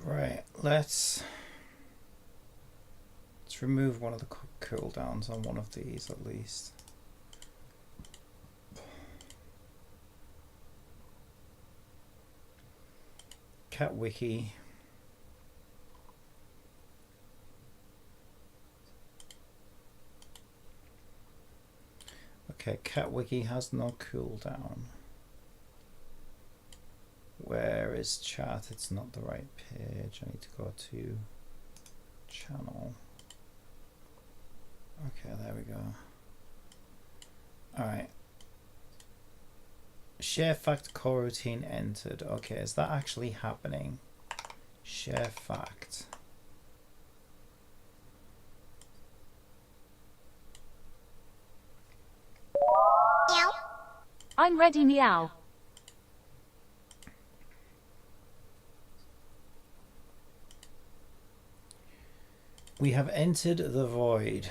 Right, let's remove one of the cooldowns on one of these at least. Cat wiki. Okay, cat wiki has no cooldown. Where is chat? It's not the right page. I need to go to channel. Okay, there we go. Alright. Share fact coroutine entered. Okay, is that actually happening? Share fact. I'm ready, meow. We have entered the void.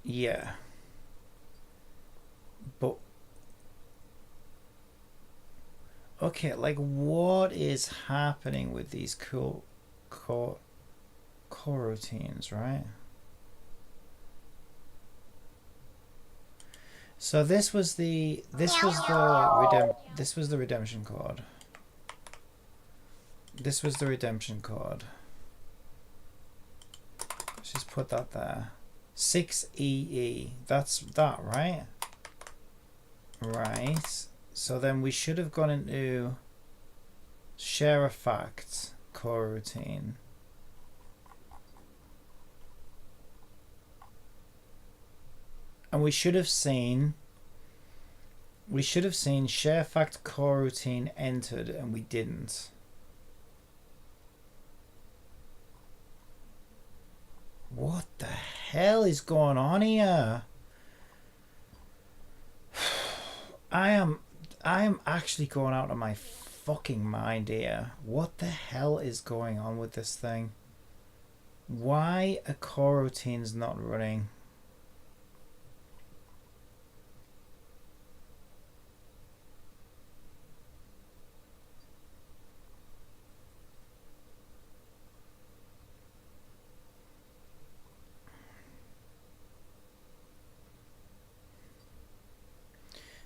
Yeah. But okay, like what is happening with these coroutines, right? So this was the redemption code. This was the redemption code. Let's just put that there. 6EE. That's that, right? Right. So then we should have gone into share a fact coroutine. And we should have seen share fact coroutine entered, and we didn't. What the hell is going on here? I am actually going out of my fucking mind here. What the hell is going on with this thing? Why are coroutines not running?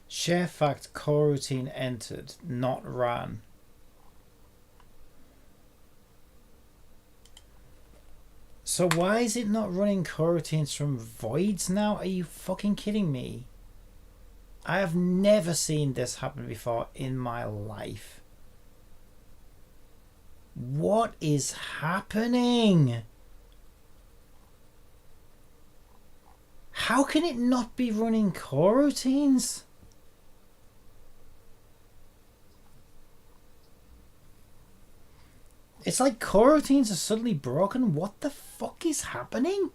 Share fact coroutine entered, not ran. So why is it not running coroutines from voids now? Are you fucking kidding me? I have never seen this happen before in my life. What is happening? How can it not be running coroutines? It's like coroutines are suddenly broken. What the fuck is happening?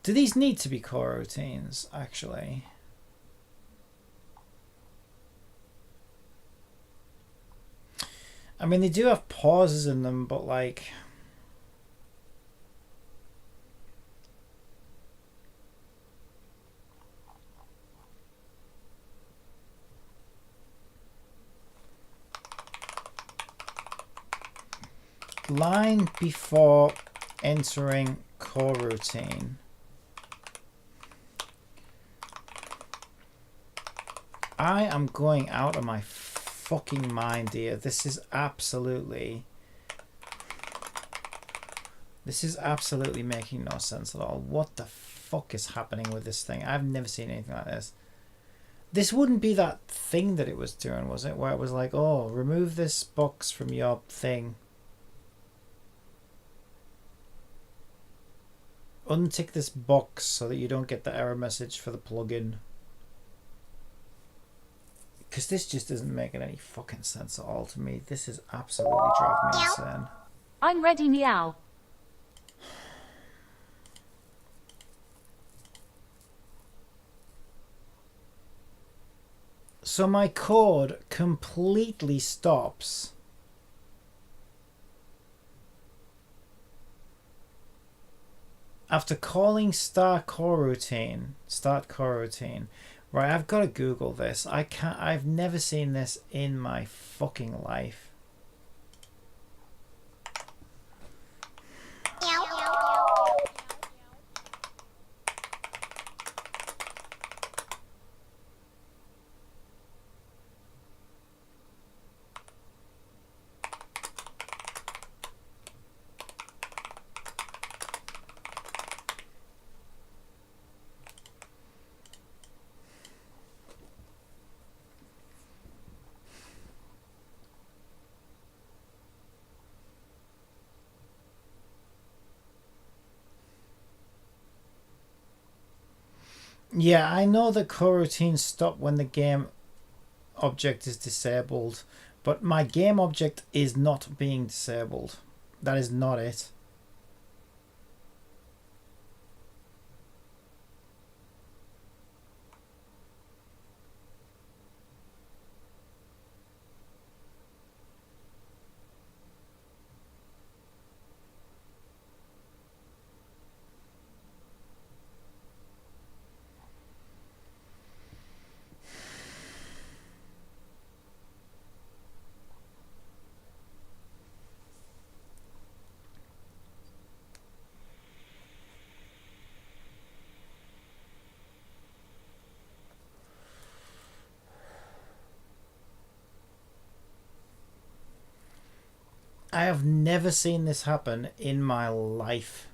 Do these need to be coroutines, actually? I mean, they do have pauses in them, but like... line before entering coroutine. I am going out of my fucking mind here. This is absolutely making no sense at all. What the fuck is happening with this thing? I've never seen anything like this. This wouldn't be that thing that it was doing, was it? Where it was like, oh, remove this box from your thing. Untick this box so that you don't get the error message for the plugin. Because this just isn't making any fucking sense at all to me. This is absolutely driving me insane. I'm ready, meow. So my code completely stops. After calling start coroutine, Right, I've got to Google this. I've never seen this in my fucking life. Yeah, I know that coroutines stop when the game object is disabled, but my game object is not being disabled. That is not it. I have never seen this happen in my life.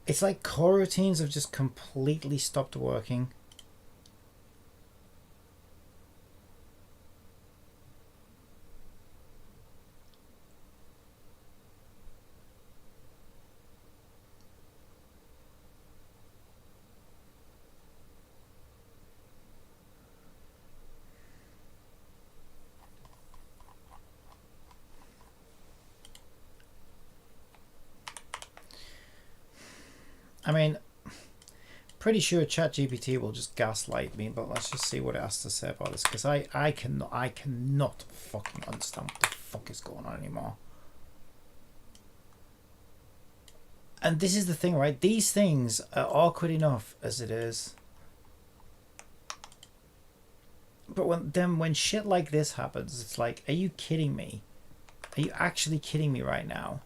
It's like coroutines have just completely stopped working. I mean, pretty sure ChatGPT will just gaslight me, but let's just see what it has to say about this, because I cannot fucking understand what the fuck is going on anymore. And this is the thing, right? These things are awkward enough as it is. But when shit like this happens, it's like, are you kidding me? Are you actually kidding me right now?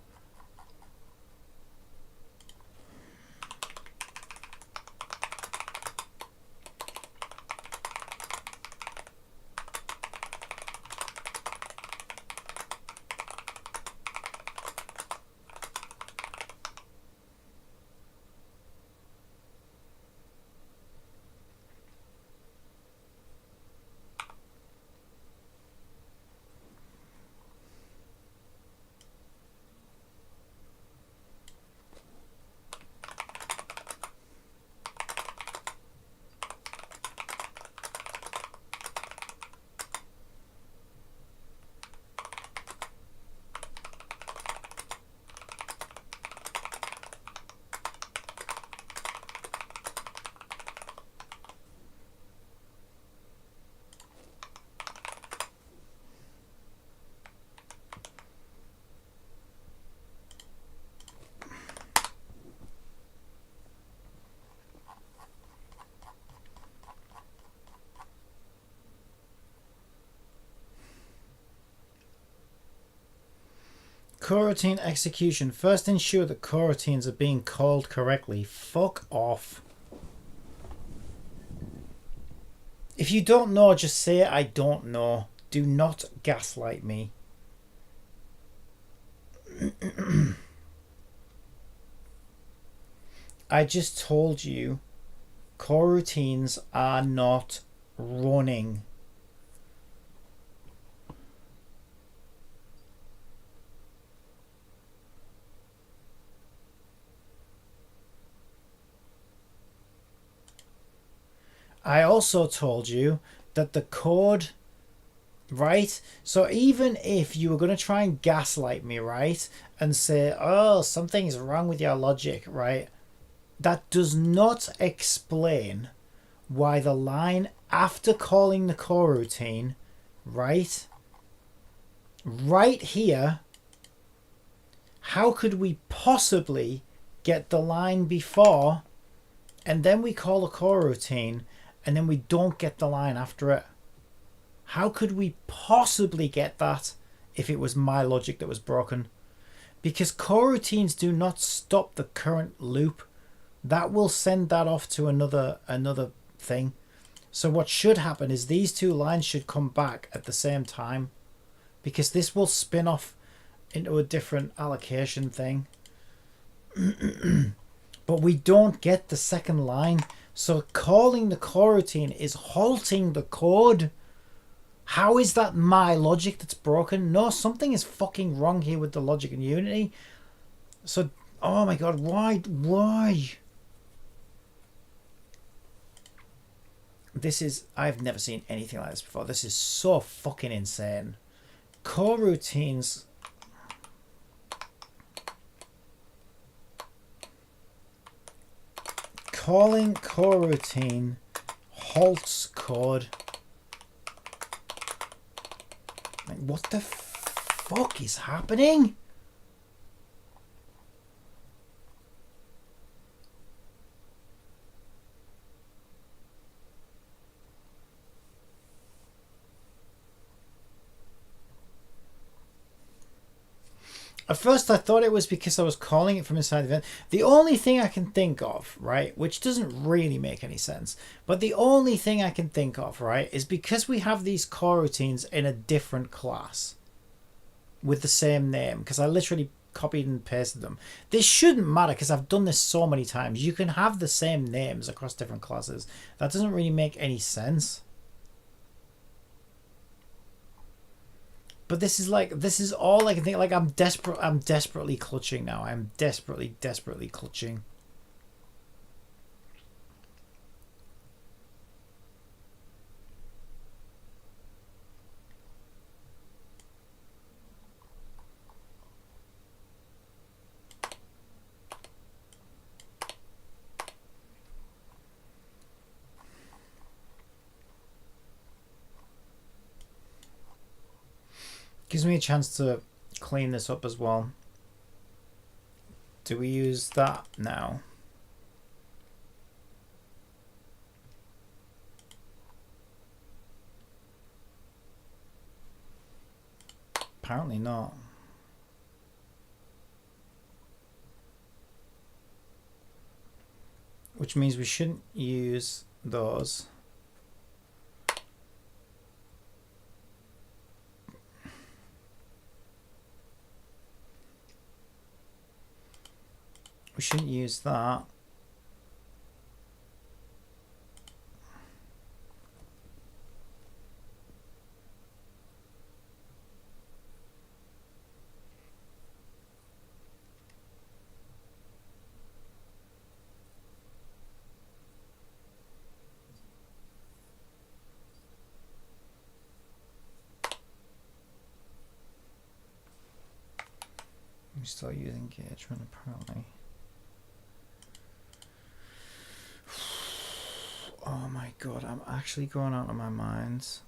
Coroutine execution. First ensure that coroutines are being called correctly. Fuck off. If you don't know, just say I don't know. Do not gaslight me. I just told you coroutines are not running. I also told you that the code, right? So even if you were going to try and gaslight me, right? And say, oh, something's wrong with your logic, right? That does not explain why the line after calling the coroutine, right? Right here, how could we possibly get the line before and then we call a coroutine, and then we don't get the line after it. How could we possibly get that if it was my logic that was broken? Because coroutines do not stop the current loop. That will send that off to another thing. So what should happen is these two lines should come back at the same time, because this will spin off into a different allocation thing. But we don't get the second line. So calling the coroutine is halting the code. How is that my logic that's broken? No, something is fucking wrong here with the logic in Unity. So, oh my god, why? This is, I've never seen anything like this before. This is so fucking insane. Coroutines. Calling coroutine halts code. Like, what the fuck is happening? At first I thought it was because I was calling it from inside the event. The only thing I can think of, right, which doesn't really make any sense, but the only thing I can think of, right, is because we have these coroutines in a different class with the same name, because I literally copied and pasted them. This shouldn't matter because I've done this so many times. You can have the same names across different classes. That doesn't really make any sense. But this is all I can think. Like, I'm desperately clutching now. I'm desperately clutching. Gives me a chance to clean this up as well. Do we use that now? Apparently not. Which means we shouldn't use those. We shouldn't use that. We still use engagement apparently. Oh my god, I'm actually going out of my mind. This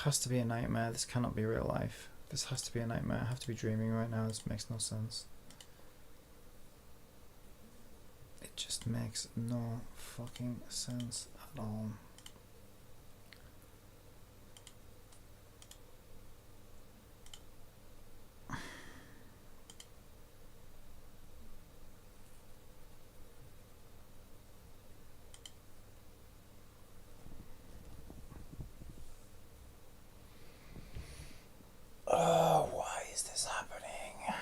has to be a nightmare. This cannot be real life. This has to be a nightmare. I have to be dreaming right now. This makes no sense. It just makes no fucking sense at all. Oh, why is this happening?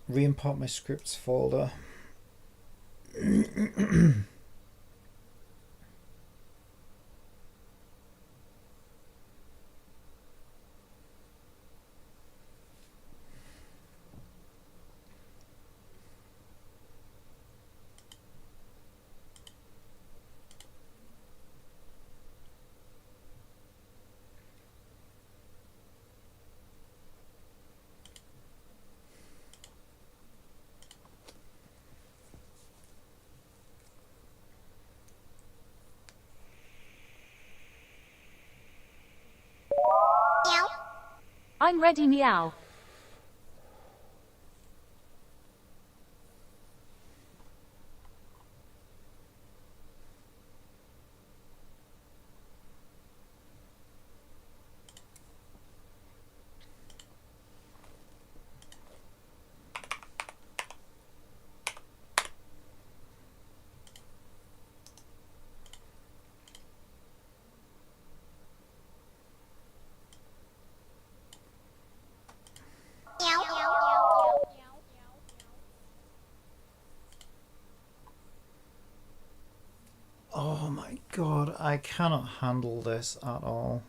Re-import my scripts folder. I'm ready, meow. Oh my god, I cannot handle this at all.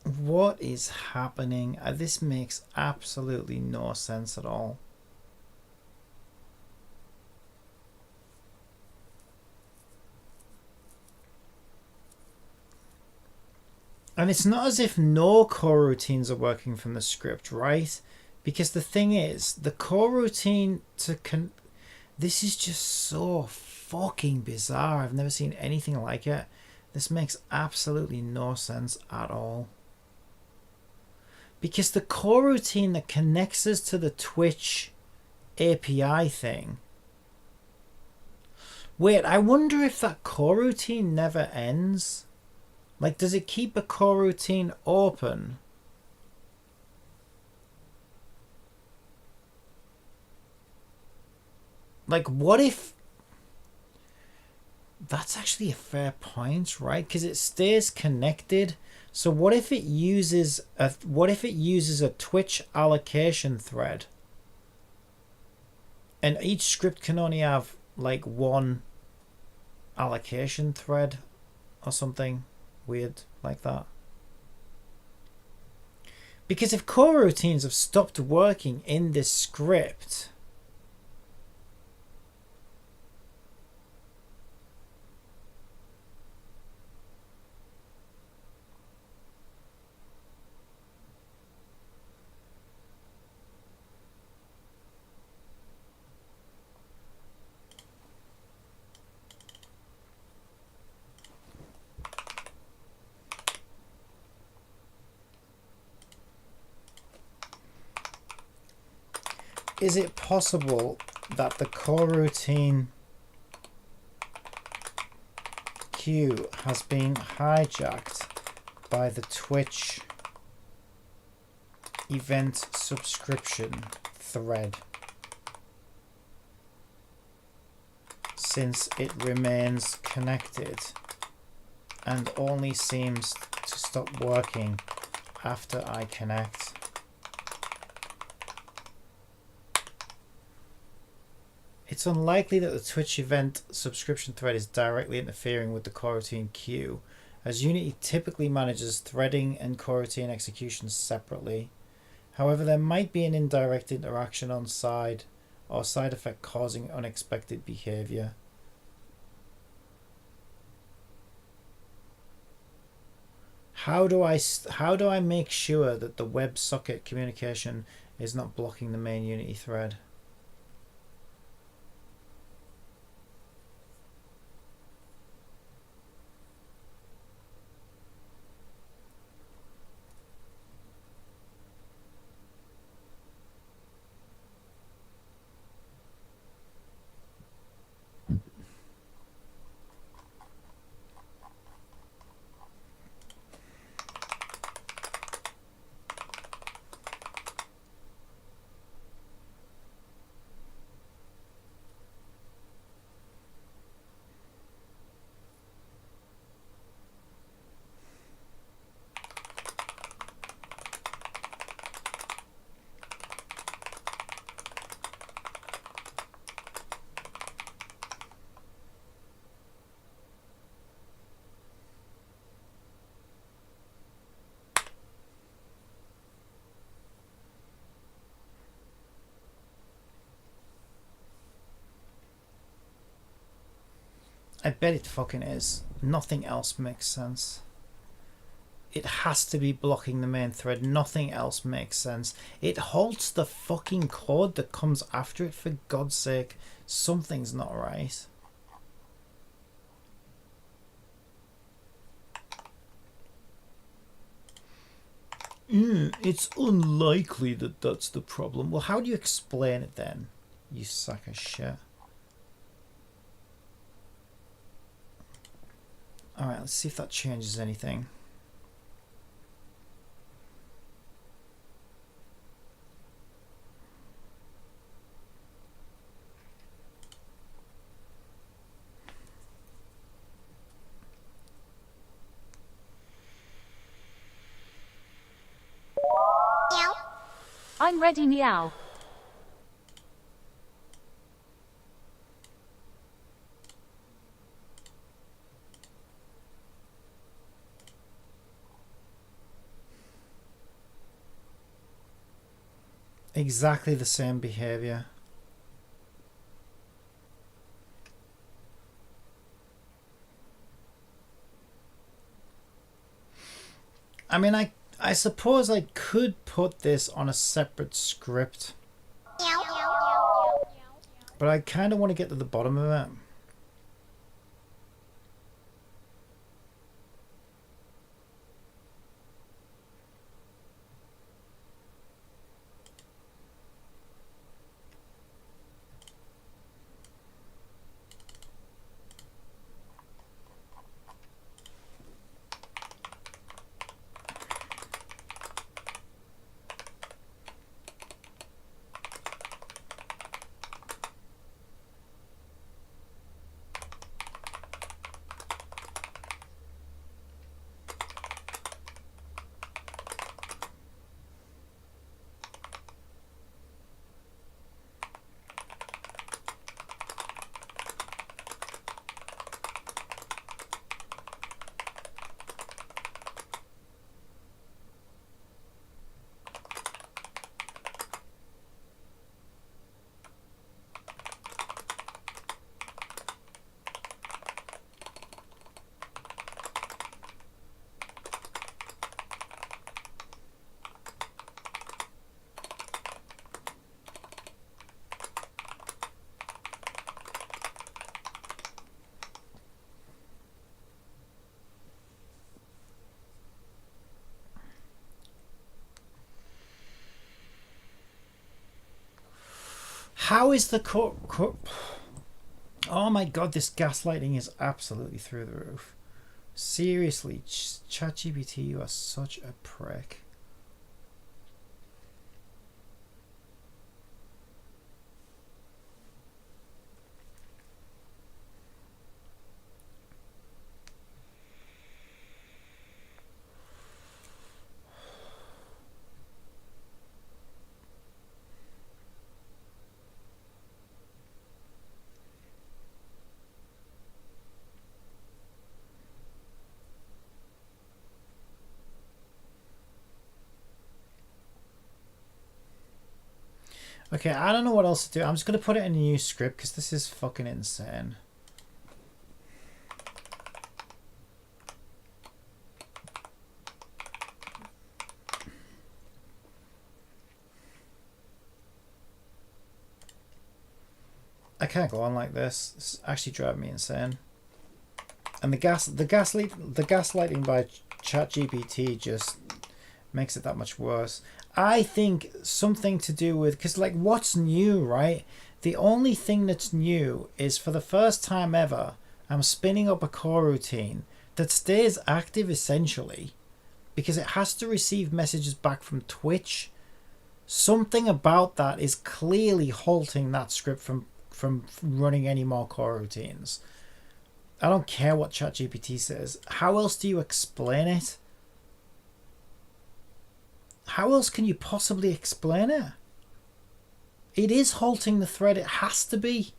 What is happening? This makes absolutely no sense at all. And it's not as if no coroutines are working from the script, right? Because the thing is, the coroutine to this is just so fucking bizarre. I've never seen anything like it. This makes absolutely no sense at all. Because the coroutine that connects us to the Twitch API thing. Wait, I wonder if that coroutine never ends. Like, does it keep a coroutine open? Like, what if... That's actually a fair point, right? Because it stays connected. So what if it uses a Twitch allocation thread? And each script can only have like one allocation thread or something weird like that. Because if coroutines have stopped working in this script, is it possible that the coroutine queue has been hijacked by the Twitch event subscription thread, since it remains connected and only seems to stop working after I connect? It's unlikely that the Twitch event subscription thread is directly interfering with the coroutine queue, as Unity typically manages threading and coroutine execution separately. However, there might be an indirect interaction on side or side effect causing unexpected behavior. How do I make sure that the WebSocket communication is not blocking the main Unity thread? I bet it fucking is. Nothing else makes sense. It has to be blocking the main thread. Nothing else makes sense. It halts the fucking code that comes after it, for God's sake. Something's not right. It's unlikely that that's the problem. Well, how do you explain it then, you sack of shit? Alright, let's see if that changes anything. I'm ready meow. Exactly the same behavior. I mean, I suppose I could put this on a separate script, but I kind of want to get to the bottom of it. How is the Oh my god, this gaslighting is absolutely through the roof. Seriously, ChatGPT, you are such a prick. Okay, I don't know what else to do. I'm just going to put it in a new script because this is fucking insane. I can't go on like this. It's actually driving me insane. And the gaslighting by ChatGPT just makes it that much worse. I think something to do with, because like, what's new, right? The only thing that's new is, for the first time ever, I'm spinning up a coroutine that stays active essentially because it has to receive messages back from Twitch. Something about that is clearly halting that script from running any more coroutines. I don't care what ChatGPT says. How else do you explain it? How else can you possibly explain it? It is halting the thread. It has to be.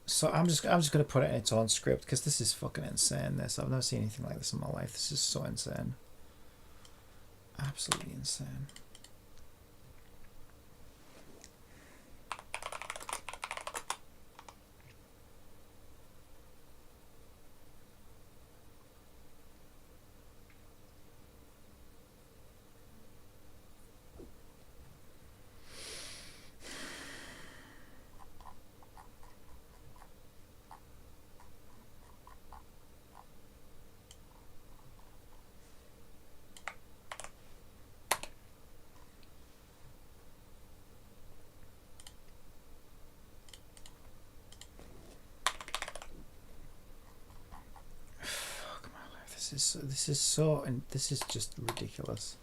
So I'm just gonna put it in its own script because this is fucking insane. I've never seen anything like this in my life. This is so insane. Absolutely insane. this is just ridiculous.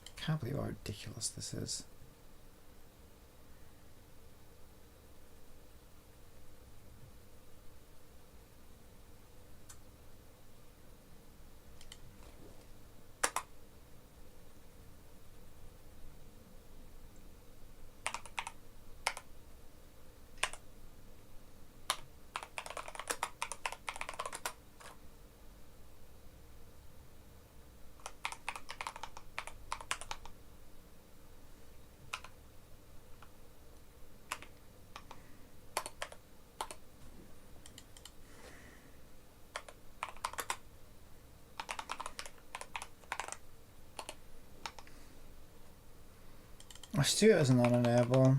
I can't believe how ridiculous this is. I still it as an unenable.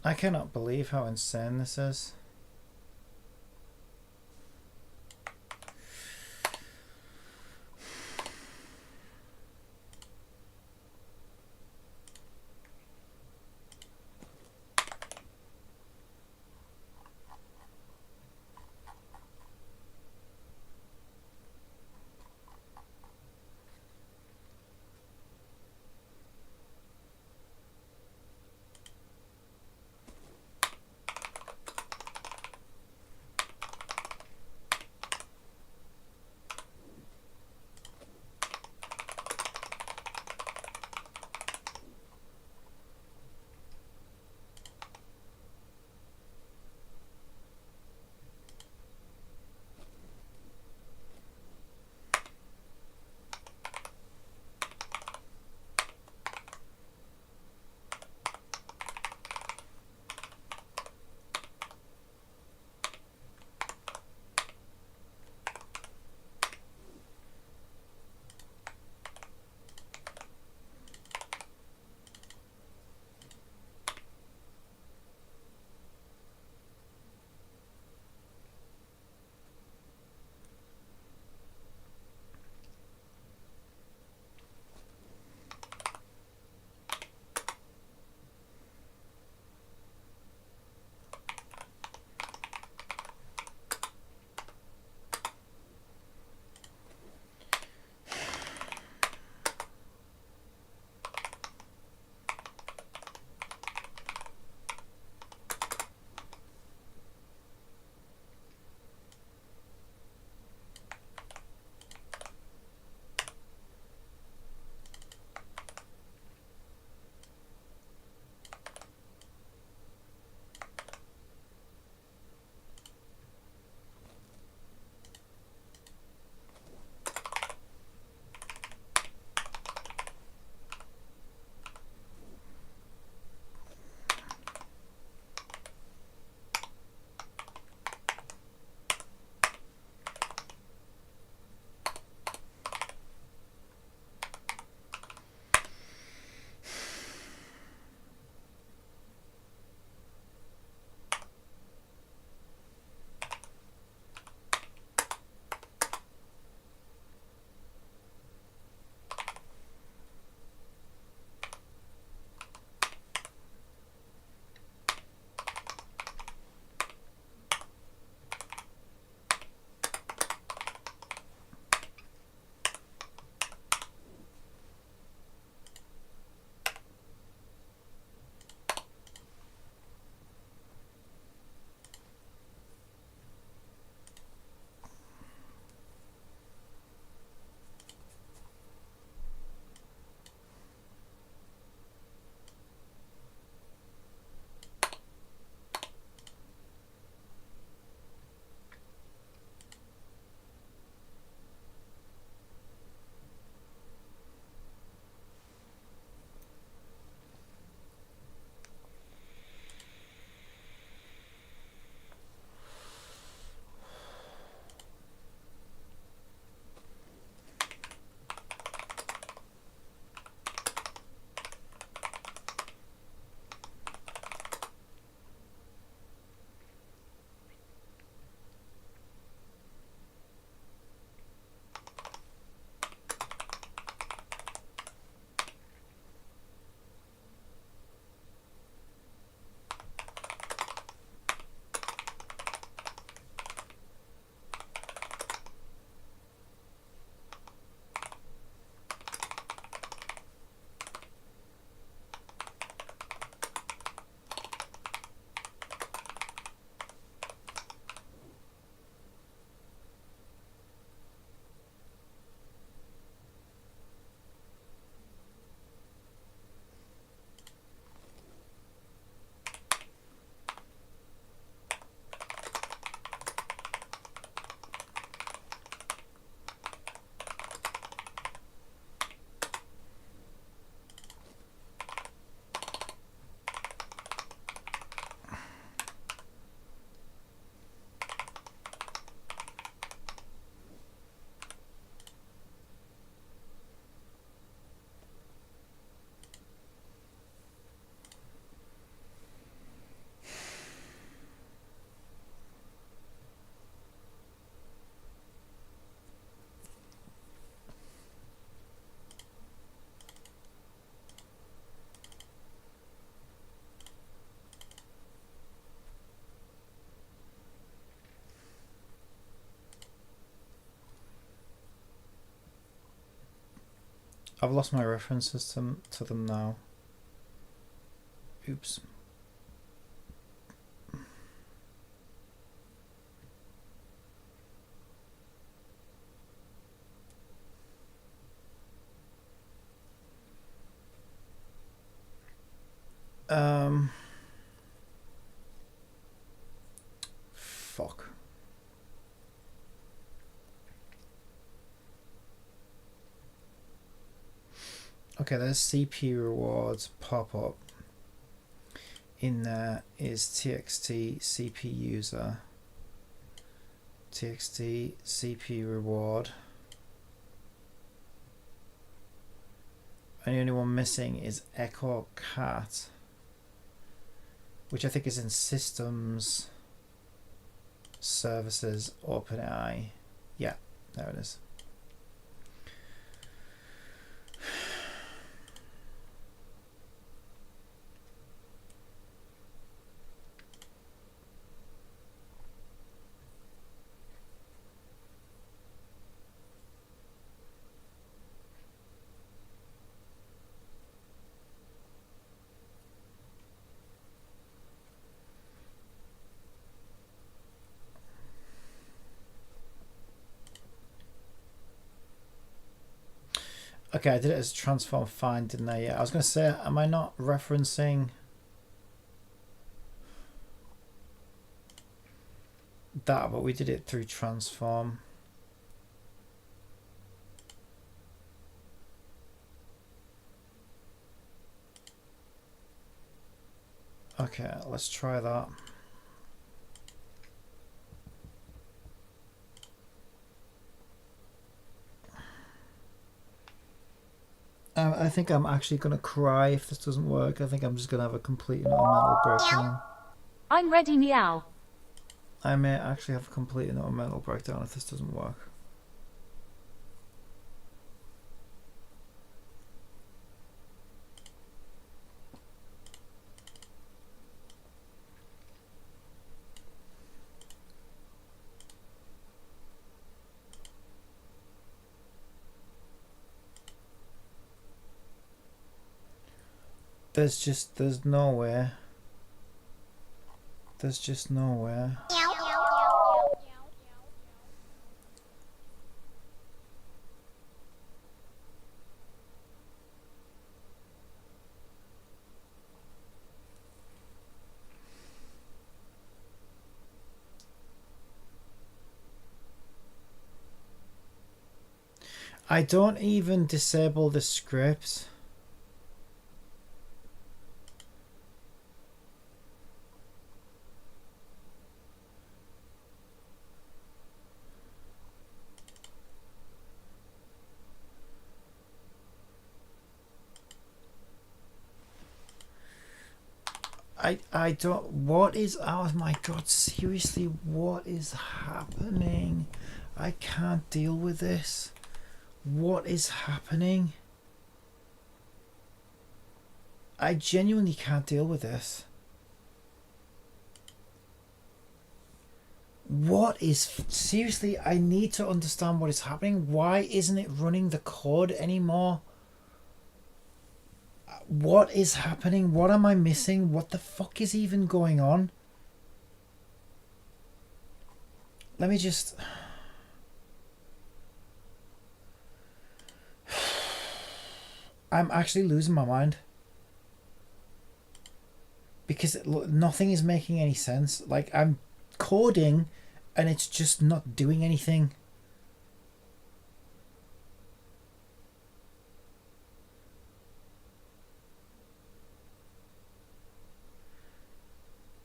I cannot believe how insane this is. I've lost my references to them now. Oops. Fuck. Okay, there's CPU rewards pop up. In there is txt CP user, txt CP reward, and the only one missing is echo cat, which I think is in systems services OpenAI. Yeah, there it is. Okay, I did it as transform find, didn't I? Yeah, I was going to say, am I not referencing that? But we did it through transform. Okay, let's try that. I think I'm actually going to cry if this doesn't work. I think I'm just going to have a complete and utter mental breakdown. I'm ready, meow. I may actually have a complete and utter mental breakdown if this doesn't work. There's nowhere. There's just nowhere. I don't even disable the script. I don't, what is, oh my god, seriously, what is happening? I can't deal with this. What is happening? I genuinely can't deal with this. What is, seriously, I need to understand what is happening. Why isn't it running the code anymore? What is happening? What am I missing? What the fuck is even going on? Let me just... I'm actually losing my mind. Because nothing is making any sense. Like, I'm coding and it's just not doing anything.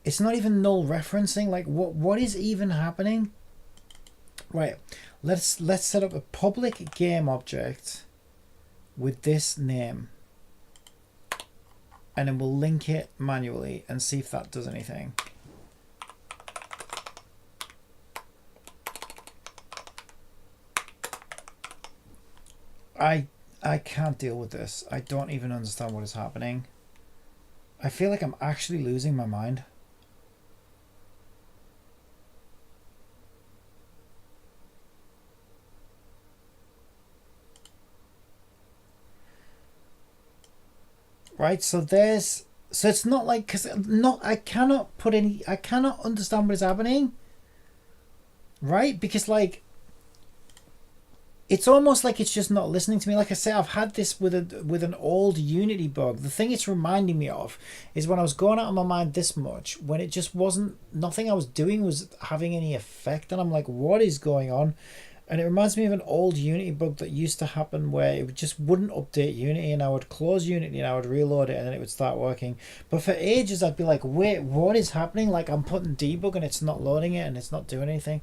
It's not even null referencing. Like, what is even happening? Right, let's set up a public game object with this name, and then we'll link it manually and see if that does anything. I can't deal with this. I don't even understand what is happening. I feel like I'm actually losing my mind. right? So there's, so it's not like, because not, I cannot understand what is happening, right? Because like, it's almost like it's just not listening to me. Like I say, I've had this with an old Unity bug. The thing it's reminding me of is when I was going out of my mind this much, when it just wasn't, nothing I was doing was having any effect, and I'm like, what is going on? And it reminds me of an old Unity bug that used to happen where it just wouldn't update Unity, and I would close Unity and I would reload it and then it would start working. But for ages I'd be like, wait, what is happening? Like I'm putting debug and it's not loading it and it's not doing anything.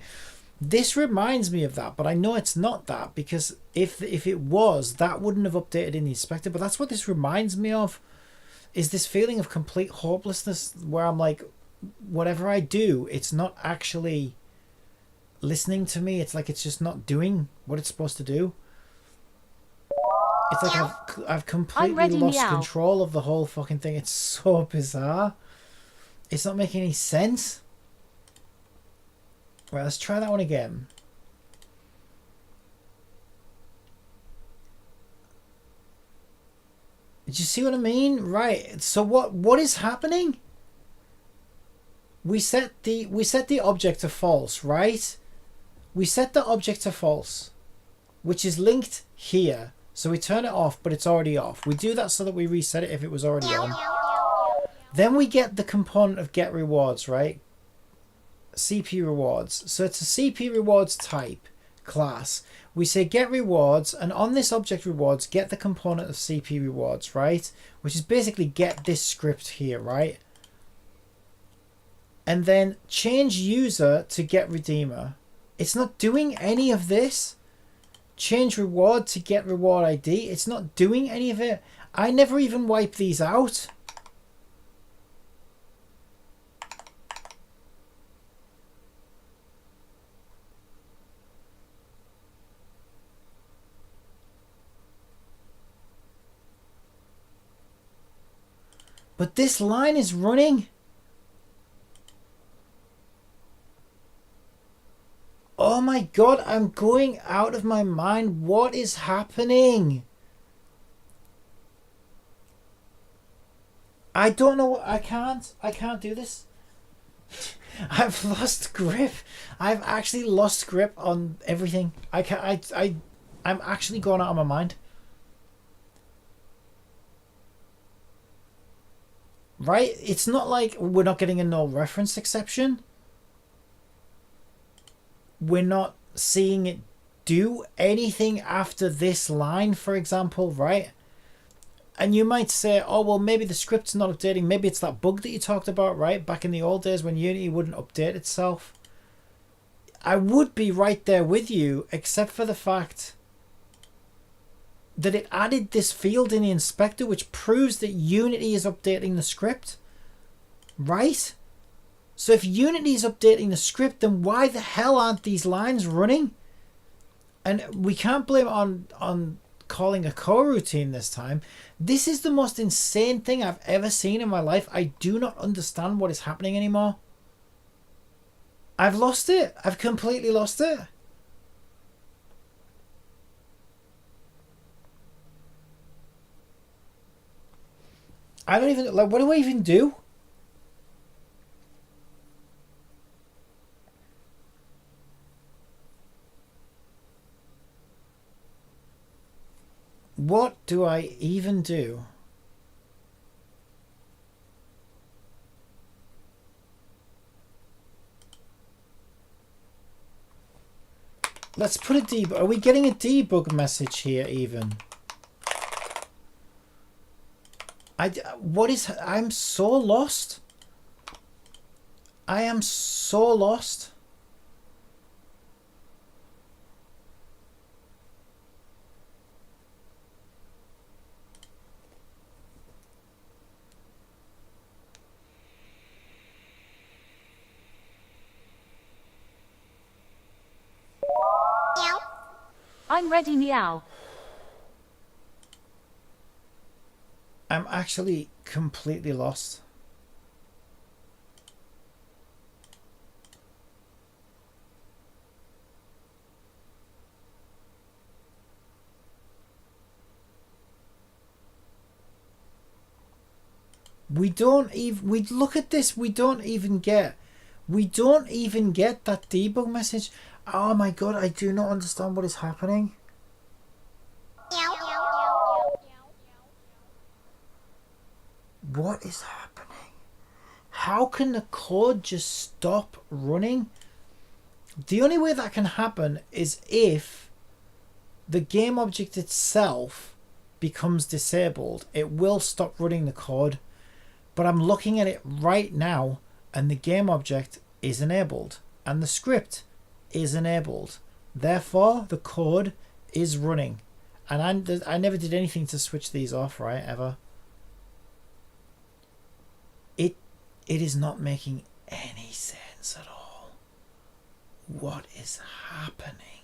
This reminds me of that, but I know it's not that, because if it was, that wouldn't have updated in the inspector. But that's what this reminds me of, is this feeling of complete hopelessness where I'm like, whatever I do, it's not actually listening to me. It's like it's just not doing what it's supposed to do. It's like I've completely lost control of the whole fucking thing. It's so bizarre. It's not making any sense. Right, let's try that one again. Did you see what I mean? Right. So what is happening? We set the object to false, right? We set the object to false, which is linked here. So we turn it off, but it's already off. We do that so that we reset it if it was already on. Then we get the component of get rewards, right? CP rewards. So it's a CP rewards type class. We say get rewards, and on this object rewards, get the component of CP rewards, right? Which is basically get this script here, right? And then change user to get redeemer. It's not doing any of this. Change reward to get reward ID. It's not doing any of it. I never even wipe these out. But this line is running. Oh my god, I'm going out of my mind. What is happening? I don't know. I can't do this. I've lost grip. I've actually lost grip on everything. I'm actually going out of my mind. Right? It's not like we're not getting a null reference exception. We're not seeing it do anything after this line, for example, right? And you might say, oh, well, maybe the script's not updating. Maybe it's that bug that you talked about, right? Back in the old days when Unity wouldn't update itself. I would be right there with you, except for the fact that it added this field in the inspector which proves that Unity is updating the script, right? So if Unity is updating the script, then why the hell aren't these lines running? And we can't blame it on calling a coroutine this time. This is the most insane thing I've ever seen in my life. I do not understand what is happening anymore. I've lost it. I've completely lost it. I don't even, like, what do I even do? What do I even do? Let's put a debug. Are we getting a debug message here even? I'm so lost. I am so lost. I'm ready, meow. I'm actually completely lost. We don't even, we look at this, we don't even get that debug message. Oh my god, I do not understand what is happening. What is happening? How can the code just stop running? The only way that can happen is if the game object itself becomes disabled. It will stop running the code. But I'm looking at it right now and the game object is enabled and the script is enabled. Therefore, the code is running. And I never did anything to switch these off, right, ever. It is not making any sense at all. What is happening?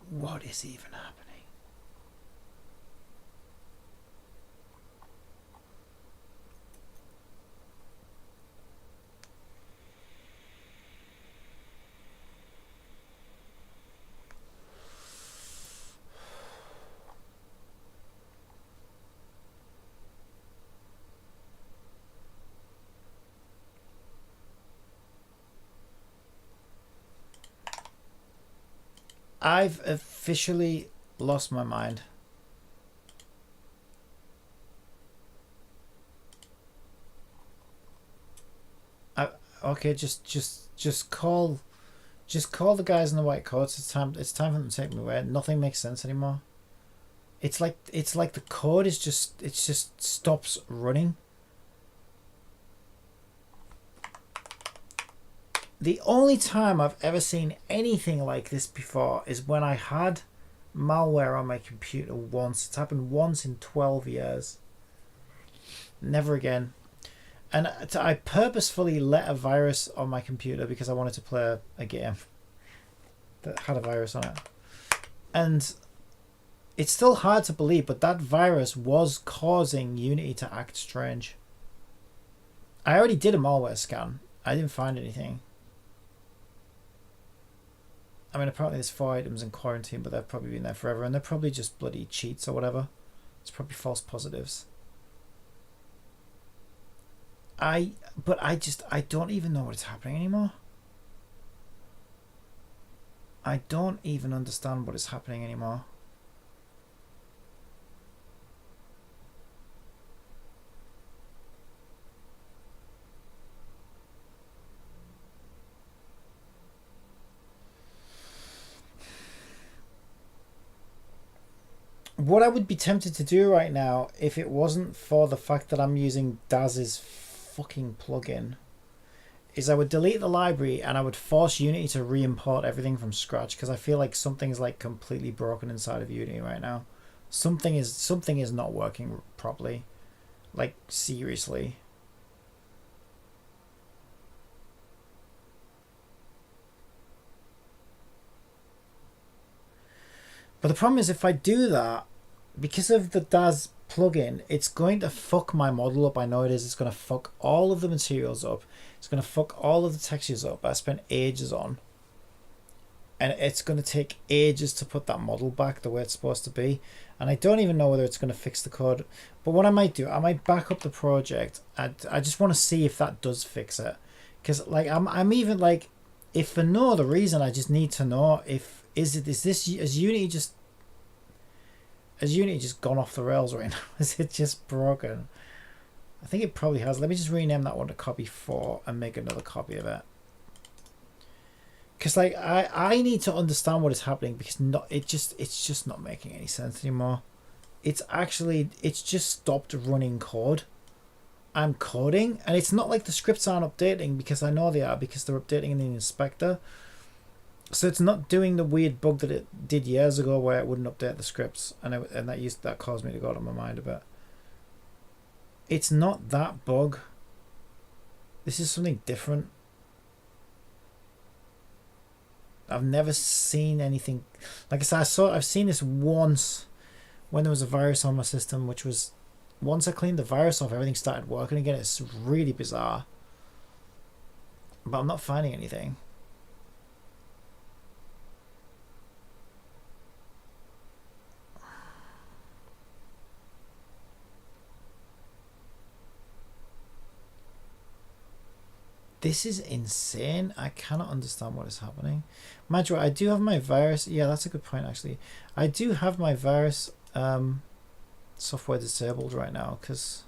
What is even happening? I've officially lost my mind. Okay, just call the guys in the white coats. It's time for them to take me away. Nothing makes sense anymore. It's like the code is just stops running. The only time I've ever seen anything like this before is when I had malware on my computer once. It's happened once in 12 years. Never again. And I purposefully let a virus on my computer because I wanted to play a game that had a virus on it. And it's still hard to believe, but that virus was causing Unity to act strange. I already did a malware scan. I didn't find anything. I mean, apparently there's 4 items in quarantine, but they've probably been there forever, and they're probably just bloody cheats or whatever. It's probably false positives. I don't even know what is happening anymore. I don't even understand what is happening anymore. What I would be tempted to do right now, if it wasn't for the fact that I'm using Daz's fucking plugin, is I would delete the library and I would force Unity to re-import everything from scratch, because I feel like something's like completely broken inside of Unity right now. Something is not working properly. Like, seriously. But the problem is, if I do that, because of the Daz plugin, it's going to fuck my model up. I know it is. It's going to fuck all of the materials up. It's going to fuck all of the textures up. I spent ages on. And it's going to take ages to put that model back the way it's supposed to be. And I don't even know whether it's going to fix the code. But what I might do, I might back up the project. I just want to see if that does fix it. Because like I'm even like, if for no other reason, I just need to know if has Unity just gone off the rails right now? Is it just broken? I think it probably has. Let me just rename that one to copy 4 and make another copy of it. Because like I need to understand what is happening, because it's just not making any sense anymore. It's just stopped running code. I'm coding and it's not like the scripts aren't updating, because I know they are, because they're updating in the inspector. So it's not doing the weird bug that it did years ago where it wouldn't update the scripts, and that caused me to go out of my mind a bit. It's not that bug. This is something different. I've never seen anything like I said. I've seen this once when there was a virus on my system, which was once I cleaned the virus off, everything started working again. It's really bizarre, but I'm not finding anything. This is insane. I cannot understand what is happening. Mind you, I do have my virus. Yeah, that's a good point, actually. I do have my virus software disabled right now because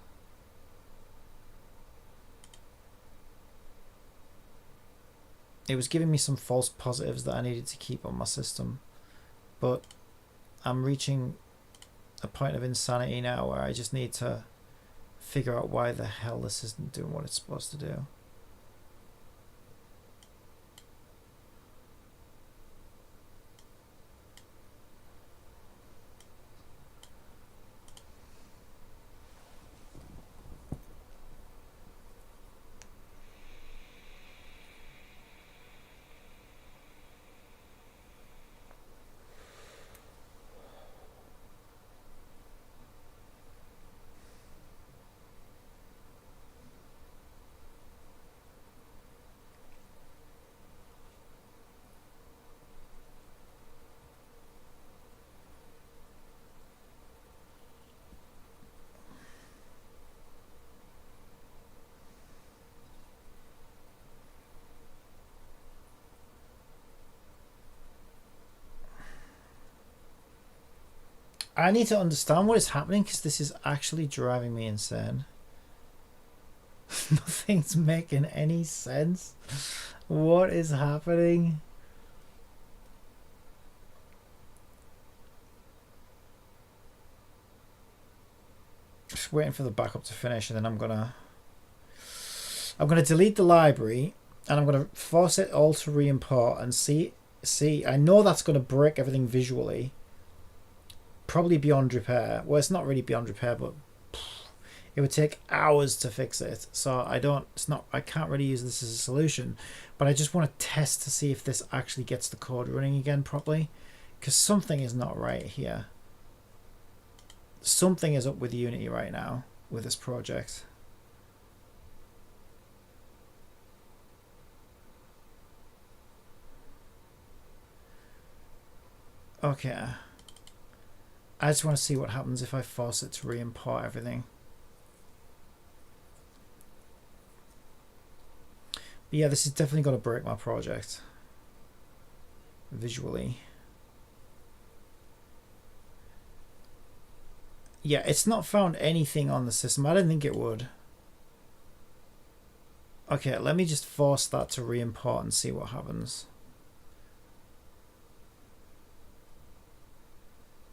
it was giving me some false positives that I needed to keep on my system. But I'm reaching a point of insanity now where I just need to figure out why the hell this isn't doing what it's supposed to do. I need to understand what is happening because this is actually driving me insane. Nothing's making any sense. What is happening? Just waiting for the backup to finish, and then I'm gonna delete the library, and I'm gonna force it all to re-import and see. I know that's gonna break everything visually. Probably beyond repair. Well, it's not really beyond repair, but it would take hours to fix it. So I can't really use this as a solution, but I just want to test to see if this actually gets the code running again properly, because something is not right here. Something is up with Unity right now with this project. Okay. I just want to see what happens if I force it to re-import everything. But yeah, this is definitely going to break my project visually. Yeah, it's not found anything on the system. I didn't think it would. Okay, let me just force that to re-import and see what happens.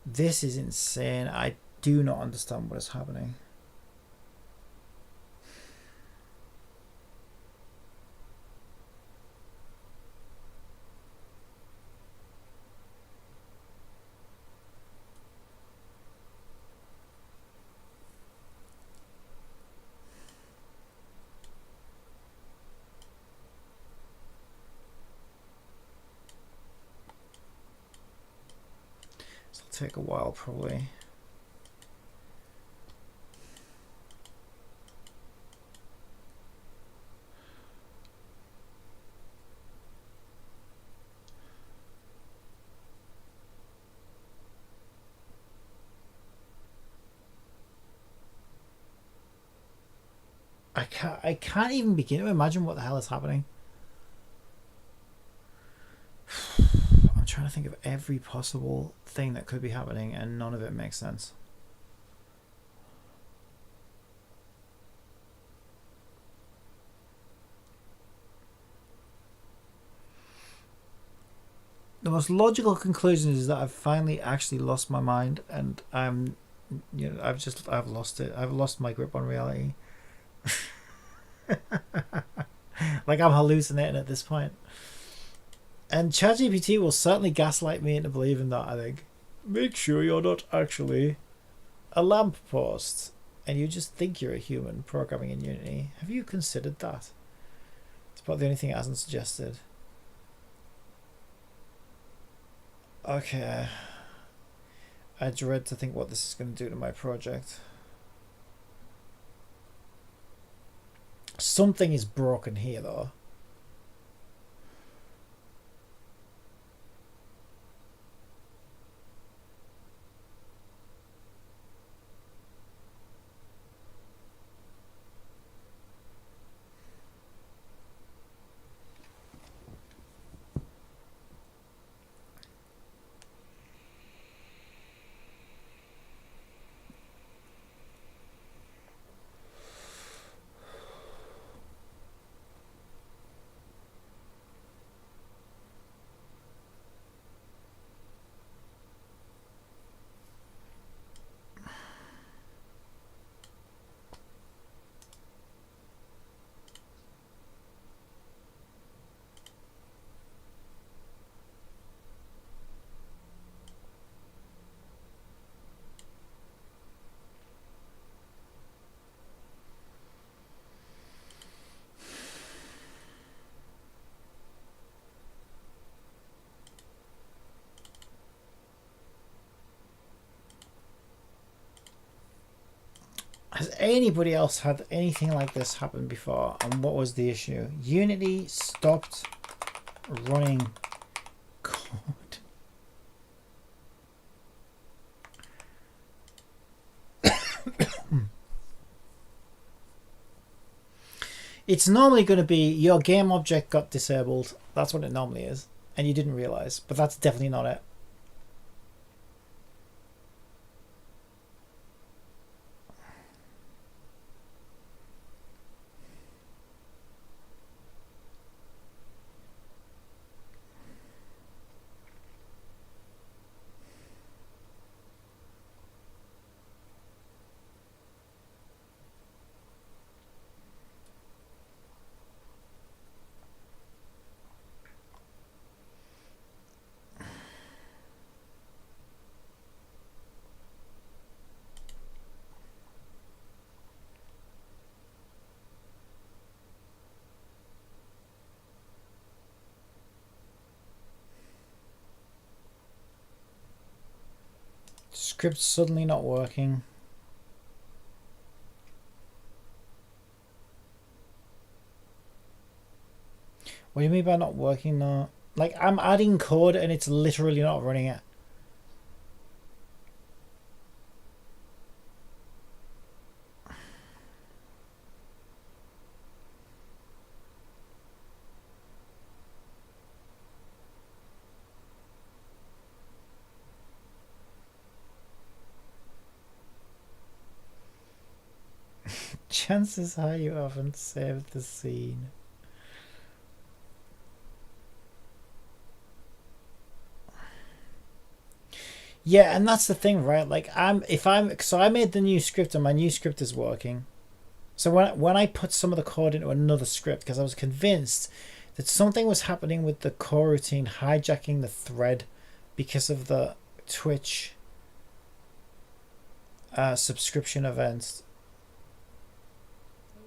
This is insane. I do not understand what is happening. Take a while probably. I can't even begin to imagine what the hell is happening. I'm trying to think of every possible thing that could be happening, and none of it makes sense. The most logical conclusion is that I've finally actually lost my mind, and I've lost it. I've lost my grip on reality. Like I'm hallucinating at this point. And ChatGPT will certainly gaslight me into believing that, I think. Make sure you're not actually a lamppost and you just think you're a human programming in Unity. Have you considered that? It's about the only thing it hasn't suggested. Okay. I dread to think what this is going to do to my project. Something is broken here, though. Has anybody else had anything like this happen before? And what was the issue? Unity stopped running code. It's normally going to be your game object got disabled. That's what it normally is. And you didn't realize. But that's definitely not it. Script's suddenly not working. What do you mean by not working though? Like, I'm adding code and it's literally not running it. Chances are you haven't saved the scene. Yeah, and that's the thing, right? Like, so I made the new script and my new script is working. So when I put some of the code into another script, because I was convinced that something was happening with the coroutine hijacking the thread because of the Twitch subscription events.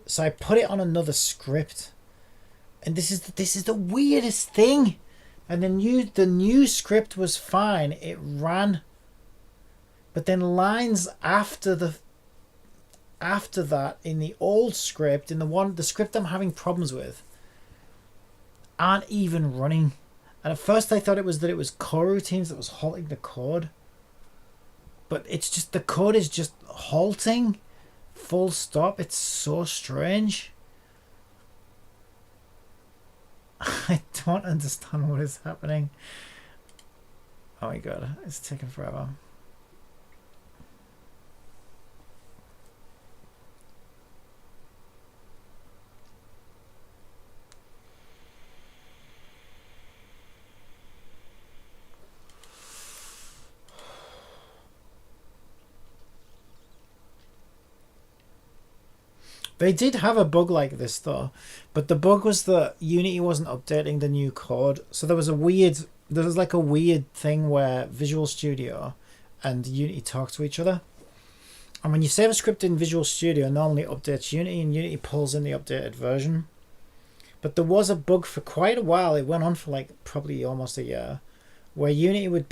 So I put it on another script, and this is the weirdest thing. And the new script was fine. It ran, but then lines after that in the old script, in the script I'm having problems with, aren't even running. And at first I thought it was coroutines that was halting the code, but it's just the code is just halting. Full stop. It's so strange. I don't understand what is happening. Oh my god, it's taking forever. They did have a bug like this though, but the bug was that Unity wasn't updating the new code. So there was like a weird thing where Visual Studio and Unity talk to each other. And when you save a script in Visual Studio, it normally updates Unity and Unity pulls in the updated version. But there was a bug for quite a while. It went on for like probably almost a year, where Unity would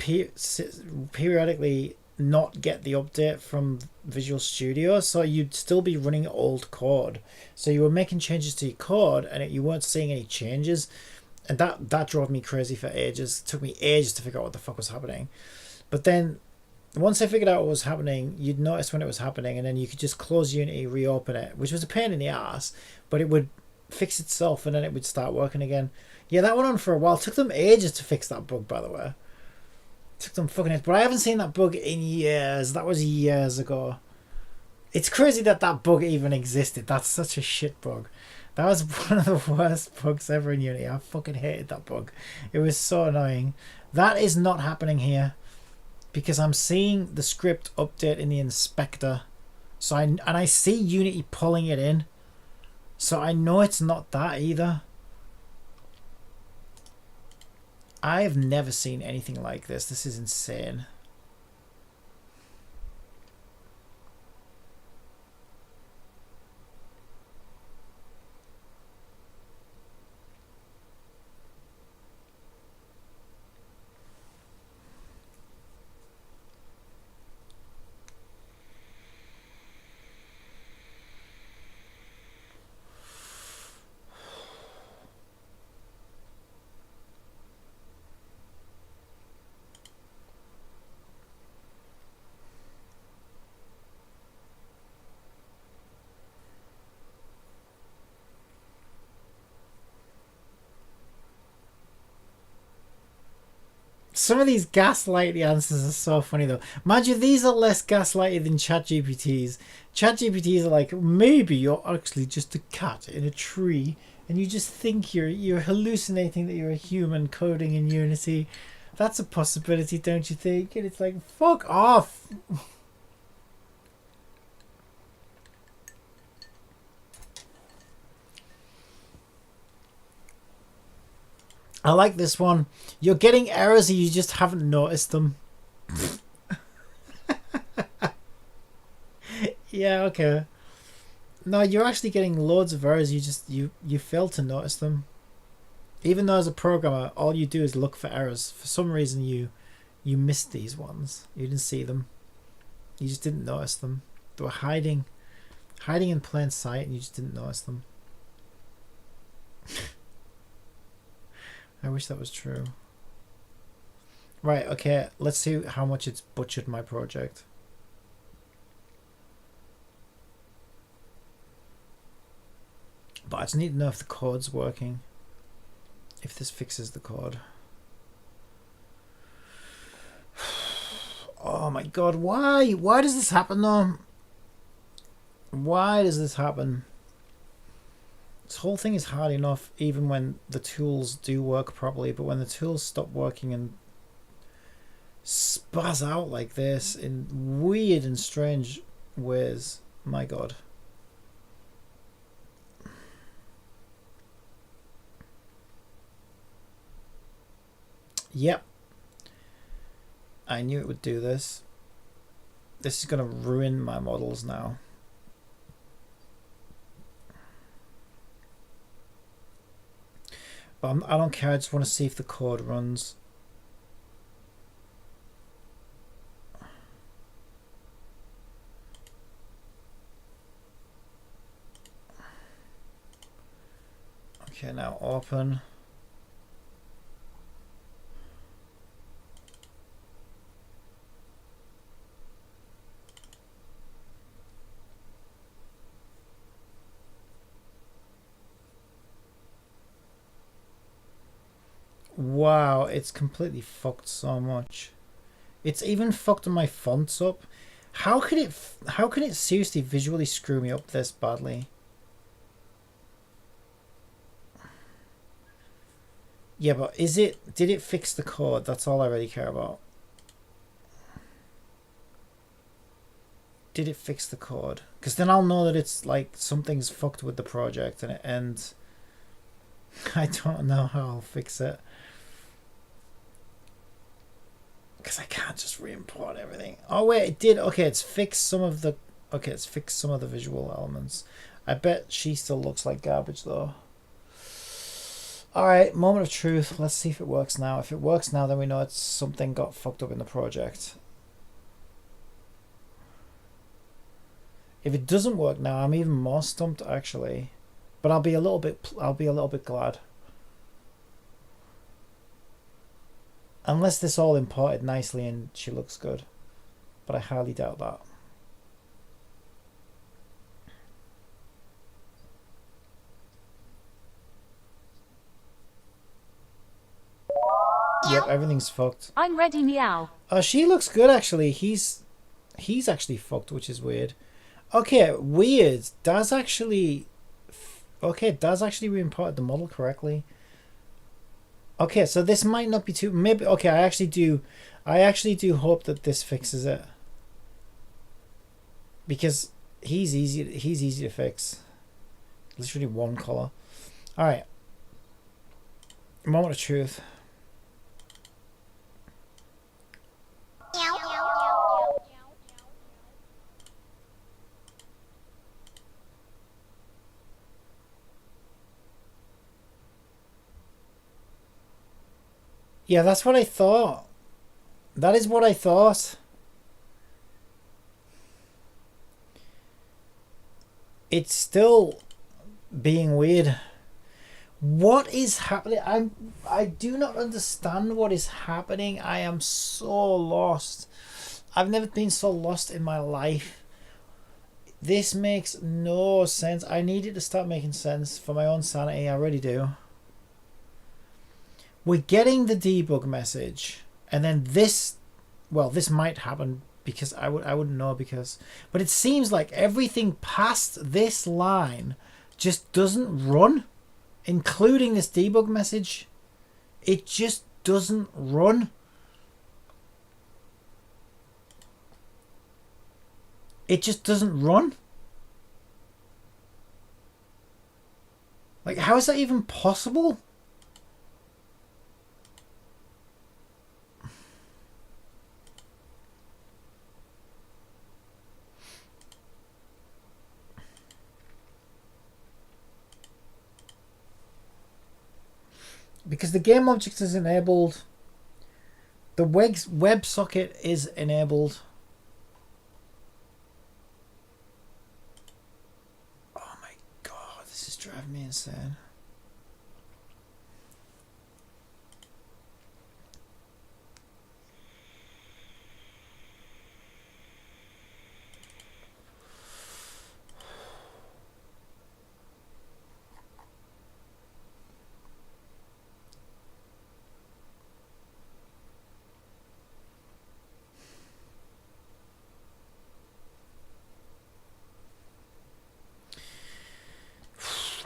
periodically not get the update from Visual Studio, so you'd still be running old code. So you were making changes to your code and you weren't seeing any changes, and that drove me crazy for ages. It took me ages to figure out what the fuck was happening. But then once I figured out what was happening, you'd notice when it was happening, and then you could just close Unity, reopen it, which was a pain in the ass, but it would fix itself and then it would start working again. Yeah, that went on for a while. It took them ages to fix that bug, by the way. Took them fucking it, but I haven't seen that bug in years. That was years ago. It's crazy that bug even existed. That's such a shit bug. That was one of the worst bugs ever in Unity. I fucking hated that bug. It was so annoying. That is not happening here, because I'm seeing the script update in the inspector. So I see Unity pulling it in. So I know it's not that either. I've never seen anything like this. This is insane. Some of these gaslighty answers are so funny though. Mind you, these are less gaslighty than ChatGPT's. ChatGPT's are like, maybe you're actually just a cat in a tree and you just think you're hallucinating that you're a human coding in Unity. That's a possibility, don't you think? And it's like, fuck off. I like this one. You're getting errors and you just haven't noticed them. Yeah, okay. No, you're actually getting loads of errors. You fail to notice them. Even though as a programmer, all you do is look for errors. For some reason, you missed these ones. You didn't see them. You just didn't notice them. They were hiding in plain sight, and you just didn't notice them. I wish that was true. Right, okay, let's see how much it's butchered my project. But I just need to know if the code's working. If this fixes the code. Oh my god, why? Why does this happen though? Why does this happen? This whole thing is hard enough even when the tools do work properly, but when the tools stop working and spaz out like this in weird and strange ways, my god. Yep. I knew it would do this. This is going to ruin my models now. But I don't care, I just want to see if the code runs. Okay, now open. Wow, it's completely fucked so much. It's even fucked my fonts up. How can it seriously visually screw me up this badly? Yeah, but did it fix the code? That's all I really care about. Did it fix the code? Because then I'll know that it's like something's fucked with the project and I don't know how I'll fix it. Because I can't just re-import everything. Oh wait, it did. Okay, it's fixed some of the visual elements. I bet she still looks like garbage though. Alright, moment of truth. Let's see if it works now. If it works now, then we know it's something got fucked up in the project. If it doesn't work now, I'm even more stumped actually. But I'll be a little bit glad. Unless this all imported nicely and she looks good. But I highly doubt that. Yep, everything's fucked. I'm ready, meow. Oh, she looks good actually. He's actually fucked, which is weird. Okay, weird. Daz actually re-imported the model correctly. Okay, so this might not be too maybe okay, I actually do hope that this fixes it. Because he's easy to fix. Literally one color. Alright. Moment of truth. Yeah, that's what I thought. That is what I thought. It's still being weird. What is happening? I do not understand what is happening. I am so lost. I've never been so lost in my life. This makes no sense. I need it to start making sense for my own sanity. I really do. We're getting the debug message And then this, well, this might happen because I wouldn't know because, but it seems like everything past this line just doesn't run, including this debug message. It just doesn't run. It just doesn't run. Like, how is that even possible? Because the game object is enabled, the WebSocket is enabled. Oh my god, this is driving me insane.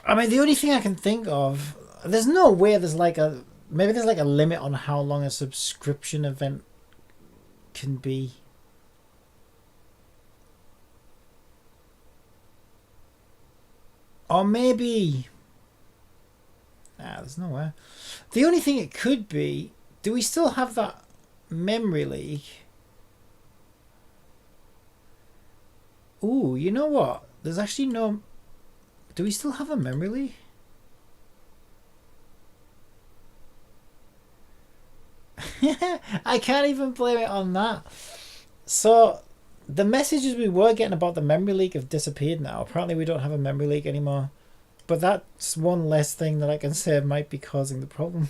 I mean, the only thing I can think of, there's no way there's like a, maybe there's like a limit on how long a subscription event can be. Or maybe, there's no way. The only thing it could be, do we still have that memory leak? Ooh, you know what? There's actually no... Do we still have a memory leak? I can't even blame it on that. So, the messages we were getting about the memory leak have disappeared now. Apparently we don't have a memory leak anymore. But that's one less thing that I can say might be causing the problem.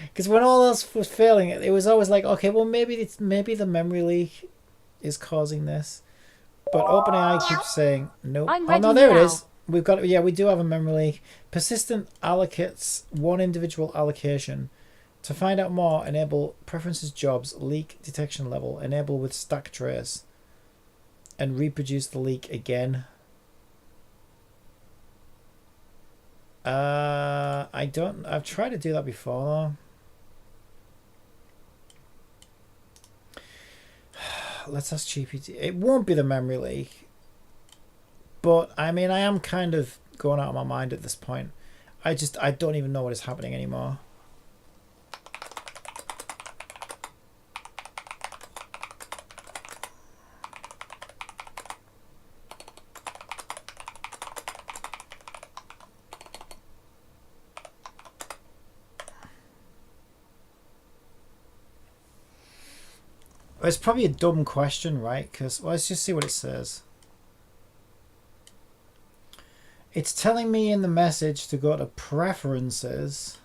Because when all else was failing, it was always like, okay, well maybe the memory leak is causing this. But OpenAI keeps saying nope. Oh no, there it is. We've got, yeah, we do have a memory leak. Persistent allocates one individual allocation. To find out more, enable preferences jobs, leak detection level, enable with stack trace, and reproduce the leak again. I've tried to do that before though. Let's ask GPT. It won't be the memory leak. But, I mean, I am kind of going out of my mind at this point. I don't even know what is happening anymore. It's probably a dumb question, right? Because, well, let's just see what it says. It's telling me in the message to go to preferences.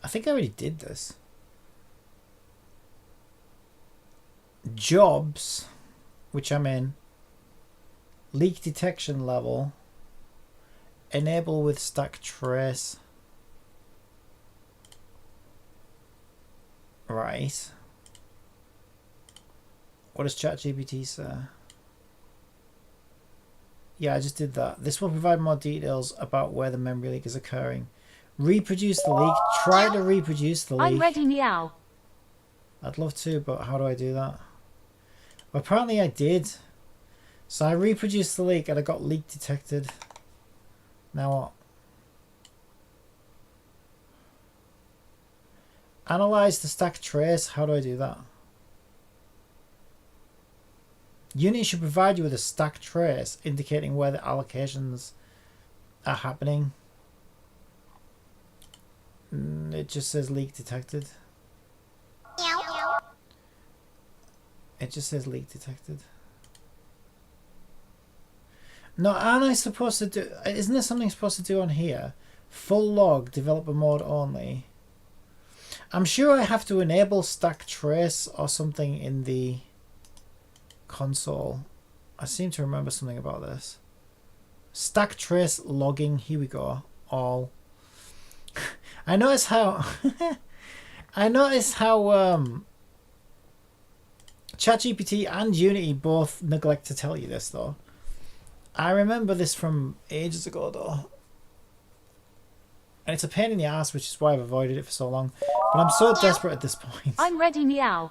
I think I already did this. Jobs, which I'm in. Leak detection level. Enable with stack trace. Right. What does ChatGPT say? Yeah, I just did that. This will provide more details about where the memory leak is occurring. Reproduce the leak. Try to reproduce the leak. I'm ready now. I'd love to, but how do I do that? Well, apparently I did. So I reproduced the leak and I got leak detected. Now what? Analyze the stack trace. How do I do that? Unity should provide you with a stack trace indicating where the allocations are happening. It just says leak detected. It just says leak detected. No, aren't I supposed to do... Isn't there something supposed to do on here? Full log, developer mode only. I'm sure I have to enable stack trace or something in the console. I seem to remember something about this. Stack trace logging. Here we go. All. I notice how I notice how ChatGPT and Unity both neglect to tell you this though. I remember this from ages ago though. And it's a pain in the ass, which is why I've avoided it for so long. But I'm so desperate at this point. I'm ready meow.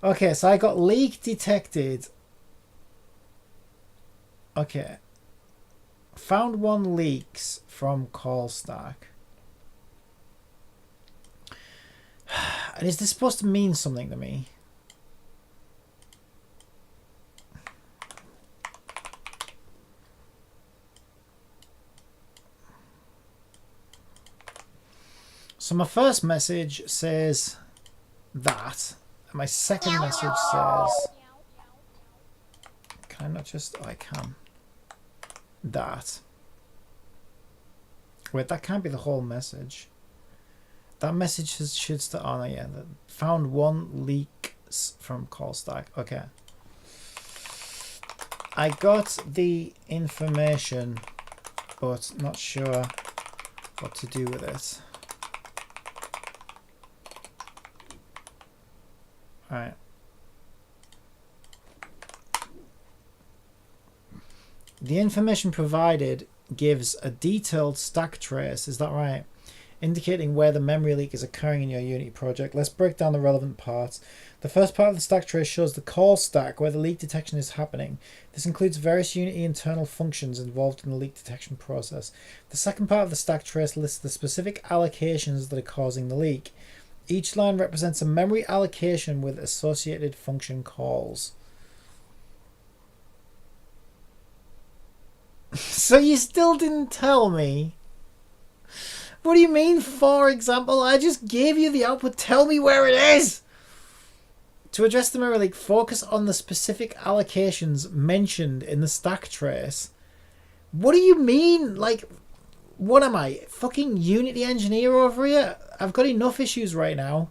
Okay, so I got leak detected. Okay. Found one leaks from call stack. And is this supposed to mean something to me? So my first message says that. And my second message says... Can I not just... Oh, I can. That. Wait, that can't be the whole message. That message should start on... Oh, yeah. Found one leaks from call stack. Okay. I got the information, but not sure what to do with it. Alright. The information provided gives a detailed stack trace, is that right? Indicating where the memory leak is occurring in your Unity project. Let's break down the relevant parts. The first part of the stack trace shows the call stack where the leak detection is happening. This includes various Unity internal functions involved in the leak detection process. The second part of the stack trace lists the specific allocations that are causing the leak. Each line represents a memory allocation with associated function calls. So you still didn't tell me? What do you mean, for example? I just gave you the output. Tell me where it is! To address the memory leak, focus on the specific allocations mentioned in the stack trace. What do you mean? Like, what am I? Fucking Unity engineer over here? I've got enough issues right now.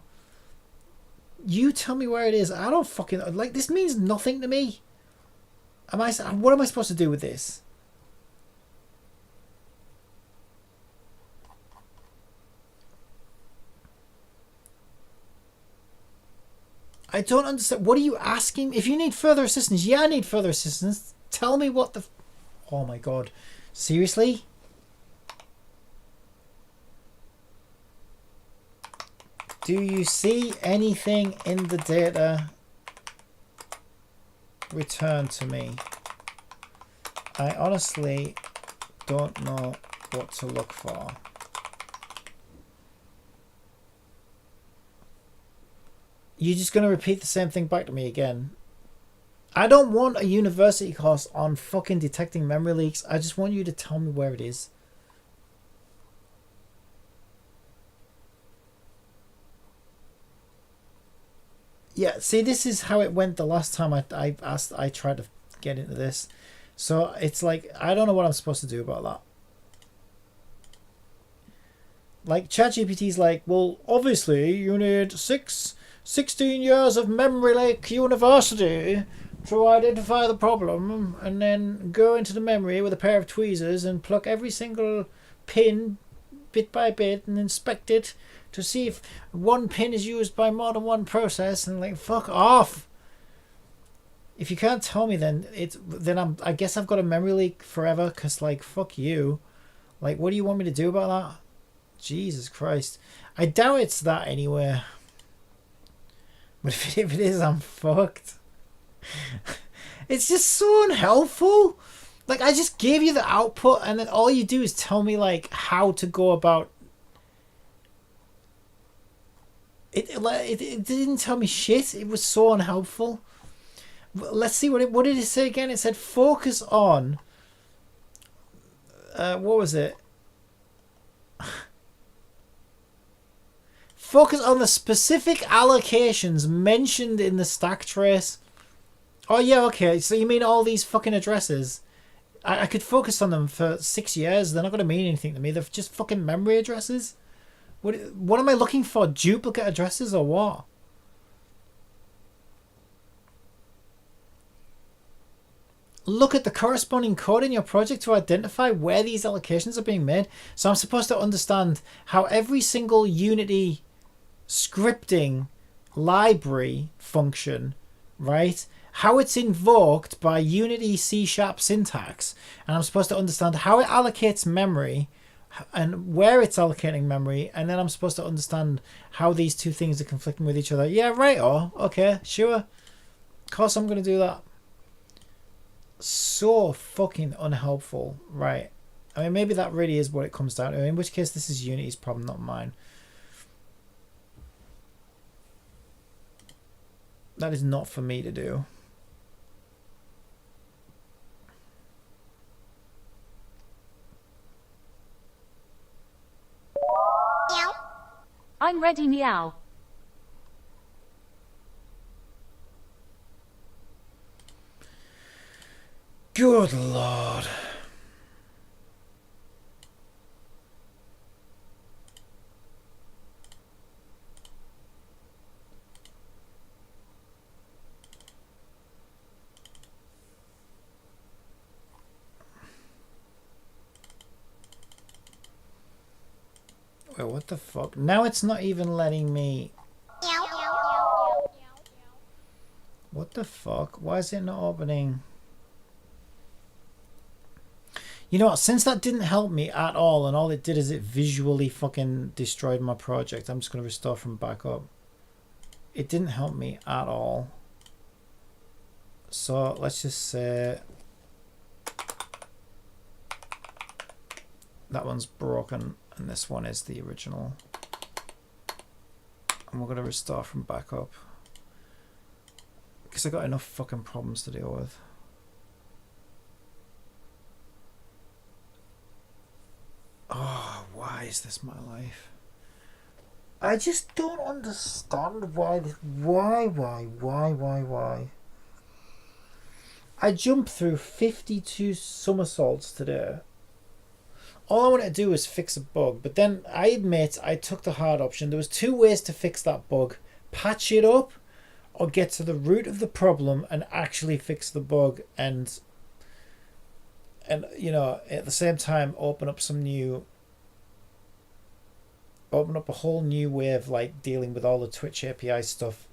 You tell me where it is. I don't fucking... Like, this means nothing to me. What am I supposed to do with this? I don't understand. What are you asking? If you need further assistance, yeah, I need further assistance. Tell me what the... Oh my god. Seriously? Do you see anything in the data? Return to me. I honestly don't know what to look for. You're just going to repeat the same thing back to me again. I don't want a university course on fucking detecting memory leaks. I just want you to tell me where it is. Yeah, see, this is how it went the last time I tried to get into this. So it's like, I don't know what I'm supposed to do about that. Like, ChatGPT's like, well, obviously you need 16 years of Memory Lake University to identify the problem, and then go into the memory with a pair of tweezers and pluck every single pin bit by bit and inspect it to see if one pin is used by more than one process. And like, fuck off. If you can't tell me, then I guess I've got a memory leak forever, because like, fuck you. Like, what do you want me to do about that? Jesus Christ. I doubt it's that anyway. But if it is, I'm fucked. It's just so unhelpful. Like, I just gave you the output, and then all you do is tell me like how to go about it. It didn't tell me shit. It was so unhelpful. Let's see what did it say again? It said focus on. What was it? Focus on the specific allocations mentioned in the stack trace. Oh yeah, okay. So you mean all these fucking addresses? I could focus on them for 6 years. They're not going to mean anything to me. They're just fucking memory addresses. What am I looking for? Duplicate addresses or what? look at the corresponding code in your project to identify where these allocations are being made. So I'm supposed to understand how every single Unity scripting library function, right, how it's invoked by Unity C# syntax, and I'm supposed to understand how it allocates memory and where it's allocating memory, and then I'm supposed to understand how these two things are conflicting with each other. Yeah, right, oh, okay, sure. Of course I'm going to do that. So fucking unhelpful, right? I mean, maybe that really is what it comes down to, in which case this is Unity's problem, not mine. That is not for me to do. I'm ready, meow. Good lord. Wait, what the fuck? Now it's not even letting me... What the fuck? Why is it not opening? You know what? Since that didn't help me at all, and all it did is it visually fucking destroyed my project, I'm just going to restore from backup. It didn't help me at all. So let's just say that one's broken and this one is the original. And we're going to restore from backup. Because I got enough fucking problems to deal with. Oh, why is this my life? I just don't understand why. Why? I jumped through 52 somersaults today. All I wanted to do was fix a bug, but then I admit I took the hard option. There was two ways to fix that bug: patch it up, or get to the root of the problem and actually fix the bug, and you know, at the same time open up a whole new way of like dealing with all the Twitch API stuff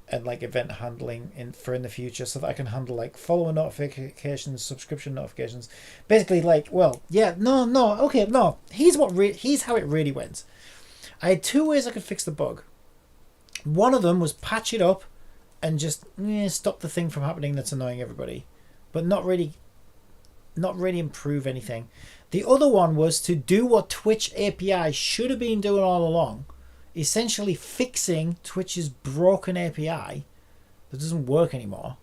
and like event handling in the future, so that I can handle like follower notifications, subscription notifications, basically. Like, well, yeah, no, here's how it really went. I had two ways I could fix the bug. One of them was patch it up and just stop the thing from happening that's annoying everybody, but not really improve anything. The other one was to do what Twitch API should have been doing all along, essentially fixing Twitch's broken API that doesn't work anymore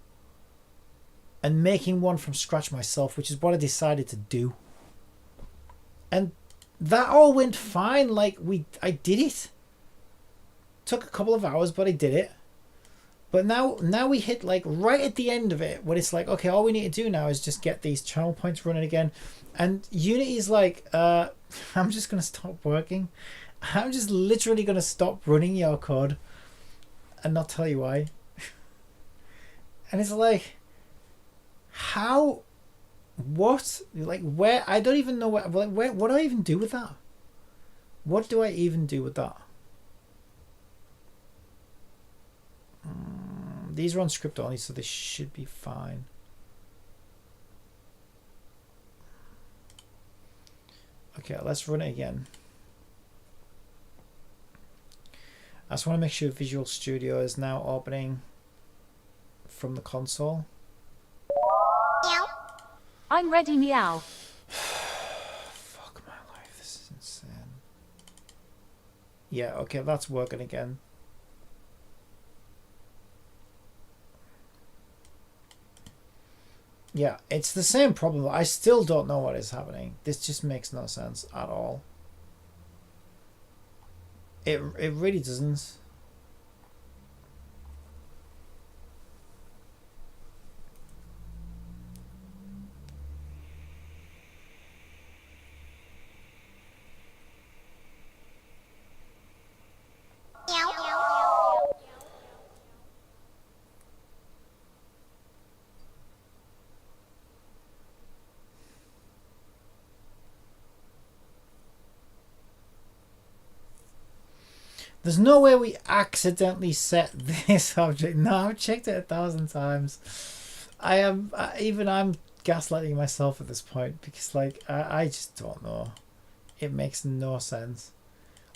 and making one from scratch myself, which is what I decided to do. And that all went fine. Like, I did it. Took a couple of hours, but I did it. But now we hit like right at the end of it, when it's like, okay, all we need to do now is just get these channel points running again. And Unity's like, I'm just gonna stop working. I'm just literally gonna stop running your code and not tell you why. And it's like, how, what, like, where? I don't even know where. What do I even do with that? What do I even do with that? These are on script only, so this should be fine. Okay, let's run it again. I just want to make sure Visual Studio is now opening from the console. I'm ready, meow. Fuck my life, this is insane. Yeah, okay, that's working again. Yeah, it's the same problem. I still don't know what is happening. This just makes no sense at all. It really doesn't. There's no way we accidentally set this object. No, I've checked it 1,000 times. I am even I'm gaslighting myself at this point because like I just don't know. It makes no sense.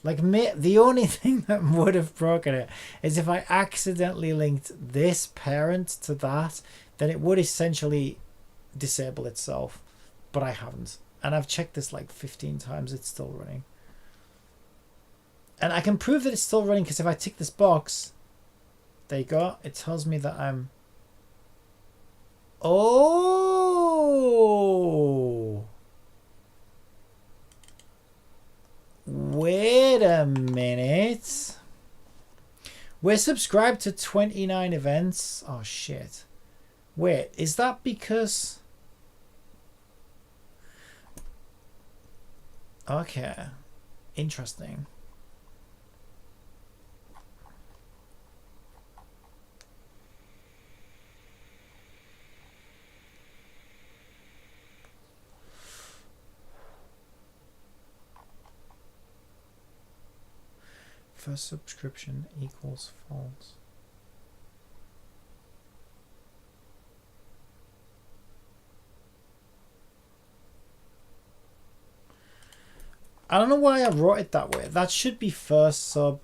Like the only thing that would have broken it is if I accidentally linked this parent to that, then it would essentially disable itself. But I haven't. And I've checked this like 15 times. It's still running. And I can prove that it's still running because if I tick this box, there you go. It tells me that I'm... Oh! Wait a minute. We're subscribed to 29 events. Oh, shit. Wait, is that because... Okay. Interesting. First subscription equals false. I don't know why I wrote it that way. That should be first sub.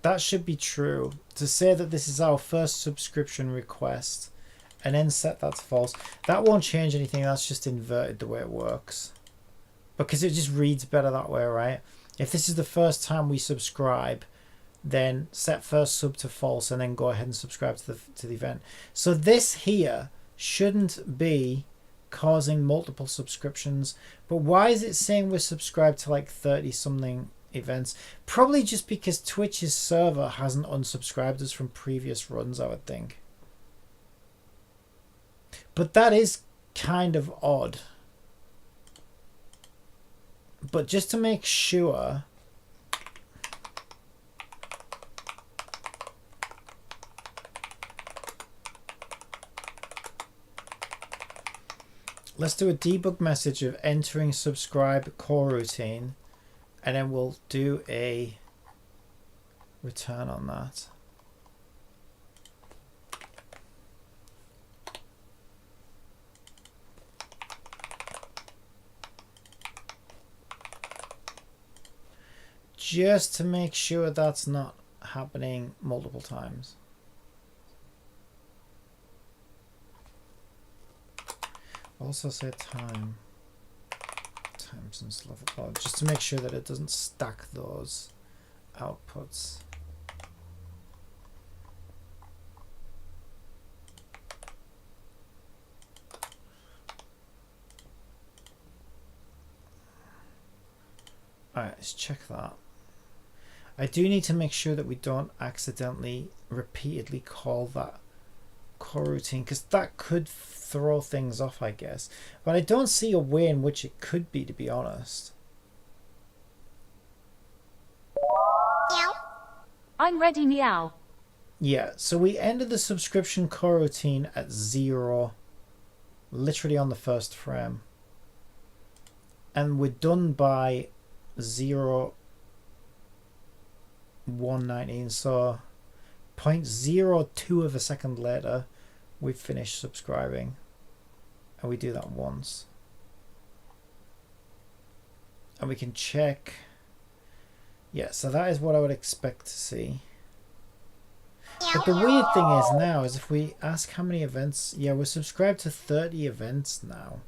That should be true. To say that this is our first subscription request and then set that to false. That won't change anything. That's just inverted the way it works. Because it just reads better that way, right? If this is the first time we subscribe, then set first sub to false and then go ahead and subscribe to the event. So this here shouldn't be causing multiple subscriptions. But why is it saying we're subscribed to like 30 something events? Probably just because Twitch's server hasn't unsubscribed us from previous runs, I would think. But that is kind of odd. But just to make sure, let's do a debug message of entering subscribe coroutine, and then we'll do a return on that. Just to make sure that's not happening multiple times. Also say time since level, oh, just to make sure that it doesn't stack those outputs. Alright, let's check that. I do need to make sure that we don't accidentally repeatedly call that coroutine, because that could throw things off, I guess. But I don't see a way in which it could be, to be honest. I'm ready, meow. Yeah, so we ended the subscription coroutine at 0, literally on the first frame. And we're done by 0:119, so 0.02 of a second later we've finished subscribing, and we do that once and we can check. Yeah, so that is what I would expect to see. But the weird thing is now is if we ask how many events, yeah, we're subscribed to 30 events now.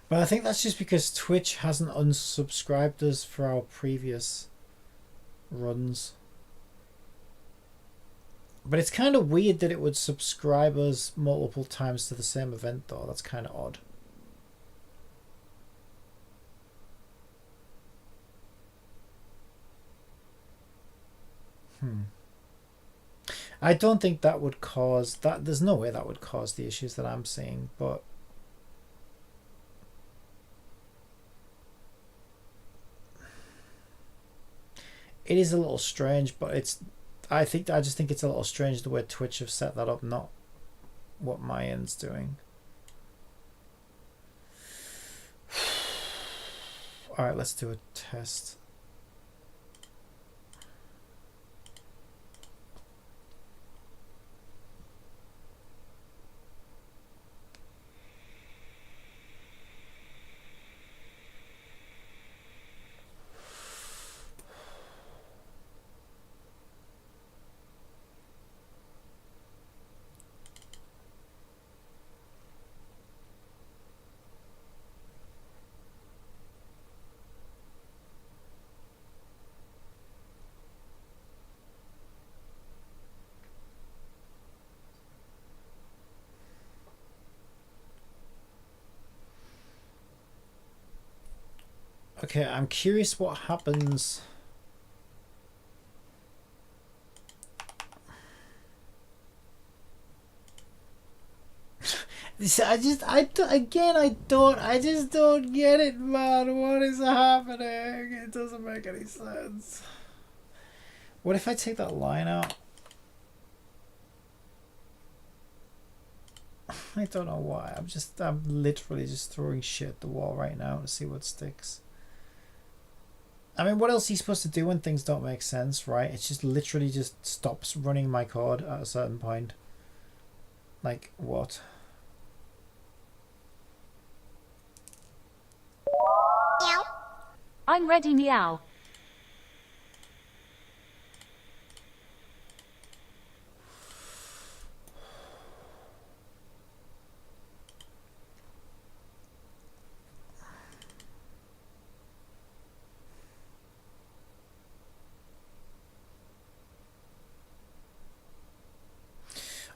But I think that's just because Twitch hasn't unsubscribed us for our previous runs. But it's kind of weird that it would subscribe us multiple times to the same event, though. That's kind of odd. I don't think that would cause that. There's no way that would cause the issues that I'm seeing, but it is a little strange, but I just think it's a little strange the way Twitch have set that up, not what my end's doing. All right, let's do a test. Okay, I'm curious what happens. I just don't get it, man. What is happening? It doesn't make any sense. What if I take that line out? I don't know why. I'm literally just throwing shit at the wall right now to see what sticks. I mean, what else are you supposed to do when things don't make sense, right? It's just literally just stops running my code at a certain point. Like, what? I'm ready, meow.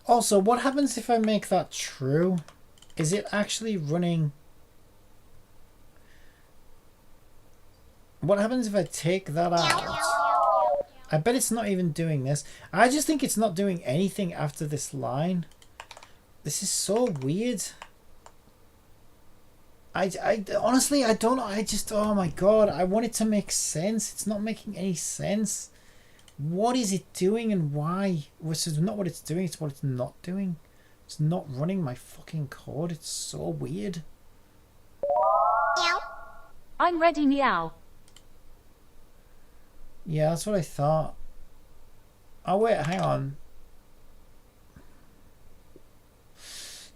Also, what happens if I make that true? Is it actually running? What happens if I take that out? I bet it's not even doing this. I just think it's not doing anything after this line. This is so weird. I honestly, I don't know. Oh my God, I want it to make sense. It's not making any sense. What is it doing and why? This is not what it's doing, it's what it's not doing. It's not running my fucking code. It's so weird. I'm ready, meow. Yeah, that's what I thought. Oh wait, hang on.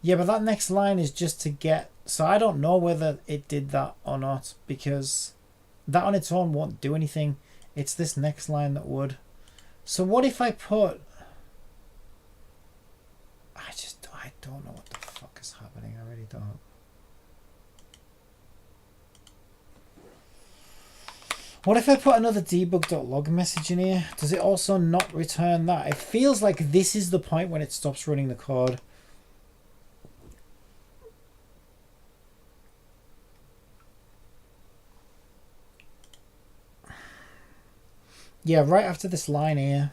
Yeah, but that next line is just to get... So I don't know whether it did that or not, because that on its own won't do anything. It's this next line that would. So what if I put... I don't know what the fuck is happening. I really don't. What if I put another debug.log message in here? Does it also not return that? It feels like this is the point when it stops running the code. Yeah, right after this line here.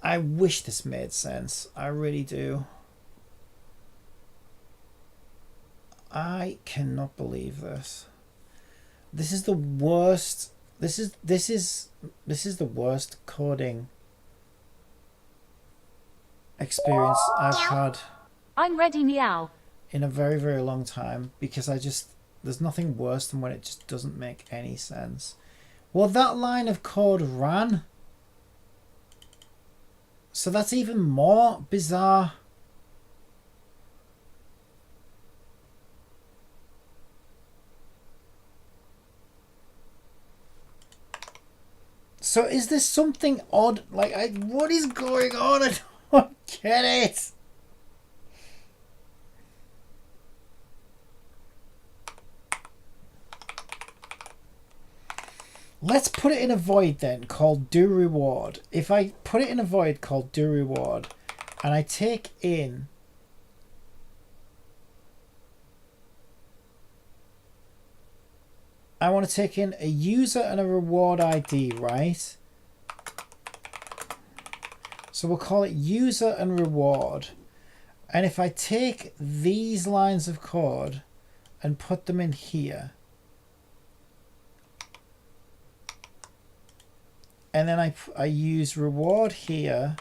I wish this made sense. I really do. I cannot believe this. This is the worst. This is the worst coding experience I've had. I'm ready, meow. In a very, very long time, because there's nothing worse than when it just doesn't make any sense. Well, that line of code ran. So that's even more bizarre. So is this something odd? Like, what is going on? I don't get it. Let's put it in a void then called do reward. If I put it in a void called do reward and I take in I want to take in a user and a reward ID, right? So we'll call it user and reward. And if I take these lines of code and put them in here, and then I use reward here,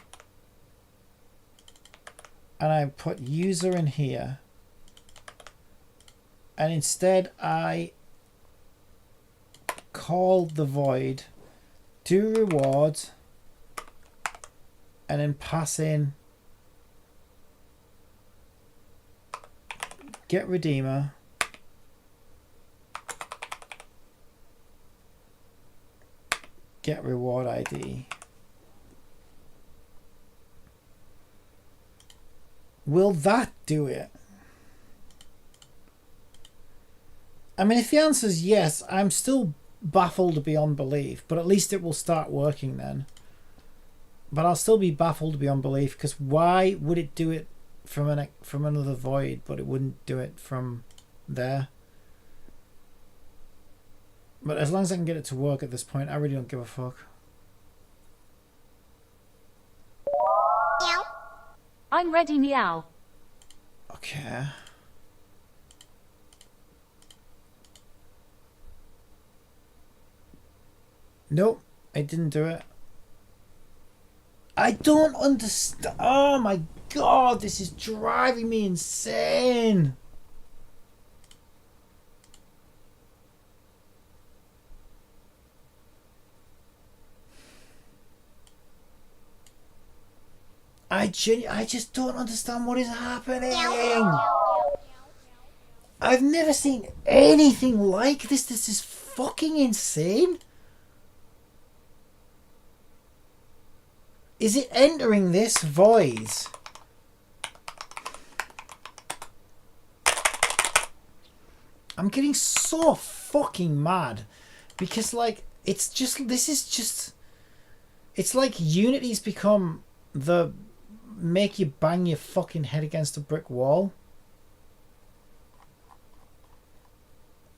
and I put user in here, and instead I call the void do reward and then pass in get redeemer, get reward ID. Will that do it? I mean, if the answer is yes, I'm still baffled beyond belief, but at least it will start working then. But I'll still be baffled beyond belief, because why would it do it from another void, but it wouldn't do it from there? But as long as I can get it to work at this point, I really don't give a fuck. I'm ready, meow. Okay. Nope, I didn't do it. I don't understand. Oh my god, this is driving me insane. I just don't understand what is happening. I've never seen anything like this. This is fucking insane. Is it entering this void? I'm getting so fucking mad because, like, it's just, this is just, it's like Unity's become the make you bang your fucking head against a brick wall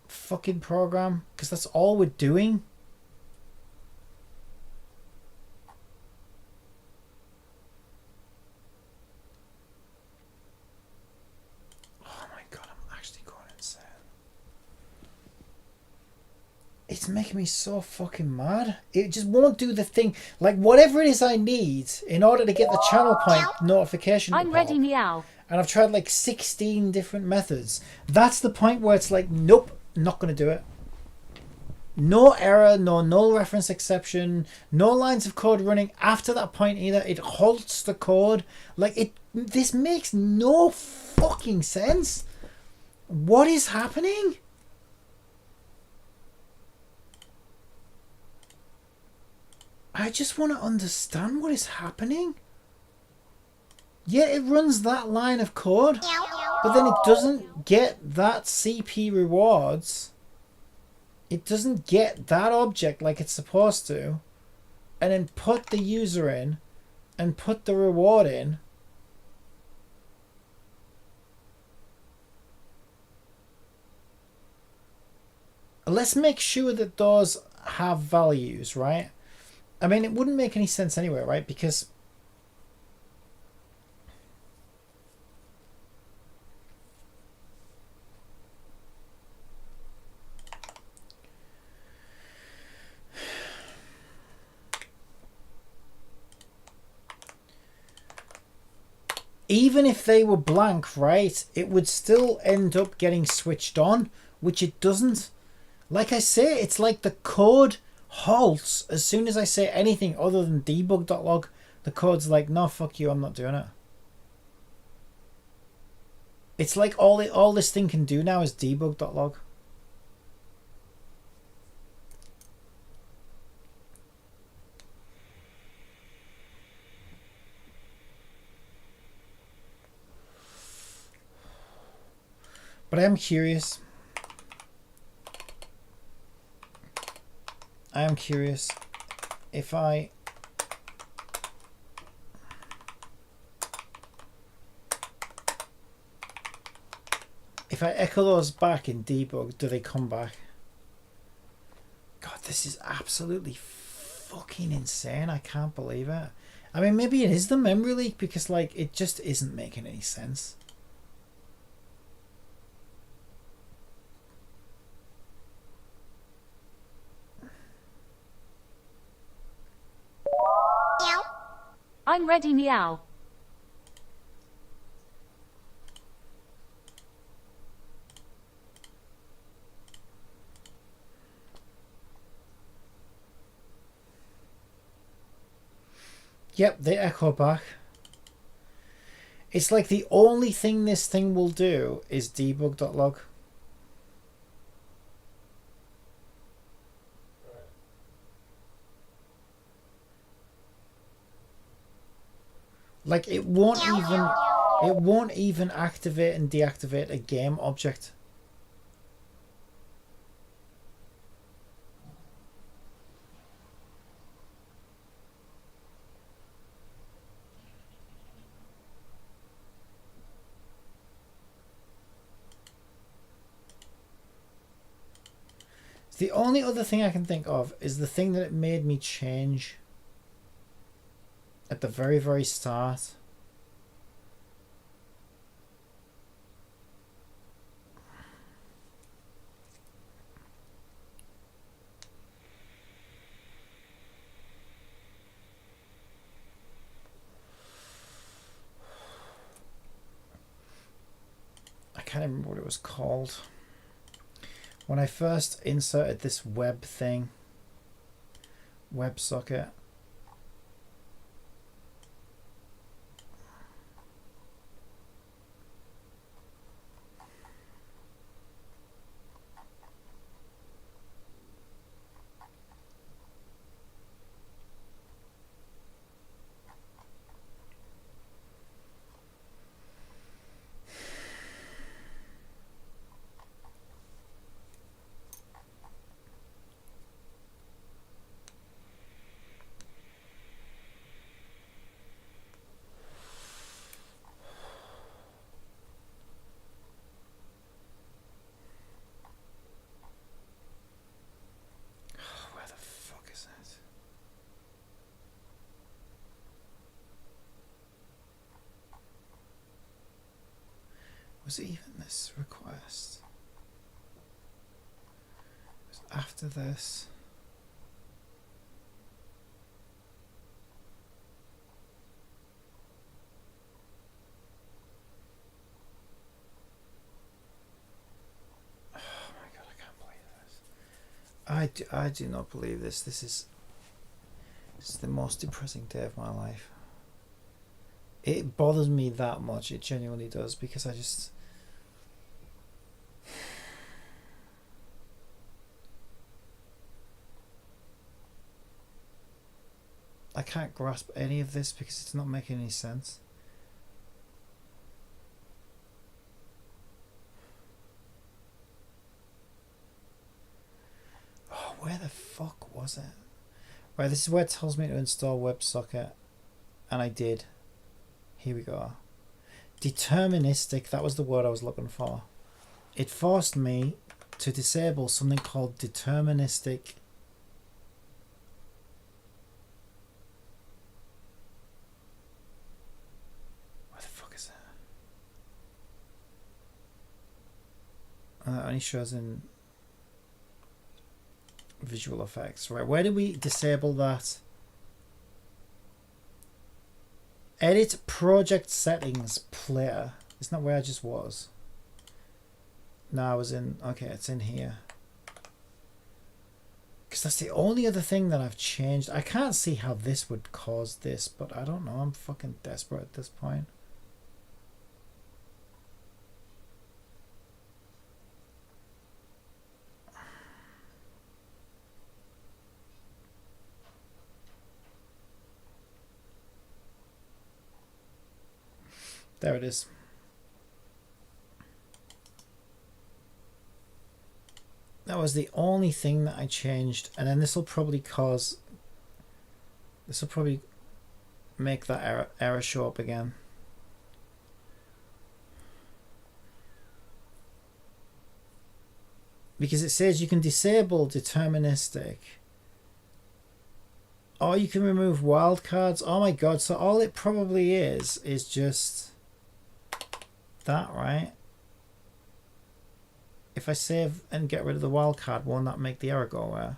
fucking program, because that's all we're doing. It's making me so fucking mad. It just won't do the thing. Like, whatever it is I need in order to get the channel point notification. I'm ready, meow. And I've tried like 16 different methods. That's the point where it's like, nope, not going to do it. No error, no null reference exception, no lines of code running after that point either. It halts the code. Like, this makes no fucking sense. What is happening? I just want to understand what is happening. Yeah, it runs that line of code, but then it doesn't get that CP rewards. It doesn't get that object like it's supposed to, and then put the user in and put the reward in. Let's make sure that those have values, right? I mean, it wouldn't make any sense anyway, right? Because even if they were blank, right, it would still end up getting switched on, which it doesn't. Like I say, it's like the code halts as soon as I say anything other than debug.log. The code's like, no, fuck you, I'm not doing it. It's like all this thing can do now is debug.log. But I am curious. I am curious if I echo those back in debug, do they come back? God, this is absolutely fucking insane. I can't believe it. I mean, maybe it is the memory leak because, like, it just isn't making any sense. I'm ready, meow. Yep, they echo back. It's like the only thing this thing will do is debug.log. Like it won't even activate and deactivate a game object. The only other thing I can think of is the thing that it made me change at the very, very start. I can't remember what it was called. When I first inserted this web thing, WebSocket, where the fuck is that? Was it even this request? It was after this. I do not believe this. This is the most depressing day of my life. It bothers me that much. It genuinely does, because I can't grasp any of this because it's not making any sense. Oh, where the fuck was it? Right, this is where it tells me to install WebSocket, and I did. Here we go. Deterministic, that was the word I was looking for. It forced me to disable something called deterministic only shows in visual effects. Right, where do we disable that? Edit project settings player. Isn't that where I just was? No, I was in, okay, it's in here. Because that's the only other thing that I've changed. I can't see how this would cause this, but I don't know. I'm fucking desperate at this point. There it is. That was the only thing that I changed, and then this will probably make that error show up again. Because it says you can disable deterministic Oh, you can remove wildcards. Oh my god, so all it probably is just that, right? If I save and get rid of the wildcard, won't that make the error go away?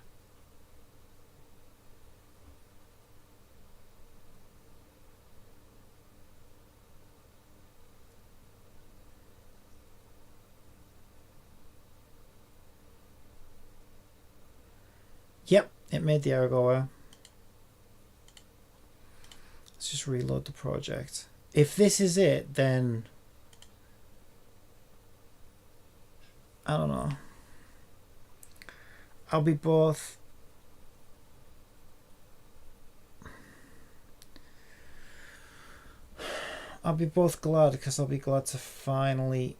Yep, it made the error go away. Let's just reload the project. If this is it, then I don't know. I'll be both glad, because I'll be glad to finally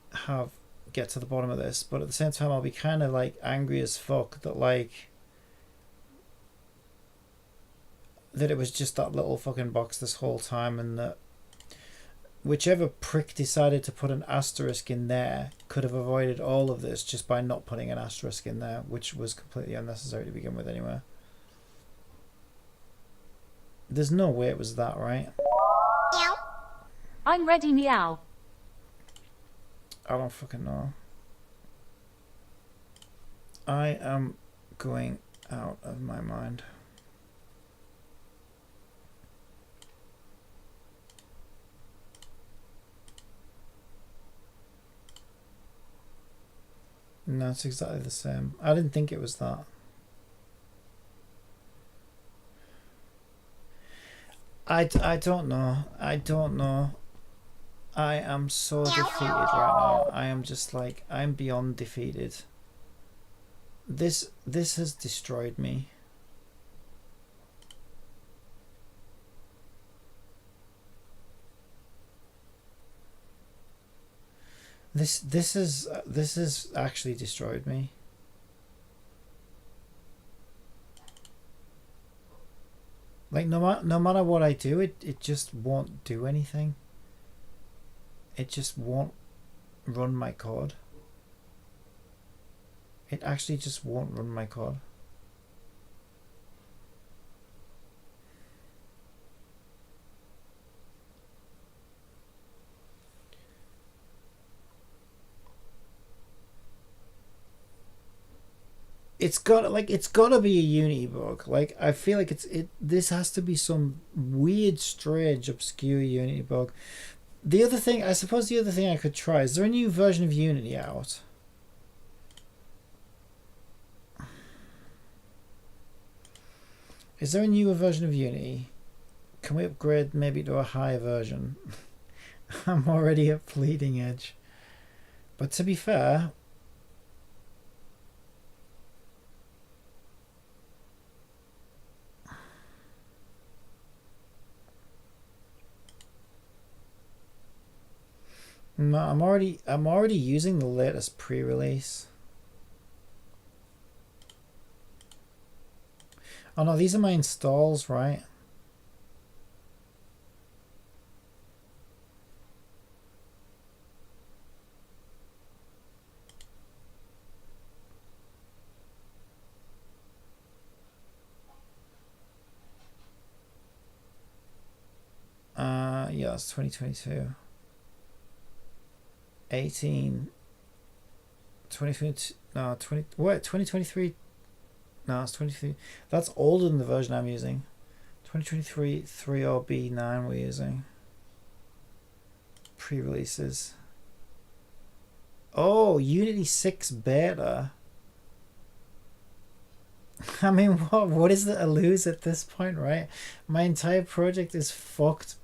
get to the bottom of this, but at the same time I'll be kind of like angry as fuck that it was just that little fucking box this whole time, and that whichever prick decided to put an asterisk in there could have avoided all of this just by not putting an asterisk in there, which was completely unnecessary to begin with anyway. There's no way it was that, right? I'm ready, meow. I don't fucking know. I am going out of my mind. No, it's exactly the same. I didn't think it was that. I don't know. I don't know. I am so defeated right now. I am just like, I'm beyond defeated. This has destroyed me. This has actually destroyed me. Like no matter what I do, it just won't do anything. It just won't run my code. It actually just won't run my code. It's got to be a Unity bug. Like I feel like this has to be some weird, strange, obscure Unity bug. The other thing I could try, is there a new version of Unity out? Is there a newer version of Unity? Can we upgrade maybe to a higher version? I'm already at bleeding edge. But to be fair, no, I'm already using the latest pre-release. Oh no, these are my installs, right? Yeah, it's 2022. 18 2022, no, 20, what, 2023, no, it's 23. That's older than the version I'm using. 2023 30B9 we're using. Pre-releases. Oh, Unity 6 beta. I mean, what is it to lose at this point, right? My entire project is fucked.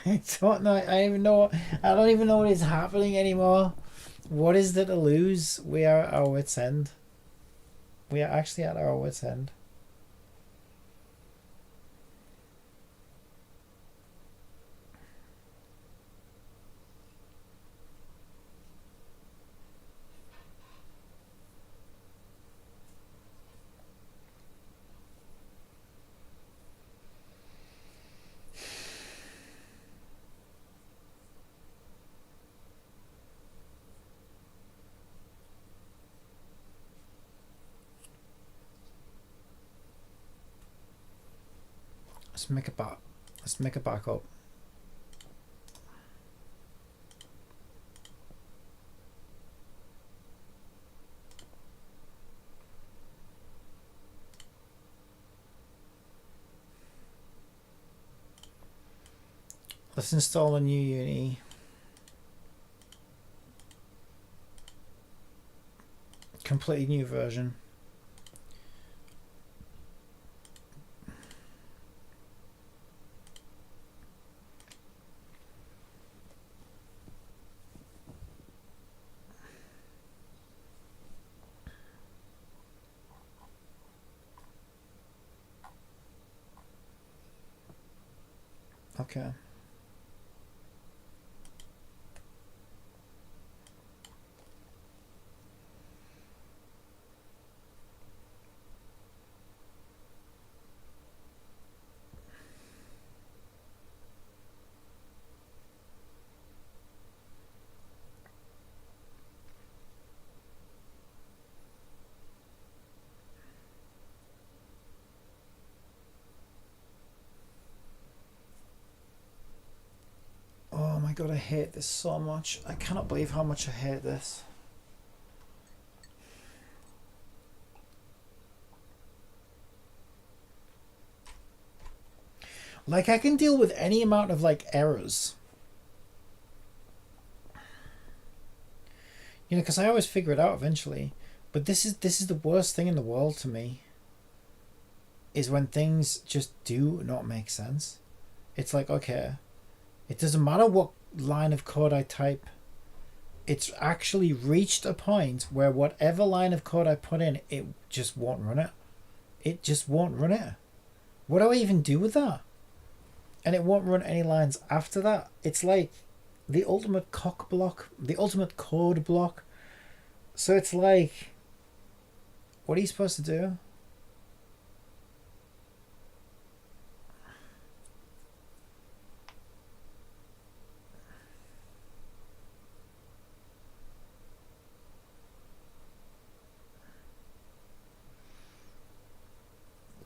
I don't know. I don't even know what is happening anymore. What is there to lose? We are at our wits' end. We are actually at our wits' end. Let's make it back. Let's make it back up. Let's install a new Unity. Completely new version. Okay. Oh my god, I hate this so much. I cannot believe how much I hate this. Like, I can deal with any amount of like errors. You know, because I always figure it out eventually. But this is the worst thing in the world to me. Is when things just do not make sense. It's like, okay, it doesn't matter what line of code I type. It's actually reached a point where whatever line of code I put in, it just won't run it. It just won't run it. What do I even do with that? And it won't run any lines after that. It's like the ultimate cock block, the ultimate code block. So it's like, what are you supposed to do?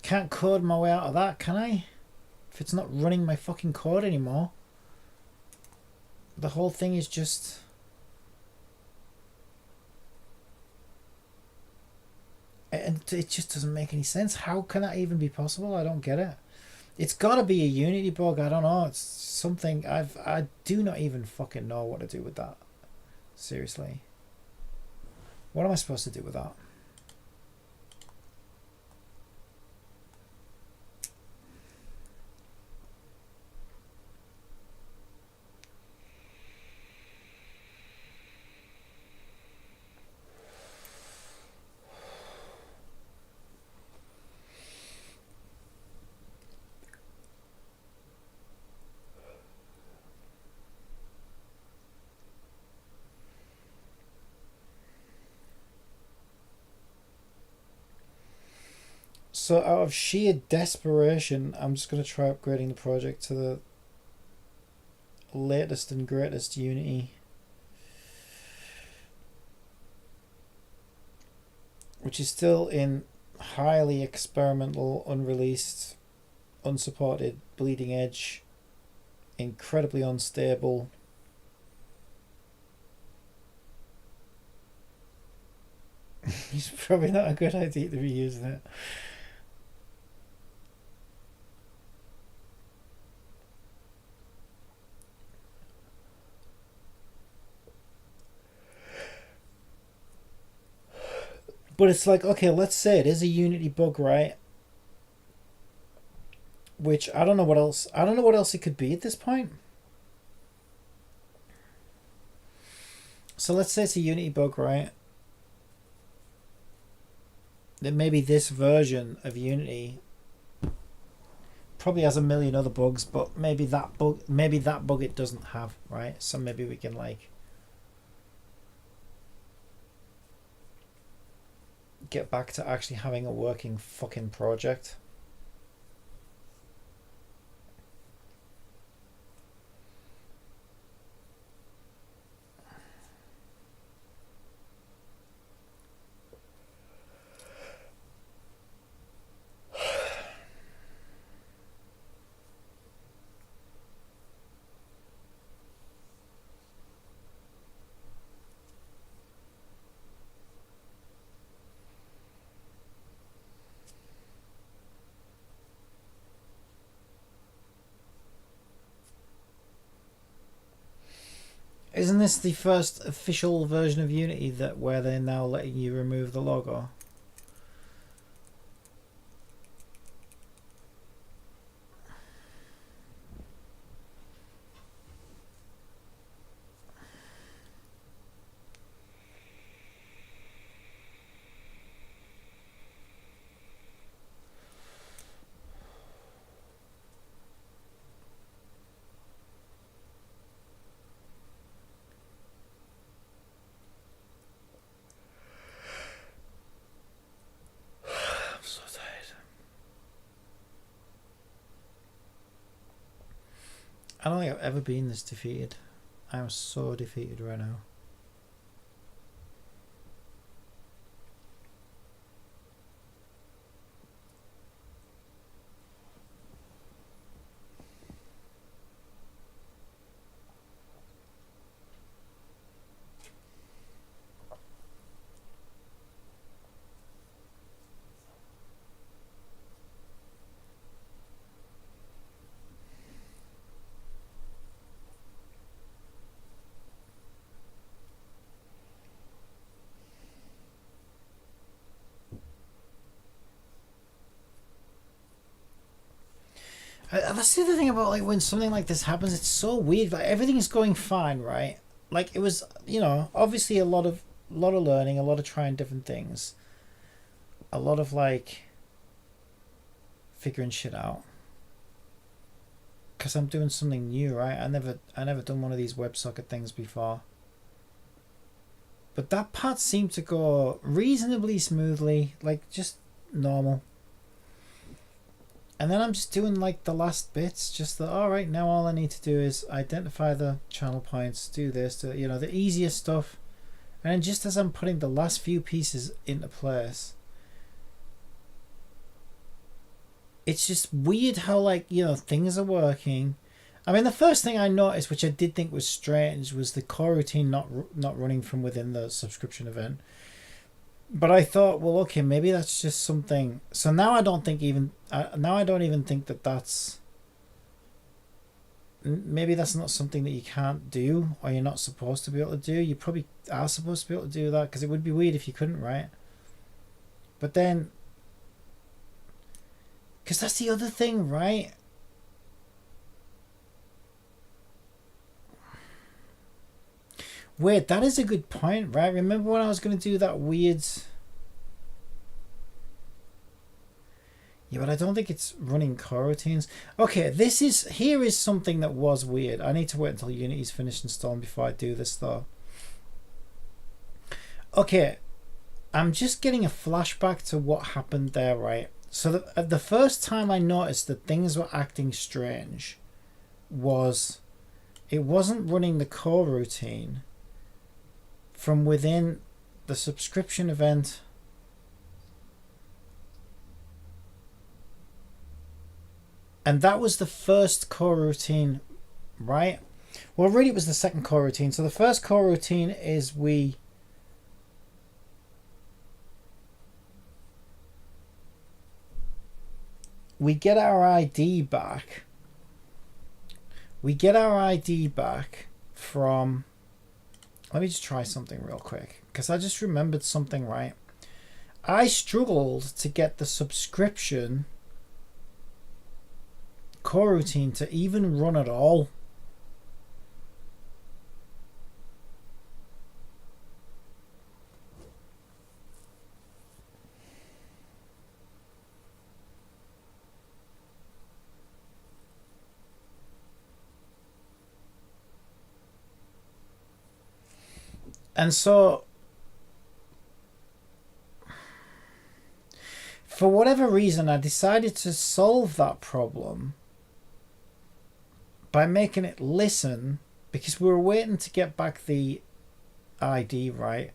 Can't code my way out of that, can I? If it's not running my fucking code anymore. The whole thing is just... And it just doesn't make any sense. How can that even be possible? I don't get it. It's gotta be a Unity bug. I don't know. It's something I do not even fucking know what to do with that. Seriously. What am I supposed to do with that? So out of sheer desperation, I'm just going to try upgrading the project to the latest and greatest Unity. Which is still in highly experimental, unreleased, unsupported, bleeding edge, incredibly unstable. It's probably not a good idea to be using it. But it's like, okay, let's say it is a Unity bug, right? Which I don't know what else. I don't know what else it could be at this point. So let's say it's a Unity bug, right? That maybe this version of Unity probably has a million other bugs, but maybe that bug it doesn't have, right? So maybe we can like get back to actually having a working fucking project. Isn't this the first official version of Unity that where they're now letting you remove the logo? I don't think I've ever been this defeated. I am so defeated right now. That's the other thing about like when something like this happens. It's so weird. Like everything is going fine, right? Like it was, you know, obviously a lot of learning, a lot of trying different things, a lot of like figuring shit out. Cause I'm doing something new, right? I never done one of these WebSocket things before. But that part seemed to go reasonably smoothly, like just normal. And then I'm just doing like the last bits, just the, all right, now all I need to do is identify the channel points, do this, you know, the easier stuff. And then just as I'm putting the last few pieces into place, it's just weird how like, you know, things are working. I mean, the first thing I noticed, which I did think was strange, was the coroutine not running from within the subscription event. But I thought, well, okay, maybe that's just something. So now I don't even think that that's. Maybe that's not something that you can't do or you're not supposed to be able to do. You probably are supposed to be able to do that because it would be weird if you couldn't, right? But then, because that's the other thing, right? Wait, that is a good point, right? Remember when I was going to do that weird... Yeah, but I don't think it's running coroutines. Okay, here is something that was weird. I need to wait until Unity's finished installing before I do this, though. Okay, I'm just getting a flashback to what happened there, right? So the first time I noticed that things were acting strange was it wasn't running the coroutine from within the subscription event. And that was the first coroutine, right? Well, really it was the second coroutine. So the first coroutine is we get our ID back. We get our ID back from... Let me just try something real quick, because I just remembered something, right? I struggled to get the subscription coroutine to even run at all. And so, for whatever reason, I decided to solve that problem by making it listen, because we were waiting to get back the ID, right?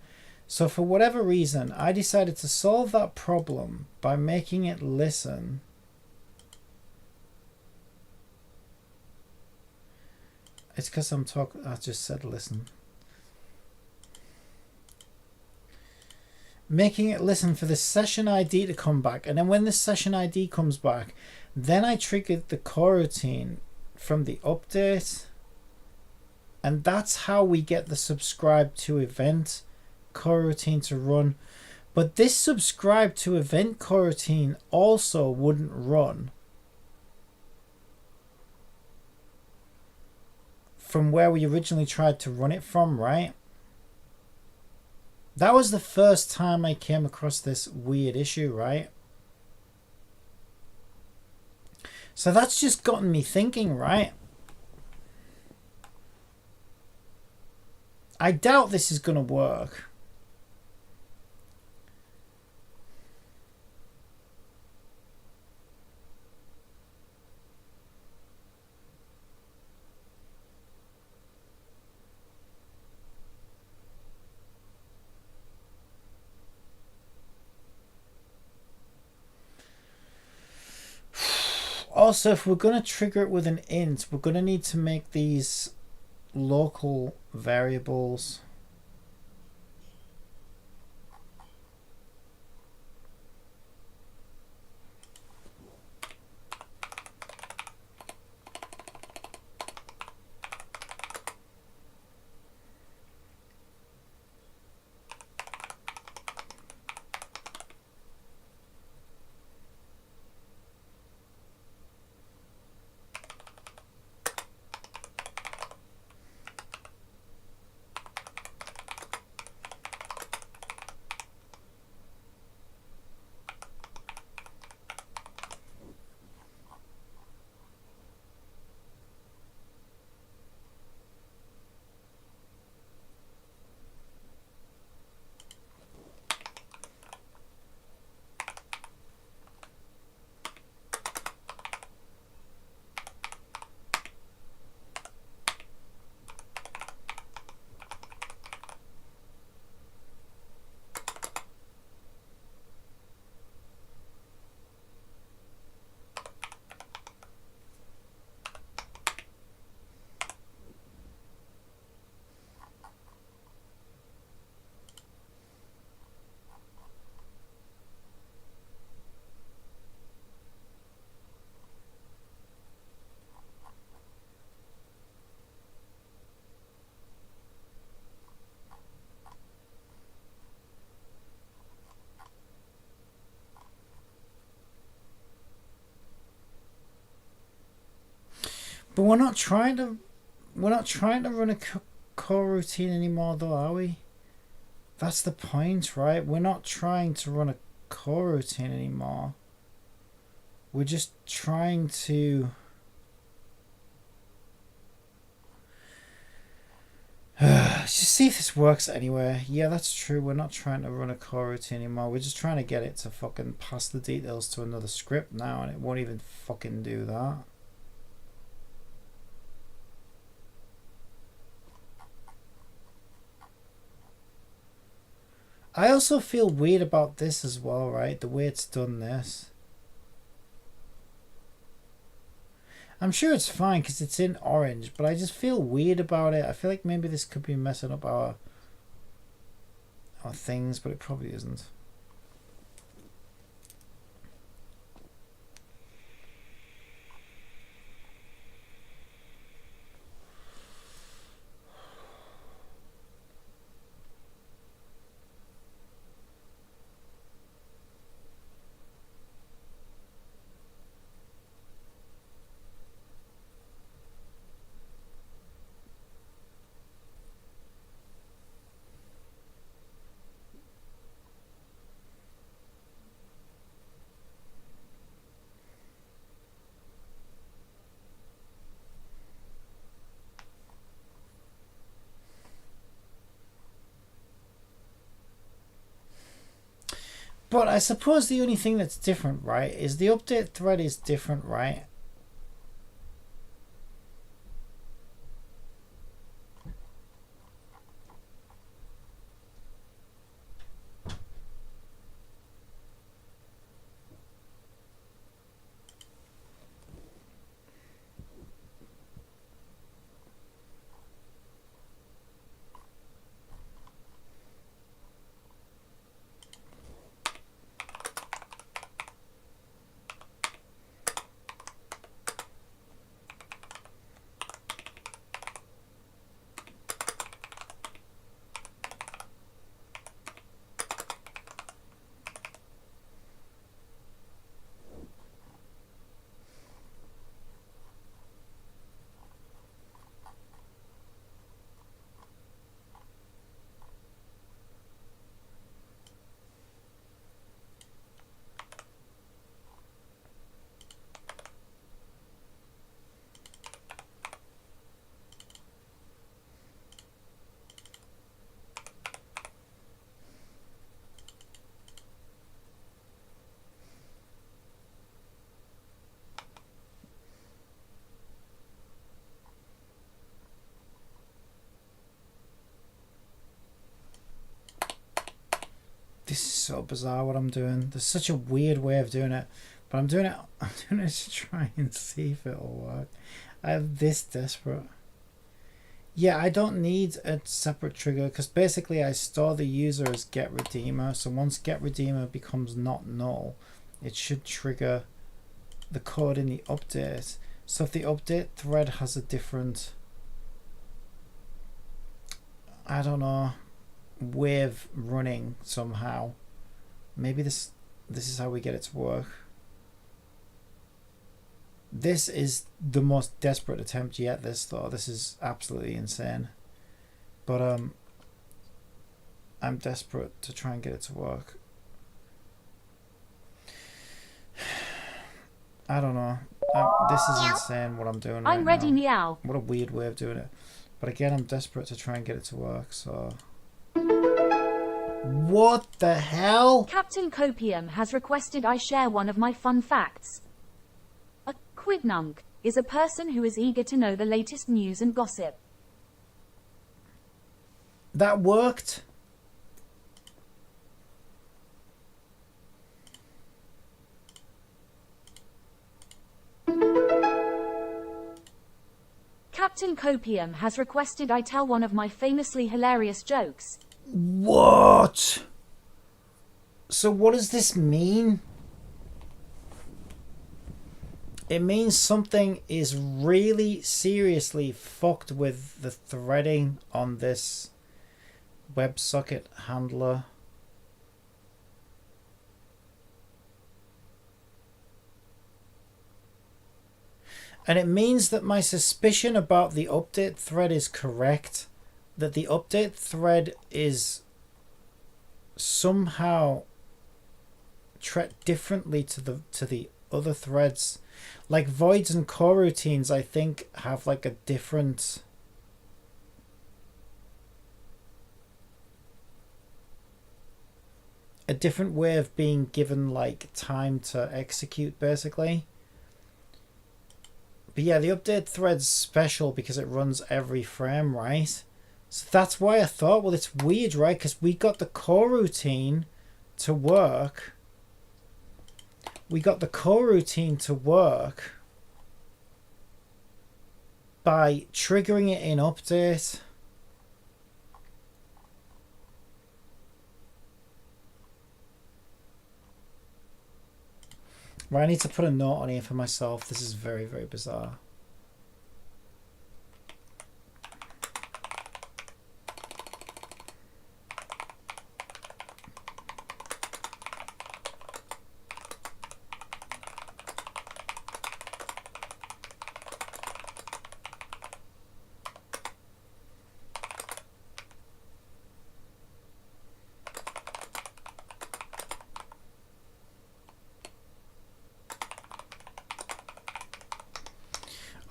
So for whatever reason, I decided to solve that problem by making it listen. It's because I just said listen. Making it listen for the session ID to come back, and then when the session ID comes back, then I triggered the coroutine from the update. And that's how we get the subscribe to event coroutine to run. But this subscribe to event coroutine also wouldn't run from where we originally tried to run it from, right? That was the first time I came across this weird issue, right? So that's just gotten me thinking, right? I doubt this is going to work. Also, if we're going to trigger it with an int, we're going to need to make these local variables. But we're not trying to run a coroutine anymore, though, are we? That's the point, right? We're not trying to run a coroutine anymore. We're just trying to just see if this works anywhere. Yeah, that's true. We're not trying to run a coroutine anymore. We're just trying to get it to fucking pass the details to another script now, and it won't even fucking do that. I also feel weird about this as well, right? The way it's done this. I'm sure it's fine because it's in orange, but I just feel weird about it. I feel like maybe this could be messing up our things, but it probably isn't. But I suppose the only thing that's different, right, is the update thread is different, right? This is so bizarre what I'm doing. There's such a weird way of doing it. But I'm doing it to try and see if it'll work. I'm this desperate. Yeah, I don't need a separate trigger because basically I store the user as getRedeemer. So once getRedeemer becomes not null, it should trigger the code in the update. So if the update thread has a different, I don't know, wave running somehow, maybe this is how we get it to work. This is the most desperate attempt yet, this though. This is absolutely insane. But I'm desperate to try and get it to work. I don't know. This is insane what I'm doing right I'm ready, now. meow. What a weird way of doing it. But again, I'm desperate to try and get it to work, so... What the hell? Captain Copium has requested I share one of my fun facts. A quidnunc is a person who is eager to know the latest news and gossip. That worked? Captain Copium has requested I tell one of my famously hilarious jokes. What? So what does this mean? It means something is really seriously fucked with the threading on this WebSocket handler. And it means that my suspicion about the update thread is correct. That the update thread is somehow treated differently to the other threads. Like voids and coroutines, I think, have like a different... a different way of being given like time to execute, basically. But yeah, the update thread's special because it runs every frame, right? So that's why I thought, well, it's weird, right? Because we got the coroutine to work. We got the coroutine to work by triggering it in update. Right, I need to put a note on here for myself. This is very, very bizarre.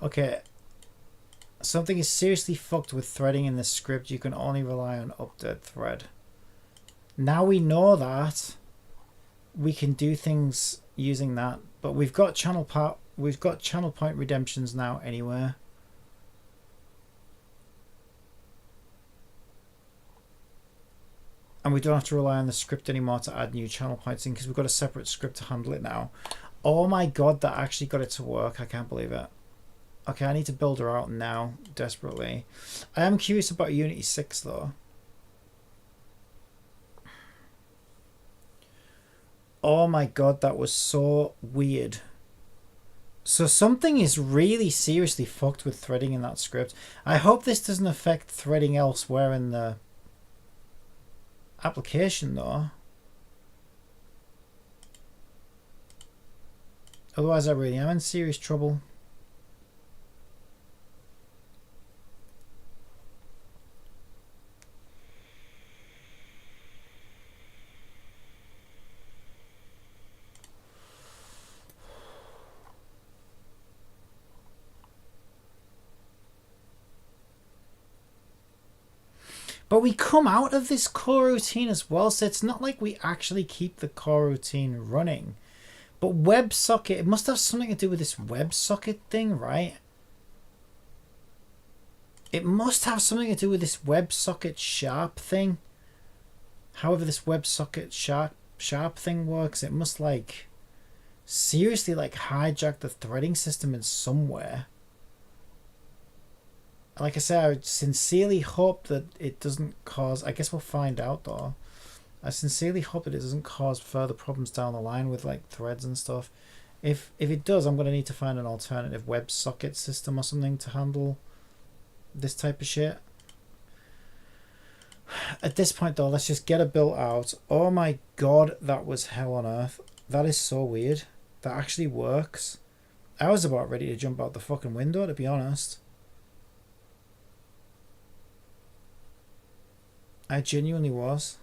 Okay, something is seriously fucked with threading in this script. You can only rely on update thread. Now we know that, we can do things using that. But we've got channel point redemptions now anyway. And we don't have to rely on the script anymore to add new channel points in because we've got a separate script to handle it now. Oh my god, that actually got it to work. I can't believe it. Okay, I need to build her out now, desperately. I am curious about Unity 6, though. Oh my god, that was so weird. So something is really seriously fucked with threading in that script. I hope this doesn't affect threading elsewhere in the application, though. Otherwise, I really am in serious trouble. But we come out of this coroutine as well, so it's not like we actually keep the coroutine running. But WebSocket, it must have something to do with this WebSocket thing, right? It must have something to do with this WebSocket sharp thing. however this WebSocket sharp thing works, it must like seriously like hijack the threading system in somewhere. Like I said, I would sincerely hope that it doesn't cause, I guess we'll find out though. I sincerely hope that it doesn't cause further problems down the line with like threads and stuff. If it does, I'm going to need to find an alternative WebSocket system or something to handle this type of shit. At this point though, let's just get it built out. Oh my god, that was hell on earth. That is so weird. That actually works. I was about ready to jump out the fucking window, to be honest. I genuinely was.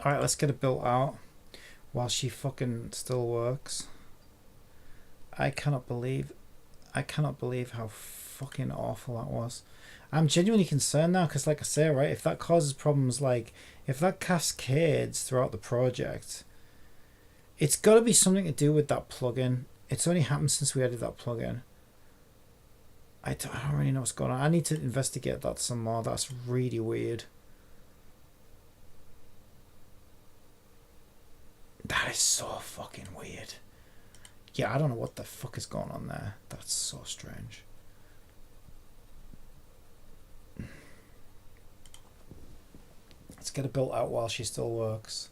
Alright, let's get it built out while she fucking still works. I cannot believe how fucking awful that was. I'm genuinely concerned now because, like I say, right, if that causes problems, like if that cascades throughout the project, it's got to be something to do with that plugin. It's only happened since we added that plugin. I don't really know what's going on. I need to investigate that some more. That's really weird. That is so fucking weird. Yeah, I don't know what the fuck is going on there. That's so strange. Let's get it built out while she still works.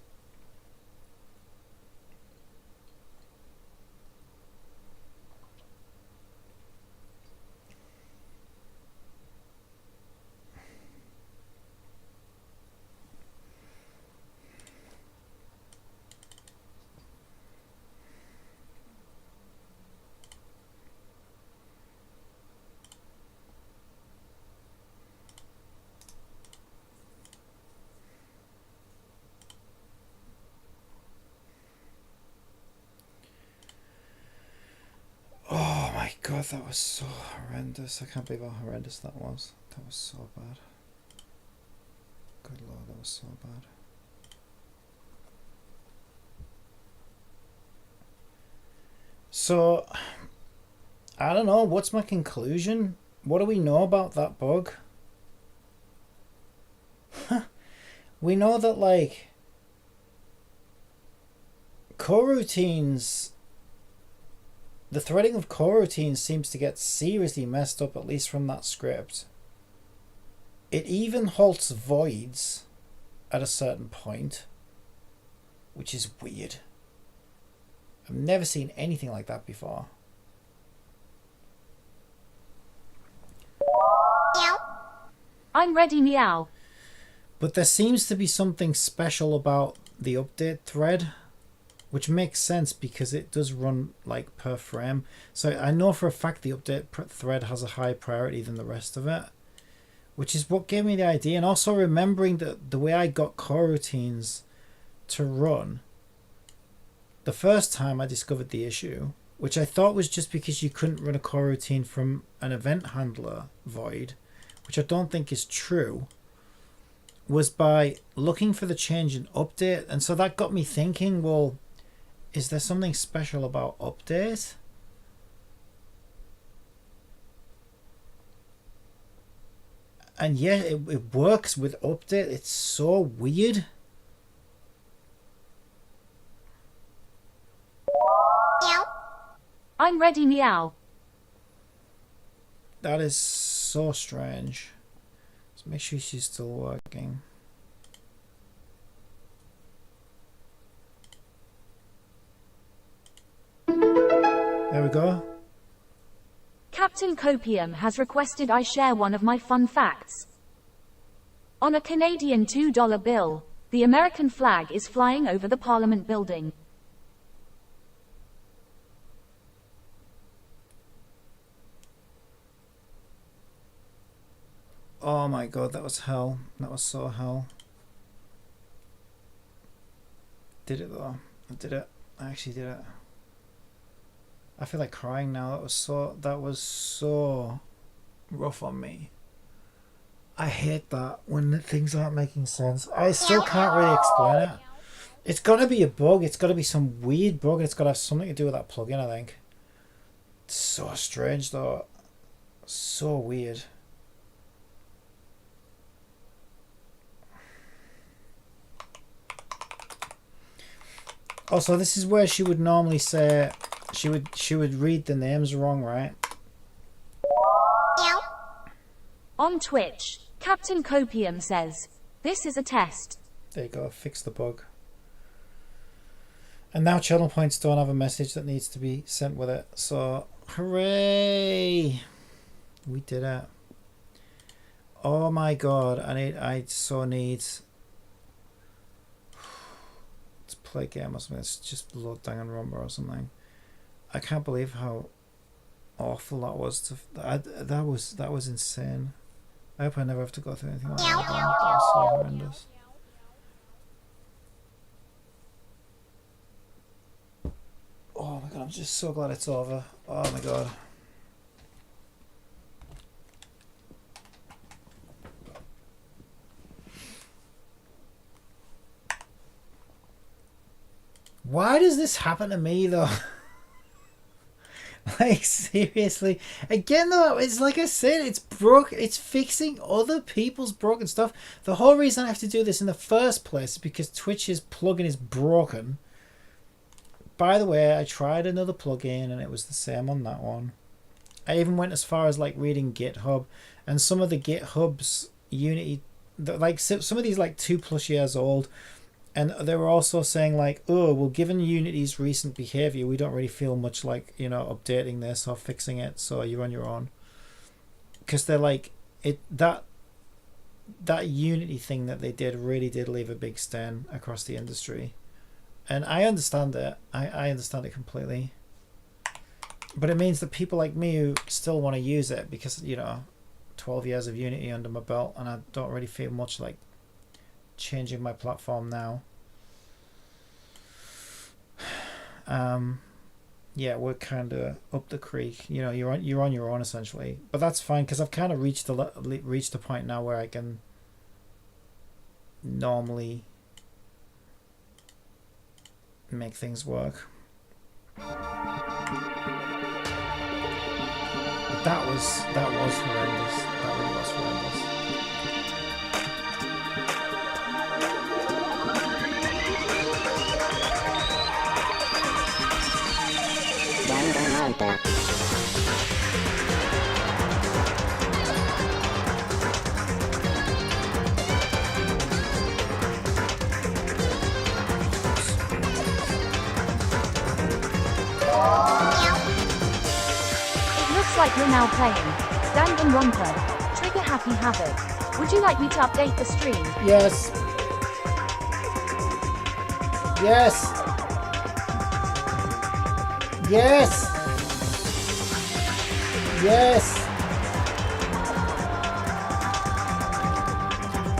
God, that was so horrendous. I can't believe how horrendous that was. That was so bad. Good lord, that was so bad. So, I don't know. What's my conclusion? What do we know about that bug? We know that, like, coroutines... The threading of coroutines seems to get seriously messed up, at least from that script. It even halts voids at a certain point, which is weird. I've never seen anything like that before. I'm ready, meow. But there seems to be something special about the update thread, which makes sense because it does run like per frame. So I know for a fact the update thread has a higher priority than the rest of it, which is what gave me the idea. And also remembering that the way I got coroutines to run the first time I discovered the issue, which I thought was just because you couldn't run a coroutine from an event handler void, which I don't think is true, was by looking for the change in update. And so that got me thinking, well, is there something special about update? And yeah, it works with update. It's so weird. I'm ready, meow. That is so strange. Let's make sure she's still working. There we go. Captain Copium has requested I share one of my fun facts. On a Canadian $2 bill, the American flag is flying over the Parliament building. Oh my god, that was hell. That was so hell. Did it though. I did it. I actually did it. I feel like crying now. That was so rough on me. I hate that when things aren't making sense. I still can't really explain it. It's gotta be a bug. It's gotta be some weird bug. It's gotta have something to do with that plugin, I think. It's so strange though. So weird. Also, this is where she would normally say she would read the names wrong, right? On Twitch, Captain Copium says, "This is a test." There you go, fix the bug. And now channel points don't have a message that needs to be sent with it. So, hooray! We did it. Oh my god, I so need to play a game or something. Let's just load Danganronpa or something. I can't believe how awful that was. That was insane. I hope I never have to go through anything like that again. That was so horrendous. Oh my god, I'm just so glad it's over. Oh my god. Why does this happen to me though? Like seriously, again though, it's like I said, it's broke. It's fixing other people's broken stuff. The whole reason I have to do this in the first place is because Twitch's plugin is broken. By the way, I tried another plugin and it was the same on that one. I even went as far as like reading GitHub, and some of the GitHub's Unity, like some of these like 2+ years old. And they were also saying like, oh, well, given Unity's recent behavior, we don't really feel much like, you know, updating this or fixing it. So you're on your own. Because they're like, that Unity thing that they did really did leave a big stain across the industry. And I understand it. I understand it completely. But it means that people like me who still want to use it because, you know, 12 years of Unity under my belt, and I don't really feel much like changing my platform now. Yeah, we're kind of up the creek. You know, you're on your own essentially, but that's fine because I've kind of reached the point now where I can normally make things work. But that was horrendous. That really was horrendous. Danganronpa. It looks like you're now playing Danganronpa. Trigger Happy Havoc. Would you like me to update the stream? Yes. Yes. Yes. Yes.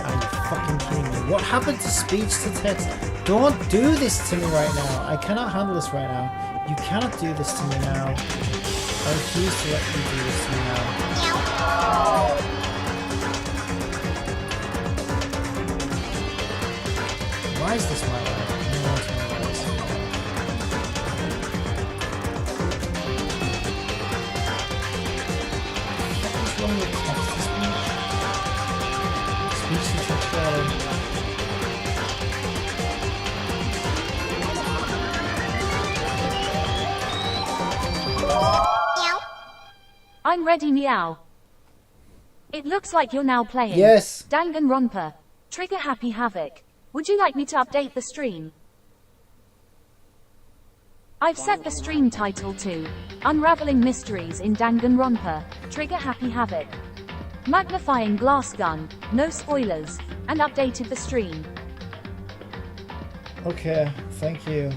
Are you fucking kidding me? What happened to speech to text? Don't do this to me right now. I cannot handle this right now. You cannot do this to me now. I refuse to let you do this to me now. Why is this my life? I don't want to know why this is my life. What is wrong with text to speech? Speech to text rather. I'm ready, meow. It looks like you're now playing Yes. Danganronpa. Trigger Happy Havoc. Would you like me to update the stream? I've set the stream title to Unraveling Mysteries in Danganronpa, Trigger Happy Havoc. Magnifying Glass Gun, no spoilers, and updated the stream. Okay, thank you.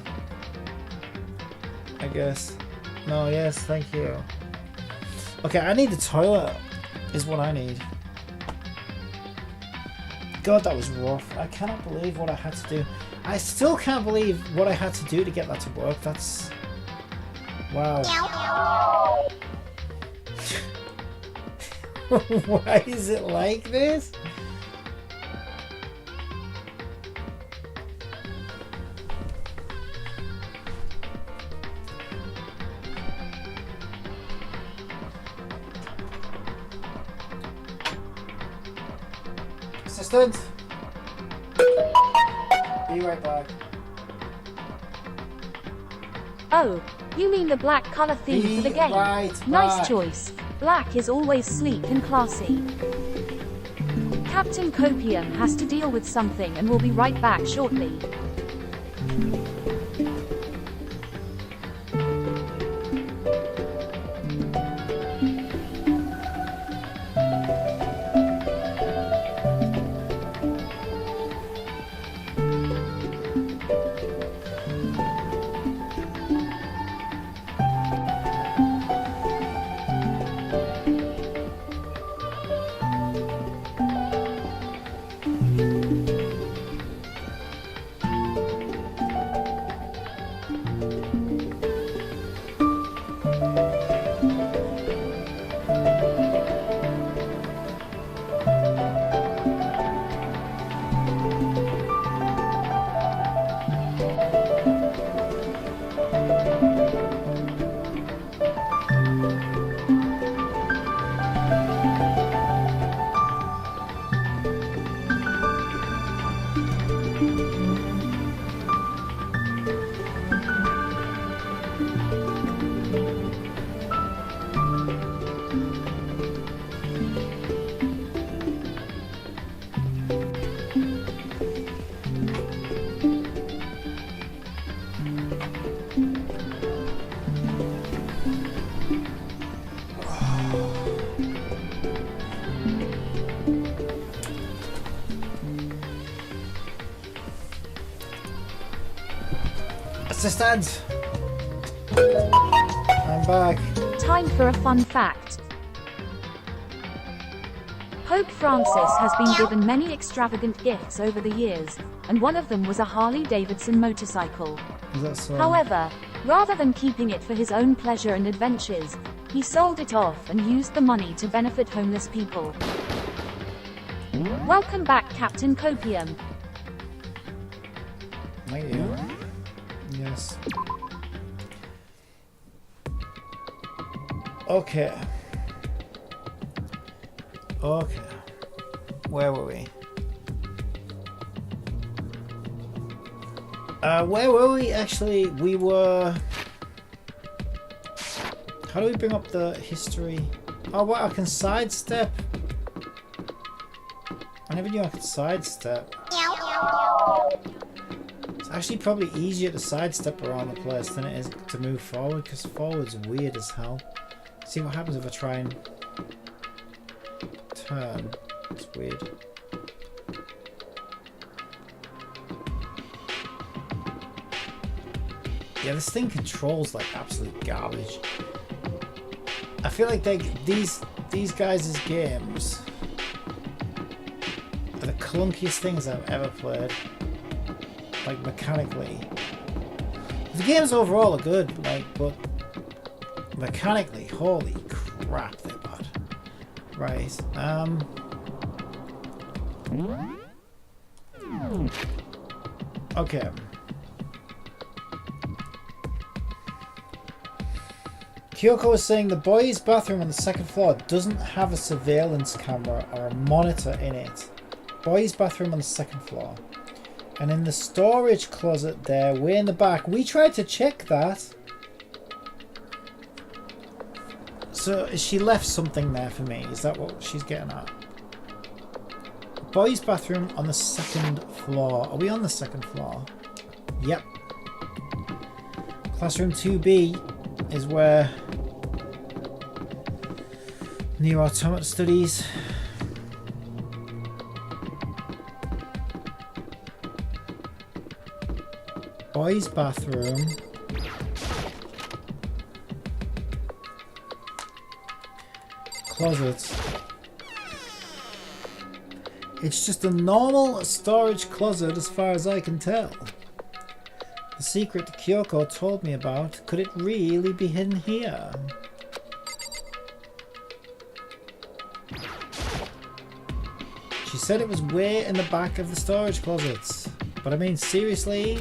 I guess. No, yes, thank you. Okay, I need the toilet, is what I need. God, that was rough. I cannot believe what I had to do. I still can't believe what I had to do to get that to work. That's... wow. Why is it like this? Assistant! Be right back. Oh, you mean the black color theme for the game? Right Nice back. choice. Black is always sleek and classy. Captain Copium has to deal with something and will be right back shortly. Assistant! I'm back. Time for a fun fact. Pope Francis has been given many extravagant gifts over the years, and one of them was a Harley-Davidson motorcycle. Is that so? However, rather than keeping it for his own pleasure and adventures, he sold it off and used the money to benefit homeless people. Welcome back, Captain Copium. Thank you. Yes. Okay. Okay. Where were we? Where were we? Actually, we were... How do we bring up the history? Oh, what? I can sidestep. I never knew I could sidestep. It's actually probably easier to sidestep around the place than it is to move forward, because forward's weird as hell. See what happens if I try and turn. It's weird. Yeah, this thing controls like absolute garbage. I feel like these guys' games are the clunkiest things I've ever played. Like mechanically. The games overall are good, like, but mechanically, holy crap, they're bad. Right. Okay. Kyoko was saying the boys' bathroom on the second floor doesn't have a surveillance camera or a monitor in it. Boys' bathroom on the second floor. And in the storage closet there, way in the back, we tried to check that. So she left something there for me. Is that what she's getting at? Boys' bathroom on the second floor. Are we on the second floor? Yep. Classroom 2B is where Neo Automata studies. Boys' bathroom. Closet. It's just a normal storage closet as far as I can tell. The secret Kyoko told me about, could it really be hidden here? She said it was way in the back of the storage closets. But I mean, seriously?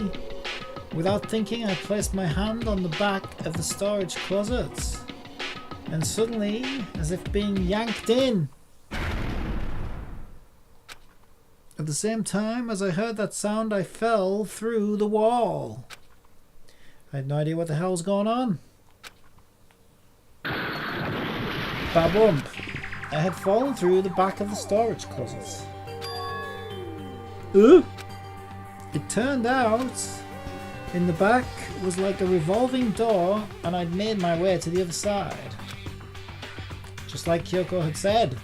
Without thinking, I placed my hand on the back of the storage closet. And suddenly, as if being yanked in. At the same time as I heard that sound, I fell through the wall. I had no idea what the hell was going on. Ba-bump. I had fallen through the back of the storage closet. It turned out in the back was like a revolving door, and I'd made my way to the other side. Just like Kyoko had said.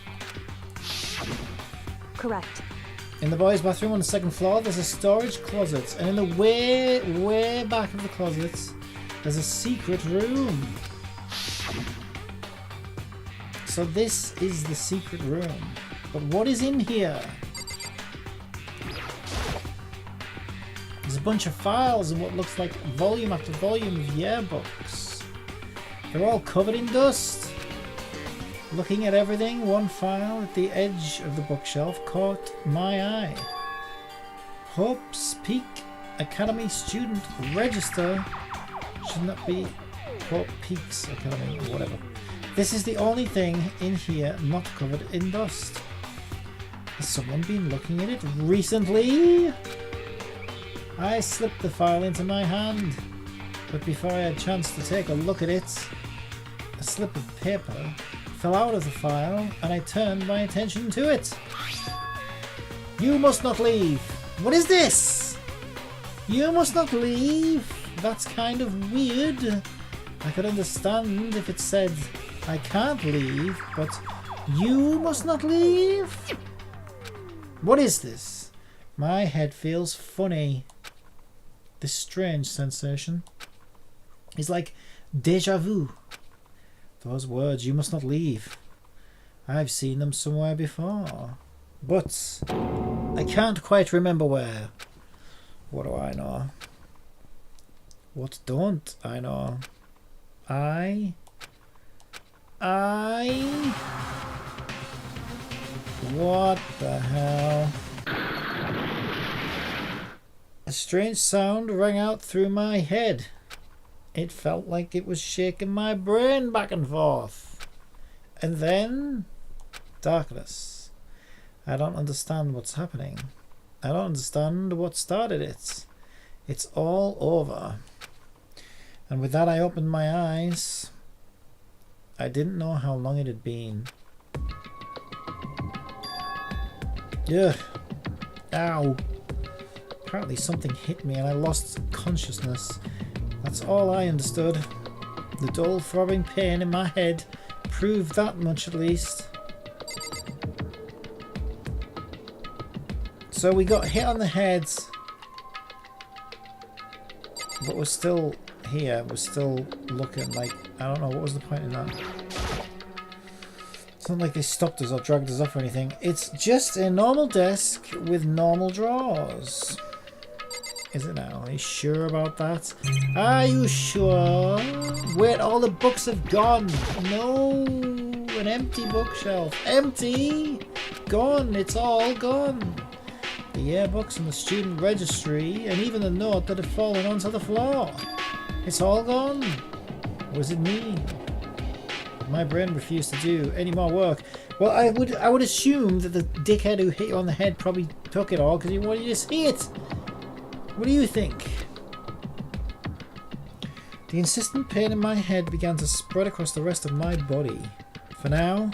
Correct. In the boys' bathroom on the second floor, there's a storage closet, and in the way back of the closet, there's a secret room. So this is the secret room. But what is in here? There's a bunch of files and what looks like volume after volume of yearbooks. They're all covered in dust. Looking at everything, one file at the edge of the bookshelf caught my eye. Hope's Peak Academy student register. Shouldn't that be Hope Peaks Academy or whatever? This is the only thing in here not covered in dust. Has someone been looking at it recently? I slipped the file into my hand, but before I had a chance to take a look at it, a slip of paper fell out of the file and I turned my attention to it. You must not leave. What is this? You must not leave. That's kind of weird. I could understand if it said I can't leave, but you must not leave? What is this? My head feels funny. This strange sensation is like deja vu. Those words, you must not leave. I've seen them somewhere before, but I can't quite remember where. What do I know? What don't I know? What the hell? A strange sound rang out through my head. It felt like it was shaking my brain back and forth. And then, darkness. I don't understand what's happening. I don't understand what started it. It's all over. And with that I opened my eyes. I didn't know how long it had been. Ugh. Ow. Apparently something hit me and I lost consciousness. That's all I understood. The dull throbbing pain in my head proved that much at least. So we got hit on the head, but we're still here. We're still looking like, I don't know, what was the point in that? It's not like they stopped us or dragged us off or anything. It's just a normal desk with normal drawers. Is it now? Are you sure about that? Are you sure? Wait, all the books have gone. No, an empty bookshelf. Empty? Gone. It's all gone. The yearbooks and the student registry and even the note that had fallen onto the floor. It's all gone. What does it mean? My brain refused to do any more work. Well, I would assume that the dickhead who hit you on the head probably took it all because he wanted you to see it. What do you think? The insistent pain in my head began to spread across the rest of my body. For now,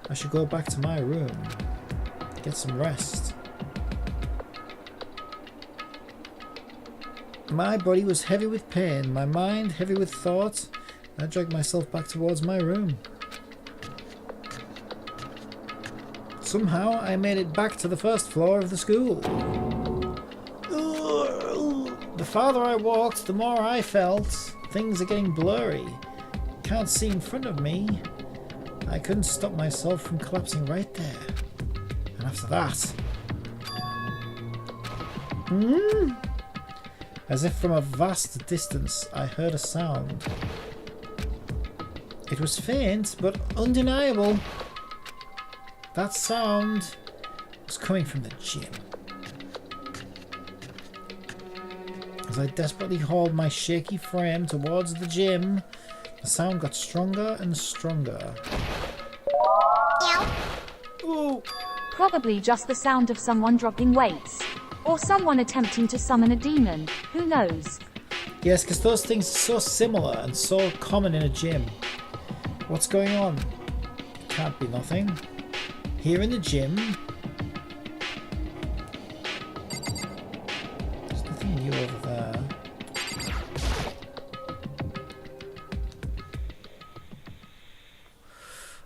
I should go back to my room. Get some rest. My body was heavy with pain, my mind heavy with thought. I dragged myself back towards my room. Somehow I made it back to the first floor of the school. The farther I walked, the more I felt. Things are getting blurry. Can't see in front of me. I couldn't stop myself from collapsing right there. And after that... As if from a vast distance, I heard a sound. It was faint, but undeniable. That sound was coming from the gym. As I desperately hauled my shaky frame towards the gym, the sound got stronger and stronger. Ooh. Probably just the sound of someone dropping weights. Or someone attempting to summon a demon. Who knows? Yes, because those things are so similar and so common in a gym. What's going on? Can't be nothing. Here in the gym. There's nothing new over there.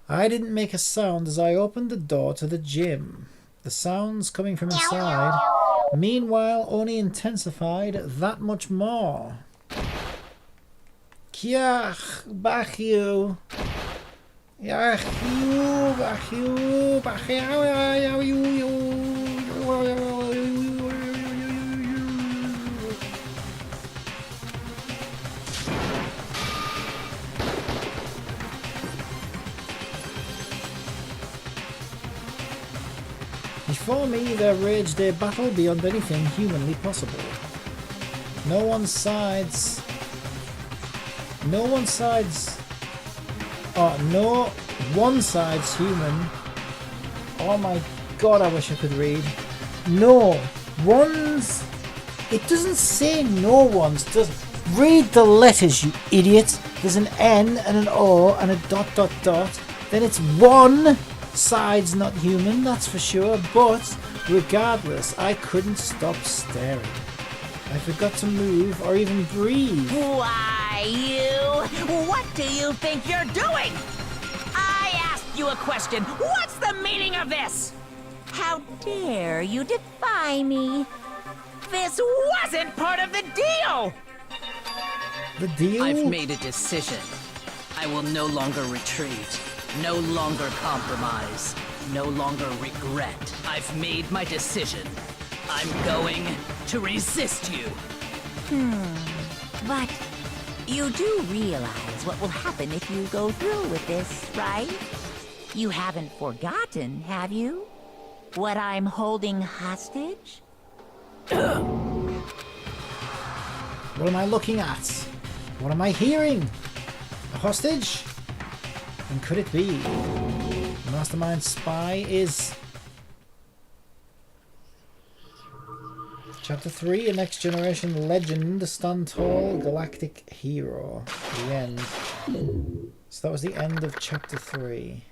I didn't make a sound as I opened the door to the gym. The sounds coming from inside, meanwhile, only intensified that much more. Kiach, Bachio. Before me there raged a battle beyond anything humanly possible. No one side's human. Oh my god, I wish I could read. No one's... It doesn't say no one's, does it? Read the letters, you idiot. There's an N and an O and a ... Then it's one side's not human, that's for sure. But regardless, I couldn't stop staring. I forgot to move or even breathe. Why, you? What do you think you're doing? I asked you a question. What's the meaning of this? How dare you defy me? This wasn't part of the deal! The deal? I've made a decision. I will no longer retreat, no longer compromise, no longer regret. I've made my decision. I'm going to resist you. But you do realize what will happen if you go through with this, right? You haven't forgotten, have you? What I'm holding hostage? What am I looking at? What am I hearing? A hostage? And could it be? The mastermind spy is... Chapter 3, A Next Generation Legend, Stand Tall, Galactic Hero. The end. So that was the end of Chapter 3.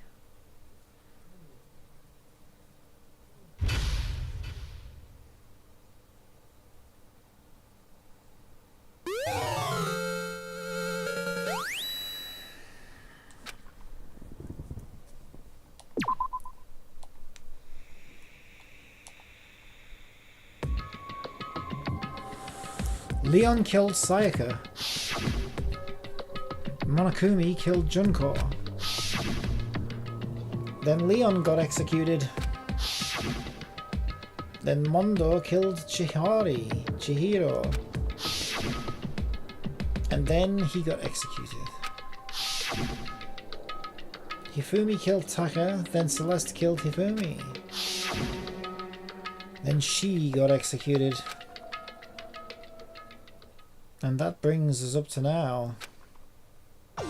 Leon killed Sayaka. Monokumi killed Junko. Then Leon got executed. Then Mondo killed Chihiro. And then he got executed. Hifumi killed Taka, then Celeste killed Hifumi. Then she got executed. And that brings us up to now. The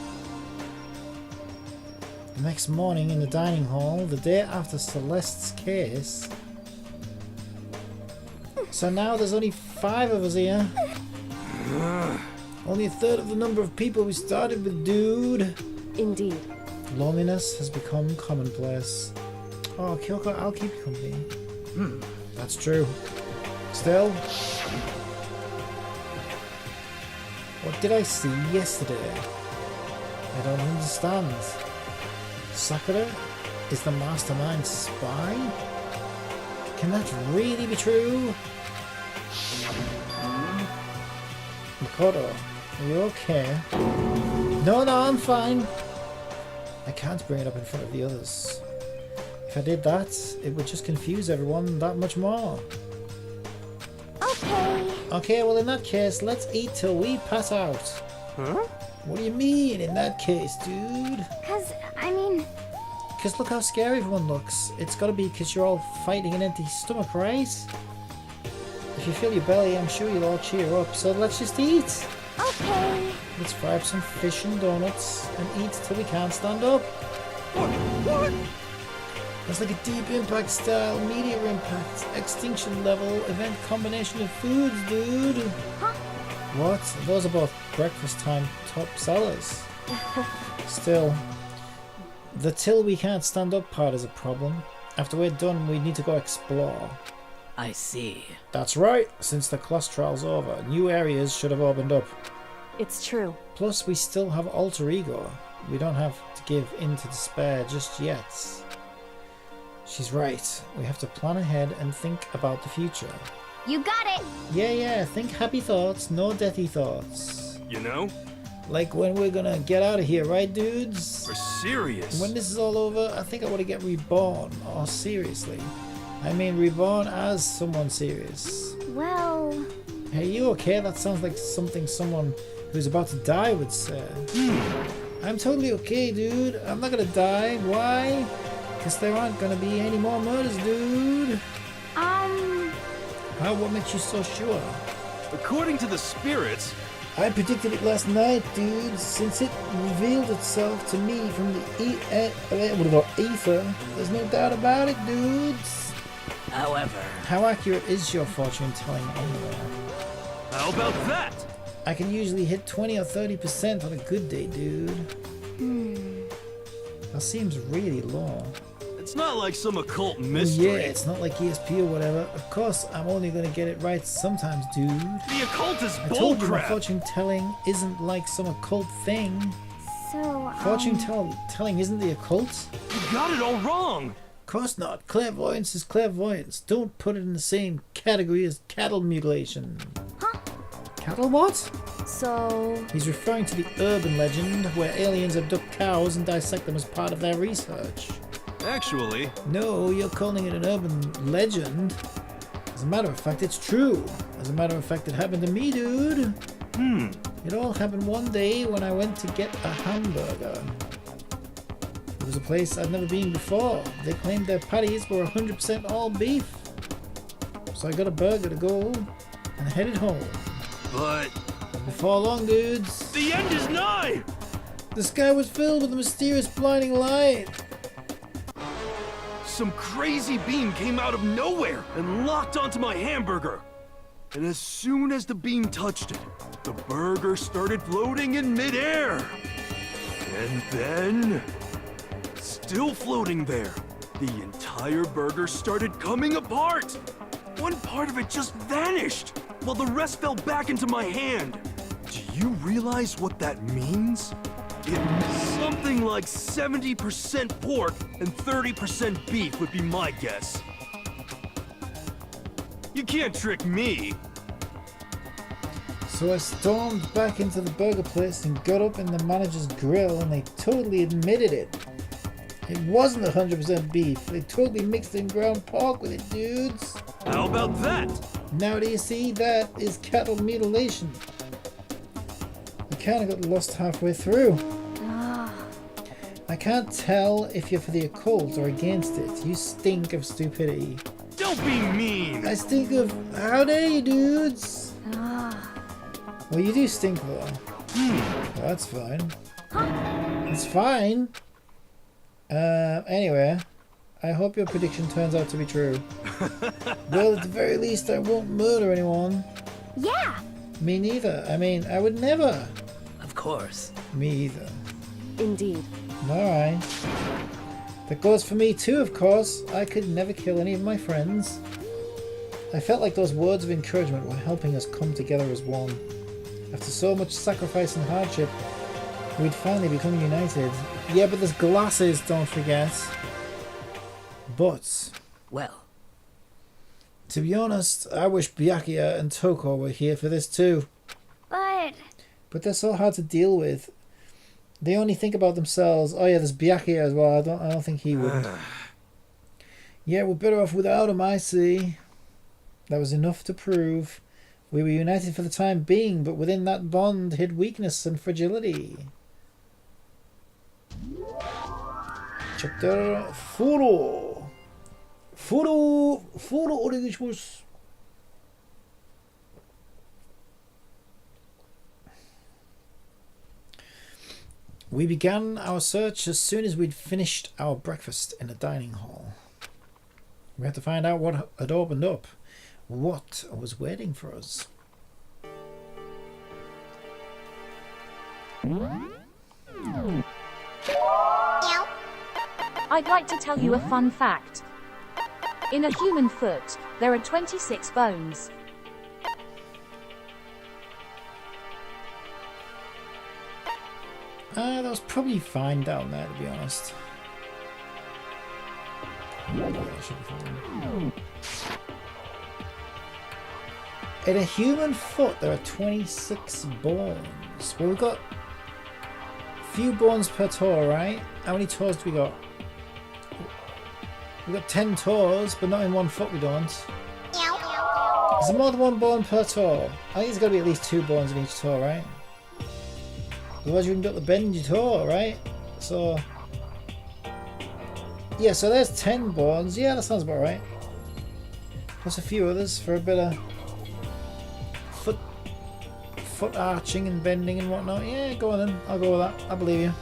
next morning in the dining hall, the day after Celeste's case. So now there's only 5 of us here. Only a third of the number of people we started with, dude. Indeed. Loneliness has become commonplace. Oh, Kyoko, I'll keep you company. That's true. Still, What did I see yesterday? I don't understand. Sakura is the mastermind spy? Can that really be true? Makoto, are you okay? No, I'm fine. I can't bring it up in front of the others. If I did that, it would just confuse everyone that much more. Okay. Okay, well in that case, let's eat till we pass out. Huh? What do you mean in that case, dude? Because look how scary everyone looks. It's gotta be because you're all fighting an empty stomach, right? If you feel your belly, I'm sure you'll all cheer up, so let's just eat. Okay. Let's fry up some fish and donuts and eat till we can't stand up. What? It's like a deep impact style, meteor impact, extinction level, event combination of foods, dude. Huh? What? Those are both breakfast time top sellers. Still, the till we can't stand up part is a problem. After we're done, we need to go explore. I see. That's right. Since the class trial's over, new areas should have opened up. It's true. Plus, we still have alter ego. We don't have to give in to despair just yet. She's right. We have to plan ahead and think about the future. You got it. Yeah, think happy thoughts, no deathy thoughts. You know? Like when we're gonna get out of here, right, dudes? We're serious. When this is all over, I think I want to get reborn. Or seriously. I mean reborn as someone serious. Well... Hey, you okay? That sounds like something someone who's about to die would say. I'm totally okay, dude. I'm not gonna die. Why? Because there aren't gonna be any more murders, dude. How? What makes you so sure? According to the spirits... I predicted it last night, dude, since it revealed itself to me from the ether. There's no doubt about it, dudes. However, How accurate is your fortune telling anyway? How about that? I can usually hit 20 or 30% on a good day, dude. That seems really low. It's not like some occult Oh, mystery. yeah, it's not like ESP or whatever. Of course, I'm only gonna get it right sometimes, dude. The occult is I told you my bullcrap. fortune telling isn't like some occult thing. So, Fortune telling isn't the occult? You got it all wrong. Of course not. Clairvoyance is clairvoyance. Don't put it in the same category as cattle mutilation. Huh? Cattle what? So... He's referring to the urban legend where aliens abduct cows and dissect them as part of their research. Actually, No, you're calling it an urban legend. As a matter of fact, it's true. As a matter of fact, it happened to me, dude. It all happened one day when I went to get a hamburger. It was a place I'd never been before. They claimed their patties were 100% all beef. So I got a burger to go and headed home. but Before long, dudes, the end is nigh. the sky was filled with a mysterious blinding light. Some crazy beam came out of nowhere and locked onto my hamburger. And as soon as the beam touched it, the burger started floating in midair. And then, still floating there, the entire burger started coming apart. One part of it just vanished, while the rest fell back into my hand. Do you realize what that means? It means something like 70% pork and 30% beef would be my guess. You can't trick me. So I stormed back into the burger place and got up in the manager's grill, and they totally admitted it. It wasn't 100% beef. They totally mixed in ground pork with it, dudes. How about that? Now do you see? That is cattle mutilation. I kind of got lost halfway through. I can't tell if you're for the occult or against it. You stink of stupidity. Don't be mean. I stink of... How dare you, dudes? Well, you do stink, though. Well, that's fine. It's fine. Anyway, I hope your prediction turns out to be true. Well, at the very least, I won't murder anyone. yeah. Me neither. I mean, I would never. of course. Me either. Indeed. Alright. That goes for me too, of course. I could never kill any of my friends. I felt like those words of encouragement were helping us come together as one. After so much sacrifice and hardship, we'd finally become united. Yeah, but there's glasses, don't forget. But, Well, to be honest, I wish Byakuya and Toko were here for this too. But But they're so hard to deal with. They only think about themselves. Oh yeah, there's Byakuya as well. I don't think he would. Yeah, we're better off without him, I see. That was enough to prove. We were united for the time being, but within that bond hid weakness and fragility. Chapter 4. 4 onegaishimasu. We began our search as soon as we'd finished our breakfast in a dining hall. We had to find out what had opened up, what was waiting for us. I'd like to tell you a fun fact. In a human foot, there are 26 bones. That was probably fine down there, to be honest. Yeah, that should be fine. In a human foot, there are 26 bones. Well, we've got a few bones per toe, right? How many toes do we got? We've got 10 toes, but not in one foot we don't. Is there more than one bone per toe? I think there's got to be at least 2 bones in each toe, right? Otherwise you haven't got the bend your toe, right? So... yeah, so there's 10 bones. Yeah, that sounds about right. Plus a few others for a bit of... foot arching and bending and whatnot. Yeah, go on then. I'll go with that. I believe you.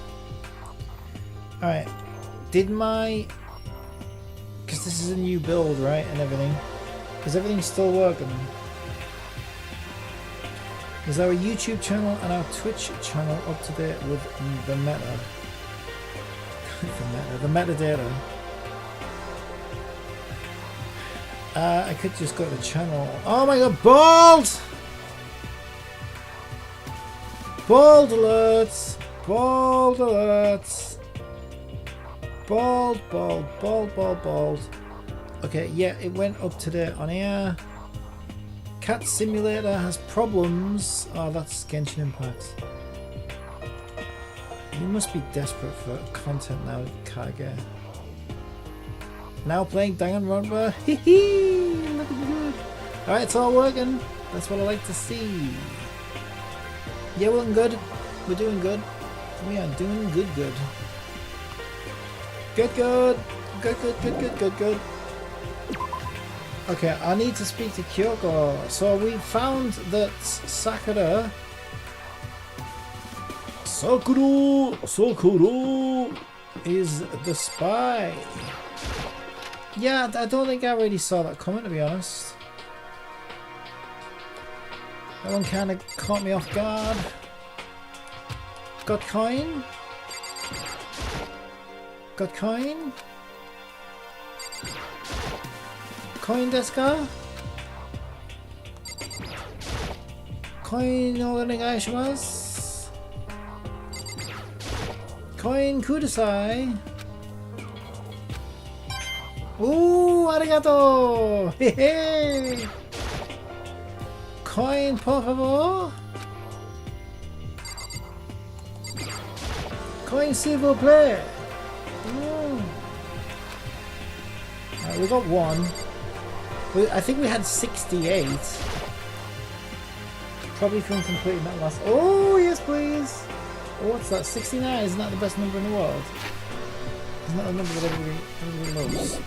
Alright. Did my... because this is a new build, right? And everything. Is everything still working? Is our YouTube channel and our Twitch channel up to date with the meta? the metadata. I could just go to the channel. Oh my god, bald! Bald alerts! Bald alerts! Bald, bald, bald, bald, bald. Okay, yeah, it went up to date on here. Cat Simulator has problems. Oh, that's Genshin Impact. You must be desperate for content now, Kage. Now playing Danganronpa. Hee looking good. Alright, it's all working. That's what I like to see. Yeah, we're looking good. We're doing good. We are doing good, good. Good, good. Good, good, good, good, good, good. Okay, I need to speak to Kyoko. So we found that Sakura is the spy. Yeah, I don't think I really saw that coming, to be honest. That one kind of caught me off guard. Got coin? Got coin? Coin desu ka? Coin o onegaishimasu. Coin kudasai. Ooh, arigato! Hey! Coin, por favor. Coin, s'il vous plaît. We got one. I think we had 68. Probably from completing that last. Oh, yes, please. Oh, what's that? 69? Isn't that the best number in the world? Isn't that the number that everybody loves?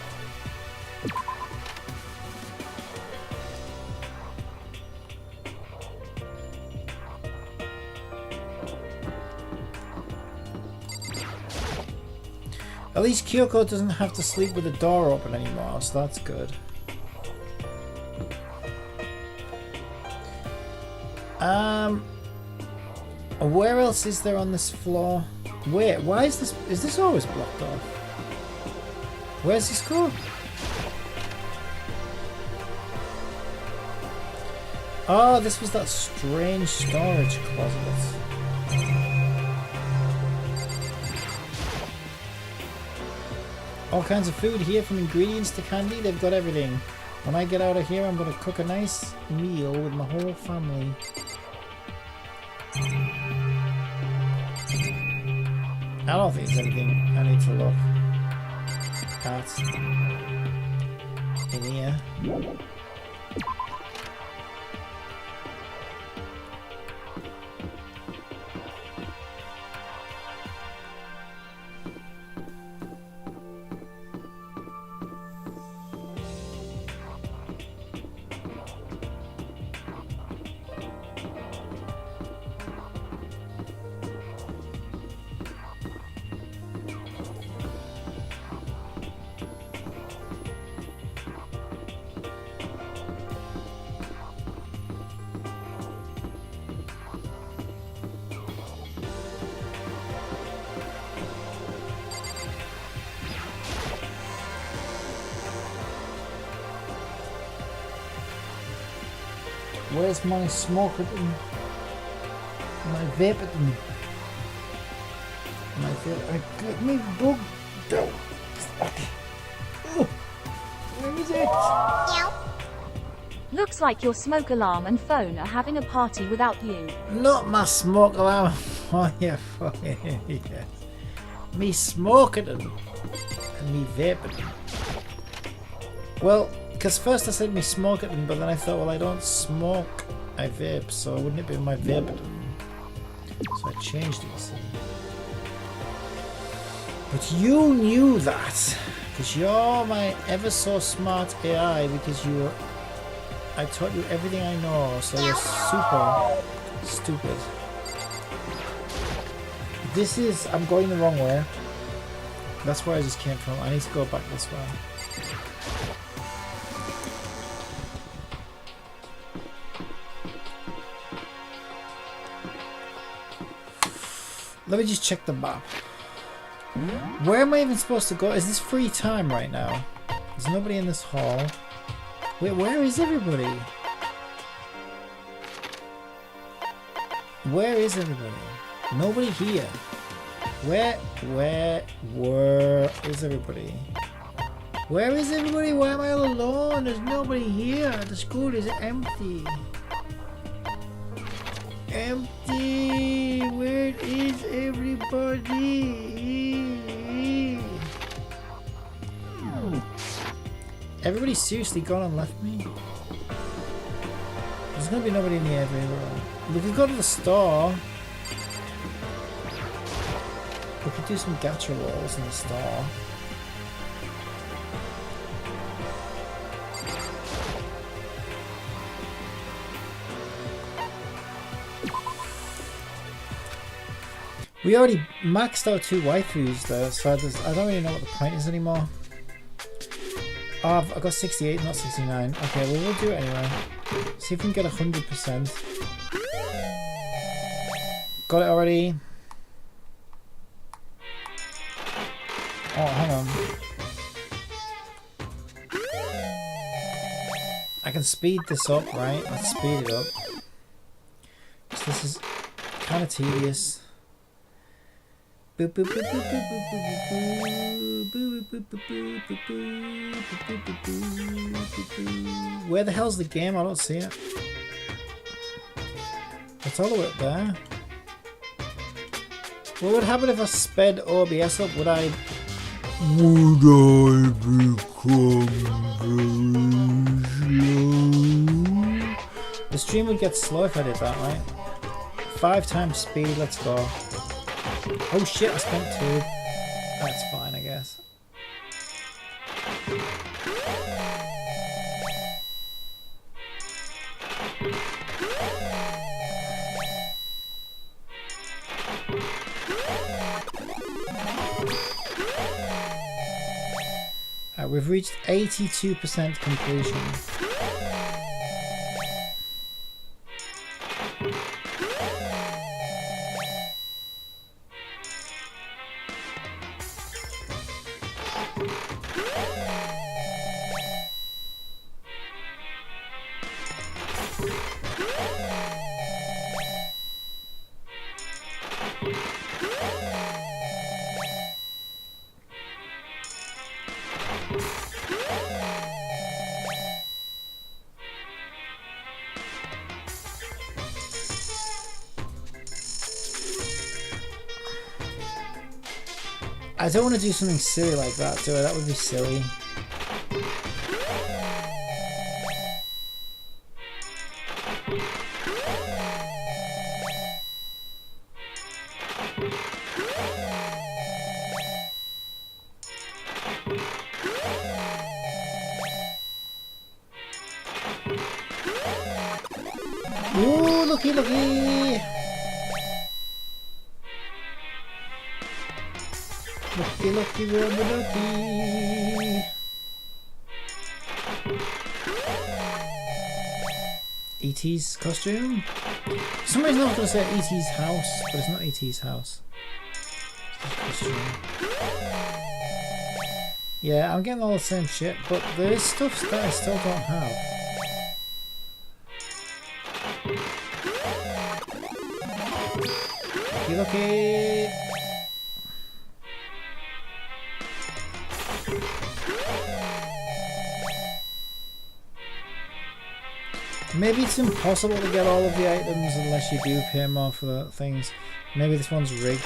At least Kyoko doesn't have to sleep with the door open anymore, so that's good. Where else is there on this floor? Wait, why is this always blocked off? Where's this go? Oh, this was that strange storage closet. All kinds of food here, from ingredients to candy. They've got everything. When I get out of here, I'm going to cook a nice meal with my whole family. I don't think there's anything I need to look at in here. Where's my smoker? My vape? My vape? I got me bug down. Where is it? Looks like your smoke alarm and phone are having a party without you. Not my smoke alarm. Oh yeah, fucking yes. Me smoking and me vaping. Well, because first I said me smoking, but then I thought, well, I don't smoke, I vape, so wouldn't it be my vaping? So I changed it, you see. But you knew that, because you're my ever so smart AI, because you were, I taught you everything I know, so you're super stupid. This is, I'm going the wrong way. That's where I just came from. I need to go back this way. Let me just check the map. Where am I even supposed to go? Is this free time right now? There's nobody in this hall. Wait, where is everybody? Where is everybody? Nobody here. Where is everybody? Where is everybody? Why am I all alone? There's nobody here. The school is empty. Empty. Where is everybody? Everybody's seriously gone and left me? There's gonna be nobody in the everywhere. We could go to the store. We could do some gacha rolls in the store. We already maxed out 2 waifus though, so I don't really know what the point is anymore. Oh, I got 68, not 69. Okay, well we'll do it anyway. See if we can get 100%. Got it already. Oh, hang on. I can speed this up, right? Let's speed it up. So this is kind of tedious. Where the hell's the game? I don't see it. It's all the way up there. What would happen if I sped OBS up? Would I become very slow? The stream would get slow if I did that, right? 5 times speed, let's go. Oh shit, I spent 2. That's fine, I guess. We've reached 82% completion. I don't want to do something silly like that, do I? That would be silly. Ooh, looky, looky! Looky, looky, rubber ducky! E.T.'s costume? For some reason I was going to say E.T.'s house, but it's not E.T.'s house. It's his costume. Yeah, I'm getting all the same shit, but there is stuff that I still don't have. Looky, looky! Maybe it's impossible to get all of the items unless you do pay more for the things. Maybe this one's rigged.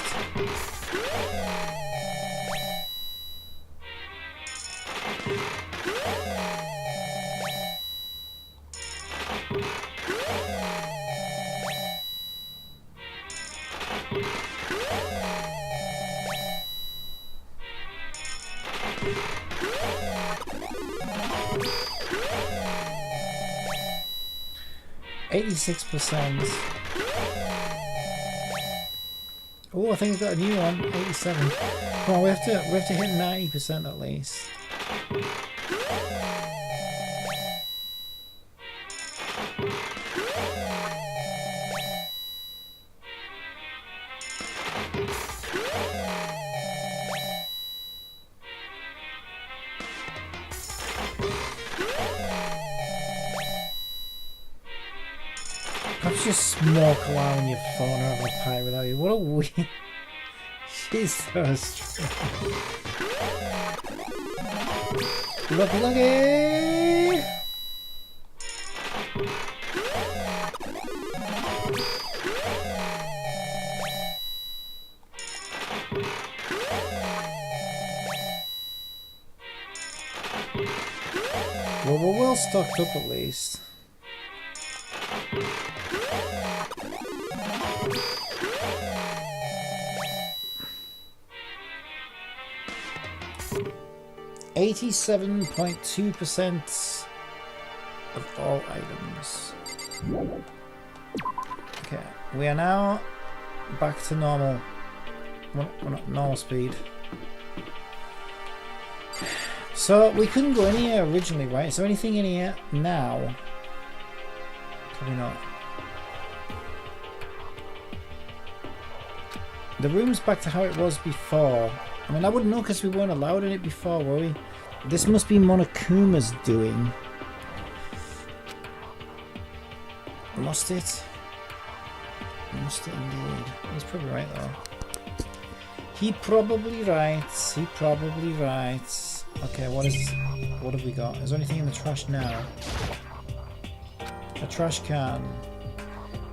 %. Oh, I think I got a new one. 87. Come on, we have to hit 90% at least. Just smoke around on your phone or have a pie without you. What a weird. She's so strange. Looky, looky! Well, we're well stocked up at least. %87.2% of all items. Okay, we are now back to normal. Well, not normal speed. So we couldn't go in here originally, right? Is there anything in here now? Probably not. The room's back to how it was before. I mean, I wouldn't know because we weren't allowed in it before, were we? This must be Monokuma's doing. Must it? Must it indeed. He's probably right though. He probably writes. He probably writes. Okay, what have we got? Is there anything in the trash now? A trash can.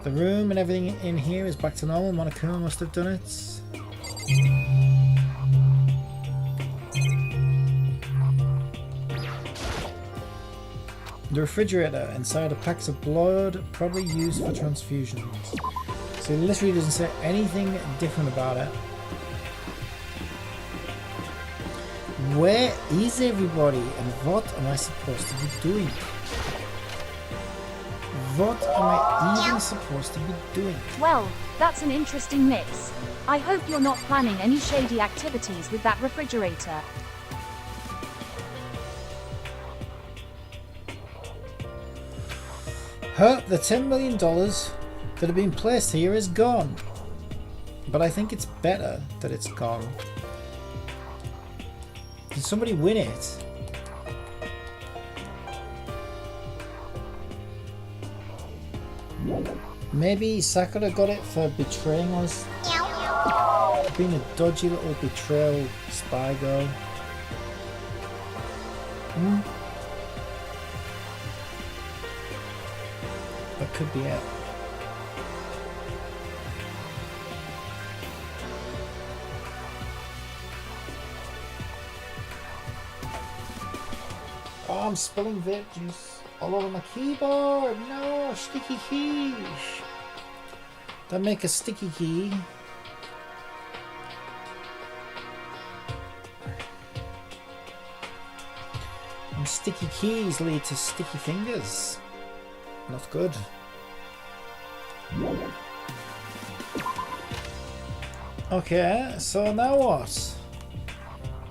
The room and everything in here is back to normal. Monokuma must have done it. The refrigerator inside a packs of blood, probably used for transfusions. So it literally doesn't say anything different about it. Where is everybody and what am I supposed to be doing? What am I even supposed to be doing? Well, that's an interesting mix. I hope you're not planning any shady activities with that refrigerator. The $10 million that have been placed here is gone. But I think it's better that it's gone. Did somebody win it? Maybe Sakura got it for betraying us. Being a dodgy little betrayal spy girl. That could be it. Oh, I'm spilling vape juice all over my keyboard. No, sticky keys. Don't make a sticky key. And sticky keys lead to sticky fingers. Not good. Okay, so now what?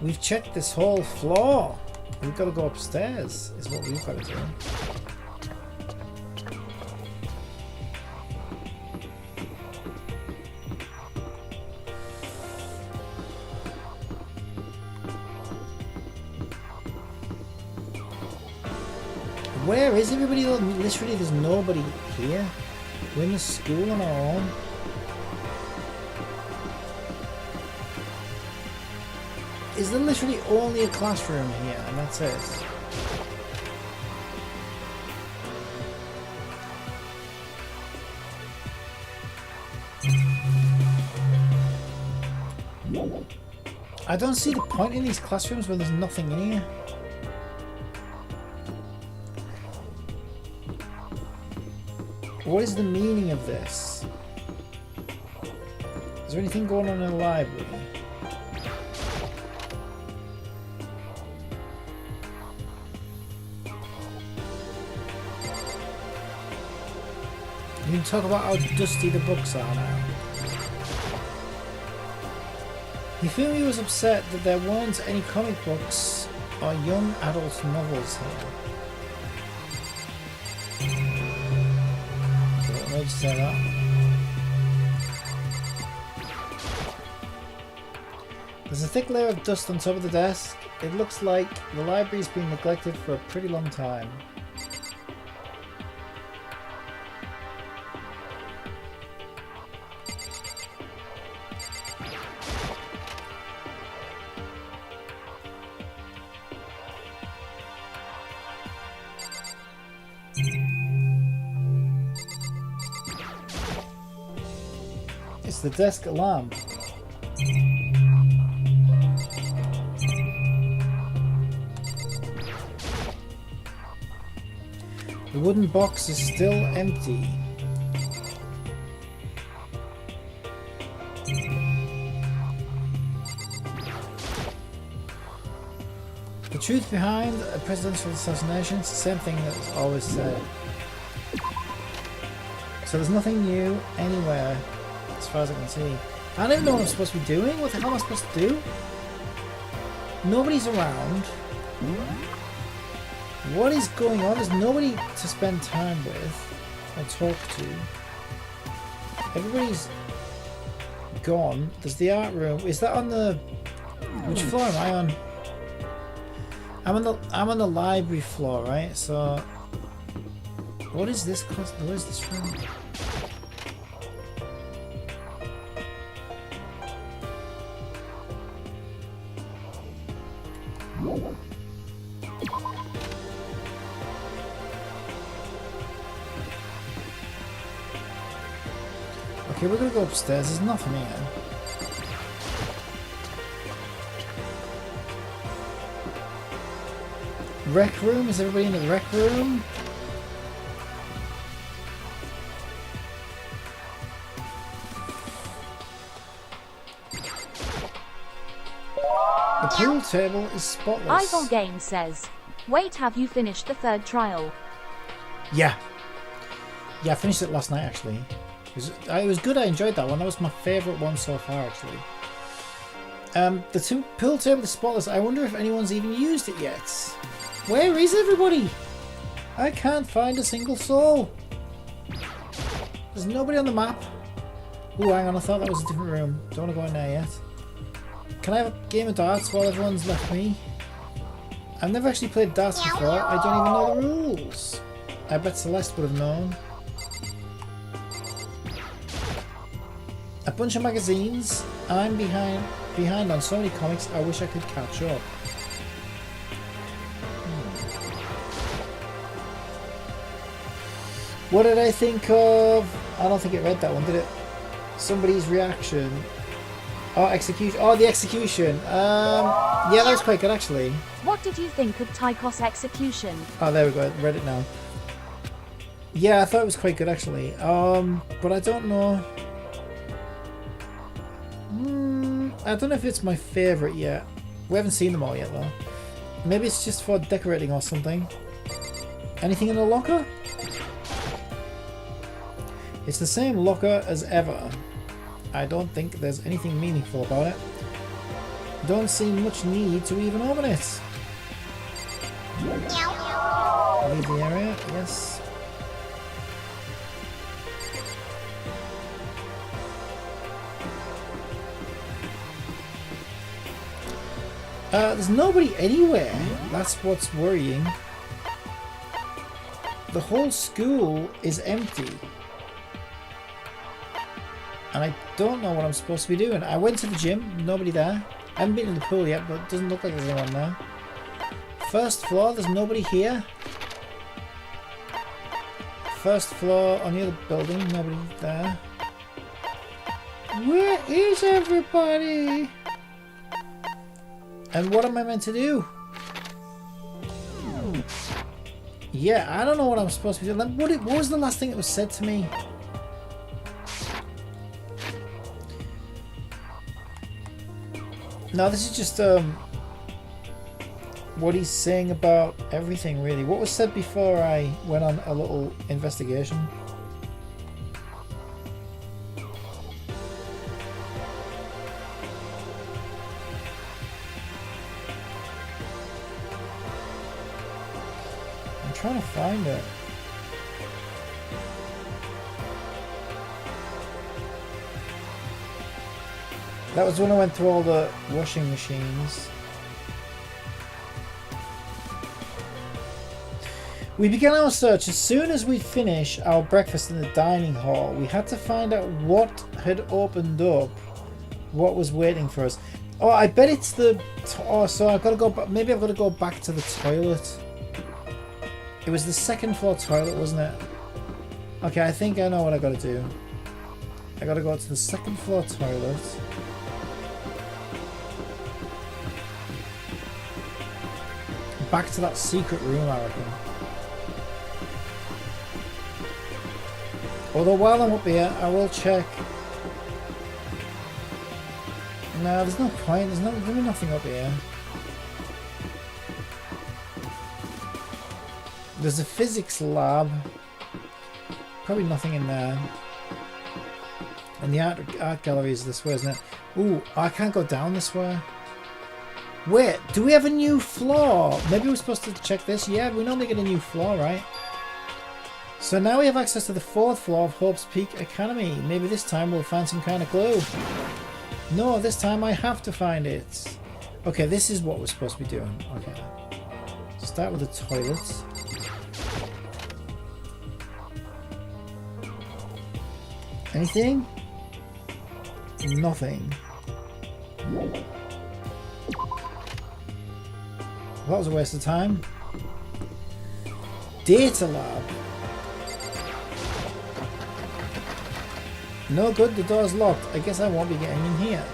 We've checked this whole floor. We've got to go upstairs, is what we've got to do. Where is everybody? Literally, there's nobody here. We're in the school on our own. Is there literally only a classroom here, and that's it? I don't see the point in these classrooms when there's nothing in here. What is the meaning of this? Is there anything going on in the library? You can talk about how dusty the books are now. Hifumi was upset that there weren't any comic books or young adult novels here. What made you say that? There's a thick layer of dust on top of the desk. It looks like the library's been neglected for a pretty long time. It's the desk alarm. The wooden box is still empty. The truth behind a presidential assassination is the same thing that's always said. So there's nothing new anywhere, as far as I can see. I don't even know what I'm supposed to be doing. What the hell am I supposed to do? Nobody's around. What is going on? There's nobody to spend time with or talk to. Everybody's gone. There's the art room. Is that on the... Which floor am I on? I'm on the library floor, right? So what is this what is this room? Okay, we're gonna go upstairs. There's nothing here. Rec room? Is everybody in the rec room? The pool table is spotless. Ivor Game says, wait, have you finished the third trial? Yeah. Yeah, I finished it last night actually. It was good, I enjoyed that one. That was my favourite one so far actually. The pool table is spotless. I wonder if anyone's even used it yet. Where is everybody? I can't find a single soul. There's nobody on the map. Ooh, hang on, I thought that was a different room. Don't want to go in there yet. Can I have a game of darts while everyone's left me? I've never actually played darts before. I don't even know the rules. I bet Celeste would have known. A bunch of magazines. I'm behind on so many comics. I wish I could catch up. What did I think of? I don't think it read that one, did it? Somebody's reaction. Oh, execution. Oh, the execution. Yeah, that was quite good actually. What did you think of Tychos' execution? Oh, there we go. Read it now. Yeah, I thought it was quite good actually. But I don't know. I don't know if it's my favourite yet. We haven't seen them all yet though. Maybe it's just for decorating or something. Anything in the locker? It's the same locker as ever. I don't think there's anything meaningful about it. Don't see much need to even open it. Leave the area, yes. There's nobody anywhere. That's what's worrying. The whole school is empty. And I don't know what I'm supposed to be doing. I went to the gym, nobody there. I haven't been in the pool yet, but it doesn't look like there's anyone there. First floor, there's nobody here. First floor on the other building, nobody there. Where is everybody? And what am I meant to do? Yeah, I don't know what I'm supposed to be doing. What was the last thing that was said to me? No, this is just what he's saying about everything really. What was said before I went on a little investigation? I'm trying to find it. That was when I went through all the washing machines. We began our search as soon as we finished our breakfast in the dining hall. We had to find out what had opened up, what was waiting for us. Oh, I bet it's the... Oh, so I've got to go back. Maybe I've got to go back to the toilet. It was the second floor toilet, wasn't it? Okay, I think I know what I got to do. I got to go to the second floor toilet. Back to that secret room, I reckon. Although while I'm up here, I will check. No, there's no point. There's nothing up here. There's a physics lab. Probably nothing in there. And the art gallery is this way, isn't it? Ooh, I can't go down this way. Wait, do we have a new floor? Maybe we're supposed to check this. Yeah, we normally get a new floor, right? So now we have access to the 4th floor of Hope's Peak Academy. Maybe this time we'll find some kind of clue. No, this time I have to find it. Okay, this is what we're supposed to be doing. Okay. Start with the toilets. Anything? Nothing. That was a waste of time. Data lab. No good, the door's locked. I guess I won't be getting in here.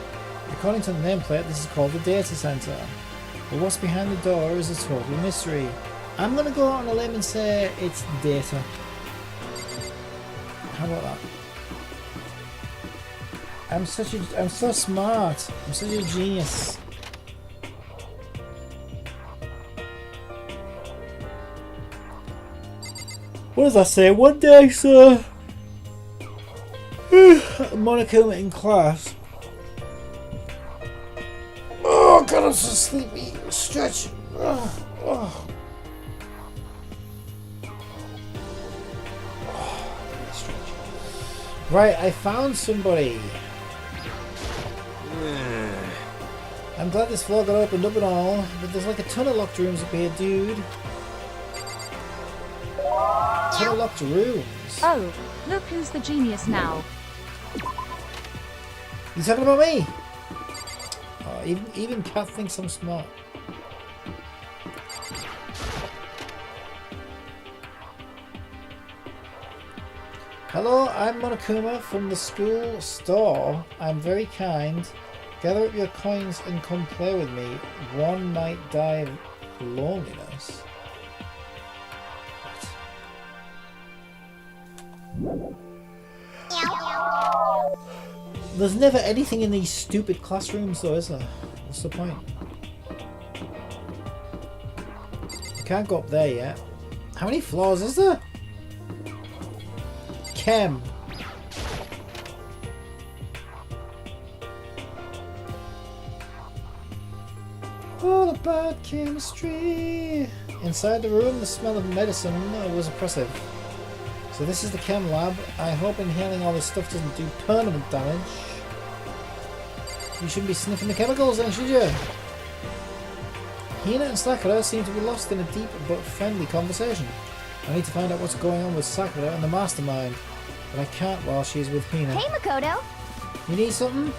According to the nameplate, this is called the data center. But what's behind the door is a total mystery. I'm gonna go out on a limb and say it's data. How about that? I'm so smart. I'm such a genius. What does that say? One day I saw Monokuma in class. Oh god, I'm so sleepy. Stretch. Right, I found somebody. I'm glad this floor got opened up and all, but there's like a ton of locked rooms up here, dude. Ton of locked rooms. Oh, look who's the genius now. You talking about me? Oh, even Kat thinks I'm smart. Hello, I'm Monokuma from the school store. I'm very kind. Gather up your coins and come play with me. One might die of loneliness. There's never anything in these stupid classrooms though, is there? What's the point? I can't go up there yet. How many floors is there? Chem. All about chemistry. Inside the room, the smell of medicine was oppressive. So this is the chem lab. I hope inhaling all this stuff doesn't do permanent damage. You shouldn't be sniffing the chemicals then, should you? Hina and Sakura seem to be lost in a deep but friendly conversation. I need to find out what's going on with Sakura and the mastermind, but I can't while she's with Hina. Hey, Makoto. You need something?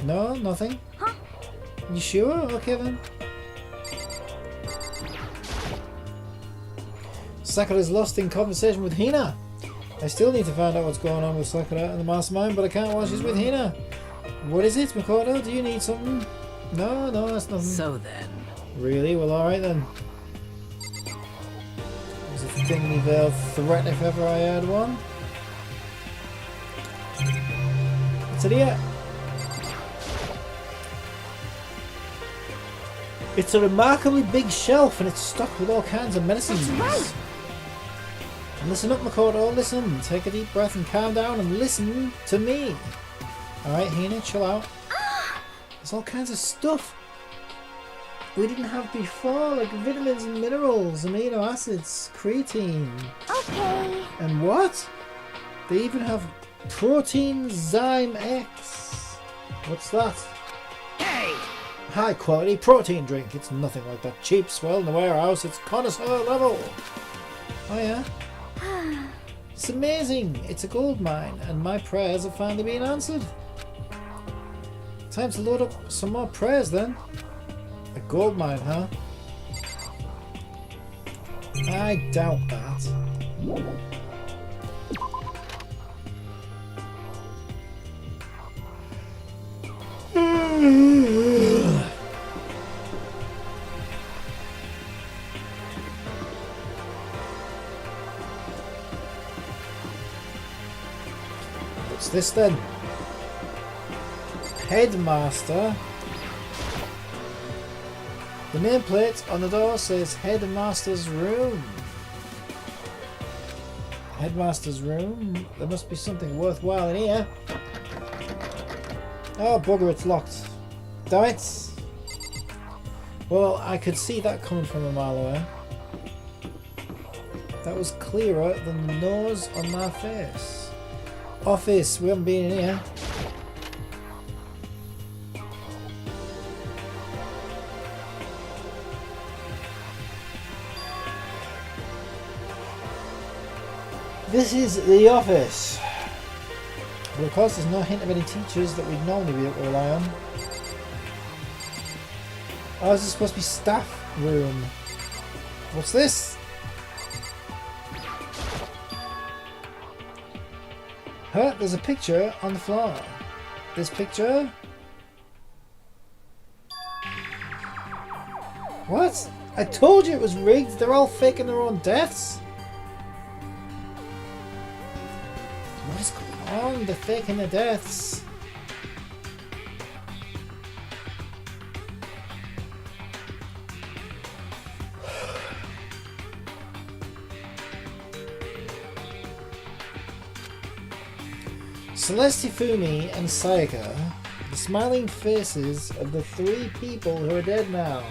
No, nothing? Huh? You sure? Okay then. Sakura's lost in conversation with Hina. I still need to find out what's going on with Sakura and the mastermind, but I can't while she's with Hina. What is it, Makoto? Do you need something? No, that's nothing. So then. Really? Well, alright then. There's a thinly veiled threat if ever I heard one. What's it here? It's a remarkably big shelf and it's stocked with all kinds of medicines. That's right. Listen up, Makoto, listen. Take a deep breath and calm down and listen to me. Alright, Hina, chill out. There's all kinds of stuff we didn't have before, like vitamins and minerals, amino acids, creatine. Okay. And what? They even have protein Zyme X. What's that? Hey! High quality protein drink. It's nothing like that cheap swell in the warehouse. It's connoisseur level. Oh yeah? It's amazing. It's a gold mine and my prayers have finally been answered. Time to load up some more prayers then. A gold mine, huh? I doubt that. What's this then? Headmaster. The nameplate on the door says Headmaster's Room. Headmaster's Room? There must be something worthwhile in here. Oh bugger, it's locked. Damn it! Well, I could see that coming from a mile away. That was clearer than the nose on my face. Office, we haven't been in here. This is the office. But of course there's no hint of any teachers that we'd normally be able to rely on. Oh, this is supposed to be staff room. What's this? Huh? There's a picture on the floor. This picture? What? I told you it was rigged. They're all faking their own deaths. What is going on? They're faking their deaths. Celeste Fumi and Sayaka, the smiling faces of the three people who are dead now.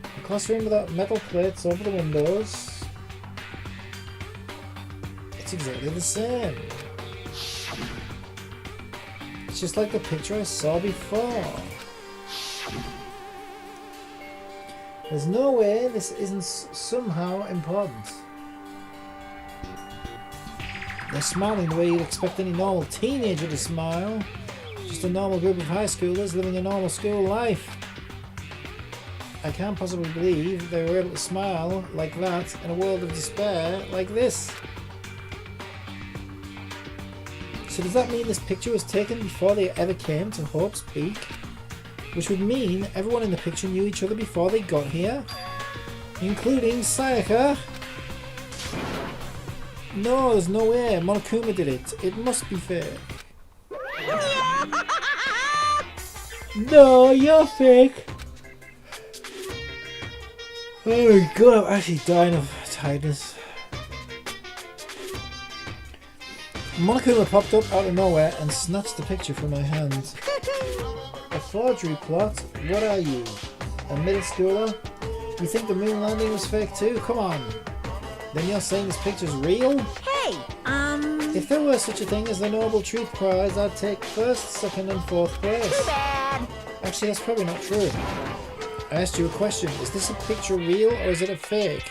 A classroom without metal plates over the windows. It's exactly the same. It's just like the picture I saw before. There's no way this isn't somehow important. They're smiling the way you'd expect any normal teenager to smile. Just a normal group of high schoolers living a normal school life. I can't possibly believe they were able to smile like that in a world of despair like this. So does that mean this picture was taken before they ever came to Hope's Peak? Which would mean everyone in the picture knew each other before they got here? Including Sayaka? No, there's no way. Monokuma did it. It must be fake. No, you're fake. Oh my god, I'm actually dying of tiredness. Monokuma popped up out of nowhere and snatched the picture from my hand. A forgery plot? What are you? A middle schooler? You think the moon landing was fake too? Come on. Then you're saying this picture's real? Hey, If there were such a thing as the Nobel Truth Prize, I'd take first, second and fourth place. too bad. Actually, that's probably not true. I asked you a question. Is this a picture real or is it a fake?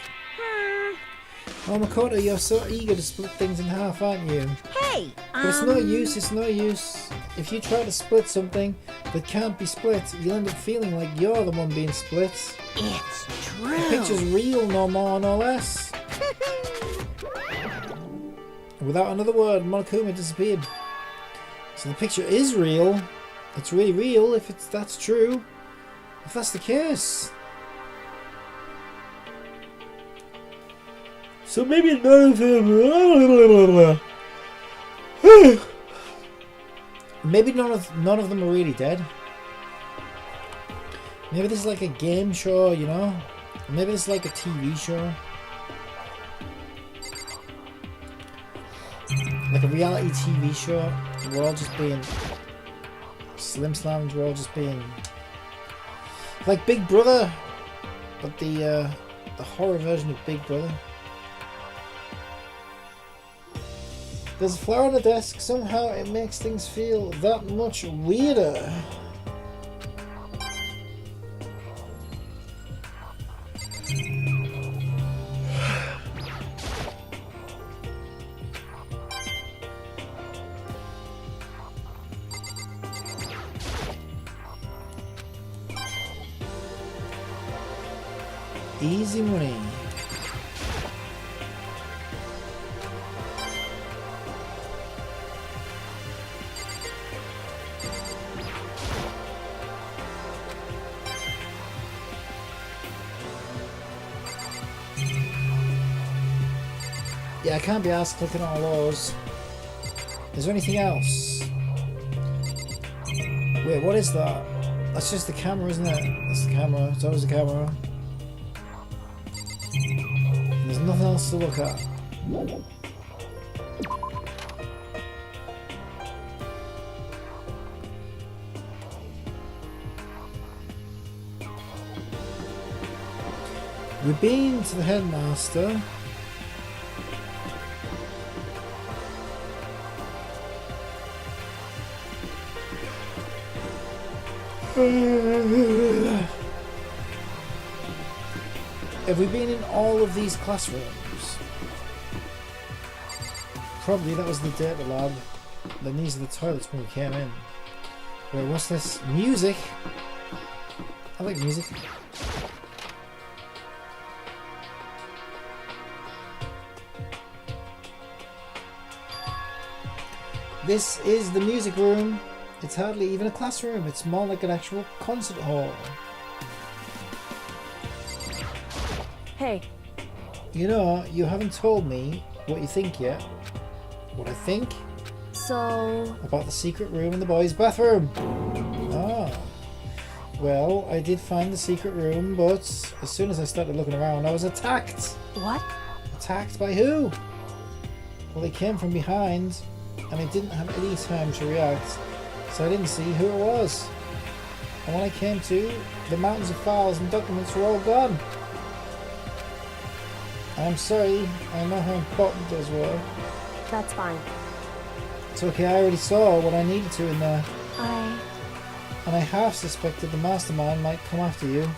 Oh, Makoto, you're so eager to split things in half, aren't you? Hey, But it's no use, it's no use. If you try to split something that can't be split, you'll end up feeling like you're the one being split. it's true. The picture's real, no more, no less. Without another word, Monokuma disappeared. So the picture is real. It's really real if that's true. If that's the case. So maybe none of them. Maybe none of them are really dead. Maybe this is like a game show, you know? Maybe this is like a TV show. Like a reality TV show. We're all just being Slim Slams, we're all just being like Big Brother. But the horror version of Big Brother. There's a flower on the desk. Somehow it makes things feel that much weirder. Easy money. Yeah, I can't be asked clicking on all those. Is there anything else? Wait, what is that? That's just the camera, isn't it? That's the camera. It's always the camera. There's nothing else to look at. We've been to the headmaster. Have we been in all of these classrooms? Probably that was the data lab. Then these are the toilets when we came in. Wait, what's this? Music? I like music. This is the music room. It's hardly even a classroom, it's more like an actual concert hall. Hey, You know, you haven't told me what you think yet. What I think so about the secret room in the boys' bathroom. Ah. Well, I did find the secret room, but as soon as I started looking around, I was attacked. what? Attacked by who? Well, they came from behind, and I didn't have any time to react. So I didn't see who it was. And when I came to, the mountains of files and documents were all gone. I'm sorry, I know how important those were. That's fine. It's okay, I already saw what I needed to in there. I And I half suspected the mastermind might come after you.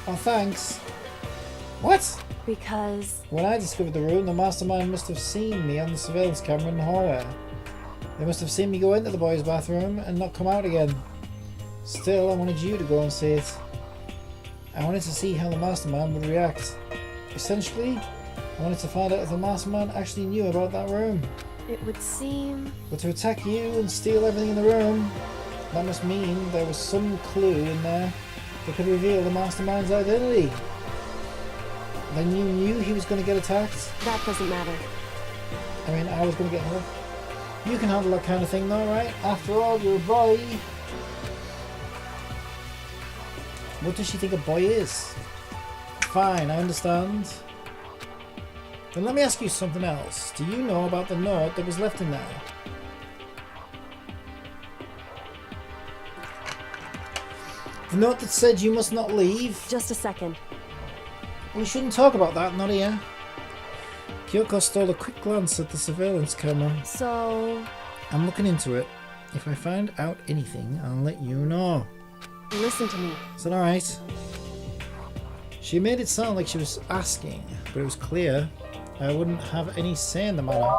Oh, thanks. What? because When I discovered the room, the mastermind must have seen me on the surveillance camera in the hallway. They must have seen me go into the boys' bathroom and not come out again. Still, I wanted you to go and see it. I wanted to see how the mastermind would react. Essentially, I wanted to find out if the mastermind actually knew about that room. It would seem... But to attack you and steal everything in the room, that must mean there was some clue in there that could reveal the mastermind's identity. Then you knew he was going to get attacked. That doesn't matter. I mean, I was going to get hurt. You can handle that kind of thing though, right? After all, you're a boy. What does she think a boy is? Fine, I understand. Then let me ask you something else. Do you know about the note that was left in there? The note that said you must not leave? Just a second. We shouldn't talk about that, not here. Kyoko stole a quick glance at the surveillance camera. So... I'm looking into it. If I find out anything, I'll let you know. Listen to me. Is that alright? She made it sound like she was asking, but it was clear I wouldn't have any say in the matter.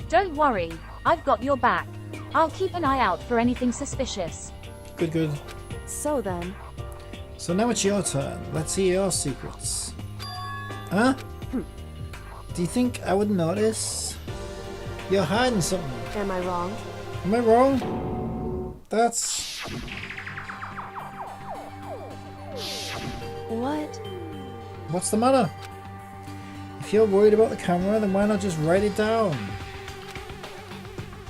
Don't worry, I've got your back. I'll keep an eye out for anything suspicious. Good, good. So then... So now it's your turn. Let's hear your secrets. Huh? Do you think I would notice? You're hiding something. Am I wrong? Am I wrong? That's... What? What's the matter? If you're worried about the camera, then why not just write it down?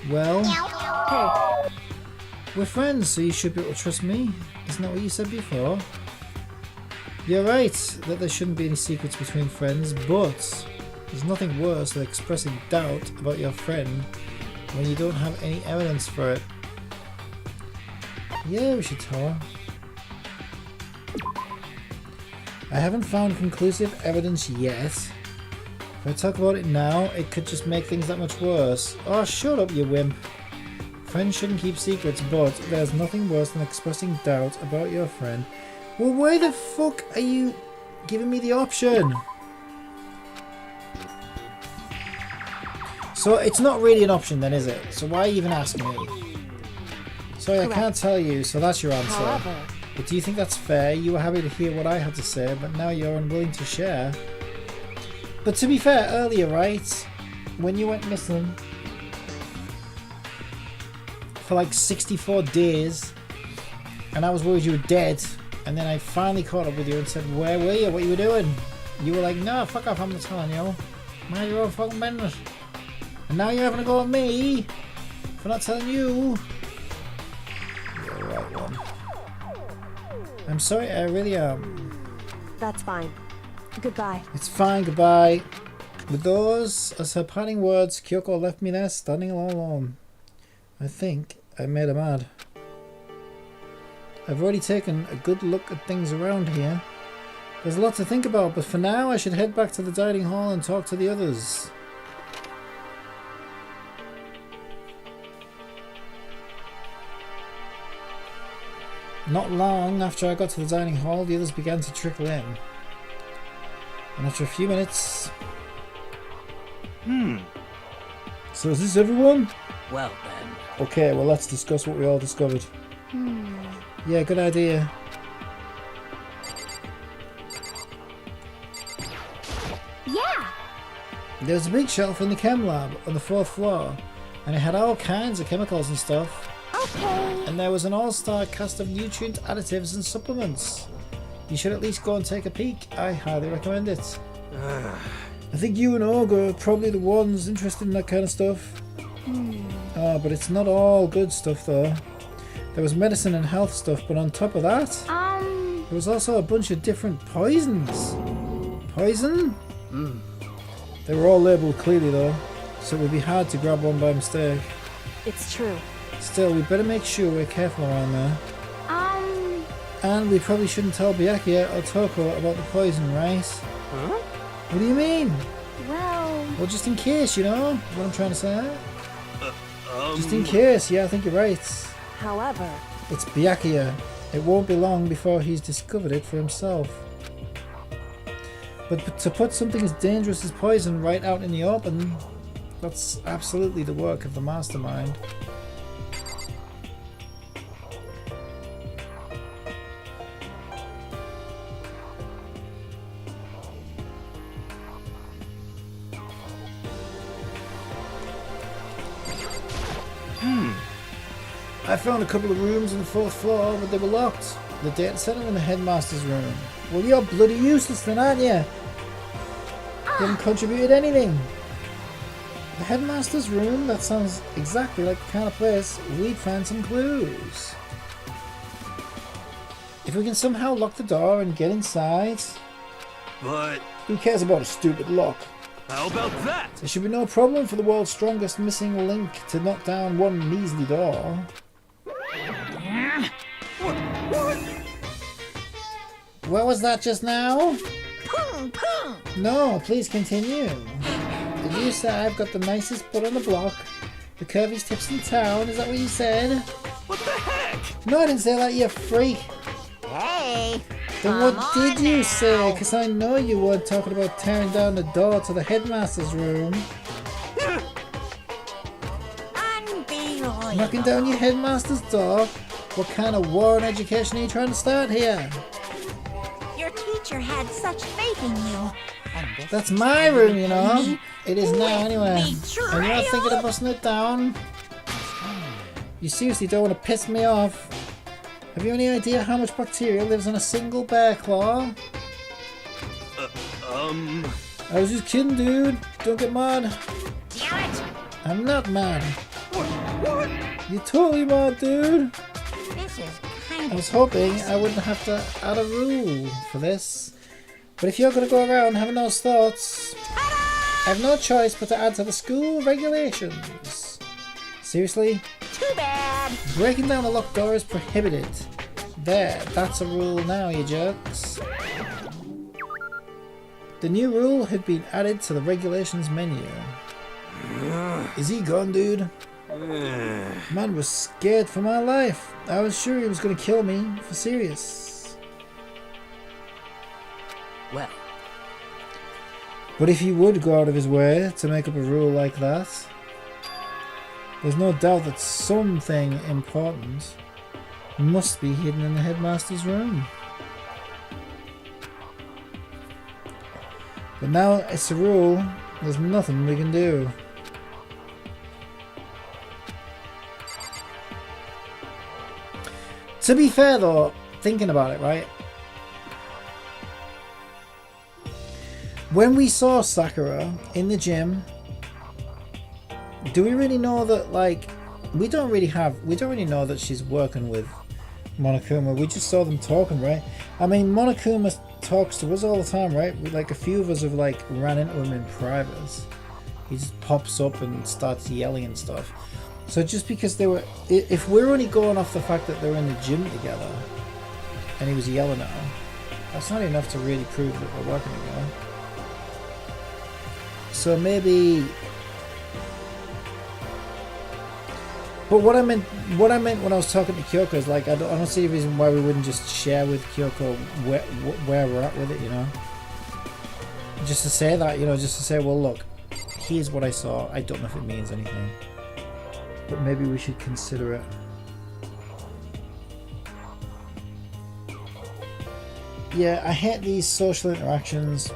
Well... Hey, We're friends, so you should be able to trust me. Isn't that what you said before? You're right that there shouldn't be any secrets between friends, but there's nothing worse than expressing doubt about your friend when you don't have any evidence for it. Yeah, we should tell her. I haven't found conclusive evidence yet. If I talk about it now, it could just make things that much worse. Oh, shut up, you wimp. Friends shouldn't keep secrets, but there's nothing worse than expressing doubt about your friend. Well, why the fuck are you giving me the option? So it's not really an option then, is it? So why even ask me? Sorry, Correct. I can't tell you, so that's your answer. however... But do you think that's fair? You were happy to hear what I had to say, but now you're unwilling to share. But to be fair, earlier, right? When you went missing for like 64 days, and I was worried you were dead, and then I finally caught up with you and said, where were you? What you were doing? You were like, no, fuck off, I'm not telling you. Mind your own fucking business. And now you're having a go at me for not telling you. You're the right one. I'm sorry, I really am. That's fine. Goodbye. It's fine, goodbye. With those as her parting words, Kyoko left me there standing all alone. I think I made her mad. I've already taken a good look at things around here. There's a lot to think about, but for now I should head back to the dining hall and talk to the others. Not long after I got to the dining hall, the others began to trickle in. And after a few minutes... So is this everyone? Well then. Okay, well let's discuss what we all discovered. Yeah, good idea. Yeah! There's a big shelf in the chem lab on the 4th floor, and it had all kinds of chemicals and stuff. Okay. And there was an all-star cast of nutrient additives and supplements. You should at least go and take a peek. I highly recommend it. I think you and Olga are probably the ones interested in that kind of stuff. Oh, but it's not all good stuff though. There was medicine and health stuff, but on top of that, there was also a bunch of different poisons. Poison? They were all labelled clearly though, so it would be hard to grab one by mistake. It's true. Still, we better make sure we're careful around there. And we probably shouldn't tell Byakuya or Toko about the poison, right? Huh? What do you mean? Well... Well, just in case, you know what I'm trying to say? Just in case, yeah, I think you're right. However... It's Byakuya. It won't be long before he's discovered it for himself. But to put something as dangerous as poison right out in the open, that's absolutely the work of the mastermind. I found a couple of rooms on the 4th floor, but they were locked. The data center and the headmaster's room. Well, you're bloody useless then, aren't you? You haven't contributed anything. The headmaster's room? That sounds exactly like the kind of place we'd find some clues. If we can somehow lock the door and get inside... But Who cares about a stupid lock? how about that? There should be no problem for the world's strongest missing link to knock down one measly door. What? What was that just now? Pung, pung. No, please continue. Did you say I've got the nicest butt on the block? The curviest tips in town? Is that what you said? What the heck? No, I didn't say that, you freak. Hey. Then Come what did on you now. say? Because I know you weren't talking about tearing down the door to the headmaster's room. Unbelievable. Knocking down your headmaster's door? What kind of war on education are you trying to start here? Your teacher had such faith in you. And this That's my room, you know. me It is now anyway. betrayal. And you're not thinking of busting it down? You seriously don't want to piss me off? Have you any idea how much bacteria lives on a single bear claw? I was just kidding, dude. Don't get mad. Damn it. I'm not mad. What? You're totally mad, dude. This is kind I of was hoping I wouldn't have to add a rule for this. But if you're going to go around having those thoughts, I have no choice but to add to the school regulations. Seriously? too bad. Breaking down a locked door is prohibited. There, that's a rule now, you jerks. The new rule had been added to the regulations menu. Is he gone, dude? Man was scared for my life. I was sure he was going to kill me, for serious. Well, But if he would go out of his way to make up a rule like that, there's no doubt that something important must be hidden in the headmaster's room. But now it's a rule, there's nothing we can do. To be fair though, thinking about it, right? When we saw Sakura in the gym, do we really know that, like, we don't really know that she's working with Monokuma. We just saw them talking, right? I mean, Monokuma talks to us all the time, right? Like, a few of us have, like, ran into him in private. He just pops up and starts yelling and stuff. So just because they were... If we're only going off the fact that they were in the gym together and he was yelling at her, that's not enough to really prove that they're working together. So maybe... But what I meant when I was talking to Kyoko is, like, I don't see a reason why we wouldn't just share with Kyoko where we're at with it, you know? Just to say that, you know, just to say, well, look, here's what I saw. I don't know if it means anything, but maybe we should consider it. Yeah, I hate these social interactions.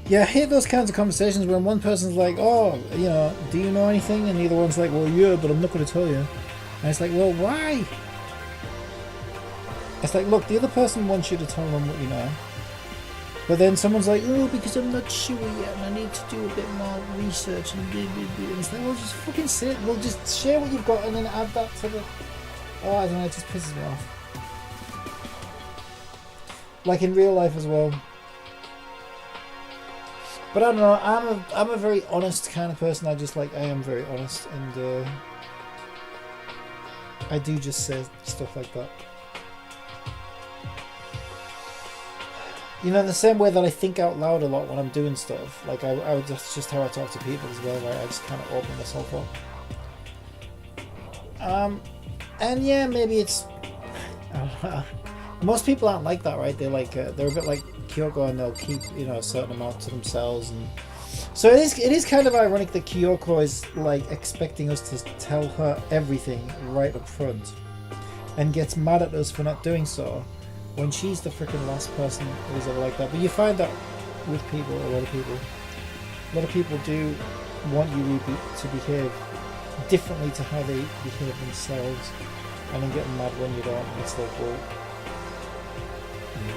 Yeah, I hate those kinds of conversations when one person's like, oh, you know, do you know anything? And the other one's like, well, yeah, but I'm not going to tell you. And it's like, well, why? It's like, look, the other person wants you to tell them what you know. But then someone's like, oh, because I'm not sure yet and I need to do a bit more research and blah, blah, blah. And it's like, well, just fucking say it. Well, just share what you've got and then add that to the... Oh, I don't know, it just pisses me off. Like in real life as well. But I don't know, I'm a very honest kind of person. I am very honest, and I do just say stuff like that. You know, in the same way that I think out loud a lot when I'm doing stuff. Like that's just how I talk to people as well, right? I just kind of open myself up. And yeah, maybe it's... I don't know. Most people aren't like that, right? They're like they're a bit like Kyoko, and they'll keep, you know, a certain amount to themselves, and so it is kind of ironic that Kyoko is like expecting us to tell her everything right up front, and gets mad at us for not doing so, when she's the freaking last person who's ever like that. But you find that with people, a lot of people do want you to behave differently to how they behave themselves, and then get mad when you don't. And it's like, well,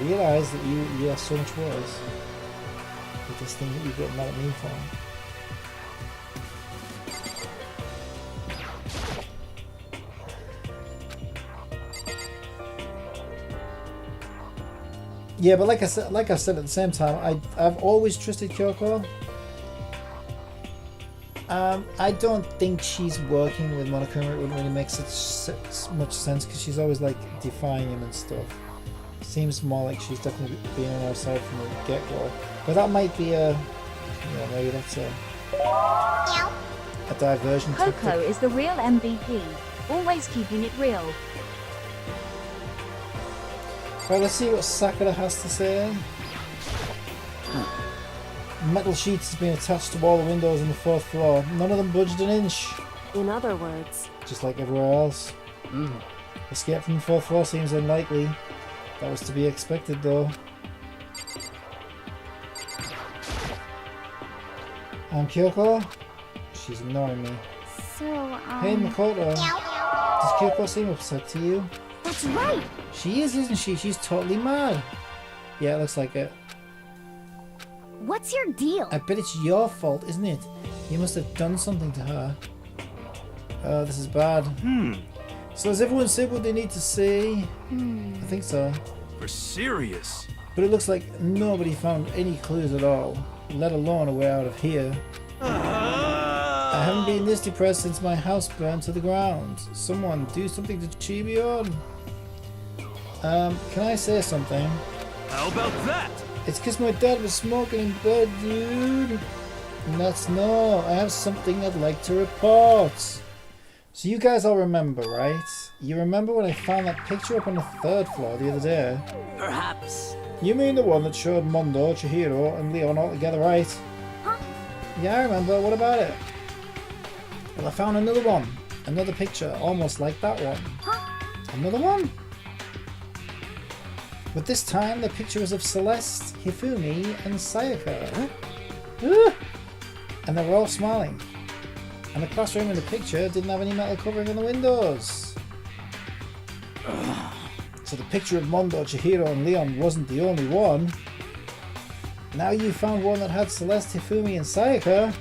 you realise that you are so much worse with this thing that you get mad at me for. Yeah, but like I've said at the same time, I've always trusted Kyoko. I don't think she's working with Monokuma. It wouldn't really make such much sense because she's always like defying him and stuff. Seems more like she's definitely being on our side from the get-go. But that might be maybe that's a diversion Coco tactic. is the real MVP, always keeping it real. Right, let's see what Sakura has to say. Metal sheets have been attached to all the windows on the 4th floor. None of them budged an inch. In other words, Just like everywhere else. Escape from the 4th floor seems unlikely. That was to be expected though. Kyoko? She's ignoring me. So, Hey Makoto. Does Kyoko seem upset to you? That's right. She is, isn't she? She's totally mad. Yeah, it looks like it. What's your deal? I bet it's your fault, isn't it? You must have done something to her. Oh, this is bad. So has everyone said what they need to say? I think so. For serious? But it looks like nobody found any clues at all, let alone a way out of here. I haven't been this depressed since my house burned to the ground. Someone do something to cheer me on. Can I say something? How about that? It's because my dad was smoking in bed, dude. Nuts, no. I have something I'd like to report. So you guys all remember, right? You remember when I found that picture up on the 3rd floor the other day? Perhaps. You mean the one that showed Mondo, Chihiro, and Leon all together, right? Huh? Yeah, I remember. What about it? Well, I found another one. Another picture, almost like that one. Huh? Another one? But this time, the picture was of Celeste, Hifumi, and Sayaka. Ah! And they were all smiling. And the classroom in the picture didn't have any metal covering on the windows. So the picture of Mondo, Chihiro, and Leon wasn't the only one. Now you found one that had Celeste, Hifumi, and Sayaka.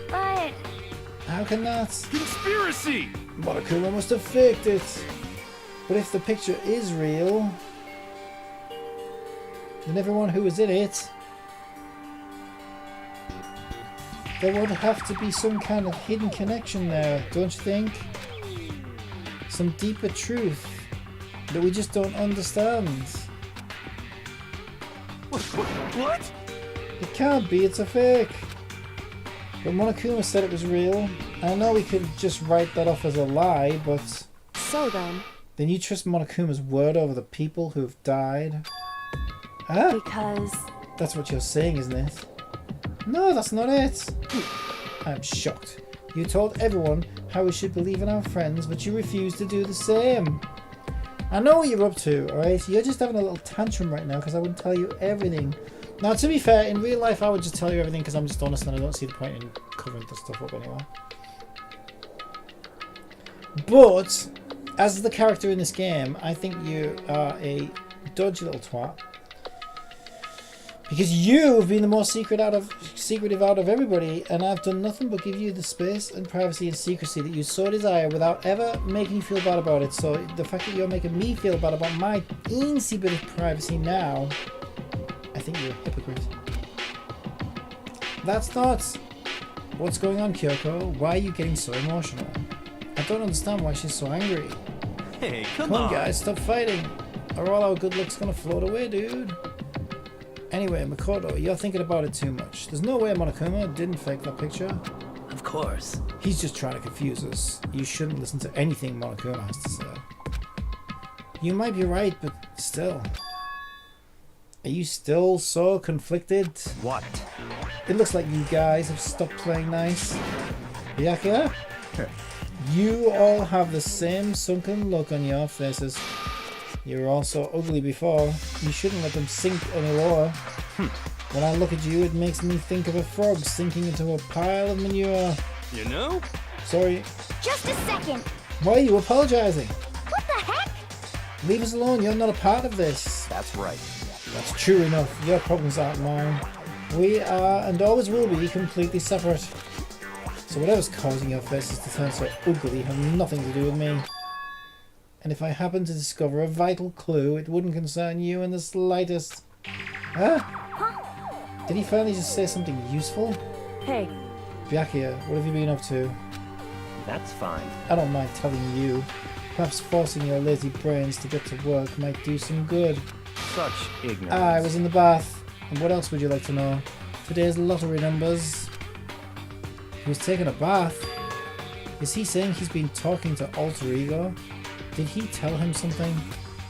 But How can that? Conspiracy! Monokuma must have faked it. But if the picture is real, then everyone who was in it, there would have to be some kind of hidden connection there, don't you think? Some deeper truth that we just don't understand. What? It can't be, it's a fake. But Monokuma said it was real. I know we could just write that off as a lie, but so then, you trust Monokuma's word over the people who have died? Huh? because That's what you're saying, isn't it? No, that's not it. I'm shocked. You told everyone how we should believe in our friends, but you refuse to do the same. I know what you're up to, alright? You're just having a little tantrum right now because I wouldn't tell you everything. Now, to be fair, in real life I would just tell you everything because I'm just honest and I don't see the point in covering this stuff up anyway. But, as the character in this game, I think you are a dodgy little twat. Because you've been the most secretive out of everybody, and I've done nothing but give you the space and privacy and secrecy that you so desire without ever making you feel bad about it. So the fact that you're making me feel bad about my teensy bit of privacy now, I think you're a hypocrite. That's not what's going on, Kyoko. Why are you getting so emotional? I don't understand why she's so angry. Hey, Come on, guys, stop fighting. Are all our good looks gonna float away, dude? Anyway, Makoto, you're thinking about it too much. There's no way Monokuma didn't fake that picture. Of course. He's just trying to confuse us. You shouldn't listen to anything Monokuma has to say. You might be right, but still. Are you still so conflicted? What? It looks like you guys have stopped playing nice. Byakuya? You all have the same sunken look on your faces. You were all so ugly before. You shouldn't let them sink any lower. When I look at you, it makes me think of a frog sinking into a pile of manure. You know? Sorry. Just a second. Why are you apologizing? What the heck? Leave us alone, you're not a part of this. That's right. That's true enough, your problems aren't mine. We are, and always will be, completely separate. So whatever's causing your faces to turn so ugly have nothing to do with me. And if I happen to discover a vital clue, it wouldn't concern you in the slightest. Huh? Did he finally just say something useful? Hey, Byakuya, what have you been up to? That's fine. I don't mind telling you. Perhaps forcing your lazy brains to get to work might do some good. Such ignorance. I was in the bath. And what else would you like to know? Today's lottery numbers. He was taking a bath. Is he saying he's been talking to Alter Ego? Did he tell him something?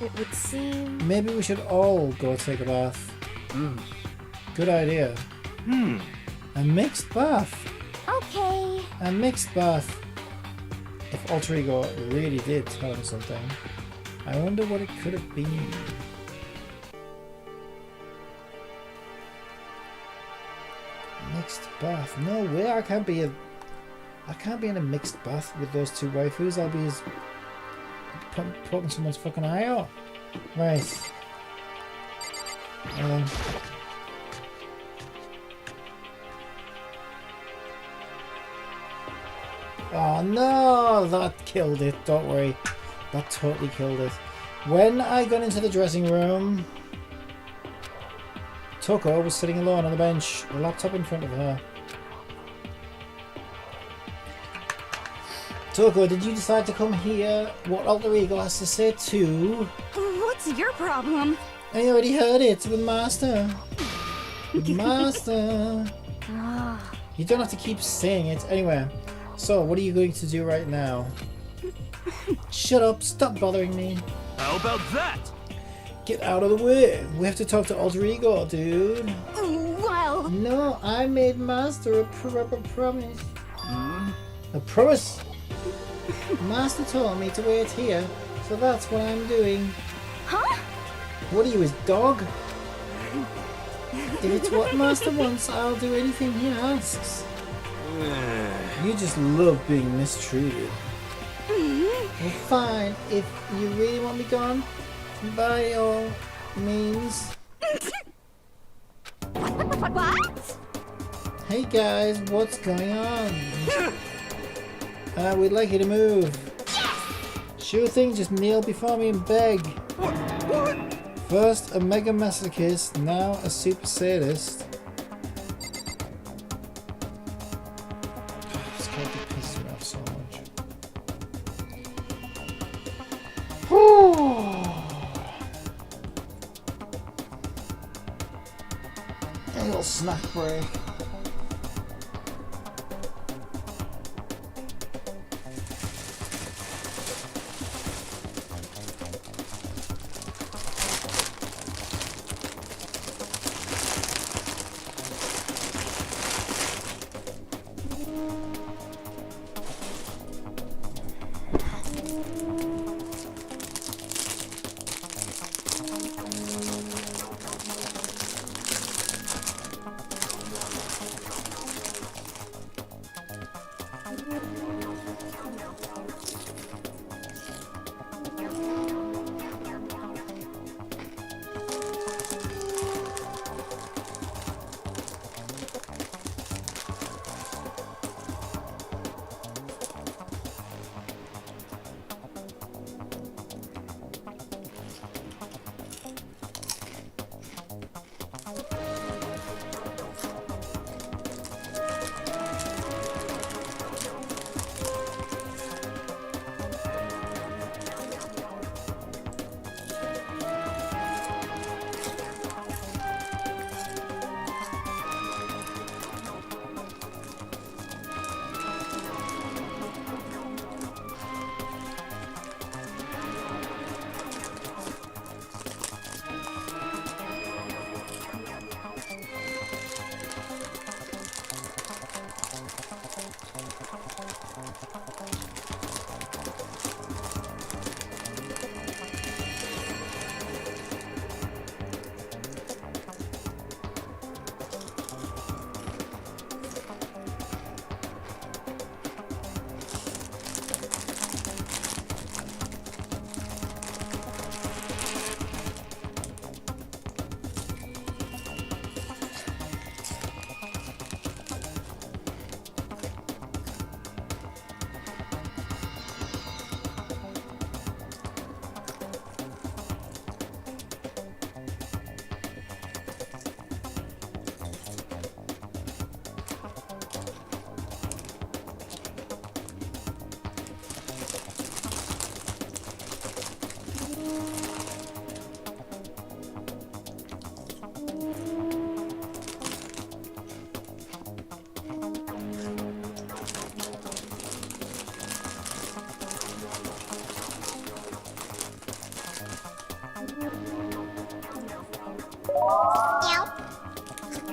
it would seem... Maybe we should all go take a bath. Good idea. A mixed bath. Okay. A mixed bath. If Alter Ego really did tell him something, I wonder what it could have been. Mixed bath. No way. I can't be in a mixed bath with those two waifus. I'll be as poking someone's fucking eye out. Right. Oh no, that killed it. Don't worry. That totally killed it. When I got into the dressing room, Toko was sitting alone on the bench, a laptop in front of her. Toko, did you decide to come hear what Alter Ego has to say too? What's your problem? I already heard it with Master. With Master. You don't have to keep saying it. Anyway, so what are you going to do right now? Shut up, stop bothering me. How about that? Get out of the way. We have to talk to Alter Ego, dude. Well... No, I made Master a promise. A promise? Master told me to wait here, so that's what I'm doing. Huh? What are you, his dog? If it's what Master wants, I'll do anything he asks. You just love being mistreated. Well, fine. If you really want me gone, by all means. What? Hey guys, what's going on? We'd like you to move. Sure thing, just kneel before me and beg. First a mega masochist, now a super sadist. This character pisses me off so much. A little snack break.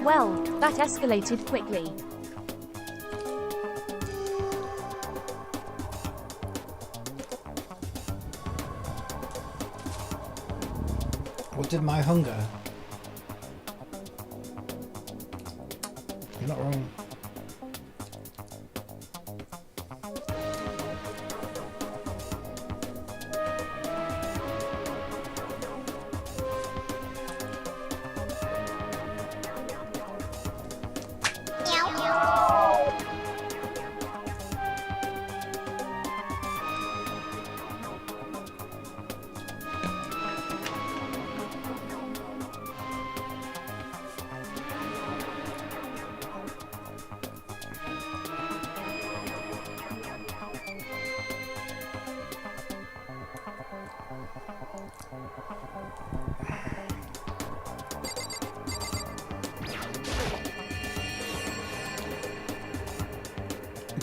Well, that escalated quickly. What did my hunger? You're not wrong.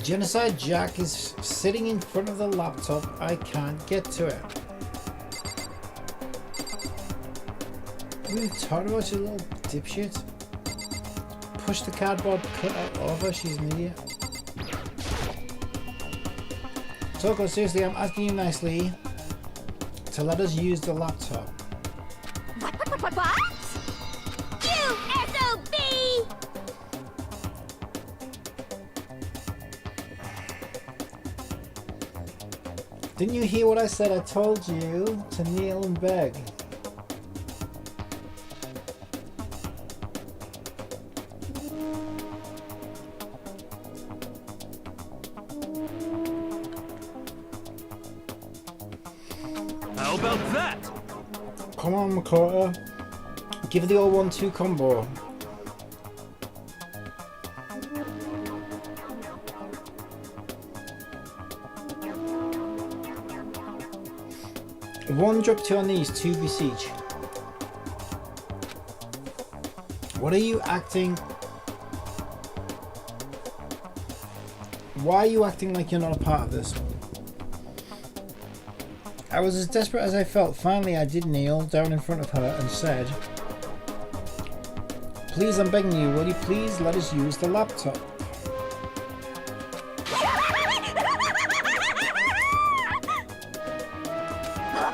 Genocide Jack is sitting in front of the laptop. I can't get to it. What are you talking about, you little dipshit? Push the cardboard cutout over. She's an idiot. Toko, seriously, I'm asking you nicely to let us use the laptop. What? You SOB! Didn't you hear what I said? I told you to kneel and beg. How about that? Come on, Makota. Give the old 1-2 combo. One, drop to your knees. 2, beseech. What are you acting? Why are you acting like you're not a part of this? I was as desperate as I felt. Finally, I did kneel down in front of her and said, "Please, I'm begging you, will you please let us use the laptop?"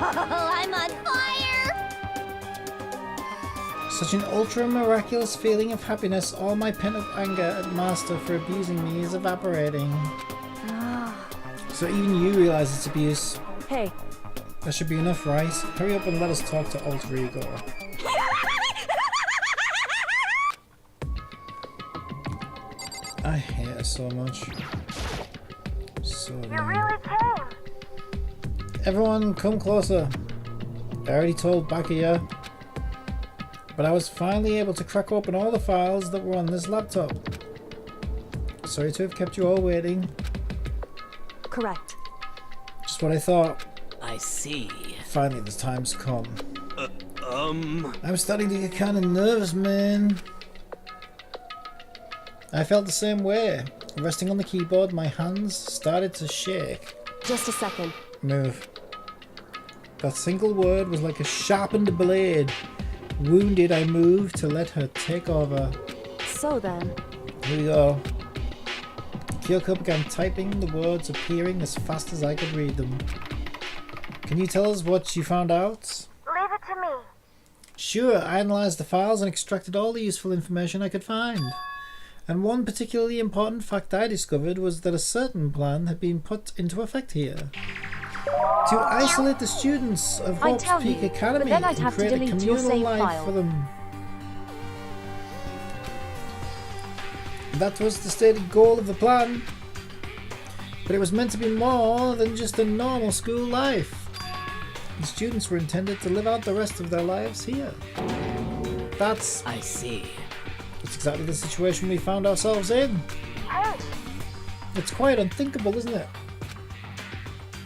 I'm on fire! Such an ultra miraculous feeling of happiness. All my pent-up anger at Master for abusing me is evaporating. So even you realize it's abuse. Hey. That should be enough, right? Hurry up and let us talk to Alter Ego. I hate her so much. So annoying. Everyone, come closer. I already told Bakuya. But I was finally able to crack open all the files that were on this laptop. Sorry to have kept you all waiting. Correct. Just what I thought. I see. Finally, the time's come. I'm starting to get kind of nervous, man. I felt the same way. Resting on the keyboard, my hands started to shake. Just a second. Move. That single word was like a sharpened blade. Wounded, I moved to let her take over. So then. Here we go. Kyoko began typing, the words appearing as fast as I could read them. Can you tell us what you found out? Leave it to me. Sure, I analysed the files and extracted all the useful information I could find. And one particularly important fact I discovered was that a certain plan had been put into effect here. To isolate the students of I Hope's tell Peak you, Academy but then I'd and have to create a delete your communal save life file. for them. That was the stated goal of the plan. But it was meant to be more than just a normal school life. The students were intended to live out the rest of their lives here. That's I see. exactly the situation we found ourselves in. It's quite unthinkable, isn't it?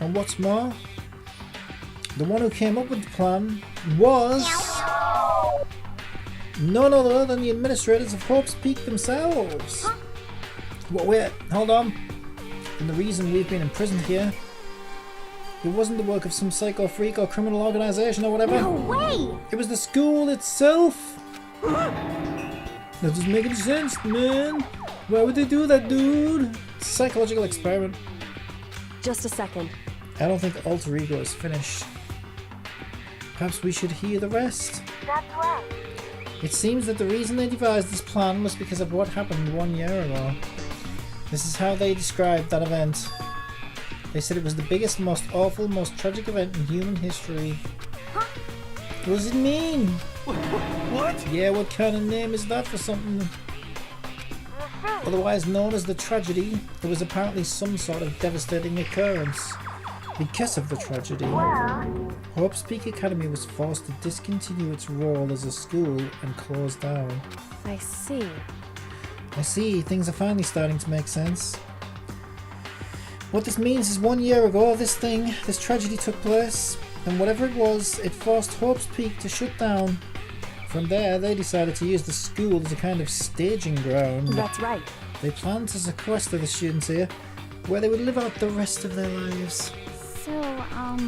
And what's more, the one who came up with the plan was none other than the administrators of Hope's Peak themselves. But wait, hold on. And the reason we've been imprisoned here, it wasn't the work of some psycho freak or criminal organisation or whatever. No way! It was the school itself. That doesn't make any sense, man. Why would they do that, dude? It's a psychological experiment. Just a second. I don't think Alter Ego is finished. Perhaps we should hear the rest. That's right. It seems that the reason they devised this plan was because of what happened 1 year ago. This is how they described that event. They said it was the biggest, most awful, most tragic event in human history. Huh? What does it mean? What? Yeah, what kind of name is that for something? Otherwise known as the tragedy, there was apparently some sort of devastating occurrence. Because of the tragedy, Hope's Peak Academy was forced to discontinue its role as a school and close down. I see. I see, things are finally starting to make sense. What this means is 1 year ago, this tragedy took place, and whatever it was, it forced Hope's Peak to shut down. From there, they decided to use the school as a kind of staging ground. That's right. They planned to sequester the students here, where they would live out the rest of their lives. So,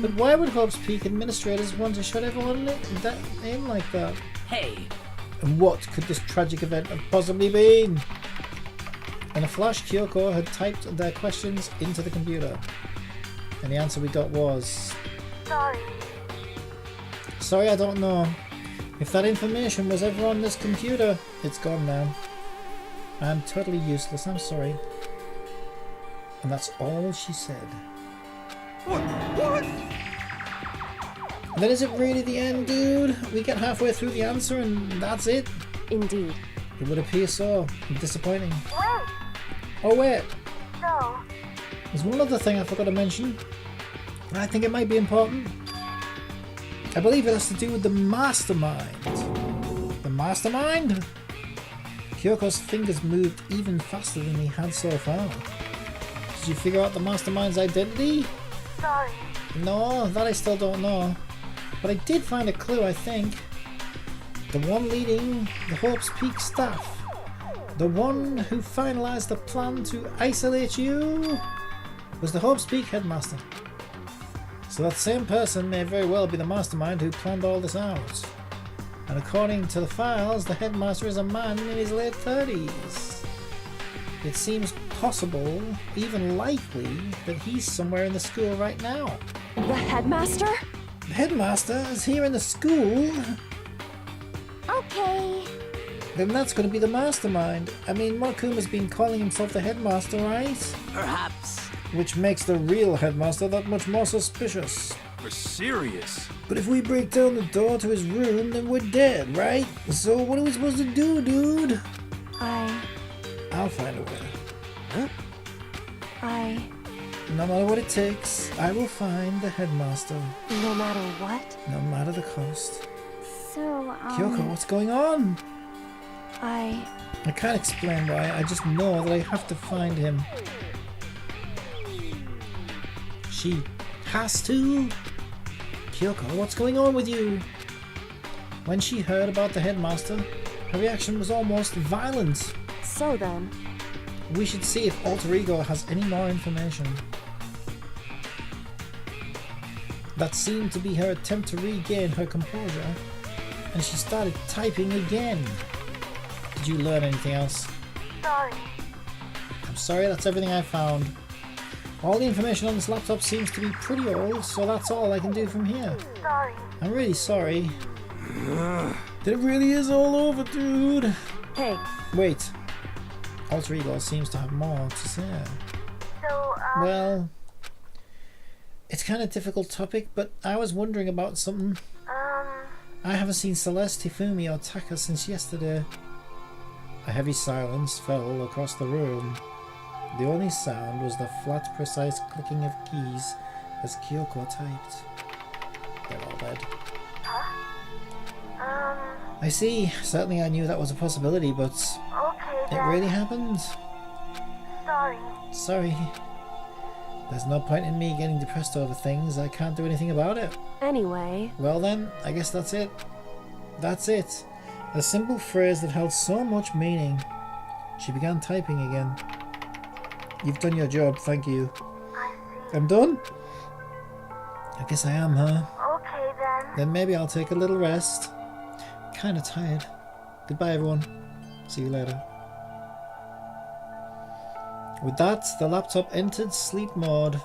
But why would Hope's Peak administrators want to shut everyone in like that? Hey, And what could this tragic event have possibly been? In a flash, Kyoko had typed their questions into the computer. And the answer we got was... sorry. Sorry, I don't know. If that information was ever on this computer, it's gone now. I'm totally useless, I'm sorry. And that's all she said. What? Then is it really the end, dude? We get halfway through the answer and that's it? Indeed. It would appear so. Disappointing. Wait. Oh wait, So, there's one other thing I forgot to mention. I think it might be important. I believe it has to do with the mastermind. The mastermind? Kyoko's fingers moved even faster than he had so far. Did you figure out the mastermind's identity? sorry. No, that I still don't know. But I did find a clue, I think. The one leading the Hope's Peak staff. The one who finalised the plan to isolate you was the Hope's Peak headmaster. So that same person may very well be the mastermind who planned all this out. And according to the files, the headmaster is a man in his late 30s. It seems possible, even likely, that he's somewhere in the school right now. The headmaster? The headmaster is here in the school? Okay. Then that's going to be the mastermind. I mean, Mokuma's been calling himself the headmaster, right? perhaps. Which makes the real headmaster that much more suspicious. We're serious. But if we break down the door to his room, then we're dead, right? So what are we supposed to do, dude? I'll find a way. No matter what it takes, I will find the headmaster. No matter what? No matter the cost. So, Kyoko, what's going on? I can't explain why, I just know that I have to find him. She has to? Kyoko, what's going on with you? When she heard about the headmaster, her reaction was almost violent. So then, We should see if Alter Ego has any more information. That seemed to be her attempt to regain her composure, and she started typing again. Did you learn anything else? sorry. I'm sorry, that's everything I found. All the information on this laptop seems to be pretty old, so that's all I can do from here. Sorry. I'm really sorry. It really is all over, dude. hey, Wait. Alter Ego seems to have more to say. So, Well, it's kind of a difficult topic, but I was wondering about something. I haven't seen Celeste, Hifumi, or Taka since yesterday. A heavy silence fell across the room. The only sound was the flat, precise clicking of keys as Kyoko typed. They're all dead. I see. Certainly I knew that was a possibility, but okay it then. really happened. Sorry. Sorry. There's no point in me getting depressed over things. I can't do anything about it. anyway, Well then, I guess that's it. That's it. A simple phrase that held so much meaning. She began typing again. You've done your job, thank you. I see. I'm done? I guess I am, huh? Okay then. Then maybe I'll take a little rest. Kinda tired. Goodbye, everyone. See you later. With that, the laptop entered sleep mode.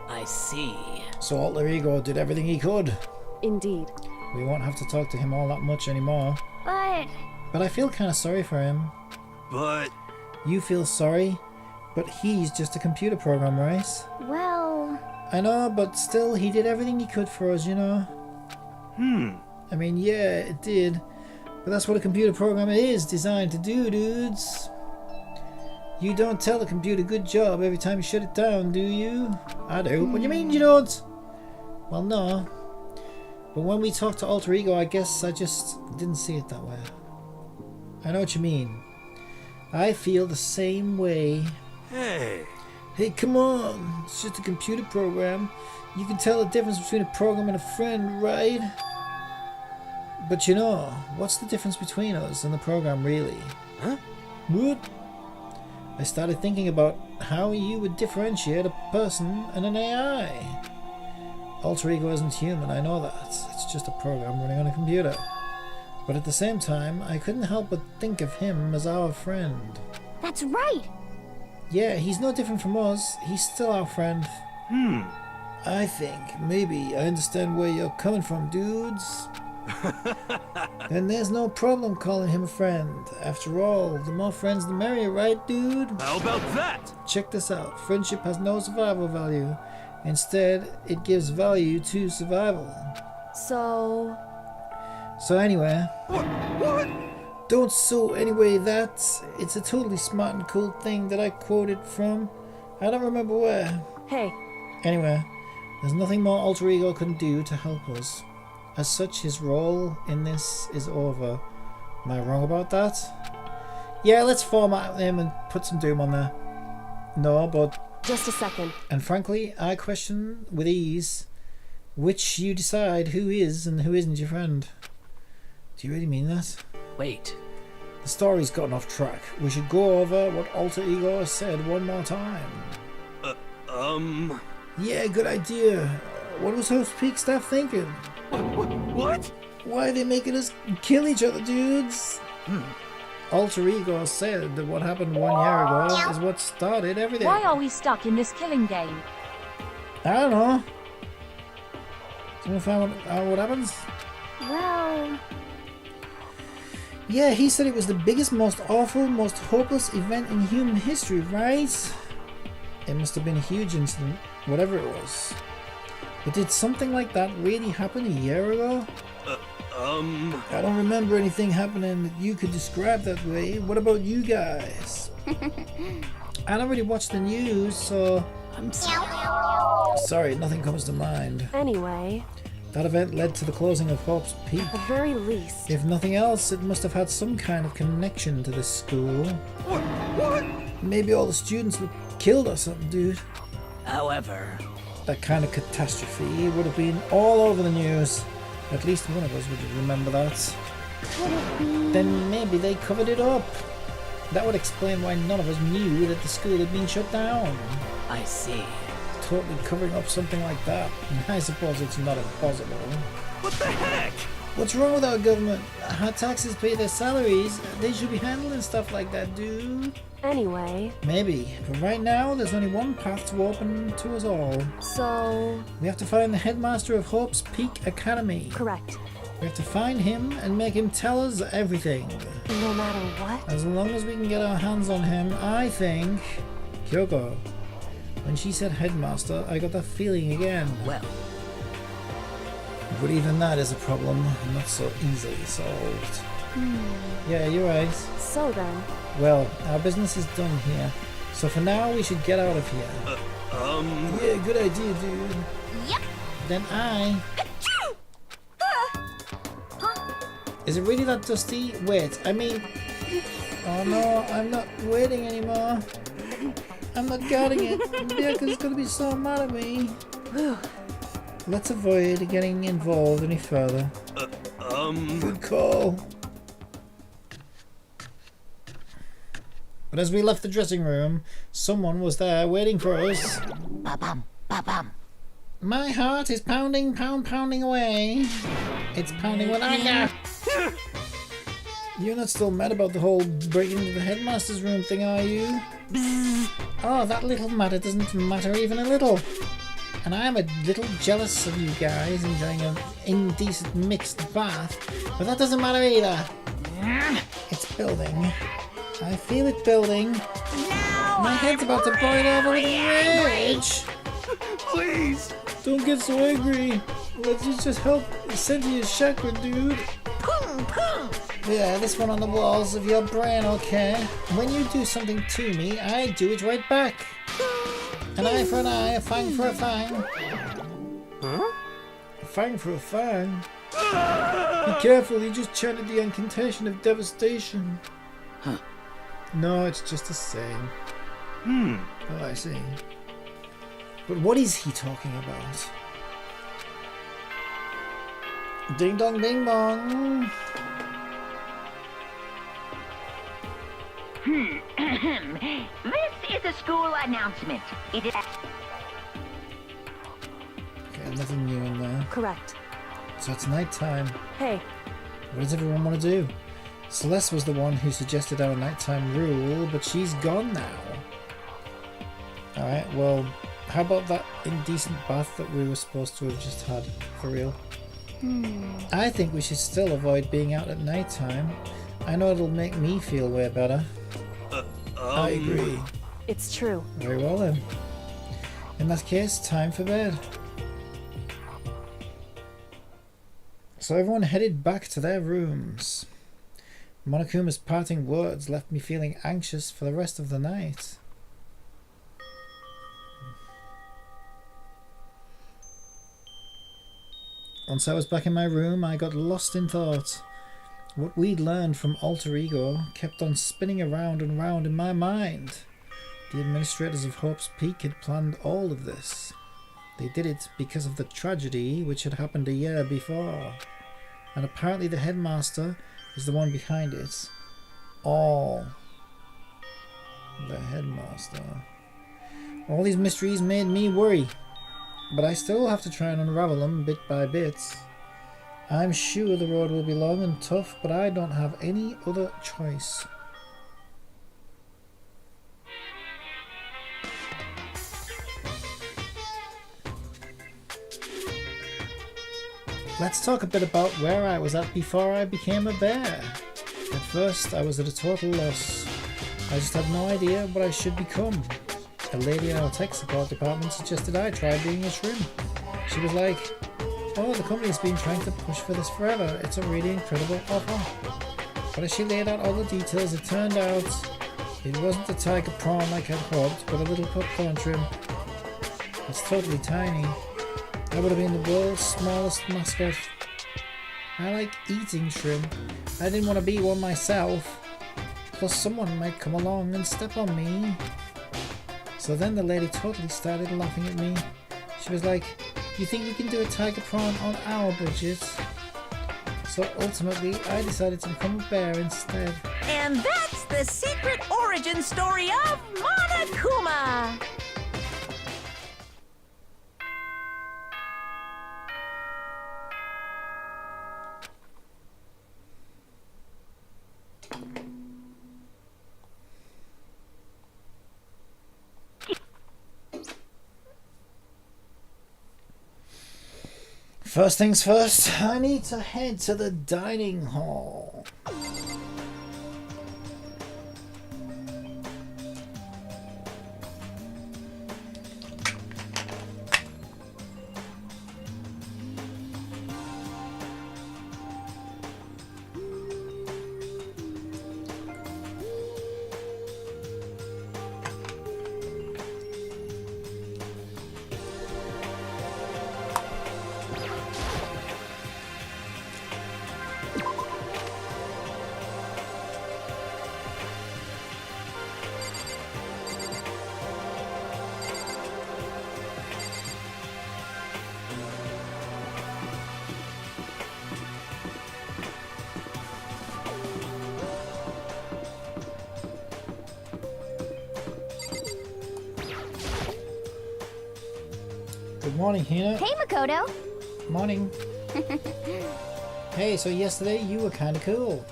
I see. So Alter Ego did everything he could. Indeed. We won't have to talk to him all that much anymore. But I feel kind of sorry for him. But... You feel sorry? But he's just a computer program, right? Well... I know, but still, he did everything he could for us, you know? I mean, yeah, it did. But that's what a computer program is designed to do, dudes. You don't tell a computer good job every time you shut it down, do you? I do. What do you mean you don't? Well, no. But when we talked to Alter Ego, I guess I just didn't see it that way. I know what you mean. I feel the same way. Hey. Hey, come on. It's just a computer program. You can tell the difference between a program and a friend, right? But you know, what's the difference between us and the program, really? Huh? What? I started thinking about how you would differentiate a person and an AI. Alter Ego isn't human, I know that. It's just a program running on a computer. But at the same time, I couldn't help but think of him as our friend. That's right! Yeah, he's no different from us. He's still our friend. I think maybe I understand where you're coming from, dudes. Then there's no problem calling him a friend. After all, the more friends the merrier, right, dude? How about that? Check this out. Friendship has no survival value. Instead, it gives value to survival. So... So anyway... What? Don't so anyway that. It's a totally smart and cool thing that I quoted from. I don't remember where. Hey, Anyway, there's nothing more Alter Ego can do to help us. As such, his role in this is over. Am I wrong about that? Yeah, let's format him and put some Doom on there. No, but... just a second. And frankly, I question with ease which you decide who is and who isn't your friend. Do you really mean that? Wait. The story's gotten off track. We should go over what Alter Ego said one more time. Yeah, good idea. What was Host Peak staff thinking? What? Why are they making us kill each other, dudes? Alter Ego said that what happened 1 year ago is what started everything. Why are we stuck in this killing game? I don't know. Do you want to find out what happens? Well... Yeah, he said it was the biggest, most awful, most hopeless event in human history, right? It must have been a huge incident, whatever it was. But did something like that really happen a year ago? I don't remember anything happening that you could describe that way. What about you guys? I don't really watch the news, so... I'm sorry. Sorry, nothing comes to mind. Anyway, That event led to the closing of Hope's Peak. at the very least... If nothing else, it must have had some kind of connection to this school. What? Maybe all the students were killed or something, dude. However, That kind of catastrophe would have been all over the news. At least one of us would remember that. Could it be... Then maybe they covered it up. That would explain why none of us knew that the school had been shut down. I see. Totally covering up something like that. I suppose it's not impossible. What the heck? What's wrong with our government? Our taxes pay their salaries. They should be handling stuff like that, dude. Anyway, Maybe, but right now there's only one path to open to us all. so... We have to find the headmaster of Hope's Peak Academy. correct. We have to find him and make him tell us everything. No matter what? As long as we can get our hands on him, I think... Kyoko. When she said headmaster, I got that feeling again. Well, But even that is a problem, not so easily solved. Yeah, you're right. So then, Well, our business is done here. So for now, we should get out of here. Yeah, good idea, dude. Yep. Then I... Is it really that dusty? Wait, I mean... Oh no, I'm not waiting anymore. I'm not guarding it. Byaku's gonna be so mad at me. Let's avoid getting involved any further. Good call. But as we left the dressing room, someone was there waiting for us. Ba-bum, ba-bum. My heart is pounding away. It's pounding with anger. You're not still mad about the whole breaking into the headmaster's room thing, are you? Oh, that little matter doesn't matter even a little. And I'm a little jealous of you guys enjoying an indecent mixed bath, but that doesn't matter either. It's building. I feel it building. My head's about to boil over with rage. Please! Don't get so angry. Let's just help center your chakra, dude. Yeah, this one on the walls of your brain, okay? When you do something to me, I do it right back. An eye for an eye, a fang for a fang. Huh? A fang for a fang? Be careful, you just chanted the incantation of devastation. Huh. No, it's just a saying. Hmm. Oh, I see. But what is he talking about? Ding dong ding bong. This is a school announcement. It is. Okay, nothing new in there. Correct. So it's nighttime. Hey, What does everyone want to do? Celeste was the one who suggested our nighttime rule, but she's gone now. Alright, well, how about that indecent bath that we were supposed to have just had, for real? I think we should still avoid being out at nighttime. I know it'll make me feel way better. I agree. it's true. Very well then. In that case, time for bed. So everyone headed back to their rooms. Monokuma's parting words left me feeling anxious for the rest of the night. Once I was back in my room, I got lost in thought. What we'd learned from Alter Ego kept on spinning around and round in my mind. The administrators of Hope's Peak had planned all of this. They did it because of the tragedy which had happened a year before. And apparently the headmaster is the one behind it. All. The headmaster. All these mysteries made me worry. But I still have to try and unravel them bit by bit. I'm sure the road will be long and tough, but I don't have any other choice. Let's talk a bit about where I was at before I became a bear. At first, I was at a total loss. I just had no idea what I should become. A lady in our tech support department suggested I try being a shrimp. She was like, "Oh, the company's been trying to push for this forever. It's a really incredible offer." But as she laid out all the details, it turned out it wasn't a tiger prawn like I'd hoped, but a little popcorn shrimp. It's totally tiny. I would have been the world's smallest mascot. I like eating shrimp. I didn't want to be one myself. Plus someone might come along and step on me. So then the lady totally started laughing at me. She was like, "You think we can do a tiger prawn on our budget?" So ultimately, I decided to become a bear instead. And that's the secret origin story of Monokuma. First things first, I need to head to the dining hall. Good morning, Hina. Hey, Makoto. Morning. Hey, so yesterday you were kinda cool.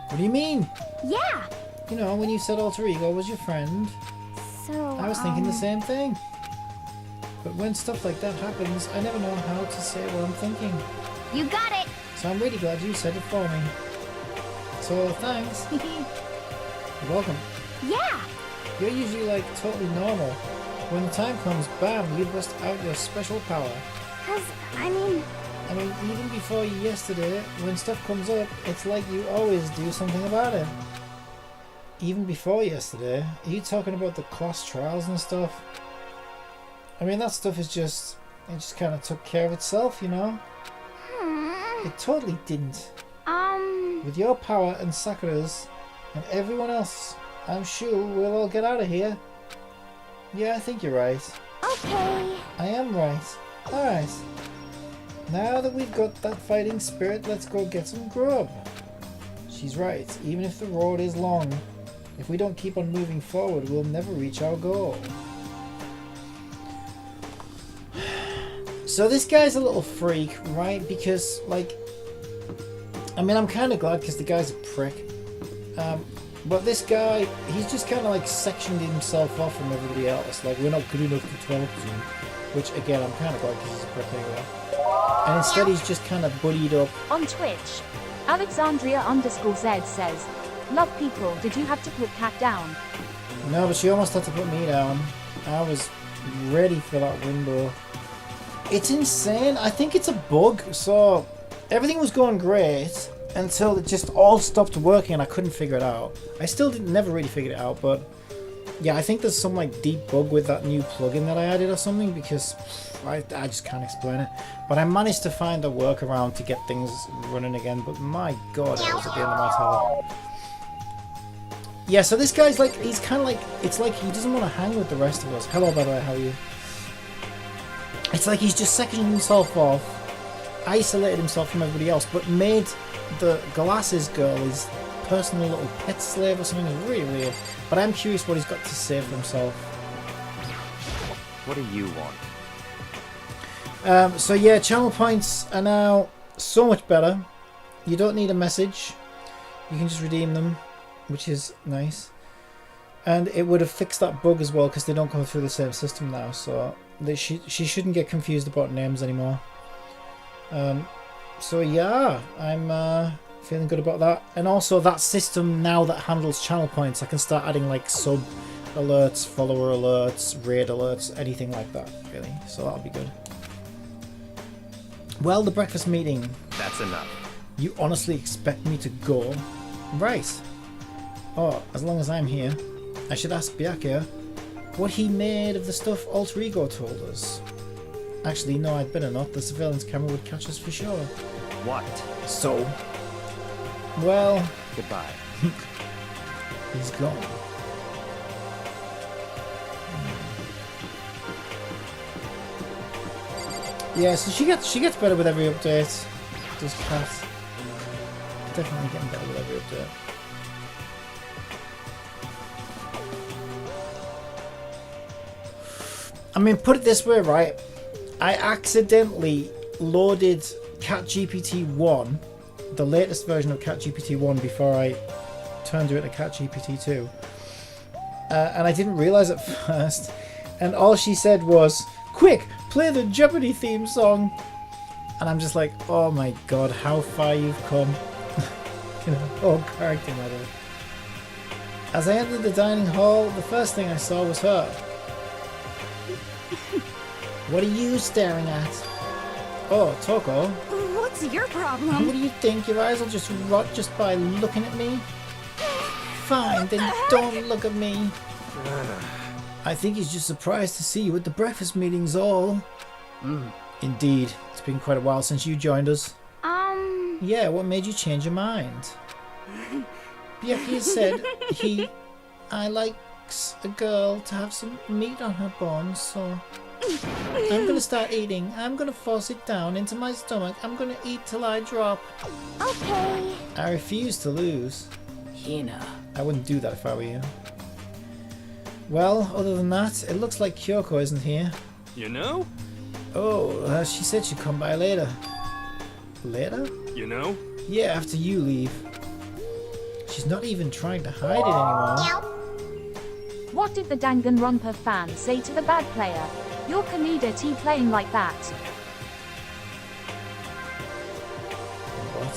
What do you mean? Yeah. You know, when you said alter ego was your friend, So, I was thinking the same thing. But when stuff like that happens, I never know how to say what I'm thinking. You got it. So I'm really glad you said it for me. So thanks. You're welcome. Yeah. You're usually like totally normal. When the time comes, bam, you bust out your special power. 'Cause, I mean, Even before yesterday, when stuff comes up, it's like you always do something about it. Even before yesterday, are you talking about the class trials and stuff? I mean, that stuff is just, it just kind of took care of itself, you know? It totally didn't. With your power and Sakura's and everyone else, I'm sure we'll all get out of here. Yeah, I think you're right. okay. I am right. Alright. Now that we've got that fighting spirit, let's go get some grub. She's right. Even if the road is long, if we don't keep on moving forward, we'll never reach our goal. So this guy's a little freak, right? Because, like, I mean, I'm kind of glad because the guy's a prick. But this guy, he's just kind of like sectioned himself off from everybody else. Like, we're not good enough to talk to him. Which, again, I'm kind of glad because he's a prick anyway. And instead he's just kind of buddied up. On Twitch, Alexandria_Z says, "Love people, did you have to put Cat down?" No, but she almost had to put me down. I was ready for that window. It's insane. I think it's a bug. So everything was going great until it just all stopped working and I couldn't figure it out. I still never really figured it out, but yeah, I think there's some like deep bug with that new plugin that I added or something because I just can't explain it. But I managed to find a workaround to get things running again, but my god, it was at the end of my tether. Yeah, so this guy's like, he's kind of like, it's like he doesn't want to hang with the rest of us. Hello, by the way, how are you? It's like he's just sectioned himself off, isolated himself from everybody else, but made the glasses girl his personal little pet slave or something. It's really weird. But I'm curious what he's got to say for himself. What do you want? So yeah, channel points are now so much better. You don't need a message. You can just redeem them, which is nice. And it would have fixed that bug as well because they don't go through the same system now. So she shouldn't get confused about names anymore. So yeah, I'm feeling good about that. And also that system now that handles channel points, I can start adding like sub alerts, follower alerts, raid alerts, anything like that really. So that'll be good. Well, the breakfast meeting. That's enough. You honestly expect me to go? Right. Oh, as long as I'm here. I should ask Byakuya what he made of the stuff Alter Ego told us. Actually, no, I'd better not. The surveillance camera would catch us for sure. What? So? Well... Goodbye. He's gone. Yeah, so she gets better with every update. Does Cat. Definitely getting better with every update. I mean, put it this way, right? I accidentally loaded CatGPT-1, the latest version of CatGPT-1, before I turned it into CatGPT-2. And I didn't realise at first. And all she said was, "Quick, play the Jeopardy theme song." And I'm just like, oh my god, how far you've come. You know, all character level. As I entered the dining hall, the first thing I saw was her. What are you staring at? Oh, Toko. What's your problem? What do you think? Your eyes will just rot just by looking at me? Fine, then don't look at me. I think he's just surprised to see you at the breakfast meetings all. Indeed. It's been quite a while since you joined us. Yeah, what made you change your mind? Byakuya said I likes a girl to have some meat on her bones, so I'm gonna start eating. I'm gonna force it down into my stomach. I'm gonna eat till I drop. Okay. I refuse to lose. Hina. I wouldn't do that if I were you. Well, other than that, it looks like Kyoko isn't here. You know? Oh, she said she'd come by later. Later? You know? Yeah, after you leave. She's not even trying to hide it anymore. What did the Danganronpa fan say to the bad player? Your Kaneda T playing like that. What?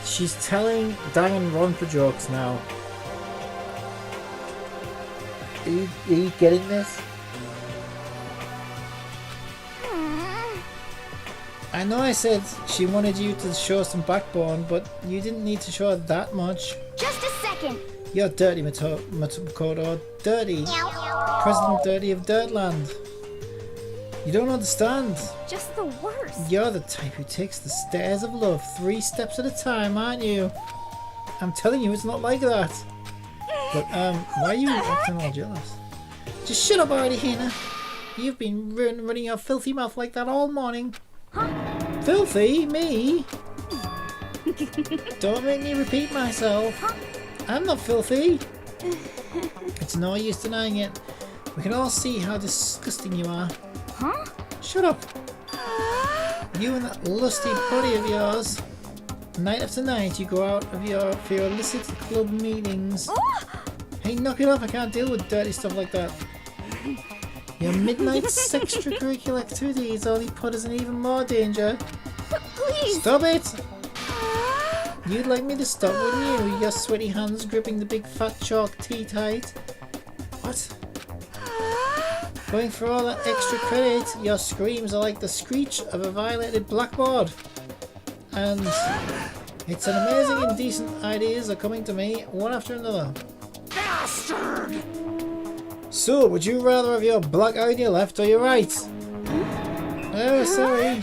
She's telling Danganronpa jokes now. Are you getting this? I know I said she wanted you to show some backbone, but you didn't need to show it that much. Just a second. You're dirty, Makoto. Dirty. President Dirty of Dirtland. You don't understand. Just the worst. You're the type who takes the stairs of love 3 steps at a time, aren't you? I'm telling you, it's not like that. But, why are you acting all jealous? Just shut up already, Hina. You've been running your filthy mouth like that all morning. Huh? Filthy? Me? Don't make me repeat myself. Huh? I'm not filthy. It's no use denying it. We can all see how disgusting you are. Huh? Shut up. You and that lusty body of yours. Night after night you go out of for your illicit club meetings. Hey, knock it off. I can't deal with dirty stuff like that. Your midnight extracurricular activities only put us in even more danger. Please. Stop it! You'd like me to stop, wouldn't you? Your sweaty hands gripping the big fat chalk tea tight. What? Going for all that extra credit, your screams are like the screech of a violated blackboard. And it's an amazing indecent ideas are coming to me, one after another. Bastard! So, would you rather have your black eye on your left or your right? Oh, sorry.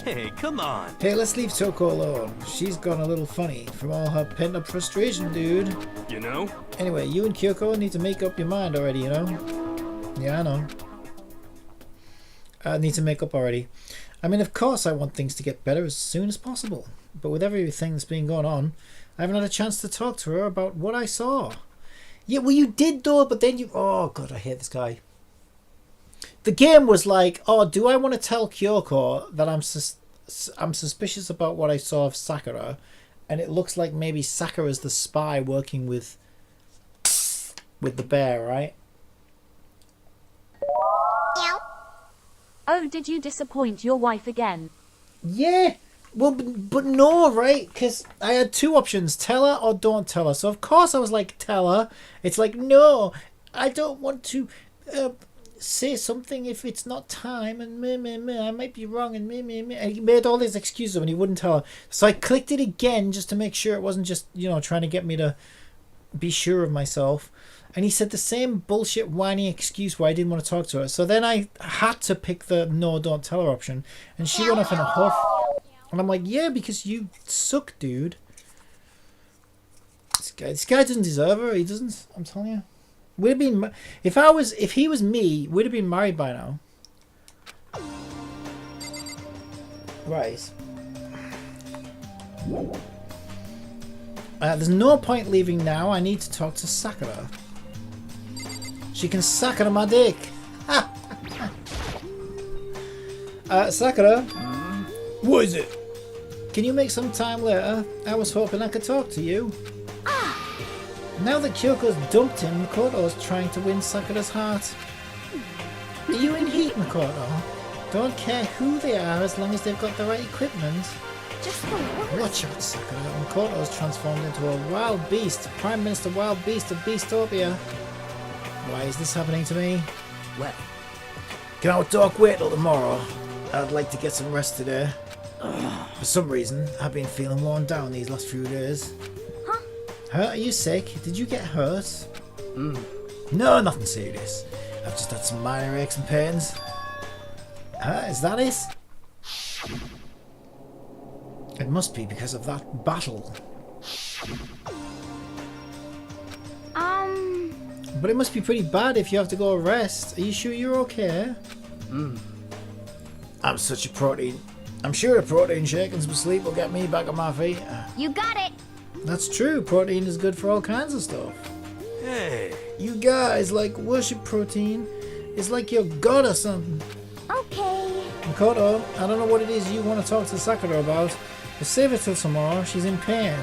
Hey, come on. Hey, let's leave Toko alone. She's gone a little funny from all her pent-up frustration, dude. You know? Anyway, you and Kyoko need to make up your mind already, you know? Yeah, I know. I need to make up already. I mean, of course I want things to get better as soon as possible. But with everything that's been going on, I haven't had a chance to talk to her about what I saw. Yeah, well, you did though, but then you... Oh, God, I hate this guy. The game was like, oh, do I want to tell Kyoko that I'm suspicious about what I saw of Sakura? And it looks like maybe Sakura's the spy working with the bear, right? Oh, did you disappoint your wife again? Yeah. Well, but no, right? Because I had 2 options. Tell her or don't tell her. So, of course, I was like, tell her. It's like, no, I don't want to say something if it's not time. And I might be wrong. And And he made all these excuses when he wouldn't tell her. So I clicked it again just to make sure it wasn't just, you know, trying to get me to be sure of myself. And he said the same bullshit whiny excuse why I didn't want to talk to her. So then I had to pick the no, don't tell her option. And she went off in a huff. And I'm like, yeah, because you suck, dude. This guy doesn't deserve her. He doesn't. I'm telling you. Would have been if he was me, we'd have been married by now. Right. There's no point leaving now. I need to talk to Sakura. She can Sakura my dick. Sakura. What is it? Can you make some time later? I was hoping I could talk to you. Now that Kyoko's dumped him, Makoto's trying to win Sakura's heart. Are you in heat, Makoto? Don't care who they are as long as they've got the right equipment. Just the worst. Watch out, Sakura. Makoto's transformed into a wild beast. Prime Minister Wild Beast of Beastopia. Why is this happening to me? Well, Can our talk wait till tomorrow? I'd like to get some rest today. For some reason, I've been feeling worn down these last few days. Huh? Hurt? Are you sick? Did you get hurt? No, nothing serious. I've just had some minor aches and pains. Is that it? It must be because of that battle. But it must be pretty bad if you have to go rest. Are you sure you're okay? I'm such a protein. I'm sure a protein shake and some sleep will get me back on my feet. You got it. That's true. Protein is good for all kinds of stuff. Hey. You guys like worship protein. It's like you're god or something. Okay. Makoto, I don't know what it is you want to talk to Sakura about, but save it till tomorrow. She's in pain.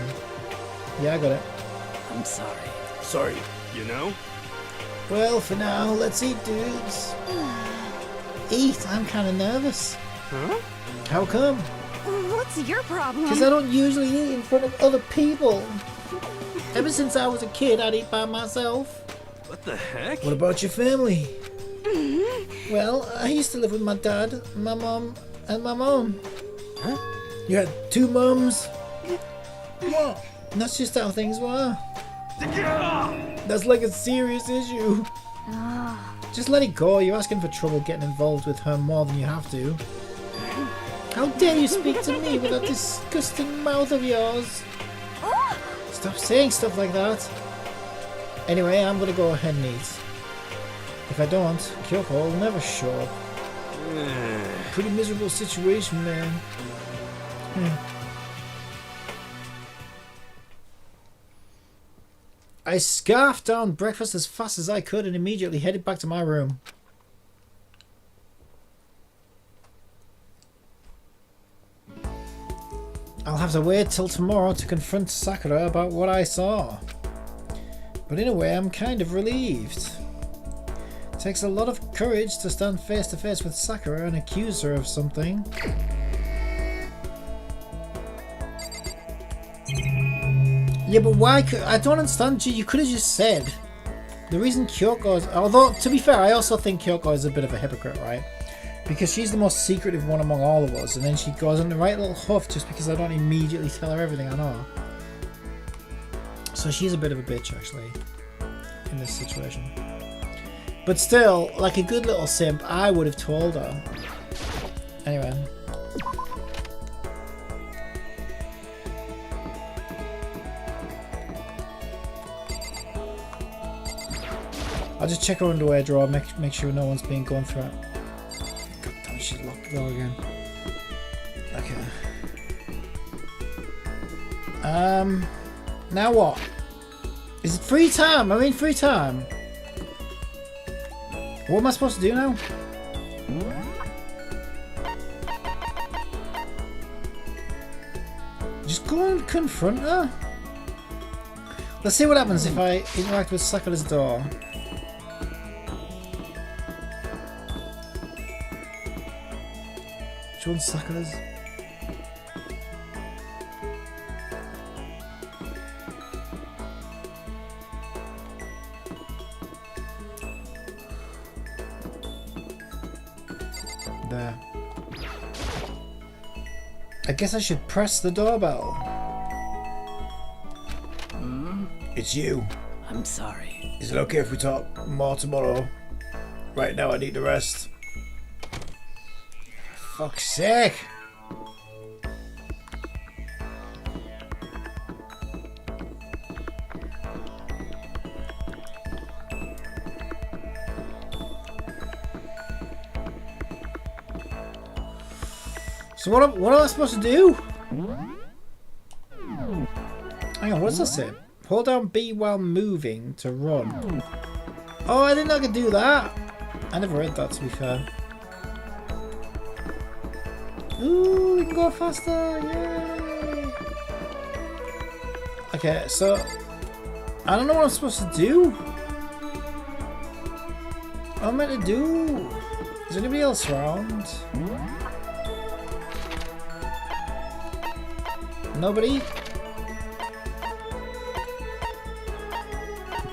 Yeah, I got it. I'm sorry. Sorry, you know? Well, for now, let's eat, dudes. Eat? I'm kind of nervous. Huh? How come? What's your problem? Because I don't usually eat in front of other people. Ever since I was a kid, I'd eat by myself. What the heck? What about your family? Well, I used to live with my dad, my mom, and my mom. Huh? You had 2 mums? What? That's just how things were. That's like a serious issue. Just let it go. You're asking for trouble getting involved with her more than you have to. How dare you speak to me with that disgusting mouth of yours? Stop saying stuff like that. Anyway, I'm gonna go ahead and eat. If I don't, Kyoko will never show up. Pretty miserable situation, man. I scarfed down breakfast as fast as I could and immediately headed back to my room. I'll have to wait till tomorrow to confront Sakura about what I saw. But in a way, I'm kind of relieved. It takes a lot of courage to stand face to face with Sakura and accuse her of something. Yeah, but why I don't understand. You could have just said the reason Kyoko is... Although, to be fair, I also think Kyoko is a bit of a hypocrite, right? Because she's the most secretive one among all of us, and then she goes in the right little huff just because I don't immediately tell her everything I know. So she's a bit of a bitch, actually, in this situation. But still, like a good little simp, I would have told her. Anyway. I'll just check her underwear drawer, make sure no one's been going through it. God damn, she's locked the door again. Okay. Now what? Is it free time? I mean free time. What am I supposed to do now? Just go and confront her? Let's see what happens if I interact with Sakura's door. Which one's Sakura's? There. I guess I should press the doorbell. It's you. I'm sorry. Is it okay if we talk more tomorrow? Right now I need to rest. Fuck's sake. So what am I supposed to do? Hang on, what's that say? Hold down B while moving to run. Oh, I didn't know I could do that. I never read that, to be fair. Ooh, we can go faster! Yay! Okay, so I don't know what I'm supposed to do. What am I meant to do? Is anybody else around? Nobody?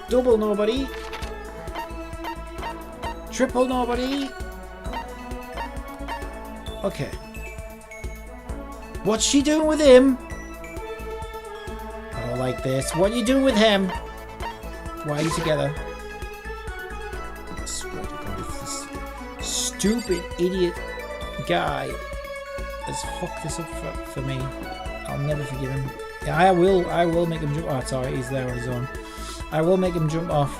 Double nobody? Triple nobody? Okay. What's she doing with him? I don't like this. What are you doing with him? Why are you together? I swear to God, if this stupid idiot guy has fucked this up for me, I'll never forgive him. Yeah, I will make him jump. Oh, sorry, he's there on his own. I will make him jump off.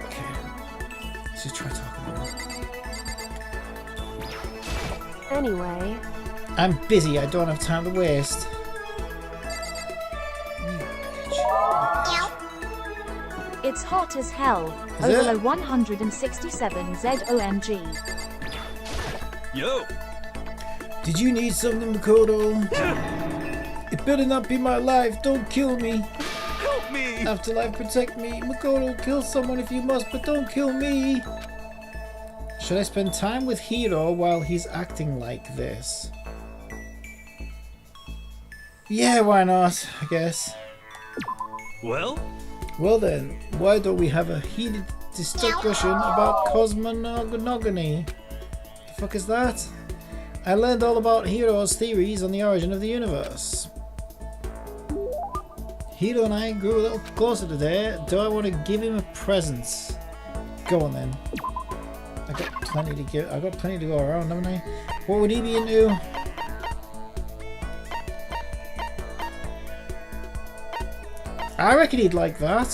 Okay. Let's just try talking to him. Anyway. I'm busy, I don't have time to waste. It's hot as hell. Is it? Overlow 167 ZOMG. Yo! Did you need something, Makoto? It better not be my life. Don't kill me. Help me! Afterlife, protect me. Makoto, kill someone if you must, but don't kill me. Should I spend time with Hiro while he's acting like this? Yeah, why not, I guess. Well? Well then, why don't we have a heated discussion about cosmonogony? The fuck is that? I learned all about Hiro's theories on the origin of the universe. Hiro and I grew a little closer today. Do I want to give him a present? Go on then. I got plenty to go around, haven't I? What would he be into? I reckon he'd like that.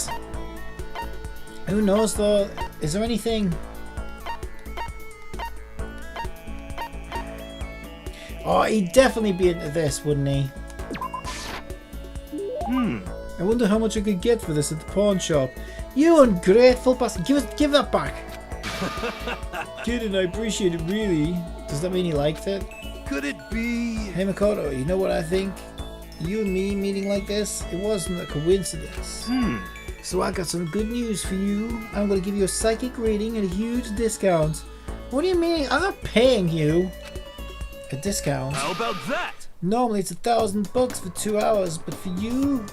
Who knows though? Is there anything? Oh, he'd definitely be into this, wouldn't he? I wonder how much I could get for this at the pawn shop. You ungrateful bastard! Give that back. Kidding, I appreciate it really. Does that mean he liked it? Could it be? Hey Makoto, you know what I think? You and me meeting like this, it wasn't a coincidence. So I got some good news for you. I'm gonna give you a psychic reading and a huge discount. What do you mean? I'm not paying you a discount. How about that? Normally it's $1,000 for 2 hours, but for you,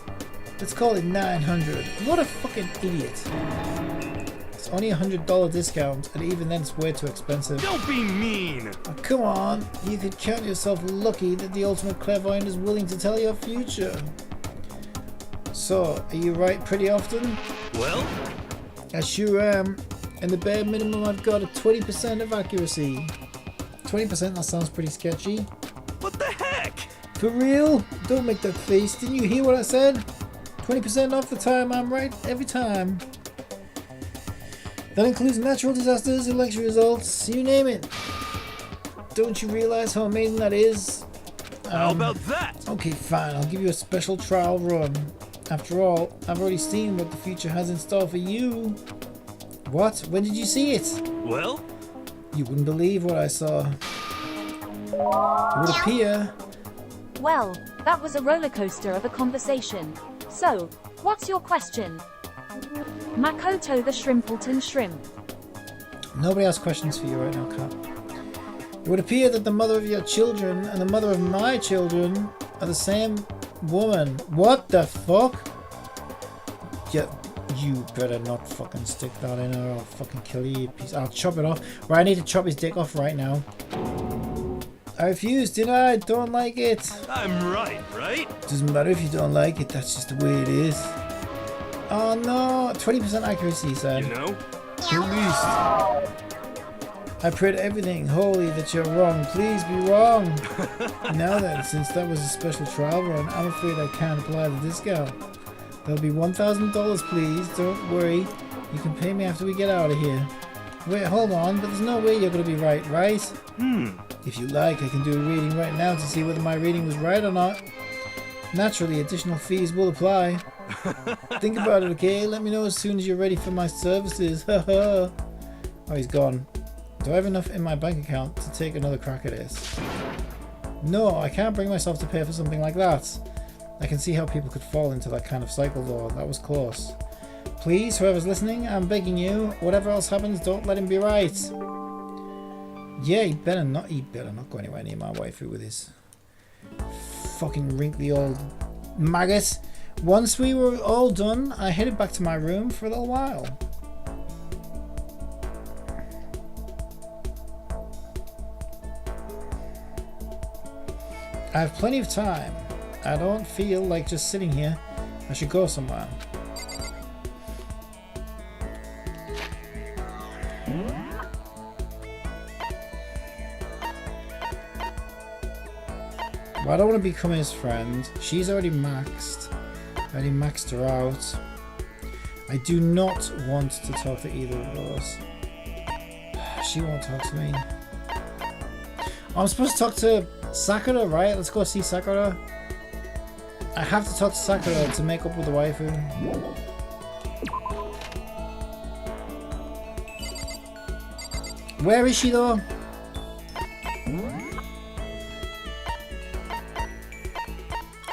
let's call it 900. What a fucking idiot. It's only $100 discount, and even then it's way too expensive. Don't be mean! Oh, come on, you could count yourself lucky that the ultimate clairvoyant is willing to tell your future. So, are you right pretty often? Well? I sure am. And the bare minimum I've got a 20% of accuracy. 20%, that sounds pretty sketchy. What the heck? For real? Don't make that face. Didn't you hear what I said? 20% off the time I'm right every time. That includes natural disasters, election results, you name it. Don't you realize how amazing that is? How about that? Okay, fine. I'll give you a special trial run. After all, I've already seen what the future has in store for you. What? When did you see it? Well? You wouldn't believe what I saw. It would appear... Well, that was a roller coaster of a conversation. So, what's your question? Makoto the Shrimpleton Shrimp. Nobody has questions for you right now, Kat. It would appear that the mother of your children and the mother of my children are the same woman. What the fuck? Yeah, you better not fucking stick that in or I'll fucking kill you, piece. I'll chop it off. Right, I need to chop his dick off right now. I refuse, deny, don't like it. I'm right? Doesn't matter if you don't like it, that's just the way it is. Oh no, 20% accuracy, he said. You know? At least. I pray to everything holy that you're wrong. Please be wrong. Now then, since that was a special trial run, I'm afraid I can't apply the discount. That'll be $1,000, please. Don't worry. You can pay me after we get out of here. Wait, hold on, but there's no way you're going to be right? If you like, I can do a reading right now to see whether my reading was right or not. Naturally, additional fees will apply. Think about it, okay? Let me know as soon as you're ready for my services. Oh, he's gone. Do I have enough in my bank account to take another crack at this? No, I can't bring myself to pay for something like that. I can see how people could fall into that kind of cycle though. That was close. Please, whoever's listening, I'm begging you, whatever else happens, don't let him be right. Yeah, he better not go anywhere near my waifu with his fucking wrinkly old maggot. Once we were all done, I headed back to my room for a little while. I have plenty of time. I don't feel like just sitting here. I should go somewhere. Well, I don't want to become his friend. She's already maxed. I already maxed her out. I do not want to talk to either of those. She won't talk to me. I'm supposed to talk to Sakura, right? Let's go see Sakura. I have to talk to Sakura to make up with the waifu. Where is she though?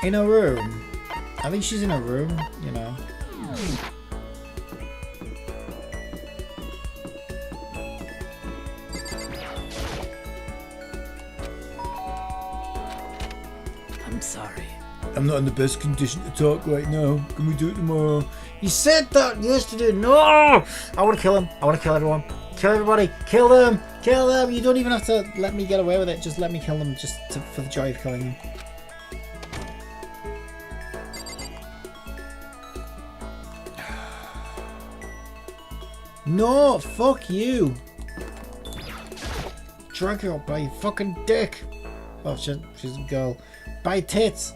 In a room. I think she's in a room, you know. I'm sorry. I'm not in the best condition to talk right now. Can we do it tomorrow? You said that yesterday. No! I want to kill him. I want to kill everyone. Kill everybody. Kill them. Kill them. You don't even have to let me get away with it. Just let me kill them just for the joy of killing them. No! Fuck you! Drag her up by your fucking dick. Oh, she's a girl. By tits.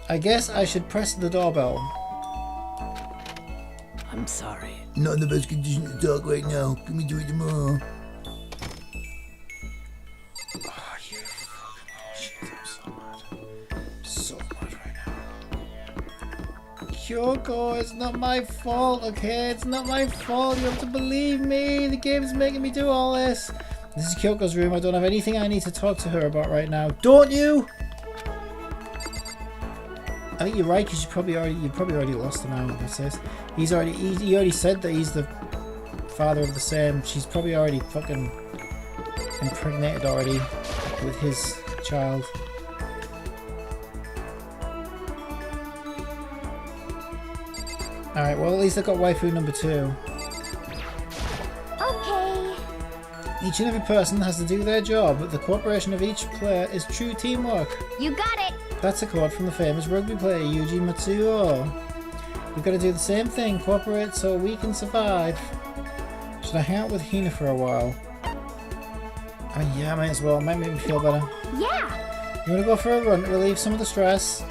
I guess I should press the doorbell. I'm sorry. Not in the best condition to talk right now. Can we do it tomorrow? Oh, you fucking shit. I'm so mad. So mad right now. Kyoko, it's not my fault, okay? It's not my fault. You have to believe me. The game's making me do all this. This is Kyoko's room. I don't have anything I need to talk to her about right now. Don't you? I think you're right, because you probably already lost him out. What's this? He already said that he's the father of the same. She's probably already fucking impregnated already with his child. Alright, well at least I got waifu number 2. Okay. Each and every person has to do their job, but the cooperation of each player is true teamwork. You got it. That's a quote from the famous rugby player Yuji Matsuo. We've got to do the same thing, cooperate so we can survive. Should I hang out with Hina for a while? I mean, yeah, I might as well. It might make me feel better. Yeah. You want to go for a run to relieve some of the stress?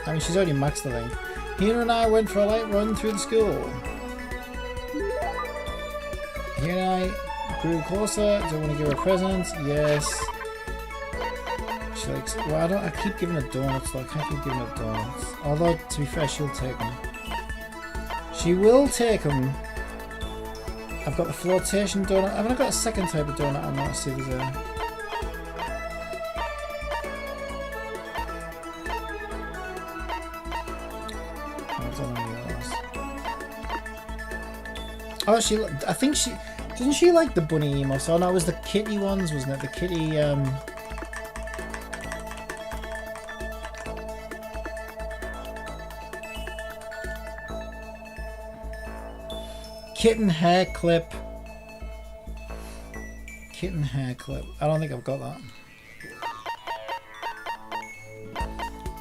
I mean, she's already maxed, I think. Hina and I went for a light run through the school. Hina and I grew closer. Do I want to give her a present? Yes. She likes. Well, I keep giving her donuts, so I can't keep giving her donuts. Although, to be fair, she'll take them. She will take them. I've got the flotation donut. Haven't I got a second type of donut? I'm not see there's a. I don't know any of those. Oh, I think she. Didn't she like the bunny emotes? Oh no, it was the kitty ones, wasn't it? The kitty. Kitten hair clip. Kitten hair clip. I don't think I've got that.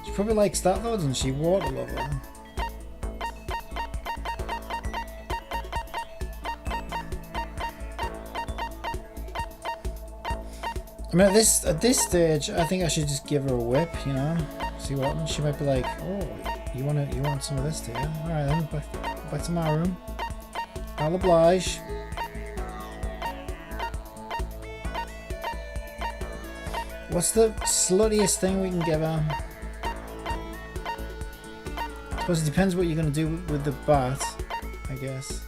She probably likes that though, doesn't she? Water lover. I mean, at this stage, I think I should just give her a whip, you know. See what happens. She might be like, "Oh, you want some of this, do you? All right, then, back to my room. I'll oblige." What's the sluttiest thing we can give her? I suppose it depends what you're going to do with the bat, I guess.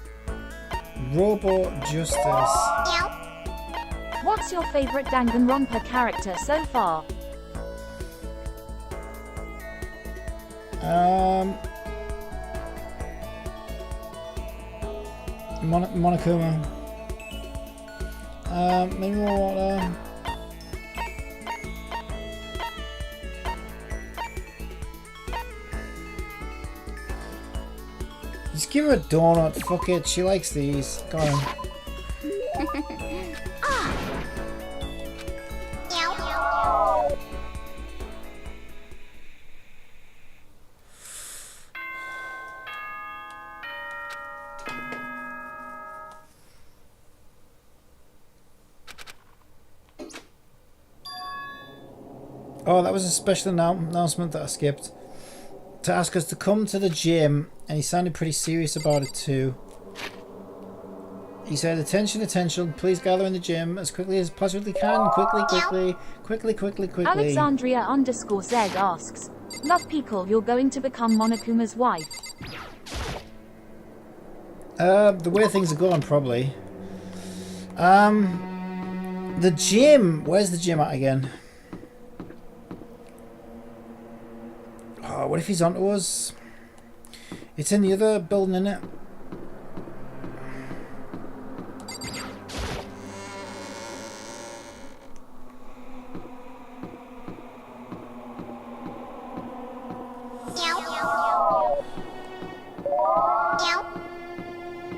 Robo Justice. What's your favorite Danganronpa character so far? Monokuma. Maybe more water. Just give her a donut. Fuck it. She likes these. Go on. Oh, that was a special announcement that I skipped. To ask us to come to the gym, and he sounded pretty serious about it too. He said, "Attention, attention, please gather in the gym as quickly as possibly can. Quickly. Alexandria _Z asks, Love Pickle, you're going to become Monokuma's wife. The way things are going, probably. The gym. Where's the gym at again? Oh, Oh, what if he's onto us? It's in the other building, isn't it?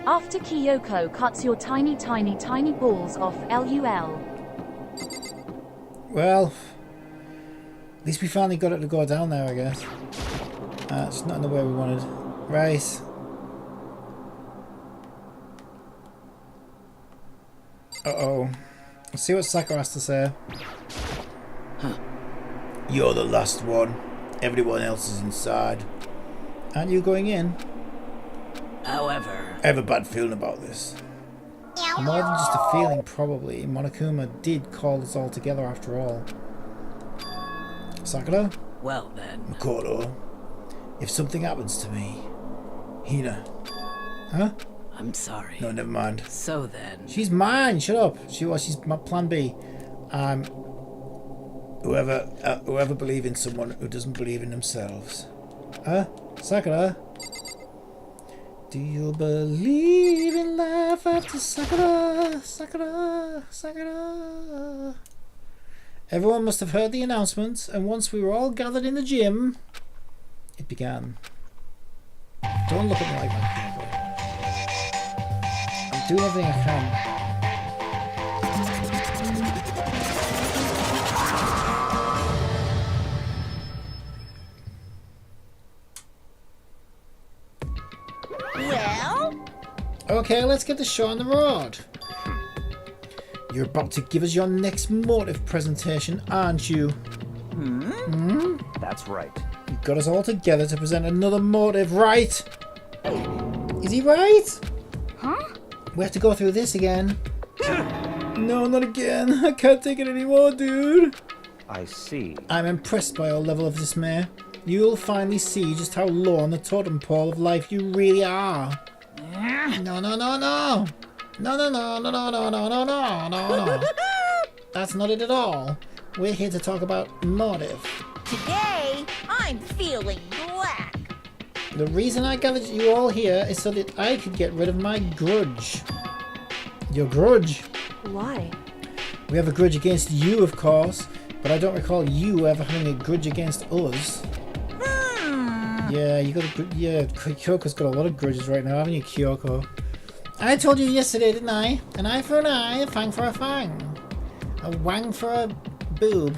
After Kyoko cuts your tiny balls off, LUL. Well, at least we finally got it to go down there, I guess. It's not in the way we wanted. Right. Uh-oh. Let's see what Sakura has to say. Huh. You're the last one. Everyone else is inside. Aren't you going in? However, I have a bad feeling about this. More than just a feeling, probably. Monokuma did call us all together after all. Sakura? well then. Makoto, if something happens to me... Hina. Huh? I'm sorry. No, never mind. So then. She's mine, shut up. She's my plan B. Whoever believe in someone who doesn't believe in themselves. Huh? Sakura? Do you believe in life after Sakura? Sakura? Sakura? Everyone must have heard the announcement, and once we were all gathered in the gym, it began. Don't look at me like that, Kyoko. I'm doing everything I can. Well? Okay, let's get the show on the road. You're about to give us your next motive presentation, aren't you? That's right. You got us all together to present another motive, right? Is he right? Huh? We have to go through this again. No, not again. I can't take it anymore, dude. I see. I'm impressed by your level of dismay. You'll finally see just how low on the totem pole of life you really are. No, no, no, no. No, no, no, no, no, no, no, no, no, no, no. That's not it at all. We're here to talk about motive. Today, I'm feeling black. The reason I gathered you all here is so that I could get rid of my grudge. Your grudge? Why? We have a grudge against you, of course, but I don't recall you ever having a grudge against us. Yeah, you got a yeah, Kyoko's got a lot of grudges right now, haven't you, Kyoko? I told you yesterday, didn't I? An eye for an eye, a fang for a fang. A wang for a boob.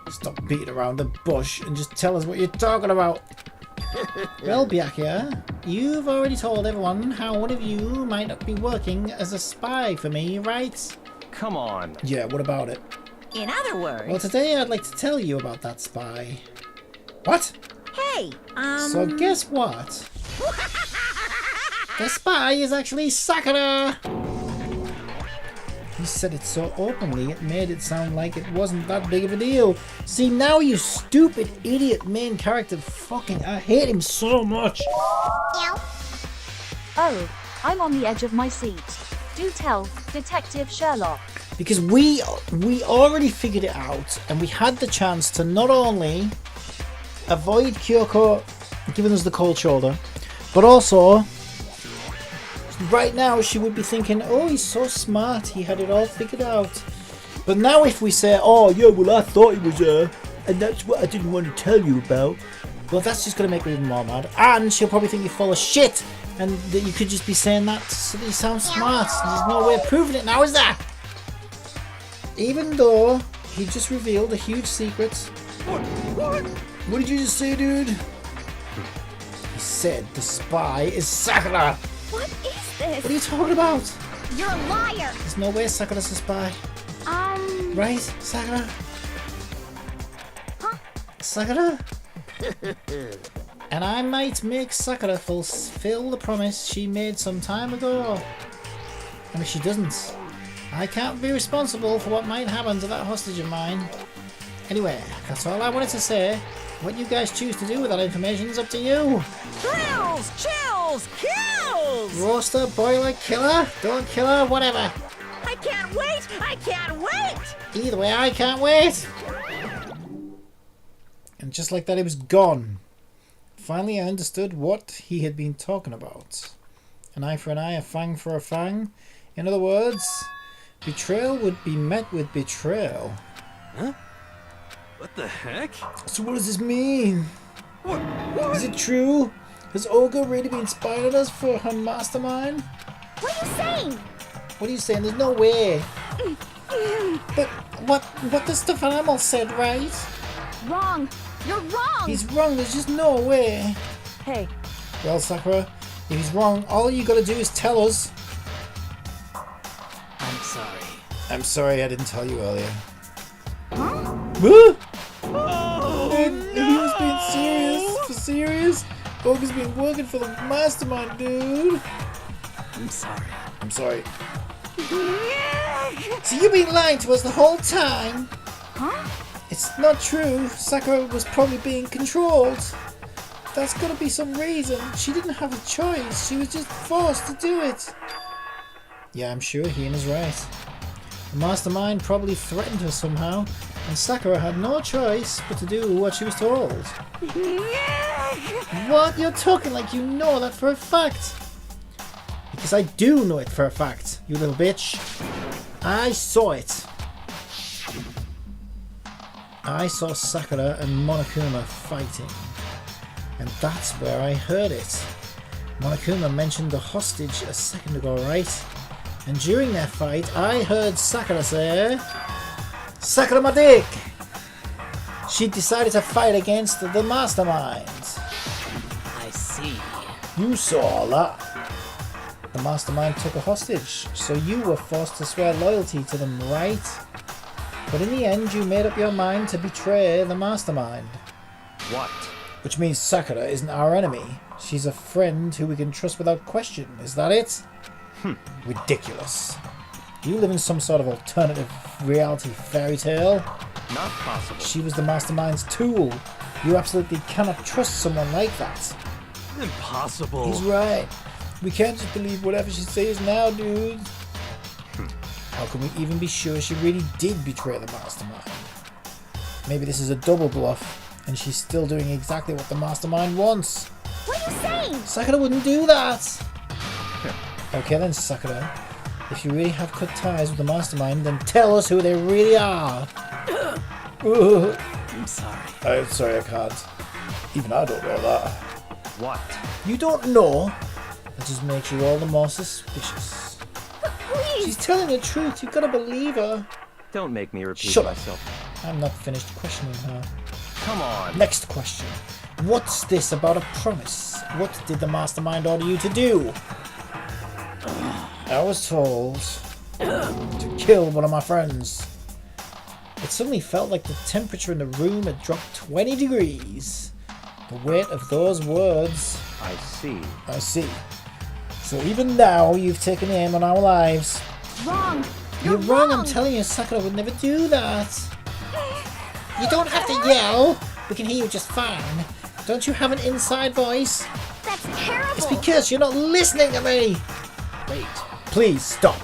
Stop beating around the bush and just tell us what you're talking about. Well, Byakuya, you've already told everyone how one of you might not be working as a spy for me, right? Come on. Yeah, what about it? In other words, Well, today I'd like to tell you about that spy. What? hey, So guess what? The spy is actually Sakura! He said it so openly, it made it sound like it wasn't that big of a deal. See, now you stupid idiot main character fucking... I hate him so much. Oh, I'm on the edge of my seat. Do tell, Detective Sherlock. Because we already figured it out, and we had the chance to not only avoid Kyoko giving us the cold shoulder, but also... right now she would be thinking, oh, he's so smart, he had it all figured out. But now if we say, oh yeah, well I thought he was and that's what I didn't want to tell you about, well that's just going to make her even more mad. And she'll probably think you're full of shit, and that you could just be saying that so that you sound smart. There's no way of proving it now, is there? Even though he just revealed a huge secret. What did you just say, dude? He said the spy is Sakura. What is this? What are you talking about? You're a liar. There's no way Sakura's a spy. Right, Sakura? Huh? Sakura? And I might make Sakura fulfill the promise she made some time ago. And if she doesn't, I can't be responsible for what might happen to that hostage of mine. Anyway, that's all I wanted to say. What you guys choose to do with that information is up to you. thrills, chills, kills! Roaster, boiler, killer, don't kill her, whatever. I can't wait! I can't wait! Either way, I can't wait. And just like that, he was gone. Finally, I understood what he had been talking about. An eye for an eye, a fang for a fang. In other words, betrayal would be met with betrayal. Huh? What the heck? So what does this mean? What? Is it true? Has Olga really been spying on us for her mastermind? What are you saying? What are you saying? There's no way. But what the stuffed animal said, right? Wrong. You're wrong. He's wrong. There's just no way. Hey, Well, Sakura, if he's wrong, all you gotta do is tell us. I'm sorry. I'm sorry I didn't tell you earlier. Huh? Huh? Oh, And he was being serious. For serious? Olga's been working for the mastermind, dude. I'm sorry. I'm sorry. So you've been lying to us the whole time? Huh? It's not true. Sakura was probably being controlled. That's gotta be some reason. She didn't have a choice. She was just forced to do it. Yeah, I'm sure Hina's right. The mastermind probably threatened her somehow, and Sakura had no choice but to do what she was told. What? You're talking like you know that for a fact. Because I do know it for a fact, you little bitch. I saw it. I saw Sakura and Monokuma fighting. And that's where I heard it. Monokuma mentioned the hostage a second ago, right? And during their fight, I heard Sakura say, "Sakura my dick!" She decided to fight against the mastermind. I see. You saw all that. The mastermind took a hostage, so you were forced to swear loyalty to them, right? But in the end, you made up your mind to betray the mastermind. What? Which means Sakura isn't our enemy. She's a friend who we can trust without question. Is that it? Ridiculous. You live in some sort of alternative reality fairy tale. Not possible. She was the mastermind's tool. You absolutely cannot trust someone like that. impossible. He's right. We can't just believe whatever she says now, dude. How can we even be sure she really did betray the mastermind? Maybe this is a double bluff, and she's still doing exactly what the mastermind wants. What are you saying? Sakura wouldn't do that. Okay then, Sakura. If you really have cut ties with the mastermind, then tell us who they really are. I'm sorry. I'm sorry, I can't. Even I don't know that. What? You don't know? That just makes you all the more suspicious. Please. She's telling the truth. You've got to believe her. Don't make me repeat Shut up. myself. I'm not finished questioning her. Come on. Next question. What's this about a promise? What did the mastermind order you to do? I was told to kill one of my friends. It suddenly felt like the temperature in the room had dropped 20 degrees. The weight of those words. I see. I see. So even now, you've taken aim on our lives. Wrong. You're wrong. I'm telling you, Sakura would never do that. You don't have to yell. We can hear you just fine. Don't you have an inside voice? That's terrible. It's because you're not listening to me. Wait. Please stop.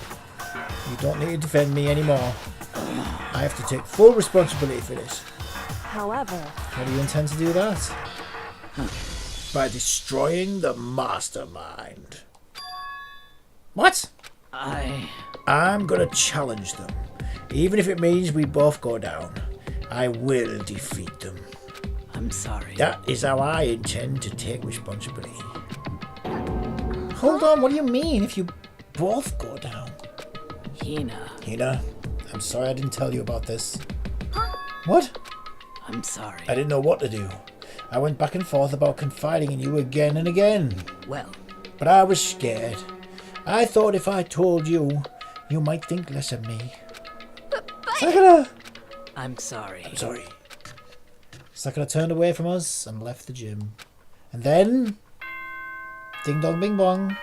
You don't need to defend me anymore. I have to take full responsibility for this. However, How do you intend to do that? By destroying the mastermind. What? I'm gonna challenge them. Even if it means we both go down. I will defeat them. I'm sorry. That is how I intend to take responsibility. Hold on, what do you mean if you both go down? Hina, I'm sorry I didn't tell you about this. What? I'm sorry. I didn't know what to do. I went back and forth about confiding in you again and again. Well, But I was scared. I thought if I told you, you might think less of me. Sakura! I'm sorry. I'm sorry. Sakura turned away from us and left the gym. And then... Ding dong bing bong.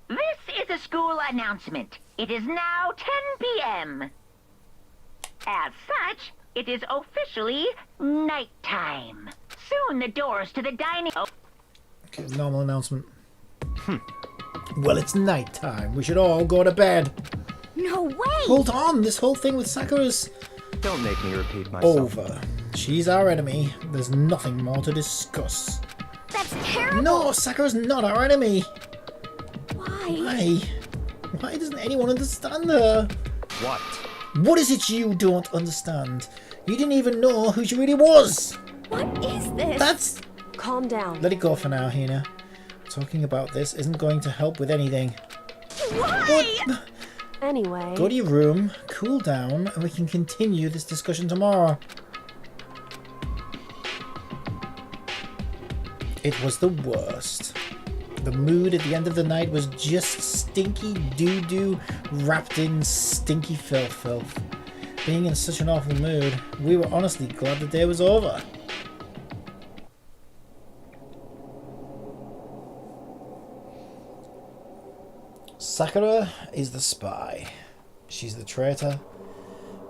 This is a school announcement. It is now 10 p.m. As such, it is officially nighttime. Soon the doors to the dining... Okay, normal announcement. Well, it's night time. We should all go to bed. No way! Hold on, this whole thing with Sakura's Don't make me repeat myself. over. She's our enemy. There's nothing more to discuss. That's terrible! No, Sakura's not our enemy. Why? Why? Why doesn't anyone understand her? What? What is it you don't understand? You didn't even know who she really was. What is this? That's... Calm down. Let it go for now, Hina. Talking about this isn't going to help with anything. Why? What? Anyway, Go to your room, cool down, and we can continue this discussion tomorrow. It was the worst. The mood at the end of the night was just stinky doo-doo wrapped in stinky filth. Being in such an awful mood, we were honestly glad the day was over. Sakura is the spy. She's the traitor.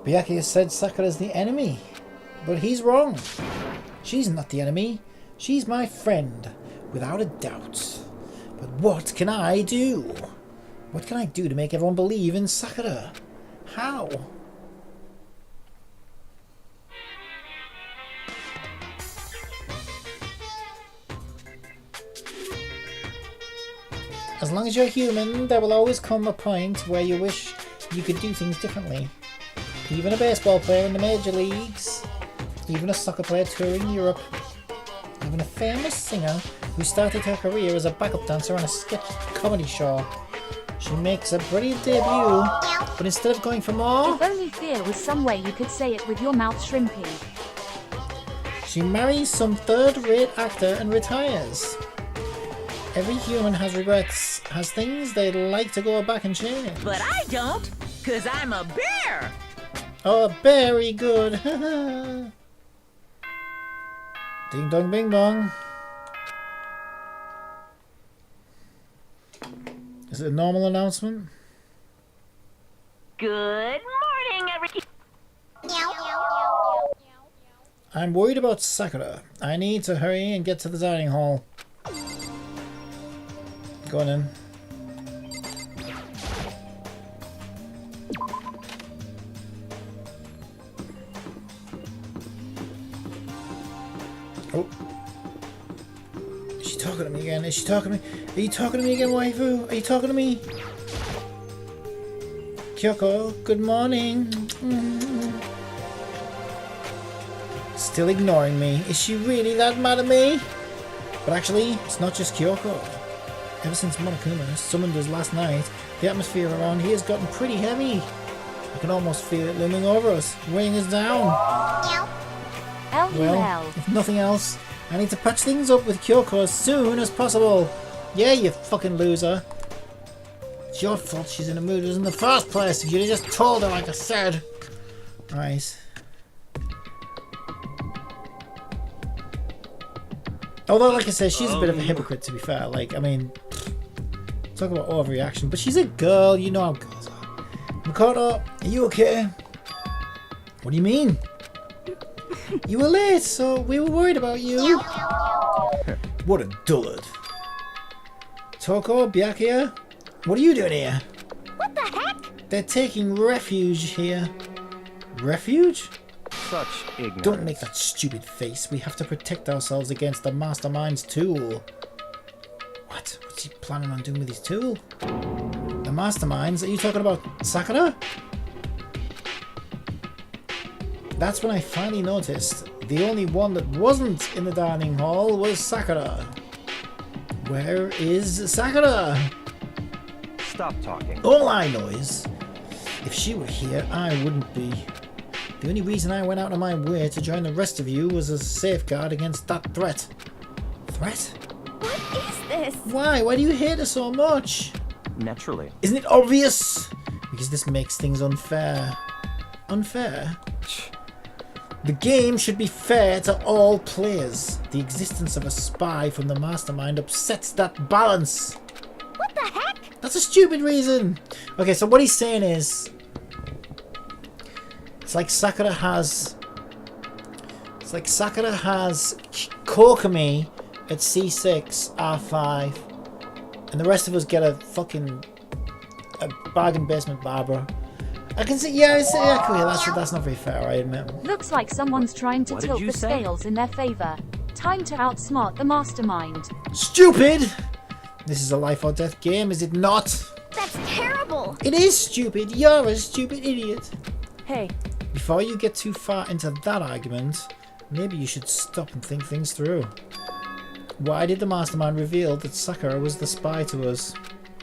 Byakuya has said Sakura's the enemy, but he's wrong. She's not the enemy. She's my friend, without a doubt. But what can I do? What can I do to make everyone believe in Sakura? How? As long as you're human, there will always come a point where you wish you could do things differently. Even a baseball player in the major leagues, even a soccer player touring Europe, even a famous singer who started her career as a backup dancer on a sketch comedy show. She makes a brilliant debut, but instead of going for more, If only fear was some way you could say it with your mouth shrimpy. she marries some third-rate actor and retires. Every human has regrets, has things they'd like to go back and change. But I don't, 'cause I'm a bear. Oh, very good. Ding dong bing bong. Is it a normal announcement? Good morning, everybody. I'm worried about Sakura. I need to hurry and get to the dining hall. Go on in. Oh. Is she talking to me again? Is she talking to me? Are you talking to me again, waifu? Are you talking to me? Kyoko, good morning. Still ignoring me. Is she really that mad at me? But actually, it's not just Kyoko. Ever since Monokuma summoned us last night, the atmosphere around here has gotten pretty heavy. I can almost feel it looming over us, weighing us down. LUL. Well, if nothing else, I need to patch things up with Kyoko as soon as possible. Yeah, you fucking loser. It's your fault she's in a mood in the first place. If you'd have just told her like I said. Right. Although, like I said, she's a bit of a hypocrite, to be fair. Like, I mean, talk about overreaction. But she's a girl, you know how girls are. Makoto, are you okay? What do you mean? You were late, so we were worried about you. What a dullard. Toko, Byakuya, what are you doing here? What the heck? They're taking refuge here. Refuge? Such ignorance. Don't make that stupid face. We have to protect ourselves against the Mastermind's tool. What? What's he planning on doing with his tool? The Masterminds? Are you talking about Sakura? That's when I finally noticed the only one that wasn't in the dining hall was Sakura. Where is Sakura? Stop talking. All I know is, if she were here, I wouldn't be. The only reason I went out of my way to join the rest of you was as a safeguard against that threat. Threat? What is this? Why? Why do you hate her so much? Naturally. Isn't it obvious? Because this makes things unfair. Unfair? The game should be fair to all players. The existence of a spy from the Mastermind upsets that balance. What the heck? That's a stupid reason. Okay, so what he's saying is, it's like Sakura has Kokumi at C6, R5, and the rest of us get a bargain basement Barbara. I can see, yeah, it's exactly. That's not very fair, I admit. Looks like someone's trying to What did tilt you the say? scales in their favor. Time to outsmart the mastermind. Stupid! This is a life or death game, is it not? That's terrible. It is stupid. You're a stupid idiot. Hey, Before you get too far into that argument, maybe you should stop and think things through. Why did the mastermind reveal that Sakura was the spy to us?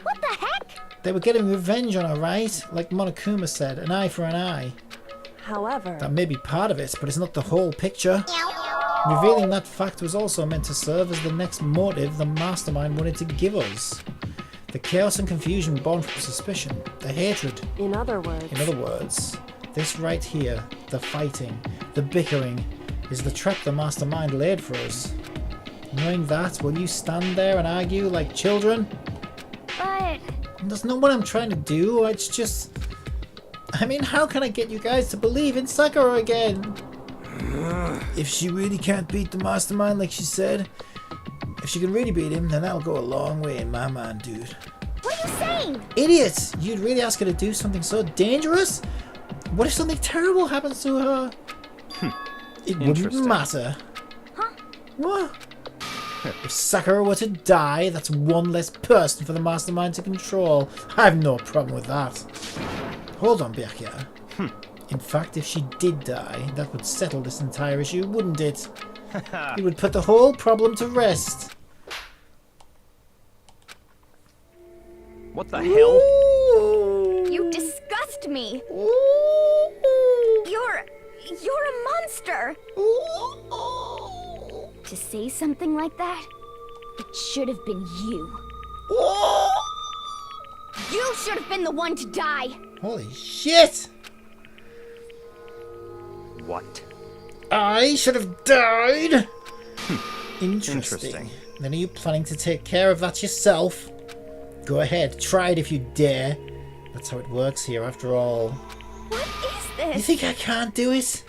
What the heck? They were getting revenge on her, right? Like Monokuma said, an eye for an eye. however, That may be part of it, but it's not the whole picture. Revealing that fact was also meant to serve as the next motive the mastermind wanted to give us. The chaos and confusion born from suspicion, the hatred. in other words, This right here, the fighting, the bickering, is the trap the mastermind laid for us. Knowing that, will you stand there and argue like children? But That's not what I'm trying to do, it's just... I mean, how can I get you guys to believe in Sakura again? If she really can't beat the mastermind like she said, if she can really beat him, then that'll go a long way in my mind, dude. what are you saying? Idiot! You'd really ask her to do something so dangerous? What if something terrible happens to her? It wouldn't Interesting. matter. Huh? What? If Sakura were to die, that's one less person for the mastermind to control. I have no problem with that. Hold on, Byakuya. In fact, if she did die, that would settle this entire issue, wouldn't it? It would put the whole problem to rest. What the hell? You disgust me. You're a monster. To say something like that, it should have been you. You should have been the one to die. Holy shit! What? I should have died! Interesting. Then are you planning to take care of that yourself? Go ahead, try it if you dare. That's how it works here after all. What is You this? think I can't do it?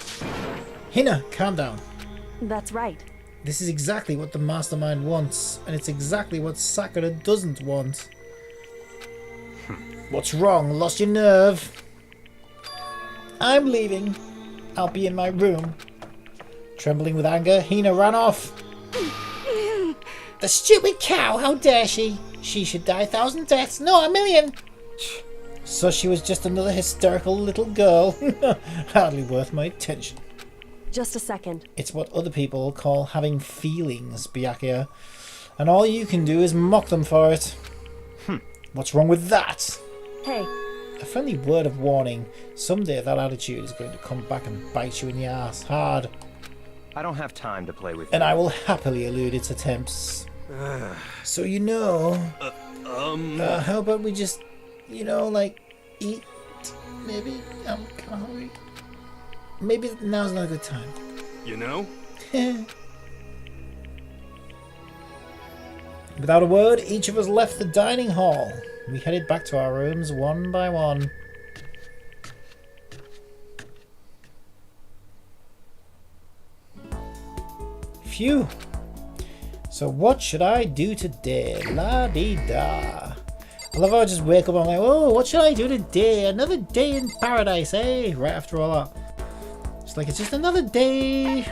Hina, calm down. that's right. This is exactly what the mastermind wants, and it's exactly what Sakura doesn't want. What's wrong? Lost your nerve? I'm leaving. I'll be in my room. Trembling with anger, Hina ran off. The stupid cow, how dare she? She should die 1,000 deaths, no, 1,000,000. So she was just another hysterical little girl. Hardly worth my attention. Just a second. It's what other people call having feelings, Byakuya. And all you can do is mock them for it. What's wrong with that? Hey, A friendly word of warning. Someday that attitude is going to come back and bite you in the ass hard. I don't have time to play with And you. I will happily elude its attempts. So you know... how about we just, like, eat? Maybe? I'm kind of hungry. Maybe now's not a good time. You know? Without a word, each of us left the dining hall. We headed back to our rooms one by one. Phew. So what should I do today? La-dee-da. I love how I just wake up and I'm like, oh, what should I do today? Another day in paradise, eh? Right after all that. It's just another day.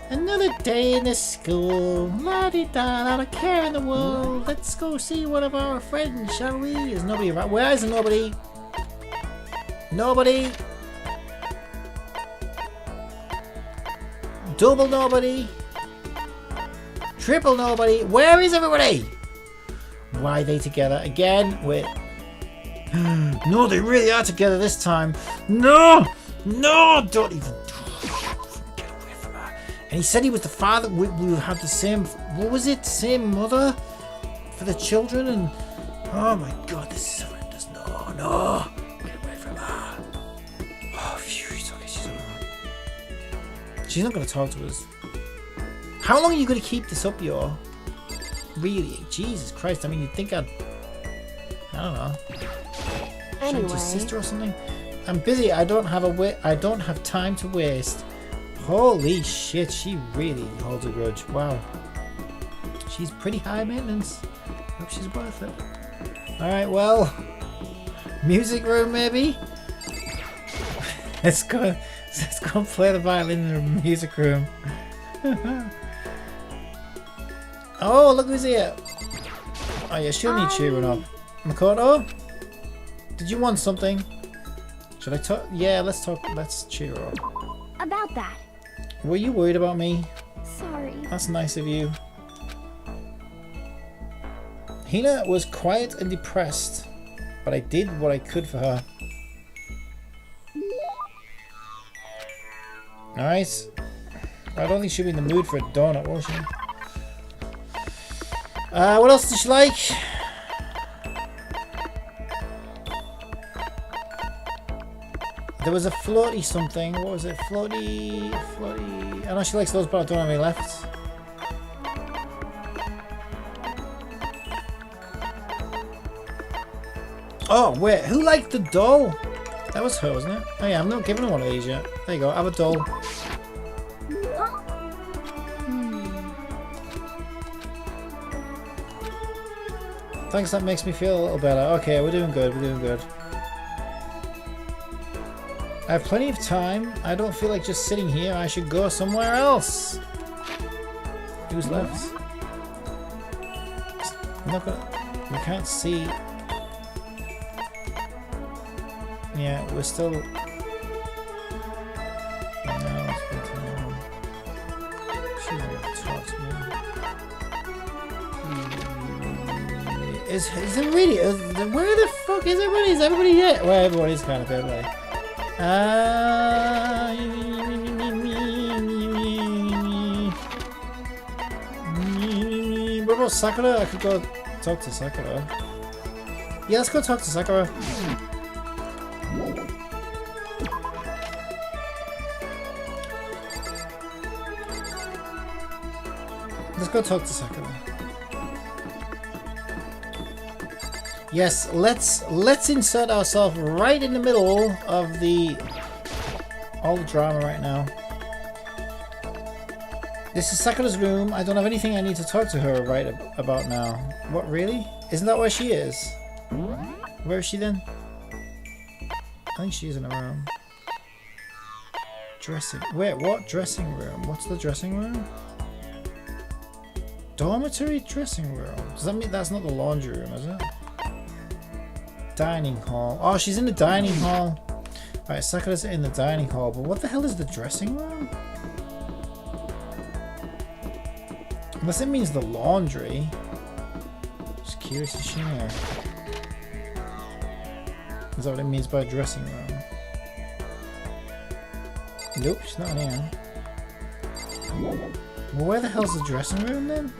Another day in the school. La-dee-da, not a care in the world. Let's go see one of our friends, shall we? Is nobody around? Where is nobody? Nobody. Double nobody. Triple nobody. Where is everybody? Why are they together again? Wait. No, they really are together this time. No! No! Don't even... Get away from her. And he said he was the father. We have the same... What was it? Same mother? For the children? And... Oh my god, this is horrendous. No, no! Get away from her. Oh, phew. She's okay. She's alright. She's not going to talk to us. How long are you going to keep this up, yo? Really? Jesus Christ. I mean, you'd think I don't know. Change your anyway, sister or something? I'm busy. I don't have time to waste. Holy shit, she really holds a grudge. Wow. She's pretty high maintenance. Hope she's worth it. Alright, well. Music room, maybe? Let's go and play the violin in the music room. Oh, look who's here. Oh yeah, she'll need cheering up. Makoto? Did you want something? Should I talk? Yeah, let's talk. Let's cheer her up. About that. Were you worried about me? Sorry. That's nice of you. Hina was quiet and depressed, but I did what I could for her. Alright. I don't think she'll be in the mood for a donut, will she? What else did she like? There was a floaty something. What was it? Floaty. I know she likes those, but I don't have any left. Oh, wait. Who liked the doll? That was her, wasn't it? Oh, yeah. I'm not giving her one of these yet. There you go. Have a doll. Thanks. That makes me feel a little better. Okay, we're doing good. We're doing good. I have plenty of time. I don't feel like just sitting here. I should go somewhere else. Who's left? I'm not gonna... We can't see... Yeah, we're still... No, it's been too long. She's not gonna talk to me. Is it really... where the fuck is everybody? Is everybody here? Well, everybody's kind of there, like... What about Sakura? I could go talk to Sakura. Yeah, let's go talk to Sakura. Let's go talk to Sakura. Yes, let's insert ourselves right in the middle of all the drama right now. This is Sakura's room. I don't have anything I need to talk to her about now. What, really? Isn't that where she is? Where is she then? I think she's in her room. Wait, what dressing room? What's the dressing room? Dormitory dressing room. Does that mean that's not the laundry room, is it? Dining hall. Oh, she's in the dining hall. Alright, Sakura's in the dining hall, but what the hell is the dressing room? Unless it means the laundry. Just curious, is she in here? Is that what it means by dressing room? Nope, she's not in here. Well, where the hell's the dressing room then?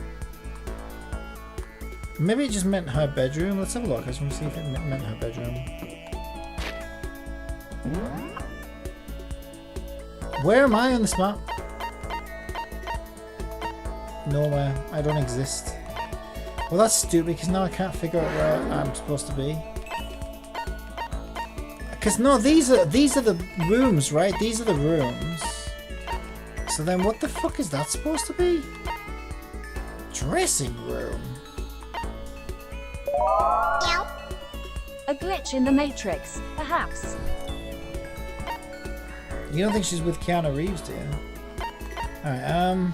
Maybe it just meant her bedroom. Let's have a look. I just want to see if it meant her bedroom. Where am I on this map? Nowhere. I don't exist. Well, that's stupid because now I can't figure out where I'm supposed to be. Because no, these are the rooms, right? These are the rooms. So then what the fuck is that supposed to be? Dressing room. A glitch in the Matrix, perhaps. You don't think she's with Keanu Reeves, do you? Alright,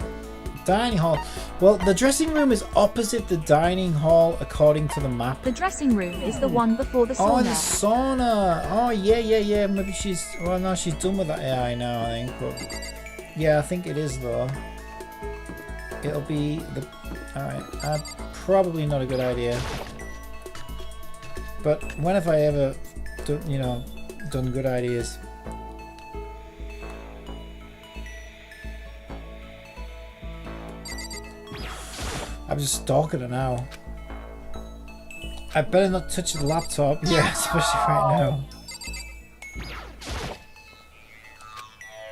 dining hall. Well, the dressing room is opposite the dining hall according to the map. The dressing room is the one before the sauna. Oh, the sauna. Oh, yeah. Maybe she's... Well, no, she's done with that AI now, I think. But yeah, I think it is, though. It'll be the... Alright, probably not a good idea. But when have I ever done good ideas? I'm just stalking her now. I better not touch the laptop. Yeah, especially right now.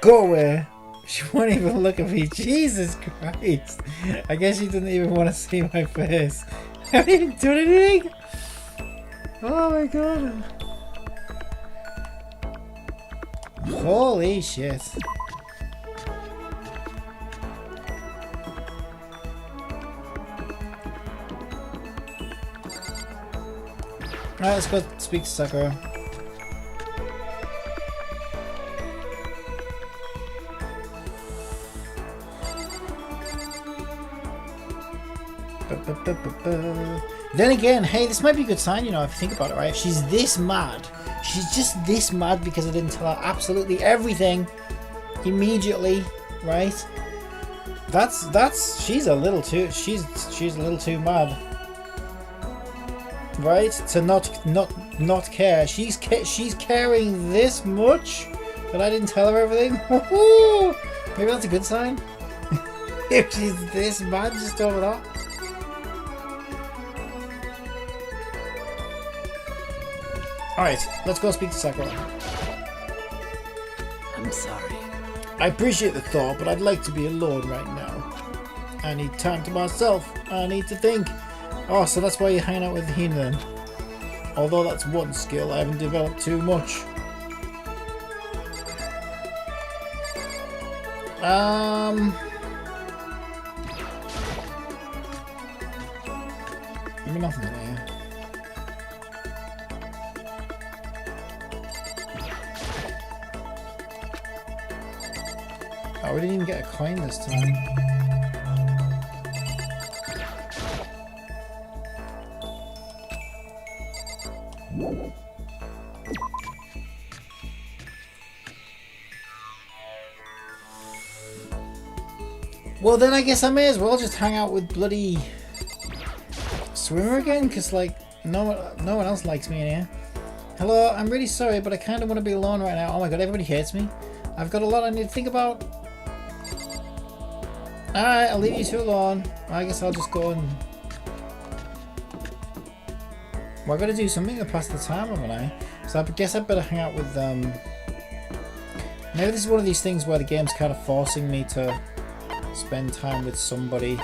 Go away. She won't even look at me. Jesus Christ. I guess she doesn't even want to see my face. I haven't even done anything. Oh my god. Holy shit. Alright, let's go speak to Sakura. Then again, hey, this might be a good sign, you know, if you think about it, right? If she's this mad, she's just this mad because I didn't tell her absolutely everything immediately, right? She's a little too mad, right? To not care. She's caring this much that I didn't tell her everything. Maybe that's a good sign. If she's this mad just over that. Alright, let's go speak to Sakura. I'm sorry. I appreciate the thought, but I'd like to be alone right now. I need time to myself. I need to think. Oh, so that's why you're hanging out with Hina then. Although that's one skill I haven't developed too much. Maybe nothing in here. Oh, we didn't even get a coin this time. Well, then I guess I may as well just hang out with bloody Swimmer again, because like no one else likes me in here. Hello, I'm really sorry, but I kind of want to be alone right now. Oh my god, everybody hates me. I've got a lot I need to think about. Alright, I'll leave you two alone. I guess I'll just go and... Well, I've got to do something to pass the time, haven't I? So I guess I better hang out with maybe this is one of these things where the game's kind of forcing me to spend time with somebody.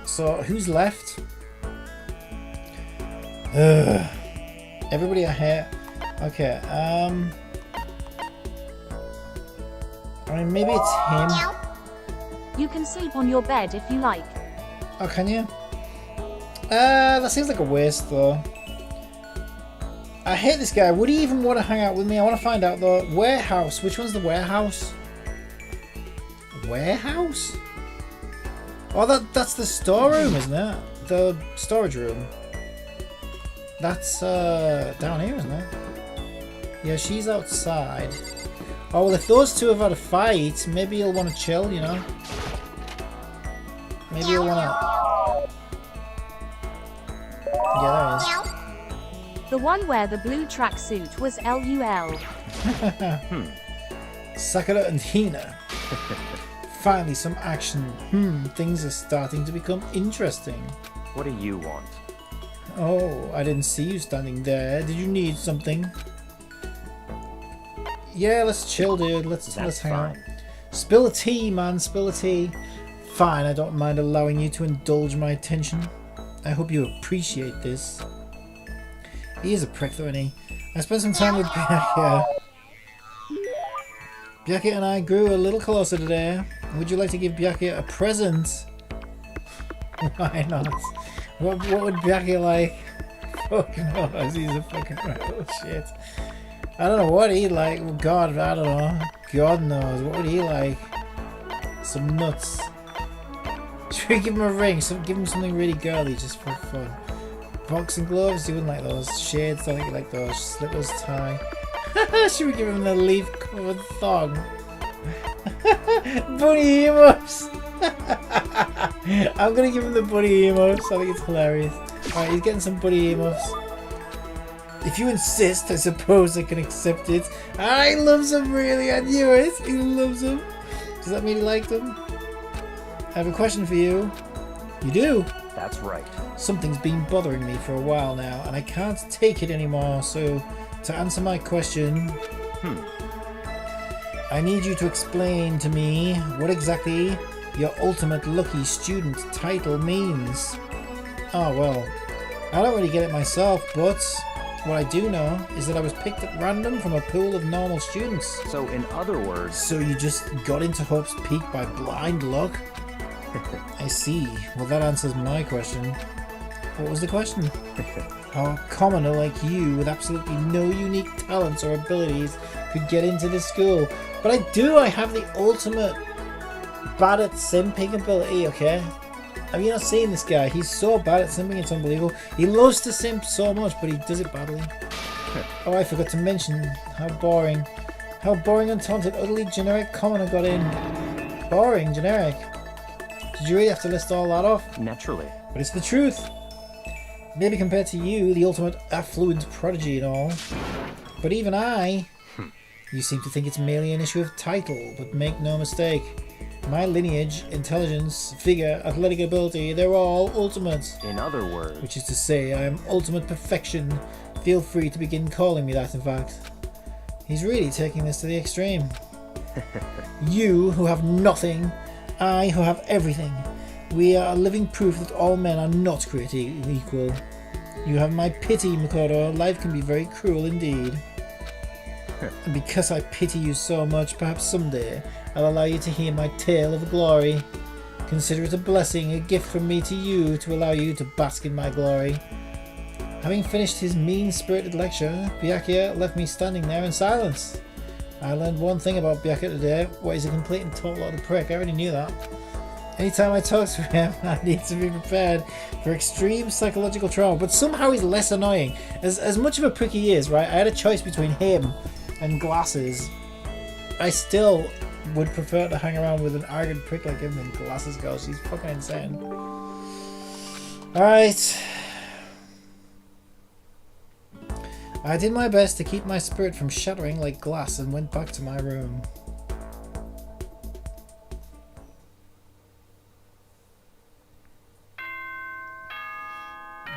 So, who's left? Ugh. Everybody I hate. Okay, I mean, maybe it's him. You can sleep on your bed if you like. Oh, can you? That seems like a waste, though. I hate this guy. Would he even want to hang out with me? I want to find out, though. Warehouse. Which one's the warehouse? Warehouse? Oh, that's the storeroom, isn't it? The storage room. That's down here, isn't it? Yeah, she's outside. Oh, well, if those two have had a fight, maybe he'll want to chill, you know? Maybe he'll want to... Yeah, there he is. The one where the blue tracksuit was LUL. Sakura and Hina. Finally, some action. Things are starting to become interesting. What do you want? Oh, I didn't see you standing there. Did you need something? Yeah, let's chill, dude. Let's hang out. Spill a tea, man. Spill a tea. Fine, I don't mind allowing you to indulge my attention. I hope you appreciate this. He is a prick, though, isn't he? I spent some time with Byakuya. Byakuya and I grew a little closer today. Would you like to give Byakuya a present? Why not? What would Byakuya like? Fuck knows, he's a fucking rebel shit. I don't know what he'd like. Oh, God, I don't know. God knows. What would he like? Some nuts. Should we give him a ring? Give him something really girly just for fun. Boxing gloves? He wouldn't like those. Shades? I think he like those. Slippers, tie. Should we give him the leaf-covered thong? Bunny emotes! I'm gonna give him the bunny emotes. I think it's hilarious. Alright, he's getting some bunny emotes. If you insist, I suppose I can accept it. He loves him, really. I knew it. He loves him. Does that mean he liked him? I have a question for you. You do? That's right. Something's been bothering me for a while now, and I can't take it anymore, so to answer my question, I need you to explain to me what exactly your ultimate lucky student title means. Oh, well, I don't really get it myself, but what I do know is that I was picked at random from a pool of normal students. So, in other words... So you just got into Hope's Peak by blind luck? I see. Well, that answers my question. What was the question? How a commoner like you with absolutely no unique talents or abilities could get into this school. But I do! I have the ultimate bad at simping ability, okay? Have you not seen this guy? He's so bad at simping, it's unbelievable. He loves to simp so much, but he does it badly. Oh, I forgot to mention how boring, untalented, utterly generic comment I got in. Boring, generic. Did you really have to list all that off? Naturally. But it's the truth. Maybe compared to you, the ultimate affluent prodigy and all. But even I... You seem to think it's merely an issue of title, but make no mistake. My lineage, intelligence, figure, athletic ability, they're all ultimate. In other words... Which is to say, I am ultimate perfection. Feel free to begin calling me that, in fact. He's really taking this to the extreme. You, who have nothing, I, who have everything. We are a living proof that all men are not created equal. You have my pity, Makoto. Life can be very cruel indeed. And because I pity you so much, perhaps someday I'll allow you to hear my tale of glory. Consider it a blessing, a gift from me to you to allow you to bask in my glory. Having finished his mean-spirited lecture, Byakuya left me standing there in silence. I learned one thing about Byakuya today. What, he's a complete and total lot of prick. I already knew that. Anytime I talk to him, I need to be prepared for extreme psychological trauma. But somehow he's less annoying. As much of a prick he is, right? I had a choice between him and Glasses. I still would prefer to hang around with an arrogant prick like him than Glasses goes. He's fucking insane. Alright. I did my best to keep my spirit from shattering like glass and went back to my room.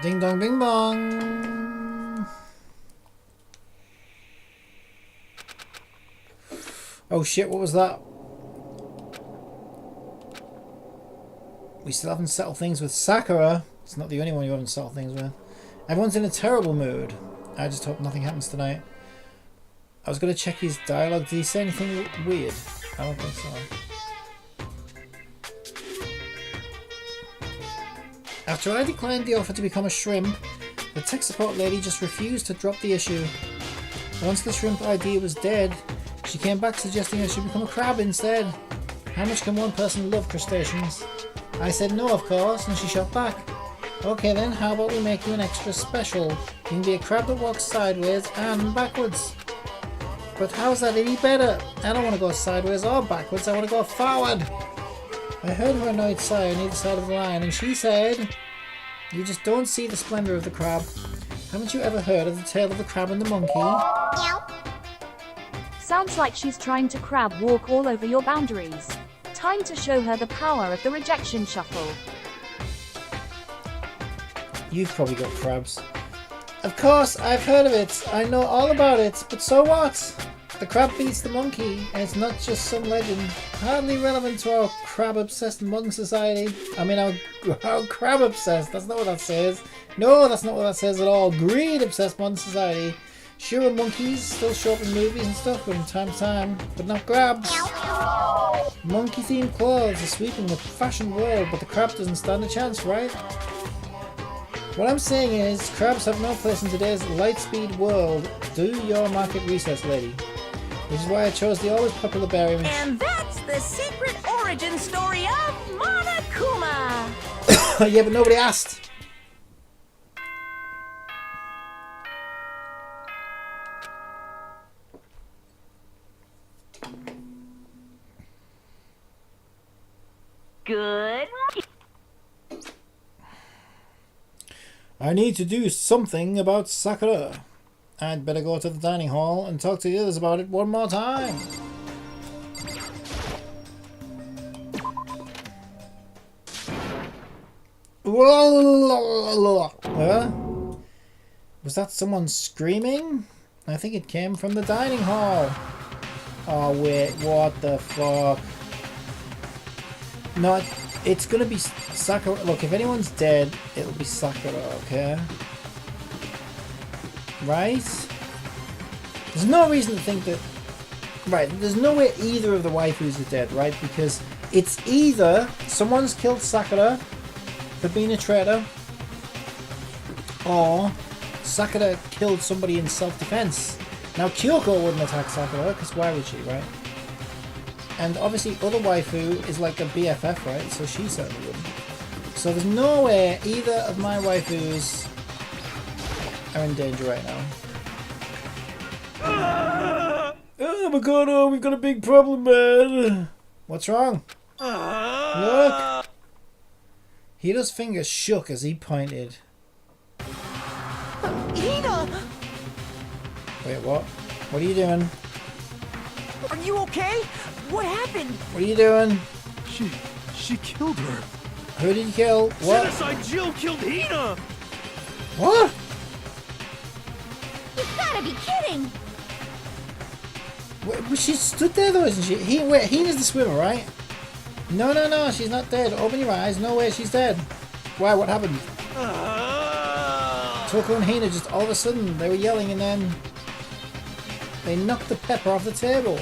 Ding dong bing bong. Oh shit, what was that? We still haven't settled things with Sakura. It's not the only one you haven't settled things with. Everyone's in a terrible mood. I just hope nothing happens tonight. I was going to check his dialogue. Did he say anything weird? I don't think so. After I declined the offer to become a shrimp, the tech support lady just refused to drop the issue. Once the shrimp idea was dead, she came back suggesting I should become a crab instead. How much can one person love crustaceans? I said no, of course, and she shot back. Okay then, how about we make you an extra special? You can be a crab that walks sideways and backwards. But how's that any better? I don't want to go sideways or backwards, I want to go forward. I heard her annoyed sigh on either side of the line, and she said, you just don't see the splendour of the crab. Haven't you ever heard of the tale of the crab and the monkey? Sounds like she's trying to crab walk all over your boundaries. Time to show her the power of the rejection shuffle. You've probably got crabs. Of course, I've heard of it. I know all about it, but so what? The crab beats the monkey, and it's not just some legend. Hardly relevant to our crab-obsessed modern society. I mean, our crab-obsessed. That's not what that says. No, that's not what that says at all. Greed-obsessed modern society. Sure, monkeys still show up in movies and stuff from time to time, but not crabs. Monkey-themed clothes are sweeping the fashion world, but the crab doesn't stand a chance, right? What I'm saying is, crabs have no place in today's light-speed world. Do your market research, lady. Which is why I chose the always popular barium. And that's the secret origin story of Monokuma. Yeah, but nobody asked. Good. I need to do something about Sakura. I'd better go to the dining hall and talk to the others about it one more time. Was that someone screaming? I think it came from the dining hall. Oh wait, what the fuck? No, it's gonna be Sakura. Look, if anyone's dead, it'll be Sakura, okay? Right? There's no reason to think that... Right, there's no way either of the waifus are dead, right? Because it's either someone's killed Sakura for being a traitor, or Sakura killed somebody in self-defense. Now, Kyoko wouldn't attack Sakura, because why would she, right? And obviously, other waifu is like a BFF, right? So she certainly wouldn't. So there's no way either of my waifus are in danger right now. Oh my god, oh, we've got a big problem, man. What's wrong? Look. Hito's fingers shook as he pointed. Hina! Wait, what? What are you doing? Are you okay? What happened? What are you doing? She killed her. Who did you kill? What? Genocide Jill killed Hina! What? You've gotta be kidding! Wait, she stood there though, isn't she? Wait, Hina's the swimmer, right? No, no, no, she's not dead. Open your eyes. No way, she's dead. Why? What happened? Toko and Hina just all of a sudden, they were yelling and then they knocked the pepper off the table.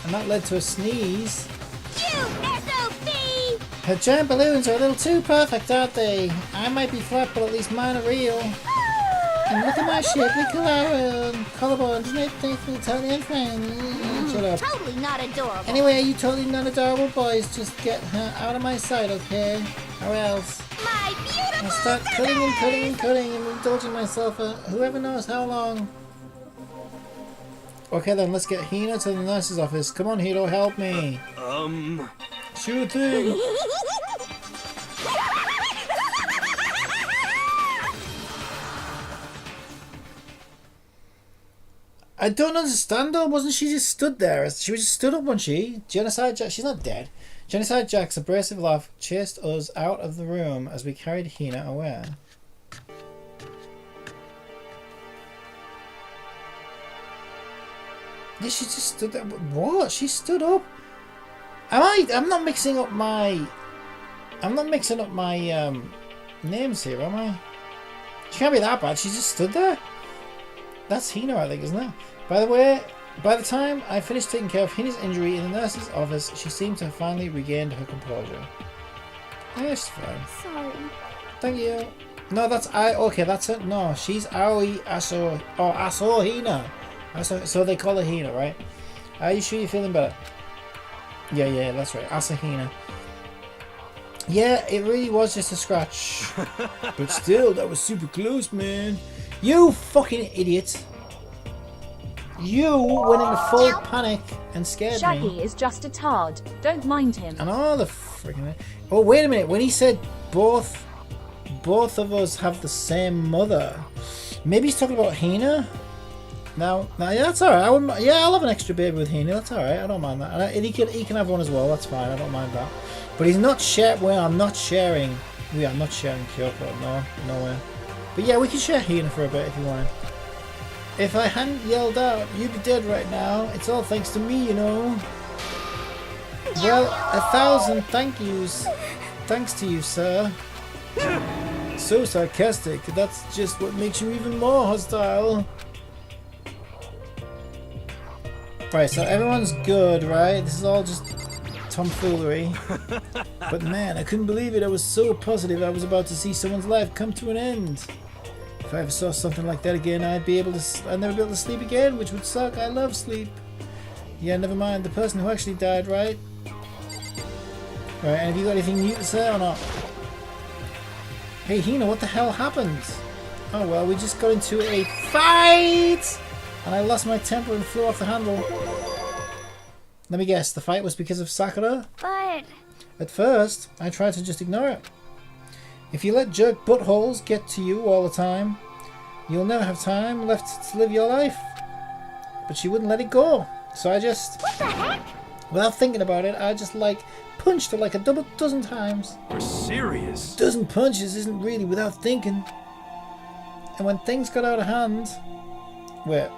And that led to a sneeze. You SOB! Her giant balloons are a little too perfect, aren't they? I might be flat, but at least mine are real. And look at my shapely collarbone. Doesn't it make me totally unfriendly? Shut up. Totally not adorable. Anyway, you totally not adorable boys. Just get her out of my sight, okay? Or else My beautiful I'll start cutting and cutting and cutting and indulging myself for whoever knows how long. Okay then, let's get Hina to the nurse's office. Come on, Hito, help me. Sure thing. I don't understand though. Wasn't she just stood there? She was just stood up, wasn't she? Genocide Jack. She's not dead. Genocide Jack's abrasive laugh chased us out of the room as we carried Hina away. Yeah, she just stood there. What? She stood up. I'm not mixing up my. I'm not mixing up my names here, am I? She can't be that bad. She just stood there. That's Hina, I think, isn't it? By the way, by the time I finished taking care of Hina's injury in the nurse's office, she seemed to have finally regained her composure. Yeah, she's fine. Sorry. Thank you. No, that's okay, that's it. No, she's Aso Hina. So they call her Hina, right? Are you sure you're feeling better? Yeah, that's right. Hina. Yeah, it really was just a scratch. But still, that was super close, man. You fucking idiot. You went into full panic and scared Shaggy me. is just a tard. Don't mind him. And all the freaking... Oh, wait a minute. When he said both of us have the same mother, maybe he's talking about Hina? No, yeah, that's alright. I'll have an extra baby with Hina. That's alright. I don't mind that. And he can have one as well. That's fine. I don't mind that. But he's not sharing. Well, I'm not sharing. We are not sharing Kyoko. No way. But yeah, we can share Hina for a bit if you wanted. If I hadn't yelled out, you'd be dead right now. It's all thanks to me, you know. Well, 1,000 thank yous. Thanks to you, sir. So sarcastic. That's just what makes you even more hostile. Right, so everyone's good, right? This is all just tomfoolery. But man, I couldn't believe it. I was so positive I was about to see someone's life come to an end. If I ever saw something like that again, I'd never be able to sleep again, which would suck. I love sleep. Yeah, never mind. The person who actually died, right? Right, and have you got anything new to say or not? Hey, Hina, what the hell happened? Oh well, we just got into a fight! And I lost my temper and flew off the handle. Let me guess, the fight was because of Sakura? But... At first, I tried to just ignore it. If you let jerk buttholes get to you all the time, you'll never have time left to live your life. But she wouldn't let it go. So I just... What the heck? Without thinking about it, I just punched her like a dozen times. You're serious? Dozen punches isn't really without thinking. And when things got out of hand... Wait.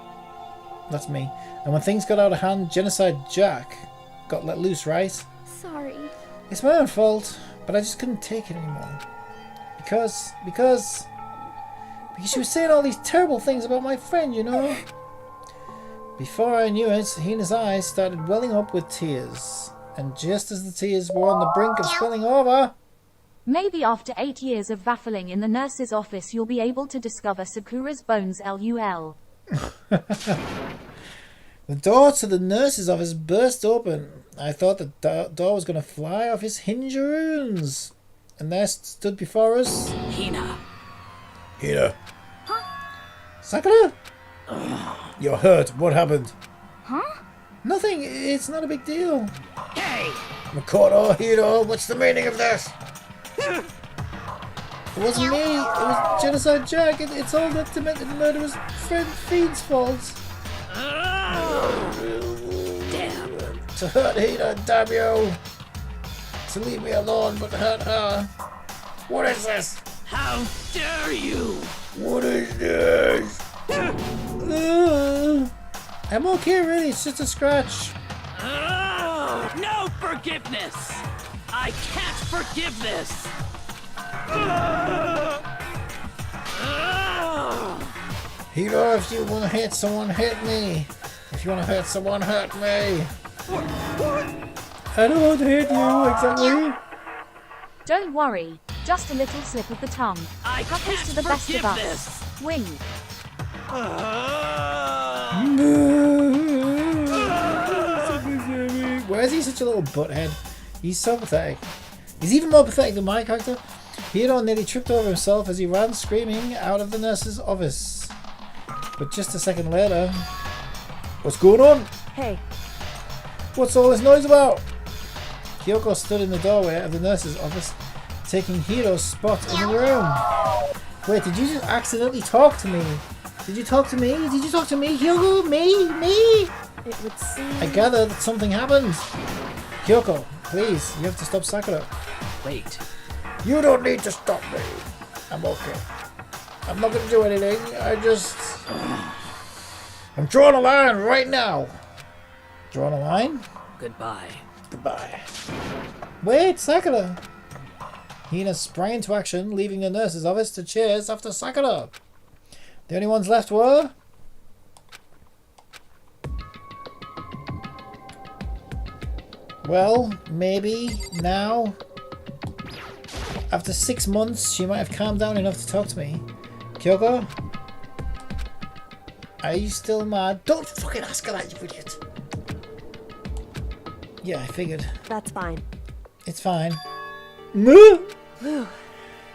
That's me. And when things got out of hand, Genocide Jack got let loose, right? Sorry. It's my own fault, but I just couldn't take it anymore. Because she was saying all these terrible things about my friend, you know? Before I knew it, Hina's eyes started welling up with tears. And just as the tears were on the brink of spilling over... Maybe after 8 years of baffling in the nurse's office you'll be able to discover Sakura's bones LUL. The door to the nurse's office burst open. I thought the door was going to fly off its hingeroons. And there stood before us. Hina. Hina. Sakura? You're hurt. What happened? Huh? Nothing. It's not a big deal. Hey! Makoto, Hiro, what's the meaning of this? It wasn't me. It was Genocide Jack. It's all that demented murderous friend Fiend's fault. Damn. To hurt Hina, damn you. To leave me alone, but to hurt her. What is this? How dare you! What is this? I'm okay, really. It's just a scratch. No forgiveness! I can't forgive this! Hiro, if you want to hit someone, hit me. If you want to hurt someone, hurt me. What? I don't want to hit you, exactly. Don't worry, just a little slip of the tongue. Happens to the best of us. Wing. Why is he such a little butthead? He's so pathetic. He's even more pathetic than my character. Hiro nearly tripped over himself as he ran screaming out of the nurse's office. But just a second later... What's going on? Hey. What's all this noise about? Kyoko stood in the doorway of the nurse's office, taking Hiro's spot in the room. Wait, did you just accidentally talk to me? Did you talk to me? Did you talk to me, Kyoko? Me? It would seem... I gather that something happened. Kyoko, please, you have to stop Sakura. Wait. You don't need to stop me. I'm okay. I'm not gonna do anything. I'm drawing a line right now. Drawing a line? Goodbye. Goodbye. Wait, Sakura! Hina sprang into action, leaving the nurse's office to chase after Sakura. The only ones left were... Well, maybe now. After 6 months, she might have calmed down enough to talk to me. Kyoko? Are you still mad? Don't fucking ask her that, you idiot! Yeah, I figured. That's fine. It's fine. Moo!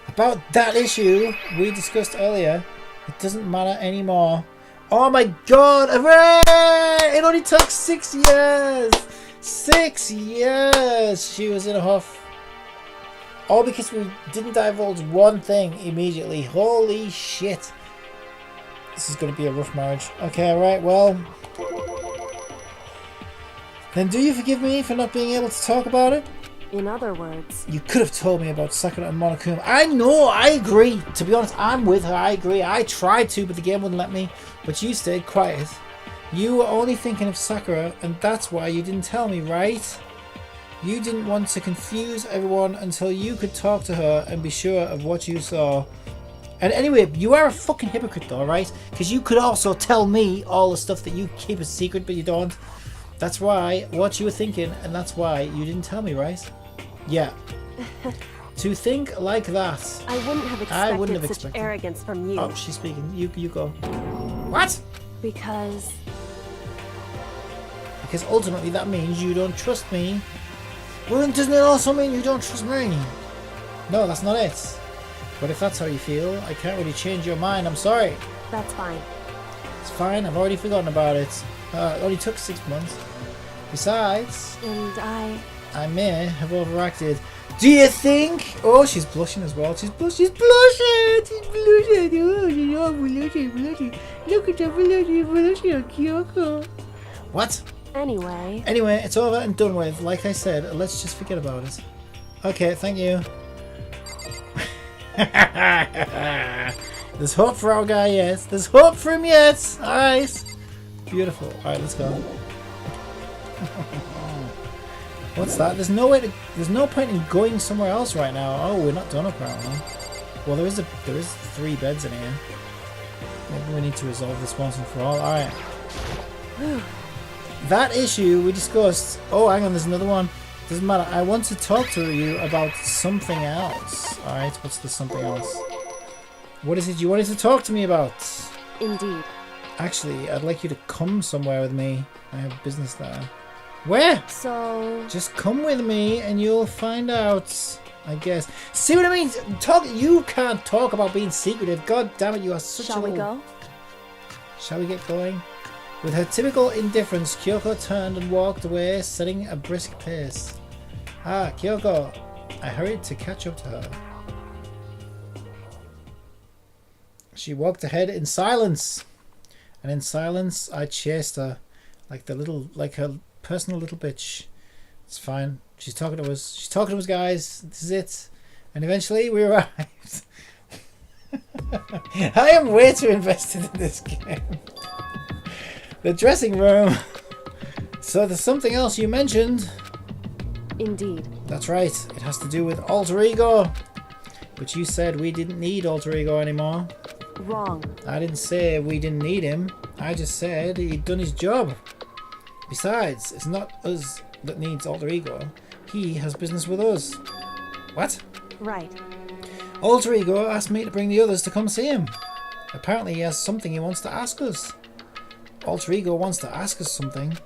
About that issue we discussed earlier, it doesn't matter anymore. Oh my god! Hooray! It only took 6 years! 6 years she was in a huff. All because we didn't divulge one thing immediately. Holy shit. This is going to be a rough marriage. Okay, alright, well... Then do you forgive me for not being able to talk about it? In other words... You could have told me about Sakura and Monokuma. I know, I agree. To be honest, I'm with her, I agree. I tried to, but the game wouldn't let me. But you stayed quiet. You were only thinking of Sakura, and that's why you didn't tell me, right? You didn't want to confuse everyone until you could talk to her and be sure of what you saw. And anyway, you are a fucking hypocrite though, right? Because you could also tell me all the stuff that you keep a secret, but you don't. That's why, what you were thinking, and that's why you didn't tell me, right? Yeah. To think like that. I wouldn't have expected such arrogance from you. Oh, she's speaking. You go. What? Because ultimately that means you don't trust me. Well, then doesn't it also mean you don't trust me? No, that's not it. But if that's how you feel, I can't really change your mind. I'm sorry. That's fine. It's fine. I've already forgotten about it. It only took 6 months. Besides... And I may have overacted. Do you think? Oh, she's blushing as well. She's blushing. She's blushing. Oh, you know, blushing. Look at that blushing, Kyoko. What? Anyway, it's over and done with. Like I said, let's just forget about it. Okay, thank you. There's hope for our guy yet. There's hope for him yet. Alright. Beautiful. Alright, let's go. What's that? There's no point in going somewhere else right now. Oh, we're not done apparently. Well, there is 3 beds in here. Maybe we need to resolve this once and for all. Alright. That issue we discussed. Oh, hang on, there's another one. Doesn't matter. I want to talk to you about something else. Alright, what's the something else? What is it you wanted to talk to me about? Indeed. Actually, I'd like you to come somewhere with me. I have business there. Where? So... Just come with me and you'll find out. I guess. See what I mean? You can't talk about being secretive. God damn it, you are such Shall a... we go? Shall we get going? With her typical indifference, Kyoko turned and walked away, setting a brisk pace. Ah, Kyoko. I hurried to catch up to her. She walked ahead in silence. And in silence, I chased her like her personal little bitch. It's fine. She's talking to us. She's talking to us, guys. This is it. And eventually, we arrived. I am way too invested in this game. The dressing room. So there's something else you mentioned. Indeed. That's right. It has to do with alter ego. But you said we didn't need alter ego anymore. Wrong. I didn't say we didn't need him. I just said he'd done his job. Besides, it's not us that needs alter ego. He has business with us. What? Right. Alter ego asked me to bring the others to come see him. Apparently he has something he wants to ask us. Alter ego wants to ask us something.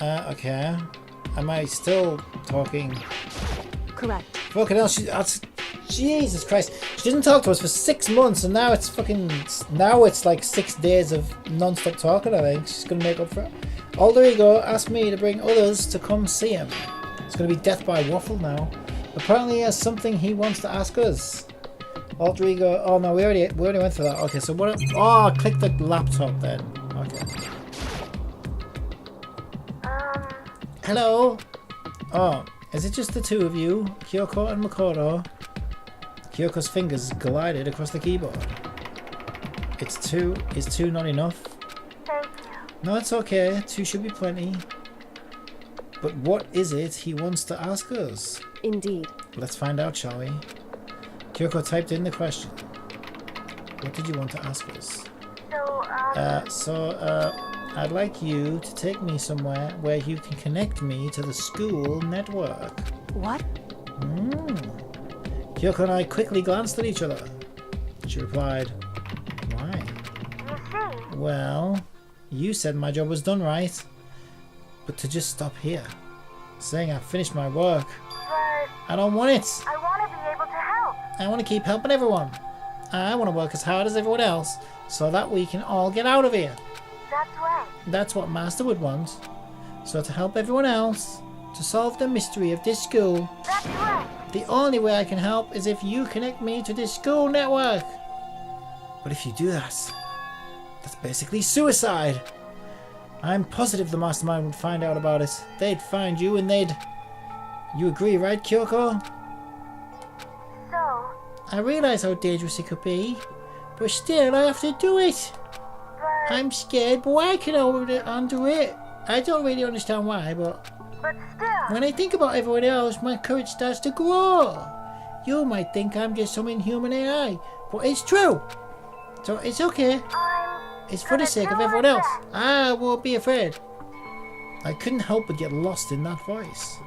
Okay. Am I still talking? Correct. Fucking hell, Jesus Christ. She didn't talk to us for 6 months and now it's like 6 days of non-stop talking, I think. She's gonna make up for it. Alter ego asked me to bring others to come see him. It's gonna be death by waffle now. Apparently he has something he wants to ask us. Alter ego, oh no, we already went through that. Okay, so what, click the laptop then. Okay. Hello? Oh, is it just the two of you, Kyoko and Makoto? Kyoko's fingers glided across the keyboard. Is two not enough? Thank you. No, it's okay. 2 should be plenty. But what is it he wants to ask us? Indeed. Let's find out, shall we? Kyoko typed in the question. What did you want to ask us? I'd like you to take me somewhere where you can connect me to the school network. What? Kyoko and I quickly glanced at each other. She replied, why? You see? Well, you said my job was done, right? But to just stop here, saying I've finished my work, But I don't want it. I want to be able to help. I want to keep helping everyone. I want to work as hard as everyone else so that we can all get out of here. That's right. That's what Master would want. So to help everyone else, to solve the mystery of this school, That's right. the only way I can help is if you connect me to this school network. But if you do that, that's basically suicide. I'm positive the mastermind would find out about it. They'd find you and they'd... You agree, right, Kyoko? So, I realize how dangerous it could be, but still I have to do it. but I'm scared, but I can undo it. I don't really understand why, but still. when I think about everyone else, my courage starts to grow. You might think I'm just some inhuman AI, but it's true. So it's okay. It's for the sake of everyone else. I won't be afraid. I couldn't help but get lost in that voice.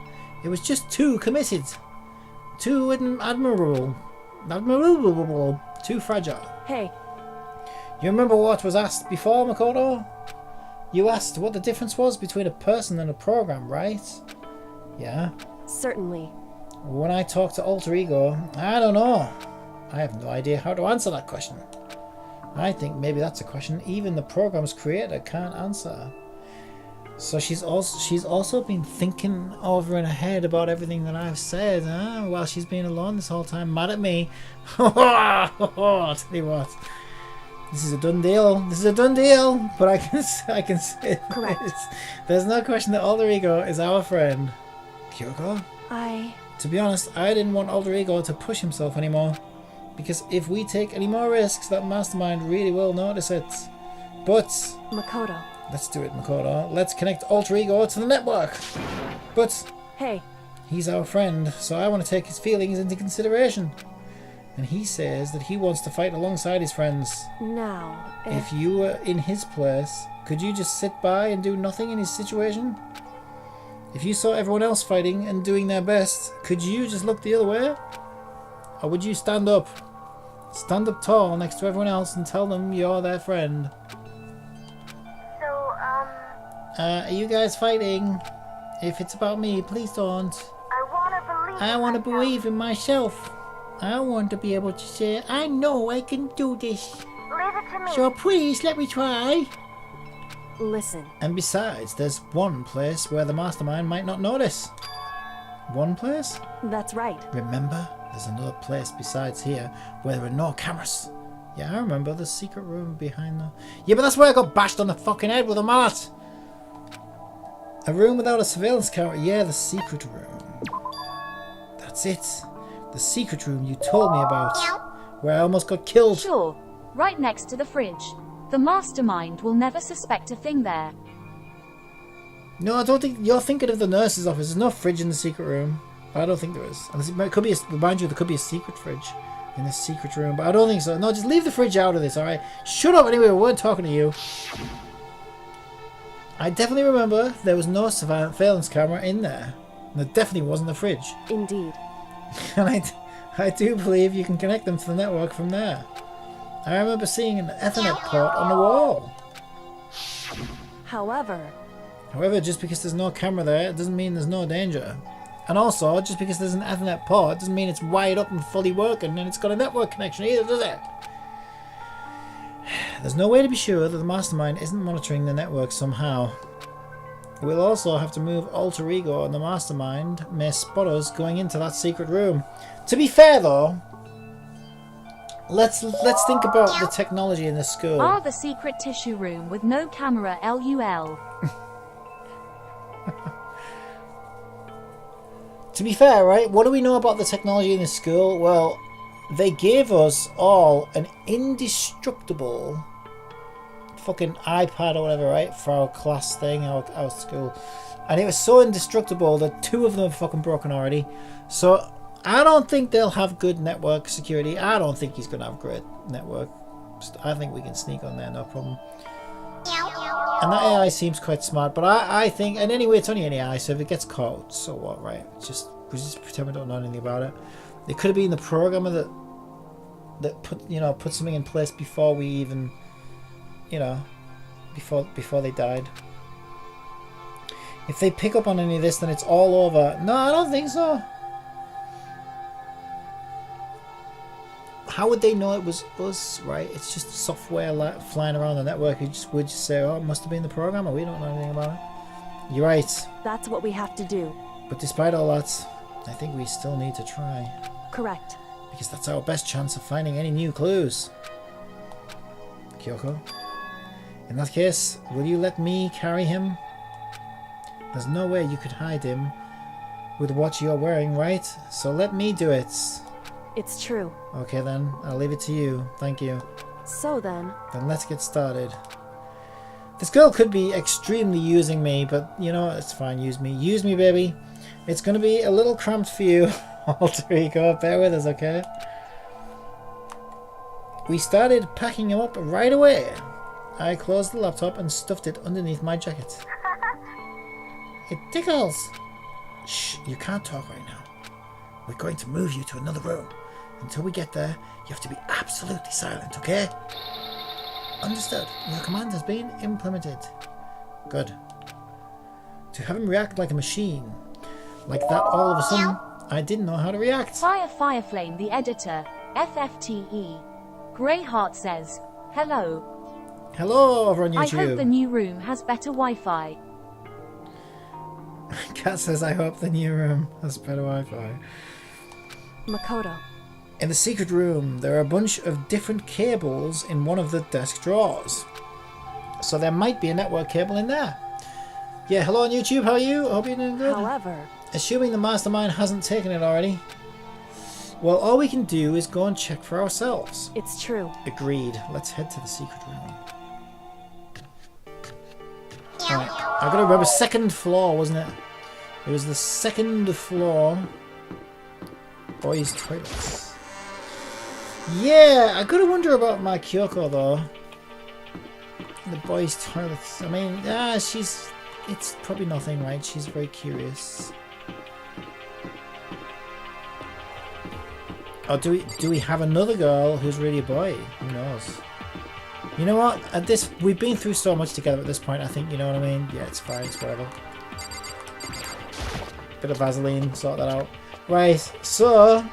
It was just too committed. Too admirable. Too fragile. Hey, You remember what was asked before, Makoto? You asked what the difference was between a person and a program, right? Yeah. certainly. When I talk to Alter Ego, I don't know. I have no idea how to answer that question. I think maybe that's a question even the program's creator can't answer. So she's also been thinking over in her head about everything that I've said, while she's been alone this whole time, mad at me. I'll tell you what. This is a done deal. This is a done deal. But I can say Correct. this. There's no question that Alter Ego is our friend. Kyoko? To be honest, I didn't want Alter Ego to push himself anymore. Because if we take any more risks, that mastermind really will notice it. But Makoto. let's do it, Makoto. Let's connect Alter Ego to the network. But Hey, he's our friend, so I want to take his feelings into consideration. And he says that he wants to fight alongside his friends. now, If you were in his place, could you just sit by and do nothing in his situation? If you saw everyone else fighting and doing their best, could you just look the other way? Or would you stand up? Stand up tall next to everyone else and tell them you're their friend. So, Are you guys fighting? If it's about me, please don't. I want I want to believe in myself. I want to be able to say, I know I can do this. Leave it to me. So please let me try. Listen. And besides, there's one place where the mastermind might not notice. One place? That's right. Remember, there's another place besides here where there are no cameras. Yeah, I remember the secret room behind the... Yeah, but that's where I got bashed on the fucking head with a mallet. A room without a surveillance camera. Yeah, the secret room. That's it. The secret room you told me about. Where I almost got killed. Sure. Right next to the fridge. The mastermind will never suspect a thing there. No, I don't think... You're thinking of the nurse's office. There's no fridge in the secret room. I don't think there is. Unless it could be remind you, there could be a secret fridge in this secret room. But I don't think so. No, just leave the fridge out of this, alright? Shut up anyway, we weren't talking to you. I definitely remember there was no surveillance camera in there. And there definitely wasn't the fridge. Indeed. And I do believe you can connect them to the network from there. I remember seeing an Ethernet port on the wall. However, just because there's no camera there, it doesn't mean there's no danger. And also, just because there's an Ethernet port, doesn't mean it's wired up and fully working and it's got a network connection either, does it? There's no way to be sure that the mastermind isn't monitoring the network somehow. We'll also have to move Alter Ego, and the mastermind may spot us going into that secret room. To be fair though, let's think about the technology in the school. The secret tissue room with no camera, LUL. To be fair, right, what do we know about the technology in the school? Well, they gave us all an indestructible fucking iPad or whatever, right, for our class thing, our school. And it was so indestructible that 2 of them are fucking broken already. So I don't think they'll have good network security. I don't think he's going to have great network. I think we can sneak on there, no problem. And that AI seems quite smart, but I think, and anyway, it's only an AI, so if it gets caught, so what, right? We just pretend we don't know anything about it. It could have been the programmer that put something in place before we even, before they died. If they pick up on any of this, then it's all over. No, I don't think so. How would they know it was us, right? It's just software flying around the network. Would just say, oh, it must have been the programmer. We don't know anything about it. You're right. That's what we have to do. But despite all that, I think we still need to try. Correct. Because that's our best chance of finding any new clues. Kyoko? In that case, will you let me carry him? There's no way you could hide him with what you're wearing, right? So let me do it. It's true. Okay then, I'll leave it to you. Thank you. So then... Then let's get started. This girl could be extremely using me, but you know, it's fine. Use me. Use me, baby. It's going to be a little cramped for you. Alter Ego, bear with us, okay? We started packing him up right away. I closed the laptop and stuffed it underneath my jacket. It tickles. Shh, you can't talk right now. We're going to move you to another room. Until we get there, you have to be absolutely silent, okay? Understood. Your command has been implemented. Good. To have him react like a machine, like that all of a sudden, I didn't know how to react. Fireflame, the editor, FFTE. Greyheart says, hello. Hello over on YouTube. I hope the new room has better Wi-Fi. Kat says, I hope the new room has better Wi-Fi. Makoto. In the secret room, there are a bunch of different cables in one of the desk drawers. So there might be a network cable in there. Yeah, hello on YouTube, how are you? I hope you're doing good. However... Assuming the mastermind hasn't taken it already. Well, all we can do is go and check for ourselves. It's true. Agreed. Let's head to the secret room. Alright, I gotta remember, second floor, wasn't it? It was the second floor. Boys' toilets. Yeah, I gotta wonder about my Kyoko though. The boys' toilets. I mean, it's probably nothing, right? She's very curious. Or do we have another girl who's really a boy? Who knows? You know what? We've been through so much together at this point, I think, you know what I mean? Yeah, it's fine, it's whatever. Bit of Vaseline, sort that out. Right, so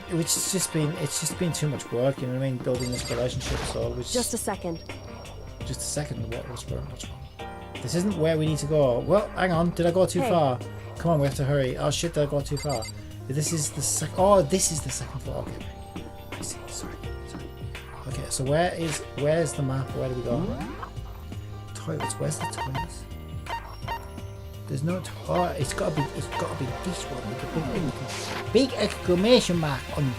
it's just been too much work, you know what I mean, building this relationship, so it was Just a second. just a second. What's wrong? This isn't where we need to go. Well, hang on, did I go too far? Come on, we have to hurry. Oh shit, did I go too far? This is the this is the second floor. Okay, I see. Sorry. Okay, so where's the map? Where do we go? Toilets. Where's the toilets? There's no. It's gotta be this one with the big exclamation mark on it.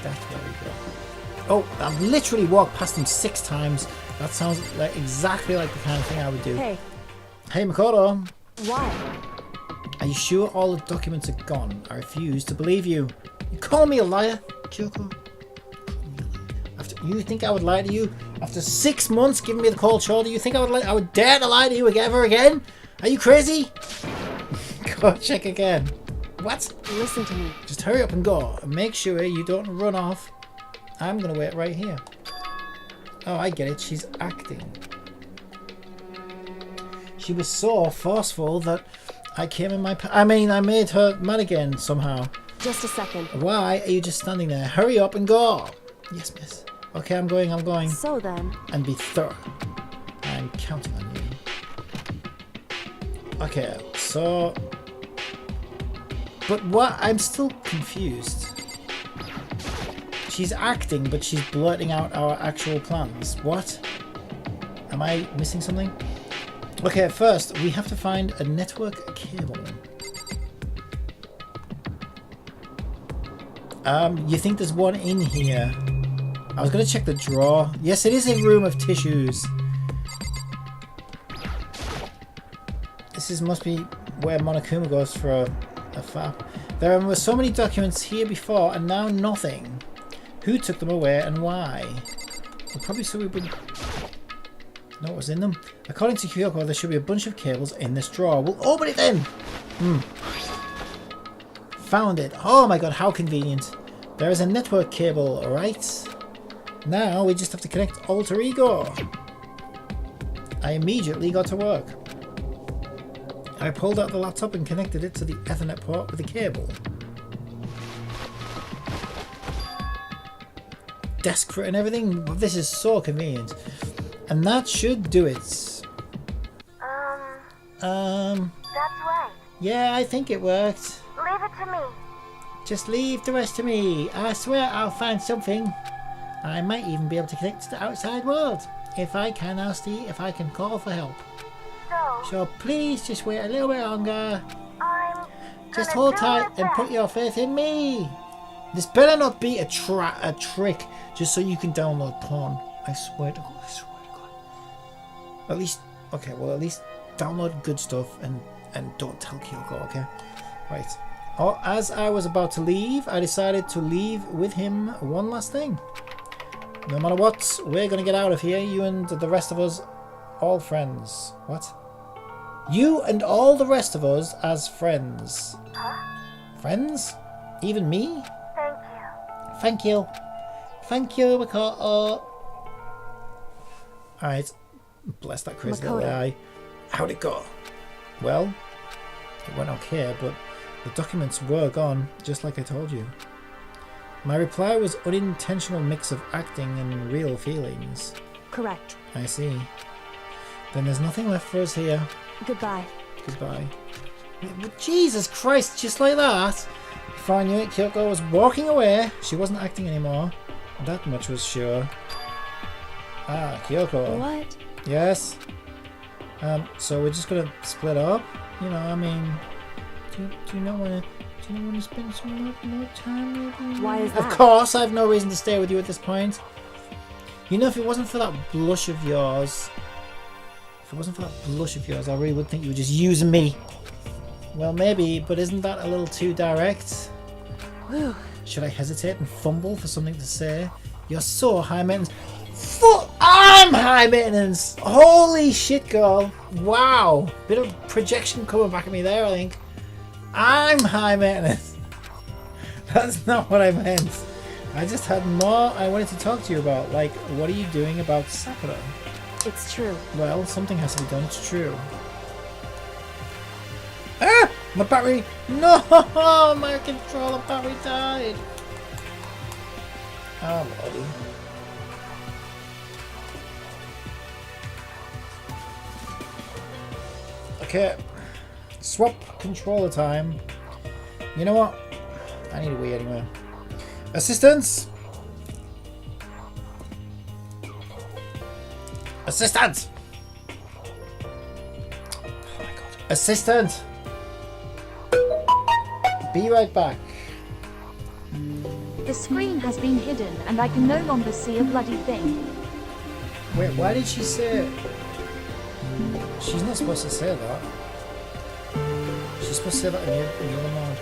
That's where we go. Oh, I've literally walked past them 6 times. That sounds like exactly like the kind of thing I would do. Hey. Hey, Makoto. Why? Are you sure all the documents are gone? I refuse to believe you. You call me a liar, Kyoko? You think I would lie to you? After 6 months giving me the cold shoulder, you think I would dare to lie to you ever again? Are you crazy? Go check again. What? Listen to me. Just hurry up and go. And make sure you don't run off. I'm gonna wait right here. Oh, I get it. She's acting. She was so forceful that I came in I made her mad again somehow. Just a second. Why are you just standing there? Hurry up and go. Yes, miss. Okay, I'm going. So then. And be thorough. I'm counting on you. Okay, so... But what? I'm still confused. She's acting, but she's blurting out our actual plans. What? Am I missing something? Okay, first, we have to find a network cable. You think there's one in here? I was going to check the drawer. Yes, it is a room of tissues. This must be where Monokuma goes for a fap. There were so many documents here before and now nothing. Who took them away and why? Well, probably so we would know what was in them. According to Kyoko, there should be a bunch of cables in this drawer. We'll open it then! Found it. Oh my god, how convenient. There is a network cable, right? Now we just have to connect Alter Ego. I immediately got to work. I pulled out the laptop and connected it to the Ethernet port with a cable. Desk for it and everything. This is so convenient. And that should do it. That's right. Yeah, I think it worked. Leave it to me. Just leave the rest to me. I swear I'll find something. I might even be able to connect to the outside world. If I can, I'll see if I can call for help. So please just wait a little bit longer. Just hold tight and put your faith in me. This better not be a trick just so you can download porn. I swear to God. At least, okay, well at least download good stuff and don't tell Kyoko, okay? Right. As I was about to leave, I decided to leave with him one last thing. No matter what, we're gonna get out of here. You and the rest of us, all friends. What? You and all the rest of us as friends. Huh? Friends? Even me? Thank you. Thank you, Makoto. Alright. Bless that crazy little guy. How'd it go? Well, it went okay, but the documents were gone, just like I told you. My reply was unintentional mix of acting and real feelings. Correct. I see. Then there's nothing left for us here. Goodbye. Goodbye. Jesus Christ, just like that? Before I knew it, Kyoko was walking away. She wasn't acting anymore. That much was sure. Ah, Kyoko. What? Yes? So we're just gonna split up? You know, I mean... Do you not wanna spend some more time with me? Why is that? Of course, I have no reason to stay with you at this point. You know, if it wasn't for that blush of yours... I really would think you were just using me. Well, maybe, but isn't that a little too direct? Whew. Should I hesitate and fumble for something to say? You're so high maintenance. I'm high maintenance! Holy shit, girl. Wow. Bit of projection coming back at me there, I think. I'm high maintenance. That's not what I meant. I just had more I wanted to talk to you about. Like, what are you doing about Sakura? It's true. Well, something has to be done. It's true. My battery! No! My controller battery died! Oh, buddy. Okay. Swap controller time. You know what? I need a wee anyway. Assistance! Assistant! Oh my god. Assistant! Be right back. The screen has been hidden and I can no longer see a bloody thing. Wait, why did she say it? She's not supposed to say that. She's supposed to say that in the other mode.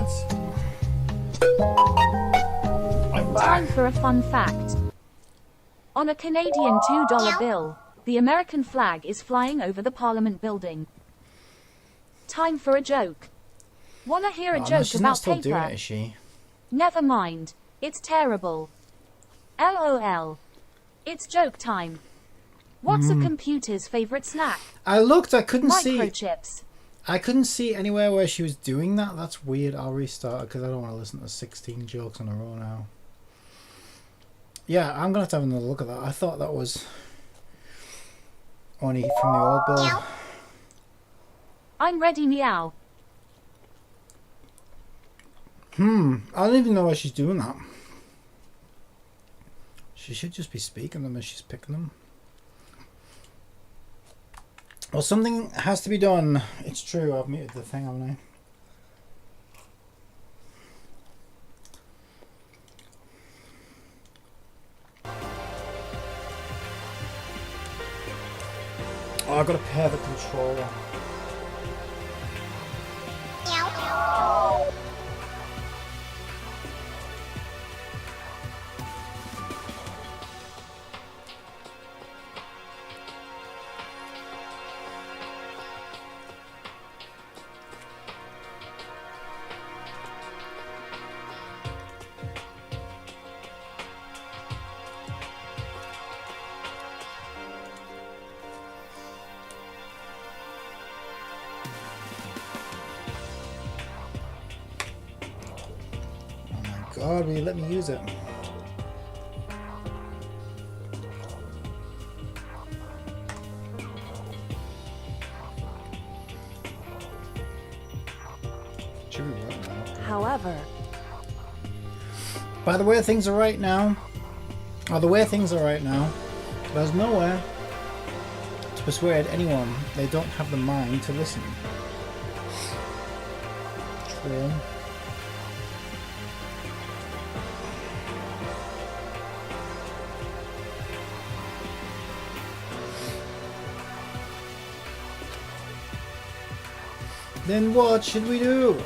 lads. I'm Time back. for a fun fact. On a Canadian $2 bill, the American flag is flying over the Parliament building. Time for a joke. Wanna hear a Oh, no, joke she's not about still paper? doing it, is she? Never mind. It's terrible. LOL. It's joke time. What's a computer's favorite snack? I looked. I couldn't see. Microchips. I couldn't see anywhere where she was doing that. That's weird. I'll restart because I don't want to listen to 16 jokes in a row now. Yeah, I'm gonna have to have another look at that. I thought that was only from the old bill. I'm ready, meow. I don't even know why she's doing that. She should just be speaking them as she's picking them. Well, something has to be done. It's true. I've muted the thing, haven't I? Oh, I've got to pair the controller. God, will you let me use it? Should be working now. However, By the way things are right now, there's nowhere to persuade anyone they don't have the mind to listen. True. Then what should we do?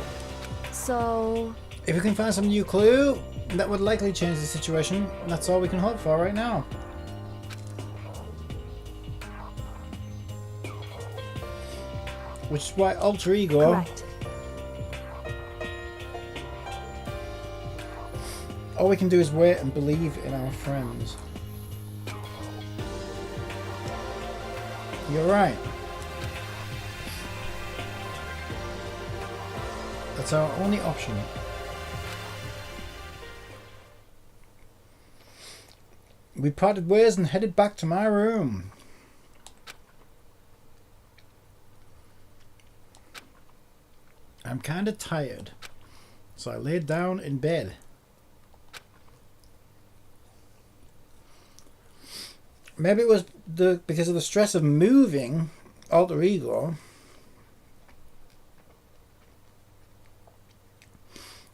so If we can find some new clue, that would likely change the situation. That's all we can hope for right now. Which is why alter ego. correct. All we can do is wait and believe in our friends. You're right. That's our only option. We parted ways and headed back to my room. I'm kind of tired, so I laid down in bed. Maybe it was because of the stress of moving alter ego.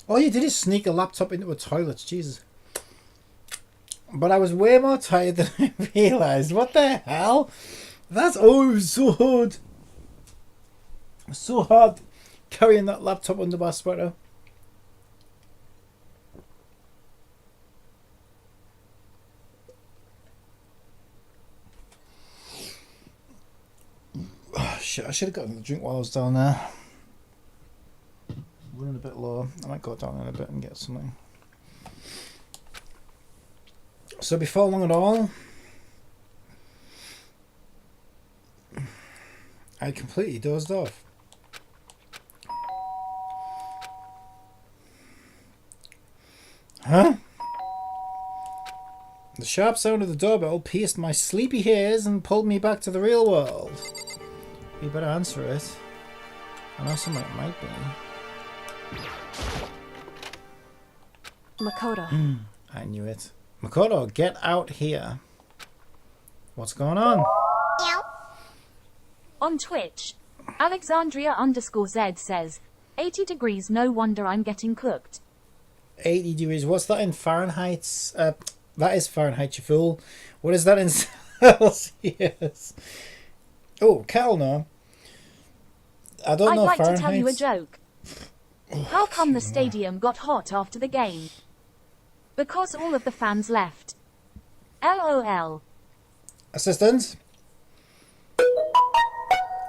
All you did is sneak a laptop into a toilet, Jesus. But I was way more tired than I realised. What the hell? It was so hard. It was so hard carrying that laptop under my sweater. Oh, shit, I should have gotten a drink while I was down there. Running a bit low. I might go down in a bit and get something. So before long at all, I completely dozed off. Huh? The sharp sound of the doorbell pierced my sleepy ears and pulled me back to the real world. You better answer it. I know someone it might be. Makoto. I knew it. Makoto, get out here. What's going on? On Twitch, Alexandria_Z says, 80 degrees, no wonder I'm getting cooked. 80 degrees. What's that in Fahrenheit? That is Fahrenheit, you fool. What is that in Celsius? Oh, Cal, no. I don't I'd know like Fahrenheit. to tell you a joke. How come the stadium got hot after the game? Because all of the fans left. LOL. Assistant.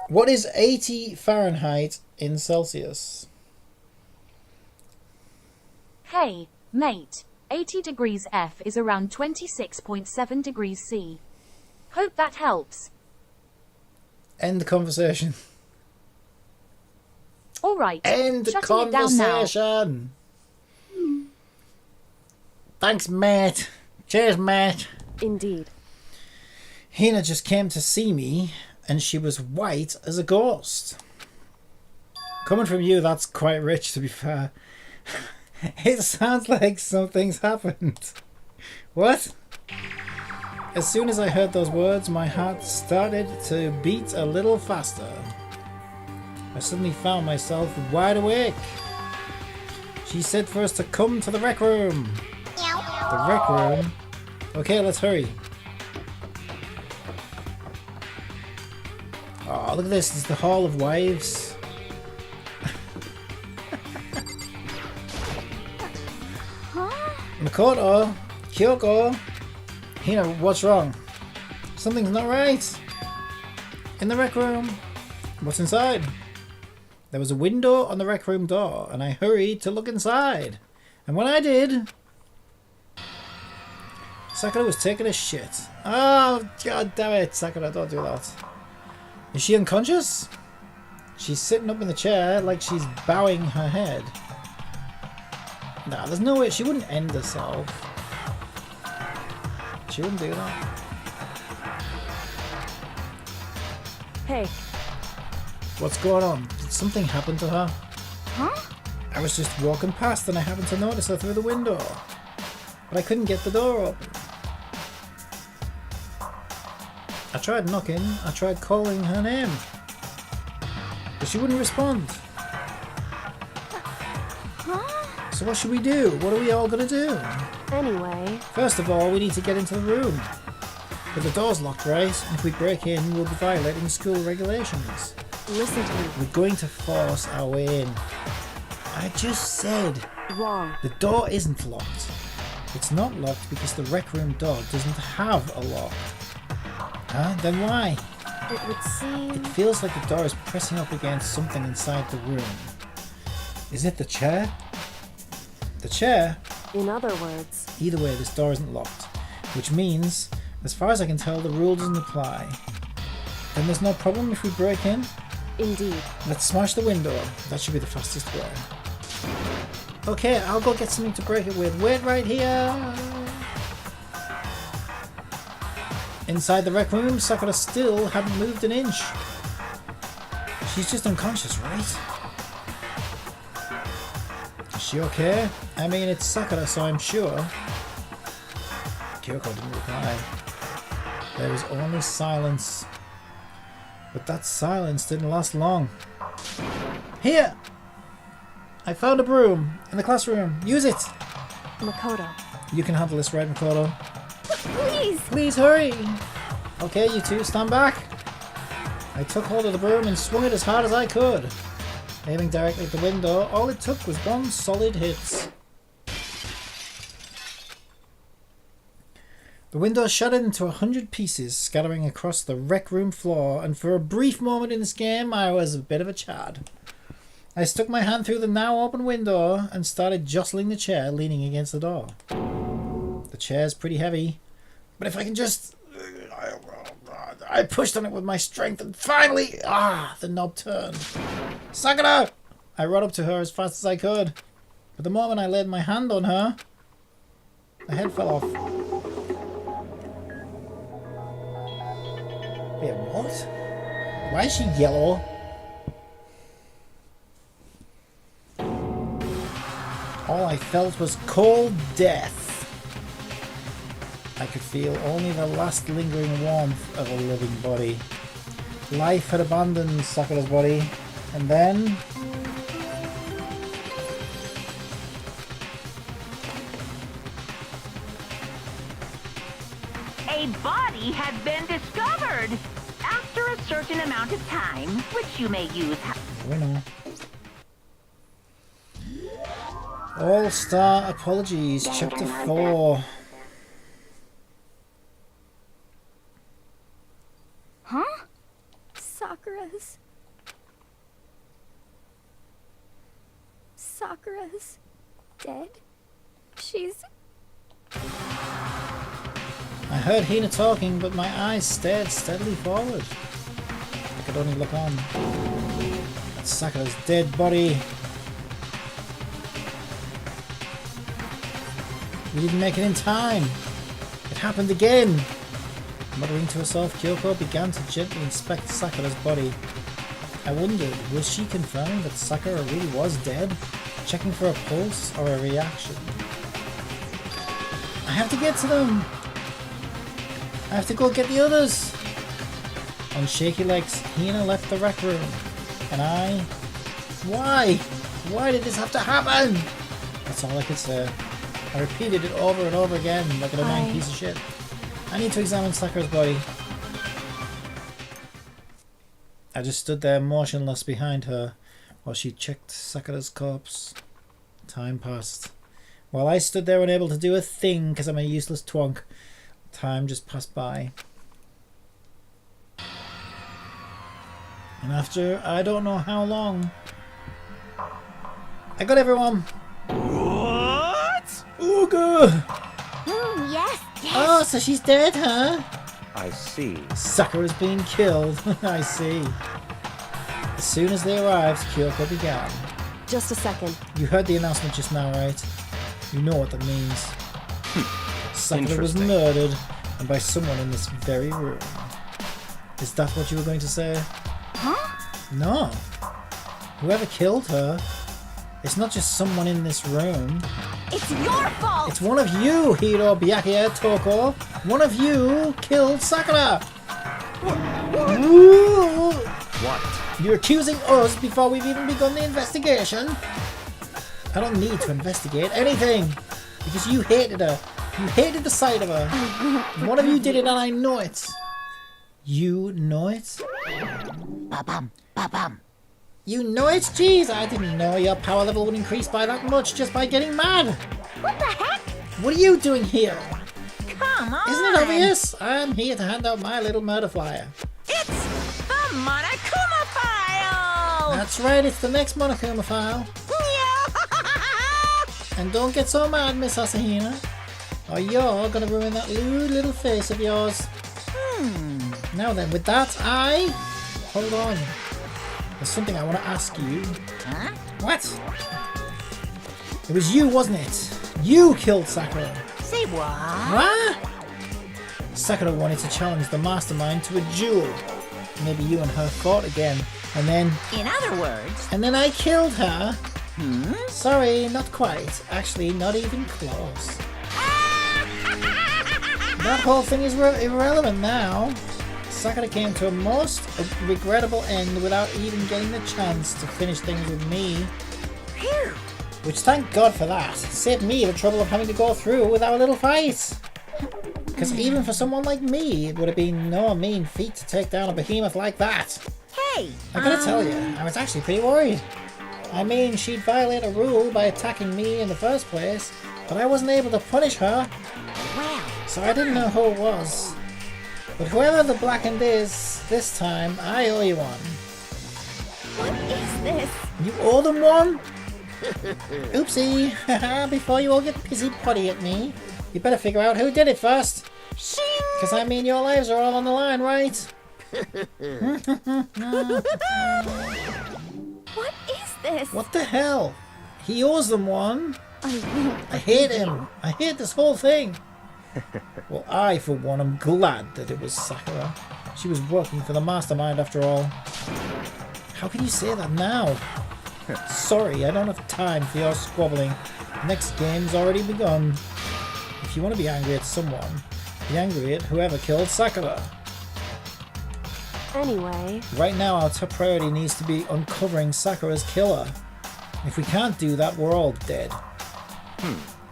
What is 80 Fahrenheit in Celsius? Hey, mate. 80 degrees F is around 26.7 degrees C. Hope that helps. End the conversation. Alright, End the shutting it down now. conversation. Thanks, mate. Cheers, mate. Indeed. Hina just came to see me, and she was white as a ghost. Coming from you, that's quite rich, to be fair. It sounds like something's happened. What? As soon as I heard those words, my heart started to beat a little faster. I suddenly found myself wide awake. She said for us to come to the rec room. The rec room? Okay, let's hurry. Oh, look at this. It's the Hall of Wives. Makoto, Kyoko, Hina, what's wrong? Something's not right. In the rec room. What's inside? There was a window on the rec room door, and I hurried to look inside. And when I did, Sakura was taking a shit. Oh, god damn it, Sakura, don't do that. Is she unconscious? She's sitting up in the chair like she's bowing her head. Nah, there's no way. She wouldn't end herself. She wouldn't do that. Hey. What's going on? Did something happen to her? Huh? I was just walking past and I happened to notice her through the window. But I couldn't get the door open. I tried knocking, I tried calling her name. But she wouldn't respond. So what should we do? What are we all gonna do? Anyway. First of all, we need to get into the room. But the door's locked, right? And if we break in, we'll be violating school regulations. Listen to me. We're going to force our way in. I just said. Wrong. The door isn't locked. It's not locked because the rec room door doesn't have a lock. Huh? Then why? It would seem... It feels like the door is pressing up against something inside the room. Is it the chair? The chair? In other words... Either way, this door isn't locked. Which means, as far as I can tell, the rule doesn't apply. Then there's no problem if we break in? Indeed. Let's smash the window. That should be the fastest way. Okay, I'll go get something to break it with. Wait right here! Inside the rec room, Sakura still hadn't moved an inch. She's just unconscious, right? Is she okay? I mean, it's Sakura, so I'm sure. Kyoko didn't reply. There was only silence. But that silence didn't last long. Here! I found a broom in the classroom. Use it! Makoto. You can handle this, right, Makoto? Please! Please hurry! Okay, you two, stand back. I took hold of the broom and swung it as hard as I could. Aiming directly at the window, all it took was one solid hit. The window shattered into 100 pieces, scattering across the rec room floor, and for a brief moment in this game, I was a bit of a chad. I stuck my hand through the now open window and started jostling the chair leaning against the door. The chair's pretty heavy, but if I can just... I pushed on it with my strength and finally... the knob turned. Sakura! I rode up to her as fast as I could, but the moment I laid my hand on her, the head fell off. Wait, what? Why is she yellow? All I felt was cold death. I could feel only the last lingering warmth of a living body. Life had abandoned Sakura's body, and then... A body had been discovered! After a certain amount of time, which you may use... We know. All-Star Apologies, Chapter 4. Huh? Sakura's dead? She's... I heard Hina talking, but my eyes stared steadily forward. I could only look on. That's Sakura's dead body. We didn't make it in time. It happened again. Muttering to herself, Kyoko began to gently inspect Sakura's body. I wondered, was she confirming that Sakura really was dead? Checking for a pulse or a reaction? I have to get to them! I have to go get the others! On shaky legs, Hina left the rec room. And I... Why? Why did this have to happen? That's all I could say. I repeated it over and over again like an annoying piece of shit. I need to examine Sakura's body. I just stood there motionless behind her while she checked Sakura's corpse. Time passed. While I stood there unable to do a thing because I'm a useless twonk, time just passed by. And after I don't know how long, I got everyone. What? Ooga! yes, yes. Oh, so she's dead, huh? I see. Sakura's being killed. I see. As soon as they arrived, Kyoko began. Just a second. You heard the announcement just now, right? You know what that means. Sakura was murdered, and by someone in this very room. Is that what you were going to say? Huh? No. Whoever killed her, it's not just someone in this room. It's your fault! It's one of you, Hiro, Byakuya, Toko. One of you killed Sakura. What? You're accusing us before we've even begun the investigation? I don't need to investigate anything. Because you hated her. You hated the sight of her. One of you did it and I know it. You know it? Ba-bum, ba-bum. You know it? Jeez, I didn't know your power level would increase by that much just by getting mad. What the heck? What are you doing here? Come on! Isn't it obvious? I'm here to hand out my little murder flyer. It's the Monokuma file! That's right, it's the next Monokuma file. And don't get so mad, Miss Asahina, or you're gonna ruin that lewd little face of yours. Now then, with that, hold on. There's something I want to ask you. Huh? What? It was you, wasn't it? You killed Sakura. Say what? What? Sakura wanted to challenge the mastermind to a duel. Maybe you and her fought again, and then... In other words... And then I killed her. Sorry, not quite. Actually, not even close. That whole thing is irrelevant now. Sakura came to a most regrettable end without even getting the chance to finish things with me. Phew. Which, thank God for that. Saved me the trouble of having to go through with our little fight. Because even for someone like me, it would have been no mean feat to take down a behemoth like that. Hey! I gotta tell you, I was actually pretty worried. I mean, she'd violate a rule by attacking me in the first place, but I wasn't able to punish her. Well, So I didn't know who it was. But whoever the Blackened is, this time, I owe you one. What is this? You owe them one? Oopsie. Before you all get pissy potty at me, you better figure out who did it first. shing! Because I mean your lives are all on the line, right? What is this? What the hell? He owes them one. I hate him. I hate this whole thing. Well, I, for one, am glad that it was Sakura. She was working for the mastermind after all. How can you say that now? Sorry, I don't have time for your squabbling. The next game's already begun. If you want to be angry at someone, be angry at whoever killed Sakura. Anyway, Right now, our top priority needs to be uncovering Sakura's killer. If we can't do that, we're all dead.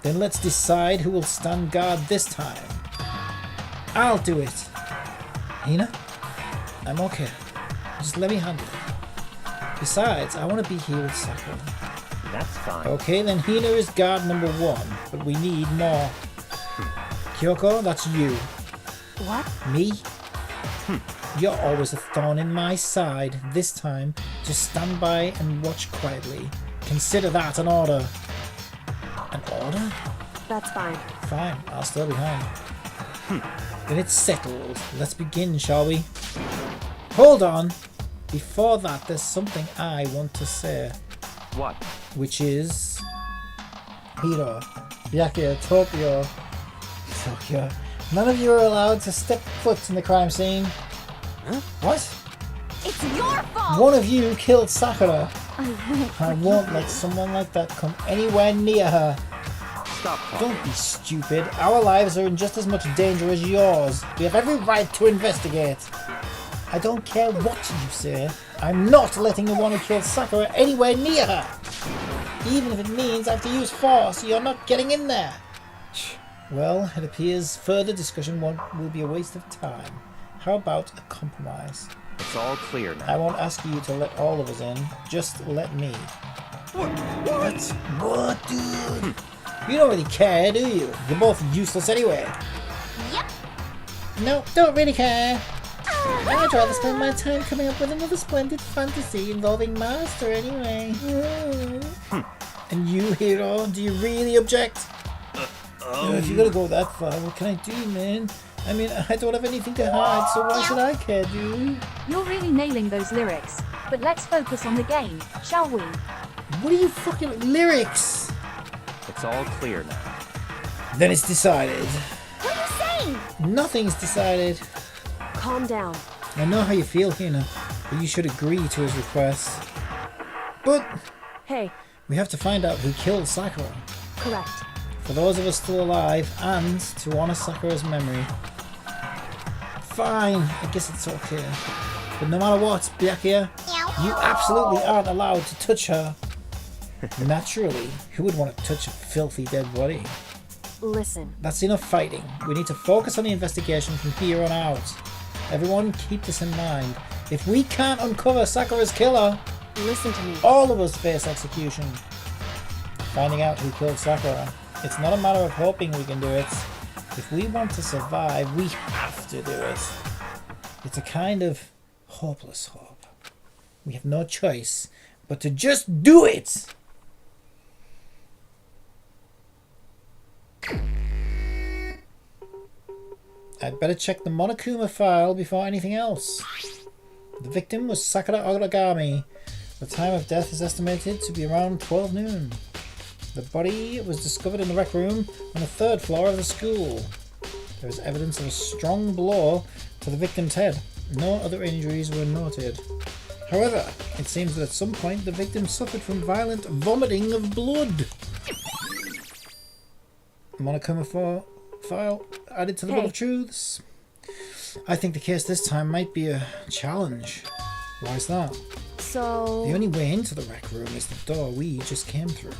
Then let's decide who will stand guard this time. I'll do it. Hina? I'm okay. Just let me handle it. Besides, I want to be here with Sakura. That's fine. Okay, then Hina is guard number 1, but we need more. Kyoko, that's you. What? Me? You're always a thorn in my side. This time, just stand by and watch quietly. Consider that an order. An order? That's fine. Fine, I'll stay behind. Then it's settled. Let's begin, shall we? Hold on. Before that, there's something I want to say. What? Which is... Hiro, Byakuya, Tokyo. None of you are allowed to step foot in the crime scene. Huh? What? It's your fault! One of you killed Sakura. I won't let someone like that come anywhere near her. Stop talking. Don't be stupid. Our lives are in just as much danger as yours. We have every right to investigate. I don't care what you say. I'm not letting the one who killed Sakura anywhere near her. Even if it means I have to use force, you're not getting in there. Well, it appears further discussion will be a waste of time. How about a compromise? It's all clear now. I won't ask you to let all of us in. Just let me. What? What, dude? You don't really care, do you? You're both useless anyway. Yep. No, don't really care. I'd rather spend my time coming up with another splendid fantasy involving Master anyway. And you, Hiro, do you really object? If you're gonna go that far, what can I do, man? I mean, I don't have anything to hide, so why should I care, dude? You're really nailing those lyrics. But let's focus on the game, shall we? What are you fucking lyrics? It's all clear now. Then it's decided. What are you saying? Nothing's decided. Calm down. I know how you feel, Hina, but you should agree to his request. But Hey, we have to find out who killed Sakura. correct. For those of us still alive, and to honor Sakura's memory. Fine, I guess it's okay. But no matter what, Byakuya, you absolutely aren't allowed to touch her. Naturally, who would want to touch a filthy dead body? Listen, That's enough fighting. We need to focus on the investigation from here on out. Everyone keep this in mind. If we can't uncover Sakura's killer, listen to me. all of us face execution. Finding out who killed Sakura. It's not a matter of hoping we can do it. If we want to survive, we have to do it. It's a kind of hopeless hope. We have no choice but to just do it! I'd better check the Monokuma file before anything else. The victim was Sakura Origami. The time of death is estimated to be around 12 noon. The body was discovered in the rec room on the 3rd floor of the school. There is evidence of a strong blow to the victim's head. No other injuries were noted. However, it seems that at some point the victim suffered from violent vomiting of blood. Monokuma file added to the Book of Truths. I think the case this time might be a challenge. Why is that? So... The only way into the rec room is the door we just came through.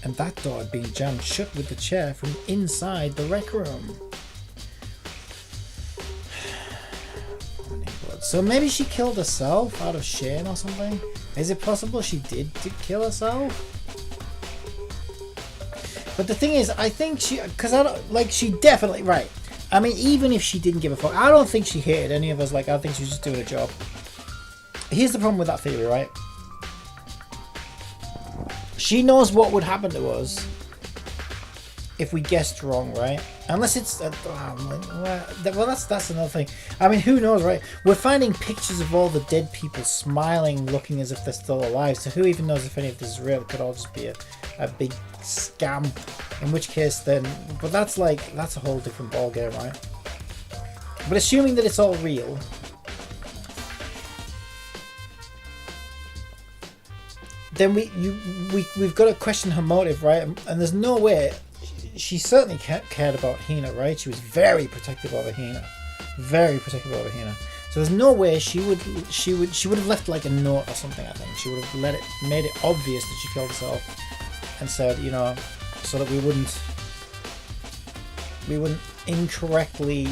And that door had been jammed shut with the chair from inside the rec room. So maybe she killed herself out of shame or something? Is it possible she did kill herself? But the thing is, I think she... Because I don't... Like, she definitely... Right. I mean, even if she didn't give a fuck, I don't think she hated any of us. Like, I think she was just doing a job. Here's the problem with that theory, right? She knows what would happen to us if we guessed wrong, right? Unless it's... well, that's another thing. I mean, who knows, right? We're finding pictures of all the dead people smiling, looking as if they're still alive. So who even knows if any of this is real? It could all just be a big scam. In which case, then... But that's like... That's a whole different ballgame, right? But assuming that it's all real... Then we've got to question her motive, right? And there's no way. She certainly cared about Hina, right? She was very protective over Hina, very protective over Hina. So there's no way she would have left like a note or something. I think she would have made it obvious that she killed herself, and said, you know, so that we wouldn't incorrectly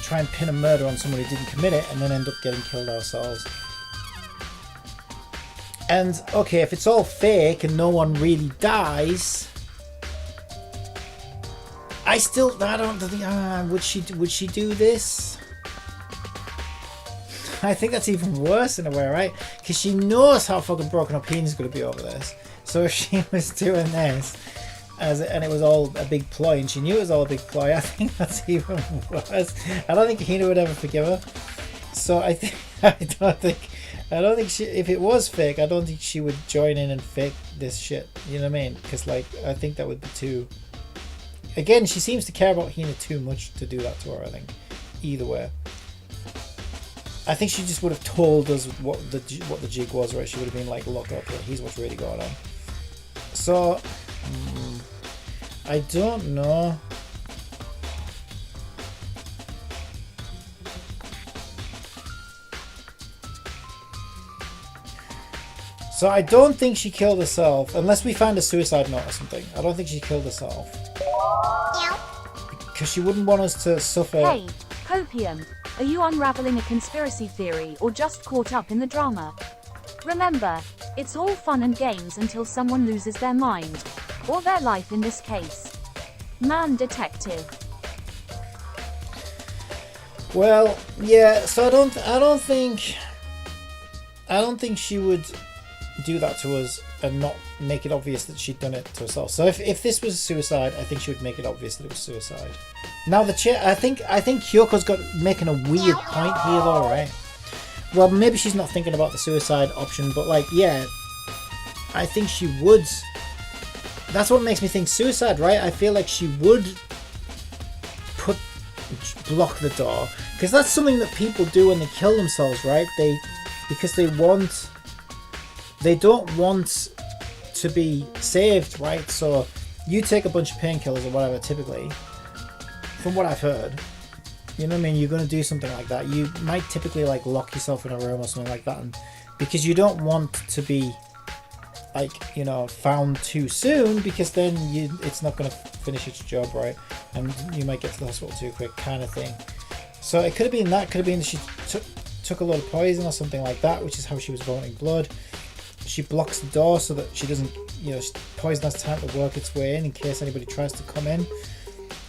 try and pin a murder on somebody who didn't commit it, and then end up getting killed ourselves. And okay, if it's all fake and no one really dies, I don't think would she do this? I think that's even worse in a way, right? Because she knows how fucking broken up Heen's going to be over this. So if she was doing this, and it was all a big ploy, and she knew it was all a big ploy, I think that's even worse. I don't think Hina would ever forgive her. So I don't think she, if it was fake, I don't think she would join in and fake this shit. You know what I mean? Because like, I think that would be too. Again, she seems to care about Hina too much to do that to her. I think. Either way. I think she just would have told us what the jig was, right? She would have been like, look up, here's what's really going on. So, I don't know. So I don't think she killed herself, unless we find a suicide note or something. I don't think she killed herself. Because she wouldn't want us to suffer. Hey, Copium, are you unraveling a conspiracy theory or just caught up in the drama? Remember, it's all fun and games until someone loses their mind. Or their life in this case. Man detective. Well, yeah, so I don't think she would do that to us and not make it obvious that she'd done it to herself. So if this was suicide, I think she would make it obvious that it was suicide. Now the chair, I think Kyoko's making a weird point here though, right? Well, maybe she's not thinking about the suicide option, but like, yeah, I think she would. That's what makes me think suicide, right? I feel like she would block the door, because that's something that people do when they kill themselves, right? Because they don't want to be saved, right? So you take a bunch of painkillers or whatever, typically, from what I've heard, you know what I mean, you're going to do something like that. You might typically like lock yourself in a room or something like that, and because you don't want to be like, you know, found too soon, because then it's not going to finish its job, right? And you might get to the hospital too quick, kind of thing. So it could have been that, could have been that she took a lot of poison or something like that, which is how she was vomiting blood. She blocks the door so that she doesn't, you know, poison has time to work its way in case anybody tries to come in.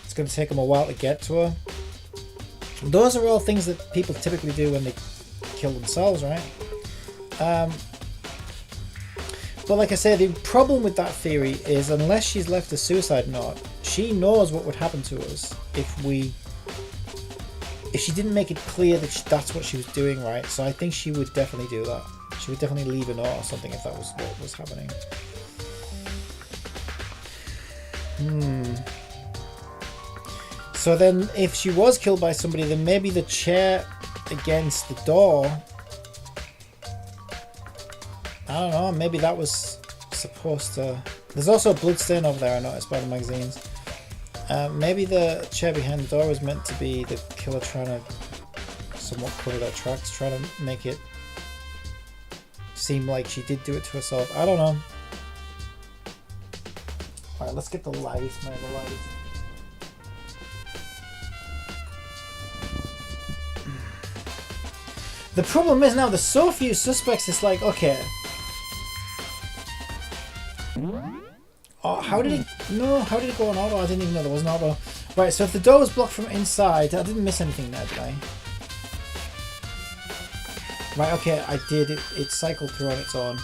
It's going to take them a while to get to her. Those are all things that people typically do when they kill themselves, right? But like I say, the problem with that theory is, unless she's left a suicide note, she knows what would happen to us if she didn't make it clear that that's what she was doing, right? So I think she would definitely do that. She would definitely leave a note or something if that was what was happening. So then if she was killed by somebody, then maybe the chair against the door, I don't know, maybe that was supposed to... There's also a blood stain over there, I noticed, by the magazines. Maybe the chair behind the door was meant to be the killer trying to somewhat cover their tracks, trying to make it seem like she did do it to herself. I don't know. Alright, let's get the light, man, the light. The problem is now there's so few suspects, it's like, okay. Oh, how did it go on auto? I didn't even know there was an auto. Right, so if the door was blocked from inside, I didn't miss anything there, did I? Right, okay, I did. It cycled through on its own.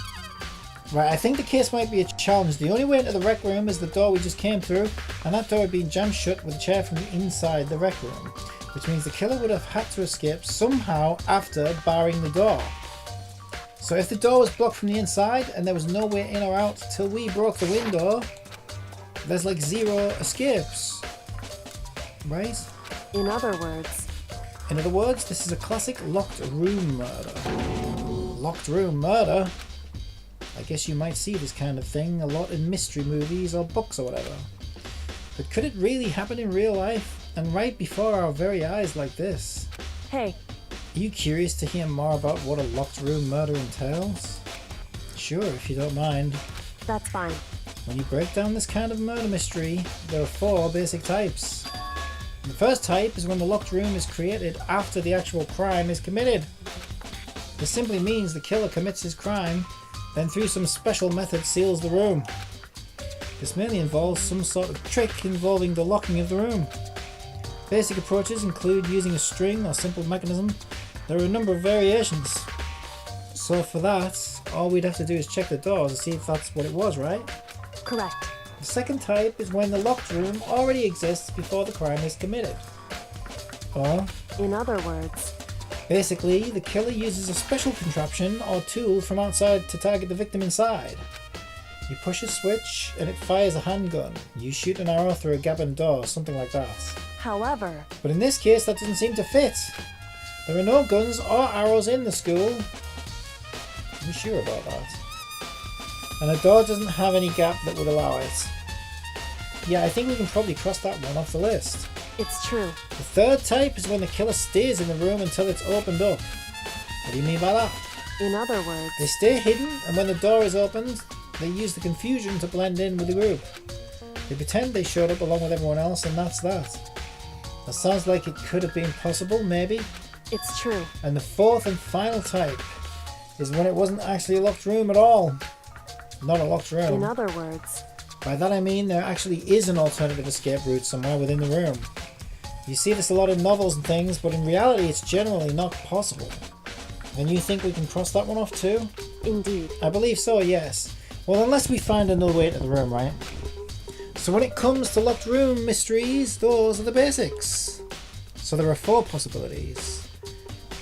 Right, I think the case might be a challenge. The only way into the rec room is the door we just came through, and that door had been jammed shut with a chair from the inside the rec room, which means the killer would have had to escape somehow after barring the door. So if the door was blocked from the inside and there was no way in or out till we broke the window, there's like 0 escapes, right? In other words, this is a classic locked room murder. Locked room murder? I guess you might see this kind of thing a lot in mystery movies or books or whatever. But could it really happen in real life? And right before our very eyes like this? Hey. Are you curious to hear more about what a locked room murder entails? Sure, if you don't mind. That's fine. When you break down this kind of murder mystery, there are 4 basic types. The first type is when the locked room is created after the actual crime is committed. This simply means the killer commits his crime then through some special method seals the room. This mainly involves some sort of trick involving the locking of the room. Basic approaches include using a string or simple mechanism. There are a number of variations. So for that, all we'd have to do is check the doors to see if that's what it was, right? Correct. The second type is when the locked room already exists before the crime is committed. Or, In other words, basically, the killer uses a special contraption or tool from outside to target the victim inside. You push a switch and it fires a handgun. You shoot an arrow through a gap in the door, something like that. however, But in this case, that doesn't seem to fit. There are no guns or arrows in the school. Are you sure about that? And the door doesn't have any gap that would allow it. Yeah, I think we can probably cross that one off the list. it's true. The third type is when the killer stays in the room until it's opened up. What do you mean by that? In other words, They stay hidden, and when the door is opened, they use the confusion to blend in with the group. They pretend they showed up along with everyone else, and that's that. That sounds like it could have been possible, maybe. it's true. And the fourth and final type is when it wasn't actually a locked room at all. Not a locked room. In other words, By that I mean there actually is an alternative escape route somewhere within the room. You see this a lot in novels and things, but in reality it's generally not possible. And you think we can cross that one off too? indeed. I believe so, yes. Well, unless we find another way to the room, right? So when it comes to locked room mysteries, those are the basics. So there are 4 possibilities.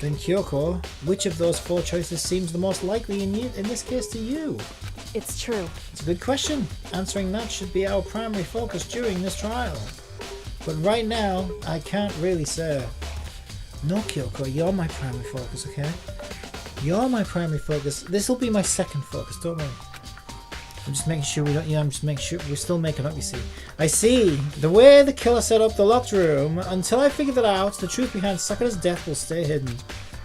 Then Kyoko, which of those 4 choices seems the most likely in this case to you? It's true. It's a good question. Answering that should be our primary focus during this trial. But right now, I can't really say. No, Kyoko, you're my primary focus, okay? You're my primary focus. This will be my second focus, don't worry. I'm just making sure we don't. Yeah, I'm just making sure we're still making up. You see, I see the way the killer set up the locked room. Until I figure that out, the truth behind Sakura's death will stay hidden.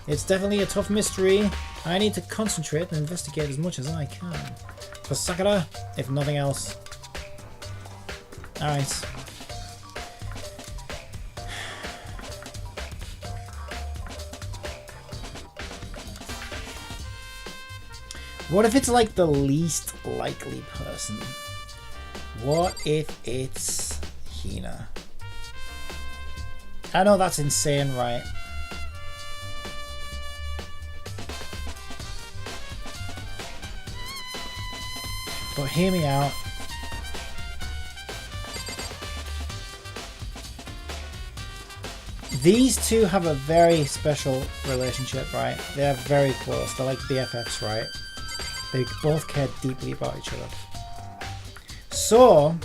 It's definitely a tough mystery. I need to concentrate and investigate as much as I can for Sakura, if nothing else. All right. What if it's like the least likely person? What if it's Hina? I know that's insane, right? But hear me out. These two have a very special relationship, right? They're very close. They're like BFFs, right? They both care deeply about each other. So,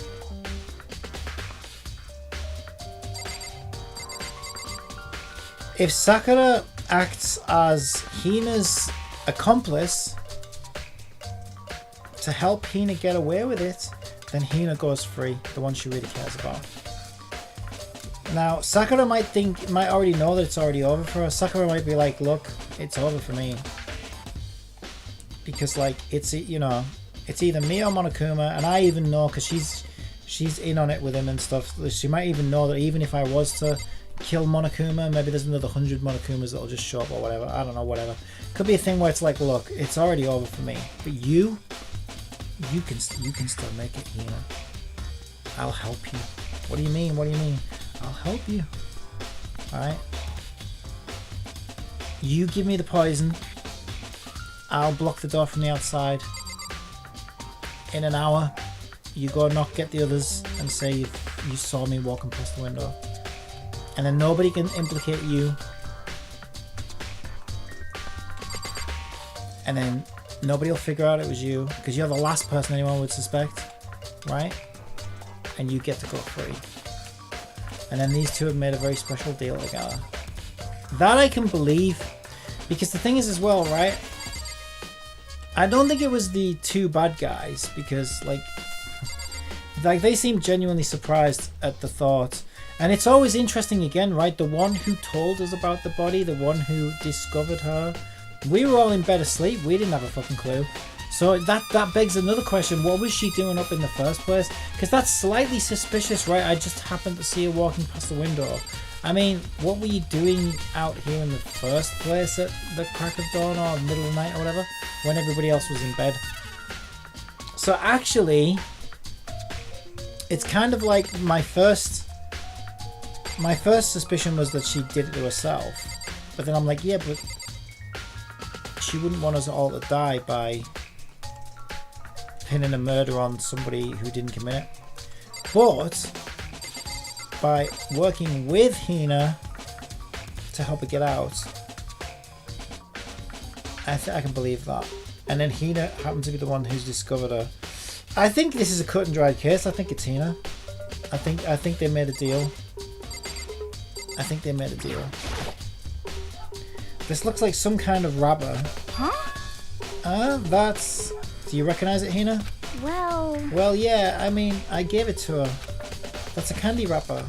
if Sakura acts as Hina's accomplice to help Hina get away with it, then Hina goes free, the one she really cares about. Now, Sakura might already know that it's already over for her. Sakura might be like, look, it's over for me. Because like it's, you know, it's either me or Monokuma, and I even know because she's in on it with him and stuff. She might even know that even if I was to kill Monokuma, maybe there's another 100 Monokumas that'll just show up or whatever. I don't know, whatever. Could be a thing where it's like, look, it's already over for me, but you can still make it, Hina. I'll help you. What do you mean? What do you mean? I'll help you. All right. You give me the poison. I'll block the door from the outside. In an hour, you go get the others and say you saw me walking past the window. And then nobody can implicate you. And then nobody will figure out it was you, because you're the last person anyone would suspect, right? And you get to go free. And then these two have made a very special deal together. That I can believe, because the thing is as well, right? I don't think it was the 2 bad guys, because like they seem genuinely surprised at the thought. And it's always interesting again, right? The one who told us about the body, the one who discovered her, we were all in bed asleep. We didn't have a fucking clue. So that begs another question. What was she doing up in the first place? Because that's slightly suspicious, right? I just happened to see her walking past the window. I mean, what were you doing out here in the first place at the crack of dawn or middle of the night or whatever, when everybody else was in bed? So actually, it's kind of like my first suspicion was that she did it to herself. But then I'm like, yeah, but she wouldn't want us all to die by pinning a murder on somebody who didn't commit it. But by working with Hina to help her get out, I think I can believe that. And then Hina happened to be the one who's discovered her. I think this is a cut and dried case. I think it's Hina. I think they made a deal. I think they made a deal. This looks like some kind of wrapper. Huh? That's... Do you recognize it, Hina? Well, yeah, I mean, I gave it to her. That's a candy wrapper.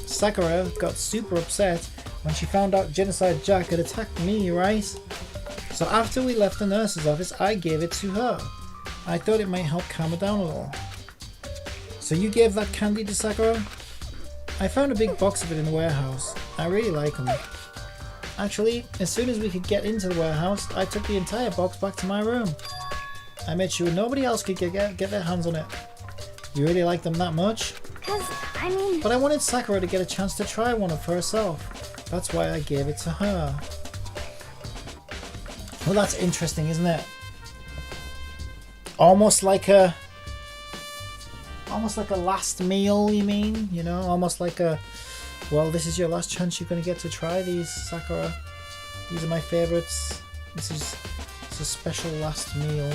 Sakura got super upset when she found out Genocide Jack had attacked me, right? So after we left the nurse's office, I gave it to her. I thought it might help calm her down a little. So you gave that candy to Sakura? I found a big box of it in the warehouse. I really like them. Actually, as soon as we could get into the warehouse, I took the entire box back to my room. I made sure nobody else could get their hands on it. You really like them that much? But I wanted Sakura to get a chance to try one for herself. That's why I gave it to her. Well, that's interesting, isn't it? Almost like a last meal, you mean? You know, almost like a, well, this is your last chance you're going to get to try these, Sakura. These are my favorites. It's a special last meal.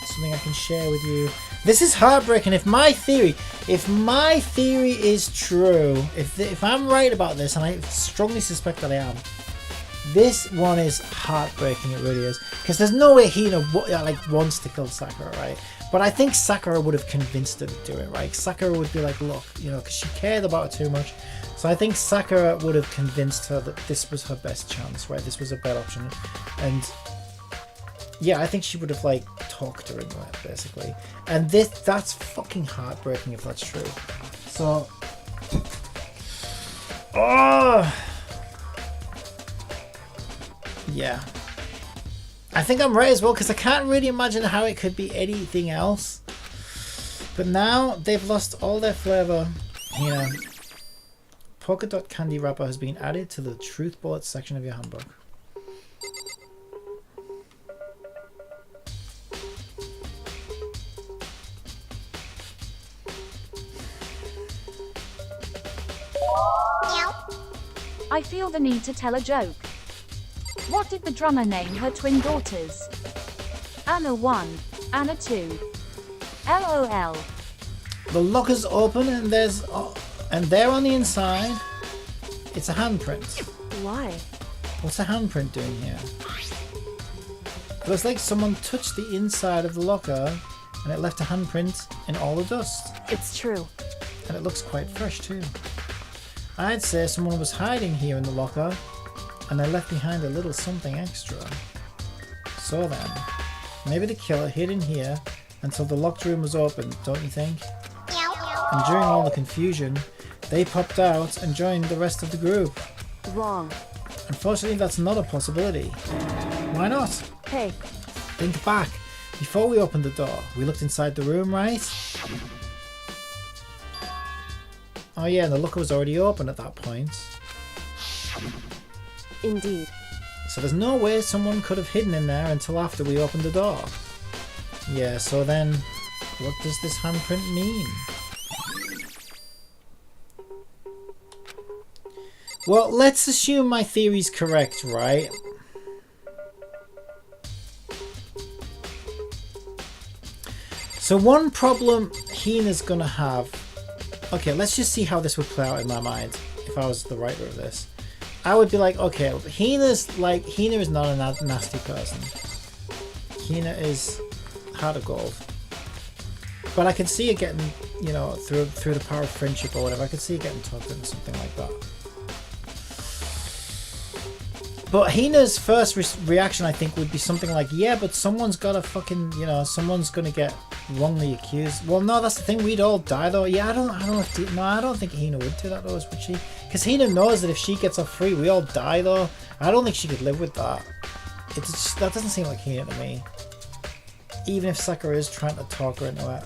Something I can share with you. This is heartbreaking. If my theory is true, if I'm right about this, and I strongly suspect that I am, this one is heartbreaking. It really is, because there's no way Hina wants to kill Sakura, right? But I think Sakura would have convinced her to do it, right? Sakura would be like, look, you know, because she cared about her too much. So I think Sakura would have convinced her that this was her best chance, right? This was a better option, and yeah, I think she would have like talked her into it, basically. And that's fucking heartbreaking if that's true. So, oh, yeah. I think I'm right as well, because I can't really imagine how it could be anything else. But now they've lost all their flavour. You know, polka dot candy wrapper has been added to the truth bullets section of your handbook. I feel the need to tell a joke. What did the drummer name her twin daughters? Anna 1, Anna 2. LOL. The locker's open and there on the inside, it's a handprint. Why? What's a handprint doing here? It looks like someone touched the inside of the locker and it left a handprint in all the dust. It's true. And it looks quite fresh too. I'd say someone was hiding here in the locker and they left behind a little something extra. So then, maybe the killer hid in here until the locked room was open, don't you think? And during all the confusion, they popped out and joined the rest of the group. Wrong. Unfortunately, that's not a possibility. Why not? Hey. Think back. Before we opened the door, we looked inside the room, right? Oh yeah, the locker was already open at that point. Indeed. So there's no way someone could have hidden in there until after we opened the door. Yeah, so then, what does this handprint mean? Well, let's assume my theory's correct, right? So one problem Hina's gonna have... Okay, let's just see how this would play out in my mind if I was the writer of this. I would be like, okay, Hina is not a nasty person. Hina is heart of gold. But I can see it getting, you know, through the power of friendship or whatever, I could see it getting tugged into something like that. But Hina's first reaction, I think, would be something like, yeah, but someone's got to fucking, you know, someone's going to get wrongly accused. Well, no, that's the thing. We'd all die though. Yeah, I don't think Hina would do that though, would she? Because Hina knows that if she gets off free, we all die though. I don't think she could live with that. That doesn't seem like Hina to me. Even if Sakura is trying to talk her into it.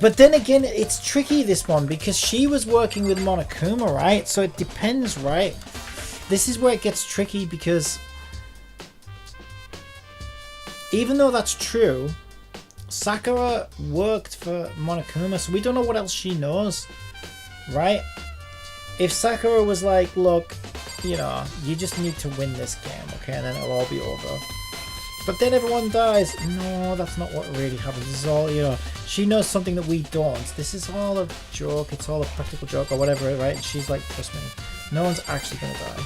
But then again, it's tricky, this one, because she was working with Monokuma, right? So it depends, right? This is where it gets tricky, because even though that's true, Sakura worked for Monokuma, so we don't know what else she knows, right? If Sakura was like, look, you know, you just need to win this game, okay, and then it'll all be over. But then everyone dies. No, that's not what really happens. This is all, you know, she knows something that we don't. This is all a joke. It's all a practical joke or whatever, right? And she's like, trust me, no one's actually going to die.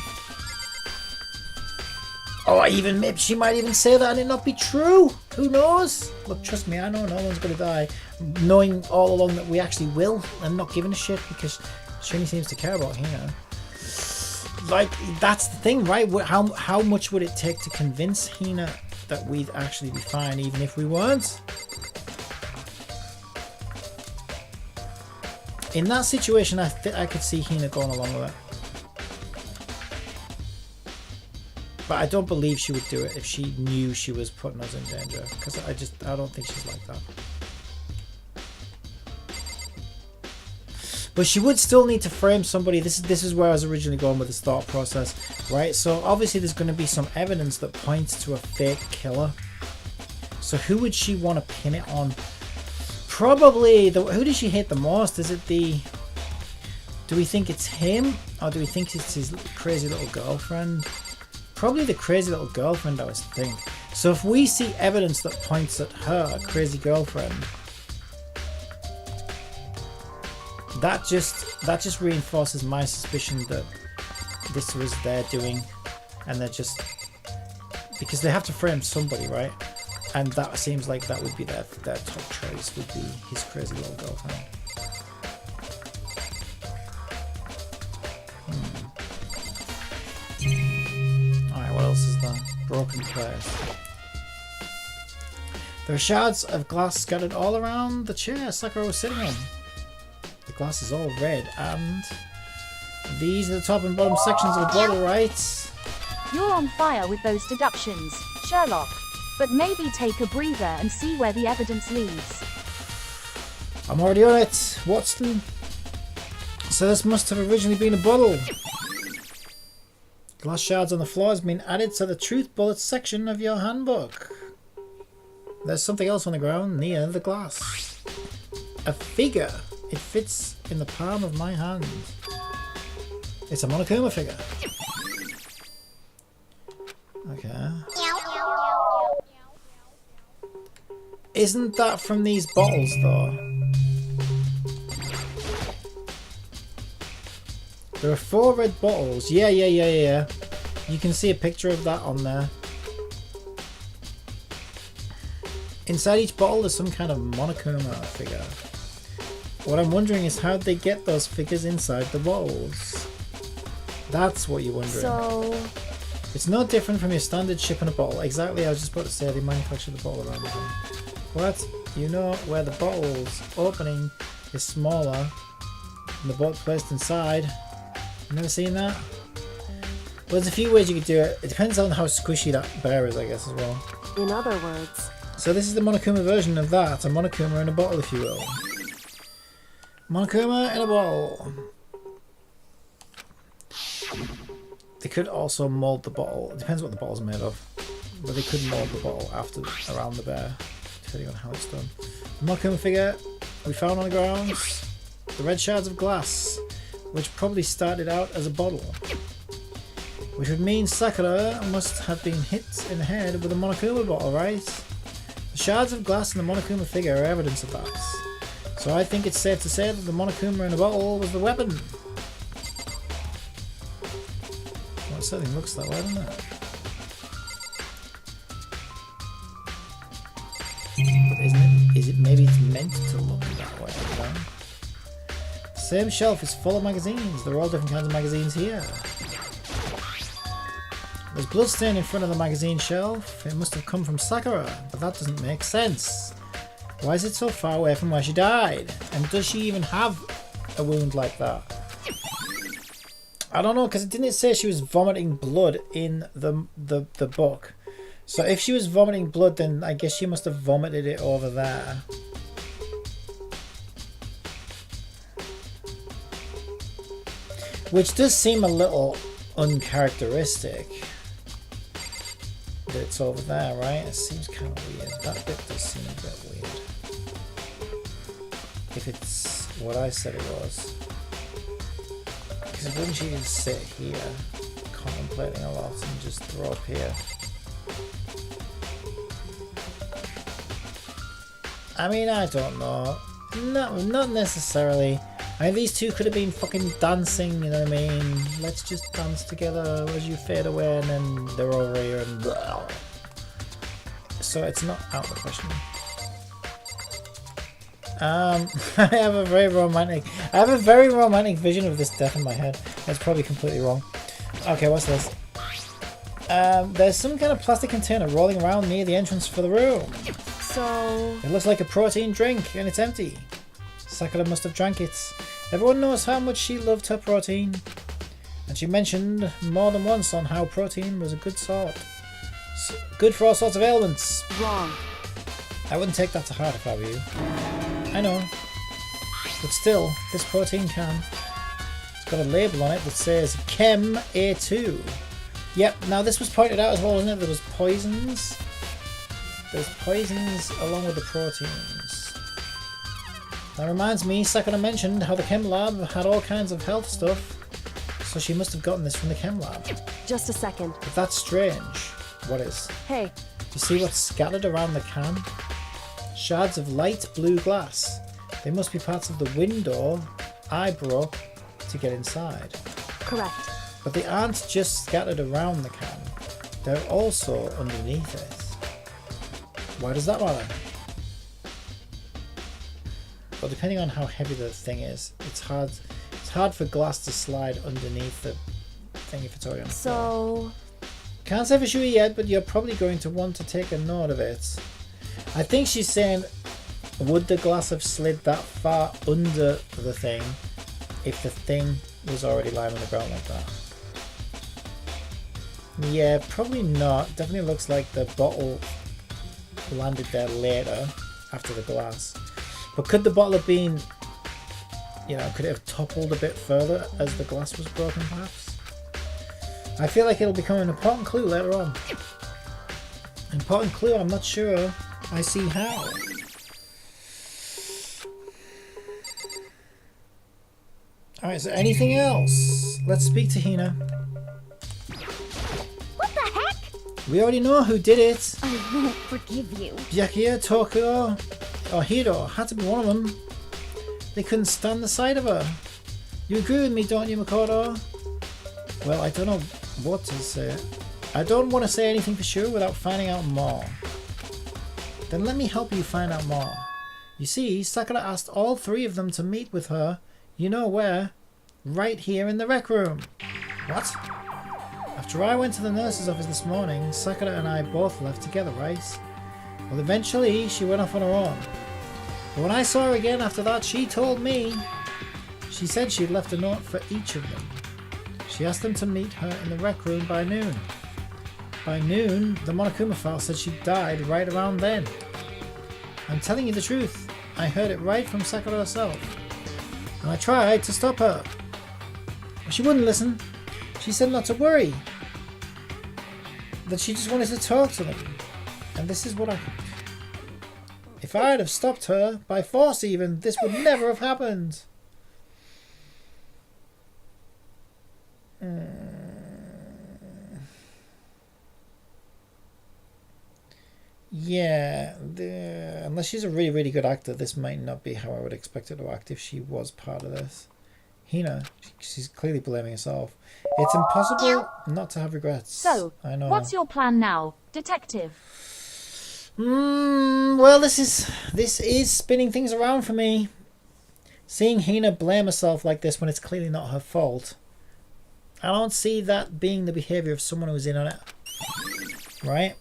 Or even, maybe she might even say that and it not be true. Who knows? Look, trust me, I know no one's going to die. Knowing all along that we actually will and not giving a shit because she only seems to care about Hina. Like, that's the thing, right? How much would it take to convince Hina that we'd actually be fine even if we weren't? In that situation, I could see Hina going along with it. But I don't believe she would do it if she knew she was putting us in danger. Because I don't think she's like that. But she would still need to frame somebody. This is where I was originally going with this thought process, right? So obviously there's going to be some evidence that points to a fake killer. So who would she want to pin it on? Probably who does she hate the most? Is it the? Do we think it's him, or do we think it's his crazy little girlfriend? Probably the crazy little girlfriend, I was thinking. So if we see evidence that points at her crazy girlfriend, that just reinforces my suspicion that this was their doing, and they're just, because they have to frame somebody, right? And that seems like that would be their top choice, would be his crazy little girlfriend. Alright, what else is there? Broken place. There are shards of glass scattered all around the chair Sakura was sitting on. The glass is all red, and these are the top and bottom sections of the bottle, right? You're on fire with those deductions, Sherlock. But maybe take a breather and see where the evidence leads. I'm already on it. Watson. So this must have originally been a bottle. Glass shards on the floor has been added to the truth bullets section of your handbook. There's something else on the ground near the glass. A figure. It fits in the palm of my hand. It's a Monokuma figure. Okay. Isn't that from these bottles though? There are 4 red bottles. Yeah. You can see a picture of that on there. Inside each bottle there's some kind of Monokuma figure. What I'm wondering is how'd they get those figures inside the bottles? That's what you're wondering. So it's no different from your standard ship in a bottle. Exactly, I was just about to say they manufacture the bottle around them. What? You know where the bottle's opening is smaller than the bottle placed inside. You've never seen that? Well, there's a few ways you could do it. It depends on how squishy that bear is, I guess, as well. In other words. So this is the Monokuma version of that. A Monokuma in a bottle, if you will. Monokuma in a bottle. They could also mold the bottle. It depends what the bottle's made of. But they could mold the bottle around the bear, depending on how it's done. The Monokuma figure we found on the grounds. The red shards of glass, which probably started out as a bottle. Which would mean Sakura must have been hit in the head with a Monokuma bottle, right? The shards of glass and the Monokuma figure are evidence of that. So I think it's safe to say that the Monokuma in a bottle was the weapon. Well, it certainly looks that way, doesn't it? But is it maybe it's meant to look that way, I don't know. The same shelf is full of magazines. There are all different kinds of magazines here. There's bloodstain in front of the magazine shelf. It must have come from Sakura, but that doesn't make sense. Why is it so far away from where she died? And does she even have a wound like that? I don't know, because it didn't say she was vomiting blood in the book. So if she was vomiting blood, then I guess she must have vomited it over there. Which does seem a little uncharacteristic. That it's over there, right? It seems kind of weird. That bit does seem a bit weird. If it's what I said it was. Because wouldn't she just sit here, contemplating a lot, and just throw up here? I mean, I don't know. No, not necessarily. I mean, these two could have been fucking dancing, you know what I mean? Let's just dance together as you fade away and then they're over here and blah. So it's not out of the question. I have a very romantic vision of this death in my head. That's probably completely wrong. Okay, what's this? There's some kind of plastic container rolling around near the entrance for the room. So... It looks like a protein drink and it's empty. Sakura must have drank it. Everyone knows how much she loved her protein. And she mentioned more than once on how protein was a good sort. Good for all sorts of ailments. Wrong. I wouldn't take that to heart if I were you. I know. But still, this protein can. It's got a label on it that says Chem A2. Yep, now this was pointed out as well, wasn't it? There was poisons. There's poisons along with the proteins. That reminds me, Sakura mentioned how the chem lab had all kinds of health stuff, so she must have gotten this from the chem lab. Just a second. But that's strange. What is? Hey. You see what's scattered around the can? Shards of light blue glass. They must be parts of the window I broke to get inside. Correct. But they aren't just scattered around the can. They're also underneath it. Why does that matter? Well, depending on how heavy the thing is, it's hard for glass to slide underneath the thing if it's already on the floor. So... Can't say for sure yet, but you're probably going to want to take a note of it. I think she's saying, would the glass have slid that far under the thing if the thing was already lying on the ground like that? Yeah, probably not. Definitely looks like the bottle landed there later after the glass. But could the bottle have been, you know, could it have toppled a bit further as the glass was broken perhaps? I feel like it'll become an important clue later on. Important clue, I'm not sure I see how. Alright, is there anything else? Let's speak to Hina. What the heck? We already know who did it. I won't forgive you. Byakuya, Tokyo, or Hiro had to be one of them. They couldn't stand the sight of her. You agree with me, don't you, Makoto? Well, I don't know what to say. I don't want to say anything for sure without finding out more. Then let me help you find out more. You see, Sakura asked all three of them to meet with her, you know where? Right here in the rec room. What? After I went to the nurse's office this morning, Sakura and I both left together, right? Well, eventually she went off on her own. But when I saw her again after that, she told me. She said she'd left a note for each of them. She asked them to meet her in the rec room by noon. By noon, the Monokuma file said she died right around then. I'm telling you the truth. I heard it right from Sakura herself. And I tried to stop her. But she wouldn't listen. She said not to worry. That she just wanted to talk to them. And this is what I... If I'd have stopped her, by force even, this would never have happened. Yeah, unless she's a really, really good actor, this might not be how I would expect her to act if she was part of this. Hina, she's clearly blaming herself. It's impossible not to have regrets. So, I know. what's your plan now, detective? Well, this is spinning things around for me. Seeing Hina blame herself like this when it's clearly not her fault. I don't see that being the behavior of someone who's in on it. Right?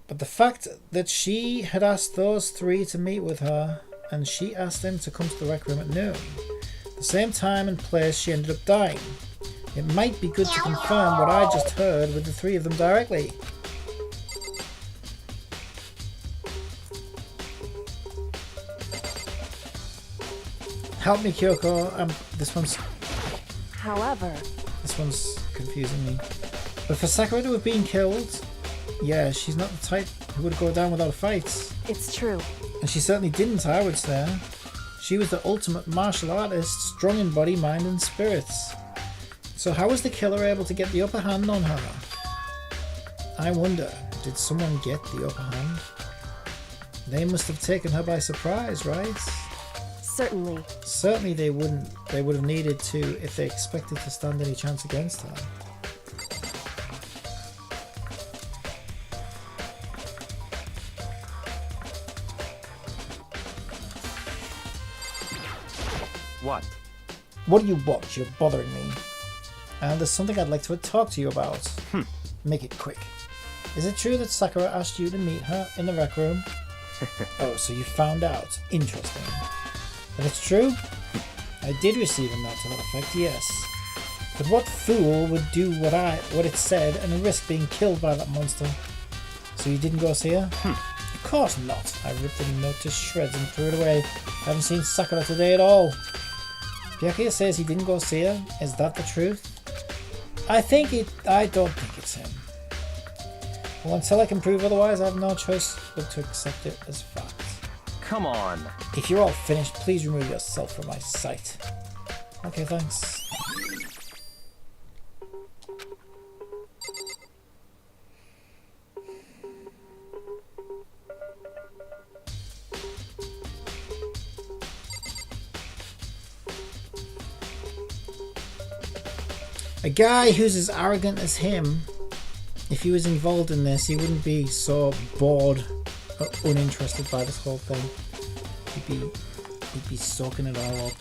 But the fact that she had asked those three to meet with her, and she asked them to come to the rec room at noon, the same time and place she ended up dying. It might be good to confirm what I just heard with the three of them directly. Help me, Kyoko. This one's confusing me. But for Sakura to have been killed, yeah, she's not the type who would go down without a fight. It's true. And she certainly didn't, I would say. She was the ultimate martial artist, strong in body, mind and spirits. So how was the killer able to get the upper hand on her? I wonder, did someone get the upper hand? They must have taken her by surprise, right? Certainly. Certainly they wouldn't. They would have needed to if they expected to stand any chance against her. What? What do you watch? You're bothering me. And there's something I'd like to talk to you about. Make it quick. Is it true that Sakura asked you to meet her in the rec room? Oh, so you found out. Interesting. But it's true? I did receive a note to that effect, yes. But what fool would do what it said and risk being killed by that monster? So you didn't go see her? Of course not. I ripped the note to shreds and threw it away. I haven't seen Sakura today at all. Byakuya says he didn't go see her. Is that the truth? I don't think it's him. Well, until I can prove otherwise, I have no choice but to accept it as fact. Come on. If you're all finished, please remove yourself from my sight. Okay, thanks. A guy who's as arrogant as him, if he was involved in this, he wouldn't be so bored or uninterested by this whole thing. He'd be soaking it all up.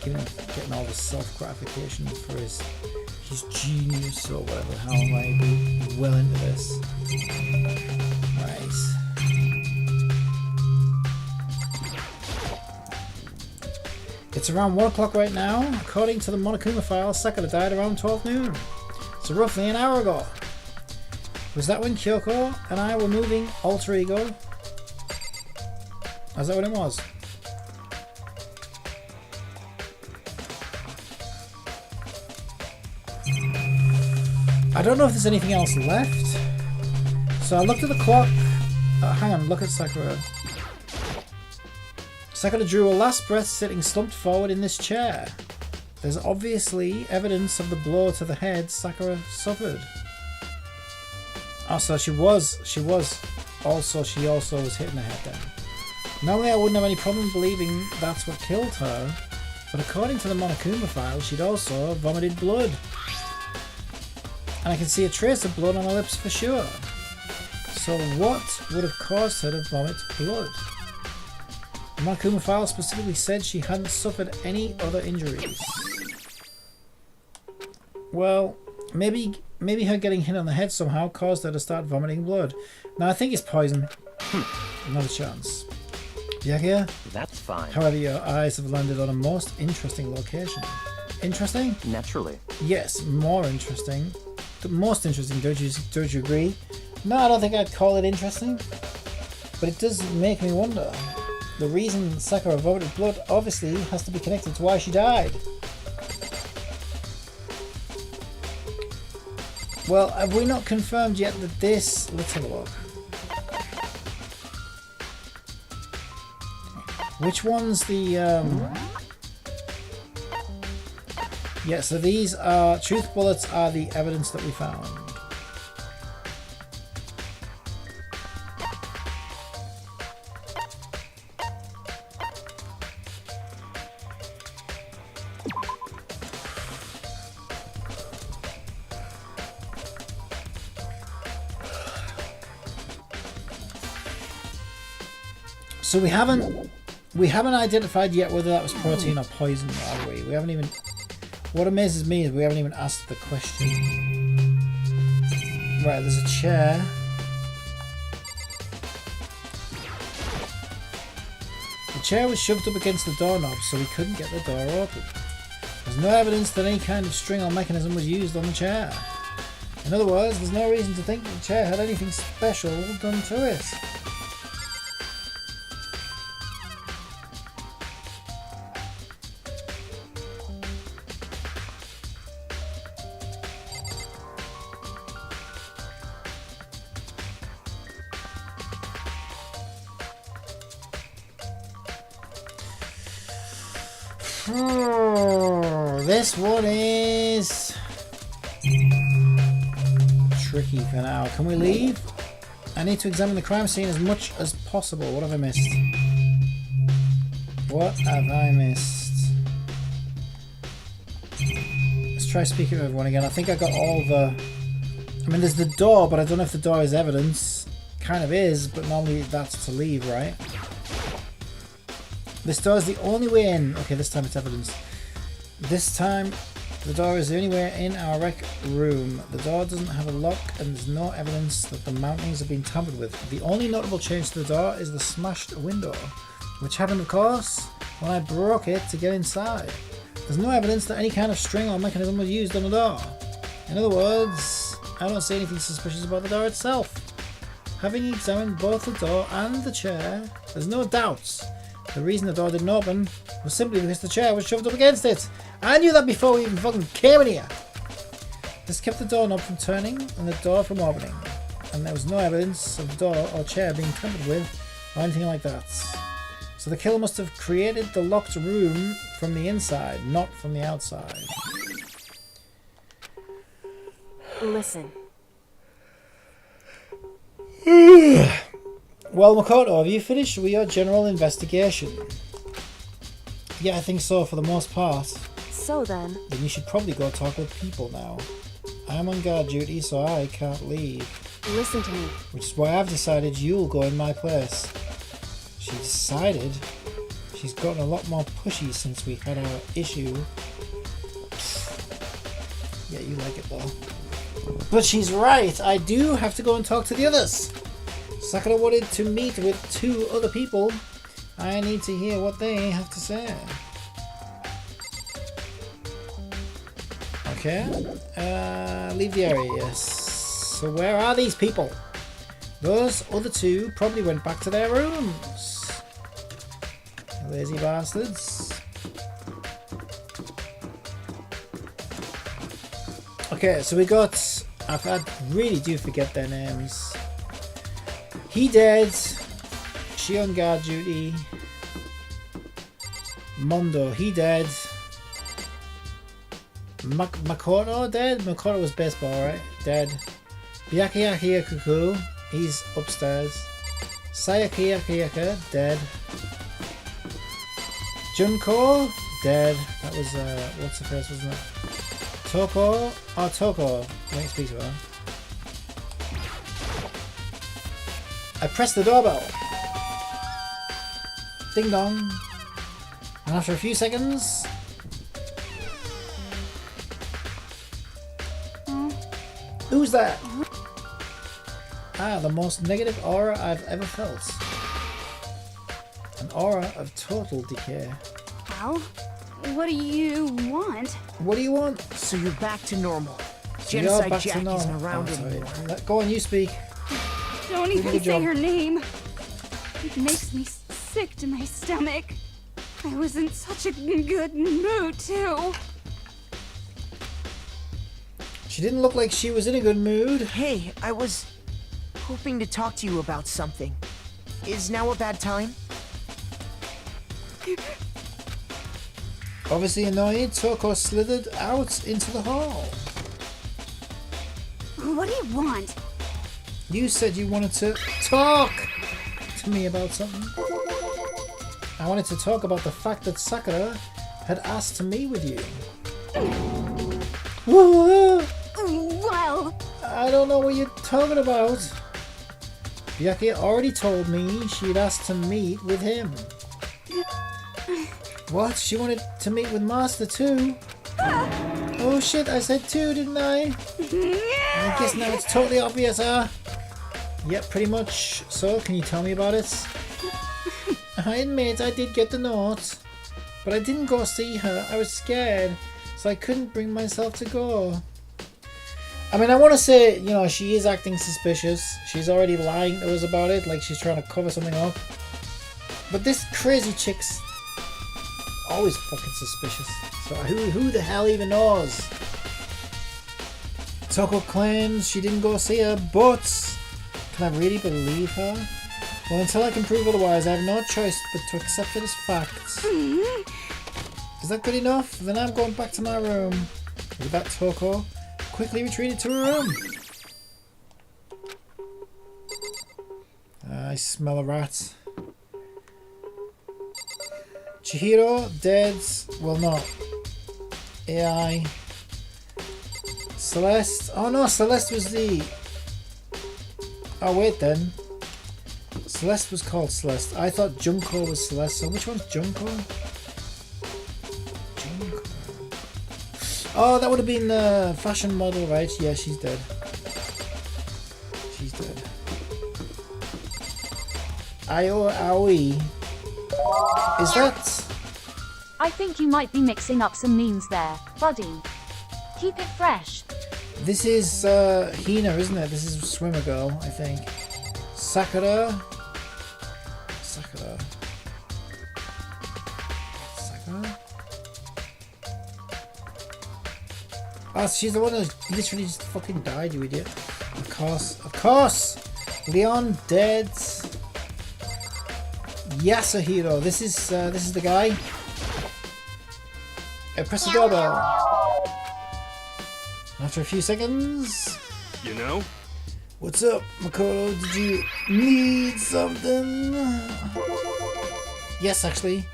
Getting all the self-gratification for his genius or whatever. How am I well into this? Right. It's around 1 o'clock right now. According to the Monokuma file, Sakura died around 12 noon. So roughly an hour ago. Was that when Kyoko and I were moving alter ego? Is that what it was? I don't know if there's anything else left. So I looked at the clock. Hang on, look at Sakura. Sakura drew a last breath sitting slumped forward in this chair. There's obviously evidence of the blow to the head Sakura suffered. Oh, so she also was hitting her head down. Normally I wouldn't have any problem believing that's what killed her, but according to the Monokuma file, she'd also vomited blood. And I can see a trace of blood on her lips for sure. So what would have caused her to vomit blood? The Monokuma file specifically said she hadn't suffered any other injuries. Well, maybe her getting hit on the head somehow caused her to start vomiting blood. Now I think it's poison. Not a chance. Byakuya? That's fine. However, your eyes have landed on a most interesting location. Interesting? Naturally. Yes, more interesting. The most interesting, don't you agree? No, I don't think I'd call it interesting. But it does make me wonder. The reason Sakura vomited blood obviously has to be connected to why she died. Well, have we not confirmed yet that this... Let's have a look. Which one's the... Yeah, so these are... Truth bullets are the evidence that we found. So we haven't We haven't identified yet whether that was protein or poison, are we? We haven't even... What amazes me is we haven't even asked the question. Right, there's a chair. The chair was shoved up against the doorknob, so we couldn't get the door open. There's no evidence that any kind of string or mechanism was used on the chair. In other words, there's no reason to think that the chair had anything special done to it. This one is tricky for now. Can we leave? I need to examine the crime scene as much as possible. What have I missed? What have I missed? Let's try speaking to everyone again. I think I got all the... I mean, there's the door, but I don't know if the door is evidence. Kind of is, but normally that's to leave, right? This door is the only way in. Okay, this time it's evidence. This time the door is the only way in our rec room. The door doesn't have a lock and there's no evidence that the mountings have been tampered with. The only notable change to the door is the smashed window, which happened of course when I broke it to get inside. There's no evidence that any kind of string or mechanism was used on the door. In other words, I don't see anything suspicious about the door itself. Having examined both the door and the chair, there's no doubts. The reason the door didn't open was simply because the chair was shoved up against it. I knew that before we even fucking came in here. This kept the doorknob from turning and the door from opening. And there was no evidence of the door or chair being tampered with or anything like that. So the killer must have created the locked room from the inside, not from the outside. Listen. Well, Makoto, have you finished with your general investigation? Yeah, I think so for the most part. So then you should probably go talk with people now. I'm on guard duty, so I can't leave. Listen to me. Which is why I've decided you'll go in my place. She decided? She's gotten a lot more pushy since we had our issue. Yeah, you like it though. But she's right, I do have to go and talk to the others. Sakura wanted to meet with 2 other people. I need to hear what they have to say. Okay. Leave the area, yes. So where are these people? Those other 2 probably went back to their rooms. Lazy bastards. Okay, so we got... I really do forget their names. He dead. She on guard duty. Mondo, he dead. Makoto dead? Makoto was baseball, right? Dead. Byakuya Kuku, he's upstairs. Sayaka dead. Junko, dead. That was, what's the face, wasn't it? Toko? Oh, Toko. Let me speak to her. I pressed the doorbell. Ding dong. And after a few seconds... Who's that? Ah, the most negative aura I've ever felt. An aura of total decay. Well, what do you want? What do you want? So you're back to normal. You're Genocide back to Jack normal. isn't around Oh, sorry. anymore. Go on, you speak. Don't Good even say job. her name. It makes me sick to my stomach. I was in such a good mood, too. She didn't look like she was in a good mood. Hey, I was hoping to talk to you about something. Is now a bad time? Obviously annoyed, Toko slithered out into the hall. What do you want? You said you wanted to talk to me about something. I wanted to talk about the fact that Sakura had asked to meet with you. Whoa! Well, I don't know what you're talking about. Byakuya already told me she'd asked to meet with him. What? She wanted to meet with Master too? Oh shit, I said two, didn't I? I guess now it's totally obvious, huh? Yep, pretty much. So, can you tell me about it? I admit I did get the note, but I didn't go see her. I was scared, so I couldn't bring myself to go. I mean, I want to say, you know, she is acting suspicious. She's already lying to us about it, like she's trying to cover something up. But this crazy chick's always fucking suspicious. So who the hell even knows? Toko claims she didn't go see her, but can I really believe her? Well, until I can prove otherwise, I have no choice but to accept it as facts. Is that good enough? Then I'm going back to my room. With that, Toko quickly retreated to her room. I smell a rat. Chihiro, dead. Well, no. AI. Celeste. Oh no, Celeste was the... Oh wait then. Celeste was called Celeste. I thought Junko was Celeste. So which one's Junko? Junko. Oh, that would have been the fashion model, right? Yeah, she's dead. She's dead. Aoi. Is that... I think you might be mixing up some memes there, buddy. Keep it fresh. This is Hina, isn't it? This is Swimmer Girl, I think. Sakura. Sakura. Sakura? Oh, she's the one that literally just fucking died, you idiot. Of course. Of course! Leon dead. Yasuhiro. This is the guy. Press the doorbell. After a few seconds. You know? What's up, Makoto? Did you need something? Yes, actually.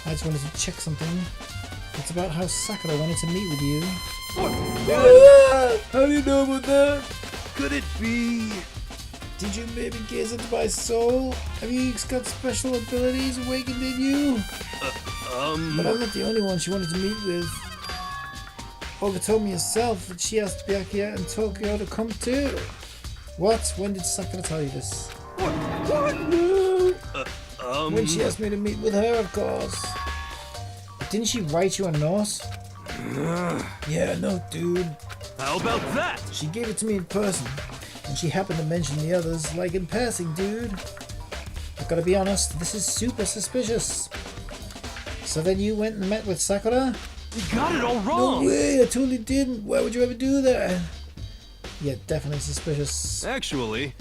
I just wanted to check something. It's about how Sakura wanted to meet with you. What? How do you know about that? Could it be? Did you maybe gaze into my soul? Have you got special abilities awakened in you? But I'm not the only one she wanted to meet with. Olga told me herself that she asked Byakuya and Tokyo to come too. What? When did Sakura tell you this? What? No. When she asked me to meet with her, of course. Didn't she write you a note? Yeah, no, dude. How about that? She gave it to me in person. And she happened to mention the others, like in passing, dude. I've got to be honest, this is super suspicious. So then you went and met with Sakura? You got it all wrong. No way, I totally didn't. Why would you ever do that? Yeah, definitely suspicious. Actually,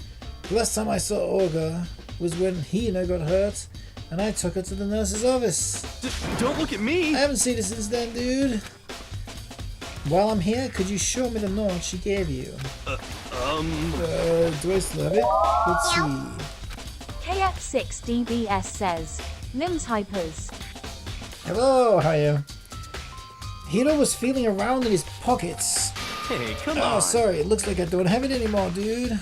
The last time I saw Olga was when Hina got hurt, and I took her to the nurse's office. Don't look at me. I haven't seen her since then, dude. While I'm here, could you show me the note she gave you? Do I still have it? Let's see. KF6DBS says, Limbs Hypers. Hello, how are you? Hiro was feeling around in his pockets. Hey, come Oh, on. sorry, it looks like I don't have it anymore, dude.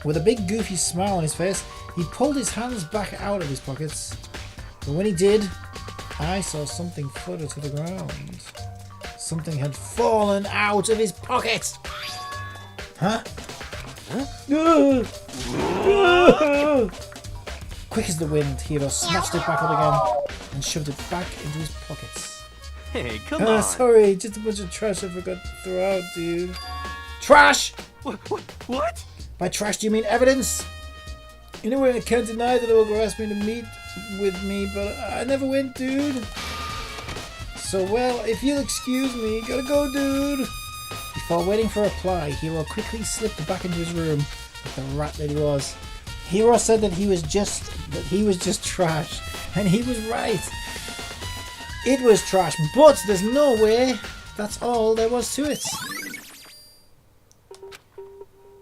With a big goofy smile on his face, he pulled his hands back out of his pockets. But when he did, I saw something flutter to the ground. Something had fallen out of his pocket. Huh? Quick as the wind, Hiro snatched it back up again and shoved it back into his pockets. Hey, come on. Sorry, just a bunch of trash I forgot to throw out, dude. Trash! What? By trash, do you mean evidence? Anyway, I can't deny that Olga asked me to meet with me, but I never went, dude. So, well, if you'll excuse me, gotta go, dude. Before waiting for a reply, Hiro quickly slipped back into his room, like the rat that he was. Hiro said that he was just trash, and he was right. It was trash, but there's no way that's all there was to it.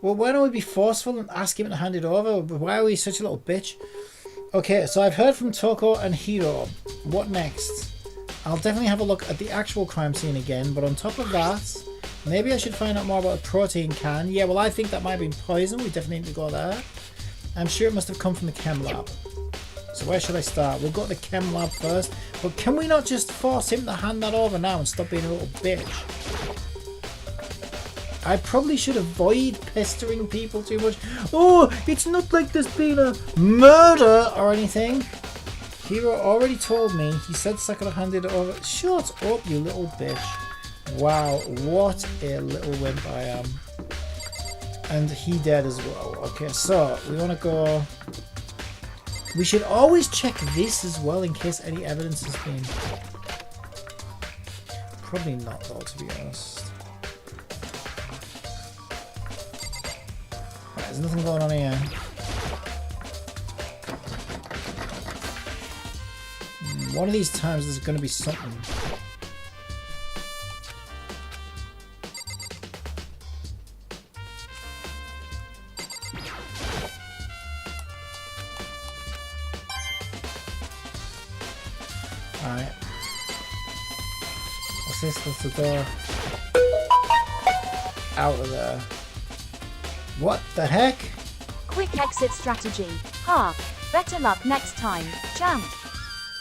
Well, why don't we be forceful and ask him to hand it over? Why are we such a little bitch? Okay, so I've heard from Toko and Hiro. What next? I'll definitely have a look at the actual crime scene again, but on top of that, maybe I should find out more about a protein can. Yeah, well, I think that might have been poison. We definitely need to go there. I'm sure it must have come from the chem lab. So where should I start? We'll go to the chem lab first. But can we not just force him to hand that over now and stop being a little bitch? I probably should avoid pestering people too much. Oh, it's not like there's been a murder or anything. Hero already told me. He said I could have handed it over. Shut up, you little bitch. Wow, what a little wimp I am. And he dead as well. Okay, so we want to go... We should always check this as well in case any evidence has been... Probably not though, to be honest. Right, there's nothing going on here. One of these times there's going to be something. Alright. What's this? What's the door? Out of there. What the heck? Quick exit strategy. Ha. Better luck next time, champ.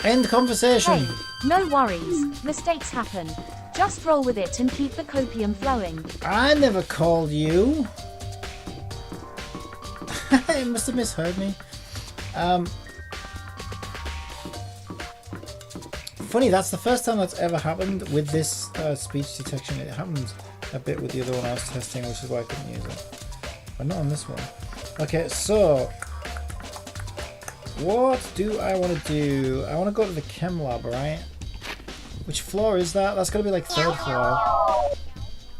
End conversation. Hey, no worries. Mistakes happen. Just roll with it and keep the copium flowing. I never called you. It must have misheard me. Funny, that's the first time that's ever happened with this speech detection. It happened a bit with the other one I was testing, which is why I couldn't use it. But not on this one. Okay, so... What do I want to do? I want to go to the chem lab, right? Which floor is that? That's got to be like third floor. I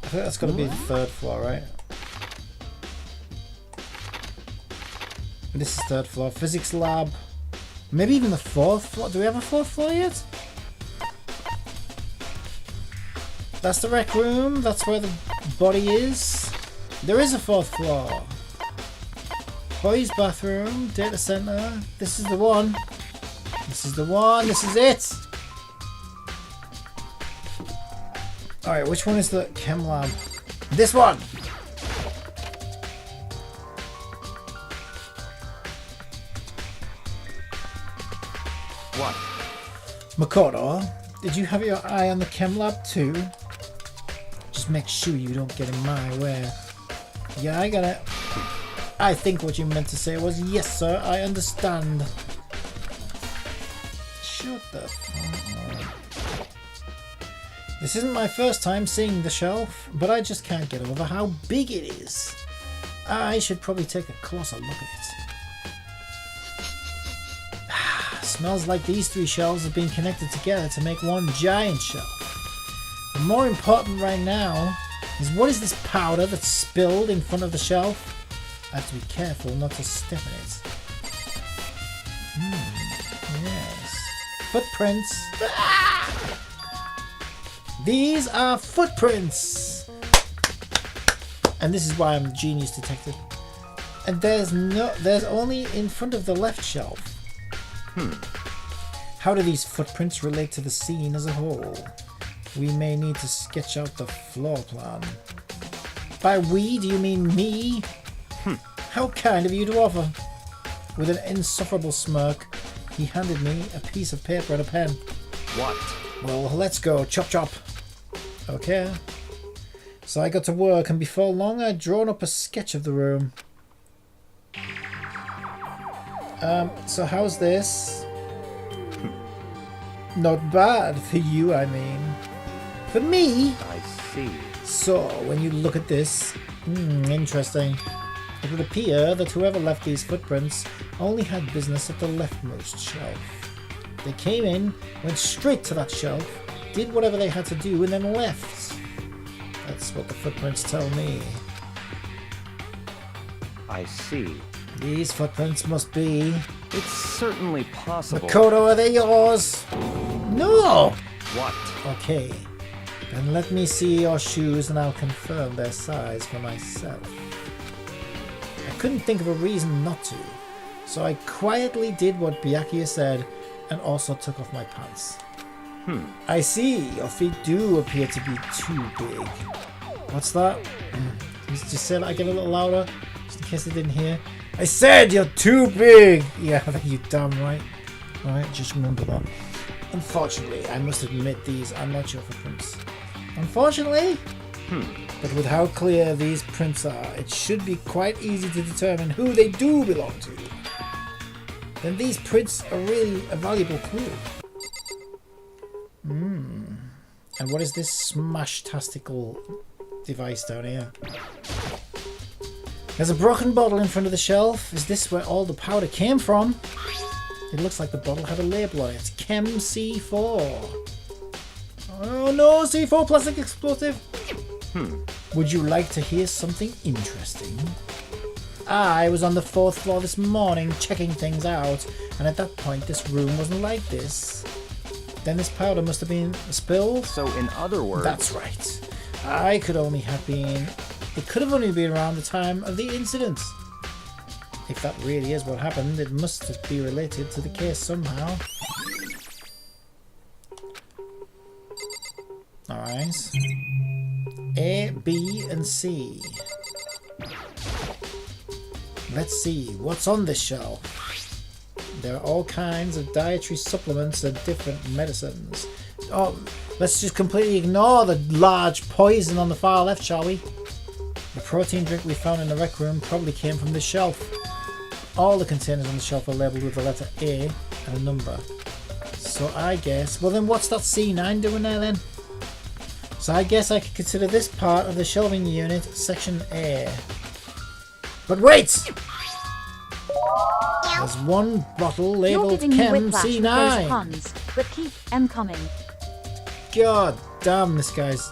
think that's got to be the third floor, right? This is third floor. Physics lab. Maybe even the fourth floor. Do we have a fourth floor yet? That's the rec room. That's where the body is. There is a fourth floor. Boys' bathroom, data center. This is the one. This is the one. This is it. Alright, which one is the chem lab? This one! What? Makoto, did you have your eye on the chem lab too? Just make sure you don't get in my way. Yeah, I got it. I think what you meant to say was, yes sir, I understand. Shut the fuck up. This isn't my first time seeing the shelf, but I just can't get over how big it is. I should probably take a closer look at it. Smells like these three shelves have been connected together to make one giant shelf. But more important right now is, what is this powder that's spilled in front of the shelf? I have to be careful not to step in it. Yes. Footprints. Ah! These are footprints! And this is why I'm a genius detective. And there's only in front of the left shelf. How do these footprints relate to the scene as a whole? We may need to sketch out the floor plan. By we, do you mean me? How kind of you to offer. With an insufferable smirk, he handed me a piece of paper and a pen. What? Well, let's go. Chop chop. Okay. So I got to work, and before long I'd drawn up a sketch of the room. So how's this? Not bad for you, I mean. For me? I see. So, when you look at this, interesting. It would appear that whoever left these footprints only had business at the leftmost shelf. They came in, went straight to that shelf, did whatever they had to do, and then left. That's what the footprints tell me. I see. These footprints must be... It's certainly possible. Makoto, are they yours? No! What? Okay. Then let me see your shoes and I'll confirm their size for myself. I couldn't think of a reason not to, so I quietly did what Byakuya said and also took off my pants. I see, your feet do appear to be too big. What's that? Just said I get a little louder, just in case I didn't hear. I said you're too big! Yeah, you're damn right. Alright, just remember that. Unfortunately, I must admit these are not your footprints. Unfortunately? But with how clear these prints are, it should be quite easy to determine who they do belong to. Then these prints are really a valuable clue. And what is this smash-tastical device down here? There's a broken bottle in front of the shelf. Is this where all the powder came from? It looks like the bottle had a label on it. Chem C4. Oh no, C4 plastic explosive. Would you like to hear something interesting? I was on the 4th floor this morning checking things out, and at that point this room wasn't like this. Then this powder must have been spilled. So in other words... That's right. It could have only been around the time of the incident. If that really is what happened, it must be related to the case somehow. Alright. A, B, and C. Let's see, what's on this shelf? There are all kinds of dietary supplements and different medicines. Oh, let's just completely ignore the large poison on the far left, shall we? The protein drink we found in the rec room probably came from this shelf. All the containers on the shelf are labelled with the letter A and a number. So I guess... Well then what's that C9 doing there then? So I guess I could consider this part of the shelving unit section A. But wait! There's one bottle labelled Chem C9. Puns, but keep M coming. God damn, this guy's...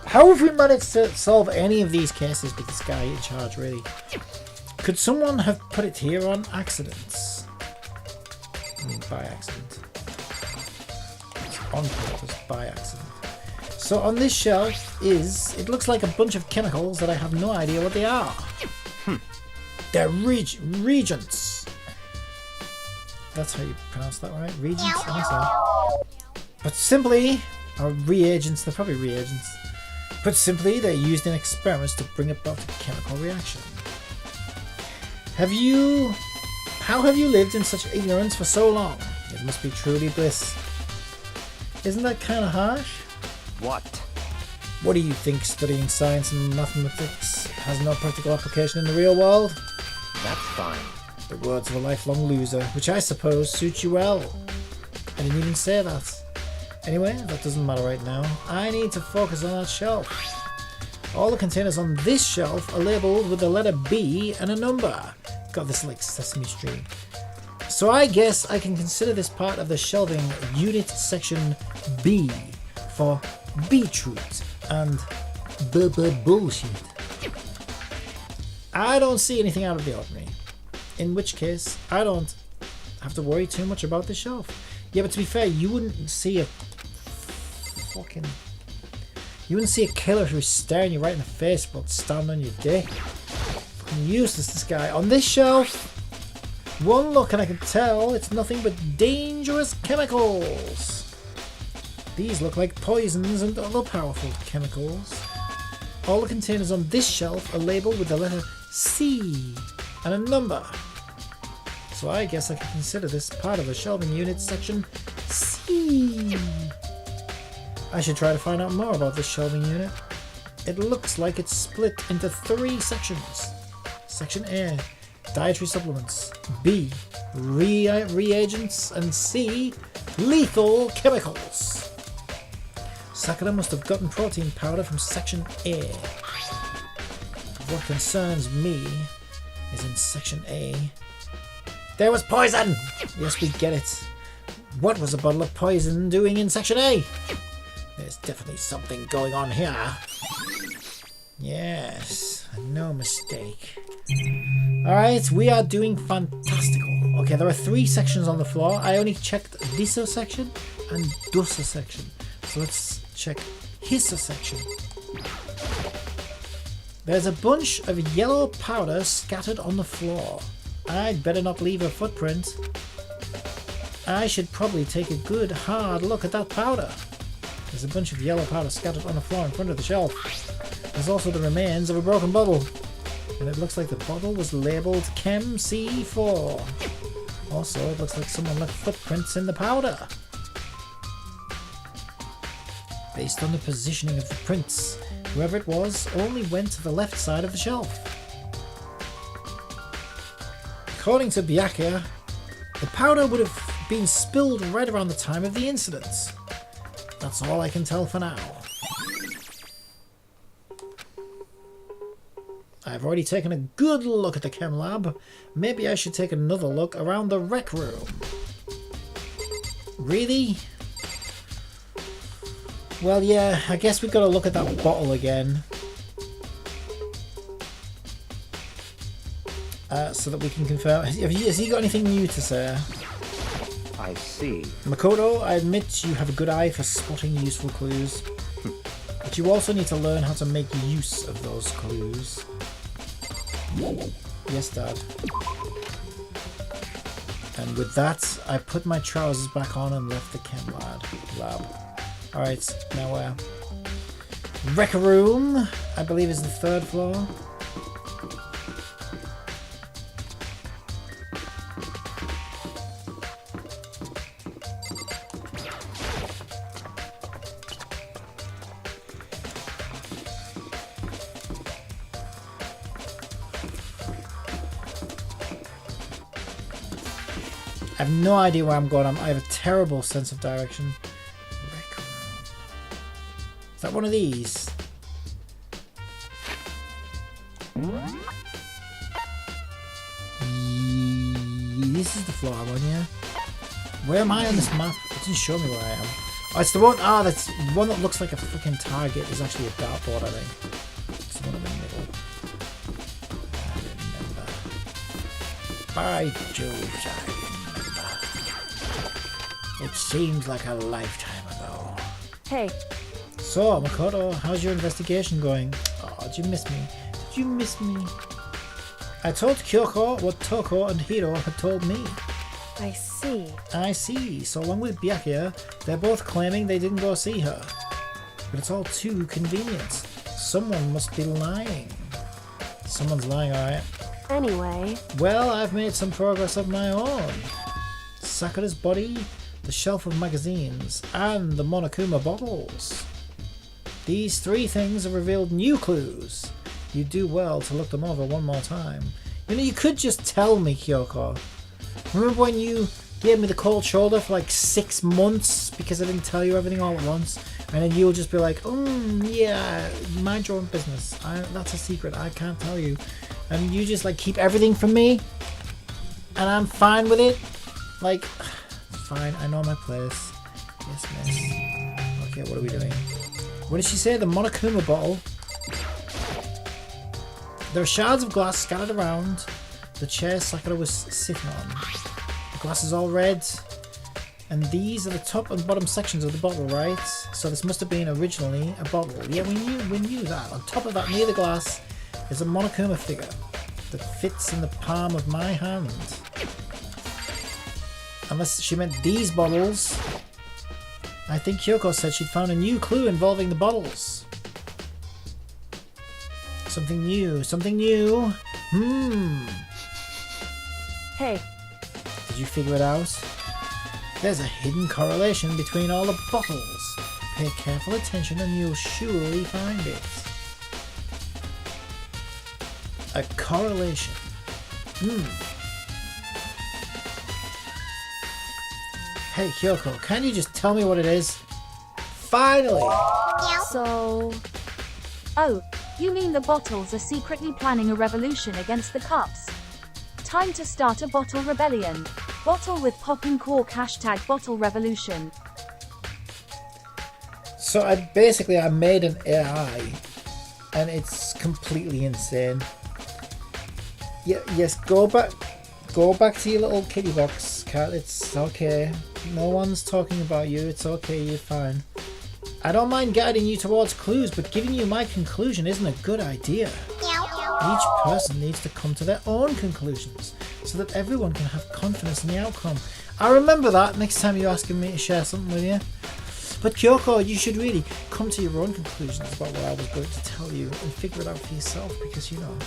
How have we managed to solve any of these cases with this guy in charge, really? Could someone have put it here on accident? I mean, by accident. It's on purpose, by accident. So on this shelf it looks like a bunch of chemicals that I have no idea what they are. They're reagents. That's how you pronounce that, right? Reagents? I think so. But simply, or reagents, they're probably reagents. Put simply, they're used in experiments to bring about a chemical reaction. How have you lived in such ignorance for so long? It must be truly bliss. Isn't that kind of harsh? What? What do you think studying science and mathematics has no practical application in the real world? That's fine. The words of a lifelong loser, which I suppose suits you well. I didn't even say that. Anyway, that doesn't matter right now. I need to focus on that shelf. All the containers on this shelf are labelled with the letter B and a number. God, this is like Sesame Street. So I guess I can consider this part of the shelving unit section B for beetroot and bullshit. I don't see anything out of the ordinary. In which case, I don't have to worry too much about the shelf. Yeah, but to be fair, you wouldn't see a killer who's staring you right in the face but standing on your dick. Fucking useless, this guy. On this shelf, one look and I can tell it's nothing but dangerous chemicals. These look like poisons and other powerful chemicals. All the containers on this shelf are labelled with the letter C and a number. So I guess I can consider this part of the shelving unit section C. I should try to find out more about this shelving unit. It looks like it's split into 3 sections. Section A, dietary supplements. B, reagents. And C, lethal chemicals. Sakura must have gotten protein powder from section A. What concerns me is in section A. There was poison! Yes, we get it. What was a bottle of poison doing in section A? There's definitely something going on here. Yes, no mistake. Alright, we are doing fantastical. Okay, there are 3 sections on the floor. I only checked this section and this section. So let's check his section. There's a bunch of yellow powder scattered on the floor. I'd better not leave a footprint. I should probably take a good hard look at that powder. There's a bunch of yellow powder scattered on the floor in front of the shelf. There's also the remains of a broken bottle. And it looks like the bottle was labelled Chem C4. Also, it looks like someone left footprints in the powder. Based on the positioning of the prints, whoever it was only went to the left side of the shelf. According to Byakuya, the powder would have been spilled right around the time of the incident. That's all I can tell for now. I've already taken a good look at the chem lab. Maybe I should take another look around the rec room. Really? Well, yeah, I guess we've got to look at that bottle again. So that we can confirm. Has he got anything new to say? I see. Makoto, I admit you have a good eye for spotting useful clues. But you also need to learn how to make use of those clues. Yes, Dad. And with that, I put my trousers back on and left the chem lab. Alright, now where? Rec room, I believe is the 3rd floor. I have no idea where I'm going. I have a terrible sense of direction. Rec room. Is that one of these? This is the floor I'm on, yeah? Where am I on this map? It didn't show me where I am. Oh, it's the one. Ah, that's one that looks like a freaking target. Is actually a dartboard, I think. It's the one in the middle. I remember. By Jove, I remember. It seems like a lifetime ago. Hey. So, Makoto, how's your investigation going? Oh, did you miss me? Did you miss me? I told Kyoko what Toko and Hiro had told me. I see. I see. So along with Byakuya, they're both claiming they didn't go see her. But it's all too convenient. Someone must be lying. Someone's lying, alright. Anyway. Well, I've made some progress of my own. Sakura's body, the shelf of magazines, and the Monokuma bottles. These 3 things have revealed new clues. You do well to look them over one more time. You know, you could just tell me, Kyoko. Remember when you gave me the cold shoulder for like 6 months because I didn't tell you everything all at once? And then you'll just be like, yeah, mind your own business. That's a secret, I can't tell you. And you just like keep everything from me? And I'm fine with it? Like, fine, I know my place. Yes, miss. Okay, what are we doing? What did she say? The Monokuma bottle? There are shards of glass scattered around the chair Sakura was sitting on. The glass is all red. And these are the top and bottom sections of the bottle, right? So this must have been originally a bottle. Yeah, we knew that. On top of that, near the glass, is a Monokuma figure that fits in the palm of my hand. Unless she meant these bottles. I think Kyoko said she'd found a new clue involving the bottles. Something new, something new. Hey. Did you figure it out? There's a hidden correlation between all the bottles. Pay careful attention and you'll surely find it. A correlation. Hey Kyoko, can you just tell me what it is? Finally! So... Oh, you mean the bottles are secretly planning a revolution against the cups? Time to start a bottle rebellion. Bottle with pop and cork # bottle revolution. So I made an AI and it's completely insane. Yeah, yes, go back to your little kitty box, cat. It's okay. No one's talking about you. It's okay, you're fine. I don't mind guiding you towards clues, but giving you my conclusion isn't a good idea. Each person needs to come to their own conclusions so that everyone can have confidence in the outcome. I remember that next time you're asking me to share something with you. But Kyoko, you should really come to your own conclusions about what I was going to tell you and figure it out for yourself because, you know,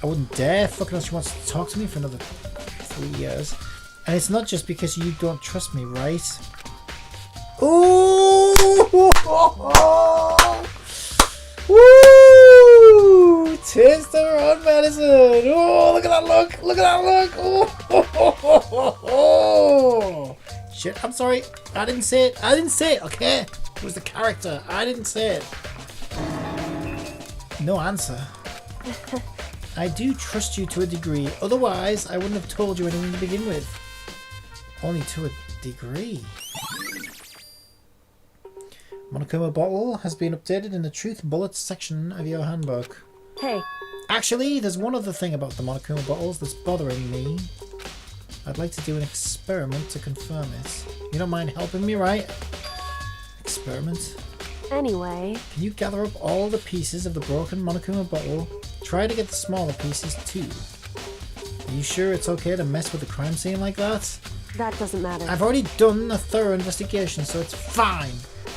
I wouldn't dare fucking unless she wants to talk to me for another 3 years. And it's not just because you don't trust me, right? Ooh! Woo! Taste their own medicine. Oh, look at that look! Look at that look! Oh! Shit, I'm sorry. I didn't say it. I didn't say it, okay? It was the character. I didn't say it. No answer. I do trust you to a degree. Otherwise, I wouldn't have told you anything to begin with. Only to a degree. Monokuma bottle has been updated in the Truth Bullets section of your handbook. Hey. Actually, there's one other thing about the Monokuma bottles that's bothering me. I'd like to do an experiment to confirm it. You don't mind helping me, right? Experiment? Anyway. Can you gather up all the pieces of the broken Monokuma bottle? Try to get the smaller pieces too. Are you sure it's okay to mess with the crime scene like that? That doesn't matter. I've already done a thorough investigation, so it's fine.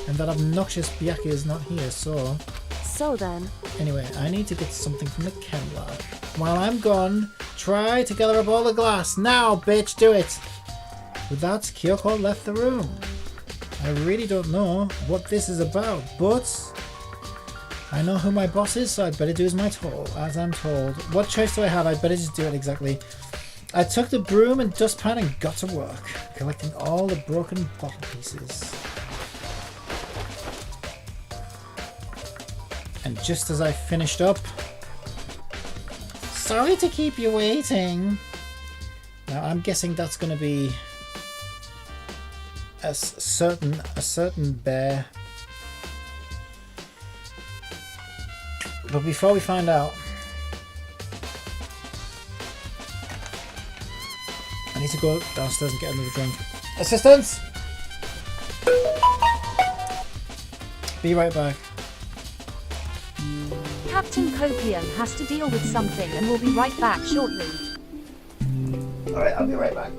And that obnoxious Byaku is not here, so... So then... Anyway, I need to get something from the chem lab. While I'm gone, try to gather up all the glass. Now, bitch, do it! With that, Kyoko left the room. I really don't know what this is about, but... I know who my boss is, so I'd better do as I'm told. What choice do I have? I'd better just do it exactly. I took the broom and dustpan and got to work, collecting all the broken bottle pieces. And just as I finished up... Sorry to keep you waiting. Now I'm guessing that's going to be a certain bear. But before we find out, I need to go downstairs and get another drink. Assistants! Be right back. Captain Copium has to deal with something and will be right back shortly. Alright, I'll be right back.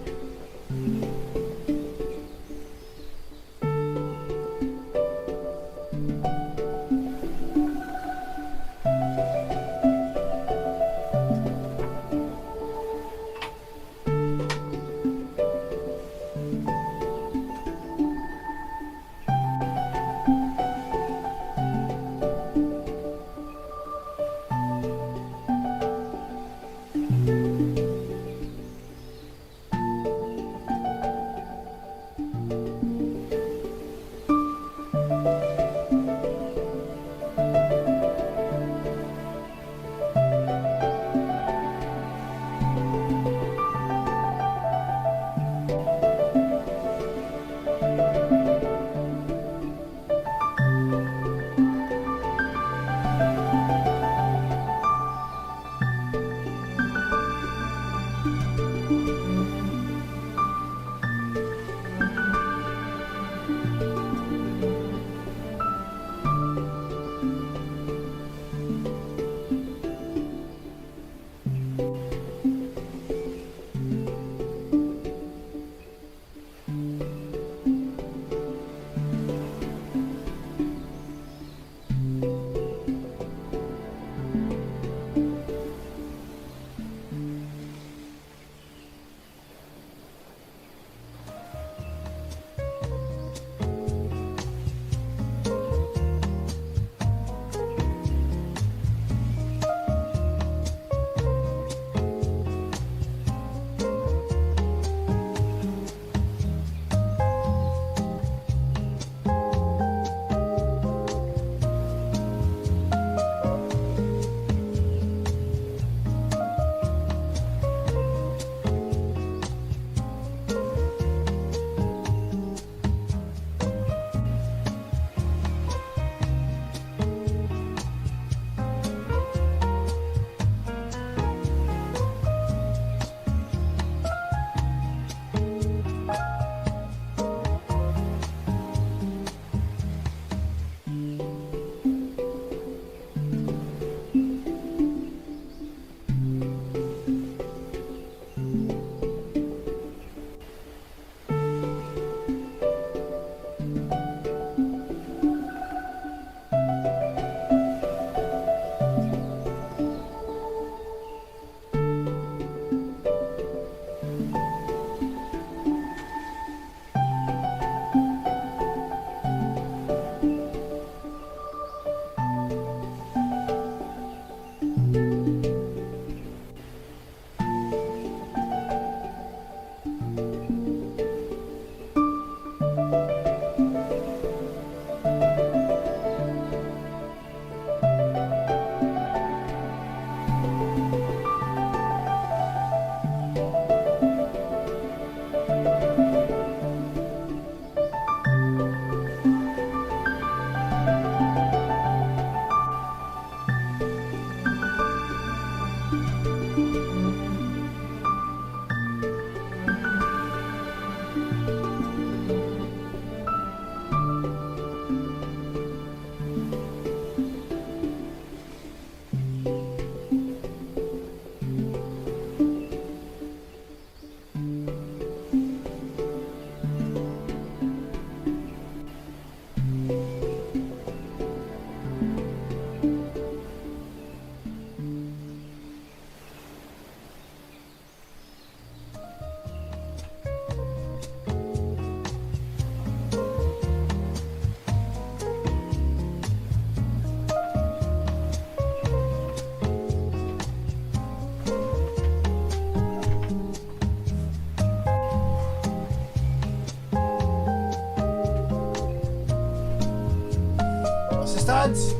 AIassistant.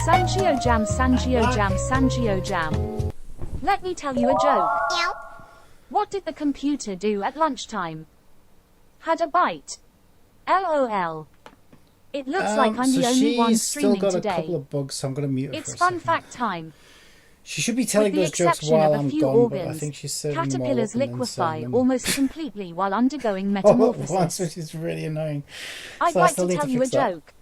Sanchio Jam, Sanchio Jam, Sanchio Jam. Let me tell you a joke. What did the computer do at lunchtime? Had a bite. LOL. It looks like I'm the only one streaming still got today. a couple of bugs, so I'm going to mute her It's for a fun second. fact time. She should be telling With the those jokes exception while of a I'm few gone, organs, but I think she's saving them all caterpillars up and then liquefy saying them almost completely while undergoing all at once, metamorphosis. which is really annoying. I'd So I like still to need tell you a fix that. joke.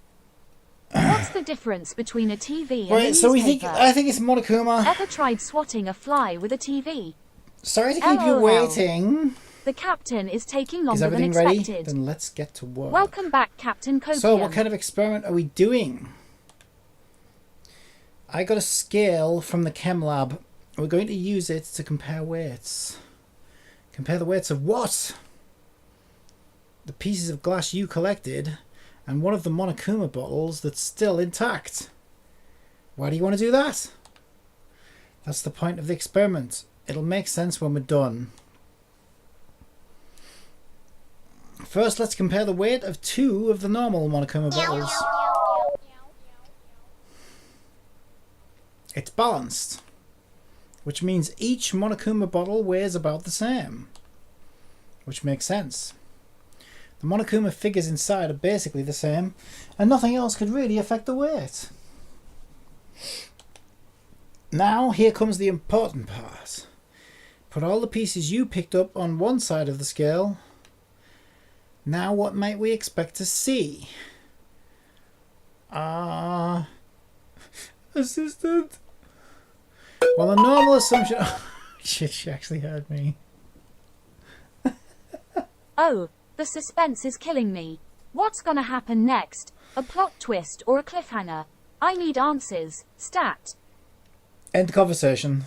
What's the difference between a TV and a Right, so we think newspaper? I think it's Monokuma. Ever tried swatting a fly with a TV? Sorry to keep you LOL. waiting. The captain is taking Is longer than everything ready? expected. Then let's get to work. Welcome back, Captain Copium. So, what kind of experiment are we doing? I got a scale from the chem lab. We're going to use it to compare weights. Compare the weights of what? The pieces of glass you collected and one of the Monokuma bottles that's still intact. Why do you want to do that? That's the point of the experiment. It'll make sense when we're done. First, let's compare the weight of 2 of the normal Monokuma bottles. It's balanced, which means each Monokuma bottle weighs about the same, which makes sense. The Monokuma figures inside are basically the same, and nothing else could really affect the weight. Now, here comes the important part. Put all the pieces you picked up on one side of the scale. Now, what might we expect to see? Assistant. Well, the normal assumption... Shit, she actually heard me. Oh, the suspense is killing me. What's gonna happen next? A plot twist or a cliffhanger? I need answers. Stat. End conversation.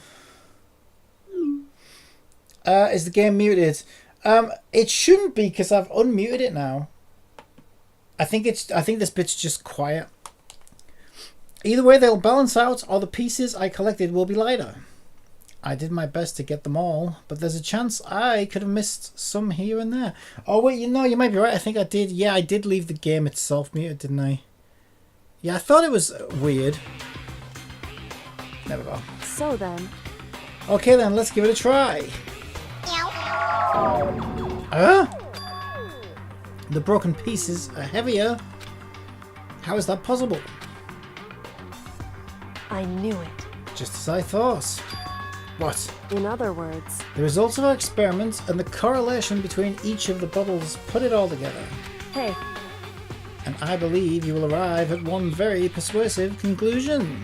Is the game muted? It shouldn't be because I've unmuted it now. I think this bit's just quiet. Either way, they'll balance out, or the pieces I collected will be lighter. I did my best to get them all, but there's a chance I could have missed some here and there. Oh wait, you might be right. I think I did. Yeah, I did leave the game itself muted, didn't I? Yeah, I thought it was weird. There we go. So then, Okay then, let's give it a try. The broken pieces are heavier. How is that possible? I knew it. Just as I thought. What? In other words, The results of our experiment and the correlation between each of the bubbles put it all together. hey, And I believe you will arrive at one very persuasive conclusion.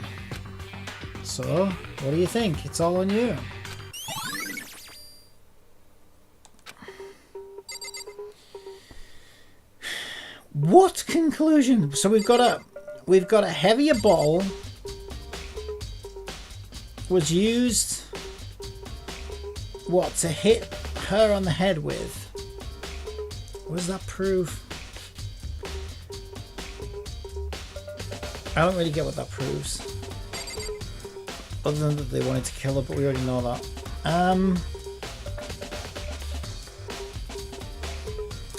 So, what do you think? It's all on you. What conclusion? So we've got a heavier bottle was used what to hit her on the head with. What does that prove? I don't really get what that proves. Other than that they wanted to kill her, but we already know that.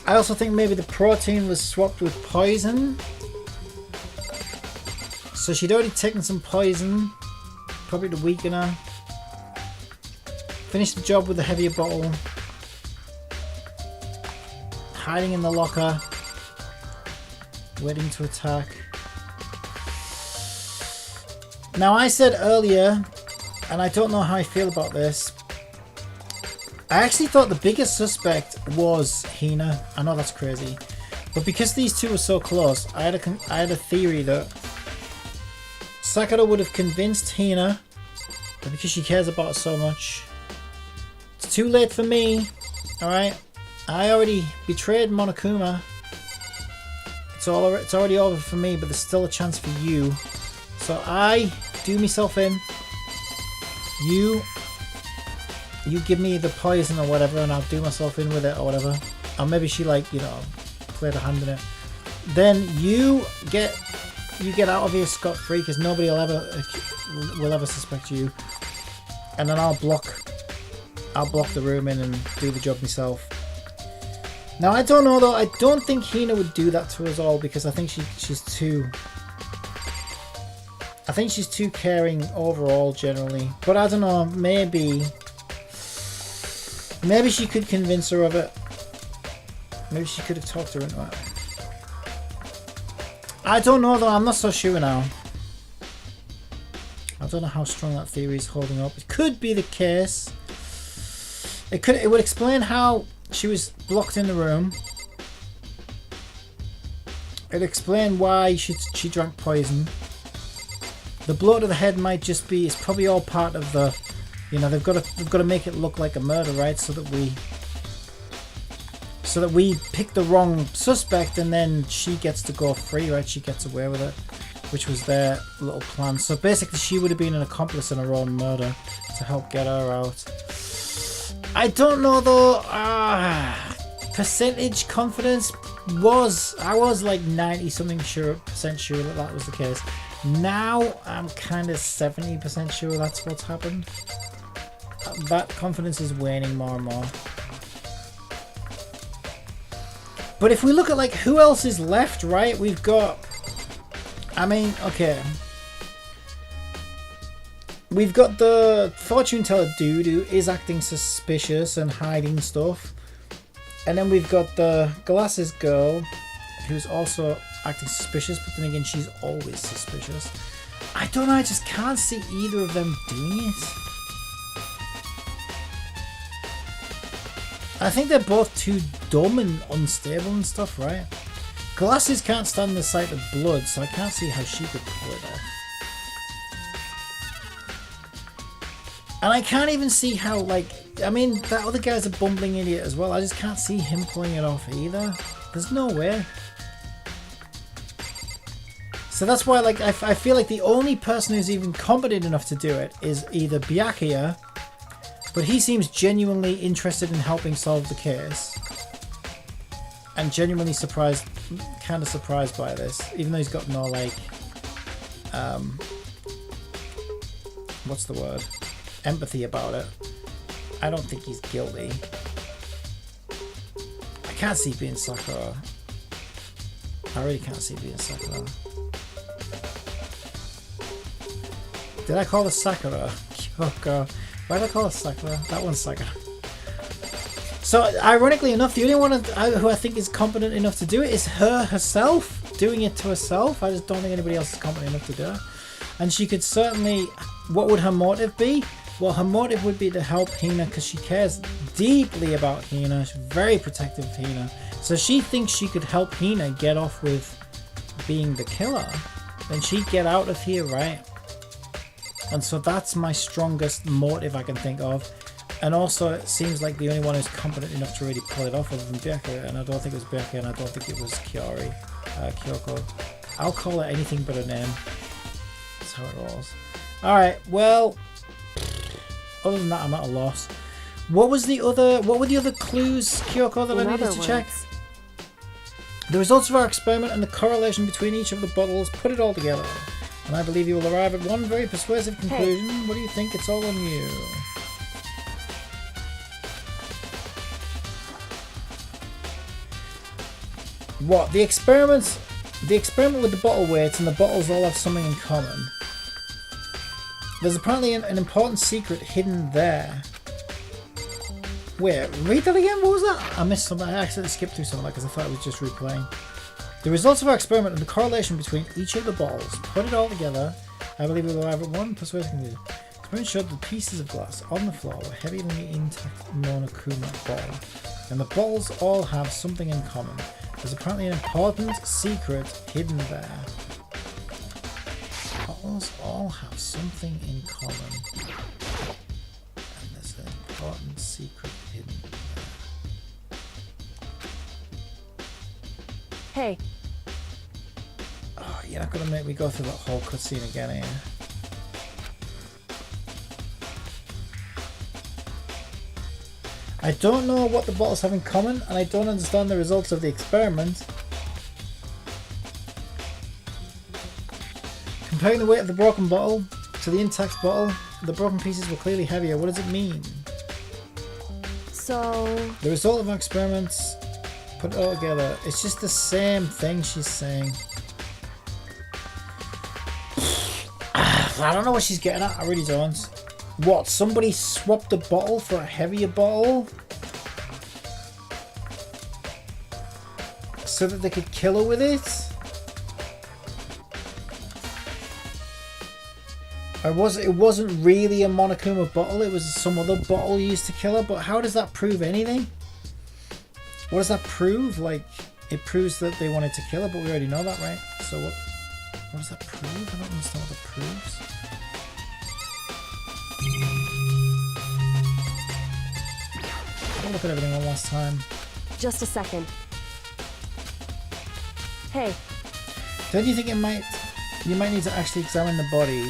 I also think maybe the protein was swapped with poison. So she'd already taken some poison, probably to weaken her. Finished the job with the heavier bottle. Hiding in the locker. Waiting to attack. Now I said earlier, and I don't know how I feel about this, I actually thought the biggest suspect was Hina. I know that's crazy, but because these two were so close, I had a theory that Sakura would have convinced Hina, but because she cares about it so much, it's too late for me. All right, I already betrayed Monokuma. It's already over for me, but there's still a chance for you. So I do myself in. You give me the poison or whatever, and I'll do myself in with it or whatever. Or maybe she played a hand in it. Then you get out of here scot free because nobody will ever suspect you. And then I'll block the room in and do the job myself. Now I don't know though. I don't think Hina would do that to us all because I think she's too. I think she's too caring overall generally. But I don't know. Maybe she could convince her of it. Maybe she could have talked her into it. I don't know though. I'm not so sure now. I don't know how strong that theory is holding up. It could be the case. It would explain how she was blocked in the room. It'd explain why she drank poison. The blow to the head might just be, it's probably all part of the, you know, they've got to make it look like a murder, right? So that we pick the wrong suspect and then she gets to go free, right? She gets away with it, which was their little plan. So basically she would have been an accomplice in her own murder to help get her out. I don't know though. Percentage confidence I was like 90 something percent sure that was the case. Now I'm kind of 70% sure that's what's happened. That confidence is waning more and more. But if we look at like who else is left, right? We've got, I mean, okay. We've got the fortune teller dude who is acting suspicious and hiding stuff. And then we've got the glasses girl who's also acting suspicious, but then again she's always suspicious. I don't know, I just can't see either of them doing it. I think they're both too dumb and unstable and stuff, right? Glasses can't stand the sight of blood, so I can't see how she could pull it off. And I can't even see how, like, I mean, that other guy's a bumbling idiot as well. I just can't see him pulling it off either. There's no way. So that's why, like, I feel like the only person who's even competent enough to do it is either Byakuya, but he seems genuinely interested in helping solve the case. And genuinely surprised, kind of surprised by this, even though he's got no, like, what's the word? Empathy about it. I don't think he's guilty. I can't see it being Sakura. I really can't see it being Sakura. Did I call her Sakura? Kyoko. Why did I call her Sakura? That one's Sakura. So, ironically enough, the only one who I think is competent enough to do it is her herself. Doing it to herself. I just don't think anybody else is competent enough to do it. And she could certainly... What would her motive be? Well, her motive would be to help Hina because she cares deeply about Hina. She's very protective of Hina. So she thinks she could help Hina get off with being the killer. Then she'd get out of here, right? And so that's my strongest motive I can think of. And also it seems like the only one who's competent enough to really pull it off other than Byakuya. And I don't think it was Byakuya and I don't think it was Kyoko. I'll call it anything but a name. That's how it rolls. Alright, well... Other than that, I'm at a loss. What were the other clues, Kyoko, that I needed to check? The results of our experiment and the correlation between each of the bottles, put it all together. And I believe you will arrive at one very persuasive conclusion. Hey. What do you think? It's all on you. What? The experiment with the bottle weights and the bottles all have something in common. There's apparently an important secret hidden there. Wait, read that again? What was that? I missed something. I accidentally skipped through some of that because I thought it was just replaying. The results of our experiment and the correlation between each of the bottles. Put it all together. I believe we'll arrive at one persuasive conclusion. The experiment showed the pieces of glass on the floor were heavier than the intact Monokuma bottle. And the bottles all have something in common. There's apparently an important secret hidden there. Bottles all have something in common. And there's an important secret hidden there. Hey. Oh, you're not gonna make me go through that whole cutscene again, are you? I don't know what the bottles have in common, and I don't understand the results of the experiment. Comparing the weight of the broken bottle to the intact bottle, the broken pieces were clearly heavier. What does it mean? So... The result of our experiments put it all together. It's just the same thing she's saying. I don't know what she's getting at. I really don't. What? Somebody swapped a bottle for a heavier bottle? So that they could kill her with it? It wasn't really a Monokuma bottle, it was some other bottle used to kill her, but how does that prove anything? What does that prove? Like, it proves that they wanted to kill her, but we already know that, right? So what does that prove? I don't understand what that proves. I'll look at everything one last time. Just a second. Hey. Don't you think you might need to actually examine the body?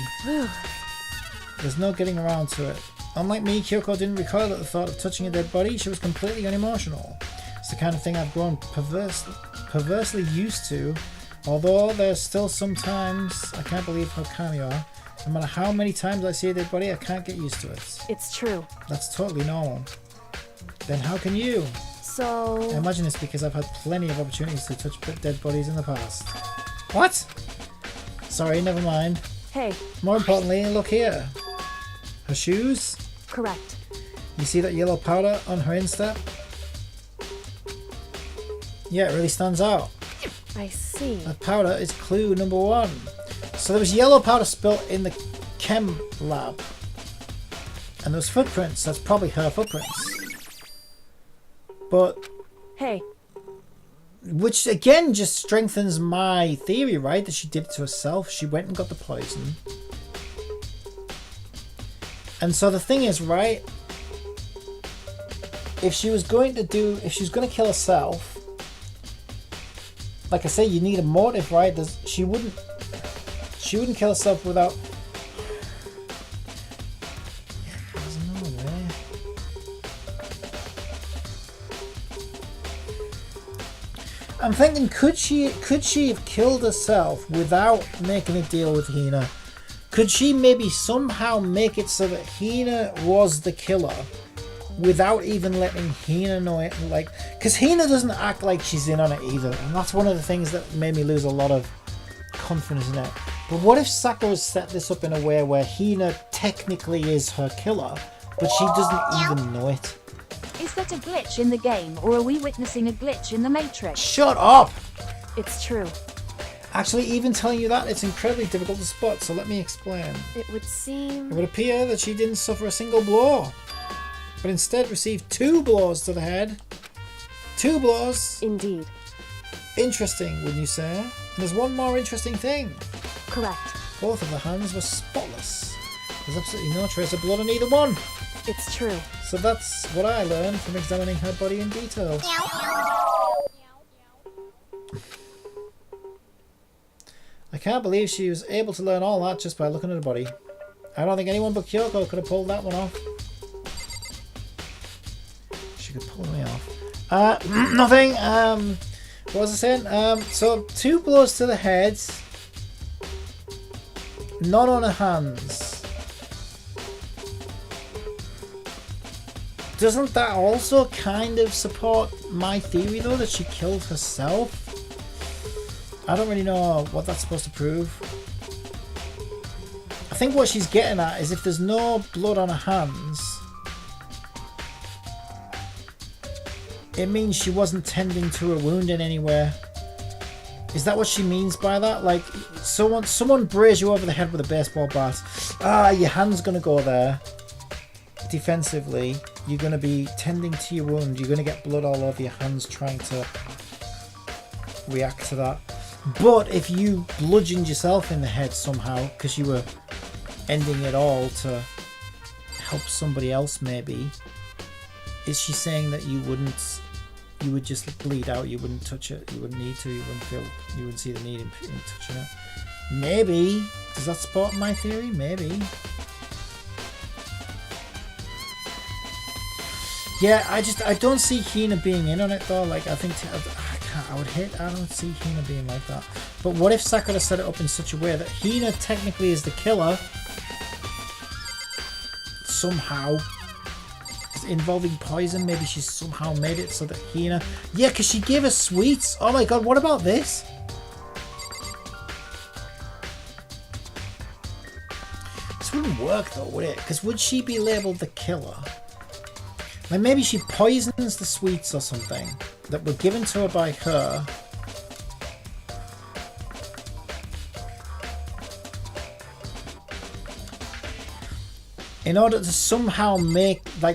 There's no getting around to it. Unlike me, Kyoko didn't recoil at the thought of touching a dead body. She was completely unemotional. It's the kind of thing I've grown perversely used to. Although there's still sometimes I can't believe how calm you are. No matter how many times I see a dead body, I can't get used to it. It's true. That's totally normal. Then how can you? So... I imagine it's because I've had plenty of opportunities to touch dead bodies in the past. What? Sorry, never mind. Hey. More importantly, look here. Her shoes? Correct. You see that yellow powder on her instep? Yeah, it really stands out. I see. That powder is clue number 1. So there was yellow powder spilt in the chem lab. And those footprints, that's probably her footprints. But... Hey. Which again just strengthens my theory, right? That she did it to herself. She went and got the poison. And so the thing is, right? If she was going to kill herself, like I say, you need a motive, right? She wouldn't kill herself without... I'm thinking, could she have killed herself without making a deal with Hina? Could she maybe somehow make it so that Hina was the killer without even letting Hina know it? Like, because Hina doesn't act like she's in on it either, and that's one of the things that made me lose a lot of confidence in it. But what if Sakura set this up in a way where Hina technically is her killer, but she doesn't even know it? Is that a glitch in the game, or are we witnessing a glitch in the Matrix? Shut up! It's true. Actually, even telling you that, it's incredibly difficult to spot, so let me explain. It would seem... It would appear that she didn't suffer a single blow, but instead received 2 blows to the head. 2 blows. Indeed. Interesting, wouldn't you say? And there's one more interesting thing. Correct. Both of the hands were spotless. There's absolutely no trace of blood on either one. It's true. So that's what I learned from examining her body in detail. I can't believe she was able to learn all that just by looking at her body. I don't think anyone but Kyoko could have pulled that one off. She could pull me off. Nothing. What was I saying? So 2 blows to the head. None on her hands. Doesn't that also kind of support my theory though, that she killed herself? I don't really know what that's supposed to prove. I think what she's getting at is if there's no blood on her hands, it means she wasn't tending to her wound in anywhere. Is that what she means by that? Like, someone brays you over the head with a baseball bat. Your hand's gonna go there. Defensively, you're going to be tending to your wound. You're going to get blood all over your hands trying to react to that. But if you bludgeoned yourself in the head somehow because you were ending it all to help somebody else, maybe, is she saying that you would just bleed out, you wouldn't touch it, you wouldn't need to, you wouldn't see the need in touching it? Maybe. Does that support my theory? Maybe. Yeah, I don't see Hina being in on it though. Like, I don't see Hina being like that. But what if Sakura set it up in such a way that Hina technically is the killer somehow? involving poison. Maybe she's somehow made it so that Hina... Yeah, because she gave us sweets. Oh my god, what about this? This wouldn't work though, would it? Because would she be labelled the killer? Like maybe she poisons the sweets or something that were given to her by her. In order to somehow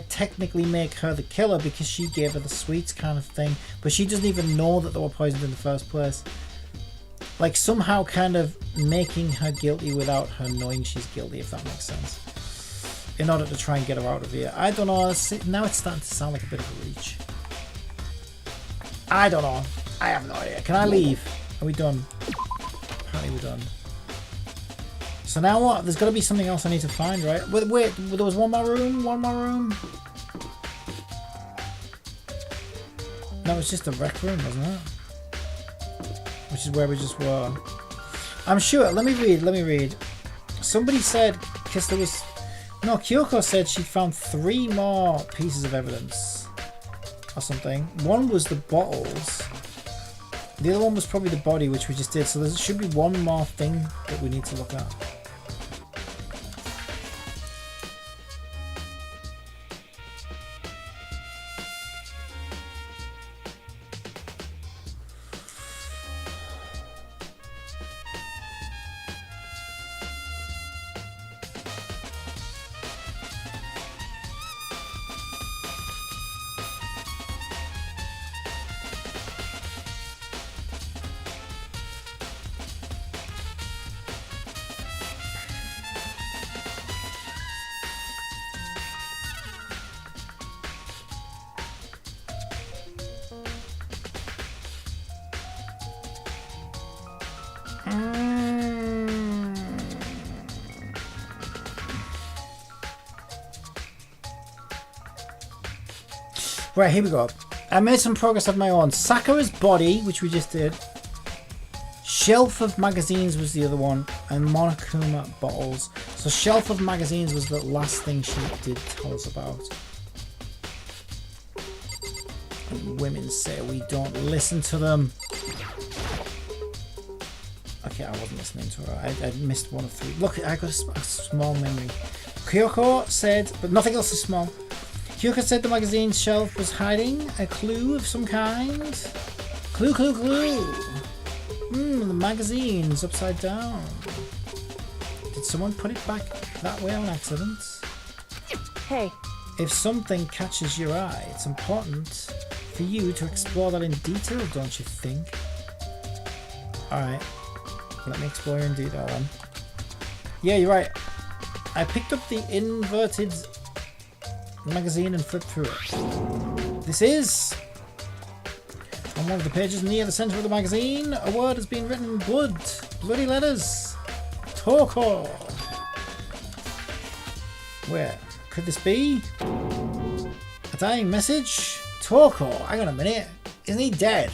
technically make her the killer because she gave her the sweets kind of thing. But she doesn't even know that they were poisoned in the first place. Like somehow kind of making her guilty without her knowing she's guilty, if that makes sense. In order to try and get her out of here. I don't know. Now it's starting to sound like a bit of a reach. I don't know. I have no idea. Can I leave? Are we done? Apparently we're done. So now what? There's got to be something else I need to find, right? Wait, there was one more room? One more room? No, it's just a rec room, wasn't it? Which is where we just were. I'm sure. Let me read. Somebody said, because there was... No, Kyoko said she found 3 more pieces of evidence. Or something. One was the bottles. The other one was probably the body, which we just did. So there should be one more thing that we need to look at. Right, here we go. I made some progress of my own. Sakura's body, which we just did. Shelf of magazines was the other one. And Monokuma bottles. So shelf of magazines was the last thing she did tell us about. And women say we don't listen to them. Okay, I wasn't listening to her. I missed 1 of 3. Look, I got a small memory. Kyoko said, but nothing else is small. Kyoko said the magazine shelf was hiding a clue of some kind. Clue. The magazine's upside down. Did someone put it back that way on accident? Hey. If something catches your eye, it's important for you to explore that in detail, don't you think? Alright. Let me explore in detail then. Yeah, you're right. I picked up the inverted magazine and flipped through it. This is on one of the pages near the center of the magazine. A word has been written in bloody letters. Toko. Where could this be? A dying message? Toko. Hang on a minute. Isn't he dead?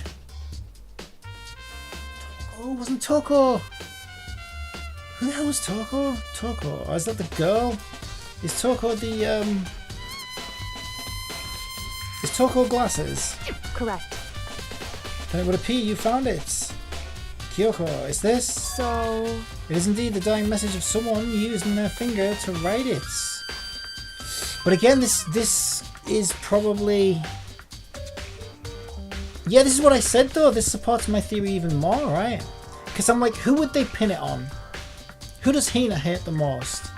Toko wasn't Toko. Who the hell was Toko? Toko. Oh, is that the girl? Is Toko the Is Toko glasses? Correct. Then it would appear you found it. Kyoko, is this? So... It is indeed the dying message of someone using their finger to write it. But again, this is probably... Yeah, this is what I said though. This supports my theory even more, right? Because I'm like, who would they pin it on? Who does Hina hate the most?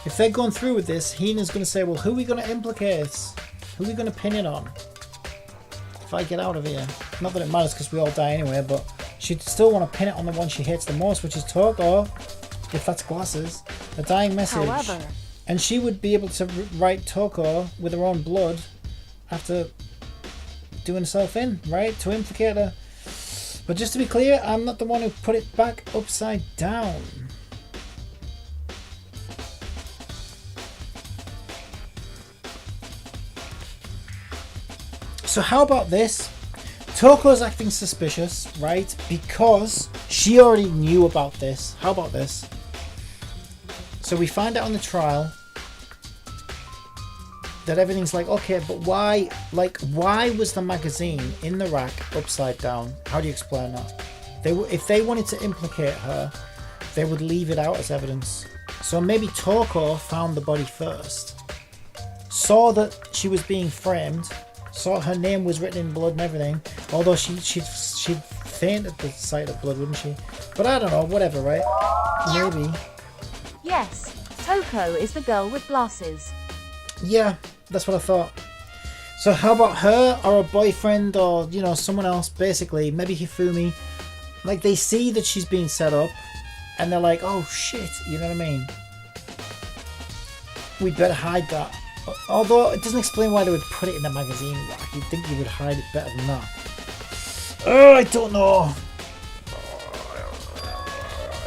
If they're going through with this, Hina's going to say, well, who are we going to implicate? Who are we going to pin it on? If I get out of here. Not that it matters because we all die anyway, but she'd still want to pin it on the one she hates the most, which is Toko. If that's glasses. The dying message. However... And she would be able to write Toko with her own blood after doing herself in, right? To implicate her. But just to be clear, I'm not the one who put it back upside down. So how about this? Toko's acting suspicious, right? Because she already knew about this. How about this? So we find out on the trial that everything's like, okay, but why, like, why was the magazine in the rack upside down? How do you explain that? If they wanted to implicate her, they would leave it out as evidence. So maybe Toko found the body first, saw that she was being framed, saw her name was written in blood and everything, although she'd faint at the sight of blood, wouldn't she? But I don't know, whatever, right? Maybe. Yes, Toko is the girl with glasses. Yeah, that's what I thought. So how about her or a boyfriend or, you know, someone else, basically, maybe Hifumi. Like, they see that she's being set up and they're like, oh shit, you know what I mean? We'd better hide that. Although it doesn't explain why they would put it in a magazine rack. You'd think you would hide it better than that. Oh, I don't know.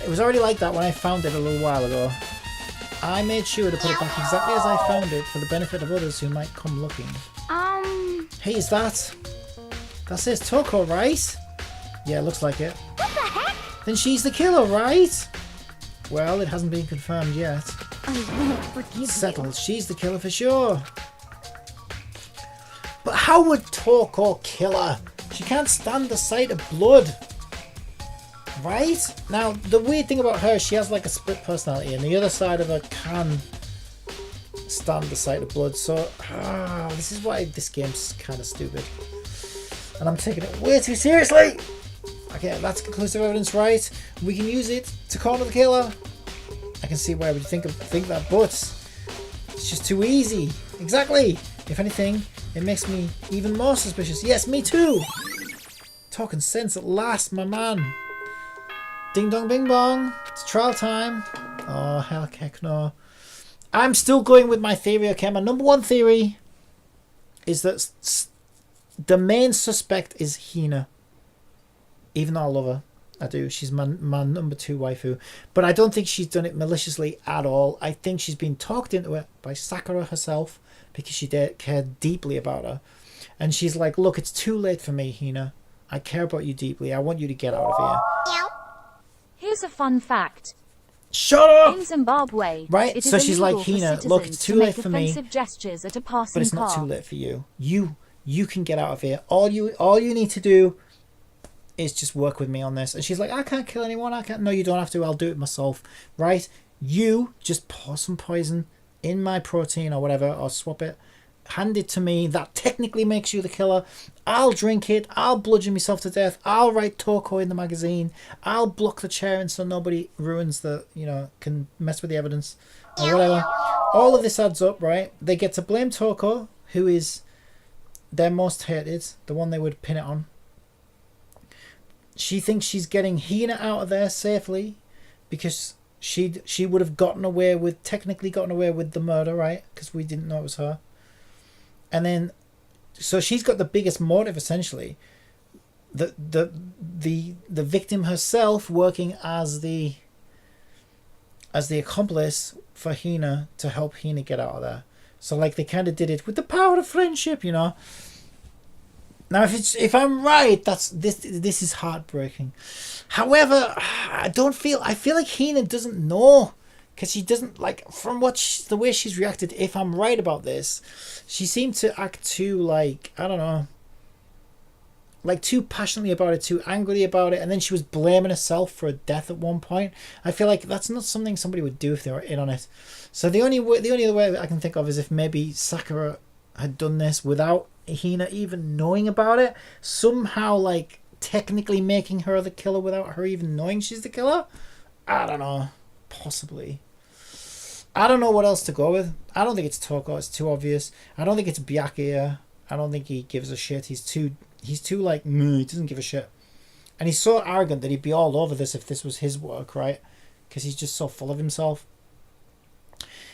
It was already like that when I found it a little while ago. I made sure to put it back exactly as I found it for the benefit of others who might come looking. Hey, is that says Toko, right? Yeah, looks like it. What the heck? Then she's the killer, right? Well, it hasn't been confirmed yet. I won't forgive you. Settled. She's the killer for sure. But how would Toko kill her? She can't stand the sight of blood. Right? Now, the weird thing about her, she has like a split personality, and the other side of her can stand the sight of blood. So, this is why this game's kind of stupid. And I'm taking it way too seriously. Okay, that's conclusive evidence, right? We can use it to corner the killer. I can see why would you think that, but it's just too easy. Exactly. If anything, it makes me even more suspicious. Yes, me too. Talking sense at last, my man. Ding dong bing bong. It's trial time. Oh, heck no. I'm still going with my theory, okay? My number one theory is that the main suspect is Hina. Even though I love her. I do. She's my number two waifu. But I don't think she's done it maliciously at all. I think she's been talked into it by Sakura herself because she cared deeply about her. And she's like, look, it's too late for me, Hina. I care about you deeply. I want you to get out of here. Here's a fun fact. Shut up! In Zimbabwe, right? it is So she's like, illegal for Hina, look, it's citizens too to late make for me. offensive gestures at a passing But it's not car. too late for you. You can get out of here. All you need to do is just work with me on this. And she's like, I can't kill anyone. I can't. No, you don't have to. I'll do it myself. Right? You just pour some poison in my protein or whatever, or swap it. Hand it to me. That technically makes you the killer. I'll drink it. I'll bludgeon myself to death. I'll write Toko in the magazine. I'll block the chair and so nobody ruins can mess with the evidence or whatever. All of this adds up, right? They get to blame Toko, who is their most hated, the one they would pin it on. She thinks she's getting Hina out of there safely because she would have technically gotten away with the murder, right? Because we didn't know it was her. And then, so she's got the biggest motive essentially. The victim herself working as the accomplice for Hina to help Hina get out of there. So like they kind of did it with the power of friendship, you know. Now if I'm right, this is heartbreaking. However, I feel like Hina doesn't know. Because she doesn't, like, from the way she's reacted, if I'm right about this, she seemed to act too, like, I don't know, like, too passionately about it, too angrily about it, and then she was blaming herself for a death at one point. I feel like that's not something somebody would do if they were in on it. So the only other way I can think of is if maybe Sakura had done this without Hina even knowing about it, somehow, like, technically making her the killer without her even knowing she's the killer. I don't know. Possibly. I don't know what else to go with. I don't think it's Toko. It's too obvious. I don't think it's Byakuya. I don't think he gives a shit. He's too like, he doesn't give a shit. And he's so arrogant that he'd be all over this if this was his work, right? Because he's just so full of himself.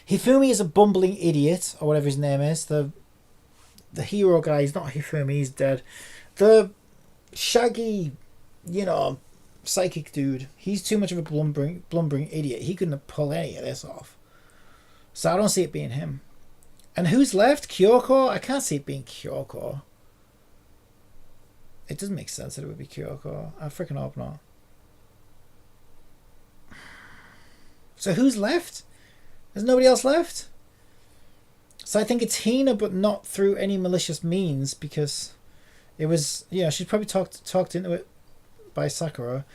Hifumi is a bumbling idiot, or whatever his name is. The hero guy, he's not Hifumi, he's dead. The shaggy, psychic dude, he's too much of a blumbering idiot. He couldn't pull any of this off. So I don't see it being him. And who's left? Kyoko? I can't see it being Kyoko. It doesn't make sense that it would be Kyoko. I freaking hope not. So who's left? There's nobody else left? So I think it's Hina, but not through any malicious means, because it was, yeah, she's probably talked into it by Sakura.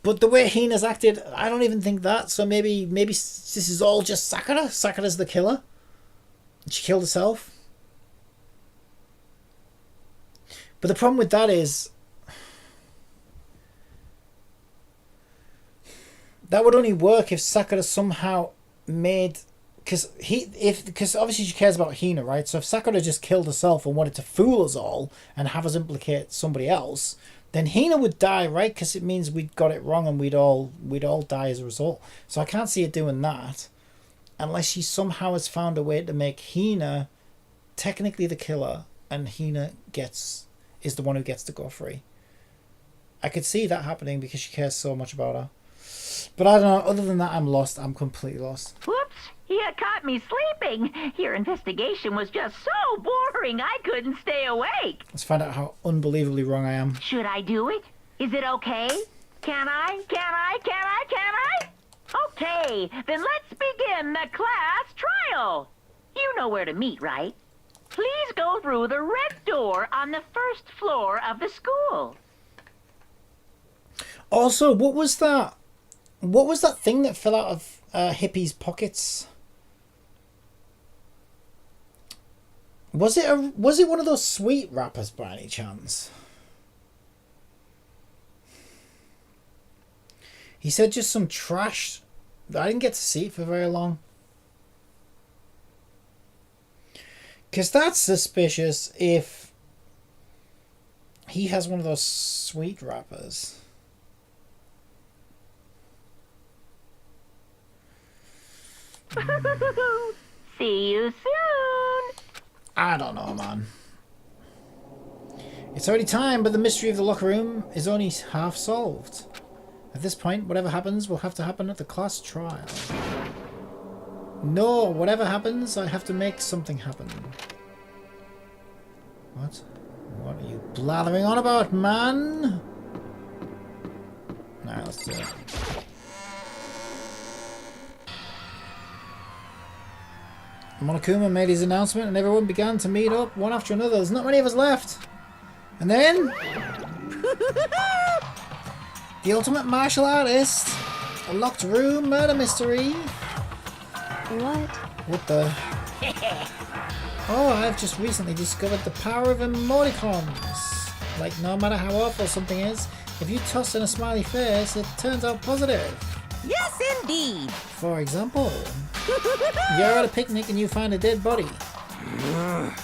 But the way Hina's acted, I don't even think that. So maybe this is all just Sakura. Sakura's the killer. She killed herself. But the problem with that is that would only work if Sakura somehow made, because obviously she cares about Hina, right? So if Sakura just killed herself and wanted to fool us all and have us implicate somebody else, then Hina would die, right? Because it means we'd got it wrong and we'd all die as a result. So I can't see it doing that unless she somehow has found a way to make Hina technically the killer and Hina is the one who gets to go free. I could see that happening because she cares so much about her. But I don't know. Other than that, I'm lost. I'm completely lost. Whoops! You caught me sleeping. Your investigation was just so boring, I couldn't stay awake. Let's find out how unbelievably wrong I am. Should I do it? Is it okay? Can I? Okay, then let's begin the class trial. You know where to meet, right? Please go through the red door on the first floor of the school. Also, what was that? What was that thing that fell out of Hippie's pockets? Was it one of those sweet wrappers by any chance? He said just some trash. I didn't get to see it for very long. Because that's suspicious if he has one of those sweet wrappers. See you soon. I don't know, man. It's already time, but the mystery of the locker room is only half solved. At this point, whatever happens will have to happen at the class trial. No, whatever happens, I have to make something happen. What? What are you blathering on about, man? Alright, let's do it. Monokuma made his announcement and everyone began to meet up one after another. There's not many of us left. And then... the ultimate martial artist. A locked room murder mystery. What? What the... Oh, I've just recently discovered the power of emoticons. Like, no matter how awful something is, if you toss in a smiley face, it turns out positive. Yes, indeed. For example, you're at a picnic and you find a dead body.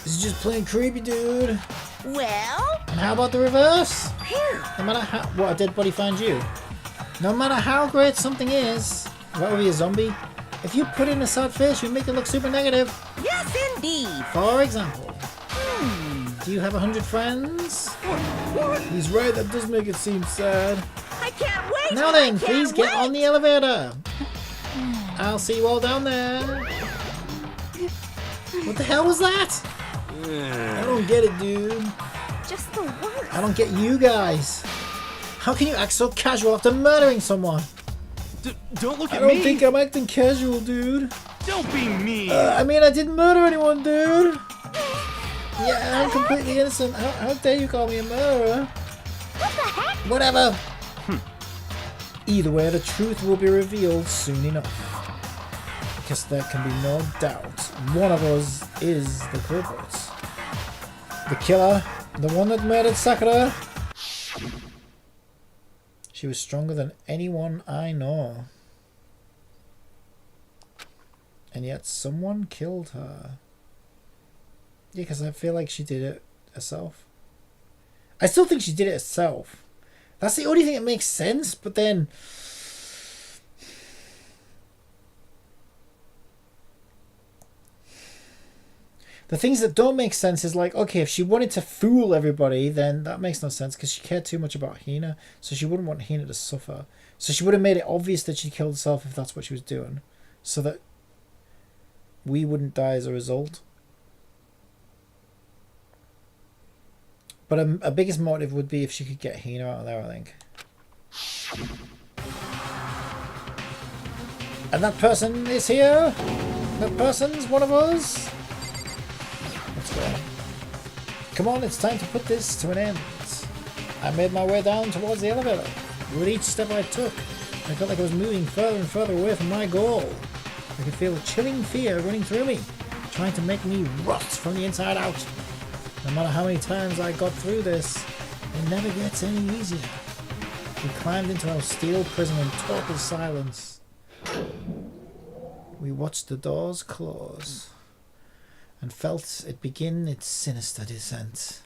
This is just plain creepy, dude. Well? And how about the reverse? No matter how... What, a dead body finds you? No matter how great something is, what would be a zombie? If you put in a sad face, you make it look super negative. Yes, indeed. For example, do you have 100 friends? He's right, that does make it seem sad. I can't wait. Now then, please get on the elevator. I'll see you all down there. What the hell was that? I don't get it, dude. Just the worst. I don't get you guys. How can you act so casual after murdering someone? Don't look at I me! don't think I'm acting casual, dude. Don't be mean! I mean, I didn't murder anyone, dude. Yeah, I'm completely innocent. How dare you call me a murderer? What the heck? Whatever. Either way, the truth will be revealed soon enough. Because there can be no doubt one of us is the culprit. The killer, the one that murdered Sakura. She was stronger than anyone I know. And yet someone killed her. Yeah, because I feel like she did it herself. I still think she did it herself. That's the only thing that makes sense, but then... the things that don't make sense is like, okay, if she wanted to fool everybody, then that makes no sense because she cared too much about Hina, so she wouldn't want Hina to suffer. So she would have made it obvious that she killed herself if that's what she was doing, so that we wouldn't die as a result. But a biggest motive would be if she could get Hina out of there, I think. And that person is here. That person's one of us. so. Come on, it's time to put this to an end. I made my way down towards the elevator. With each step I took, I felt like I was moving further and further away from my goal. I could feel a chilling fear running through me, trying to make me rot from the inside out. No matter how many times I got through this, it never gets any easier. We climbed into our steel prison in total silence. We watched the doors close and felt it begin its sinister descent.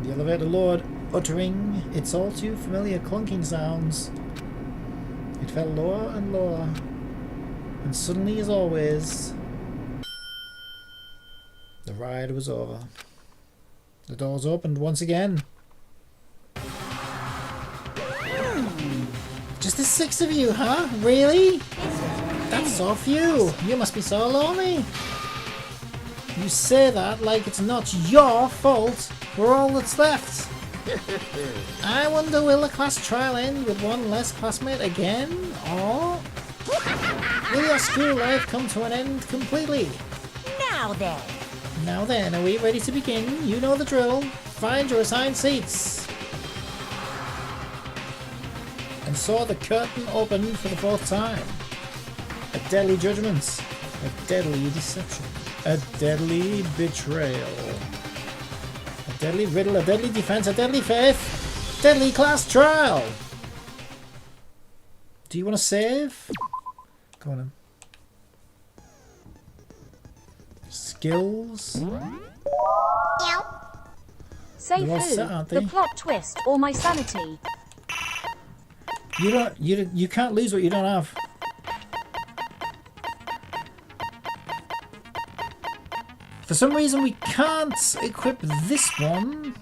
The elevator lowered, uttering its all too familiar clunking sounds. It fell lower and lower, and suddenly, as always, the ride was over. The doors opened once again. Just the 6 of you, huh? Really? That's so few. You must be so lonely. You say that like it's not your fault. We're all that's left. I wonder, will the class trial end with one less classmate again? Or will your school life come to an end completely? Now then. Now then, are we ready to begin? You know the drill. Find your assigned seats. And so the curtain opened for the 4th time. A deadly judgment. A deadly deception. A deadly betrayal. A deadly riddle. A deadly defense. A deadly faith. Deadly class trial. Do you want to save? Go on then. Skills. Save They're all who? set, aren't they? The plot twist or my sanity? You can't lose what you don't have. For some reason we can't equip this one.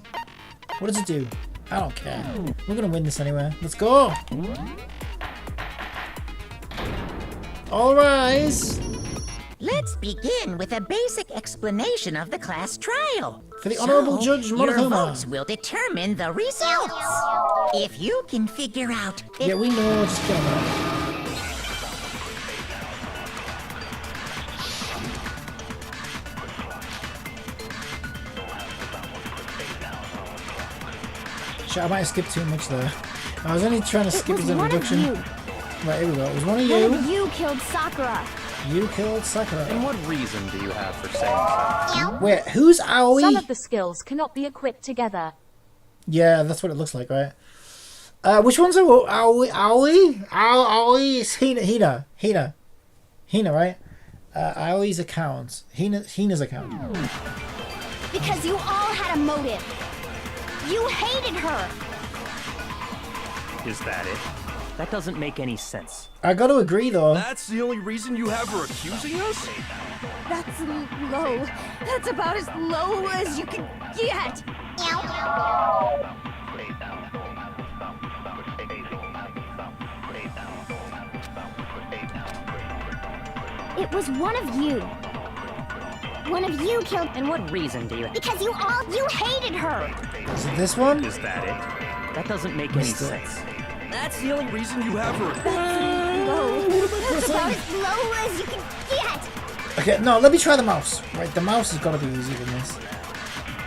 What does it do? I don't care. We're gonna win this anyway. Let's go! All rise! Let's begin with a basic explanation of the class trial. For the Honourable Judge Your Monokuma. votes will determine the results. If you can figure out if Yeah, we know. Just get on that. Shit, I might have skipped too much there. I was only trying to skip his introduction. Right, here we go. It was one of you. One of you killed Sakura. You killed Sakura. And what reason do you have for saying so? Wait, who's Aoi? Some of the skills cannot be equipped together. Yeah, that's what it looks like, right? Which ones are Aoi? Aoi is Hina, right? Aoi's account. Hina's account. Because you all had a motive. You hated her. Is that it? That doesn't make any sense. I got to agree, though. That's the only reason you have for accusing us? That's low. That's about as low as you can get. It was one of you. One of you killed. And what reason do you Because you hated her. Is it this one? Is that it? That doesn't make any sense. That's the only reason you have for Low. That's about as low as you can get. Okay, no, let me try the mouse. Right, the mouse has got to be easier than this.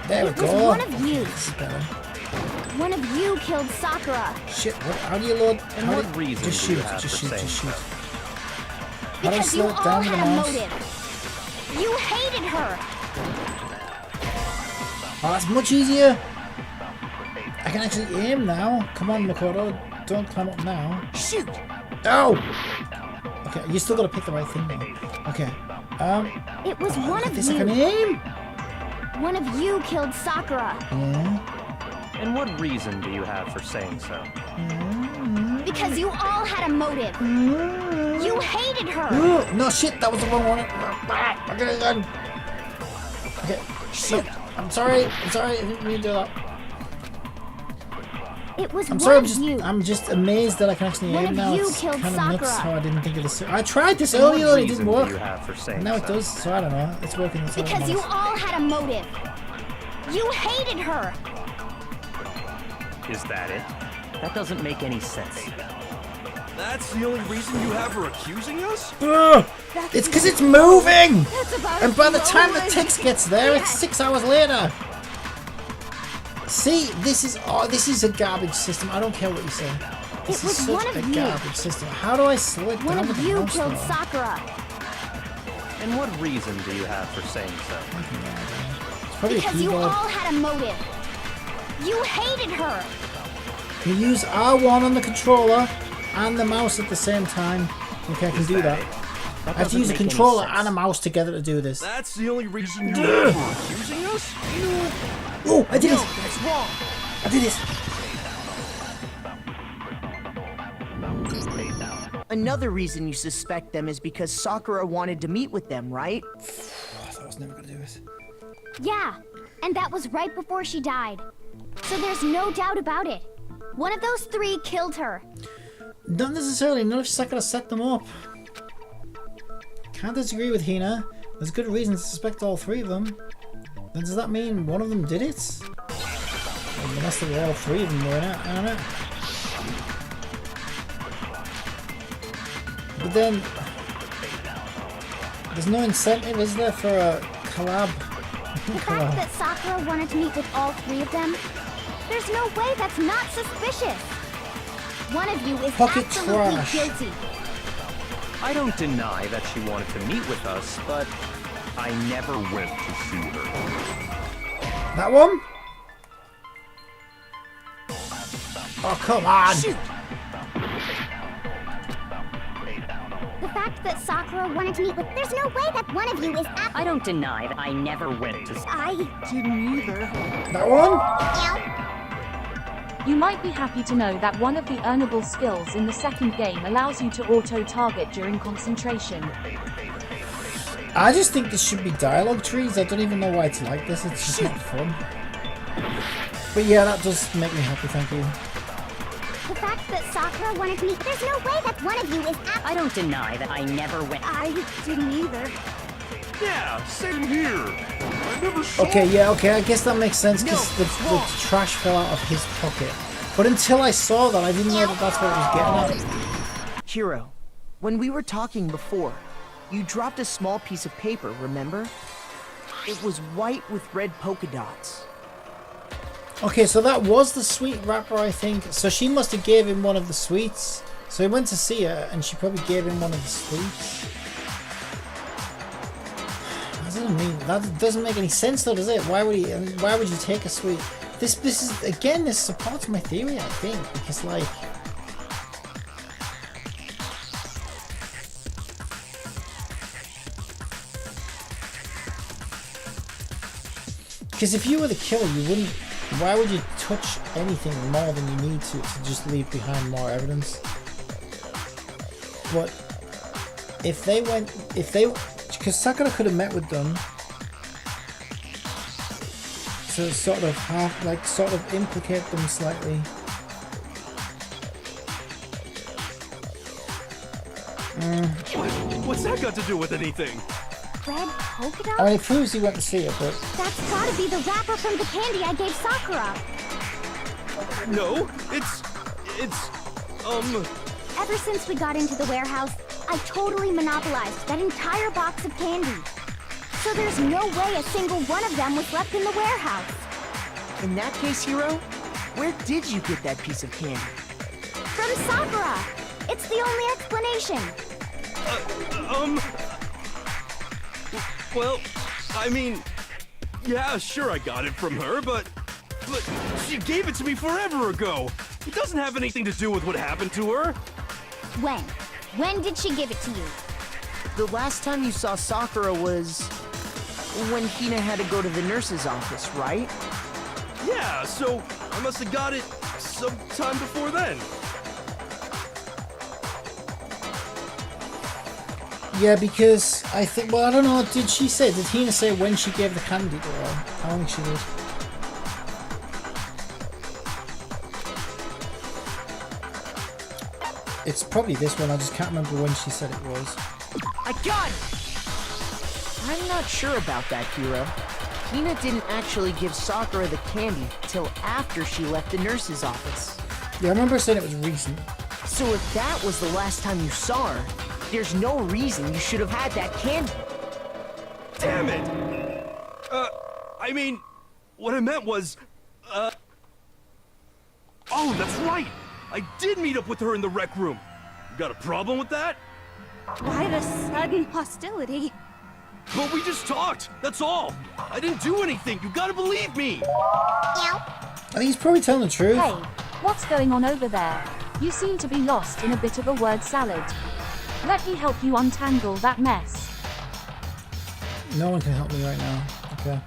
There we It was go. one of you. This is better. One of you killed Sakura. Shit, how do you load? And how what do, reason just do you shoot, have just for shoot, saying just shoot. so? How do I Because you slow it all down with the had a mouse? motive. You hated her. Oh, that's much easier. I can actually aim now. Come on, Makoto. Don't climb up now. shoot. Oh! Okay, you still gotta pick the right thing though. Okay. It was one of This I can you. aim? One of you killed Sakura. Yeah. And what reason do you have for saying so? Because you all had a motive. You hated her. Ooh, no shit, that was the wrong one. I got it done. Okay. Shoot. I'm sorry. I didn't mean to do that. It was I'm one sorry, of you. I'm just amazed that I can actually One aim of now. you It's killed kind of nuts Sakura. how I didn't think of this. I tried this And what earlier and it reason didn't do work. you have for saying Now so? it does, so I don't know. It's working. It's all that Because you matters. all had a motive. You hated her. Is that it? That doesn't make any sense. That's the only reason you have her accusing us? Ugh, it's because it's moving! That's about And by the as time low the as text gets there, it's 6 hours later. See, this is a garbage system. I don't care what you say. This It is was such one a of you. garbage system. How do I slow it One down of with the you mouse killed though? Sakura. And what reason do you have for saying so? It's probably a Because you keyboard. all had a motive. You hated her. You use R1 on the controller and the mouse at the same time. Okay, I can do that. I have to use a controller and a mouse together to do this. That's the only reason you have her accusing us? Oh, I did it! That's wrong. I did it! Another reason you suspect them is because Sakura wanted to meet with them, right? I thought I was never gonna do it. Yeah, and that was right before she died. So there's no doubt about it. One of those three killed her. Not necessarily, not if Sakura set them up. Can't disagree with Hina. There's good reason to suspect all three of them. Then does that mean one of them did it? Unless they were all three of them were in it, I don't know. But then, there's no incentive, is there, for a collab? The fact that Sakura wanted to meet with all three of them, there's no way that's not suspicious. One of you is Pocket absolutely trash. guilty. I don't deny that she wanted to meet with us, but I never went to see her. That one? Oh, come on! Shoot. The fact that Sakura wanted to meet with, there's no way that one of you is I don't deny that I never went to. I Didn't either. That one? You might be happy to know that one of the earnable skills in the second game allows you to auto-target during concentration. I just think this should be dialogue trees. I don't even know why it's like this. It's just not fun. But yeah, that does make me happy, thank you. The fact that Sakura wanted to meet, there's no way that one of you is I don't deny that I never went. I didn't either. Yeah, same here. I never saw Okay, yeah, okay, I guess that makes sense because the trash fell out of his pocket. But until I saw that, I didn't know that that's what it was getting at. Hiro, when we were talking before, you dropped a small piece of paper, remember? It was white with red polka dots. Okay, so that was the sweet wrapper, I think. So she must have gave him one of the sweets. So he went to see her, and she probably gave him one of the sweets. That doesn't make any sense, though, does it? Why would he? I mean, why would you take a sweet? This is again. This supports my theory, I think, because like. Because if you were the killer, you wouldn't. Why would you touch anything more than you need to just leave behind more evidence? But if they, because Sakura could have met with them to sort of sort of implicate them slightly. What's that got to do with anything? red polka dot? I mean, it proves he went to see her, but That's gotta be the wrapper from the candy I gave Sakura. No, it's Ever since we got into the warehouse, I totally monopolized that entire box of candy. So there's no way a single one of them was left in the warehouse. In that case, Hiro, where did you get that piece of candy? From Sakura! It's the only explanation. well, I mean, yeah, sure I got it from her, but she gave it to me forever ago. It doesn't have anything to do with what happened to her. When? When did she give it to you? The last time you saw Sakura was when Hina had to go to the nurse's office, right? Yeah, so I must have got it sometime before then. yeah, because I think. Well, I don't know. Did Hina say when she gave the candy to her? I don't think she did. It's probably this one. I just can't remember when she said it was. I got it! I'm not sure about that, Hiro. Hina didn't actually give Sakura the candy till after she left the nurse's office. Yeah, I remember saying it was recent. So if that was the last time you saw her, there's no reason you should have had that candy. Damn it! I mean, what I meant was, oh, that's right! I did meet up with her in the rec room. You got a problem with that? Why the sudden hostility? But we just talked, that's all. I didn't do anything, you gotta believe me! I think he's probably telling the truth. Hey, what's going on over there? You seem to be lost in a bit of a word salad. Let me help you untangle that mess. No one can help me right now. Okay.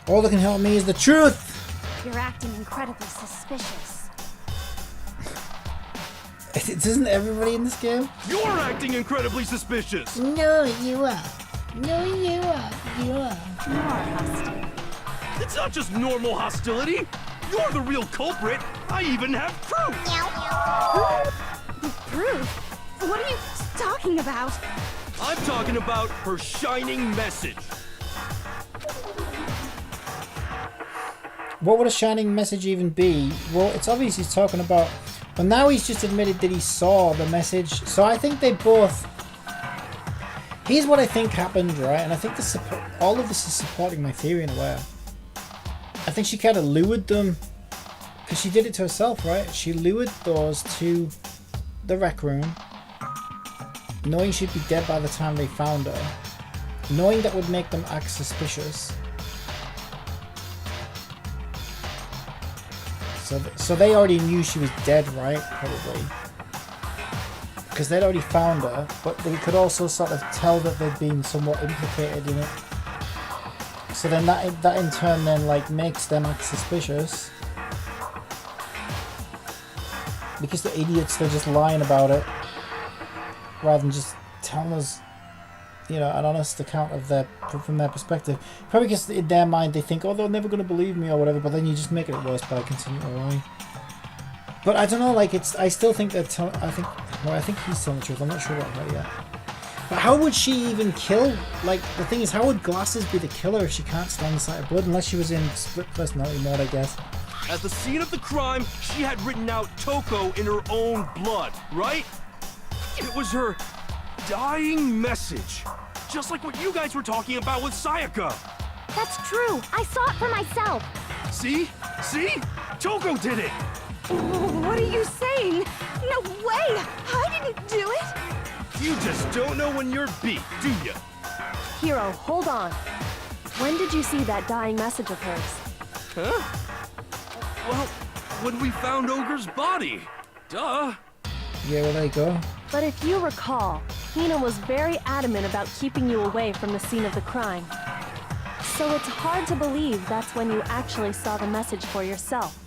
All that can help me is the truth! You're acting incredibly suspicious. Isn't everybody in this game? You're acting incredibly suspicious! No, you are. No, you are. You are. More hostile. It's not just normal hostility! You're the real culprit! I even have proof! Proof? What are you talking about? I'm talking about her shining message. What would a shining message even be? Well, it's obvious he's talking about... Well, now he's just admitted that he saw the message. So I think they both... Here's what I think happened, right? And I think all of this is supporting my theory in a way. I think she kind of lured them. Because she did it to herself, right? She lured those to the rec room. Knowing she'd be dead by the time they found her. Knowing that would make them act suspicious. So they already knew she was dead, right? Probably. Because they'd already found her, but they could also sort of tell that they'd been somewhat implicated in it. So then that in turn then like makes them act suspicious. Because the idiots, they're just lying about it. Rather than just telling us, you know, an honest account of from their perspective. Probably because in their mind they think, oh, they're never going to believe me or whatever, but then you just make it worse by continuing to lie. But I don't know, like, I still think that, I think he's telling the truth, I'm not sure about her yet. But how would she even kill, like, the thing is, how would Glasses be the killer if she can't stand the sight of blood, unless she was in split personality mode, I guess. At the scene of the crime, she had written out Toko in her own blood, right? It was her dying message. Just like what you guys were talking about with Sayaka. That's true. I saw it for myself. See? See? Toko did it! What are you saying? No way! I didn't do it! You just don't know when you're beat, do you? Hero, hold on. When did you see that dying message of hers? Huh? Well, when we found Ogre's body. Duh. Yeah, well, there you go. But if you recall, Hina was very adamant about keeping you away from the scene of the crime. So it's hard to believe that's when you actually saw the message for yourself.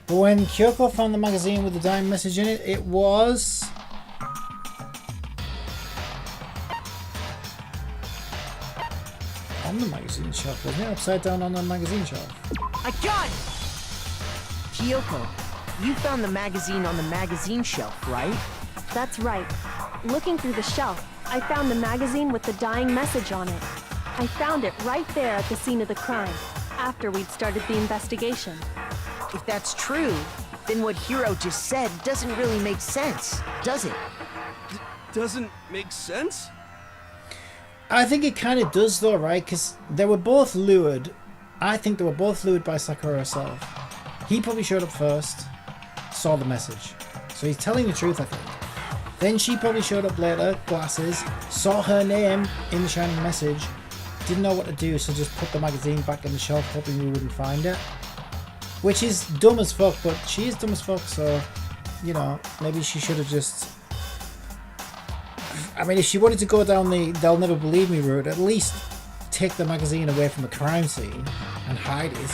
But when Kyoko found the magazine with the dying message in it, it was... on the magazine shelf, wasn't it? Upside down on the magazine shelf. I got it! Kyoko, you found the magazine on the magazine shelf, right? That's right. Looking through the shelf, I found the magazine with the dying message on it. I found it right there at the scene of the crime, after we'd started the investigation. If that's true, then what Hiro just said doesn't really make sense, does it? Doesn't make sense? I think it kind of does though, right? Because they were both lured. I think they were both lured by Sakura herself. He probably showed up first, saw the message. So he's telling the truth, I think. Then she probably showed up later, Glasses, saw her name in the shining message, didn't know what to do, so just put the magazine back in the shelf hoping we wouldn't find it. Which is dumb as fuck, but she is dumb as fuck, so, you know, maybe she should have just... I mean, if she wanted to go down the they'll never believe me route, at least take the magazine away from the crime scene and hide it.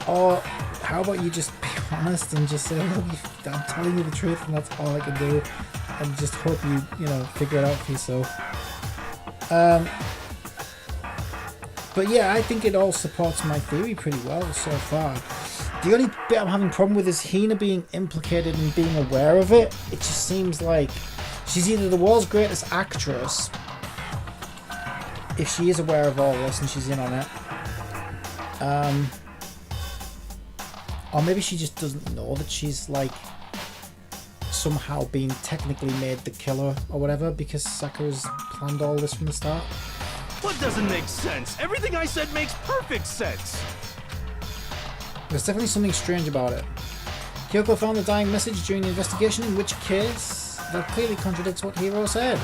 Or how about you just be honest and just say, look, I'm telling you the truth and that's all I can do, and just hope you know, figure it out for yourself. But yeah, I think it all supports my theory pretty well so far. The only bit I'm having a problem with is Hina being implicated and being aware of it. It just seems like she's either the world's greatest actress, if she is aware of all this and she's in on it, Or maybe she just doesn't know that she's like somehow being technically made the killer or whatever because Sakura's planned all this from the start. What doesn't make sense? Everything I said makes perfect sense. There's definitely something strange about it. Kyoko found the dying message during the investigation, in which case that clearly contradicts what Hiro said.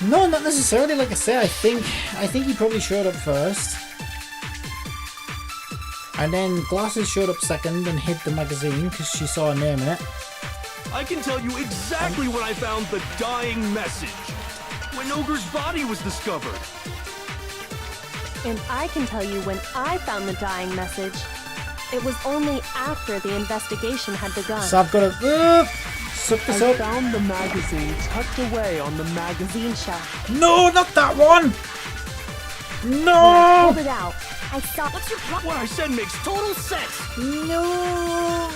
No, not necessarily. Like I say, I think he probably showed up first. And then Glasses showed up second and hid the magazine because she saw a name in it. I can tell you exactly when I found the dying message. When Ogre's body was discovered. And I can tell you when I found the dying message. It was only after the investigation had begun. So I've got to suck this up. I found the magazine tucked away on the magazine shelf. No, not that one! When I No! pulled it out, I saw. What's your problem? What I said makes total sense. No!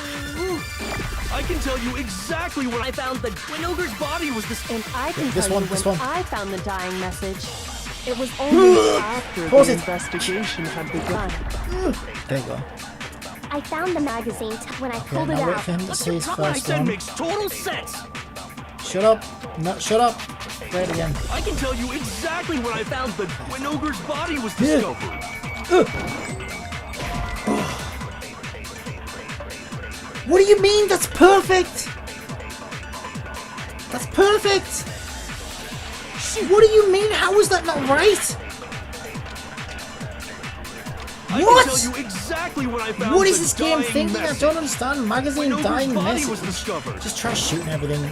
I can tell you exactly when I found when Ogre's body was And I can This tell one, you this when one. I found the dying message. It was only after Pause the it. investigation had begun. There you go. I found the magazine when I Okay, pulled it now wait out. for him to say his What I first said one. makes total sense. Shut up. No, shut up. Play it again. I can tell you exactly when I found when Ogre's body was discovered. What do you mean? That's perfect! That's perfect! What do you mean? How is that not right? I What? can tell you exactly when I found What is the this game dying thinking? message. I don't understand. Magazine When dying Ogre's body message. was discovered. Just try shooting everything.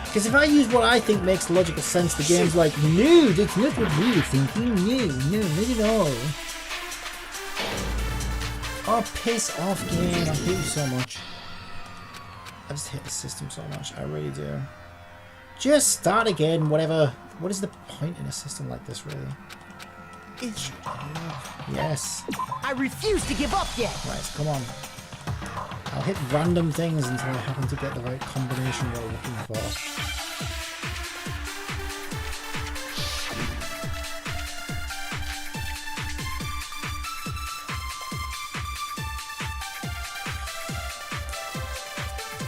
Because if I use what I think makes logical sense, the game's like, no, that's not what we were thinking. No, not at all. Oh, piss off, game. I hate you so much. I just hate the system so much. I really do. Just start again, whatever. What is the point in a system like this, really? Yes. I refuse to give up yet. Right, come on. I'll hit random things until I happen to get the right combination you're looking for.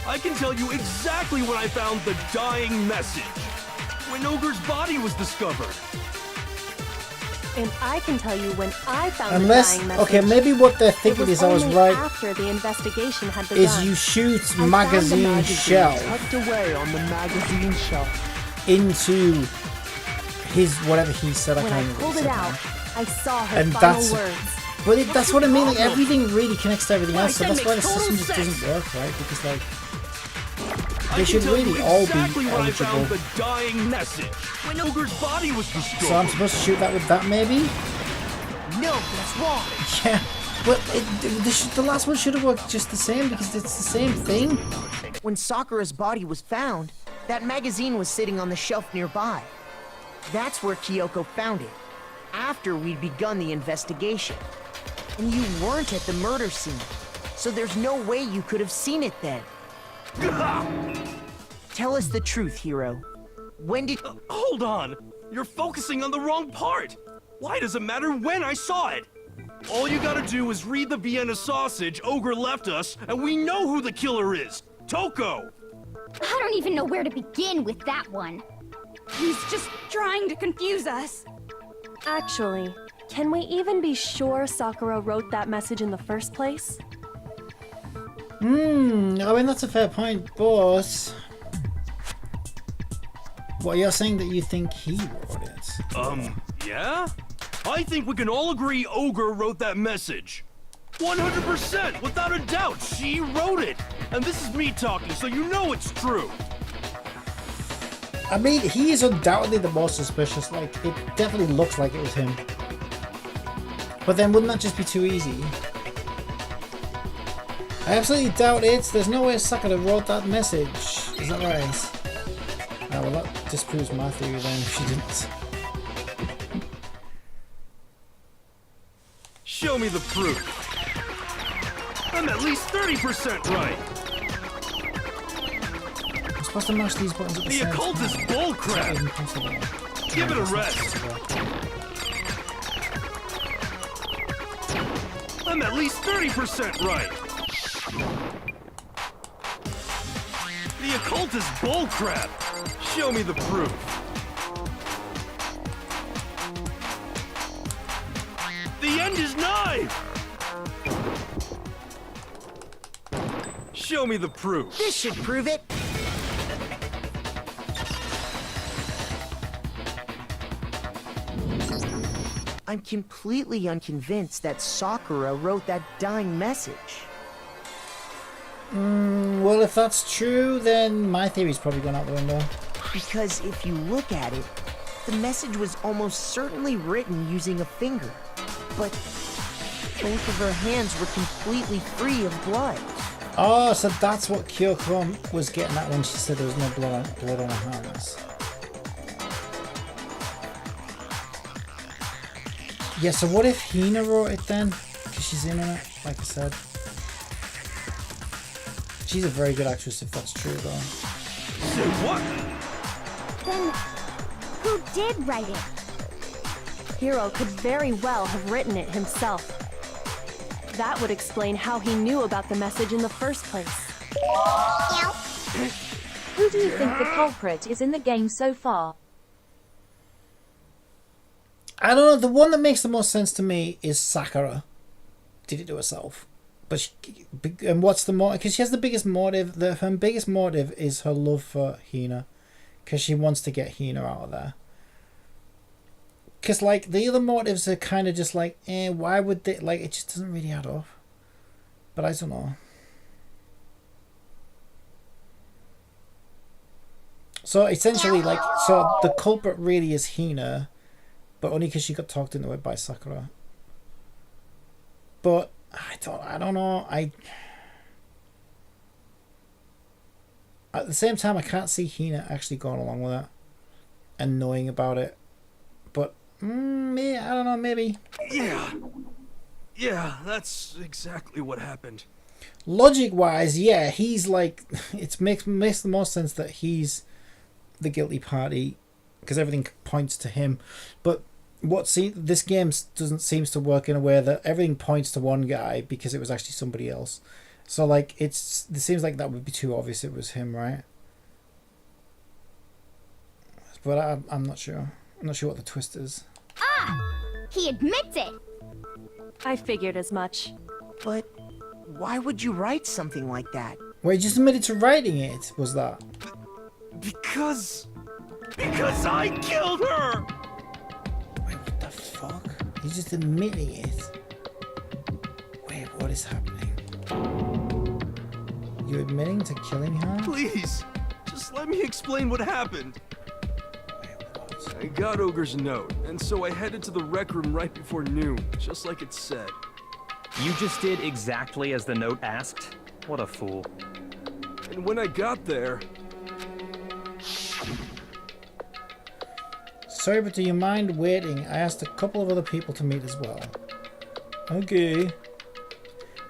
I can tell you exactly when I found the dying message. When Ogre's body was discovered. And I can tell you when I found Unless, the dying message. okay, maybe what they're thinking is I was only right. After the investigation had begun. Is you shoot I found the magazine shell tucked away on the magazine shelf. into his whatever he said. When I can't pulled remember it what out, he said I saw her And final that's- words. But that's what I mean. Like problem? everything really connects to everything What I else. So said that's why the makes system total just sense. doesn't work, right? Because like I they can should tell really you all exactly be when I found eligible. the dying message. When Ogre's body was discovered. So I'm supposed to shoot that with that, maybe? No, that's wrong. Yeah. But the last one should have worked just the same because it's the same thing. When Sakura's body was found, that magazine was sitting on the shelf nearby. That's where Kyoko found it, after we'd begun the investigation. And you weren't at the murder scene, so there's no way you could have seen it then. Tell us the truth, Hiro. When did... Hold on! You're focusing on the wrong part! Why does it matter when I saw it? All you gotta do is read the Vienna sausage Ogre left us, and we know who the killer is! Toko! I don't even know where to begin with that one. He's just trying to confuse us. Actually, can we even be sure Sakura wrote that message in the first place? I mean that's a fair point, but well, you're saying that you think he wrote it. Yeah? I think we can all agree Ogre wrote that message. 100%, without a doubt, she wrote it. And this is me talking, so you know it's true. I mean, he is undoubtedly the most suspicious. Like, it definitely looks like it was him. But then, wouldn't that just be too easy? I absolutely doubt it. There's no way Sakura wrote that message. Is that right? Ah, well, that disproves my theory then, if she didn't. Show me the proof. I'm at least 30% right. I'm supposed to mash these buttons at the The same occult is time. bullcrap. Is that impossible? Give it a That's not rest. possible. I'm at least 30% right! The occult is bullcrap! Show me the proof! The end is nigh! Show me the proof! This should prove it. I'm completely unconvinced that Sakura wrote that dying message. Well, if that's true, then my theory's probably gone out the window. Because if you look at it, the message was almost certainly written using a finger. But both of her hands were completely free of blood. Oh, so that's what Kyoko was getting at when she said there was no blood on her hands. Yeah, so what if Hina wrote it then? Because she's in on it, like I said. She's a very good actress if that's true, though. Say what? Then, who did write it? Hiro could very well have written it himself. That would explain how he knew about the message in the first place. Who do you think the culprit is in the game so far? I don't know, the one that makes the most sense to me is Sakura. Did it to herself. But and what's the motive? Because she has the biggest motive. Her biggest motive is her love for Hina. Because she wants to get Hina out of there. Because, like, the other motives are kind of just like, why would they... Like, it just doesn't really add up. But I don't know. So, essentially, like, so the culprit really is Hina. But only because she got talked into it by Sakura. But I don't know. At the same time, I can't see Hina actually going along with it and knowing about it. But me, I don't know. Maybe. Yeah, that's exactly what happened. Logic-wise, yeah, he's like it makes the most sense that he's the guilty party. Because everything points to him, but this game seems to work in a way that everything points to one guy because it was actually somebody else. So like it seems like that would be too obvious it was him, right? But I'm not sure. I'm not sure what the twist is. He admits it! I figured as much. But why would you write something like that? Wait, just admitted to writing it, was that? Because I killed her! Wait, what the fuck? He's just admitting it. Wait, what is happening? You admitting to killing her? Please, just let me explain what happened. Wait, what? I got Ogre's note, and so I headed to the rec room right before noon, just like it said. You just did exactly as the note asked? What a fool. And when I got there... Sorry, but do you mind waiting? I asked a couple of other people to meet as well. Okay. Would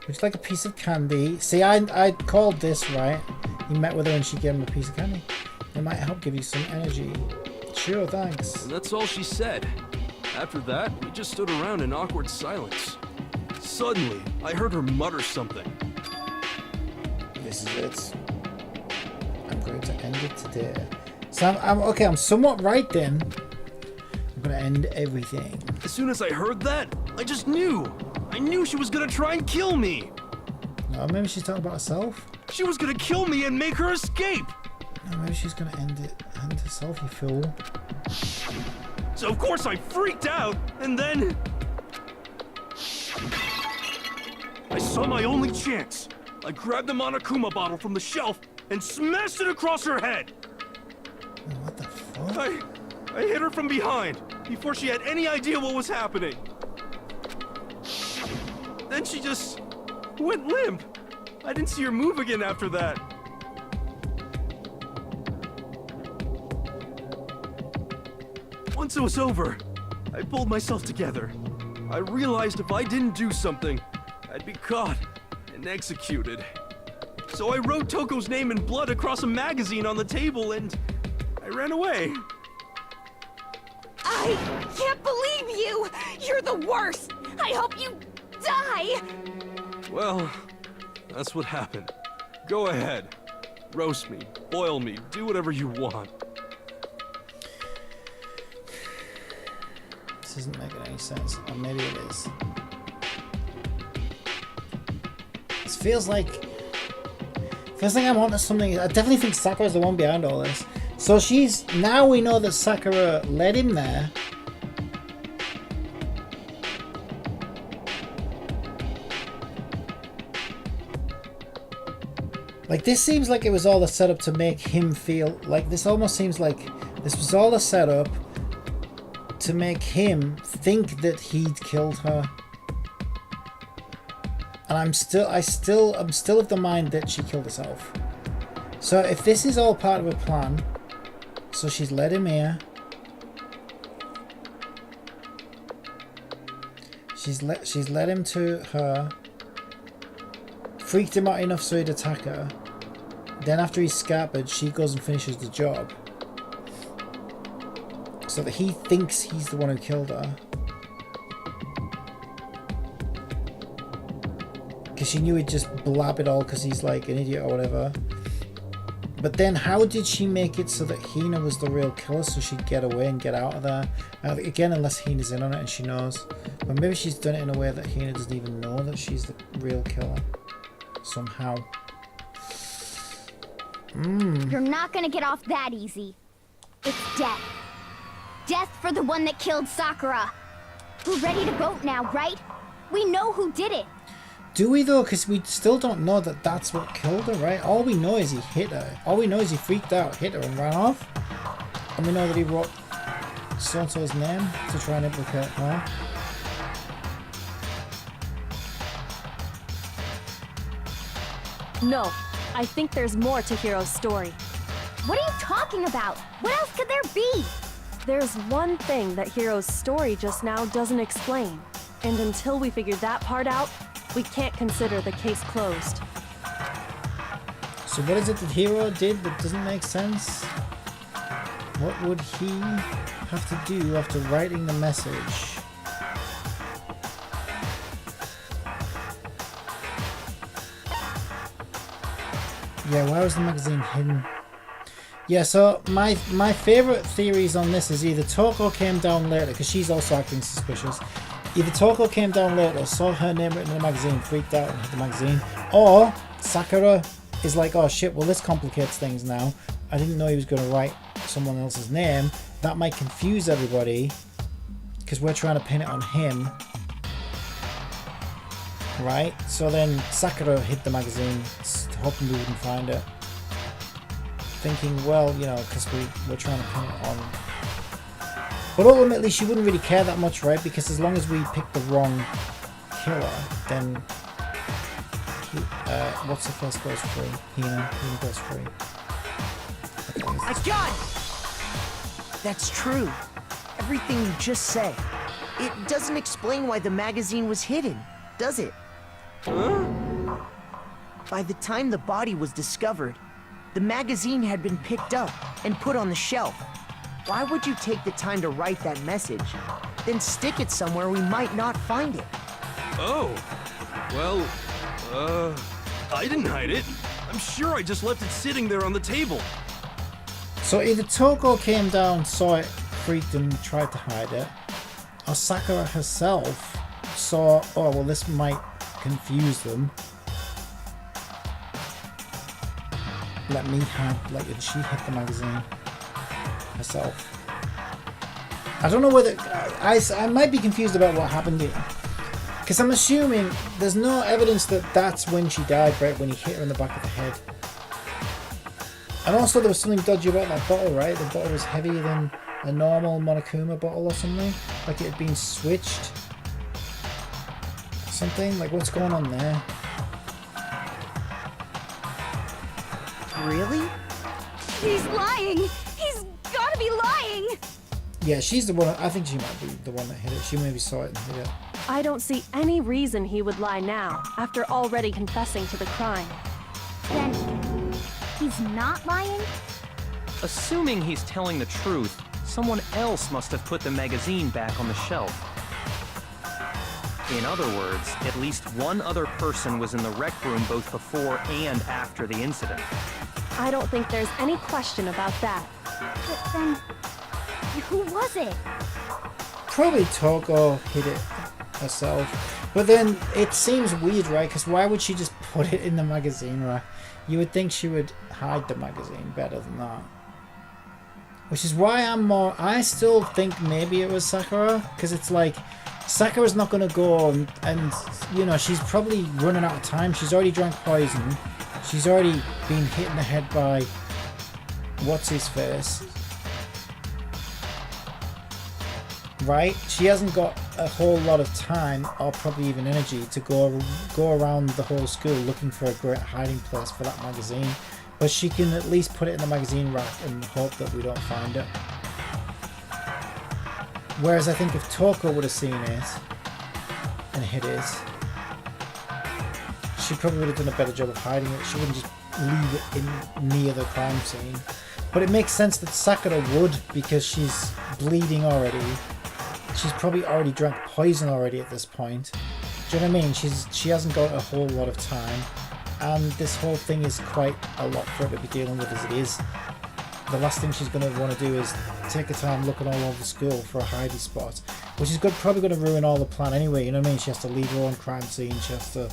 you like a piece of candy? See, I called this, right? He met with her and she gave him a piece of candy. It might help give you some energy. Sure, thanks. And that's all she said. After that, we just stood around in awkward silence. Suddenly, I heard her mutter something. This is it. I'm going to end it today. So okay, I'm somewhat right then. I'm gonna end everything. As soon as I heard that, I just knew. I knew she was gonna try and kill me. No, maybe she's talking about herself. She was gonna kill me and make her escape. No, maybe she's gonna end herself, you fool. So of course I freaked out, and then... I saw my only chance. I grabbed the Monokuma bottle from the shelf and smashed it across her head. What the fuck? I hit her from behind, before she had any idea what was happening. Then she just went limp. I didn't see her move again after that. Once it was over, I pulled myself together. I realized if I didn't do something, I'd be caught and executed. So I wrote Toko's name in blood across a magazine on the table and I ran away. I can't believe you! You're the worst! I hope you die! Well, that's what happened. Go ahead. Roast me, boil me, do whatever you want. This isn't making any sense. Or maybe it is. This feels like I'm onto something. I definitely think Sakura's the one behind all this. So now we know that Sakura led him there. Like, this seems like it was all a setup to make him feel like this. Almost seems like this was all a setup to make him think that he'd killed her. And I'm still of the mind that she killed herself. So if this is all part of a plan, so she's led him here. She's led him to her. Freaked him out enough so he'd attack her. Then after he's scattered, she goes and finishes the job. So that he thinks he's the one who killed her. Because she knew he'd just blab it all because he's like an idiot or whatever. But then how did she make it so that Hina was the real killer so she'd get away and get out of there? Again, unless Hina's in on it and she knows. But maybe she's done it in a way that Hina doesn't even know that she's the real killer. Somehow. You're not gonna get off that easy. It's death. Death for the one that killed Sakura. We're ready to vote now, right? We know who did it. Do we though? Because we still don't know that that's what killed her, right? All we know is he hit her. All we know is he freaked out, hit her and ran off. And we know that he wrote so-and-so's name to try and implicate her. No, I think there's more to Hiro's story. What are you talking about? What else could there be? There's one thing that Hiro's story just now doesn't explain. And until we figure that part out, we can't consider the case closed. So what is it that Hiro did that doesn't make sense? What would he have to do after writing the message? Yeah, why was the magazine hidden? Yeah, so my favourite theories on this is either Toko came down later, because she's also acting suspicious. Either Toko came down later, saw her name written in the magazine, freaked out and hid the magazine, or Sakura is like, oh shit, well this complicates things now. I didn't know he was going to write someone else's name. That might confuse everybody, because we're trying to pin it on him. Right? So then Sakura hid the magazine, hoping we wouldn't find it. Thinking, well, you know, because we're trying to pin it on. But ultimately, she wouldn't really care that much, right? Because as long as we pick the wrong killer, then what's the face goes free? Hina goes free. John! That's true. Everything you just said. It doesn't explain why the magazine was hidden, does it? Huh? By the time the body was discovered, the magazine had been picked up and put on the shelf. Why would you take the time to write that message, then stick it somewhere we might not find it? Oh, well, I didn't hide it. I'm sure I just left it sitting there on the table. So either Toko came down, saw it, freaked and tried to hide it, or Sakura herself saw, oh well this might confuse them. Let me have, like, and she hit the magazine herself. I don't know whether, I might be confused about what happened here. Because I'm assuming there's no evidence that that's when she died, right, when he hit her in the back of the head. And also there was something dodgy about that bottle, right? The bottle was heavier than a normal Monokuma bottle or something. Like it had been switched. Something, like what's going on there? Really? He's lying! He's gotta be lying! Yeah, she's the one, I think she might be the one that hit it. She maybe saw it and hit it. I don't see any reason he would lie now, after already confessing to the crime. Then, he's not lying? Assuming he's telling the truth, someone else must have put the magazine back on the shelf. In other words, at least one other person was in the rec room both before and after the incident. I don't think there's any question about that. But then, who was it? Probably Toko hid it herself. But then it seems weird, right? Because why would she just put it in the magazine rack? You would think she would hide the magazine better than that. Which is why I still think maybe it was Sakura. Because it's like, Sakura's not going to go and, you know, she's probably running out of time. She's already drank poison. She's already been hit in the head by what's-his-face. Right? She hasn't got a whole lot of time, or probably even energy, to go around the whole school looking for a great hiding place for that magazine. But she can at least put it in the magazine rack and hope that we don't find it. Whereas I think if Toko would have seen it and hid it, she probably would have done a better job of hiding it. She wouldn't just leave it in near the crime scene. But it makes sense that Sakura would, because she's bleeding already. She's probably already drank poison already at this point. Do you know what I mean? She hasn't got a whole lot of time. And this whole thing is quite a lot for her to be dealing with as it is. The last thing she's going to want to do is take her time looking all over the school for a hiding spot. Which is probably going to ruin all the plan anyway, you know what I mean? She has to leave her own crime scene, she has to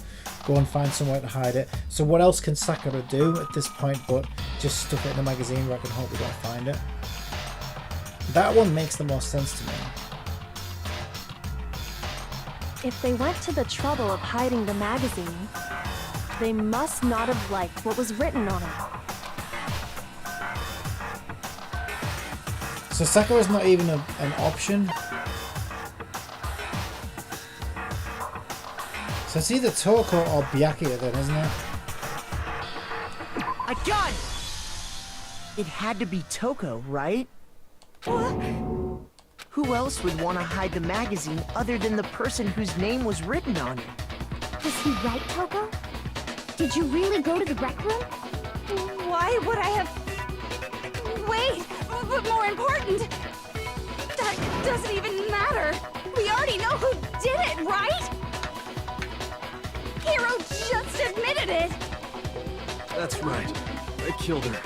go and find somewhere to hide it. So what else can Sakura do at this point but just stuff it in the magazine rack and hope we don't find it? That one makes the most sense to me. If they went to the trouble of hiding the magazine, they must not have liked what was written on it. So Sakura's not even an option. So it's either Toko or Byakuya then, isn't it? A gun! It had to be Toko, right? Who else would want to hide the magazine other than the person whose name was written on it? Was he right, Toko? Did you really go to the rec room? Why would I have... Wait, but more important, that doesn't even matter. We already know who did it, right? Hiro just admitted it. That's right. I killed her.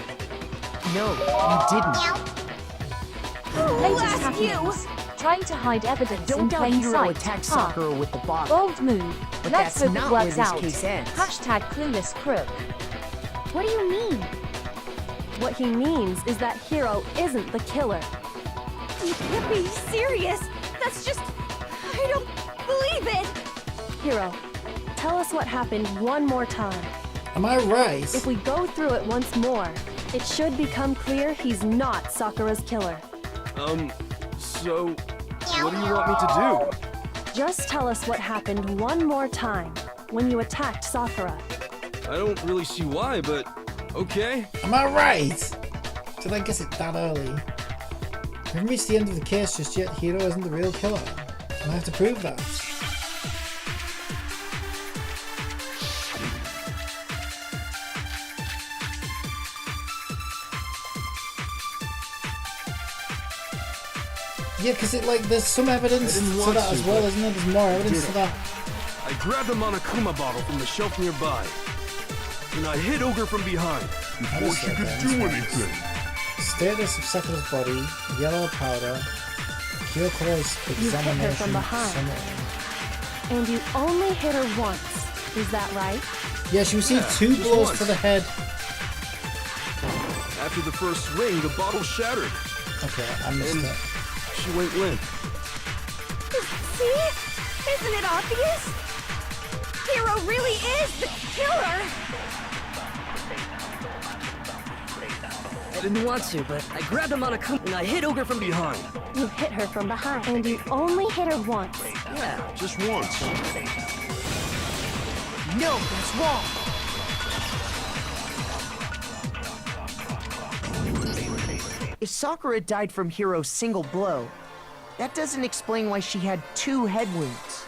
No, you didn't. Latest Ask happenings. Trying to hide evidence Don't in doubt plain Hiro sight. attacked Sakura with the bottle. Bold move. But Let's that's hope not it where works this out. case ends. Hashtag clueless crook. What do you mean? What he means is that Hiro isn't the killer. You can't be serious. That's just... I don't believe it. Hiro, tell us what happened one more time. Am I right? If we go through it once more, it should become clear he's not Sakura's killer. So... what do you want me to do? Just tell us what happened one more time when you attacked Sakura. I don't really see why, but... okay. Am I right? Did I guess it that early? We haven't reached the end of the case just yet. Hiro isn't the real killer. And I have to prove that. Yeah, because there's some evidence to that as well, isn't there? There's more evidence to that. I grabbed a Monokuma bottle from the shelf nearby. And I hit Ogre from behind before she could do anything. Status of Sakura's body, yellow powder, Kyoko's You hit her examination from behind. summary. And you only hit her once. Is that right? Yeah, she received Yeah, 2 just blows once. to the head. After the first swing, the bottle shattered. Okay, I missed And it. she went limp. See? Isn't it obvious? Hiro really is the killer. I didn't want to, but I grabbed him on a and I hit Ogre from behind. You hit her from behind. And you only hit her once. Yeah, Just once. No, that's wrong. If Sakura died from Hiro's single blow, that doesn't explain why she had 2 head wounds.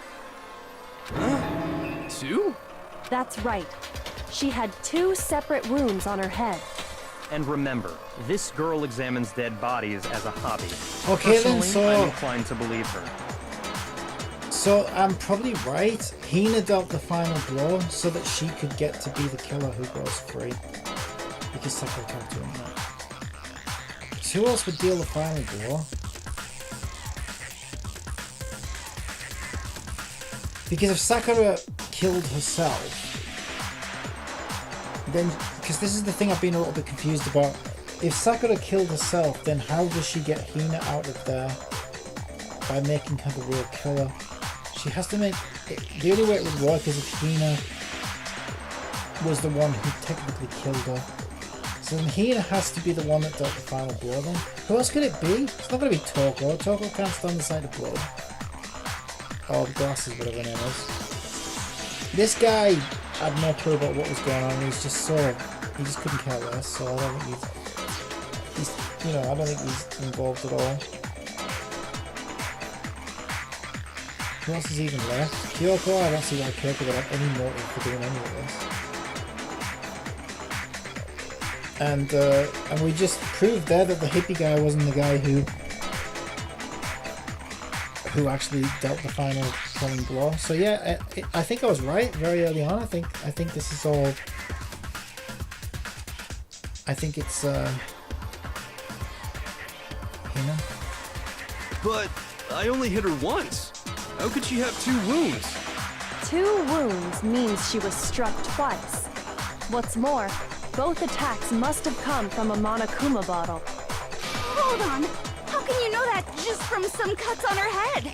2? That's right. She had 2 separate wounds on her head. And remember, this girl examines dead bodies as a hobby. Okay then, Personally, I'm so... inclined to believe her. So I'm probably right. Hina dealt the final blow so that she could get to be the killer who goes free. Because Sakura talked to him. Right? So who else would deal the final blow? Because if Sakura killed herself, then, because this is the thing I've been a little bit confused about. If Sakura killed herself, then how does she get Hina out of there by making her the real killer? She has to make... The only way it would work is if Hina was the one who technically killed her. So then Hina has to be the one that dealt the final blow then. Who else could it be? It's not going to be Toko. Toko can't stand the sight of blood. Or the glasses, whatever her name is. This guy had no clue about what was going on. He was just so... He just couldn't care less, so I don't think he's you know, I don't think he's involved at all. Who else is even left? Kyoko, I don't see why Kyoko would have any motive for doing any of this. And we just proved there that the hippie guy wasn't the guy who actually dealt the final killing blow. So yeah, I think I was right very early on. I think this is all. I think it's Hina. But I only hit her once. How could she have 2 wounds? 2 wounds means she was struck twice. What's more, both attacks must have come from a Monokuma bottle. Hold on. How can you know that just from some cuts on her head?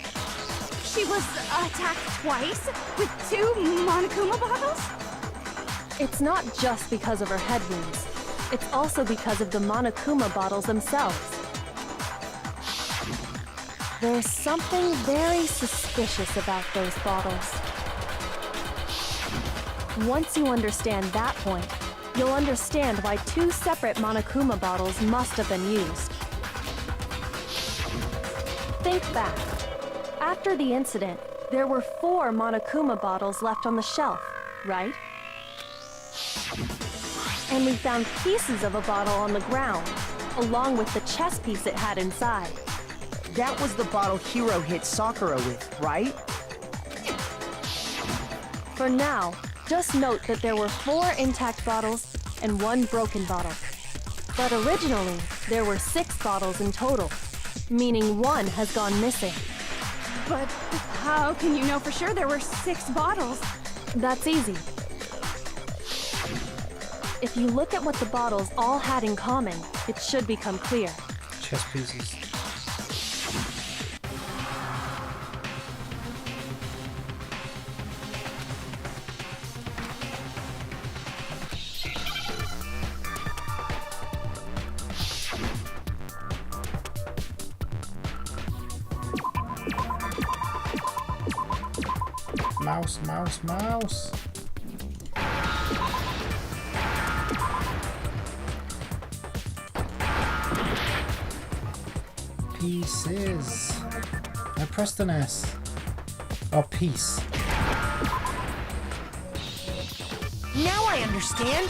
She was attacked twice with 2 Monokuma bottles? It's not just because of her head wounds. It's also because of the Monokuma bottles themselves. There's something very suspicious about those bottles. Once you understand that point, you'll understand why 2 separate Monokuma bottles must have been used. Think back. After the incident, there were 4 Monokuma bottles left on the shelf, right? And we found pieces of a bottle on the ground, along with the chess piece it had inside. That was the bottle Hiro hit Sakura with, right? For now, just note that there were 4 intact bottles and 1 broken bottle. But originally, there were 6 bottles in total, meaning 1 has gone missing. But how can you know for sure there were 6 bottles? That's easy. If you look at what the bottles all had in common, it should become clear. Chess pieces. Mouse, mouse, mouse. Pieces. I pressed an S. Oh, piece. Now I understand.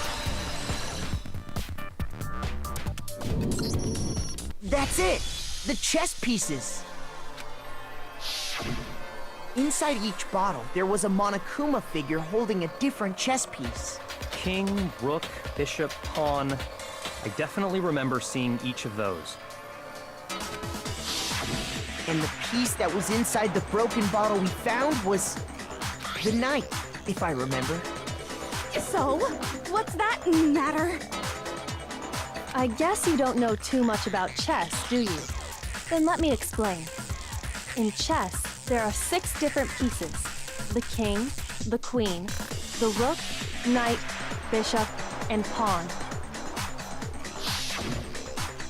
That's it. The chess pieces. Inside each bottle, there was a Monokuma figure holding a different chess piece. King, rook, bishop, pawn. I definitely remember seeing each of those. And the piece that was inside the broken bottle we found was the knight, if I remember. So, what's that matter? I guess you don't know too much about chess, do you? Then let me explain. In chess, there are 6 different pieces. The king, the queen, the rook, knight, bishop, and pawn.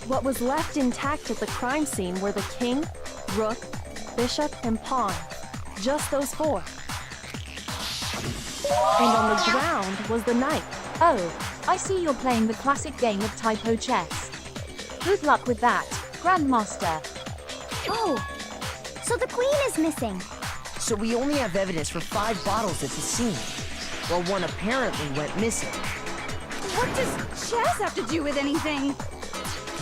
What was left intact at the crime scene were the king, rook, bishop, and pawn. Just those 4. And on the ground was the knight. Oh, I see you're playing the classic game of typo chess. Good luck with that, Grandmaster. Oh, so the queen is missing. So we only have evidence for 5 bottles at the scene, while 1 apparently went missing. What does chess have to do with anything?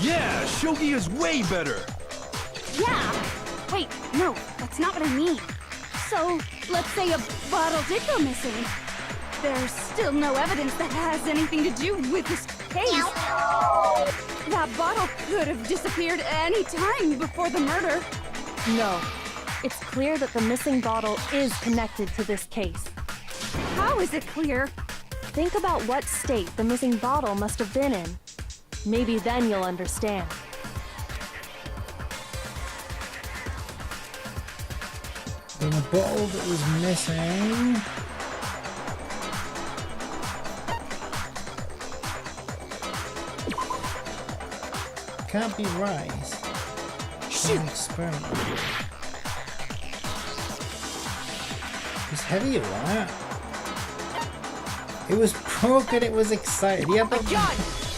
Yeah, shogi is way better. Yeah. Wait, no, that's not what I mean. So, let's say a bottle did go missing. There's still no evidence that has anything to do with this case. That bottle could have disappeared any time before the murder. No. It's clear that the missing bottle is connected to this case. How is it clear? Think about what state the missing bottle must have been in. Maybe then you'll understand. In a bottle that was missing. Can't be rice. Shoot! Experiment. It's heavy, right? It was broken. It was excited. Yeah, but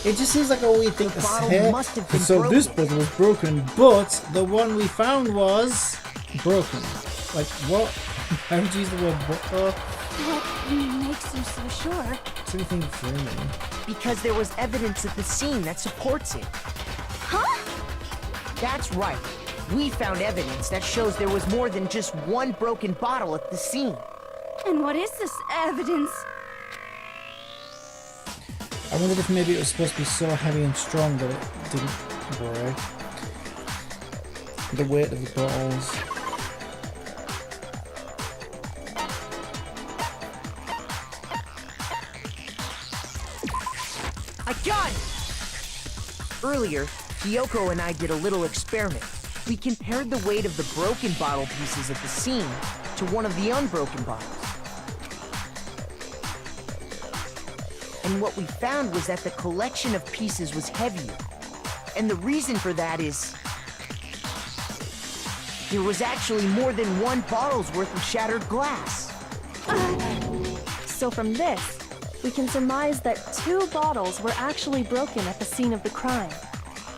it just seems like a weird thing to say. So this bottle was broken, but the one we found was broken. Like what? How would you use the word bottle? What makes you so sure? Something for me. Because there was evidence at the scene that supports it. Huh? That's right. We found evidence that shows there was more than just one broken bottle at the scene. And what is this evidence? I wondered if maybe it was supposed to be so heavy and strong that it didn't break. The weight of the bottles. I got it! Earlier, Kyoko and I did a little experiment. We compared the weight of the broken bottle pieces at the scene to one of the unbroken bottles. And what we found was that the collection of pieces was heavier. And the reason for that is there was actually more than one bottle's worth of shattered glass. So from this, we can surmise that 2 bottles were actually broken at the scene of the crime.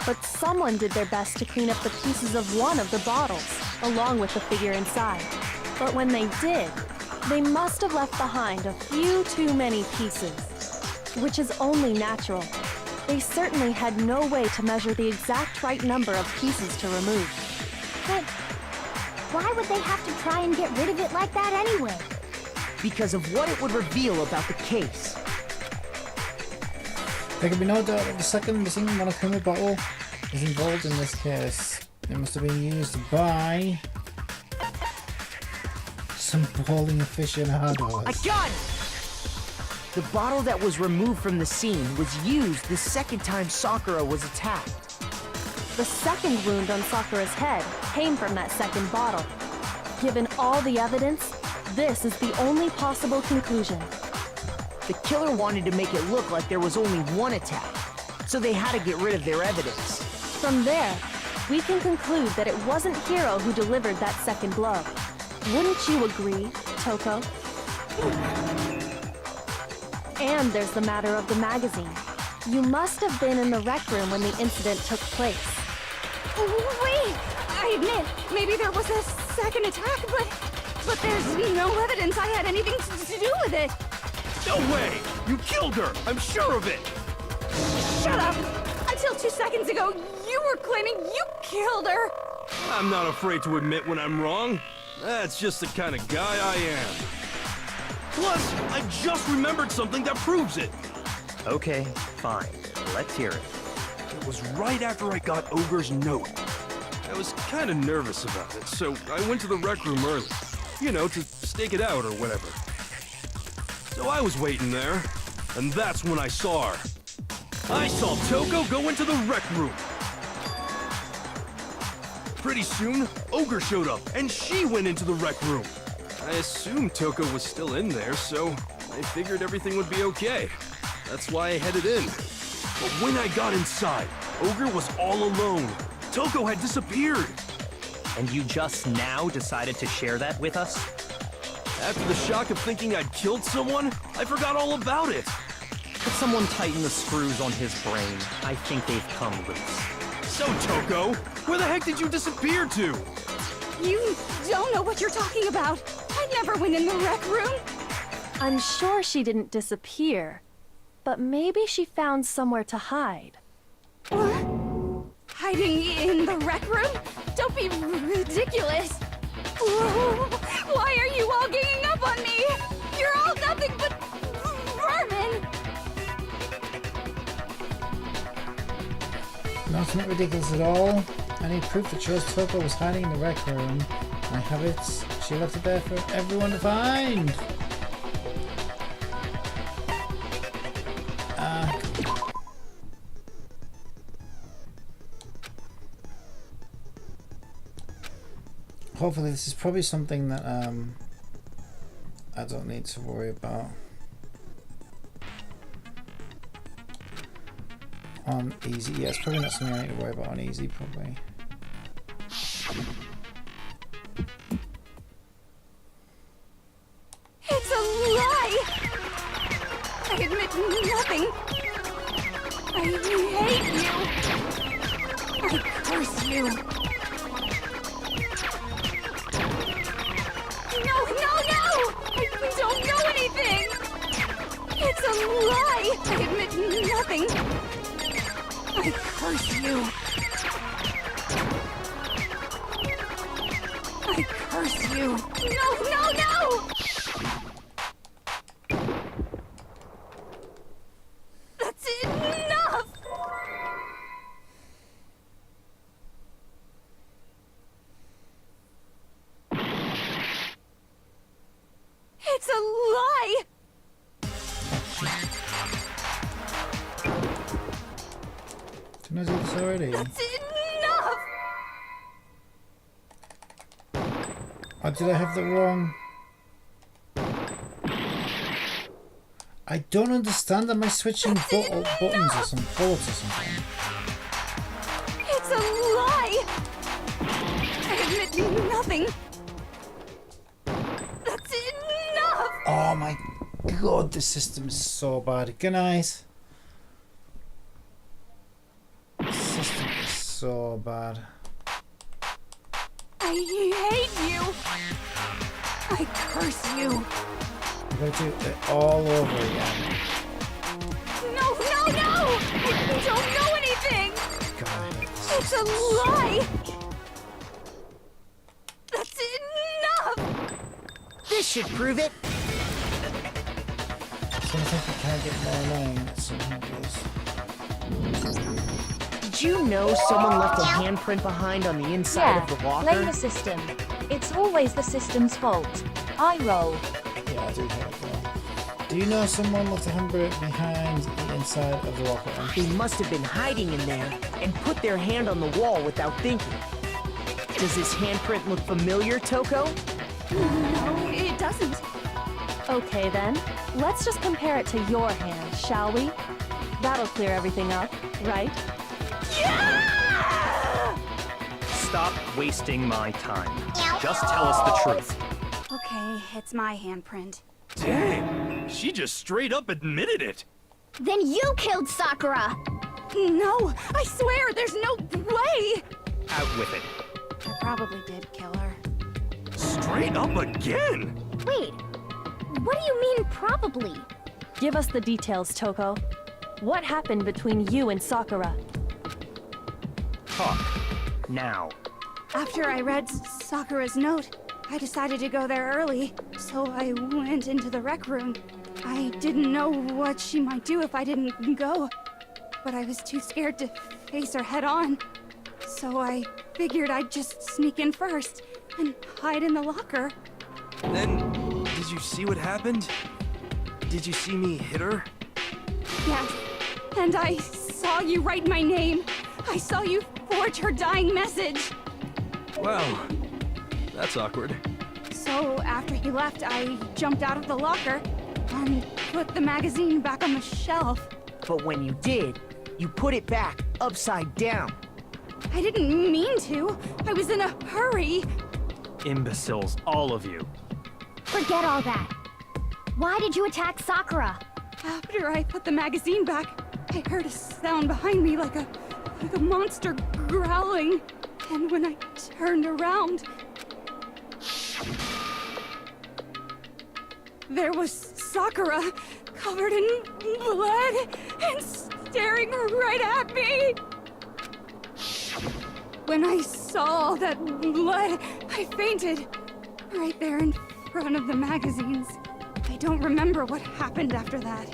But someone did their best to clean up the pieces of one of the bottles, along with the figure inside. But when they did, they must have left behind a few too many pieces. Which is only natural. They certainly had no way to measure the exact right number of pieces to remove. But why would they have to try and get rid of it like that anyway? Because of what it would reveal about the case. There can be no doubt that the second missing monochrome bottle is involved in this case. It must have been used by some bowling aficionados. I got it! The bottle that was removed from the scene was used the second time Sakura was attacked. The second wound on Sakura's head came from that second bottle. Given all the evidence, this is the only possible conclusion. The killer wanted to make it look like there was only one attack, so they had to get rid of their evidence. From there, we can conclude that it wasn't Hiro who delivered that second blow. Wouldn't you agree, Toko? And there's the matter of the magazine. You must have been in the rec room when the incident took place. Wait! I admit, maybe there was a second attack, but there's no evidence I had anything to do with it. No way! You killed her! I'm sure of it! Shut up! Until 2 seconds ago, you were claiming you killed her! I'm not afraid to admit when I'm wrong. That's just the kind of guy I am. Plus, I just remembered something that proves it. Okay, fine. Let's hear it. It was right after I got Ogre's note. I was kind of nervous about it, so I went to the rec room early. You know, to stake it out or whatever. So I was waiting there, and that's when I saw her. I saw Toko go into the rec room. Pretty soon, Ogre showed up, and she went into the rec room. I assumed Toko was still in there, so I figured everything would be okay. That's why I headed in. But when I got inside, Ogre was all alone. Toko had disappeared. And you just now decided to share that with us? After the shock of thinking I'd killed someone, I forgot all about it. Could someone tighten the screws on his brain? I think they've come loose. So, Toko, where the heck did you disappear to? You don't know what you're talking about. I never went in the rec room. I'm sure she didn't disappear, but maybe she found somewhere to hide. Hiding in the rec room? Don't be ridiculous. Why are It's not ridiculous at all. I need proof that shows Toko was hiding in the rec room. I have it. She left it there for everyone to find. Hopefully this is probably something that I don't need to worry about on easy. Yeah, it's probably not something I need to worry about on easy, probably. It's a lie! I admit nothing. I hate you. I curse you. No, no, no! I don't know anything! It's a lie! I admit nothing. I curse you. I curse you. No, no, no! That's enough! It's a lie! Didn't I do this already? That's enough! Or did I have the wrong? I don't understand. Am I switching buttons or some bullets or something? It's a lie! I admit nothing. That's enough! Oh my god, this system is so bad. Good night. This system is so bad. I hate you! I curse you! I'm gonna do it all over again. No, no, no! I don't know anything! God, I hate this It's a system so lie! much. That's enough! This should prove it. So I think it can't get more annoying at some point. Did you know someone left a handprint behind on the inside of the Blame locker? the system. It's always the system's fault. I roll. Yeah, I do hate it though. Do you know someone left a handprint behind the inside of the locker? They must have been hiding in there and put their hand on the wall without thinking. Does this handprint look familiar, Toko? No, it doesn't. Okay then, let's just compare it to your hand, shall we? That'll clear everything up, right? Stop wasting my time. Just tell us the truth. Okay, it's my handprint. Dang, she just straight up admitted it. Then you killed Sakura! No, I swear, there's no way! Out with it. I probably did kill her. Straight up again? Wait, what do you mean probably? Give us the details, Toko. What happened between you and Sakura? Talk. Now. After I read Sakura's note, I decided to go there early, so I went into the rec room. I didn't know what she might do if I didn't go, but I was too scared to face her head on. So I figured I'd just sneak in first and hide in the locker. Then, did you see what happened? Did you see me hit her? Yes, and I saw you write my name. I saw you forge her dying message. Wow, that's awkward. So after he left, I jumped out of the locker and put the magazine back on the shelf. But when you did, you put it back upside down. I didn't mean to. I was in a hurry. Imbeciles, all of you. Forget all that. Why did you attack Sakura? After I put the magazine back, I heard a sound behind me like a monster growling. And when I turned around, there was Sakura, covered in blood and staring right at me. When I saw all that blood, I fainted right there in front of the magazines. I don't remember what happened after that.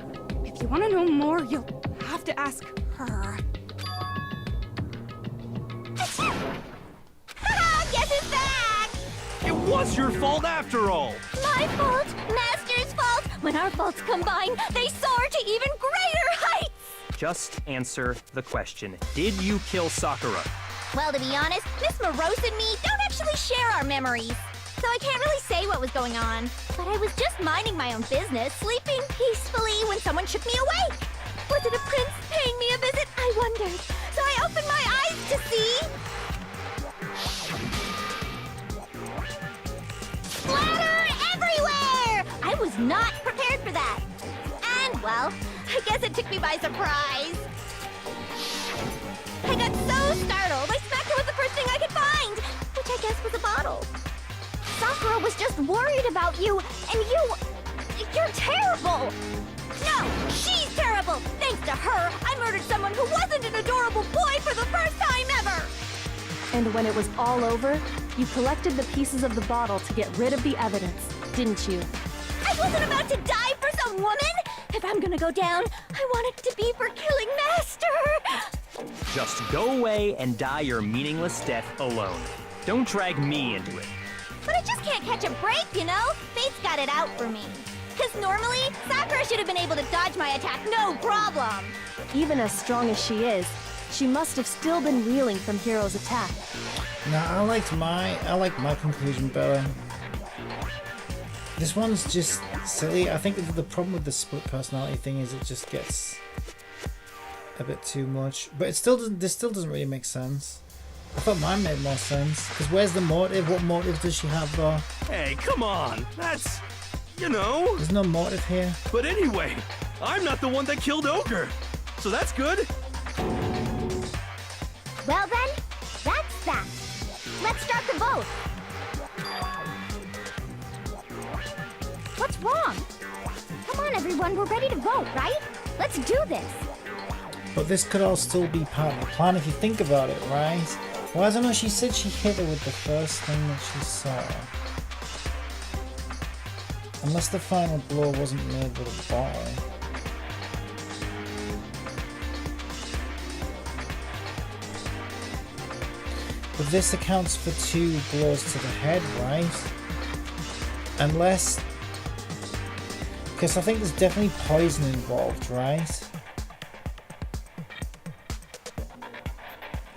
If you want to know more, you'll have to ask her. was your fault after all. My fault, Master's fault. When our faults combine, they soar to even greater heights. Just answer the question. Did you kill Sakura? Well, to be honest, Miss Morose and me don't actually share our memories. So I can't really say what was going on. But I was just minding my own business, sleeping peacefully when someone shook me awake. Was it a prince paying me a visit? I wondered. So I opened my eyes to see... splatter everywhere! I was not prepared for that. And, well, I guess it took me by surprise. I got so startled, I smacked her with the first thing I could find, which I guess was a bottle. Sakura was just worried about you, and you're terrible! No, she's terrible! Thanks to her, I murdered someone who wasn't an adorable boy for the first time ever! And when it was all over, you collected the pieces of the bottle to get rid of the evidence, didn't you? I wasn't about to die for some woman! If I'm gonna go down, I want it to be for killing Master! Just go away and die your meaningless death alone. Don't drag me into it. But I just can't catch a break, you know? Fate's got it out for me. Because normally, Sakura should have been able to dodge my attack no problem. Even as strong as she is, she must have still been reeling from Hiro's attack. No, I like my conclusion better. This one's just silly. I think the problem with the split personality thing is it just gets a bit too much. But it still doesn't. This still doesn't really make sense. I thought mine made more sense. Because where's the motive? What motive does she have though? Hey, come on. That's... you know. There's no motive here. But anyway, I'm not the one that killed Ogre. So that's good. Well then, that's that. Let's start the vote. What's wrong? Come on, everyone. We're ready to vote, right? Let's do this. But this could all still be part of the plan if you think about it, right? Well, I don't know. She said she hit her with the first thing that she saw. Unless the final blow wasn't made with a bottle. But this accounts for 2 blows to the head, right? Unless... because I think there's definitely poison involved, right?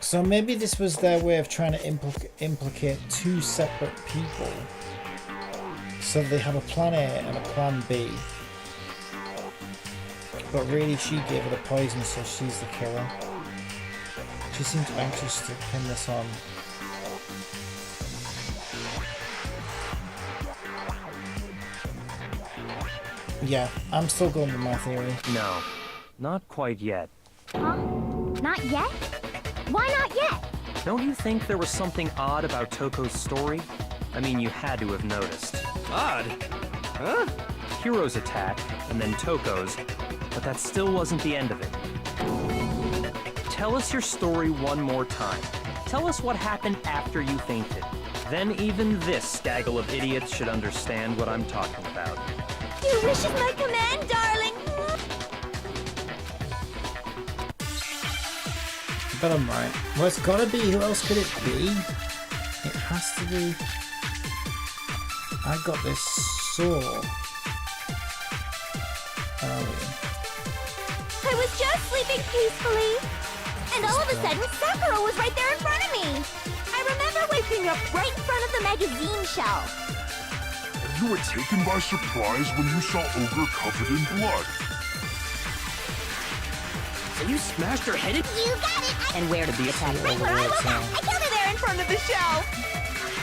So maybe this was their way of trying to implicate 2 separate people. So they have a plan A and a plan B. But really she gave her the poison, so she's the killer. She seems anxious to pin this on. Yeah, I'm still going with my theory. No, not quite yet. Huh? Not yet? Why not yet? Don't you think there was something odd about Toko's story? I mean, you had to have noticed. Odd? Huh? Hiro's attack, and then Toko's, but that still wasn't the end of it. Tell us your story one more time. Tell us what happened after you fainted. Then even this gaggle of idiots should understand what I'm talking about. Your wish is my command, darling. But I'm right. Well, it's gotta be. Who else could it be? It has to be. I got this saw earlier. I was just sleeping peacefully. And all of a sudden, Sakura was right there in front of me. I remember waking up right in front of the magazine shelf. You were taken by surprise when you saw Ogre covered in blood. So you smashed her head in? You got it! And where did the attack go? Right where I woke up! I killed her there in front of the shelf!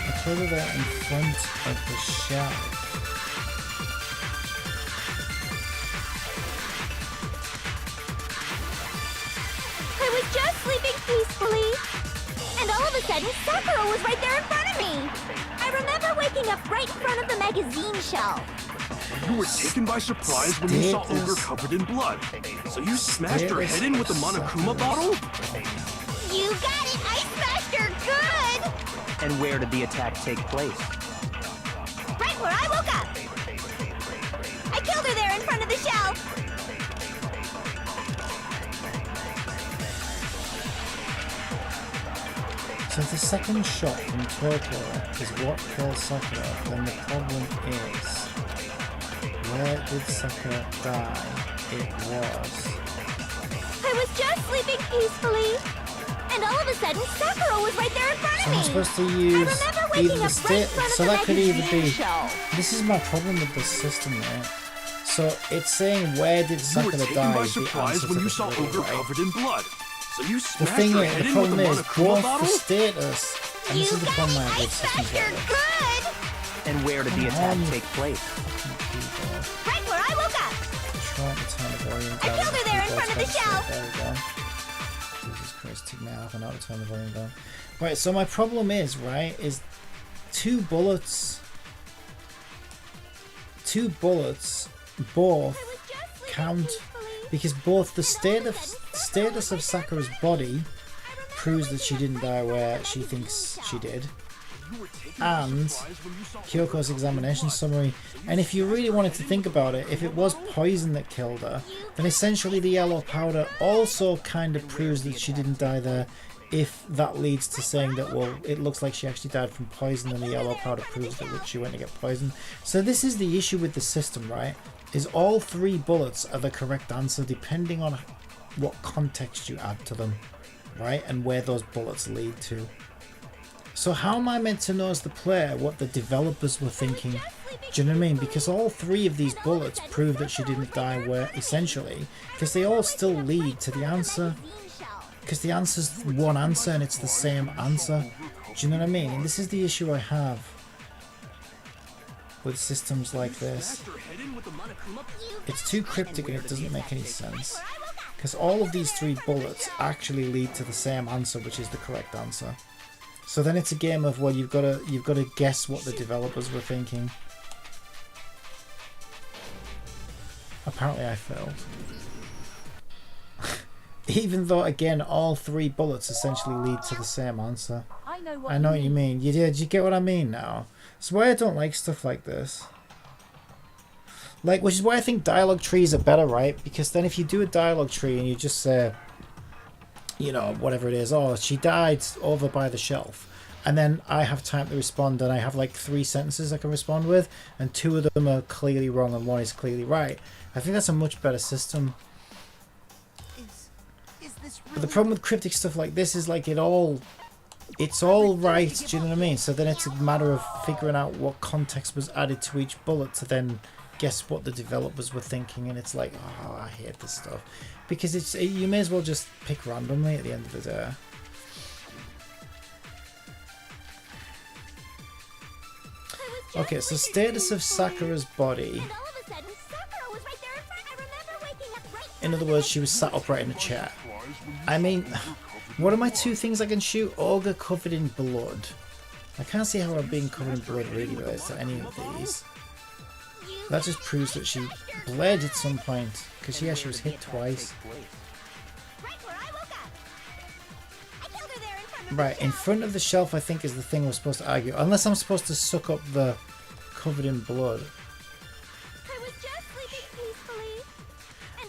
I put her there in front of the shelf. I was just sleeping peacefully. And all of a sudden, Sakura was right there in front of me. I remember waking up right in front of the magazine shelf. You were taken by surprise when you saw Ogre covered in blood. So you smashed her head in with the Monokuma bottle? You got it! I smashed her good! And where did the attack take place? Right where I woke up! I killed her there in front of the shelf! So the second shot from Toko is what kills Sakura, then the problem is, where did Sakura die? It was... I was just sleeping peacefully, and all of a sudden Sakura was right there in front of So me. I'm supposed to use either the state, so that could either be... show. This is my problem with this system, right? So it's saying where did You were Sakura taken die by is the surprise answer when to you the saw riddle, Ogre right? covered in blood. So you The smacked thing your is, head the in with problem the is, Monokuma both the bottle? status, and this is the problem I have with systems like this. Good. And where did the attack take place? Right where I woke up. Trying to turn the volume down. I killed her there in front of the shelf. There we go. Jesus Christ, took me half an hour to turn the volume down. Right, so my problem is, right, is two bullets, both count, because both the status of Sakura's body proves that she didn't die where she thinks she did, and Kyoko's examination summary. And if you really wanted to think about it, if it was poison that killed her, then essentially the yellow powder also kind of proves that she didn't die there, if that leads to saying that, well, it looks like she actually died from poison and the yellow powder proves that she went to get poisoned. So this is the issue with the system, right? Is all three bullets are the correct answer depending on what context you add to them, right? And where those bullets lead to. So how am I meant to know as the player what the developers were thinking? Do you know what I mean? Because all three of these bullets prove that she didn't die where, essentially, because they all still lead to the answer. Because the answer's one answer and it's the same answer. Do you know what I mean? And this is the issue I have with systems like this. It's too cryptic and it doesn't make any sense. Because all of these three bullets actually lead to the same answer, which is the correct answer. So then it's a game of, well, you've got to guess what the developers were thinking. Apparently I failed. Even though, again, all three bullets essentially lead to the same answer. I know what you mean. You did. You get what I mean now? That's why I don't like stuff like this. Like, which is why I think dialogue trees are better, right? Because then if you do a dialogue tree and you just say, you know, whatever it is, oh, she died over by the shelf, and then I have time to respond, and I have like 3 sentences I can respond with, and 2 of them are clearly wrong and 1 is clearly right. I think that's a much better system. But the problem with cryptic stuff like this is like it's all right, do you know what I mean? So then it's a matter of figuring out what context was added to each bullet to then guess what the developers were thinking, and it's like, oh, I hate this stuff. Because you may as well just pick randomly at the end of the day. Okay, so status of Sakura's body. In other words, she was sat upright in a chair. I mean, what are my 2 things I can shoot? Ogre covered in blood. I can't see how her being covered in blood really relates to any of these. That just proves that she bled at some point. Because yeah, she was hit twice. Right, in front of the shelf I think is the thing we're supposed to argue. Unless I'm supposed to suck up the covered in blood.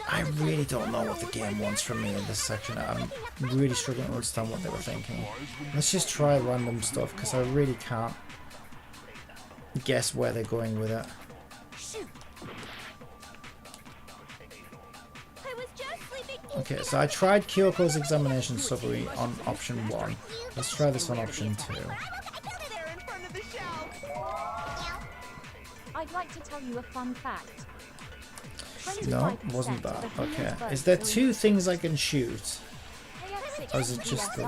I really don't know what the game wants from me in this section. I'm really struggling to understand what they were thinking. Let's just try random stuff because I really can't guess where they're going with it. Okay, so I tried Kyoko's examination summary on option 1. Let's try this on option 2. I'd like to tell you a fun fact. No, wasn't that. Okay. Is there 2 things I can shoot? Or is it just the...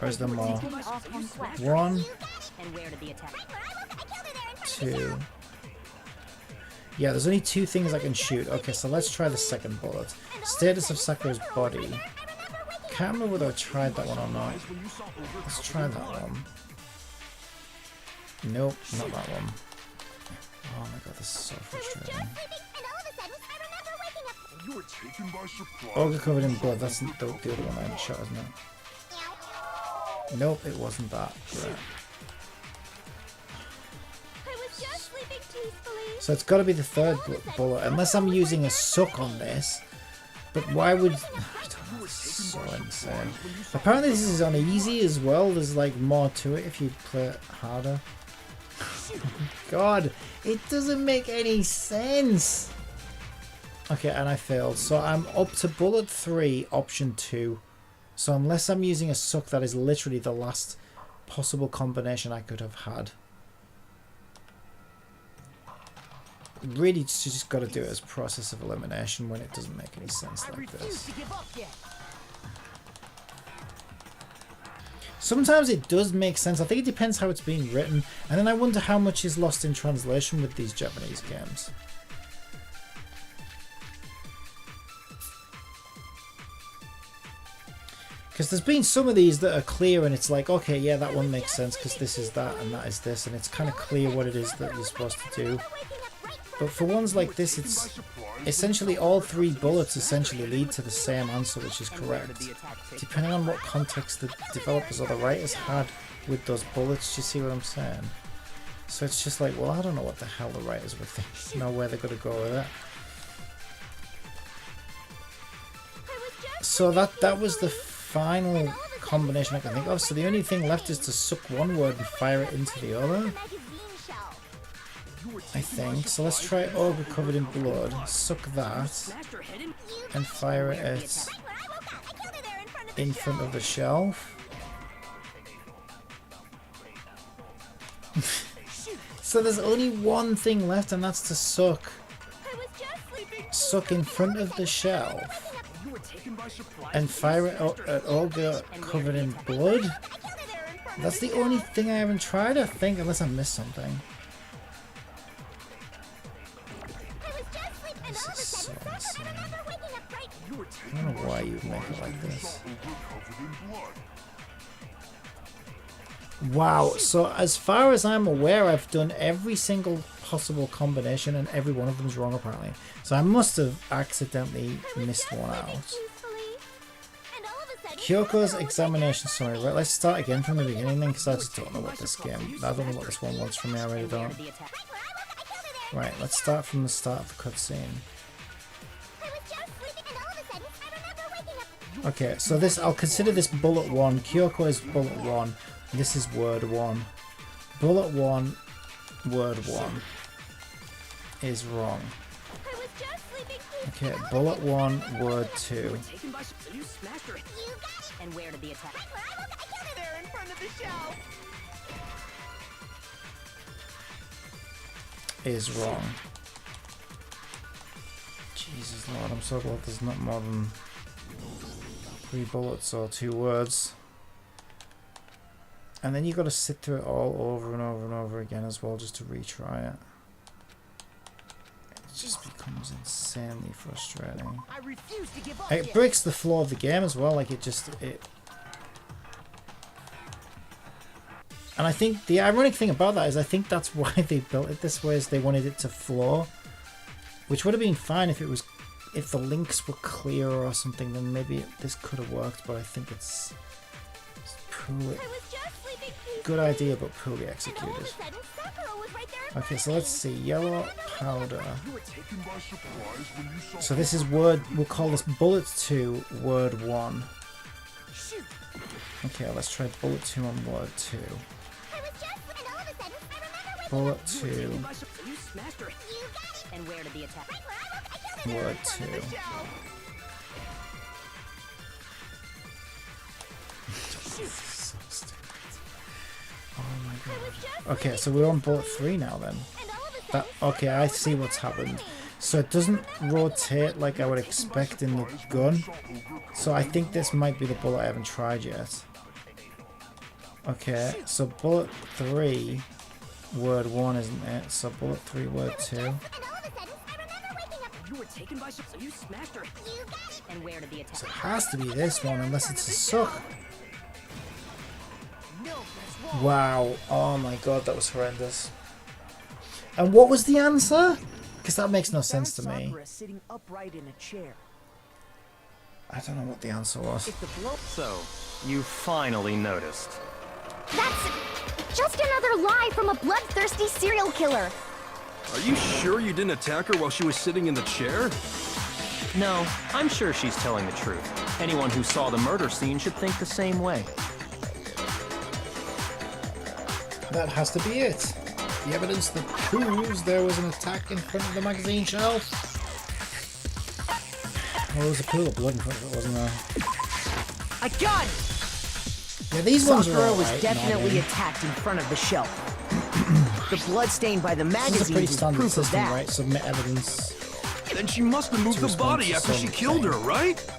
Or is there more? 1, 2... Yeah, there's only 2 things I can shoot. Okay, so let's try the second bullet. Status of Sakura's body. Can't remember whether I tried that one or not. Let's try that one. Nope, not that one. Oh my god, this is so frustrating. Ogre covered in blood, that's the other one I shot, isn't it? Nope, it wasn't that. Great. So it's got to be the third bullet, unless I'm using a suck on this. But why would... I don't So insane. Apparently this is on easy as well. There's like more to it if you play it harder. God, it doesn't make any sense. Okay, and I failed. So I'm up to bullet 3, option 2. So unless I'm using a suck, that is literally the last possible combination I could have had. Really just got to do it as process of elimination when it doesn't make any sense like this. Sometimes it does make sense. I think it depends how it's being written, and then I wonder how much is lost in translation with these Japanese games. Because there's been some of these that are clear and it's like, okay, yeah, that one makes sense because this is that and that is this, and it's kind of clear what it is that you're supposed to do. But for ones like this, it's essentially all 3 bullets essentially lead to the same answer, which is correct. Depending on what context the developers or the writers had with those bullets, do you see what I'm saying? So it's just like, well, I don't know what the hell the writers were thinking, know where they're going to go with it. So that was the final combination I can think of. So the only thing left is to suck one word and fire it into the other, I think. So let's try ogre covered in blood, suck that, and fire it in front of the shelf. So there's only one thing left, and that's to suck in front of the shelf and fire it at ogre covered in blood. That's the only thing I haven't tried, I think, unless I missed something. This is so insane. I don't know why you would make it like this. Wow, so as far as I'm aware, I've done every single possible combination and every one of them is wrong apparently. So I must have accidentally missed one out. Kyoko's examination summary. Right, let's start again from the beginning then, because I just don't know what this game, I don't know what this one wants from me, I really don't. Right, let's start from the start of the cutscene. Okay, so this, I'll consider this bullet 1. Kyoko is bullet 1. This is word 1. Bullet 1, word 1 is wrong. Okay, bullet 1, word 2. And where did the attack? There in front of the shelf. Is wrong. Jesus Lord, I'm so glad there's not more than 3 bullets or 2 words. And then you got to sit through it all over and over and over again as well, just to retry it. It just becomes insanely frustrating. I refuse to give up. It breaks the flow of the game as well. Like it. And I think the ironic thing about that is I think that's why they built it this way, is they wanted it to flow, which would have been fine if the links were clear or something. Then maybe this could have worked. But I think it's poorly. Good idea, but poorly executed. Okay, so let's see. Yellow powder. So this is word, we'll call this bullet 2, word 1. Okay, let's try bullet 2 on word 2. Bullet 2. Word 2. So stupid. Oh my god. Okay, so we're on bullet 3 now then. Okay, I see what's happened. So it doesn't rotate like I would expect in the gun. So I think this might be the bullet I haven't tried yet. Okay, so bullet 3, word 1, isn't it? So bullet 3, word 2. So it has to be this one, unless it's a suck. Wow, oh my god, that was horrendous. And what was the answer? Because that makes no sense to me. I don't know what the answer was. So, you finally noticed. That's just another lie from a bloodthirsty serial killer. Are you sure you didn't attack her while she was sitting in the chair? No, I'm sure she's telling the truth. Anyone who saw the murder scene should think the same way. That has to be it. The evidence that proves there was an attack in front of the magazine shelf. Well, there was a pool of blood in front of it, wasn't there? I got it! Yeah, these ones are Sakura all was right, definitely attacked in front of the shelf. The blood stain by the This is a magazine pretty is standard proof of system, that. right? Submit evidence. Then she must have moved To the respond body to after she killed her, something. right?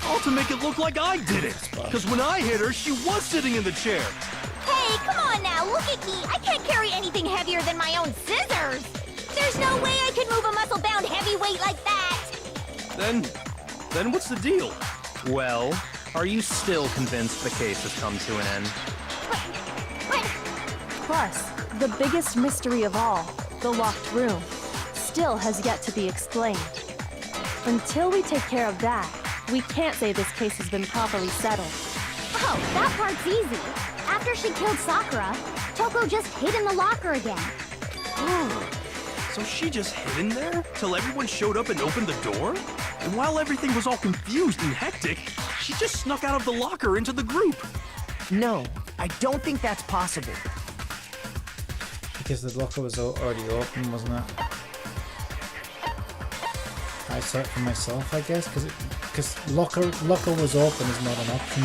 All to make it look like I did it. Because when I hit her, she was sitting in the chair. Hey, come on now, look at me. I can't carry anything heavier than my own scissors. There's no way I could move a muscle-bound heavyweight like that. Then what's the deal? Well, are you still convinced the case has come to an end? But Plus, the biggest mystery of all, the locked room, still has yet to be explained. Until we take care of that, we can't say this case has been properly settled. oh, that part's easy. After she killed Sakura, Toko just hid in the locker again. So she just hid in there till everyone showed up and opened the door? And while everything was all confused and hectic, she just snuck out of the locker into the group. No, I don't think that's possible. Because the locker was already open, wasn't it? I saw it for myself, I guess, because locker was open is not an option.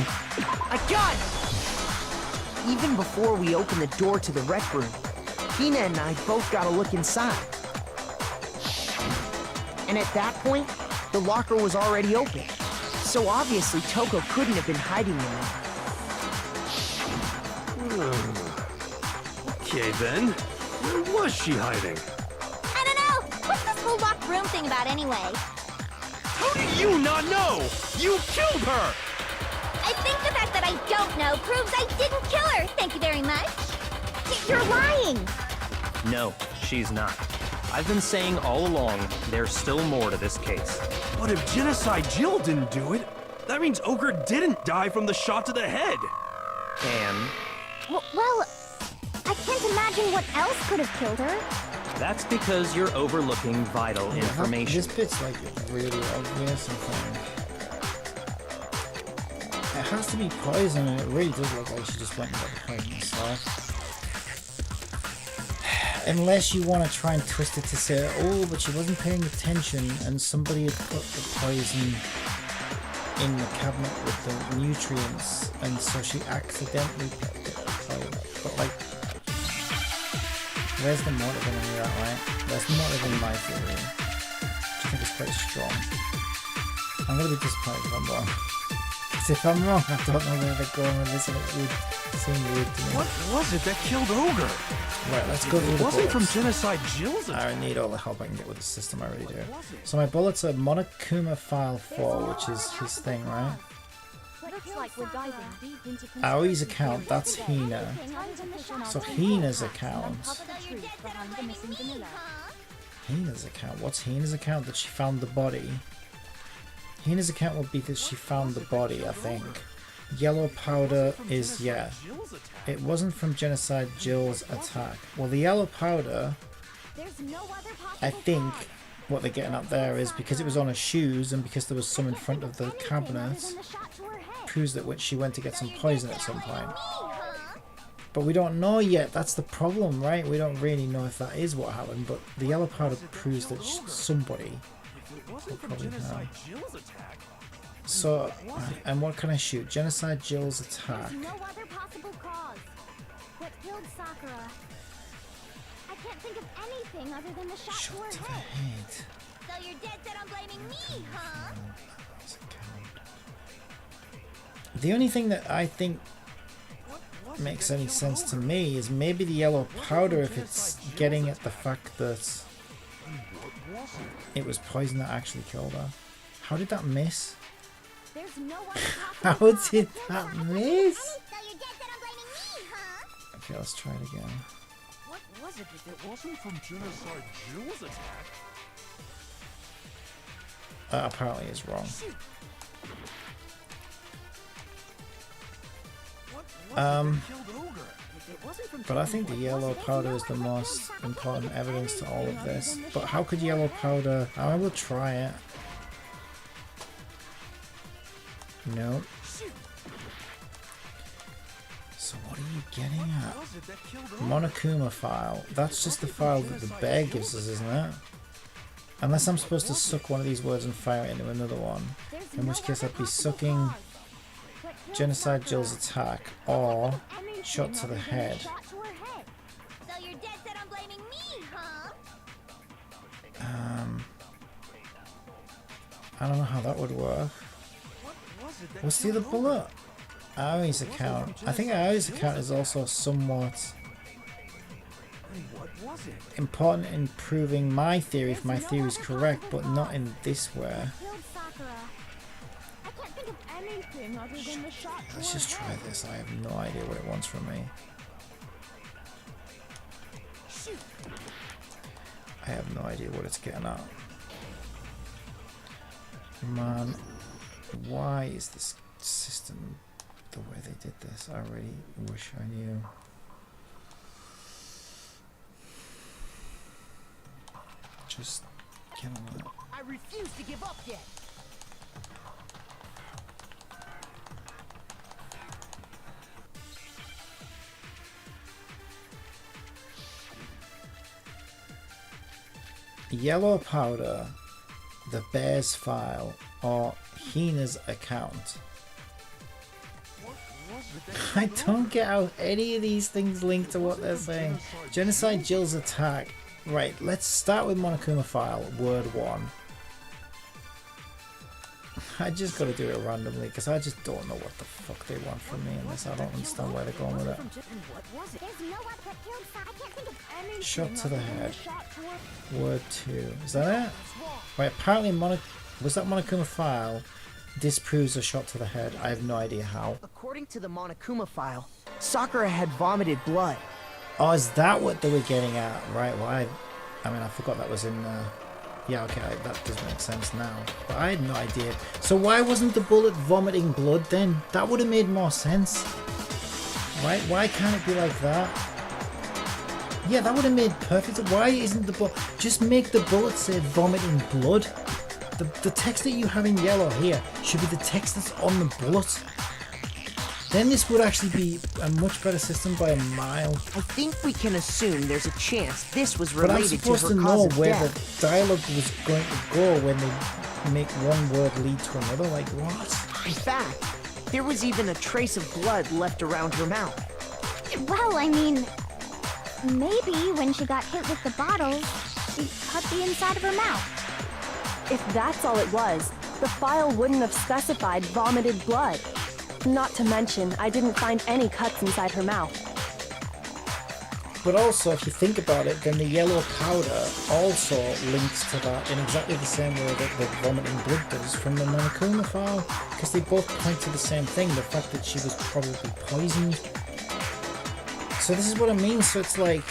I got it! Even before we opened the door to the rec room, Hina and I both got a look inside. And at that point, the locker was already open. So obviously Toko couldn't have been hiding in there. Okay then, where was she hiding? I don't know. What's this whole locked room thing about anyway? How do you not know? You killed her! I think the fact that I don't know proves I didn't kill her. Thank you very much. You're lying. No, she's not. I've been saying all along, there's still more to this case. But if Genocide Jill didn't do it, that means Ogre didn't die from the shot to the head. And Well, I can't imagine what else could have killed her. that's because you're overlooking vital information. This bit's like really obvious, I think. It has to be poison, and it really does look like she just went and got the poison herself. Unless you want to try and twist it to say, oh, but she wasn't paying attention and somebody had put the poison in the cabinet with the nutrients and so she accidentally picked up the poison. But like, where's the motive in any of that, right? There's the motive in my theory, which I think is quite strong. I'm going to be disappointed if I'm wrong. Because if I'm wrong, I don't know where they're going with this and it would seem weird to me. What was it that killed Ogre? Right, let's go through It the wasn't from bullets. Genocide Jill's attack. I need all the help I can get with the system, I really do. So my bullets are Monokuma File 4, which is his thing, right? Looks like we're diving deep into Aoi's account, that's Hina. So Hina's account. Hina's account, what's Hina's account? That she found the body. Hina's account would be that she found the body, I think. Yellow powder is, yeah. It wasn't from Genocide Jill's attack. Well, the yellow powder, I think what they're getting at there is because it was on her shoes and because there was some in front of the cabinet, proves that when she went to get some poison at some point. But we don't know yet, that's the problem, right? We don't really know if that is what happened, but the yellow powder proves that somebody will probably have. So, and what can I shoot? Genocide Jill's attack. No other possible cause. What killed Sakura? I can't think of anything other than the shot to her Shot to the head. head. So you're dead set on blaming me, huh? The only thing that I think makes any sense to me is maybe the yellow powder if it's getting at the fact that it was poison that actually killed her. How did that miss? There's no other How possible did that miss? So you're dead set on blaming me, huh? Okay, let's try it again. What was it if it wasn't from Genocide Jill's attack? Apparently it's wrong. But I think the yellow powder is the most important evidence to all of this. But how could yellow powder... I will try it. No. So what are you getting at? Monokuma file. That's just the file that the bear gives us, isn't it? Unless I'm supposed to suck one of these words and fire it into another one. In which case I'd be sucking Genocide Jill's attack or shot to the head. So you're dead set on blaming me, huh? I don't know how that would work. What's the other bullet? Ari's account. I think Ari's account is also somewhat important in proving my theory if my theory is correct, but not in this way. Let's just try this. I have no idea what it wants from me. I have no idea what it's getting at. Man, why is this system the way they did this? I really wish I knew. Just get on it. I refuse to give up yet. Yellow powder, the bear's file, or Hina's account. I don't get how any of these things link to what they're saying. Genocide Jill's attack. Right, let's start with Monokuma file, word 1. I just gotta do it randomly because I just don't know what the fuck they want from me in this. I don't understand where they're going with it. Shot to the head. Word 2. Is that it? Right, apparently was that Monokuma file disproves a shot to the head. I have no idea how. According to the Monokuma file, Sakura had vomited blood. Oh, is that what they were getting at? Right, well, I mean, I forgot that was in yeah, okay, that does make sense now. But I had no idea. So why wasn't the bullet vomiting blood then? That would have made more sense. Right? Why can't it be like that? Yeah, that would have made perfect. Why isn't the bullet... Just make the bullet say vomiting blood. The text that you have in yellow here should be the text that's on the bullet. Then this would actually be a much better system by a mile. I think we can assume there's a chance this was related to her cause of death. But I'm supposed to know where the dialogue was going to go when they make one word lead to another. Like, what? In fact, there was even a trace of blood left around her mouth. Well, I mean, maybe when she got hit with the bottle, she cut the inside of her mouth. If that's all it was, the file wouldn't have specified vomited blood. Not to mention, I didn't find any cuts inside her mouth. But also, if you think about it, then the yellow powder also links to that in exactly the same way that the vomiting blood does from the Monokuma file, because they both point to the same thing, the fact that she was probably poisoned. So this is what I mean, so it's like...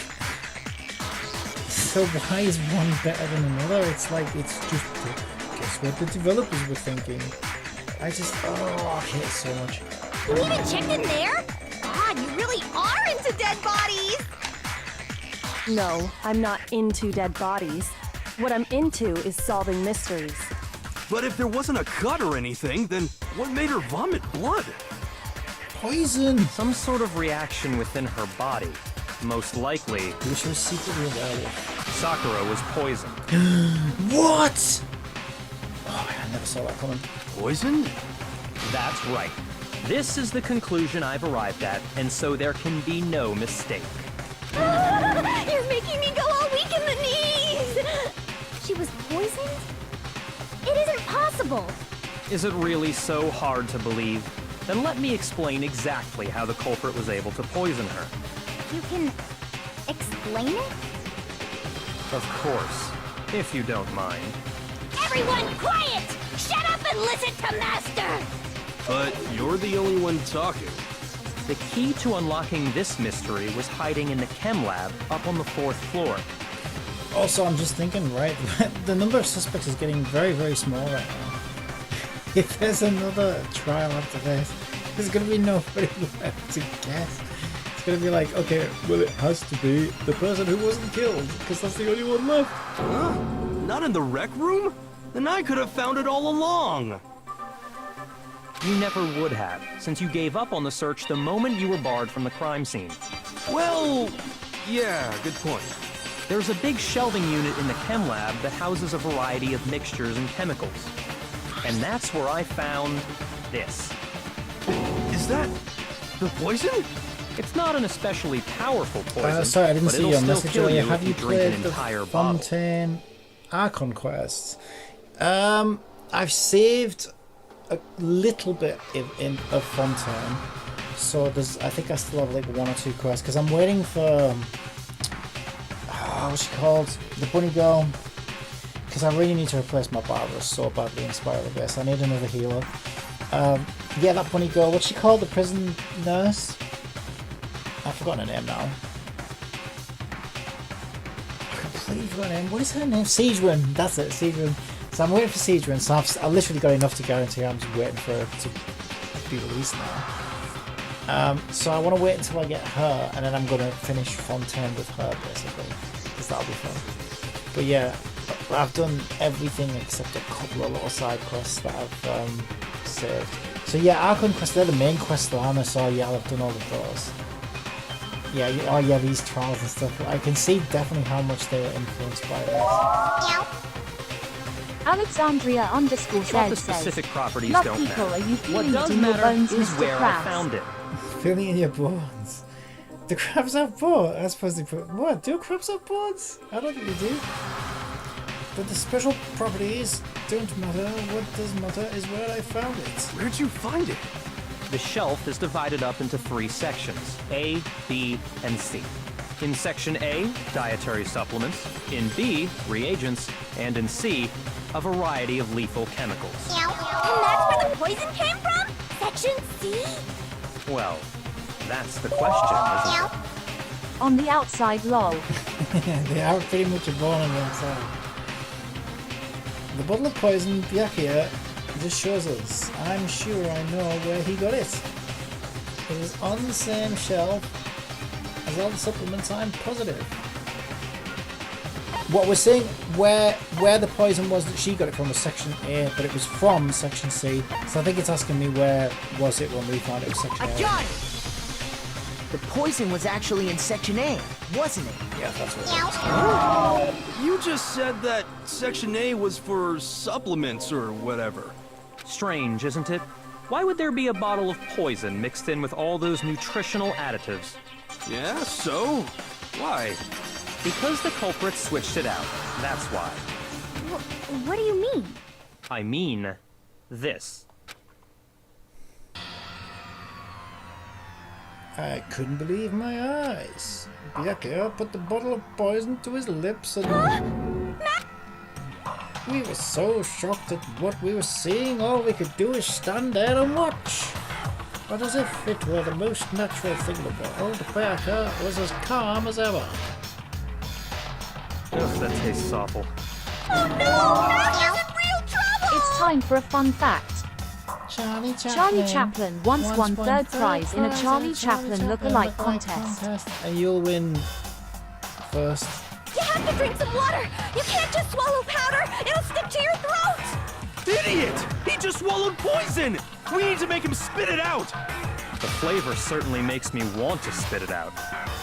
So why is one better than another? It's like, it's just... Guess what the developers were thinking. I hate it so much. You even checked in there? God, you really are into dead bodies! No, I'm not into dead bodies. What I'm into is solving mysteries. But if there wasn't a cut or anything, then what made her vomit blood? Poison! Some sort of reaction within her body. Most likely, she was secretly a werewolf. Sakura was poisoned. What? Oh, I never saw that coming. Poisoned? That's right. This is the conclusion I've arrived at, and so there can be no mistake. You're making me go all weak in the knees! She was poisoned? It isn't possible! Is it really so hard to believe? Then let me explain exactly how the culprit was able to poison her. You can explain it? Of course, if you don't mind. Everyone quiet! Shut up and listen to Master! But you're the only one talking. The key to unlocking this mystery was hiding in the chem lab up on the 4th floor. Also, I'm just thinking, right, the number of suspects is getting very, very small right now. If there's another trial after this, there's going to be nobody left to guess. It's going to be like, okay, well, it has to be the person who wasn't killed, because that's the only one left. Huh? Not in the rec room? Then I could have found it all along. You never would have, since you gave up on the search the moment you were barred from the crime scene. Well, yeah, good point. There's a big shelving unit in the chem lab that houses a variety of mixtures and chemicals. And that's where I found this. Is that the poison? It's not an especially powerful poison, sorry, I didn't but see it'll your still message kill earlier. you Have if you you drink an played the entire bottle. Fontaine Archon quests? I've saved a little bit of Fontaine, so I think I still have like 1 or 2 quests because I'm waiting for what's she called, the bunny girl, because I really need to replace my barber so badly in Spiral Abyss. I need another healer. Yeah, that bunny girl, what's she called, the prison nurse? I've forgotten her name now. I completely forgot her name. What is her name? Siegewin. That's it, Siegewin. So I'm waiting for Siegewin. So I've literally got enough to guarantee I'm just waiting for her to be released now. So I want to wait until I get her, and then I'm going to finish Fontaine with her, basically. Because that'll be fun. But yeah, I've done everything except a couple of little side quests that I've saved. So yeah, Archon quests, they're the main quests that I saw. Yeah, I've done all of those. Yeah, oh yeah, these trials and stuff. I can see definitely how much they were influenced by this. Alexandria underscore What the says, specific properties "Love don't people, matter. are you What feeling it does in your matter bones, is Mr. where I Krabs?" found it. Feeling in your bones. The crabs have bones. I suppose they put. What? Do crabs have bones? I don't think they do. But the special properties don't matter. What does matter is where I found it. Where'd you find it? The shelf is divided up into 3 sections, A, B, and C. In Section A, dietary supplements. In B, reagents. And in C, a variety of lethal chemicals. And that's where the poison came from? Section C? Well, that's the question, isn't it? On the outside, lol. They are pretty much a bone on the inside. The bottle of poison, Byakuya, just shows us. I'm sure I know where he got it. It was on the same shelf as all the supplements, I'm positive. What we're saying, where the poison was that she got it from was Section A, but it was from Section C. So I think it's asking me where was it when we found it was Section A. I got it! The poison was actually in Section A, wasn't it? Yeah, that's what it was. You just said that Section A was for supplements or whatever. Strange, isn't it? Why would there be a bottle of poison mixed in with all those nutritional additives? Yeah, so? Why? Because the culprits switched it out. That's why. What do you mean? I mean, this. I couldn't believe my eyes. Byakuya put the bottle of poison to his lips and... We were so shocked at what we were seeing, all we could do is stand there and watch. But as if it were the most natural thing in the world, Byakuya was as calm as ever. Ugh, that tastes awful. Oh no! Max is in real trouble! It's time for a fun fact. Charlie Chaplin once won third prize in a Charlie Chaplin look-alike contest. And you'll win first. You have to drink some water! You can't just swallow powder! It'll stick to your throat! Idiot! He just swallowed poison! We need to make him spit it out! The flavor certainly makes me want to spit it out.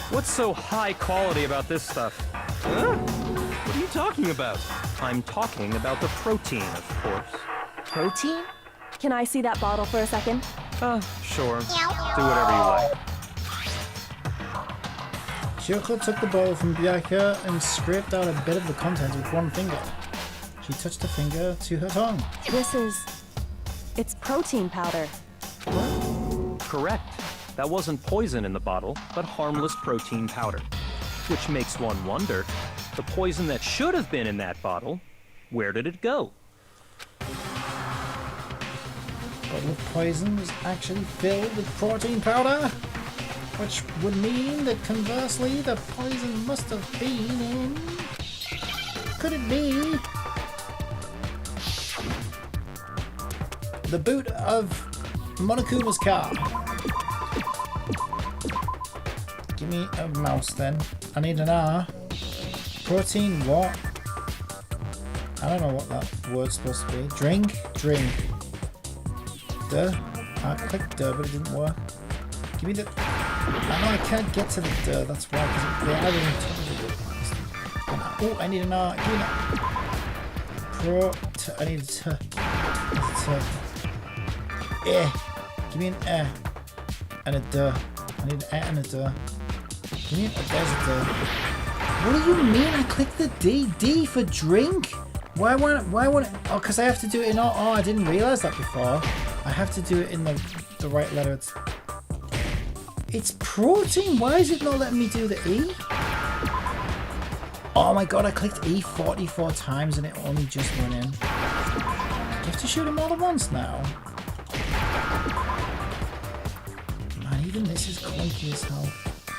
What's so high quality about this stuff? Huh? What are you talking about? I'm talking about the protein, of course. Protein? Can I see that bottle for a second? Sure. Do whatever you like. Kyoko took the bottle from Byakuya and scraped out a bit of the contents with one finger. She touched the finger to her tongue. It's protein powder. Correct. That wasn't poison in the bottle, but harmless protein powder. Which makes one wonder, the poison that should have been in that bottle, where did it go? The bottle of poison was actually filled with protein powder, which would mean that conversely the poison must have been in... Could it be... the boot of Monokuma's car? Give me a mouse then. I need an R. Protein what? I don't know what that word's supposed to be. Drink? Drink. The I clicked but it didn't work. Give me the... I know I can't get to the that's why, because they are in touch with it. Oh, I need an R. Give me that. I need a T. Give me an E. And a D. I need an E and a D. Give me there's a D. What do you mean? I clicked the D. D for drink? Why won't it? Oh, because I have to do it in... Oh, I didn't realize that before. I have to do it in the right letter. It's protein. Why is it not letting me do the E? Oh my god, I clicked E 44 times and it only just went in. Do I have to shoot him all at once now? Man, even this is clunky as hell.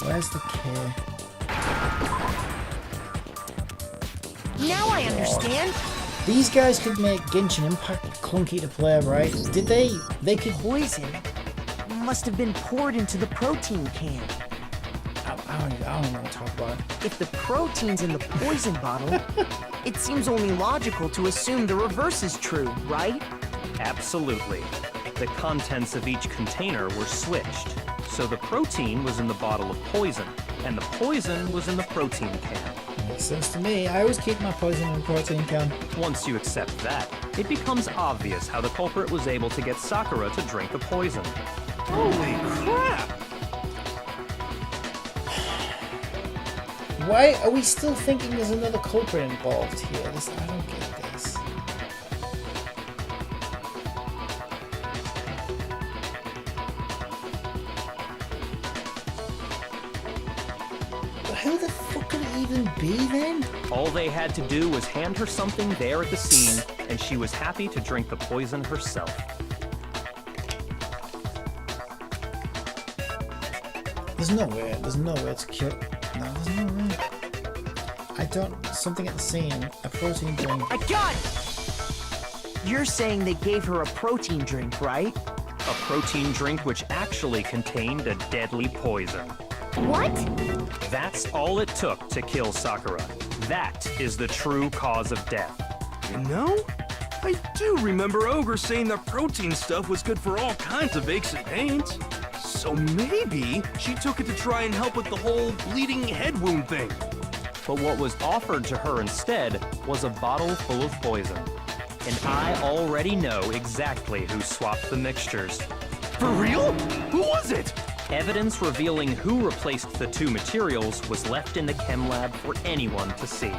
Where's the K? Now I understand. These guys could make Genshin Impact clunky to play, right? Did they? They could... Poison must have been poured into the protein can. I don't want to talk about it. If the protein's in the poison bottle, it seems only logical to assume the reverse is true, right? Absolutely. The contents of each container were switched. So the protein was in the bottle of poison, and the poison was in the protein can. Makes sense to me. I always keep my poison in a protein can. Once you accept that, it becomes obvious how the culprit was able to get Sakura to drink the poison. Holy crap! Why are we still thinking there's another culprit involved here? I don't get this. Who the fuck could it even be then? All they had to do was hand her something there at the scene, and she was happy to drink the poison herself. There's no way to cure. No, there's no way. I don't... Something at the scene. A protein drink. I got it! You're saying they gave her a protein drink, right? A protein drink which actually contained a deadly poison. What? That's all it took to kill Sakura. That is the true cause of death. You know, I do remember Ogre saying that protein stuff was good for all kinds of aches and pains. So maybe she took it to try and help with the whole bleeding head wound thing. But what was offered to her instead was a bottle full of poison. And I already know exactly who swapped the mixtures. For real? Who was it? Evidence revealing who replaced the two materials was left in the chem lab for anyone to see.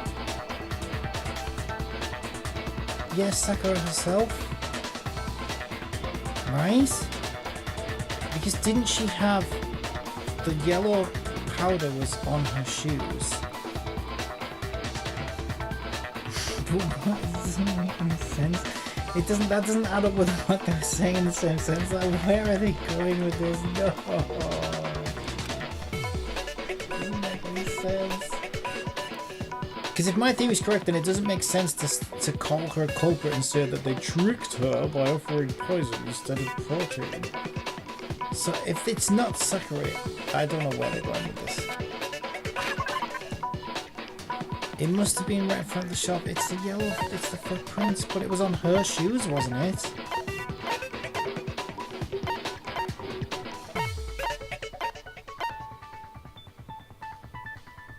Yes, Sakura herself. Right? Because didn't she have the yellow powder was on her shoes? But what? It doesn't make any sense. That doesn't add up with what they're saying in the same sense. Like, where are they going with this? No. It doesn't make any sense. Because if my theory is correct, then it doesn't make sense to call her a culprit and say that they tricked her by offering poison instead of protein. So if it's not Sakura, I don't know where they're going with this. It must have been right in front of the shop. It's the yellow, it's the footprints, but it was on her shoes, wasn't it?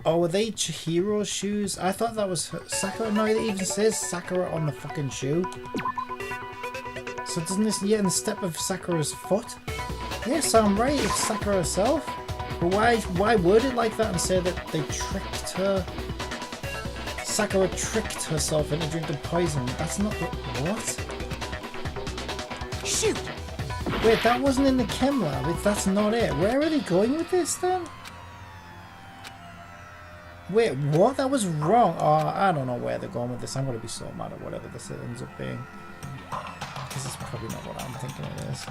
Oh, were they Chihiro's shoes? I thought that was her. Sakura. No, it even says Sakura on the fucking shoe. So doesn't this, yeah, in the step of Sakura's foot? Yeah, so I'm right, it's Sakura herself. But why word it like that and say that they tricked her? Sakura tricked herself into drinking poison. That's not the... What? Shoot! Wait, that wasn't in the chem lab. That's not it. Where are they going with this then? Wait, what? That was wrong. Oh, I don't know where they're going with this. I'm going to be so mad at whatever this ends up being. This is probably not what I'm thinking it is.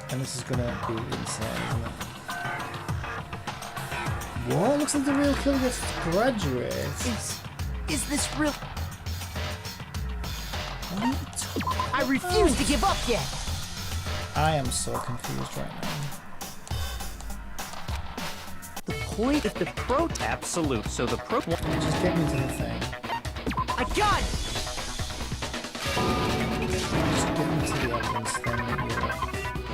And this is going to be insane, isn't it? What? Looks like the real killer gets graduates. Is this real? What are you talking? I refuse to give up yet. I am so confused right now. The point if the pro... Absolute. So the pro... Just get me to the thing. I got it! Just get me to the evidence thing.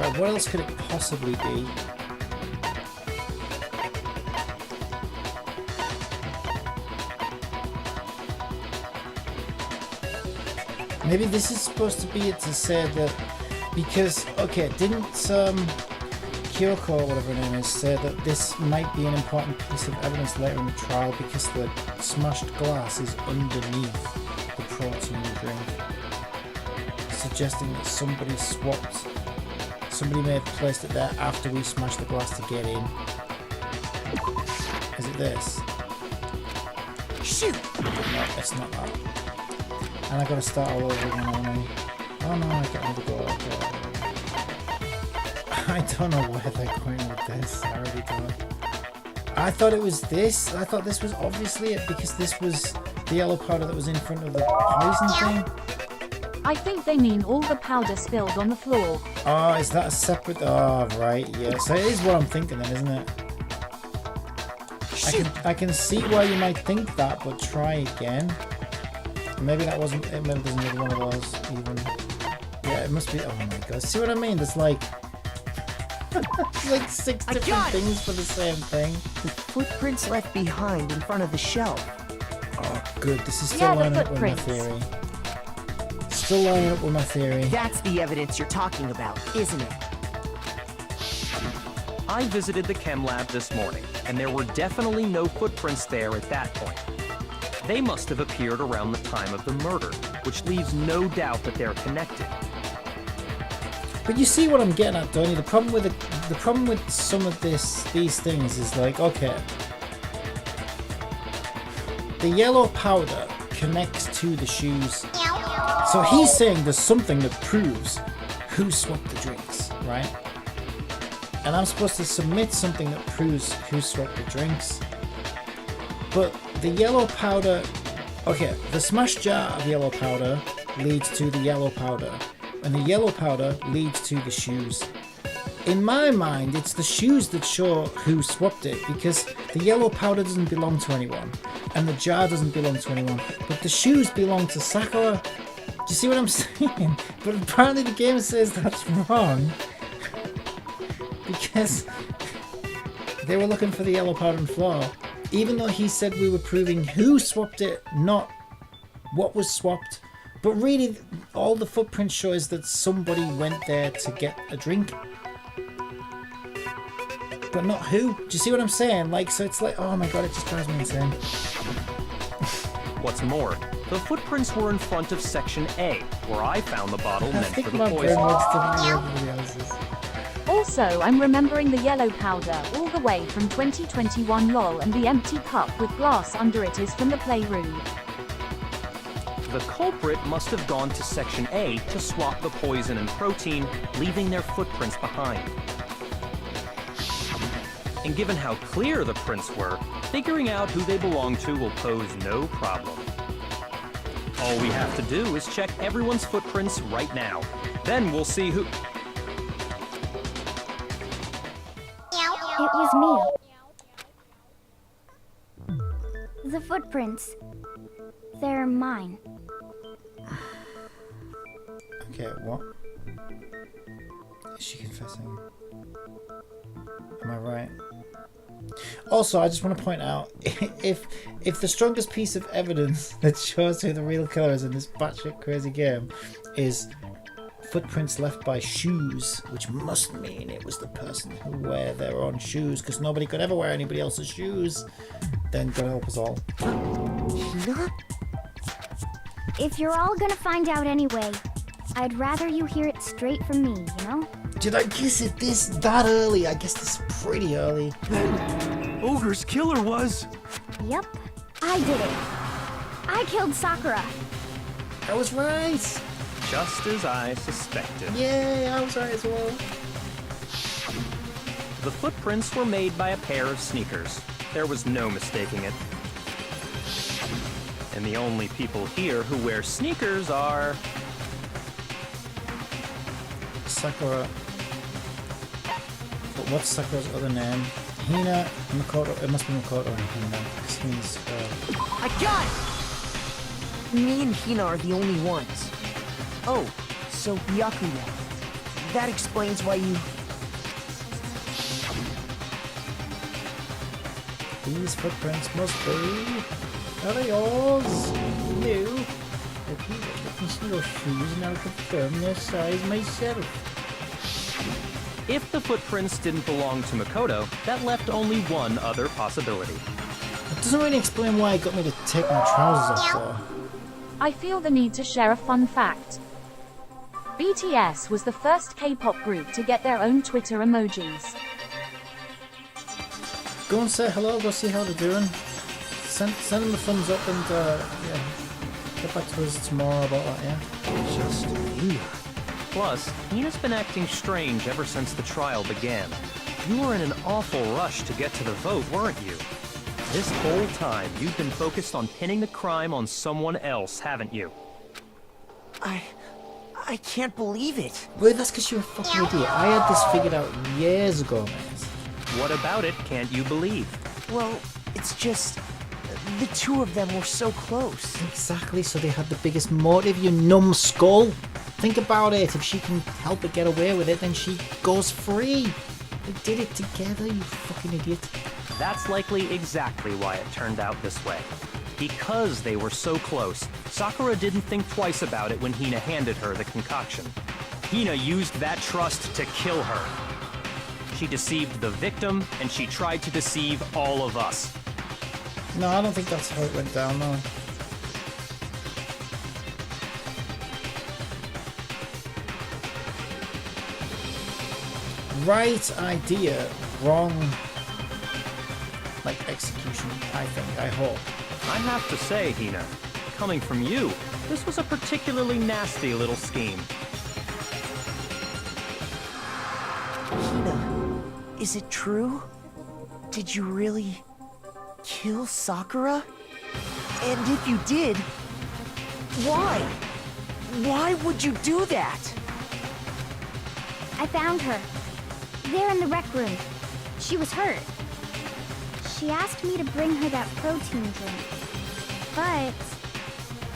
Right, what else could it possibly be? Maybe this is supposed to be it to say that because, okay, didn't Kyoko, or whatever her name is, say that this might be an important piece of evidence later in the trial because the smashed glass is underneath the protein drink, suggesting that somebody swapped, somebody may have placed it there after we smashed the glass to get in. Is it this? Shoot! No, it's not that. And I gotta start all over again, don't I? Oh no, I get another go. I don't know where they're going with this. I already don't. I thought it was this. I thought this was obviously it because this was the yellow powder that was in front of the poison thing. I think they mean all the powder spilled on the floor. Oh, is that a separate? Oh, right, yeah. So it is what I'm thinking then, isn't it? I can see why you might think that, but try again. Maybe that wasn't. Maybe there's another one of those even. Yeah, it must be. Oh my god! See what I mean? There's like, like 6 different things for the same thing. The footprints left behind in front of the shelf. Oh, good. This is still lining up with my theory. Still lining up with my theory. That's the evidence you're talking about, isn't it? I visited the chem lab this morning, and there were definitely no footprints there at that point. They must have appeared around the time of the murder, which leaves no doubt that they're connected. But you see what I'm getting at, don't you? The problem with some of these things is like, okay, the yellow powder connects to the shoes. So he's saying there's something that proves who swapped the drinks, right? And I'm supposed to submit something that proves who swapped the drinks. But the yellow powder, okay, the smashed jar of yellow powder leads to the yellow powder, and the yellow powder leads to the shoes. In my mind, it's the shoes that show who swapped it, because the yellow powder doesn't belong to anyone, and the jar doesn't belong to anyone, but the shoes belong to Sakura. Do you see what I'm saying? But apparently the game says that's wrong, because they were looking for the yellow powder on the floor. Even though he said we were proving who swapped it, not what was swapped. But really, all the footprints show is that somebody went there to get a drink. But not who. Do you see what I'm saying? Like, so it's like, oh my god, it just drives me insane. What's more, the footprints were in front of Section A, where I found the bottle meant for the poison. Also, I'm remembering the yellow powder all the way from 2021 lol, and the empty cup with glass under it is from the playroom. The culprit must have gone to Section A to swap the poison and protein, leaving their footprints behind. And given how clear the prints were, figuring out who they belong to will pose no problem. All we have to do is check everyone's footprints right now. Then we'll see who... It was me. The footprints. They're mine. Okay, what? Is she confessing? Am I right? Also, I just want to point out, if the strongest piece of evidence that shows who the real killer is in this batshit crazy game is footprints left by shoes, which must mean it was the person who wear their own shoes, because nobody could ever wear anybody else's shoes, then God help us all. If you're all gonna find out anyway, I'd rather you hear it straight from me, you know? Did I guess it that early? I guess this is pretty early. Then Ogre's killer was... Yep, I did it. I killed Sakura. I was right. Just as I suspected. Yay, I was right as well. The footprints were made by a pair of sneakers. There was no mistaking it. And the only people here who wear sneakers are... Sakura. But what's Sakura's other name? Hina, Makoto. It must be Makoto and Hina. This means, I got it! Me and Hina are the only ones. Oh, so Byakuya. that explains why you... These footprints must be... Are they yours? You? The people that can see your shoes and I'll confirm their size myself. If the footprints didn't belong to Makoto, that left only one other possibility. It doesn't really explain why it got me to take my trousers off though. I feel the need to share a fun fact. BTS was the first K-pop group to get their own Twitter emojis. Go and say hello, go see how they're doing. Send them a thumbs up and yeah. Get back to us tomorrow about that, yeah? Just Hina. Plus, Hina's been acting strange ever since the trial began. You were in an awful rush to get to the vote, weren't you? This whole time, you've been focused on pinning the crime on someone else, haven't you? I can't believe it. Wait, that's because you're a fucking idiot. I had this figured out years ago, mate. What about it can't you believe? Well, it's just... the two of them were so close. Exactly, so they had the biggest motive, you numbskull. Think about it. If she can help her get away with it, then she goes free. They did it together, you fucking idiot. That's likely exactly why it turned out this way. Because they were so close, Sakura didn't think twice about it when Hina handed her the concoction. Hina used that trust to kill her. She deceived the victim, and she tried to deceive all of us. No, I don't think that's how it went down, though. Right idea, wrong, like, execution, I think, I hope. I have to say, Hina, coming from you, this was a particularly nasty little scheme. Hina, is it true? Did you really kill Sakura? And if you did, why? Why would you do that? I found her. There in the rec room. She was hurt. She asked me to bring her that protein drink. But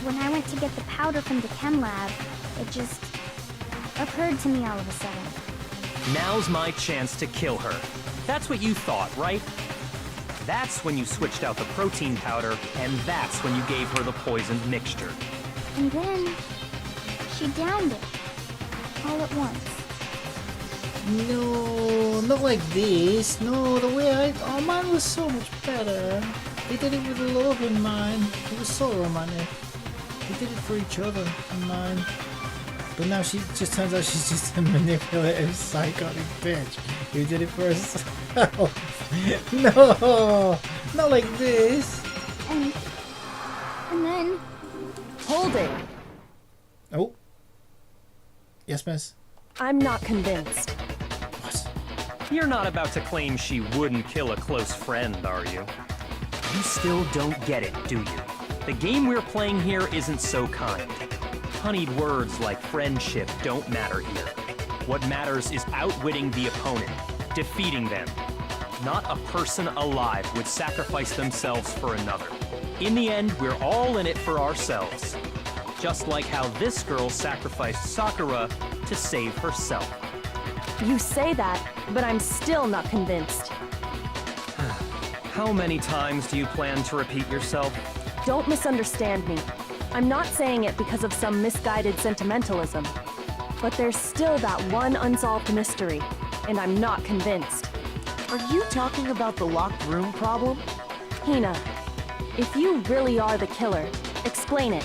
when I went to get the powder from the chem lab, it just occurred to me all of a sudden. Now's my chance to kill her. That's what you thought, right? That's when you switched out the protein powder, and that's when you gave her the poisoned mixture. And then she downed it all at once. No, not like this. No, the way oh, mine was so much better. They did it with love in mind. It was so romantic. They did it for each other in mind. But now she just turns out she's just a manipulative, psychotic bitch who did it for herself. No, not like this. And then... Hold it. Oh. Yes, miss. I'm not convinced. What? You're not about to claim she wouldn't kill a close friend, are you? You still don't get it, do you? The game we're playing here isn't so kind. Honeyed words like friendship don't matter here. What matters is outwitting the opponent, defeating them. Not a person alive would sacrifice themselves for another. In the end, we're all in it for ourselves. Just like how this girl sacrificed Sakura to save herself. You say that, but I'm still not convinced. How many times do you plan to repeat yourself? Don't misunderstand me. I'm not saying it because of some misguided sentimentalism. But there's still that one unsolved mystery, and I'm not convinced. Are you talking about the locked room problem? Hina, if you really are the killer, explain it.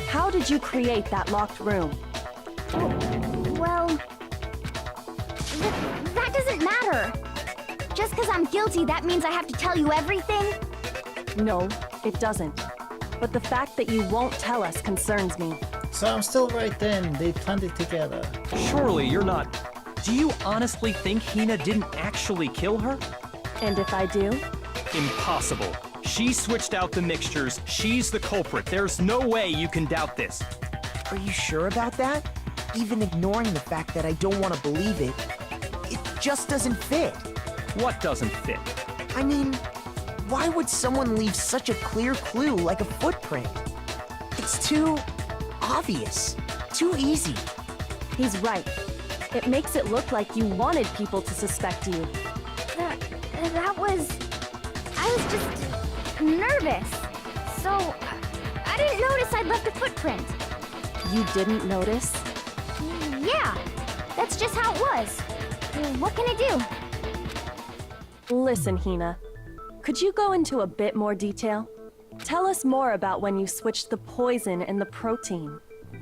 How did you create that locked room? Well... that doesn't matter. Just because I'm guilty, that means I have to tell you everything? No, it doesn't. But the fact that you won't tell us concerns me. So I'm still right then. They planned it together. Surely you're not... Do you honestly think Hina didn't actually kill her? And if I do? Impossible. She switched out the mixtures. She's the culprit. There's no way you can doubt this. Are you sure about that? Even ignoring the fact that I don't want to believe it, it just doesn't fit. What doesn't fit? I mean, why would someone leave such a clear clue like a footprint? It's too obvious, too easy. He's right. It makes it look like you wanted people to suspect you. That was... I was just nervous. So, I didn't notice I'd left a footprint. You didn't notice? Yeah, that's just how it was. What can I do? Listen, Hina. Could you go into a bit more detail? Tell us more about when you switched the poison and the protein.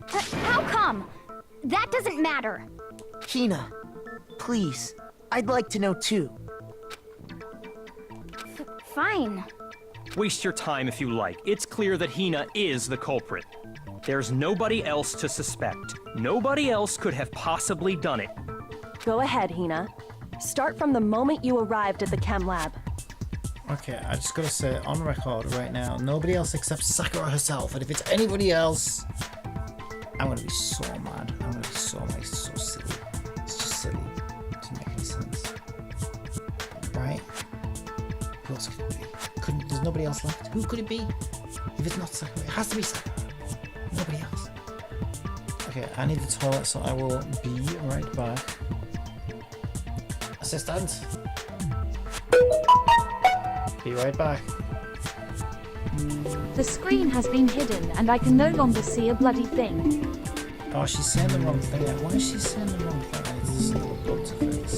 How come? That doesn't matter. Hina, please. I'd like to know too. Fine. Waste your time if you like. It's clear that Hina is the culprit. There's nobody else to suspect. Nobody else could have possibly done it. Go ahead, Hina. Start from the moment you arrived at the chem lab. Okay, I just gotta say on record right now, nobody else except Sakura herself, and if it's anybody else, I'm gonna be so mad. I'm gonna be so mad. It's so silly. It's just silly. It doesn't make any sense. Right? Who else could it be? There's nobody else left. Who could it be? If it's not Sakura, it has to be Sakura. Nobody else. Okay, I need the toilet, so I will be right back. Assistant! Be right back. The screen has been hidden and I can no longer see a bloody thing. Oh, she's saying the wrong thing. Why is she saying the wrong thing? I need to see the bugs to fix.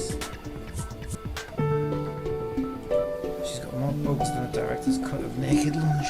She's got more bugs than a director's cut of Naked Lunch.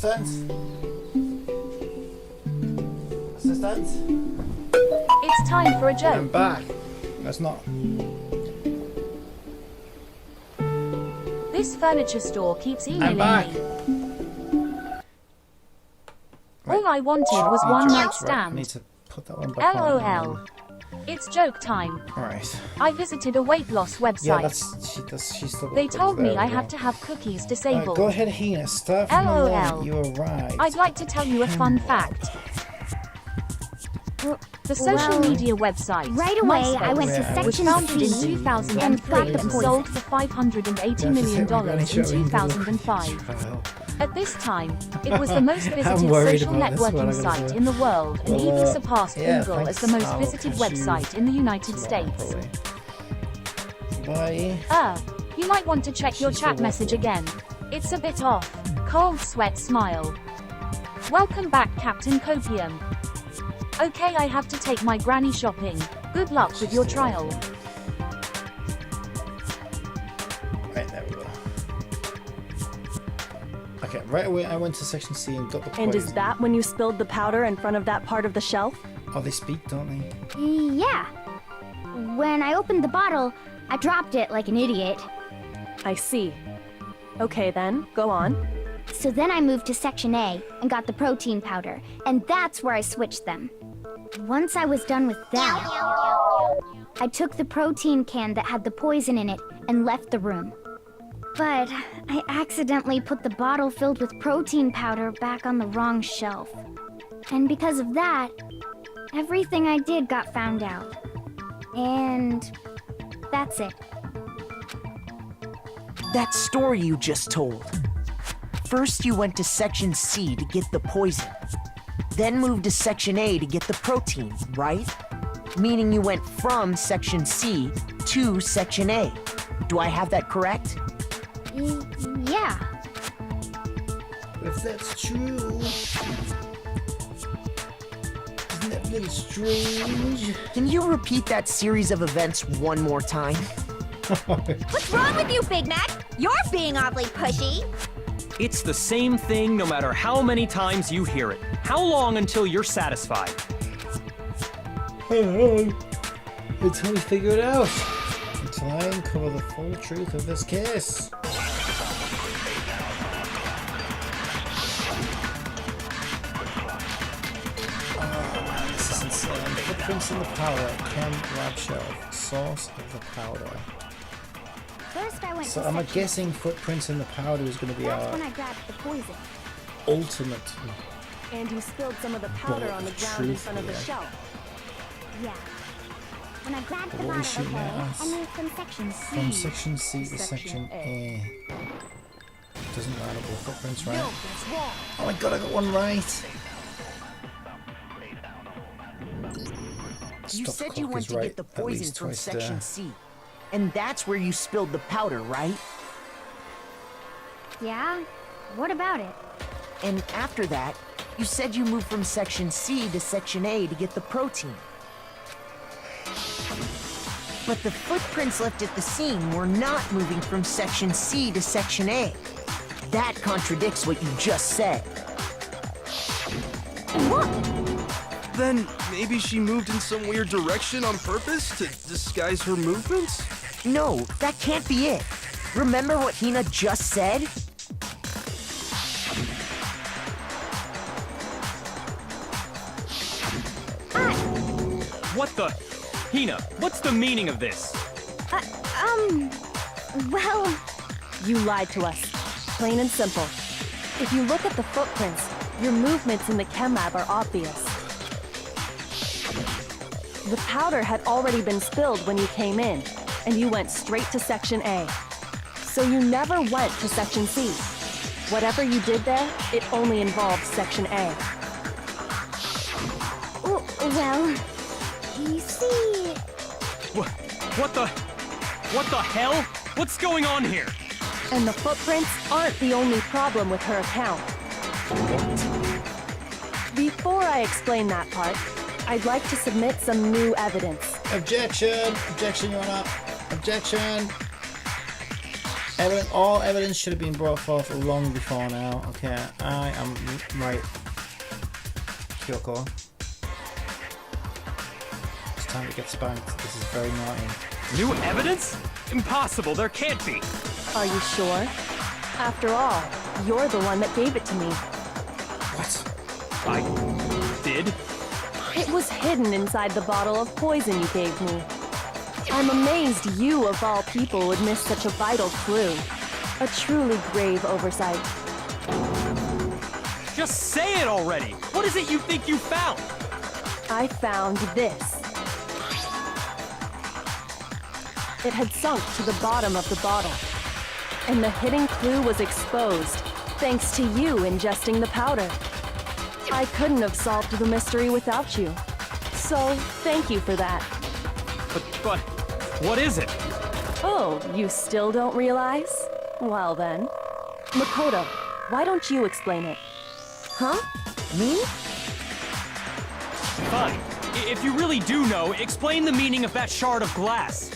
Assistant? Assistant? It's time for a I'm joke. back. That's not. This furniture store keeps I'm emailing back. me. All I wanted was Need one night jokes, right? I need stand. to put that one back on. LOL. It's joke time. Alright. I visited a weight loss Yeah, website. she's still They told me there I as had well. to have cookies disabled. Go ahead, Hina. Start from the LOL. left. You were right. I'd like to tell you a fun fact. The social media website Right away, MySpace, I went to was Section founded in C 2003 and got the and poison. sold for $580 million in 2005. At this time, it was the most visited worried social about this one, networking I'm gonna site say. in the world and Well, even surpassed yeah, Google as the thanks. most I'll visited catch you website in the United tomorrow, States. probably. Bye. You might want to check your She's chat still message waffling. again. It's a bit off. Cold sweat smile. Welcome back, Captain Copium. Okay, I have to take my granny shopping. Good luck with your trial. Right, there we go. Okay, right away I went to section C and got the And is poison. that when you spilled the powder in front of that part of the shelf? Oh, they speak, don't they? Yeah. When I opened the bottle, I dropped it like an idiot. I see. Okay then, go on. So then I moved to Section A and got the protein powder, and that's where I switched them. Once I was done with that, I took the protein can that had the poison in it and left the room. But I accidentally put the bottle filled with protein powder back on the wrong shelf. And because of that, everything I did got found out. And that's it. That story you just told. First you went to Section C to get the poison. Then moved to Section A to get the protein, right? Meaning you went from Section C to Section A. Do I have that correct? Yeah. If that's true, isn't that a little strange? Can you repeat that series of events one more time? What's wrong with you, Big Mac? You're being awfully pushy. It's the same thing no matter how many times you hear it. How long until you're satisfied? Until we figure it out. Until I uncover the full truth of this case. Oh, this is insane. Footprints in the powder. Chem lab shelf. Source of the powder. First I went So to I'm Section guessing footprints in the powder is going to be That's when our I grabbed the poison. ultimate. And you spilled some of the powder on the ground in truth front of the here. shelf. Yeah. When I grabbed the What bottle, was she now? I moved from Section C. From section C to section A. Doesn't line up with footprints, right? Oh my god, I got one right! You Stop said clock you went is to right get the at poison least from twice Section there. C. And that's where you spilled the powder, right? Yeah? What about it? And after that, you said you moved from Section C to Section A to get the protein. But the footprints left at the scene were not moving from Section C to Section A. That contradicts what you just said. Then maybe she moved in some weird direction on purpose to disguise her movements? No, that can't be it. Remember what Hina just said? What the? Hina, what's the meaning of this? Well, You lied to us. Plain and simple. If you look at the footprints, your movements in the chem lab are obvious. The powder had already been spilled when you came in, and you went straight to Section A. So you never went to Section C. Whatever you did there, it only involved Section A. well, you see... What the hell? What's going on here? And the footprints aren't the only problem with her account. Before I explain that part, I'd like to submit some new evidence. Objection! Objection, Your Honor! Objection! All evidence should have been brought forth long before now. Okay, I am right. Kyoko. It's time to get spanked. This is very naughty. New evidence? Impossible, there can't be. Are you sure? After all, you're the one that gave it to me. What? I did? It was hidden inside the bottle of poison you gave me. I'm amazed you, of all people, would miss such a vital clue. A truly grave oversight. Just say it already! What is it you think you found? I found this. It had sunk to the bottom of the bottle. And the hidden clue was exposed, thanks to you ingesting the powder. I couldn't have solved the mystery without you. So, thank you for that. But, what is it? Oh, you still don't realize? Well then. Makoto, why don't you explain it? Huh? Me? Fine. If you really do know, explain the meaning of that shard of glass.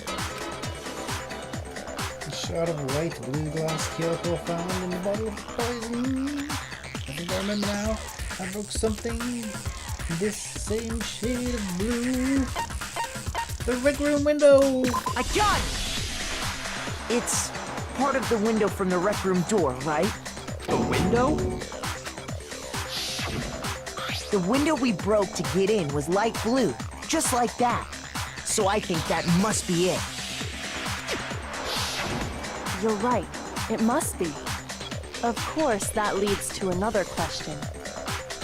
A shard of white blue glass Kyoko found in the bottle of poison. I think I remember now. I broke something this same shade of blue. The Rec Room window! I got it! It's part of the window from the Rec Room door, right? The window? The window we broke to get in was light blue, just like that. So I think that must be it. You're right. It must be. Of course, that leads to another question.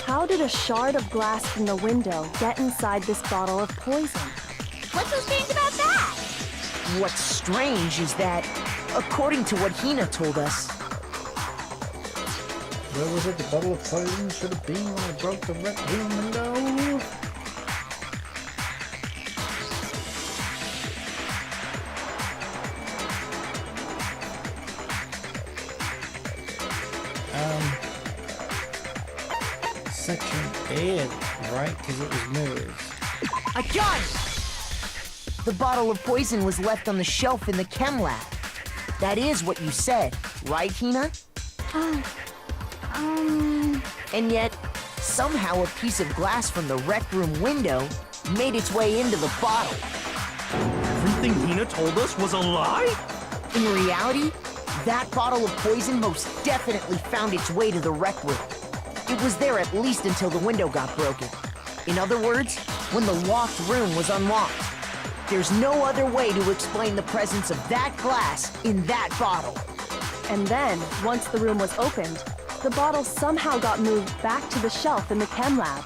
How did a shard of glass from the window get inside this bottle of poison? What's so strange about that? What's strange is that, according to what Hina told us, Where was it the bottle of poison should have been when I broke the Rec Room window? Section 8, right? Because it was moved. I got it! The bottle of poison was left on the shelf in the chem lab. That is what you said, right, Hina? And yet, somehow a piece of glass from the Rec Room window made its way into the bottle. Everything Hina told us was a lie? In reality, that bottle of poison most definitely found its way to the Rec Room. It was there at least until the window got broken. In other words, when the locked room was unlocked. There's no other way to explain the presence of that glass in that bottle. And then, once the room was opened, the bottle somehow got moved back to the shelf in the chem lab.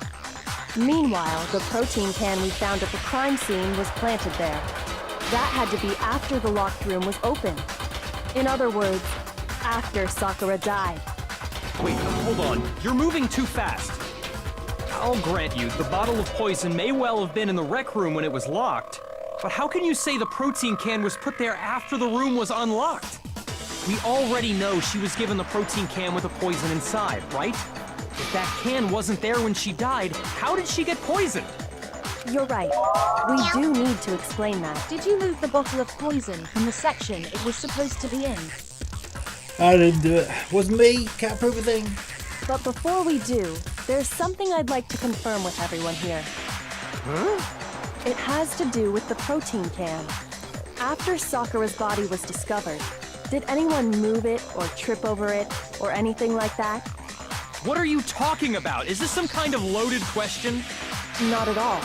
Meanwhile, the protein can we found at the crime scene was planted there. That had to be after the locked room was opened. In other words, after Sakura died. Wait, hold on. You're moving too fast. I'll grant you, the bottle of poison may well have been in the rec room when it was locked. But how can you say the protein can was put there after the room was unlocked? We already know she was given the protein can with the poison inside, right? If that can wasn't there when she died, how did she get poisoned? You're right. We do need to explain that. Did you move the bottle of poison from the section it was supposed to be in? I didn't do it. Wasn't me. Can't prove a thing. But before we do, there's something I'd like to confirm with everyone here. Huh? It has to do with the protein can. After Sakura's body was discovered, did anyone move it or trip over it or anything like that? What are you talking about? Is this some kind of loaded question? Not at all.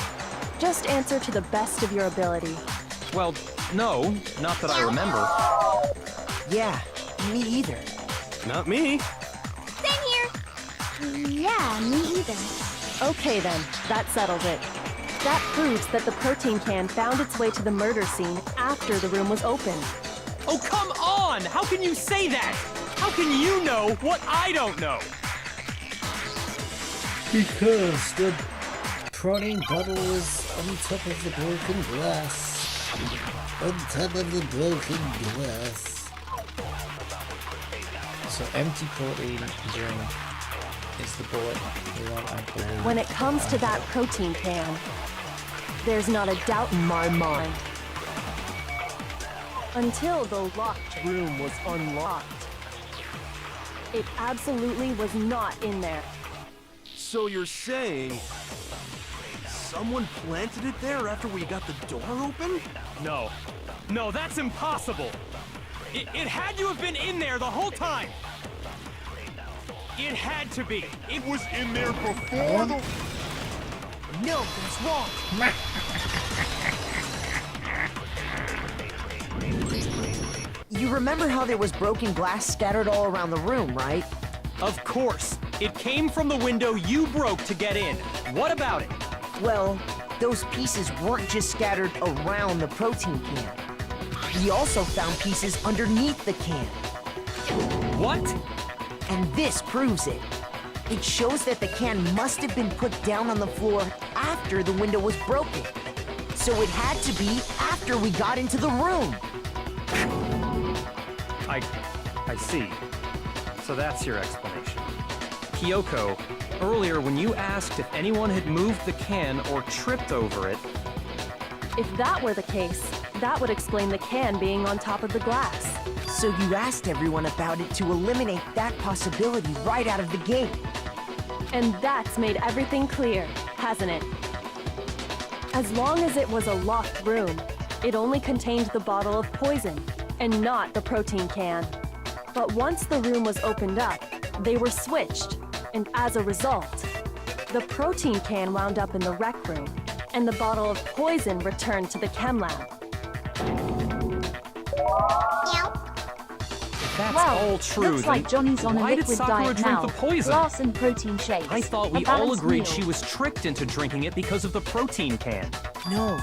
Just answer to the best of your ability. Well, no, not that I remember. Yeah, me either. Not me. Same here. Yeah, me either. Okay then, that settles it. That proves that the protein can found its way to the murder scene after the room was opened. Oh, come on! How can you say that? How can you know what I don't know? Because the protein bottle is on top of the broken glass. On top of the broken glass. So empty protein drink is the bullet we want, I believe. When it comes to that protein can, there's not a doubt in my mind. Until the locked room was unlocked. It absolutely was not in there. So you're saying someone planted it there after we got the door open? No. No, that's impossible. It had to have been in there the whole time. It had to be. It was in there before the... No, that's wrong. You remember how there was broken glass scattered all around the room, right? Of course. It came from the window you broke to get in. What about it? Well, those pieces weren't just scattered around the protein can. We also found pieces underneath the can. What? And this proves it. It shows that the can must have been put down on the floor after the window was broken. So it had to be after we got into the room. I see. So that's your explanation. Kyoko, earlier when you asked if anyone had moved the can or tripped over it... If that were the case, that would explain the can being on top of the glass. So you asked everyone about it to eliminate that possibility right out of the gate. And that's made everything clear, hasn't it? As long as it was a locked room, it only contained the bottle of poison, and not the protein can. But once the room was opened up, they were switched, and as a result, the protein can wound up in the rec room, and the bottle of poison returned to the chem lab. If that's Well, all true, looks like Johnny's on a why did liquid Sakura diet drink now. the poison? Glass and protein shakes. I thought we A all balanced agreed meal. she was tricked into drinking it because of the protein can. No,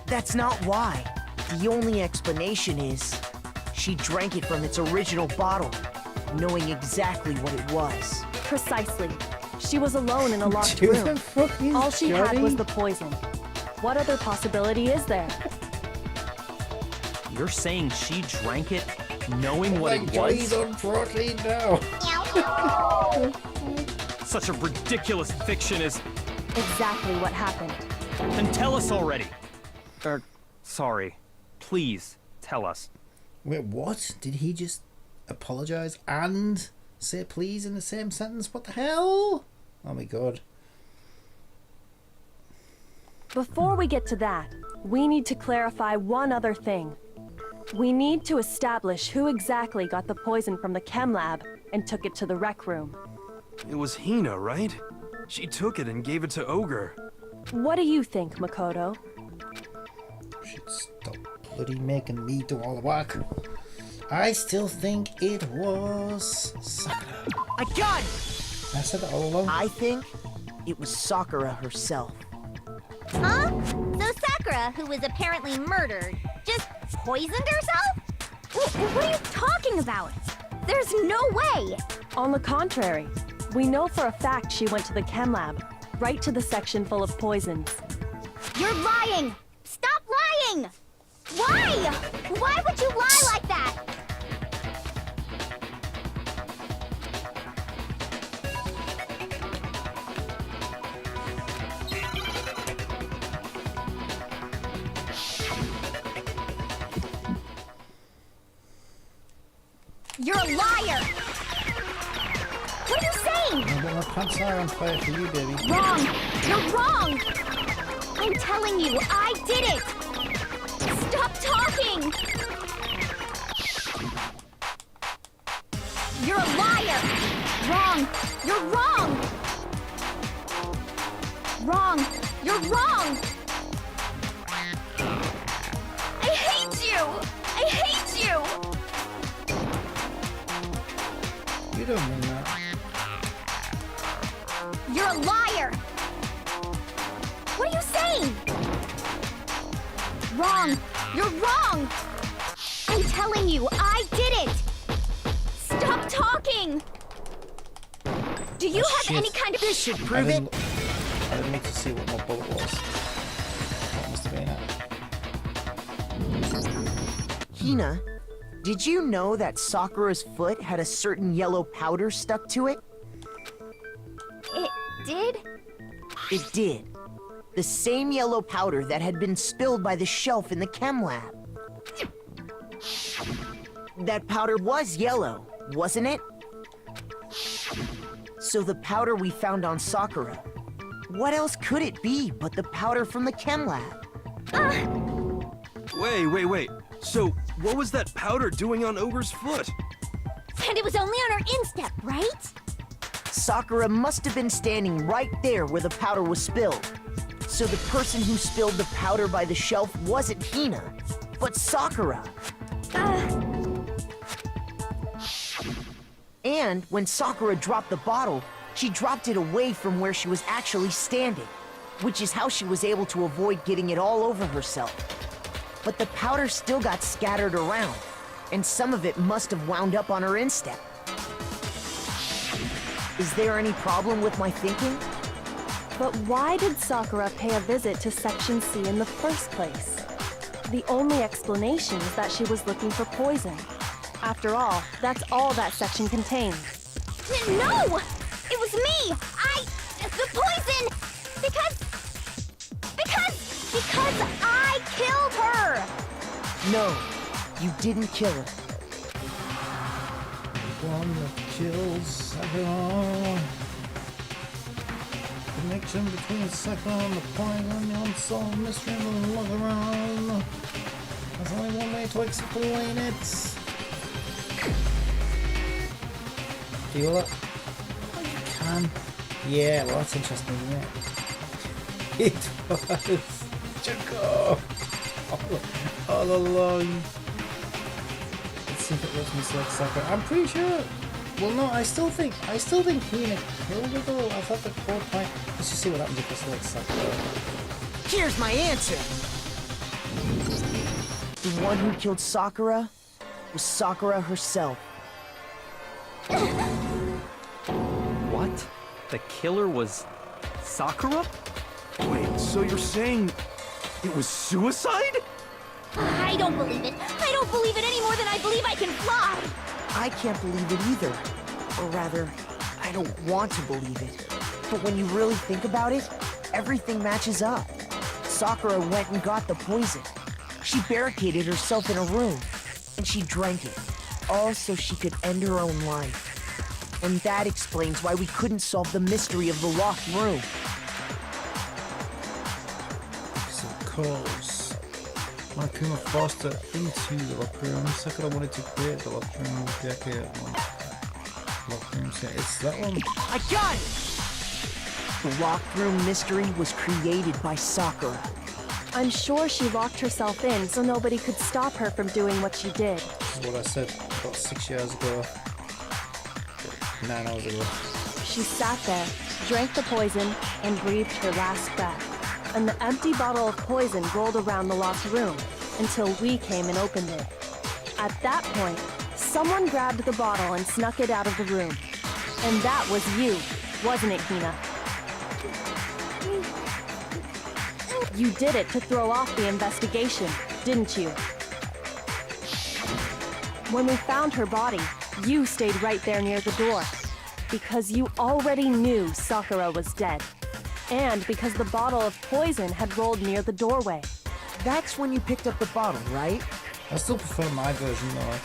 that's not why. The only explanation is she drank it from its original bottle, knowing exactly what it was. Precisely. She was alone in a locked Who room. the fuck is All she had Johnny? was the poison. What other possibility is there? You're saying she drank it knowing what Like it Johnny's was? on protein now. Such a ridiculous fiction is... Exactly what happened. Then tell us already. Sorry. Please, tell us. Wait, what? Did he just apologize and say please in the same sentence? What the hell? Oh my god. Before we get to that, we need to clarify one other thing. We need to establish who exactly got the poison from the chem lab and took it to the rec room. It was Hina, right? She took it and gave it to Ogre. What do you think, Makoto? Should stop bloody making me do all the work. I still think it was Sakura. I got it! I said that all along. I think it was Sakura herself. Huh? So Sakura, who was apparently murdered, just poisoned herself? What are you talking about? There's no way! On the contrary, we know for a fact she went to the chem lab, right to the section full of poisons. You're lying! Stop lying! Why? Why would you lie like that? You're a liar! What are you saying? But my pants are on fire for you, baby. Wrong! You're wrong! I'm telling you, I did it! Stop talking! You're a liar! Wrong! You're wrong! Wrong! You're wrong! I hate you! I hate you! You don't mean that. You're a liar! What are you saying? Wrong! You're wrong! I'm telling you, I did it! Stop talking! Do you have shit. any kind of... This should I prove it. didn't look to see what my bullet was. What must have been it? Hina, did you know that Sakura's foot had a certain yellow powder stuck to it? It did? It did. The same yellow powder that had been spilled by the shelf in the chem lab. That powder was yellow, wasn't it? So the powder we found on Sakura, what else could it be but the powder from the chem lab? Wait. So, what was that powder doing on Ogre's foot? And it was only on her instep, right? Sakura must have been standing right there where the powder was spilled. So the person who spilled the powder by the shelf wasn't Hina, but Sakura. And when Sakura dropped the bottle, she dropped it away from where she was actually standing, which is how she was able to avoid getting it all over herself. But the powder still got scattered around, and some of it must have wound up on her instep. Is there any problem with my thinking? But why did Sakura pay a visit to Section C in the first place? The only explanation is that she was looking for poison. After all, that's all that section contained. No! It was me! The poison! Because I killed her! No, you didn't kill her. One that kills Sakura. Connection between Sakura and the poison, the unsolved mystery of the look around. There's only one way to explain it. Feel it? Oh, you can. Yeah, well, that's interesting, isn't it? It was Jaco all along. Let's see if it lets me select Sakura. I'm pretty sure. Well, no, I still think Hina killed her though. I thought the core point. Let's just see what happens if I select Sakura. Here's my answer. The one who killed Sakura was Sakura herself. What? The killer was Sakura? Wait, so you're saying it was suicide? I don't believe it. I don't believe it any more than I believe I can fly. I can't believe it either. Or rather, I don't want to believe it. But when you really think about it, everything matches up. Sakura went and got the poison. She barricaded herself in a room, and she drank it, all so she could end her own life. And that explains why we couldn't solve the mystery of the locked room. So, cause when Akuma forced her into the locker room, Sakura wanted to create the locker room with the locker room. So it's that one. I got it! The locked room mystery was created by Sakura. I'm sure she locked herself in so nobody could stop her from doing what she did. This is what I said about 6 years ago. 9 hours ago. She sat there, drank the poison, and breathed her last breath. And the empty bottle of poison rolled around the locked room until we came and opened it. At that point, someone grabbed the bottle and snuck it out of the room. And that was you, wasn't it, Hina? You did it to throw off the investigation, didn't you? When we found her body, you stayed right there near the door. Because you already knew Sakura was dead. And because the bottle of poison had rolled near the doorway. That's when you picked up the bottle, right? I still prefer my version though.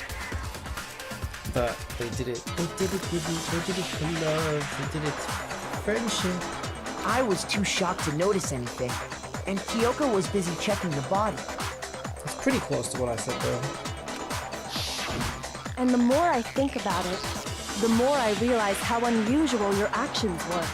That they did it with you, they did it for love, they did it for friendship. I was too shocked to notice anything, and Kyoko was busy checking the body. It's pretty close to what I said though. And the more I think about it, the more I realize how unusual your actions were.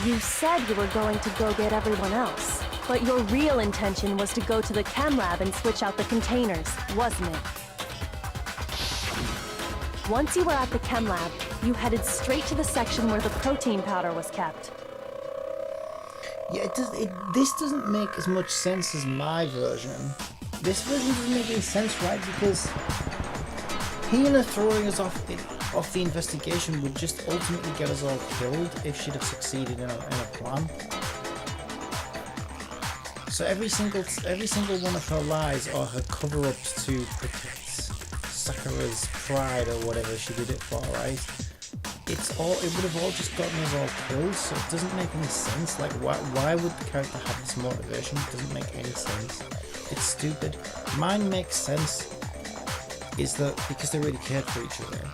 You said you were going to go get everyone else, but your real intention was to go to the chem lab and switch out the containers, wasn't it? Once you were at the chem lab, you headed straight to the section where the protein powder was kept. Yeah, this doesn't make as much sense as my version. This version doesn't make any sense, right? Because Hina throwing us off the investigation would just ultimately get us all killed if she'd have succeeded in a plan. So every single one of her lies are her cover-ups to protect Sakura's pride or whatever she did it for, right? It would have all just gotten us all killed, so it doesn't make any sense. Like, why would the character have this motivation? It doesn't make any sense. It's stupid. Mine makes sense, is that because they really cared for each other,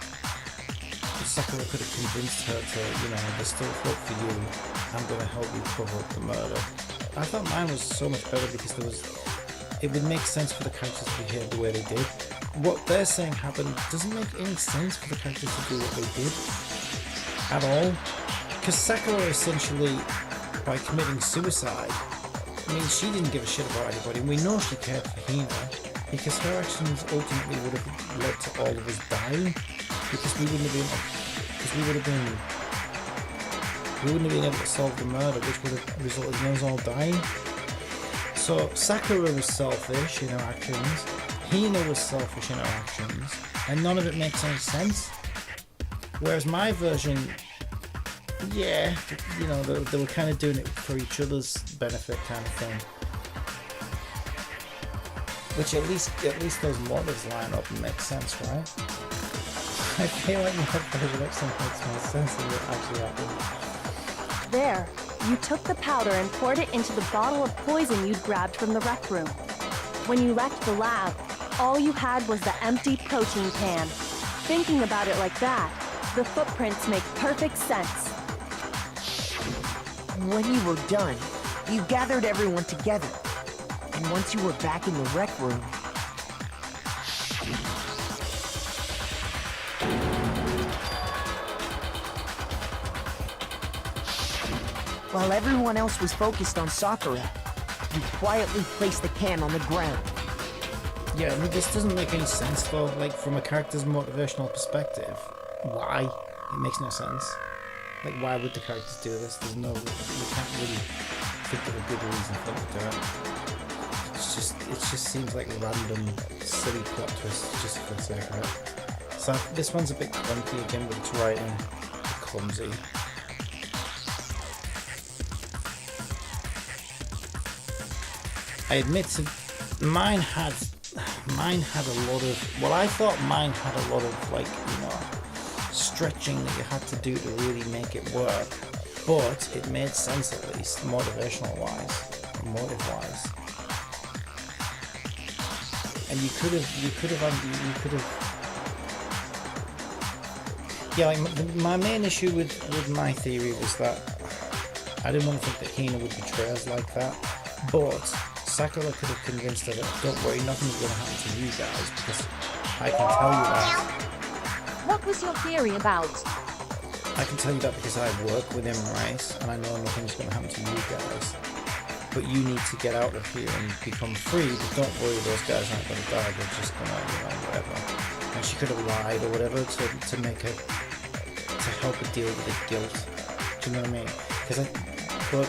Sakura could have convinced her to, you know, there's still hope for you, I'm going to help you cover up the murder. I thought mine was so much better because it would make sense for the characters to behave the way they did. What they're saying happened doesn't make any sense for the characters to do what they did at all. Because Sakura essentially, by committing suicide, I mean, she didn't give a shit about anybody. We know she cared for Hina because her actions ultimately would have led to all of us dying. Because we wouldn't have been able to solve the murder, which would have resulted in us all dying. So Sakura was selfish in her actions, Hina was selfish in her actions, and none of it makes any sense. Whereas my version, yeah, you know, they were kind of doing it for each other's benefit, kind of thing. Which at least those motives line up and make sense, right? I feel like my version actually makes more sense than what actually happened. There, you took the powder and poured it into the bottle of poison you'd grabbed from the rec room. When you left the lab, all you had was the empty protein can. Thinking about it like that, the footprints make perfect sense. When you were done, you gathered everyone together. And once you were back in the rec room, while everyone else was focused on Sakura, you quietly placed the can on the ground. Yeah, I mean, this doesn't make any sense though, like from a character's motivational perspective. Why? It makes no sense. Like, why would the characters do this? There's no, you can't really think of a good reason for them to do it. It just seems like random, silly plot twists just for the sake of it. So this one's a bit clunky again with its writing, clumsy. I admit mine had a lot of, well, I thought mine had a lot of, like, you know, stretching that you had to do to really make it work, but it made sense at least, motivational wise, motive wise. And you could have, yeah, like my main issue with my theory was that I didn't want to think that Hina would betray us like that, but Sakura could have convinced her that, don't worry, nothing's going to happen to you guys, because I can tell you that. What was your theory about? I can tell you that because I work with him, right? And I know nothing's going to happen to you guys. But you need to get out of here and become free, but don't worry, those guys aren't going to die, they're just going to, you know, whatever. And she could have lied or whatever to make her, to help her deal with the guilt. Do you know what I mean? But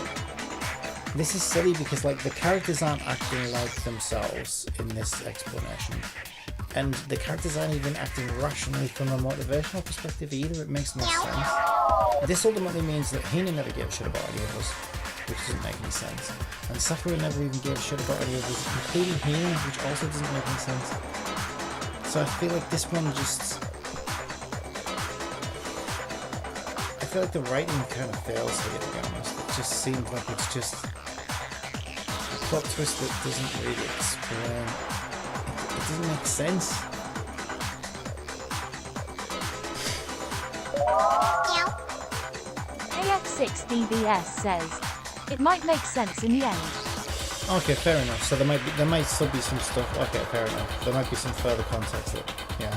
this is silly because, like, the characters aren't acting like themselves in this explanation. And the characters aren't even acting rationally from a motivational perspective either. It makes no sense. This ultimately means that Hina never gave a shit about any of us, which doesn't make any sense. And Sakura never even gave a shit about any of us, including Hina, which also doesn't make any sense. So I feel like this one just... I feel like the writing kind of fails here, to be honest. It just seems like it's just a plot twist that doesn't really explain. It doesn't make sense. AX6DBS says, it might make sense in the end. Okay, fair enough. So there might still be some stuff. Okay, fair enough. There might be some further context that, yeah.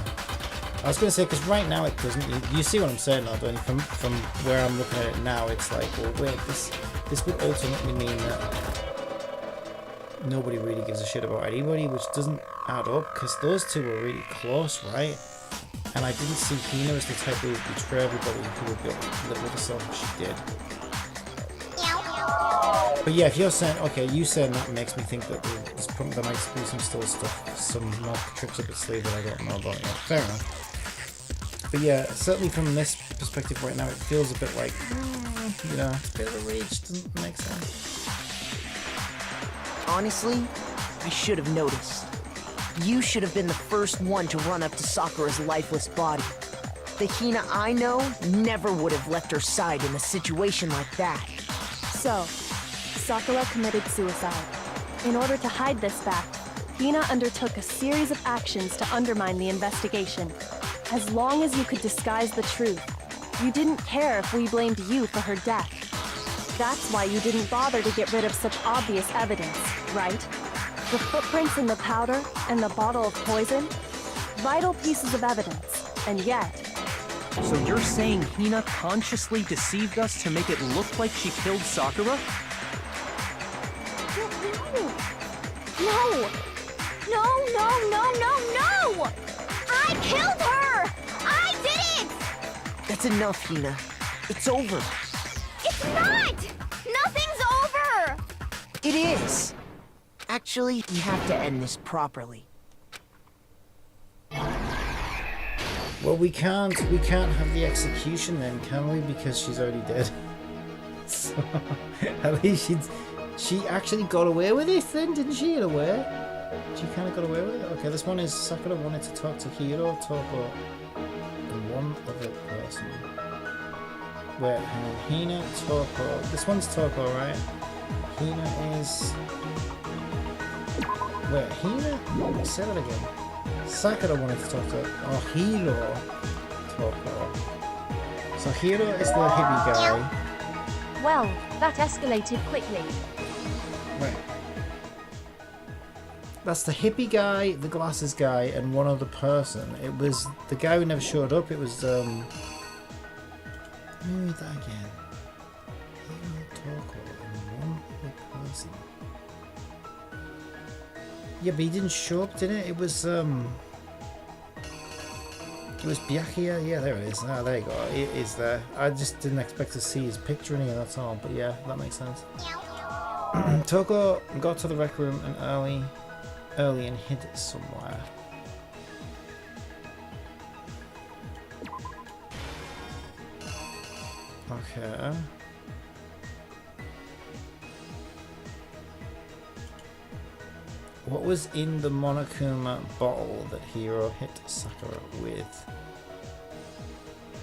I was going to say, because right now it doesn't. You see what I'm saying now, don't you? From where I'm looking at it now, it's like, well, wait, this would ultimately mean that nobody really gives a shit about anybody, which doesn't add up, because those two were really close, right? And I didn't see Hina as the type who would betray everybody who would be able to live with herself if she did. But yeah, if you're saying, okay, you saying that makes me think that there might be some still stuff, some more tricks up its sleeve that I don't know about yet. Fair enough. But yeah, certainly from this perspective right now, it feels a bit like, you know, it's a bit of a reach, doesn't make sense. Honestly, I should have noticed. You should have been the first one to run up to Sakura's lifeless body. The Hina I know never would have left her side in a situation like that. So, Sakura committed suicide. In order to hide this fact, Hina undertook a series of actions to undermine the investigation. As long as you could disguise the truth, you didn't care if we blamed you for her death. That's why you didn't bother to get rid of such obvious evidence, right? The footprints in the powder and the bottle of poison? Vital pieces of evidence, and yet... So you're saying Hina consciously deceived us to make it look like she killed Sakura? No! No, no, no, no, no! I killed her! I did it! That's enough, Hina. It's over. It's not! Nothing's over! It is. Actually, we have to end this properly. Well, we can't have the execution then, can we? Because she's already dead. So, at least she actually got away with it then, didn't she, in a way? She kind of got away with it? Okay, this one is Sakura wanted to talk to Hiro, Toko, and one other person. Wait, hang on. Hina, Toko. This one's Toko, right? Hina is... Wait, Hina? Say that again. Sakura wanted to talk to... Oh, Hiro, Toko. So Hiro is the hippie guy. Well, that escalated quickly. Right. That's the hippie guy, the glasses guy, and one other person. It was the guy who never showed up. It was who was that again? Hiro, Toko, and one other person. Yeah, but he didn't show up, did it? It was Byakuya. Yeah, there it is. Ah, there you go. It is there. I just didn't expect to see his picture in here, that's all. But yeah, that makes sense. Toko got to the rec room and early and hid somewhere. Okay. What was in the Monokuma bottle that Hiro hit Sakura with?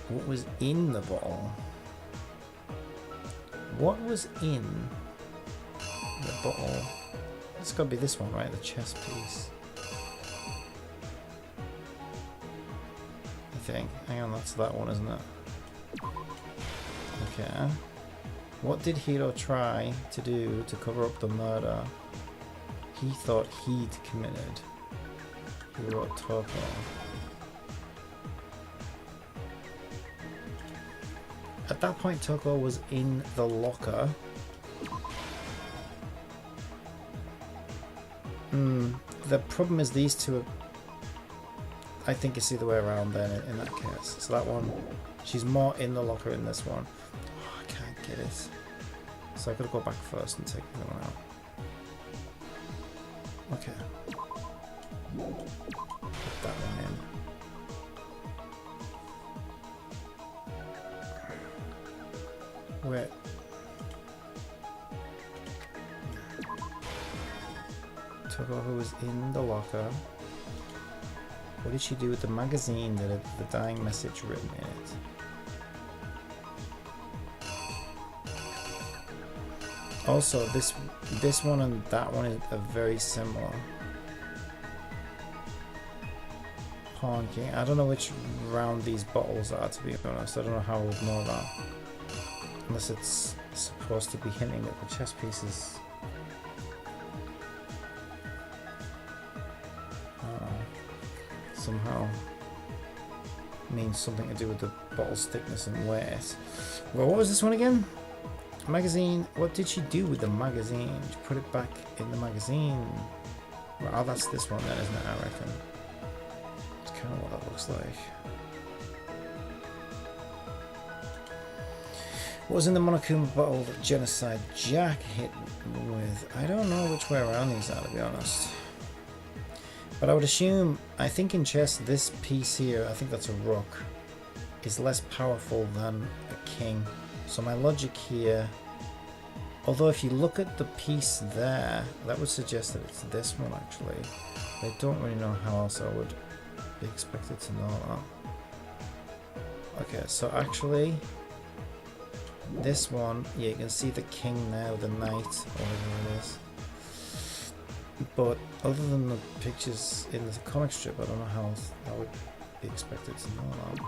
What was in the bottle? What was in the bottle? It's got to be this one, right? The chess piece. I think. Hang on, that's that one, isn't it? Okay. What did Hiro try to do to cover up the murder he thought he'd committed? Hiro Toko. At that point, Toko was in the locker. The problem is these two are... I think it's the other way around then in that case. So that one, she's more in the locker in this one. Oh, I can't get it. So I gotta go back first and take the one out. Okay. Put that one in. Wait. Toko, who was in the locker. What did she do with the magazine that had the dying message written in it? Also, this one and that one are very similar. Pawn King. I don't know which round these bottles are, to be honest. I don't know how I would know that. Unless it's supposed to be hinting at the chess pieces. Somehow means something to do with the bottle's thickness and weight. Well, what was this one again? Magazine. What did she do with the magazine? She put it back in the magazine. Well, oh, that's this one then, isn't it? I reckon. It's kind of what that looks like. What was in the Monokuma bottle that Genocide Jack hit with? I don't know which way around these are, to be honest. But I would assume, I think in chess, this piece here, I think that's a rook, is less powerful than a king. So my logic here, although if you look at the piece there, that would suggest that it's this one actually. I don't really know how else I would be expected to know that. Okay, so actually, this one, yeah, you can see the king now, the knight, or whatever it is. But other than the pictures in the comic strip, I don't know how else I would be expected to know that.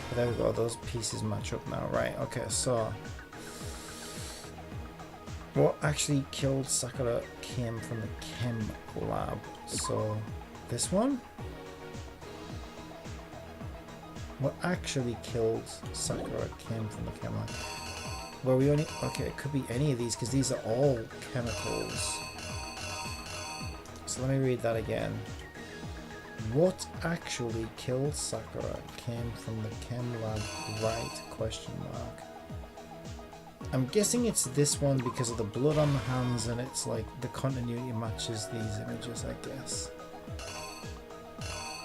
But there we go, those pieces match up now. Right, okay, so what actually killed Sakura came from the chem lab. So this one? What actually killed Sakura came from the chem lab. Well, we only... Okay, it could be any of these because these are all chemicals. So let me read that again. What actually killed Sakura came from the chem lab, right? Question mark. I'm guessing it's this one because of the blood on the hands, and it's like the continuity matches these images, I guess.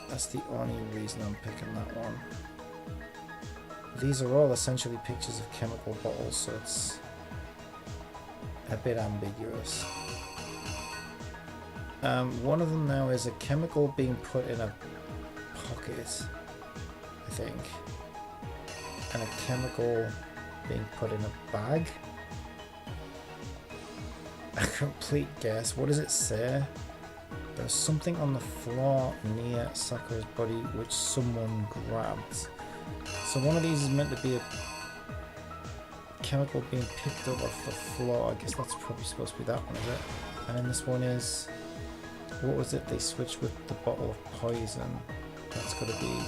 That's the only reason I'm picking that one. These are all essentially pictures of chemical bottles, so it's a bit ambiguous. One of them now is a chemical being put in a pocket, I think, and a chemical being put in a bag. A complete guess. What does it say? There's something on the floor near Sakura's body which someone grabbed. So one of these is meant to be a chemical being picked up off the floor. I guess that's probably supposed to be that one, is it? And then this one is... What was it? They switched with the bottle of poison. That's got to be...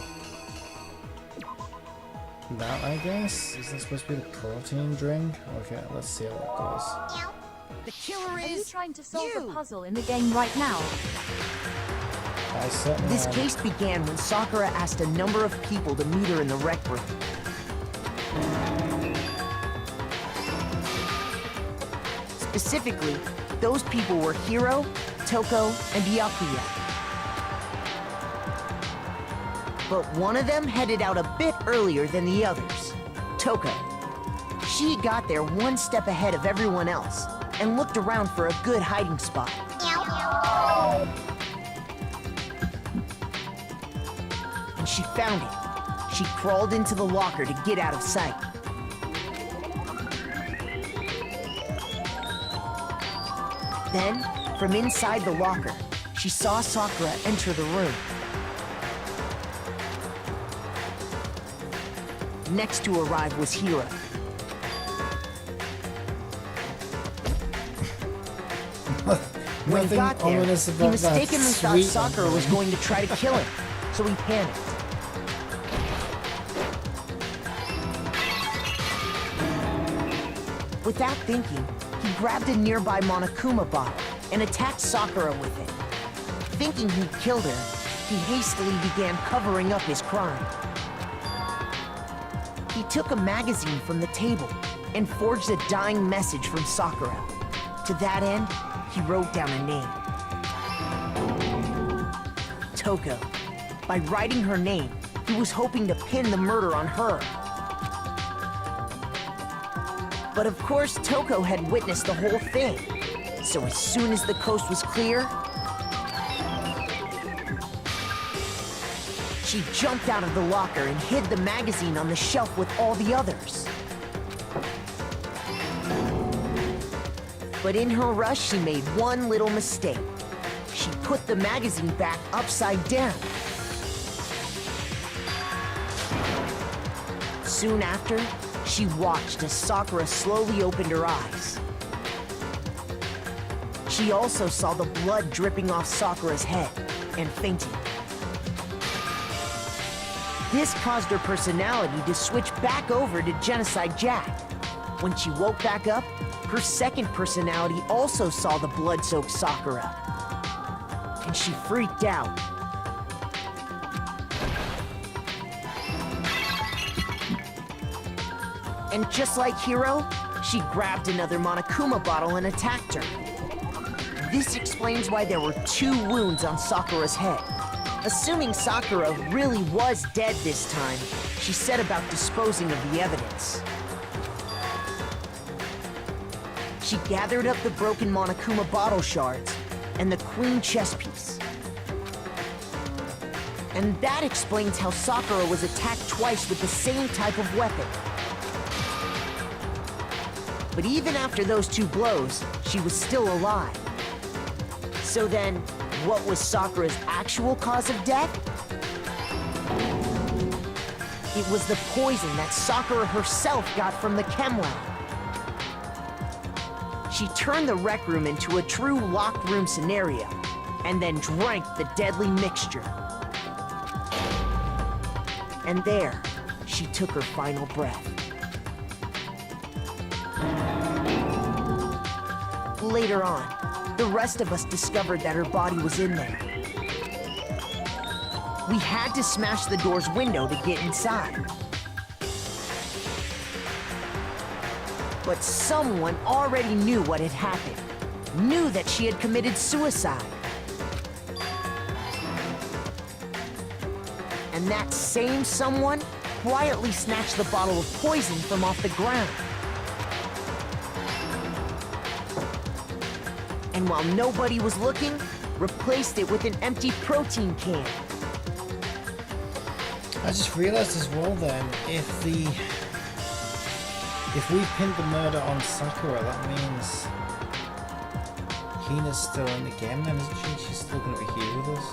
that, I guess? Is that supposed to be the protein drink? Okay, let's see how that goes. The killer Are you is trying to solve the puzzle in the game right now? I certainly This am. case began when Sakura asked a number of people to meet her in the rec room. Specifically, those people were Hiro, Toko, and Byakuya. But one of them headed out a bit earlier than the others, Toko. She got there one step ahead of everyone else and looked around for a good hiding spot. And she found it. She crawled into the locker to get out of sight. Then, from inside the locker, she saw Sakura enter the room. Next to arrive was Hiro. When he got there, he mistakenly thought Sakura was going to try to kill him, so he panicked. Without thinking, he grabbed a nearby Monokuma bottle and attacked Sakura with it. Thinking he'd killed her, he hastily began covering up his crime. He took a magazine from the table and forged a dying message from Sakura. To that end, he wrote down a name. Toko. By writing her name, he was hoping to pin the murder on her. But of course, Toko had witnessed the whole thing. So as soon as the coast was clear, she jumped out of the locker and hid the magazine on the shelf with all the others. But in her rush, she made one little mistake. She put the magazine back upside down. Soon after, she watched as Sakura slowly opened her eyes. She also saw the blood dripping off Sakura's head and fainted. This caused her personality to switch back over to Genocide Jack. When she woke back up, her second personality also saw the blood-soaked Sakura. And she freaked out. And just like Hiro, she grabbed another Monokuma bottle and attacked her. This explains why there were 2 wounds on Sakura's head. Assuming Sakura really was dead this time, she set about disposing of the evidence. She gathered up the broken Monokuma bottle shards and the queen chess piece. And that explains how Sakura was attacked twice with the same type of weapon. But even after those 2 blows, she was still alive. So then, what was Sakura's actual cause of death? It was the poison that Sakura herself got from the chem lab. She turned the rec room into a true locked room scenario, and then drank the deadly mixture. And there, she took her final breath. Later on, the rest of us discovered that her body was in there. We had to smash the door's window to get inside. But someone already knew what had happened. Knew that she had committed suicide. And that same someone quietly snatched the bottle of poison from off the ground. And while nobody was looking, replaced it with an empty protein can. I just realised as well then, if we pinned the murder on Sakura, that means Hina's still in the game then, isn't she? She's still going to be here with us.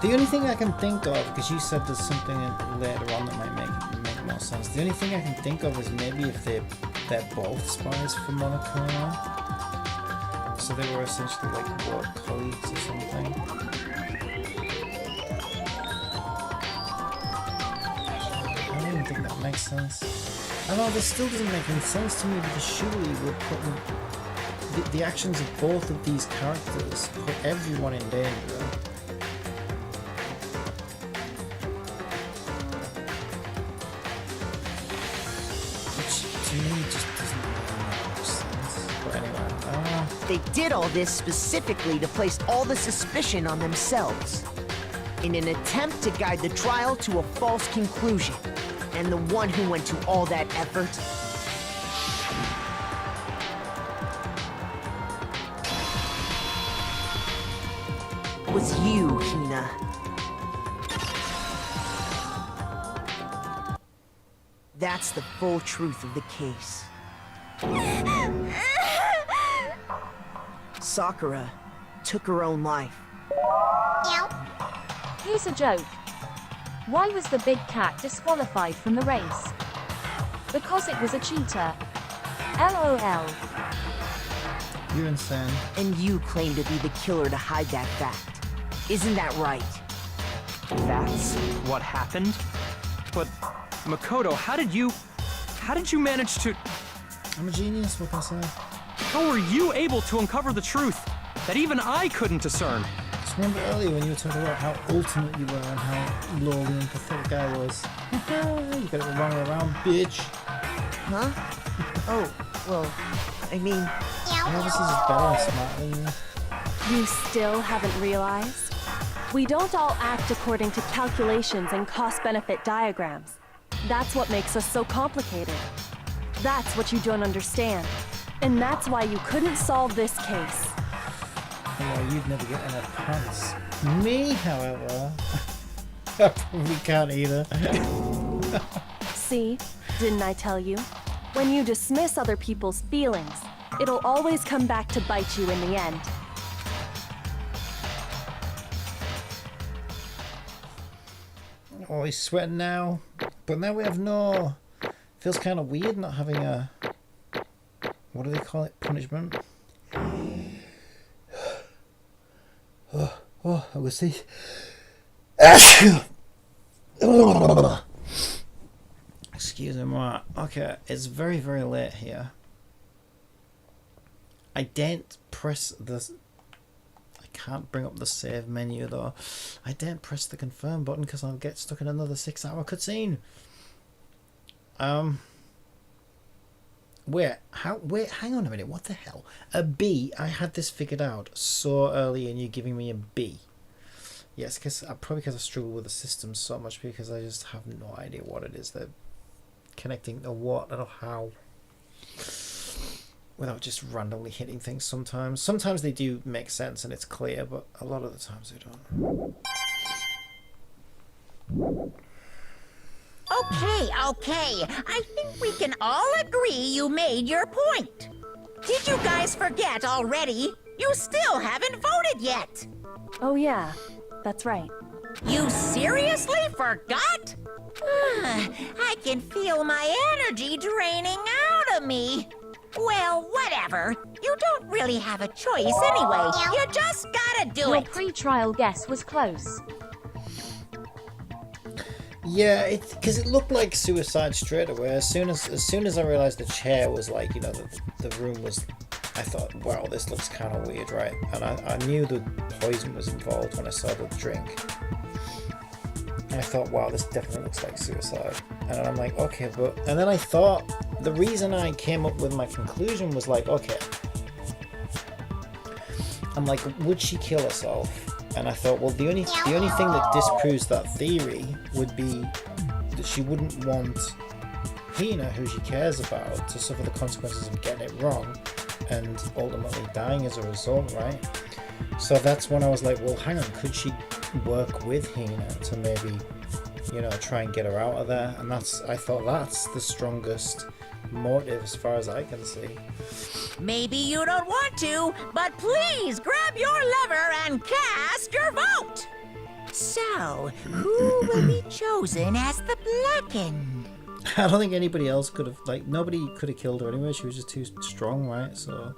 The only thing I can think of, because you said there's something later on that might make more sense, the only thing I can think of is maybe if they're both spies for Monokuma. So they were essentially like work colleagues or something. I don't even think that makes sense. I know this still doesn't make any sense to me because surely we're putting the actions of both of these characters put everyone in danger. Which to me just doesn't make much sense. But anyway, They did all this specifically to place all the suspicion on themselves, in an attempt to guide the trial to a false conclusion. And the one who went to all that effort was you, Hina. That's the full truth of the case. Sakura took her own life. Here's a joke. Why was the big cat disqualified from the race? Because it was a cheater. LOL. you're insane. And you claim to be the killer to hide that fact. Isn't that right? That's what happened? But, Makoto, how did you manage to... I'm a genius, what can I say? How were you able to uncover the truth that even I couldn't discern? Just remember earlier when you were talking about how ultimate you were and how lowly and pathetic I was. You got it the wrong way around, bitch. Huh? Oh, well, I mean... I'm obviously just better and smarter than you. You still haven't realized? We don't all act according to calculations and cost-benefit diagrams. That's what makes us so complicated. That's what you don't understand. And that's why you couldn't solve this case. Well, you'd never get in a pants. Me, however, I probably can't either. See? Didn't I tell you? When you dismiss other people's feelings, it'll always come back to bite you in the end. Oh, he's sweating now. But now we have no... Feels kind of weird not having a... What do they call it? Punishment? I will see. Excuse me, Mark. Okay, it's very, very late here. I didn't press the... I can't bring up the save menu though. I didn't press the confirm button because I'll get stuck in another 6-hour cutscene. Wait, hang on a minute, what the hell? A B? I had this figured out so early and you're giving me a B. Yes, probably because I struggle with the system so much because I just have no idea what it is they're connecting to what or how. without just randomly hitting things sometimes. Sometimes they do make sense and it's clear, but a lot of the times they don't. Okay. I think we can all agree you made your point. Did you guys forget already? You still haven't voted yet. Oh yeah, that's right. You seriously forgot? I can feel my energy draining out of me. Well, whatever. You don't really have a choice anyway. You just gotta do Your it. pre-trial guess was close. Yeah, because it looked like suicide straight away. As soon as I realized the chair was like, you know, the room was, I thought, wow, this looks kind of weird, right? And I knew the poison was involved when I saw the drink. And I thought, wow, this definitely looks like suicide. And then I'm like, okay, but... And then I thought, the reason I came up with my conclusion was like, okay. I'm like, would she kill herself? And I thought, well, the only thing that disproves that theory would be that she wouldn't want Hina, who she cares about, to suffer the consequences of getting it wrong and ultimately dying as a result, right? So that's when I was like, well, hang on, could she work with Hina to maybe, you know, try and get her out of there? And I thought that's the strongest motive as far as I can see. Maybe you don't want to, but please grab your lever and cast your vote. So, who will be chosen as the Blackened? I don't think anybody else could have, like, nobody could have killed her anyway. She was just too strong, right? So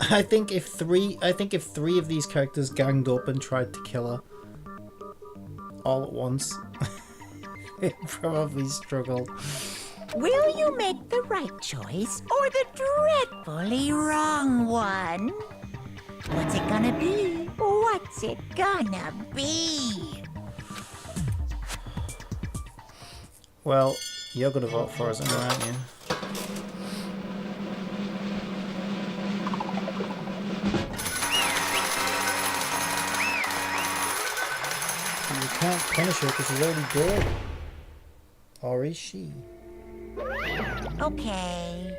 I think if three of these characters ganged up and tried to kill her all at once, they'd probably struggle. Will you make the right choice or the dreadfully wrong one? What's it gonna be? What's it gonna be? Well, you're gonna vote for us anyway, aren't you? You can't punish her because she's already dead. Or is she? Okay.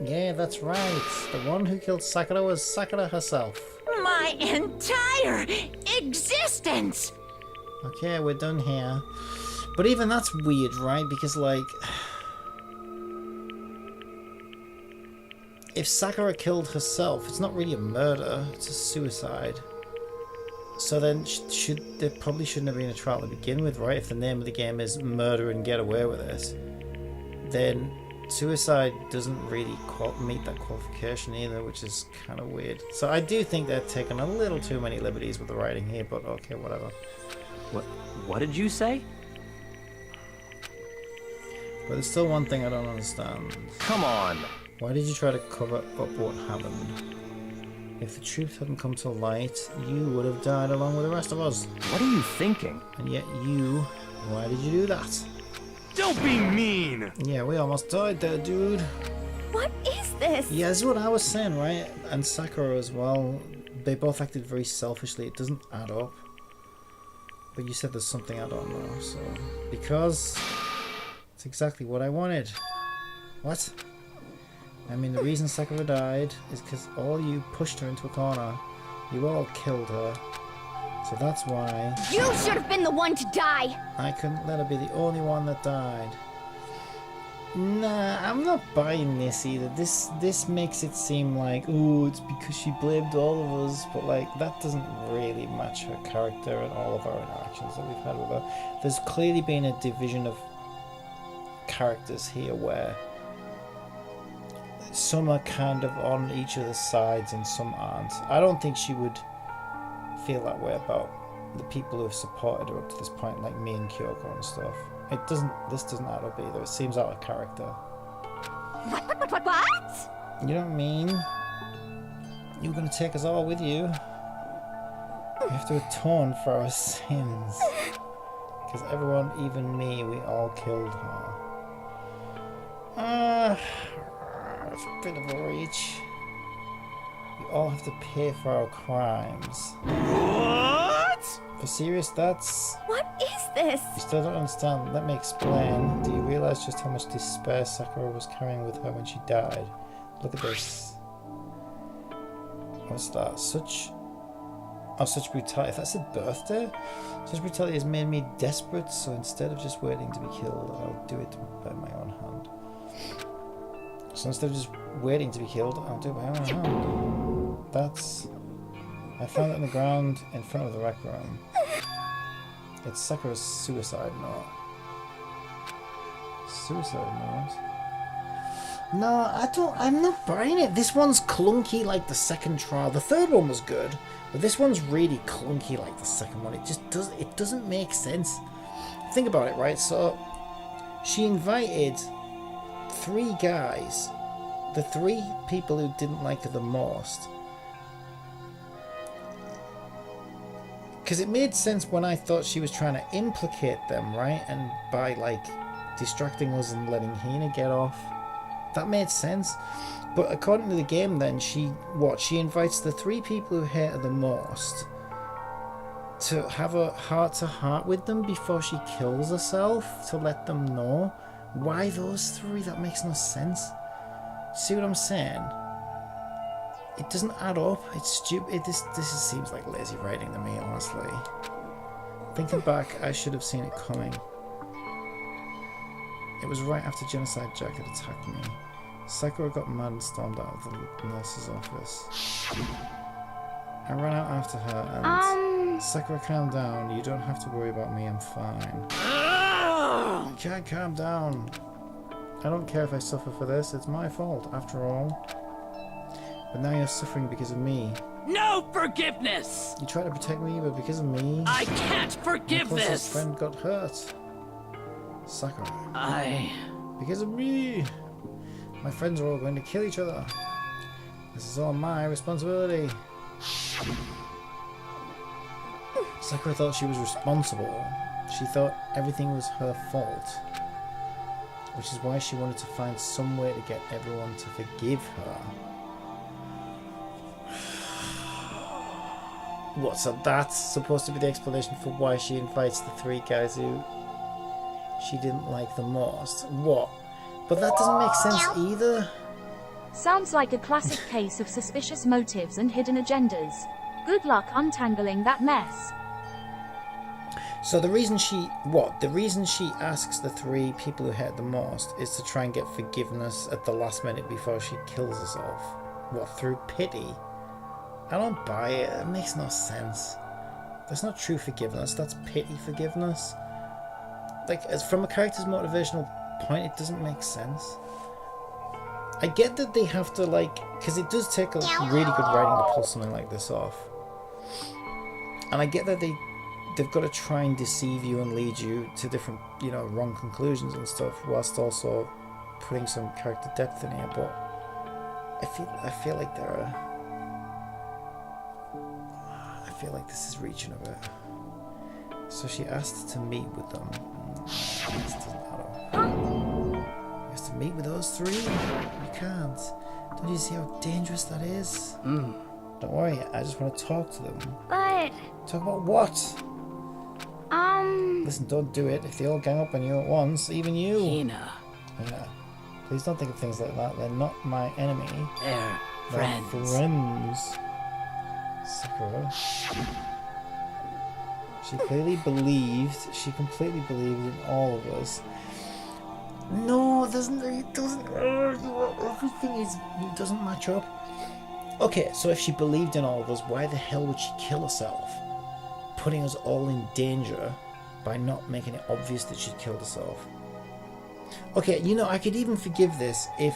Yeah, that's right. The one who killed Sakura was Sakura herself. My entire existence! Okay, we're done here. But even that's weird, right? Because, like, if Sakura killed herself, it's not really a murder, it's a suicide. So then there probably shouldn't have been a trial to begin with, right? If the name of the game is murder and get away with it, then suicide doesn't really meet that qualification either, which is kind of weird. So I do think they're taking a little too many liberties with the writing here, but okay, whatever. What did you say? But there's still one thing I don't understand. Come on! Why did you try to cover up what happened? If the truth hadn't come to light, you would have died along with the rest of us. What are you thinking? And yet why did you do that? Don't be mean! Yeah, we almost died there, dude. What is this? Yeah, this is what I was saying, right? And Sakura as well. They both acted very selfishly. It doesn't add up. But you said there's something I don't know, so... Because... it's exactly what I wanted. What? I mean, the reason Sakura died is because all you pushed her into a corner. You all killed her. So that's why... You should have been the one to die! I couldn't let her be the only one that died. Nah, I'm not buying this either. This makes it seem like, ooh, it's because she blamed all of us. But, like, that doesn't really match her character and all of our interactions that we've had with her. There's clearly been a division of characters here where some are kind of on each of the sides and some aren't. I don't think she would feel that way about the people who have supported her up to this point, like me and Kyoko and stuff. This doesn't add up either. It seems out of character. What? You know what I mean? You were gonna take us all with you. We have to atone for our sins. Because everyone, even me, we all killed her. It's a bit of a reach. We all have to pay for our crimes. What? For serious, that's... What is this? You still don't understand. Let me explain. Do you realize just how much despair Sakura was carrying with her when she died? Look at this. What's that? Such brutality. If that's a birthday? Such brutality has made me desperate, so instead of just waiting to be killed, I'll do it by my own hand. So instead of just waiting to be killed, I'll do it by my own hand. That's... I found it on the ground in front of the rec room. It's Sakura's suicide note. Suicide note? No, I'm not buying it. This one's clunky like the second trial. The third one was good, but this one's really clunky like the second one. It doesn't make sense. Think about it, right? So, she invited 3 guys, the 3 people who didn't like her the most. Because it made sense when I thought she was trying to implicate them, right? And by, like, distracting us and letting Hina get off. That made sense. But according to the game then, she invites the 3 people who hate her the most to have a heart-to-heart with them before she kills herself, to let them know. Why those 3? That makes no sense. See what I'm saying? It doesn't add up. It's stupid. This seems like lazy writing to me, honestly. Thinking back, I should have seen it coming. It was right after Genocide Jack had attacked me. Sakura got mad and stormed out of the nurse's office. I ran out after her and... Sakura, calm down. You don't have to worry about me. I'm fine. You can't calm down. I don't care if I suffer for this. It's my fault, after all. But now you're suffering because of me. No forgiveness! You tried to protect me, but because of me... I can't forgive my this! friend got hurt. Sakura. Because of me! My friends are all going to kill each other. This is all my responsibility. Sakura thought she was responsible. She thought everything was her fault. Which is why she wanted to find some way to get everyone to forgive her. What, so that's supposed to be the explanation for why she invites the 3 guys who she didn't like the most? What? But that doesn't make sense either. Sounds like a classic case of suspicious motives and hidden agendas. Good luck untangling that mess. So the reason she asks the 3 people who hate the most is to try and get forgiveness at the last minute before she kills herself. What, through pity? I don't buy it. It makes no sense. That's not true forgiveness. That's pity forgiveness. Like, as from a character's motivational point, it doesn't make sense. I get that they have to, like, because it does take a really good writing to pull something like this off. And I get that they've got to try and deceive you and lead you to different, wrong conclusions and stuff, whilst also putting some character depth in here. But I feel like I feel like this is reaching a bit. So she asked to meet with them. This doesn't matter. You have to meet with those 3? You can't. Don't you see how dangerous that is? Don't worry, I just want to talk to them. But... Talk about what? Listen, don't do it. If they all gang up on you at once, even you. Hina. Please don't think of things like that. They're not my enemy. They're friends. Friends. Sakura. She completely believed in all of us. No, it doesn't. Everything doesn't match up. Okay, so if she believed in all of us, why the hell would she kill herself? Putting us all in danger by not making it obvious that she'd killed herself. Okay, I could even forgive this if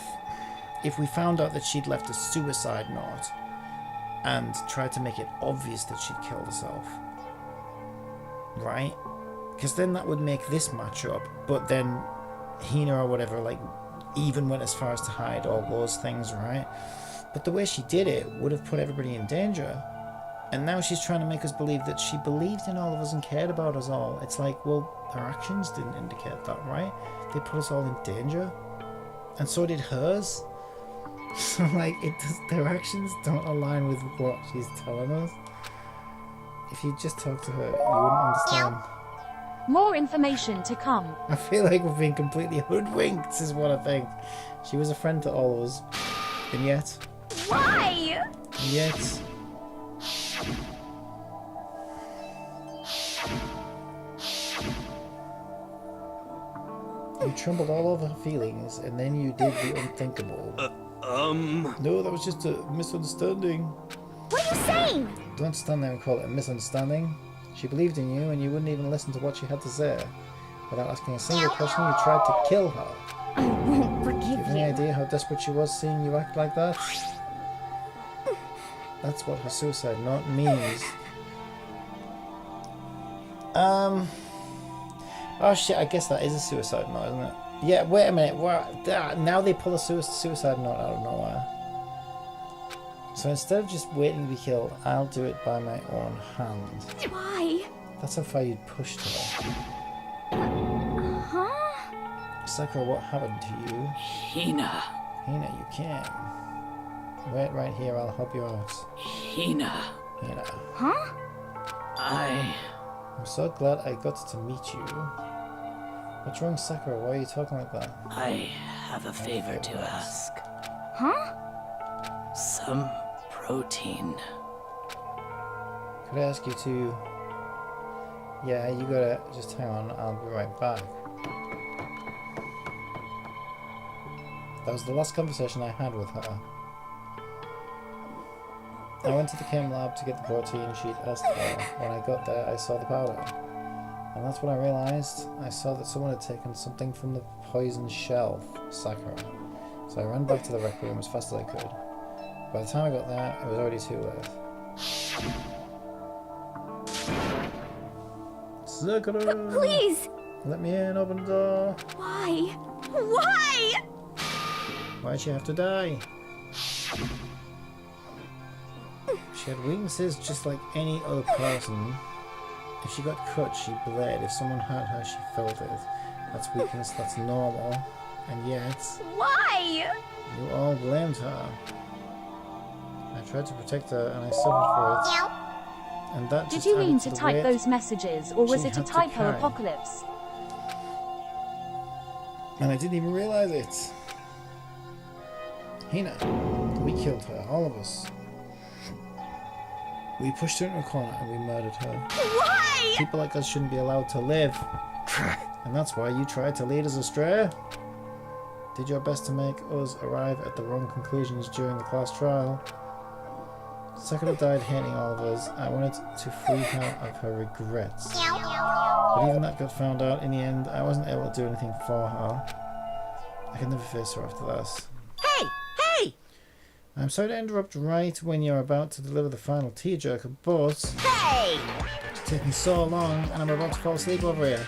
we found out that she'd left a suicide note and tried to make it obvious that she'd killed herself. Right? Because then that would make this match up, but then Hina or whatever, like, even went as far as to hide all those things, right? But the way she did it would have put everybody in danger. And now she's trying to make us believe that she believed in all of us and cared about us all. It's like, well, her actions didn't indicate that, right? They put us all in danger. And so did hers. So, like, their actions don't align with what she's telling us. If you just talk to her, you wouldn't understand. More information to come. I feel like we've been completely hoodwinked, is what I think. She was a friend to all of us. And yet... Why? And yet... You trembled all over her feelings, and then you did the unthinkable. No, that was just a misunderstanding. What are you saying? Don't stand there and call it a misunderstanding. She believed in you, and you wouldn't even listen to what she had to say. Without asking a single question, you tried to kill her. I won't forgive Do you have any idea how desperate she was seeing you act like that? That's what her suicide note means. Oh shit, I guess that is a suicide note, isn't it? Yeah, wait a minute. Now they pull a suicide note out of nowhere. So instead of just waiting to be killed, I'll do it by my own hand. Why? That's how far you'd pushed her. Huh? Sakura, what happened to you? Hina. Hina, you can. Wait right here, I'll help you out. Hina. Hina. Huh? I'm so glad I got to meet you. What's wrong, Sakura? Why are you talking like that? I have a favor to ask. Huh? Some protein. Could I ask you to... Yeah, you gotta... Just hang on, I'll be right back. That was the last conversation I had with her. I went to the chem lab to get the protein she'd asked for. When I got there, I saw the powder. And that's when I realized I saw that someone had taken something from the poison shelf, Sakura. So I ran back to the rec room as fast as I could. By the time I got there, it was already too late. Sakura! Please! Let me in, open the door. Why? Why? Why'd she have to die? She had weaknesses just like any other person. If she got cut, she bled. If someone hurt her, she felt it. That's weakness, that's normal. And yet... Why? You all blamed her. I tried to protect her and I suffered for it. And that Did just you added mean to to the type weight those messages, or was she it a had to typo carry. apocalypse? And I didn't even realize it. Hina, we killed her, all of us. We pushed her into a corner and we murdered her. Why? People like us shouldn't be allowed to live. And that's why you tried to lead us astray. Did your best to make us arrive at the wrong conclusions during the class trial. Sakura died hating all of us. I wanted to free her of her regrets. But even that got found out in the end. I wasn't able to do anything for her. I could never face her after that. Hey! Hey! I'm sorry to interrupt right when you're about to deliver the final tearjerker, but Hey! it's taking so long and I'm about to fall asleep over here.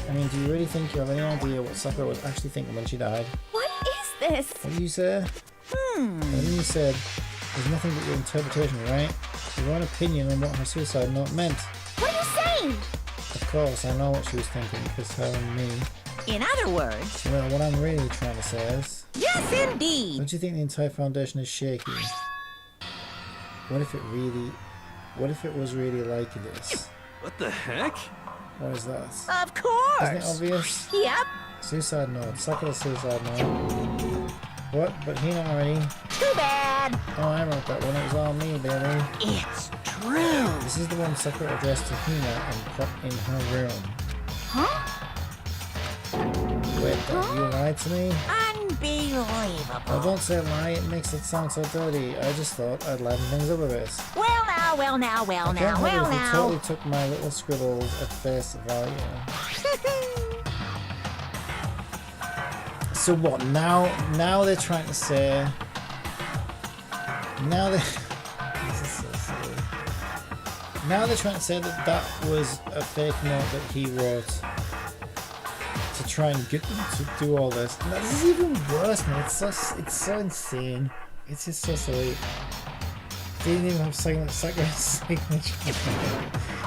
I mean, do you really think you have any idea what Sakura was actually thinking when she died? What is this? What did you say? And then you said, there's nothing but your interpretation, right? Your own opinion on what her suicide note meant. What are you saying? Of course, I know what she was thinking, because her and me. In other words, Well, what I'm really trying to say is, yes indeed! don't you think the entire foundation is shaky? What if it was really like this? What the heck? What is that? Of course! Isn't it obvious? Yep, Suicide note. Sakura suicide note. What? But Hina already. too bad! Oh, I wrote that one. It was all me, baby. It's true! This is the one Sakura addressed to Hina and put in her room. Huh? Wait, you lied to me? Unbelievable! Oh, don't say lie. It makes it sound so dirty. I just thought I'd liven things up a bit. Well now, well now, well I now, can't well believe you now! totally took my little scribbles at face value. So what? Now they're trying to say. Now they. This is so silly. Now they're trying to say that that was a fake note that he wrote to try and get them to do all this. And this is even worse, man. It's so insane. It's just so silly. They didn't even have Sakura's signature.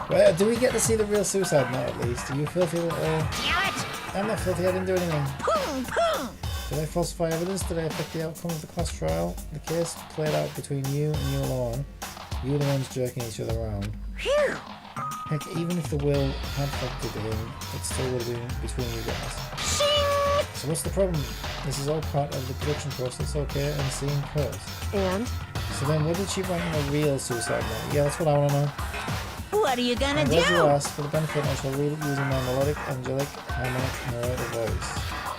Well, do we get to see the real suicide note at least? Are you filthy little? Damn it! I'm not filthy. I didn't do anything. Boom, boom! Did I falsify evidence? Did I affect the outcome of the class trial? The case played out between you and you alone. You were the ones jerking each other around. Phew! Heck, even if the will had factored in, it still would have been between you guys. So what's the problem? This is all part of the production process, okay, and seeing curse. And? So then what did she write in a real suicide note? Yeah, that's what I want to know. What are you gonna I'm do? glad you asked. For the benefit, I shall read it using my melodic, angelic, harmonic, narrative voice.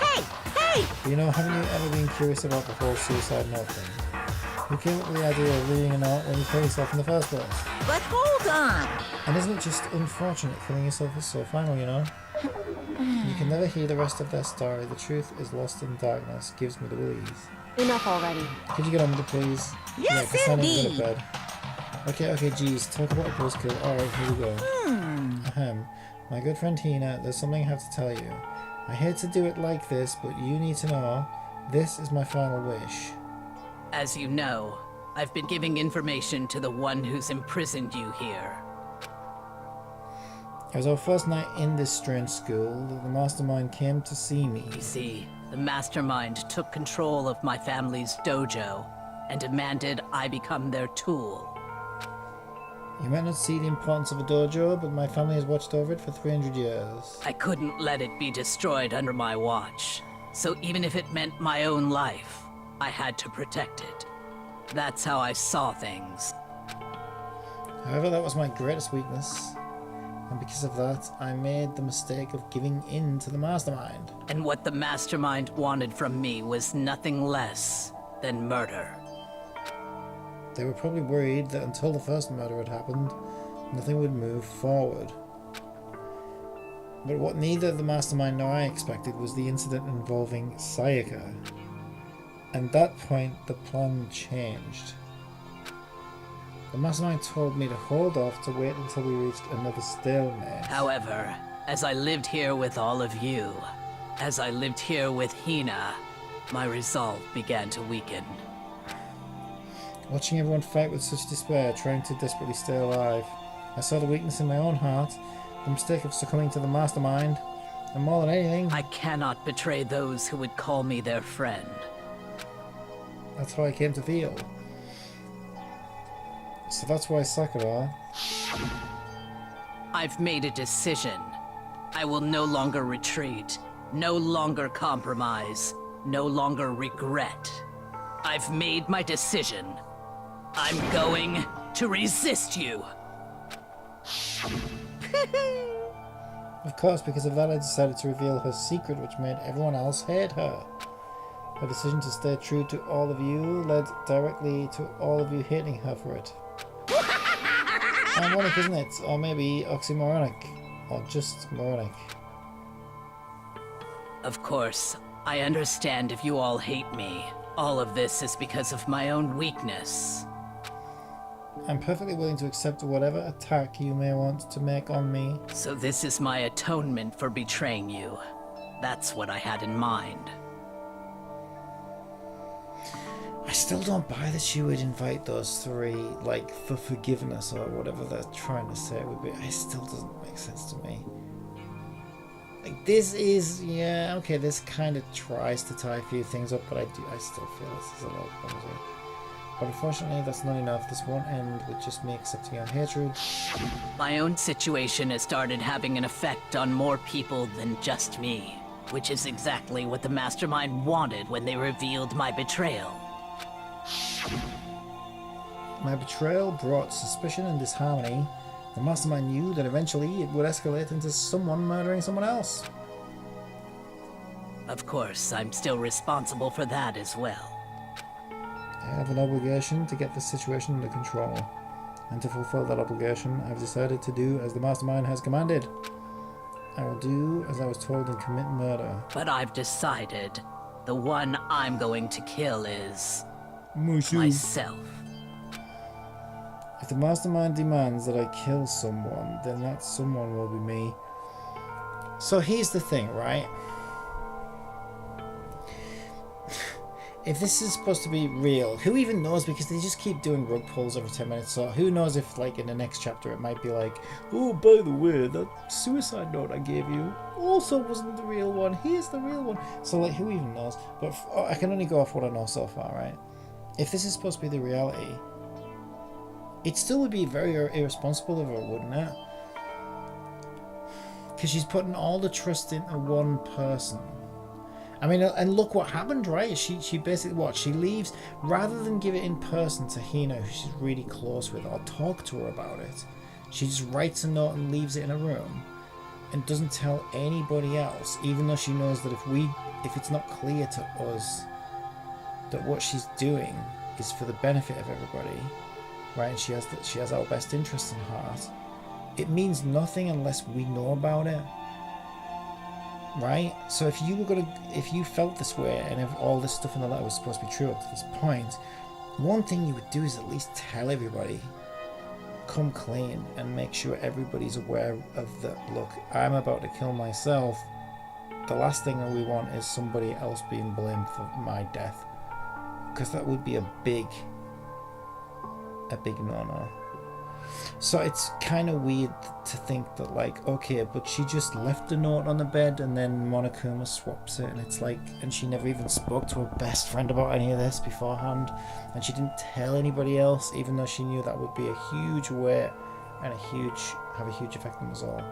Hey! Hey! You know, haven't you ever been curious about the whole suicide note thing? Who came up with the idea of reading a note when you kill yourself in the first place? But hold on! And isn't it just unfortunate killing yourself is so final, you know? You can never hear the rest of their story. The truth is lost in darkness. Gives me the willies. Enough already. Could you get on with it, please? Yes, 'cause I need to indeed. go to bed. Okay, geez. Talk about a buzzkill. Alright, here we go. Ahem. My good friend Tina, there's something I have to tell you. I hate to do it like this, but you need to know, this is my final wish. As you know, I've been giving information to the one who's imprisoned you here. It was our first night in this strange school that the mastermind came to see me. You see, the mastermind took control of my family's dojo and demanded I become their tool. You might not see the importance of a dojo, but my family has watched over it for 300 years. I couldn't let it be destroyed under my watch, so even if it meant my own life, I had to protect it. That's how I saw things. However, that was my greatest weakness. And because of that, I made the mistake of giving in to the mastermind. And what the mastermind wanted from me was nothing less than murder. They were probably worried that until the first murder had happened, nothing would move forward. But what neither the mastermind nor I expected was the incident involving Sayaka. And at that point, the plan changed. The mastermind told me to hold off to wait until we reached another stalemate. However, as I lived here with all of you, as I lived here with Hina, my resolve began to weaken. Watching everyone fight with such despair, trying to desperately stay alive, I saw the weakness in my own heart, the mistake of succumbing to the mastermind, and more than anything, I cannot betray those who would call me their friend. that's how I came to feel. So that's why Sakura... I've made a decision. I will no longer retreat, no longer compromise, no longer regret. I've made my decision. I'm going to resist you. Of course, because of that I decided to reveal her secret, which made everyone else hate her. Her decision to stay true to all of you led directly to all of you hating her for it. Ironic, isn't it? Or maybe oxymoronic. Or just moronic. Of course, I understand if you all hate me. All of this is because of my own weakness. I'm perfectly willing to accept whatever attack you may want to make on me. So this is my atonement for betraying you. That's what I had in mind. I still don't buy that she would invite those three, like, for forgiveness or whatever they're trying to say it would be. It still doesn't make sense to me. Like, this is, yeah, okay, this kind of tries to tie a few things up, but I still feel this is a little clumsy. But unfortunately, that's not enough. This won't end with just me accepting your hatred. My own situation has started having an effect on more people than just me, which is exactly what the Mastermind wanted when they revealed my betrayal. My betrayal brought suspicion and disharmony. The Mastermind knew that eventually it would escalate into someone murdering someone else. Of course, I'm still responsible for that as well. I have an obligation to get the situation under control. And to fulfill that obligation, I've decided to do as the Mastermind has commanded. I will do as I was told and commit murder. But I've decided the one I'm going to kill is... Mushu. myself. If the Mastermind demands that I kill someone, then that someone will be me. So here's the thing, right? If this is supposed to be real, who even knows? Because they just keep doing rug pulls every 10 minutes. So who knows if, like, in the next chapter it might be like, oh, by the way, that suicide note I gave you also wasn't the real one. Here's the real one. So, like, who even knows? But I can only go off what I know so far, right? If this is supposed to be the reality, it still would be very irresponsible of her, wouldn't it? Because she's putting all the trust into one person. I mean, and look what happened, right? She basically, what? She leaves, rather than give it in person to Hina, who she's really close with, or talk to her about it. She just writes a note and leaves it in a room, and doesn't tell anybody else, even though she knows that if it's not clear to us that what she's doing is for the benefit of everybody, right? And she has our best interest in heart. It means nothing unless we know about it. Right? So if you felt this way, and if all this stuff in the letter was supposed to be true up to this point, one thing you would do is at least tell everybody. Come clean and make sure everybody's aware of that. Look, I'm about to kill myself. The last thing that we want is somebody else being blamed for my death, because that would be a big no-no. So it's kind of weird to think that, like, okay, but she just left a note on the bed and then Monokuma swaps it, and it's like, and she never even spoke to her best friend about any of this beforehand, and she didn't tell anybody else, even though she knew that would be a huge weight and have a huge effect on us all.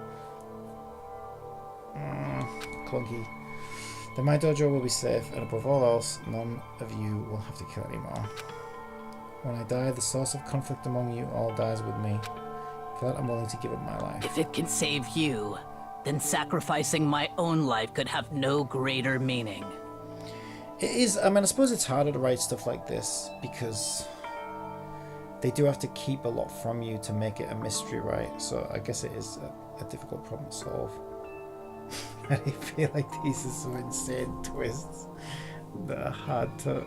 Clunky. Then my dojo will be safe, and above all else, none of you will have to kill anymore. When I die, the source of conflict among you all dies with me. For that, I'm willing to give up my life. If it can save you, then sacrificing my own life could have no greater meaning. It is, I mean, I suppose it's harder to write stuff like this because they do have to keep a lot from you to make it a mystery, right? So I guess it is a difficult problem to solve. I feel like these are some insane twists that are hard to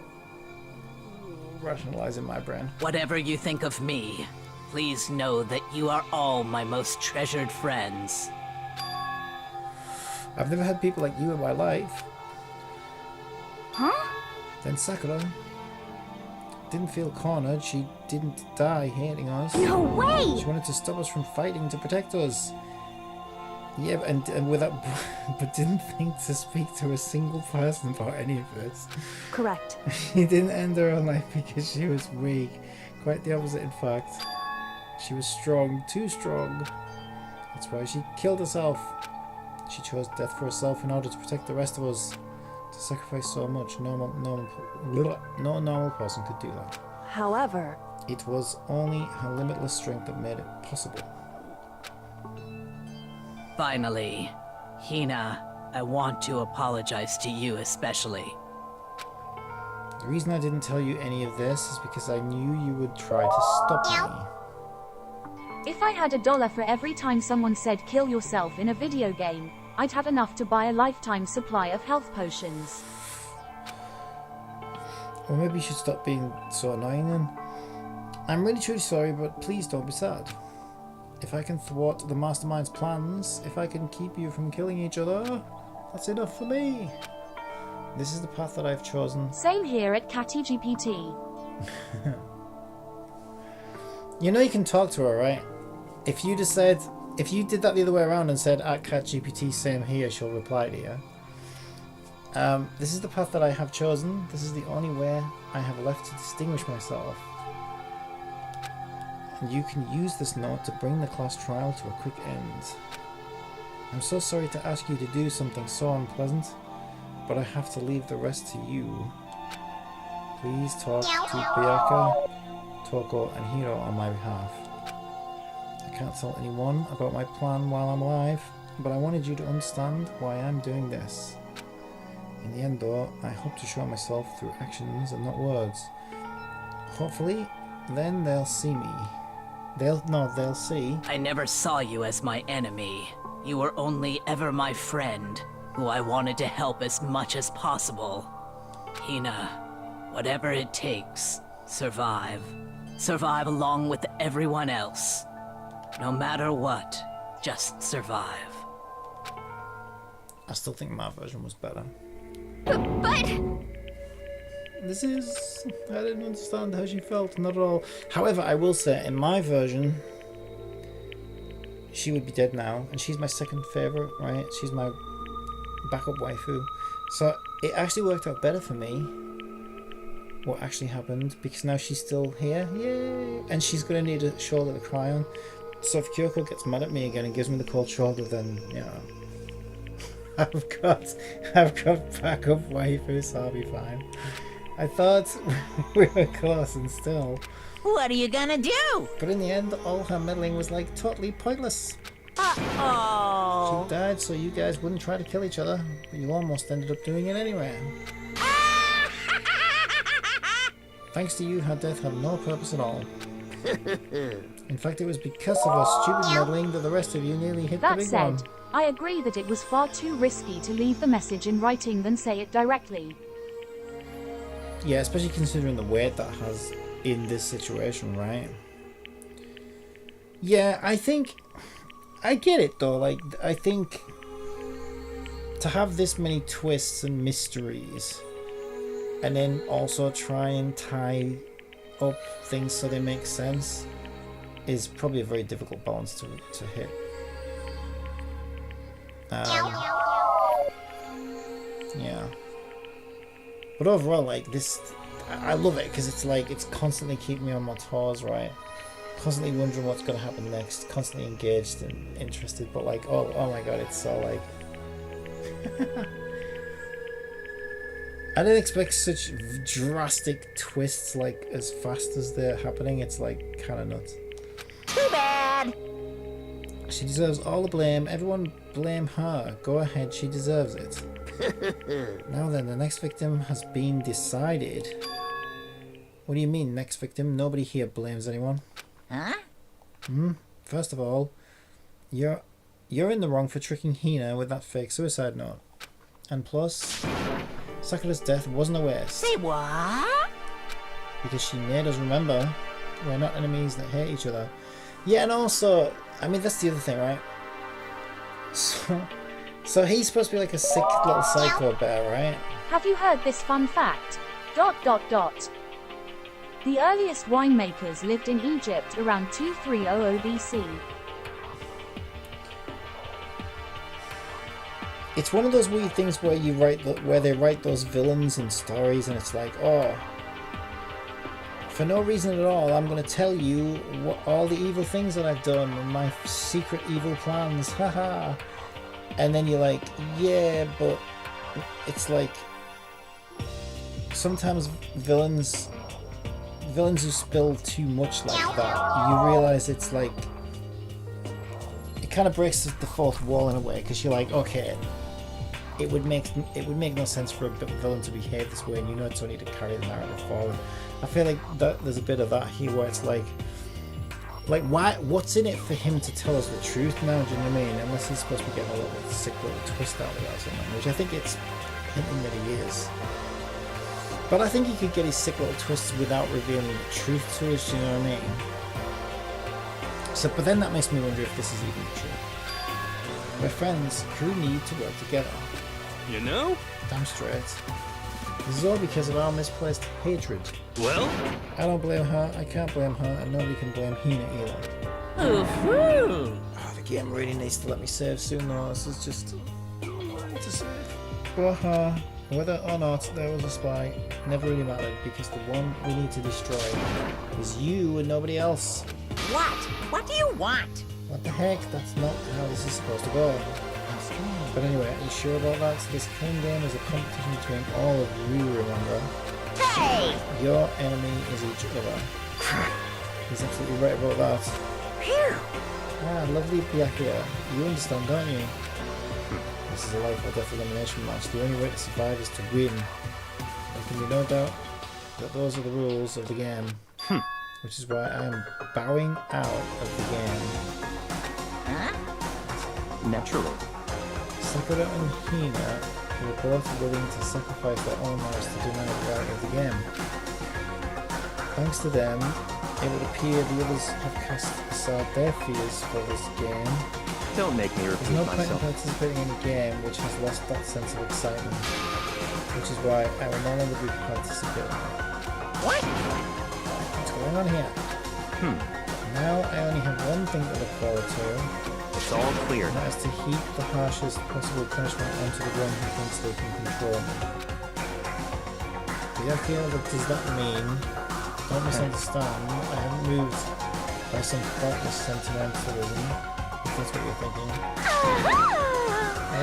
rationalize in my brain. Whatever you think of me, please know that you are all my most treasured friends. I've never had people like you in my life. Huh? Then Sakura didn't feel cornered. She didn't die hating us. No way! She wanted to stop us from fighting to protect us. Yeah, and without, but didn't think to speak to a single person about any of this. Correct. She didn't end her own life because she was weak. Quite the opposite, in fact. She was strong, too strong. That's why she killed herself. She chose death for herself in order to protect the rest of us. To sacrifice so much, no normal person could do that. However, it was only her limitless strength that made it possible. Finally, Hina, I want to apologize to you especially. The reason I didn't tell you any of this is because I knew you would try to stop me. If I had $1 for every time someone said kill yourself in a video game, I'd have enough to buy a lifetime supply of health potions. Or maybe you should stop being so annoying then. I'm really truly sorry, but please don't be sad. If I can thwart the mastermind's plans, if I can keep you from killing each other, that's enough for me. This is the path that I've chosen. Same here at Catty GPT. You know you can talk to her, right? If you did that the other way around and said at CatGPT, same here, she'll reply to you. This is the path that I have chosen. This is the only way I have left to distinguish myself. And you can use this note to bring the class trial to a quick end. I'm so sorry to ask you to do something so unpleasant, but I have to leave the rest to you. Please talk to Byakuya, Toko, and Hiro on my behalf. I can't tell anyone about my plan while I'm alive, but I wanted you to understand why I'm doing this. In the end though, I hope to show myself through actions and not words. Hopefully, then they'll see me. They'll see. I never saw you as my enemy. You were only ever my friend, who I wanted to help as much as possible. Hina, whatever it takes, survive. Survive along with everyone else. No matter what, just survive. I still think my version was better. But... I didn't understand how she felt, not at all. However, I will say, in my version, she would be dead now, and she's my second favourite, right? She's my backup waifu. So it actually worked out better for me, what actually happened, because now she's still here, yay! And she's going to need a shoulder to cry on. So if Kyoko gets mad at me again and gives me the cold shoulder, then, you know, I've got backup waifus, so I'll be fine. I thought we were close and still. What are you gonna do? But in the end, all her meddling was like totally pointless. Uh-oh. She died so you guys wouldn't try to kill each other, but you almost ended up doing it anyway. Thanks to you, her death had no purpose at all. In fact, it was because of her stupid meddling that the rest of you nearly hit the That big said, one. I agree that it was far too risky to leave the message in writing than say it directly. Yeah, especially considering the weight that has in this situation, right? Yeah, I think... I get it though, like, I think to have this many twists and mysteries and then also try and tie up things so they make sense is probably a very difficult balance to hit. Yeah. But overall, like, this... I love it because it's like, it's constantly keeping me on my toes, right? Constantly wondering what's going to happen next, constantly engaged and interested, but like, oh my god, it's so like... I didn't expect such drastic twists, like, as fast as they're happening. It's like, kind of nuts. Too bad. She deserves all the blame. Everyone blame her. Go ahead, she deserves it. Now then, the next victim has been decided. What do you mean, next victim? Nobody here blames anyone. Huh? First of all, you're in the wrong for tricking Hina with that fake suicide note. And plus, Sakura's death wasn't a waste. Say what? Because she made us remember we're not enemies that hate each other. Yeah, and also, I mean, that's the other thing, right? So he's supposed to be like a sick little psycho bear, right? Have you heard this fun fact? ... The earliest winemakers lived in Egypt around 2300 BC. It's one of those weird things where you write where they write those villains in stories, and it's like, oh, for no reason at all, I'm going to tell you all the evil things that I've done and my secret evil plans, haha. And then you're like, yeah, but it's like sometimes villains who spill too much like that, you realize it's like, it kind of breaks the fourth wall in a way, because you're like, okay, it would make no sense for a villain to behave this way, and you know it's only to carry the narrative forward. I feel like there's a bit of that here where it's like why? What's in it for him to tell us the truth now? Do you know what I mean? Unless he's supposed to be getting a little sick little twist out of it or something, which I think it's hinting that he is. But I think he could get his sick little twists without revealing the truth to us, do you know what I mean? So, but then that makes me wonder if this is even true. We're friends who need to work together. You know? Damn straight. This is all because of our misplaced hatred. Well? I don't blame her, I can't blame her, and nobody can blame Hina either. Ooh-hoo. Oh, the game really needs to let me save soon though. This is just... to save. For her, whether or not there was a spy, never really mattered, because the one we need to destroy is you and nobody else. What? What do you want? What the heck? That's not how this is supposed to go. But anyway, are you sure about that? This killing game is a competition between all of you, remember? Hey! Your enemy is each other. He's absolutely right about that. Phew! Ah, lovely Byakuya. You understand, don't you? This is a life or death elimination match. The only way to survive is to win. There can be no doubt that those are the rules of the game. Which is why I am bowing out of the game. Huh? Naturally. Sakura and Hina were both willing to sacrifice their own lives to deny the right of the game. Thanks to them, it would appear the others have cast aside their fears for this game. Don't make me There's repeat no point in myself. participating in a game which has lost that sense of excitement. Which is why I will no longer be participating. What? What's going on here? Now I only have one thing to look forward to. It's all clear. And that is to heap the harshest possible punishment onto the one who thinks they can control me. Byakuya, what does that mean? Don't misunderstand. I haven't moved by some thoughtless sentimentalism, if that's what you're thinking.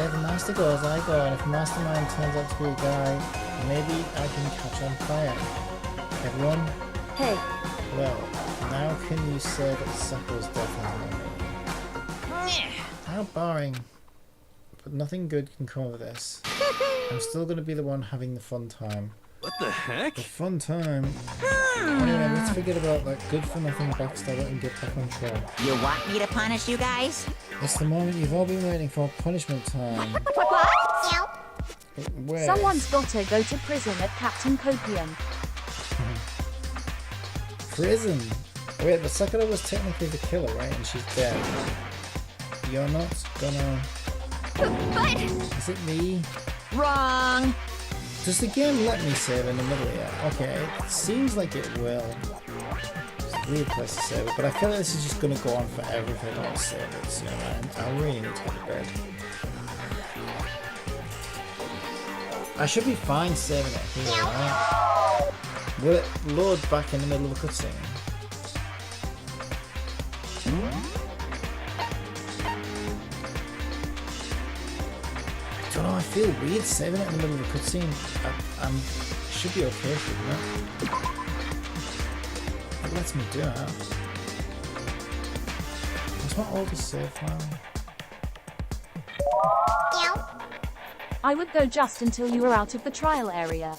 If the master goes, I go, and if the mastermind turns out to be a guy, maybe I can catch on fire. Everyone? Hey, Well, now can you say that Sakura's death has memory? How boring. But nothing good can come of this. I'm still going to be the one having the fun time. What the heck? The fun time? Anyway, let's forget about that good-for-nothing backstabber and get back on track. You want me to punish you guys? It's the moment you've all been waiting for, punishment time. Where? Someone's gotta go to prison at Captain Copium. Prison? Wait, but Sakura was technically the killer, right? And she's dead. You're not gonna... But Is it me? Wrong. Does the game let me save in the middle yet? Okay, it seems like it will. It's a weird place to save it, but I feel like this is just gonna go on forever if I don't save it, so I really need to go to bed. I should be fine saving it here, right? Will it load back in the middle of the cutscene? I don't know, I feel weird saving it in the middle of the cutscene. I should be okay, shouldn't it? It lets me do it. It's not all the save file. I would go just until you were out of the trial area.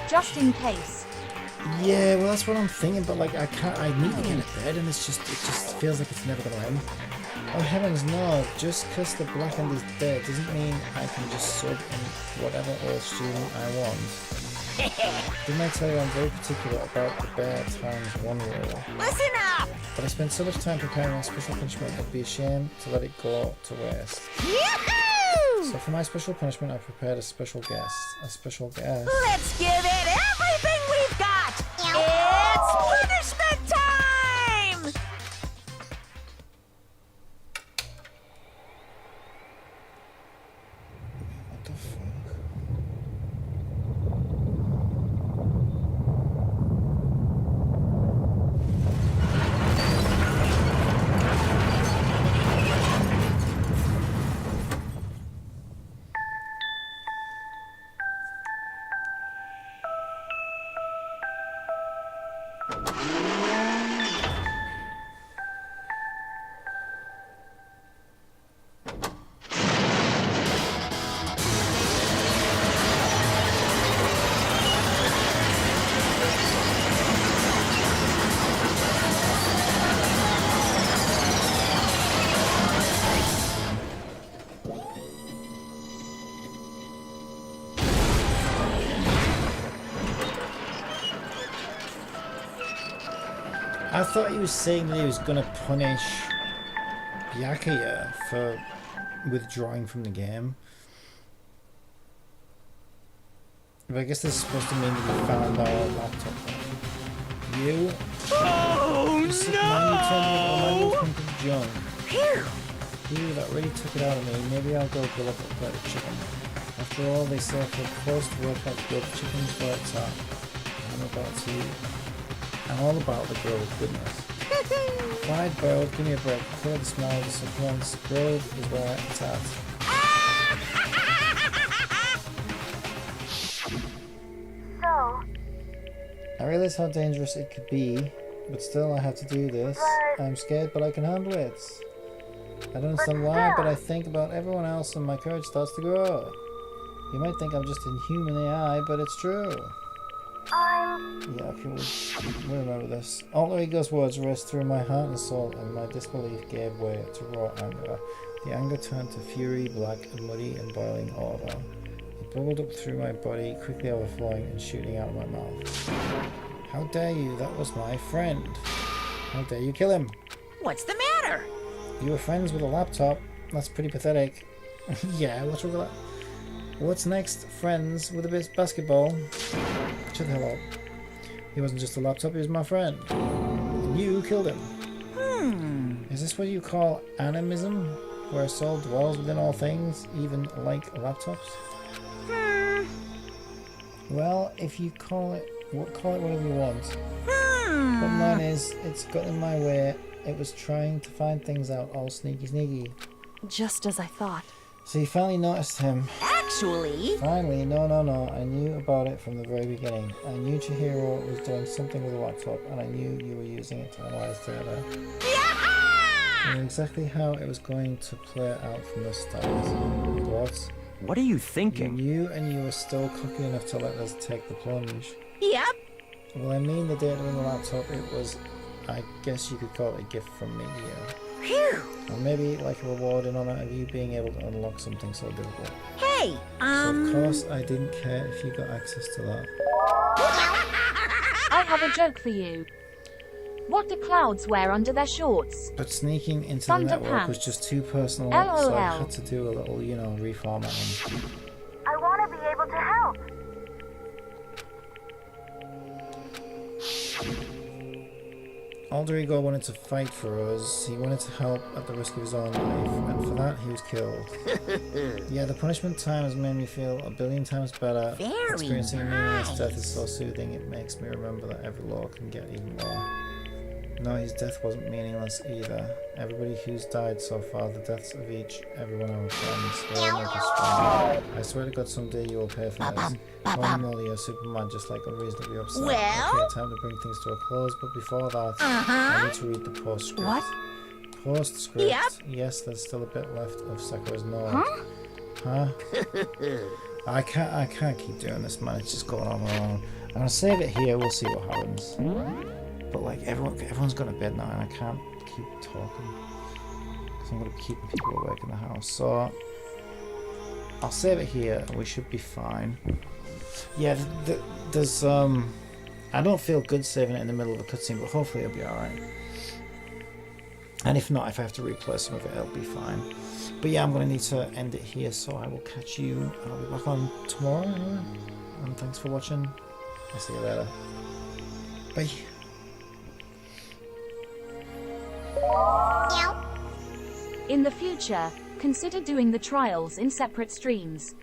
Just in case. Yeah, well that's what I'm thinking, but like I need to get to bed and it just feels like it's never gonna end. Oh heavens no, just cause the black end is dead doesn't mean I can just sub in whatever old student I want. Didn't I tell you I'm very particular about the bare times one rule? Listen up! But I spent so much time preparing a special punishment it'd be a shame to let it go to waste. Yoo-hoo! So for my special punishment I prepared a special guest. A special guest. Let's give it everything we've got! It's punishment time! What the fuck? I thought he was saying that he was gonna punish Byakuya for withdrawing from the game. But I guess this is supposed to mean that he found our laptop. You? Oh You sick man, you turned me all my into junk. Phew! You, that really took it out of me. Maybe I'll go grill up a plate of chicken. After all, they say for close to work out good chicken's where it's at. I'm all about the grilled goodness. Fried, boiled, give me a break. Clear the smell of the supplements. Grilled is where it's at. so, I realize how dangerous it could be, but still I have to do this. I'm scared, but I can handle it. I don't understand why, but I think about everyone else and my courage starts to grow. You might think I'm just inhuman AI, but it's true. Yeah, okay, we'll remember this. All the ego's words raced through my heart and soul, and my disbelief gave way to raw anger. The anger turned to fury, black and muddy and boiling over. It bubbled up through my body, quickly overflowing and shooting out of my mouth. How dare you? That was my friend. How dare you kill him? What's the matter? You were friends with a laptop. That's pretty pathetic. Yeah, what's wrong with that? What's next? Friends with a basketball? Shut the hell up. He wasn't just a laptop, he was my friend. And you killed him. Is this what you call animism? Where a soul dwells within all things, even like laptops? Well, if you call it whatever you want. Bottom line is, it's got in my way. It was trying to find things out all sneaky. Just as I thought. So you finally noticed him. Actually... Finally, no. I knew about it from the very beginning. I knew Chihiro was doing something with the laptop, and I knew you were using it to analyze data. I knew exactly how it was going to play out from the start. What? What are you thinking? You knew, and you were still cocky enough to let us take the plunge. Yep. Well, I mean the data in the laptop, it was, I guess you could call it a gift from me to you. Phew. Or maybe like a reward in honor of you being able to unlock something so difficult. Hey, So of course I didn't care if you got access to that. I have a joke for you. What do clouds wear under their shorts? But sneaking into the network was just too personal, so I had to do a little, reformatting. I want to be able to help. Alderigo wanted to fight for us. He wanted to help at the risk of his own life, and for that he was killed. Yeah, the punishment time has made me feel a billion times better. Very Experiencing a meaningless nice. death is so soothing, it makes me remember that every law can get even more. No, his death wasn't meaningless either. Everybody who's died so far, the deaths of everyone of our friends, they all make us strong. I swear to God, someday you will pay for this. One more you're Superman, just like unreasonably upset. Well? Okay, time to bring things to a close, but before that, I need to read the postscript. What? Postscript. Yep. Yes, there's still a bit left of Sakura's note. Huh? I can't keep doing this, man. It's just going on and on. I'm gonna save it here. We'll see what happens. But like everyone's gone to bed now, and I can't keep talking because I'm gonna be keeping people awake in the house. So I'll save it here, and we should be fine. Yeah, there's I don't feel good saving it in the middle of a cutscene, but hopefully it'll be all right. And if not, if I have to replay some of it, it'll be fine. But yeah, I'm gonna need to end it here, so I will catch you, and I'll be back on tomorrow anyway. And thanks for watching. I'll see you later. Bye. In the future, consider doing the trials in separate streams.